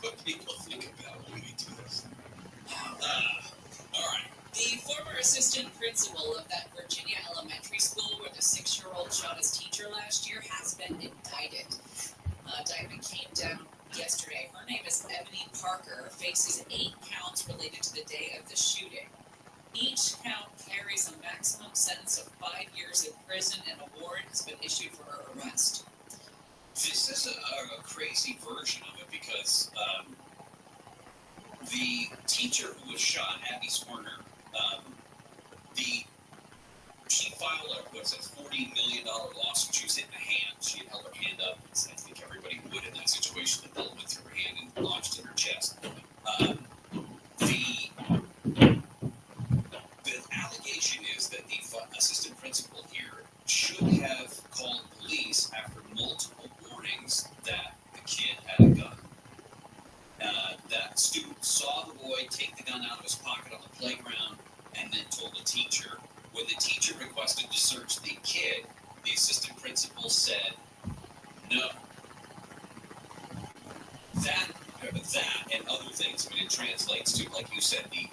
what people think about when we do this. All right. The former assistant principal of that Virginia elementary school where the 6-year-old shot his teacher last year has been indicted. Indictment came down yesterday. Her name is Ebony Parker, faces 8 counts related to the day of the shooting. Each count carries a maximum sentence of 5 years in prison, and a warrant has been issued for her arrest. This is a crazy version of it because the teacher who was shot, Abby Swerner, she filed a $40 million lawsuit. She was hit in the hand. She had held her hand up. I think everybody would in that situation. The bullet went through her hand and lodged in her chest. The allegation is that the assistant principal here should have called police after multiple warnings that the kid had a gun. That student saw the boy take the gun out of his pocket on the playground and then told the teacher. When the teacher requested to search the kid, the assistant principal said no. That and other things. I mean, it translates to, like you said, the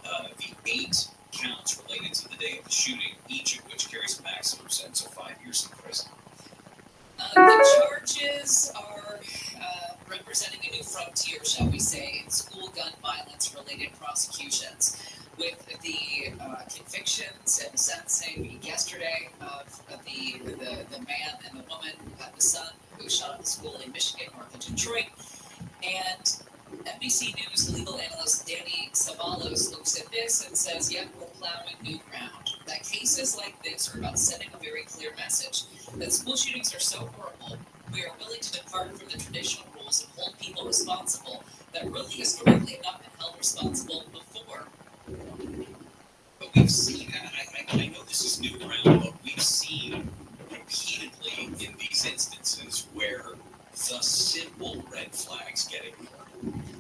8 counts related to the day of the shooting, each of which carries a maximum sentence of 5 years in prison. The charges are representing a new frontier, shall we say, in school gun violence-related prosecutions, with the convictions and sentencing yesterday of the man and the woman who had the son who shot at the school in Michigan, north of Detroit. And NBC News legal analyst Danny Savalos looks at this and says, yep, we're plowing new ground. That cases like this are about sending a very clear message that school shootings are so horrible, we are willing to depart from the traditional rules and hold people responsible that really historically have not been held responsible before. But we've seen, I know this is new ground, but we've seen repeatedly in these instances where the simple red flags get ignored.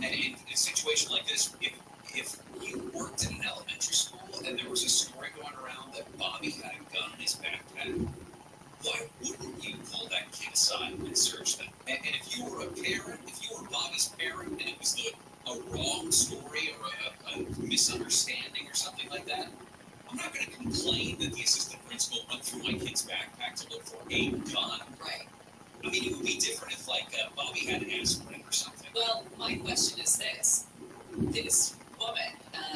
And in a situation like this, if you worked in an elementary school and there was a story going around that Bobby had a gun in his backpack, why wouldn't you pull that kid aside and search them? And if you were a parent, if you were Bobby's parent, and it was a wrong story or a misunderstanding or something like that, I'm not going to complain that the assistant principal went through my kid's backpack to look for a gun. Right. I mean, it would be different if, Bobby had an aspirin or something. Well, my question is this. This woman,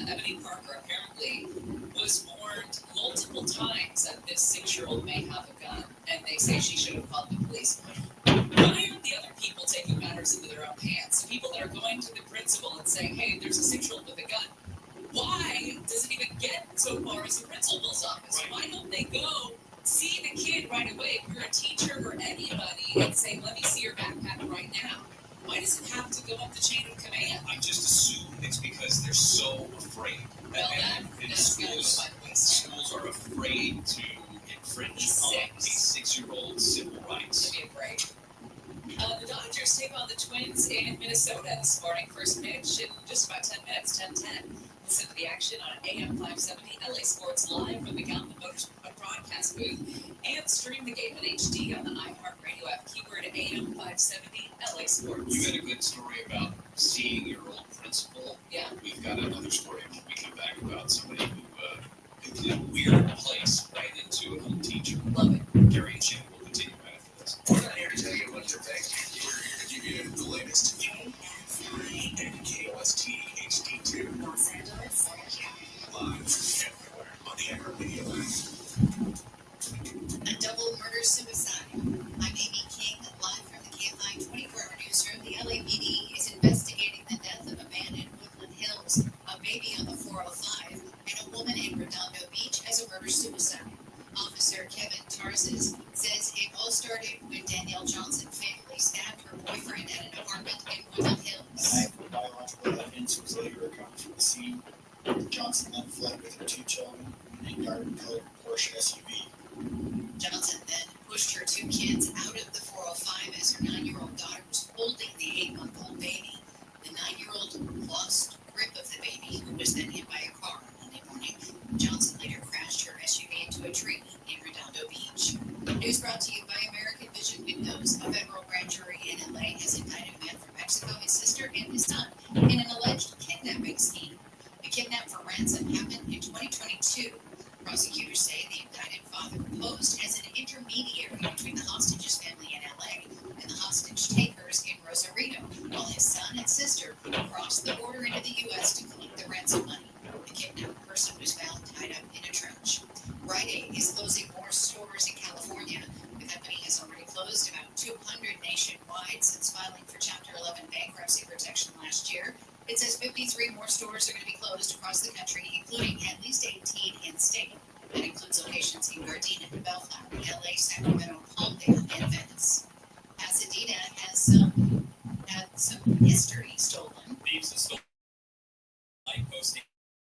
Ebony Parker, apparently was warned multiple times that this 6-year-old may have a gun, and they say she should have called the police. Why aren't the other people taking matters into their own hands? The people that are going to the principal and saying, hey, there's a 6-year-old with a gun. Why does it even get so far as the principal's office? Right. Why don't they go see the kid right away if you're a teacher or anybody and say, let me see your backpack right now? Why does it have to go up the chain of command? I just assume it's because they're so afraid. Well, and schools are afraid to infringe on a 6-year-old's civil rights. Give me a break. The Dodgers take on the Twins in Minnesota this morning. First pitch, and 570 LA Sports live from the Galvin Motors broadcast booth and stream the game in HD on the iHeartRadio app. Keyword AM 570 LA Sports. You had a good story about seeing your old principal. Yeah. We've got another story when we come back about somebody who in a weird place ran into an old teacher. Love it. Gary and Shannon will continue right after this. We're not here to tell you a bunch of things. We're here to give you the latest. KSI and KOST HD2. Los Angeles. Live everywhere on the iHeartRadio app. A double murder-suicide. I'm Amy King, live from the KFI 24-hour newsroom. The LAPD is investigating the death of a man in Woodland Hills, a baby on the 405, and a woman in Redondo Beach as a murder-suicide. Officer Kevin Tarses says it all started when Danielle Johnson family stabbed her boyfriend at an apartment in Woodland Hills. Biological evidence was later recovered from the scene. Johnson then fled with her two children in a garden-colored Porsche SUV. Johnson then pushed her two kids out of the 405 as her 9-year-old daughter was holding the 8-month-old baby. The 9-year-old lost grip of the baby, who was then hit by a car on Monday morning. Johnson later crashed her SUV into a tree in Redondo Beach. News brought to you by American Vision Windows. A federal grand jury in LA has indicted a man from Mexico, his sister, and his son in an alleged kidnapping scheme. The kidnap for ransom happened in 2022. Prosecutors say the indicted father posed as an intermediary between the hostages' family in LA and the hostage takers in Rosarito, while his son and sister crossed the border into the U.S. to collect the ransom money. The kidnapped person was found tied up in a trench. Rite Aid is closing more stores in California. The company has already closed about 200 nationwide since filing for Chapter 11 bankruptcy protection last year. It says 53 more stores are going to be closed across the country, including at least 18 in-state. That includes locations in Gardena, Bellflower, LA, Sacramento, Palmdale, and Venice. Pasadena has had some history stolen. Thieves have stolen post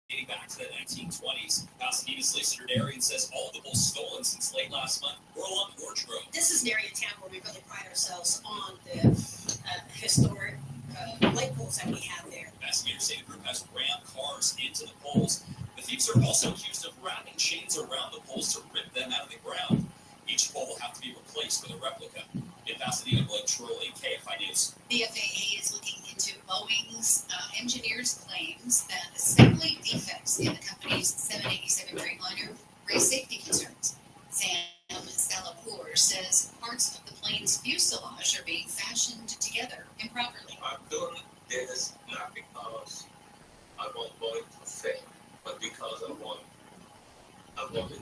dating back to the 1920s. Pasadena's solicitor Darian says all the bulls stolen since late last month were along Orange Grove. This is an area of town where we really pride ourselves on the historic light poles that we have there. Investigators say the group has rammed cars into the poles. The thieves are also accused of wrapping chains around the poles to rip them out of the ground. Each pole will have to be replaced with a replica. In Pasadena, Blake Trolley, KFI News. The FAA is looking into Boeing's engineers' claims that assembly defects in the company's 787 Dreamliner raise safety concerns. Sam Salapour says parts of the plane's fuselage are being fashioned together improperly. I'm doing this not because I want Boeing to fail, but because I want it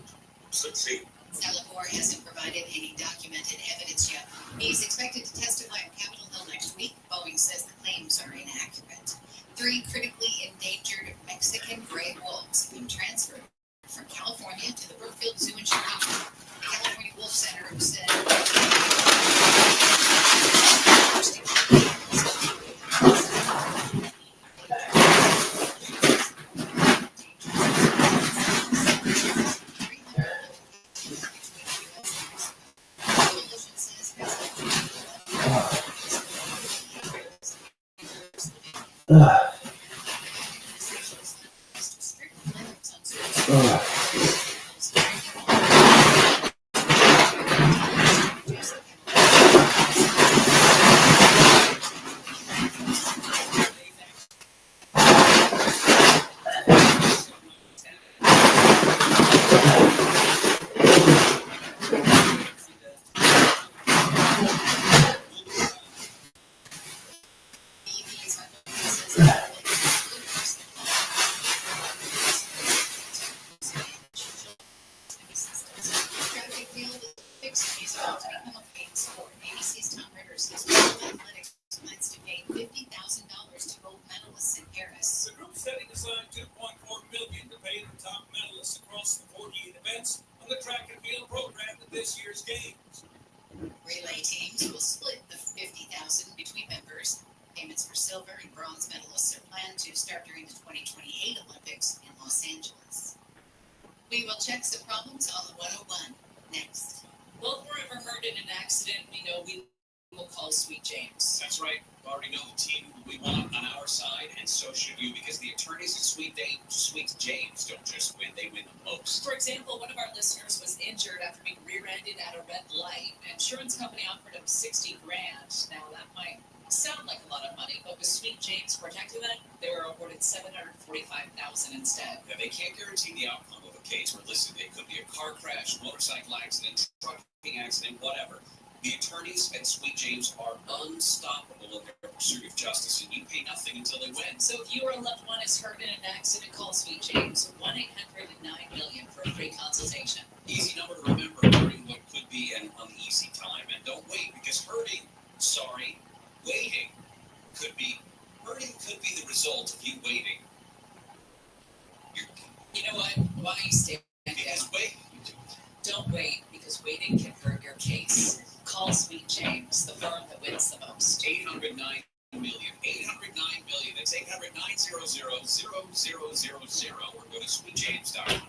to succeed. Salapour hasn't provided any documented evidence yet. He's expected to testify on Capitol Hill next week. Boeing says the claims are inaccurate. 3 critically endangered Mexican gray wolves have been transferred from California to the Brookfield Zoo in Chicago. The California Wolf Center said relay teams will split the $50,000 between members. Payments for silver and bronze medalists are planned to start during the 2028 Olympics in Los Angeles. We will check some problems on the 101 next. Well, if we're ever hurt in an accident, we know we will call Sweet James. That's right. We already know the team we want on our side, and so should you, because the attorneys at Sweet James don't just win, they win the most. For example, one of our listeners was injured after being rear-ended at a red light. An insurance company offered him $60,000. Now, that might sound like a lot of money, but with Sweet James protecting them, they were awarded $745,000 instead. Now, they can't guarantee the outcome of a case where, listen, it could be a car crash, motorcycle accident, trucking accident, whatever. The attorneys at Sweet James are unstoppable in their pursuit of justice, and you pay nothing until they win. So if you or a loved one is hurt in an accident, call Sweet James, 1-800-9-million for a free consultation. Easy number to remember during what could be an uneasy time. And don't wait, because waiting could be the result of you waiting. You know what? Why don't you stand down? Don't wait, because waiting can hurt your case. Call Sweet James, the firm that wins the most. 800-9-million. 800-9-million. That's 800-900-0000, or go to sweetjames.com.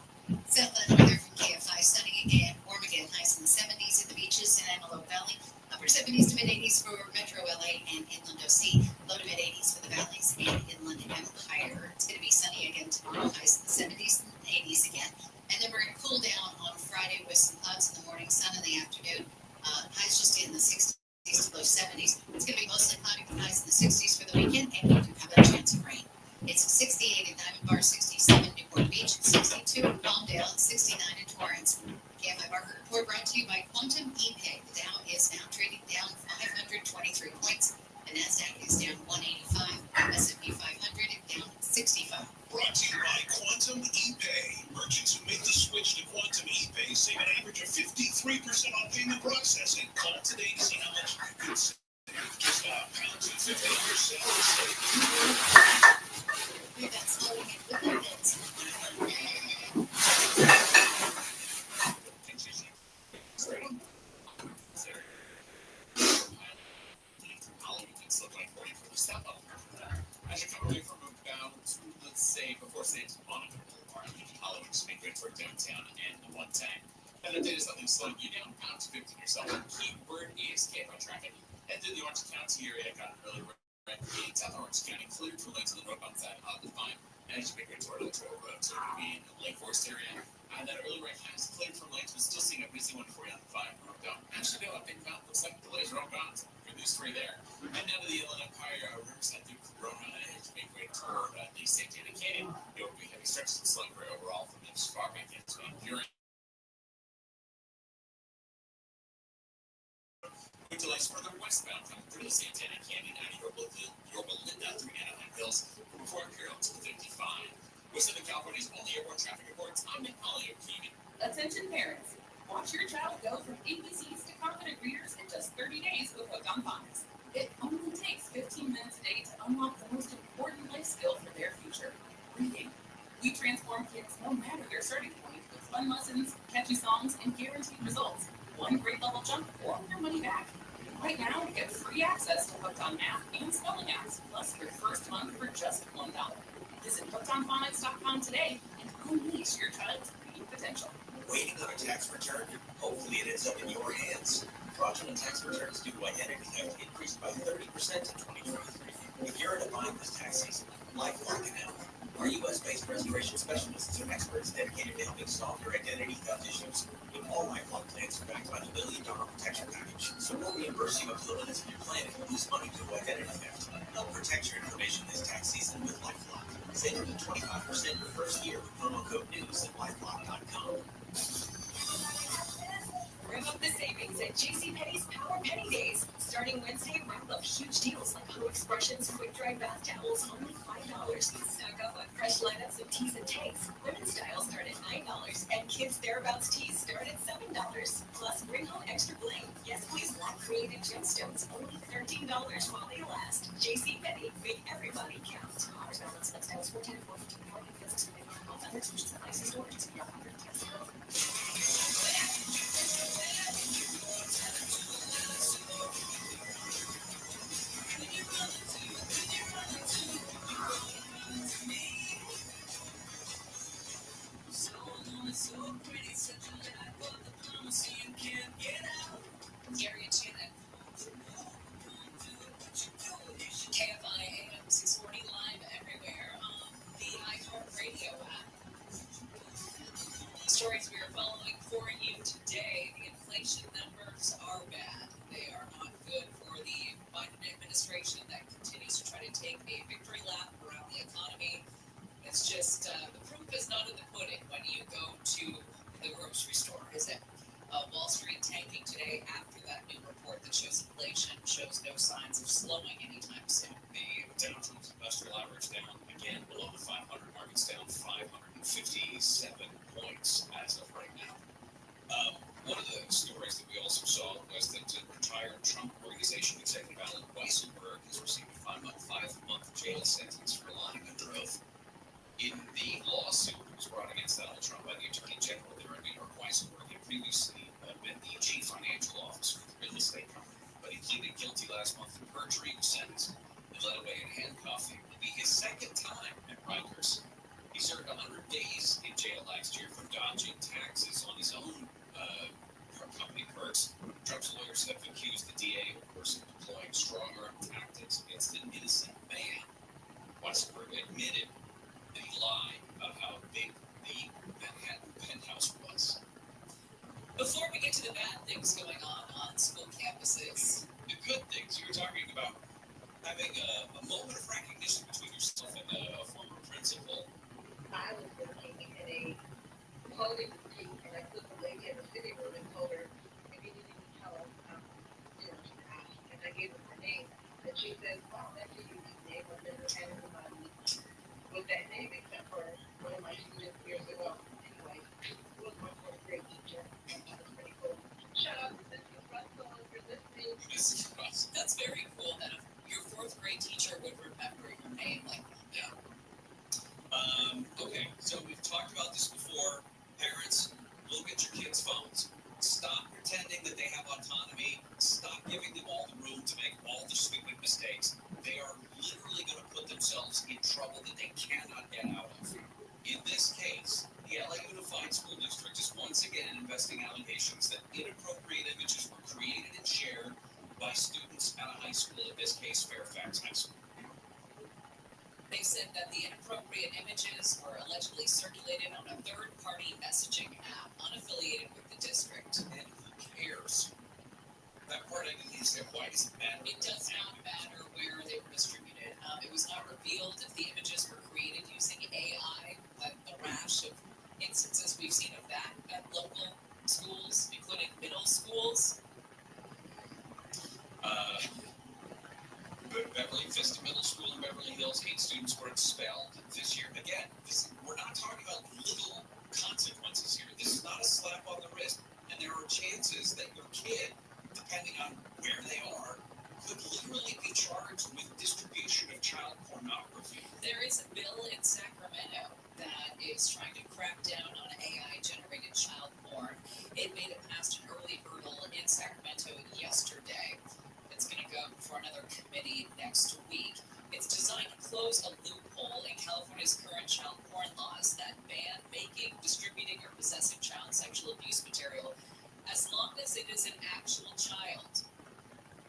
Southland weather from KFI, sunny again, warm again, highs in the 70s in the beaches in Antelope Valley, upper 70s to mid 80s for Metro LA and Inland OC, low to mid 80s for the valleys and Inland Empire. It's going to be sunny again tomorrow, highs in the 70s and 80s again. And then we're going to cool down on Friday with some clouds in the morning, sun in the afternoon. Highs just in the 60s to low 70s. It's going to be mostly cloudy with highs in the 60s for the weekend, and you do have a chance of rain. It's 68 in Diamond Bar, 67 in Newport Beach, 62 in Palmdale, and 69 in Torrance. KFI Market Report brought to you by Quantum ePay. The Dow is now trading down 523 points. The NASDAQ is down 185. S&P 500 is down 65. Brought to you by Quantum ePay. Merchants who make the switch to Quantum ePay save an average of 53% on payment processing. Call today to see how much you can save. Just pound to 50% save. We've been slowing it with the bits. As you come away from about, let's say, before Sands Monica Boulevard, Hollywood just make good for downtown and the 110. And then there's something slowing you down, pound to 15 yourself. The key word is KFI traffic. Head to the Orange County area, got an early red in South Orange County, cleared for lanes on the northbound side of the Vine. And as you make good toward the Trail Road, so it could be in the Lake Forest area. And that early right has cleared from lanes, but still seeing a busy one for you on the 5 northbound. Actually, no, I think about looks like delays are all gone. Good news for you there. And down to the Inland Empire, Riverside through Corona, and to make way toward the St. David Canyon. There will be heavy stretches of slowing for overall from this far back into Buren. Quick delays further westbound coming through the St. David Canyon out of Yorba Linda through Anaheim Hills before Imperial to 55. West of California's only airport traffic reports. I'm Nick O'Keefe. Attention parents. Watch your child go from ABCs to confident readers in just 30 days with Hooked on Phonics. It only takes 15 minutes a day to unlock the most important life skill for their future, reading. We transform kids no matter their starting point with fun lessons, catchy songs, and guaranteed results. One grade level jump or your money back. Right now, get free access to Hooked on Math and Spelling apps, plus your first month for just $1. Visit hookedonphonics.com today and unleash your child's reading potential. Waiting on a tax return? Hopefully it ends up in your hands. Fraudulent tax returns due to identity theft increased by 30% in 2023. If you're in a bind this tax season, LifeLock can help. Our U.S.-based restoration specialists are experts dedicated to helping solve your identity theft issues. With all LifeLock plans are backed by the $1 million protection package, so we'll reimburse you up to the limits of your plan if you lose money due to identity theft. Help protect your information this tax season with LifeLock. Save up to 25% your first year with promo code NEWS at LifeLock.com. Rev up the savings at JCPenney's Power Penny Days. Starting Wednesday, wrap up huge deals like Home Expressions quick dry bath towels, only $5. Stock up on fresh lineups of tees and tanks. Women's styles start at $9, and kids' thereabouts tees start at $7. Plus, bring home extra bling. Yes, please, black created gemstones, only $13 while they last. JCPenney, make everybody count. Ours balance next styles 14 to 415 visits. All vendors, which is the nicest stores. It's down again below the 500 mark. It's down 557 points as of right now. One of the stories that we also saw was that retired Trump Organization executive Alan Weisselberg has received a 5-month jail sentence for lying under oath. In the lawsuit that was brought against Donald Trump by the Attorney General there in New York, Weisselberg had previously been the chief financial officer of the real estate company, but he pleaded guilty last month to perjury, was sentenced, and led away in handcuffs. It will be his second time at Rikers. He served 100 days in jail last year for dodging taxes on his own company perks. Trump's lawyers have accused the DA, of course, of deploying strong-arm tactics against an innocent man. Weisselberg admitted that he lied about how big the Manhattan penthouse was. Before we get to the bad things going on school campuses, The good things, you were talking about having a moment of recognition between yourself and a former principal. I was working at a clothing boutique, and I put the lady in the sitting room and told her, if you need to tell us, to ask. And I gave her her name, and she said, wow, that's a unique name. I've never had anybody with that name except for one of my students years ago. Anyway, it was my fourth grade teacher, and that was pretty cool. Shout out to Mrs. Russell if you're listening. Mrs. Russell. that's very cool that your fourth grade teacher would remember your name like that. Yeah. Okay, so we've talked about this before. Parents, look at your kids' phones. Stop pretending that they have autonomy. Stop giving them all the room to make all the stupid mistakes. They are literally going to put themselves in trouble that they cannot get out of. In this case, the LA Unified School District is once again investing allegations that inappropriate images were created and shared by students at a high school, in this case, Fairfax High School. They said that the inappropriate images were allegedly circulated on a third-party messaging app unaffiliated with the district. And who cares? That part I didn't understand. Why does it matter? It does not matter where they were distributed. It was not revealed if the images were created using AI, like the rash of instances we've seen of that at local schools, including middle schools. Beverly Vista Middle School in Beverly Hills, 8 students were expelled this year. Again, we're not talking about little consequences here. This is not a slap on the wrist. And there are chances that your kid, depending on where they are, could literally be charged with distribution of child pornography. There is a bill in Sacramento that is trying to crack down on AI-generated child porn. It made it past an early hurdle in Sacramento yesterday. It's going to go before another committee next week. It's designed to close a loophole in California's current child porn laws that ban making, distributing, or possessing child sexual abuse material as long as it is an actual child,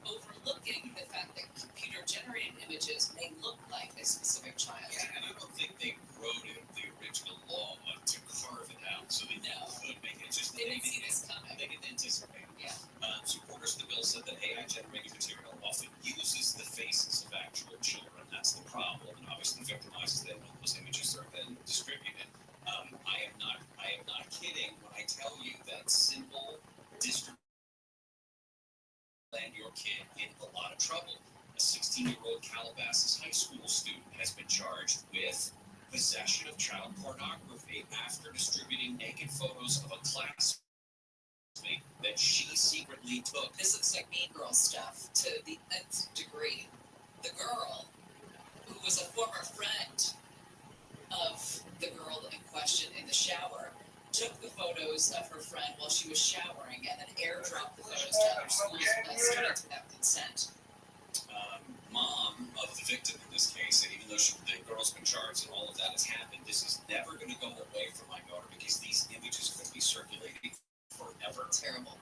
overlooking the fact that computer-generated images may look like a specific child. Yeah, and I don't think they wrote in the original law to carve it out so they could make it. Just they didn't see this coming. They didn't anticipate. Yeah. Supporters of the bill said that AI-generated material often uses the faces of actual children. That's the problem, and obviously victimizes them when those images are then distributed. I am not kidding when I tell you that simple distribution land your kid in a lot of trouble. A 16-year-old Calabasas high school student has been charged with possession of child pornography after distributing naked photos of a classmate that she secretly took. This looks like Mean Girl stuff to the nth degree. The girl, who was a former friend of the girl in question in the shower, took the photos of her friend while she was showering and then airdropped the photos to other schools students without consent. Mom of the victim in this case, and even though the girl's been charged and all of that has happened, this is never going to go away from my daughter because these images could be circulating forever. Terrible.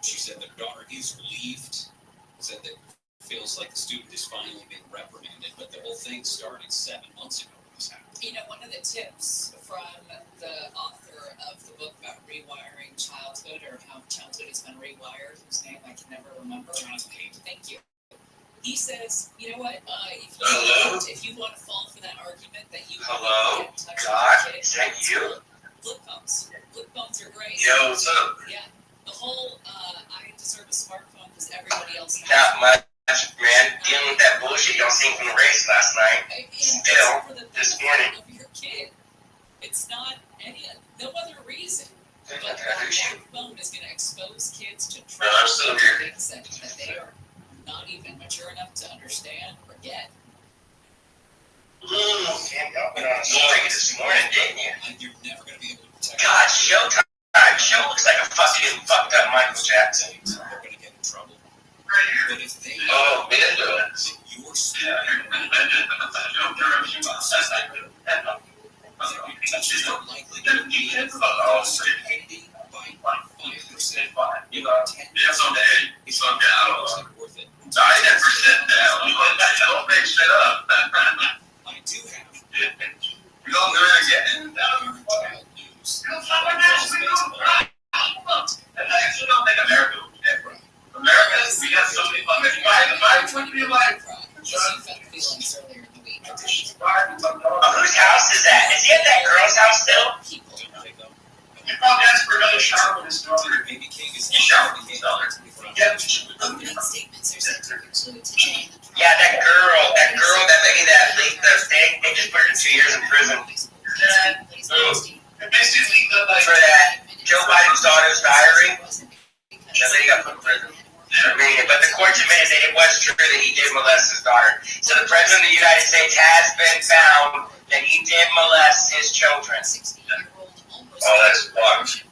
She said that her daughter is relieved, said that feels like the student is finally being reprimanded, but the whole thing started 7 months ago when this happened. You know, one of the tips from the author of the book about rewiring childhood, or how childhood has been rewired, whose name I can never remember. Jonathan Haidt. Thank you. He says, you know what, if you want to fall for that argument that you want to get in touch with your kid, is that you? Flip phones. Flip phones are great. Yo, what's up? Yeah. The whole, I deserve a smartphone because everybody else has Not much, man. Dealing with that bullshit y'all seen from the race last night. In still for the this benefit morning. of your kid. It's not no other reason. But that backbone is going to expose kids to things that they are not even mature enough to understand or get. Damn, y'all went on a story this morning, didn't you? And you're never going to be able to protect God, Showtime. Show looks like a fucking fucked up Michael Jackson. they're going to get in trouble. But if they Oh, man. your story, teachers are likely to be stupidity by 5%. You know, 10% is not worth it. I never said that. Don't make shit up. I do have. You don't do it again. Child news. You don't think America would be different. America, we got so many fucking five would be like. Feelings earlier in the week. Whose house is that? Is he at that girl's house still? You probably asked for another shower with his daughter. Baby King is shower with his daughter. Opening statements are set to conclude today. Yeah, that lady that leaked the thing, they just put her 2 years in prison. For that Joe Biden's daughter's diary. That lady got put in prison. But the courts admitted that it was true that he did molest his daughter. So the President of the United States has been found that he did molest his children. Oh, that's fucked.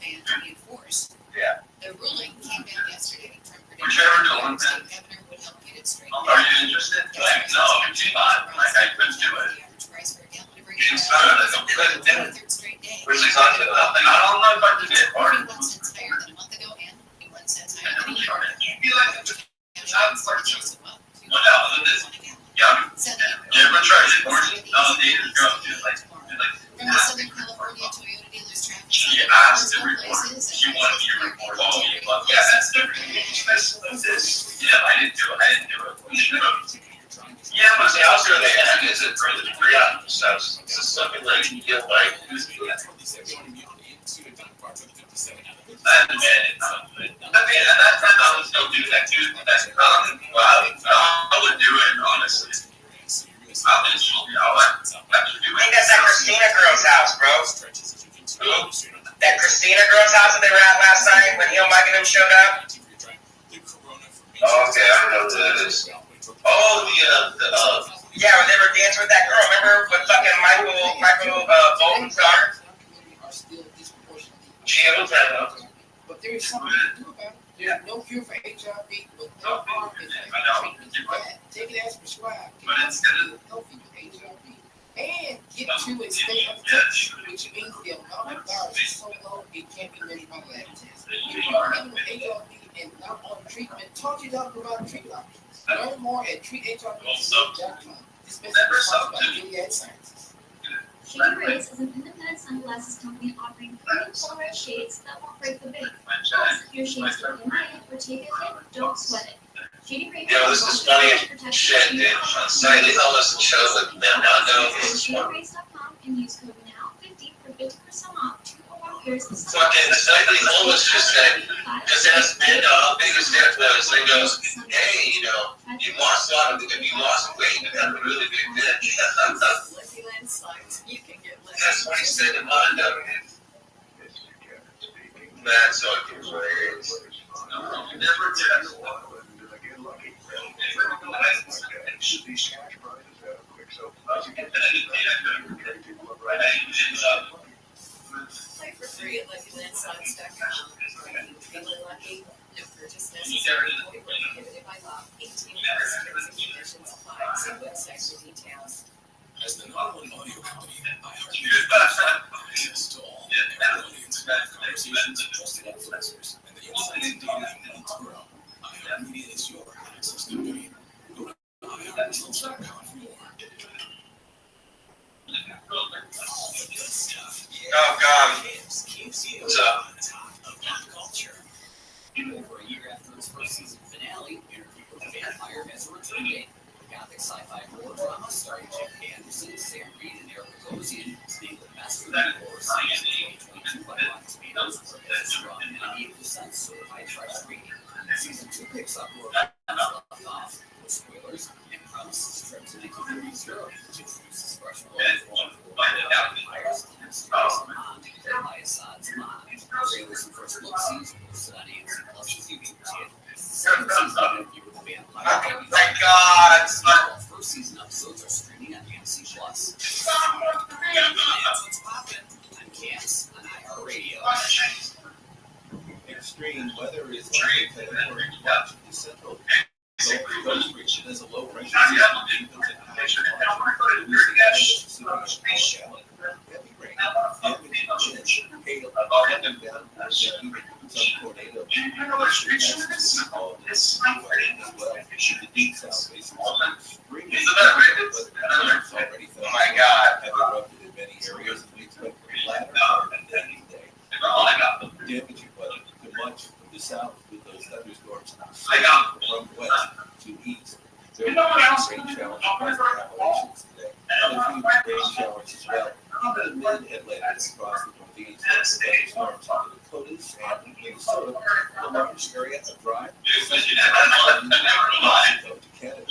Yeah. The ruling came down yesterday from Whichever one. State Governor would help get it straight. Are you interested? Like, no, I'm not. Like, I couldn't do it. Getting started, I don't couldn't do it. Really talking about nothing. I don't know if I could get hard. 41 cents higher than a month ago and 21 cents higher than a year ago. You feel like it's I'm fortunate. What else is this? Yeah. Yeah, we're trying to get more. No, the is going like. From the Southern California Toyota dealers traffic She asked to report. She wanted you to report. Oh, yeah, that's different. Yeah, I didn't do it. Yeah, but see, I was going to ask, is it for the degree on themselves? Is this something like you get like? I mean, I would still do that too. I would do it, honestly. I think that's that Christina girl's house, bro. That Christina girl's house that they were at last night when Neil Mike and them showed up. Oh, okay, I don't know who that is. Oh, yeah, when they were dancing with that girl. Remember with fucking Michael Bolton's daughter? She was that. But there is something to do about it. There's no cure for HIV, but no harm in treatment for that. Take it as prescribed. But it's gonna healthy with HIV. And get to a state of touch, which means the amount of virus is so low it can't be measured by lab tests. If you are living with HIV and not on treatment, talk to your doctor about treatment options. Learn more at treathivc.com. This message is sponsored by Gilead Sciences. Shady Rays is an independent sunglasses company offering premium polarized shades that won't break the bank. Plus, if your shades feel united or take a hit, don't sweat it. Shady Rays this is funny as shit, dude. Slightly homeless and shows that them not knowing this one. ShadyRays.com and use code NOW50 for 50% off 2 or more pairs of Fucking Slightly homeless just said, just asked me how big his neck was. And he goes, hey, you know, you lost a lot of, if you lost weight, you got a really big bitch. That's what he said in Mondo. That's fucking hilarious. Never did. Play for free at LuckyLandSlots.com. Feeling lucky? No purchase necessary. Prohibited by law. 18 plus terms and conditions apply. See website for details. As the number one audio company, iHeartMedia access to all every audience, conversations, trusted influencers, and the insights and data you need to grow. iHeartMedia is your access company. Go to iHeartMedia.com for more. Oh, God. What's up? Of pop culture. Over a year after its first season finale, Interview with the Vampire has a return date. Gothic sci-fi horror drama starring Jim Anderson, Sam Reed, and Eric Bogosian is named the best horror season 2022 by Rotten Tomatoes, where it has a strong 98% certified fresh rating. Season 2 picks up where it left off, with spoilers and promises a trip to 1930s Europe, which introduces What's poppin'? I'm Cams on iHeartRadio. Extreme weather is likely to occur in much of the central Gulf Coast region as a low pressure system deepens and high pressure heavy rain, damage, hail, coming down with some tornado as well. The deep south basin is extremely already felt have erupted in many areas, and we expect the latter part of the day. Damaging weather to much of the south with those thunderstorms from west to east. There will be rain showers across the Appalachians today. A few rain showers as well. Even the mid-Atlantic across the northeast. Thunderstorms in the Dakotas and Minnesota. The largest area of dry Mexico to Canada.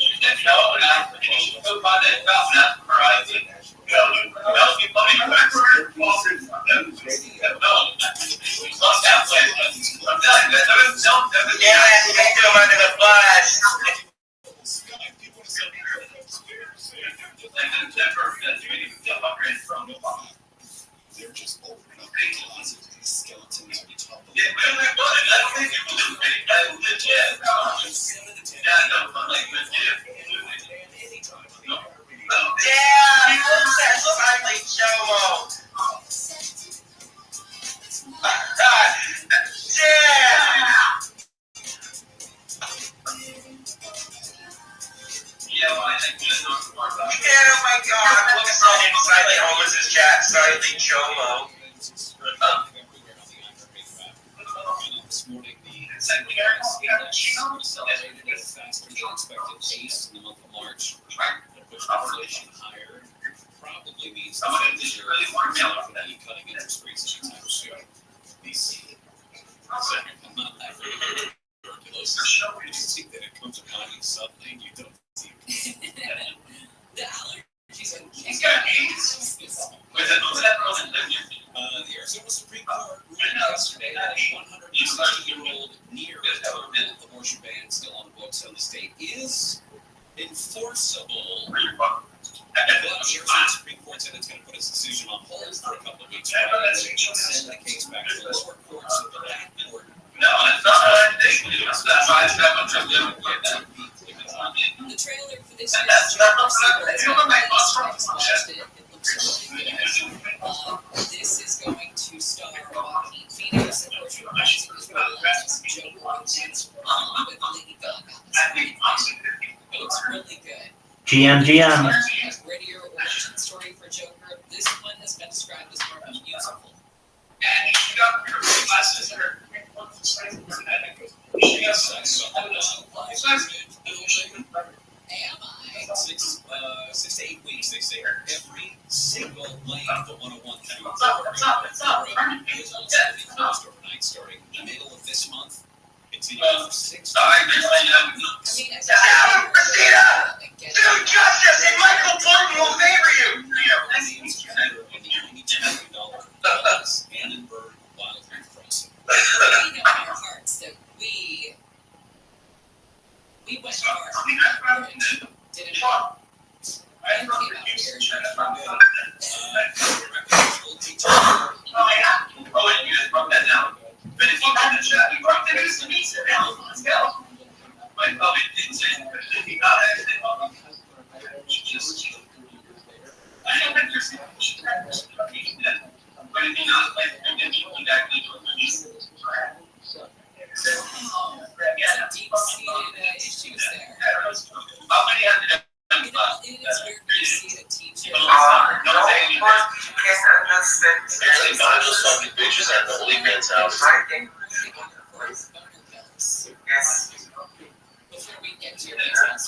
They're just opening up the closet and the skeletons are tumbling. Oh my God! Look at someone inside the homeless' chat. Silently Chomo. This morning, the Index celebrated at a faster than expected pace in the month of March, and pushed inflation higher. Probably means the Fed Reserve is not going to be cutting interest rates anytime soon. I'm not that very tuberculosis. I just think that it comes upon you suddenly and you don't see it. The allergies are The Arizona Supreme Court ruled yesterday that a 160-year-old near-term abortion ban still on the books in the state is enforceable. The Arizona Supreme Court said it's going to put its decision on hold for a couple of weeks while they send the case back to the lower court so that court. The trailer for this year's Joker sequel watched it. It looks really good. This is going to star Joaquin Phoenix, of course, reprising his role as Joker with Lady Gaga. It looks really good. GM. A grittier origin story for Joker. This one has been described as more of a musical. Am I? 6 to 8 weeks, they say, every single lane of the 101 through Florida is also going to be closed overnight starting the middle of this month. Continuing for 6 weeks. Dude, Justice and Michael Bolton will favor you! Annenberg Wildlife Crossing. We know in our hearts that we went hard and did it all. And came out here. Oh, you just broke that down. But if you got the chat, we broke the news to me, so now let's go. My public didn't say anything. He got it. I don't think there's but if you're not like, then you can actually do it. Deep-seated issues there. How many have you done? It is weird to see a teacher. Apparently, God was talking bitches at the Holy Man's house. Yes. Before we get to your response,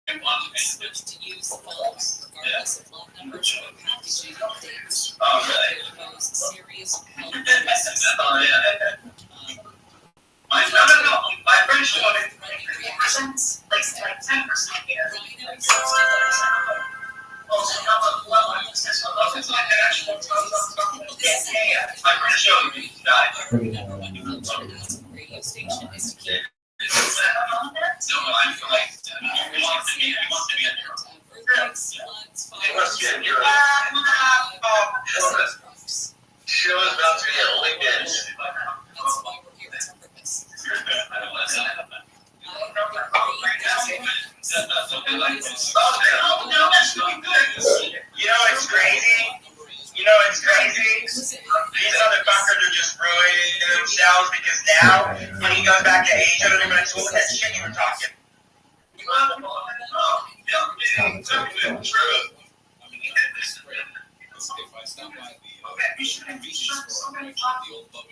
if you switch to use phones, regardless of lot numbers or packaging dates, pose serious health risks. My friend showed it. Reactions, Radio station is to keep earthquakes, floods, fires. Show is about to be a only bitch. That's why we're here. It's our purpose. You know it's crazy? These motherfuckers are just ruining themselves because now, when he goes back to Asia, they're going to say, what that shit you were talking. If I stop by the convenience store, the old bodega.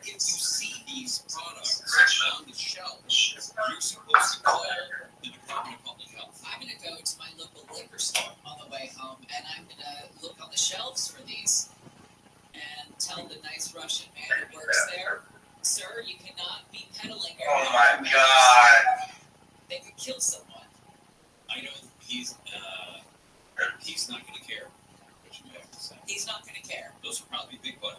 If you see these products on the shelf, you're supposed to call the Department of Public Health. I'm going to go to my local liquor store on the way home, and I'm going to look on the shelves for these and tell the nice Russian man who works there, sir, you cannot be peddling your Oh my God. They could kill someone. I know he's not going to care what you have to say. He's not going to care. Those are probably big money.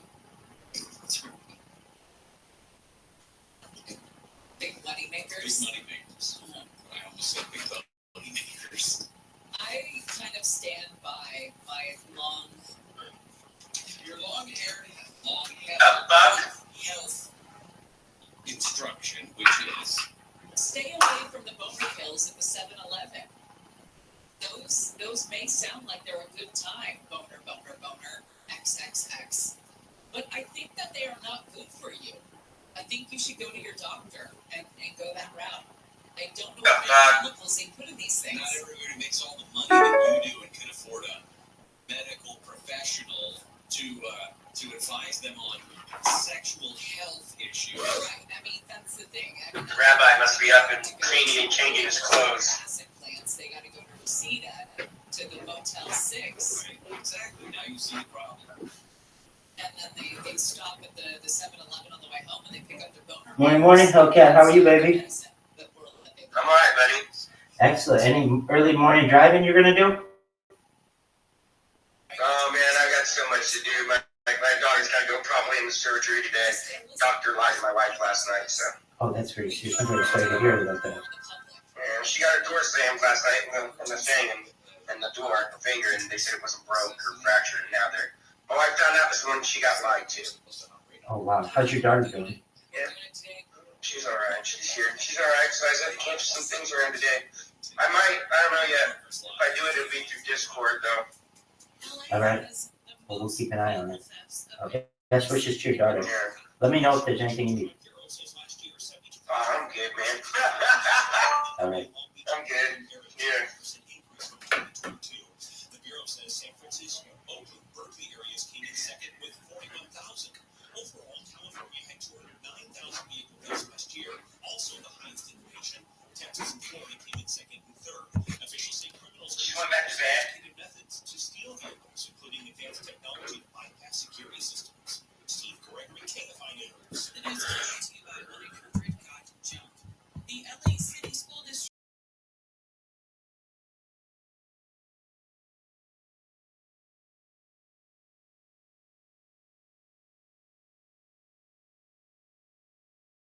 Big money makers. Big money makers. I almost said big money makers. I kind of stand by my your long-haired health instruction, which is stay away from the boner pills at the 7-Eleven. Those may sound like they're a good time, boner, XXX. But I think that they are not good for you. I think you should go to your doctor and go that route. I don't know what chemicals they put in these things. Not everybody makes all the money that you do and can afford a medical professional to advise them on sexual health issues. Right. I mean, that's the thing. I mean, The rabbi must be up and cleaning and changing his clothes. Acid plants, they got to go to Reseda to the Motel 6. Right, exactly. Now you see the problem. And then they stop at the 7-Eleven on the way home and they pick up their boner. Morning, Hellcat. How are you, baby? I'm alright, buddy. Excellent. Any early morning driving you're gonna do? Oh man, I've got so much to do. My daughter's got to go probably in the surgery today. Doctor lied to my wife last night, so. Oh, that's very serious. I'm very sorry to hear about that. And she got her door slammed last night in the thing and the door, her finger, and they said it wasn't broke or fractured. And now my wife found out this morning she got lied to. Oh wow. How's your daughter doing? Yeah, she's all right. She's here. She's all right. So I said, can't do some things around today. I don't know yet. If I do it, it'll be through Discord, though. All right. Well, we'll keep an eye on it. Okay. Best wishes to your daughter. Yeah. Let me know if there's anything you need. Oh, I'm good, man. All right. I'm good. Yeah.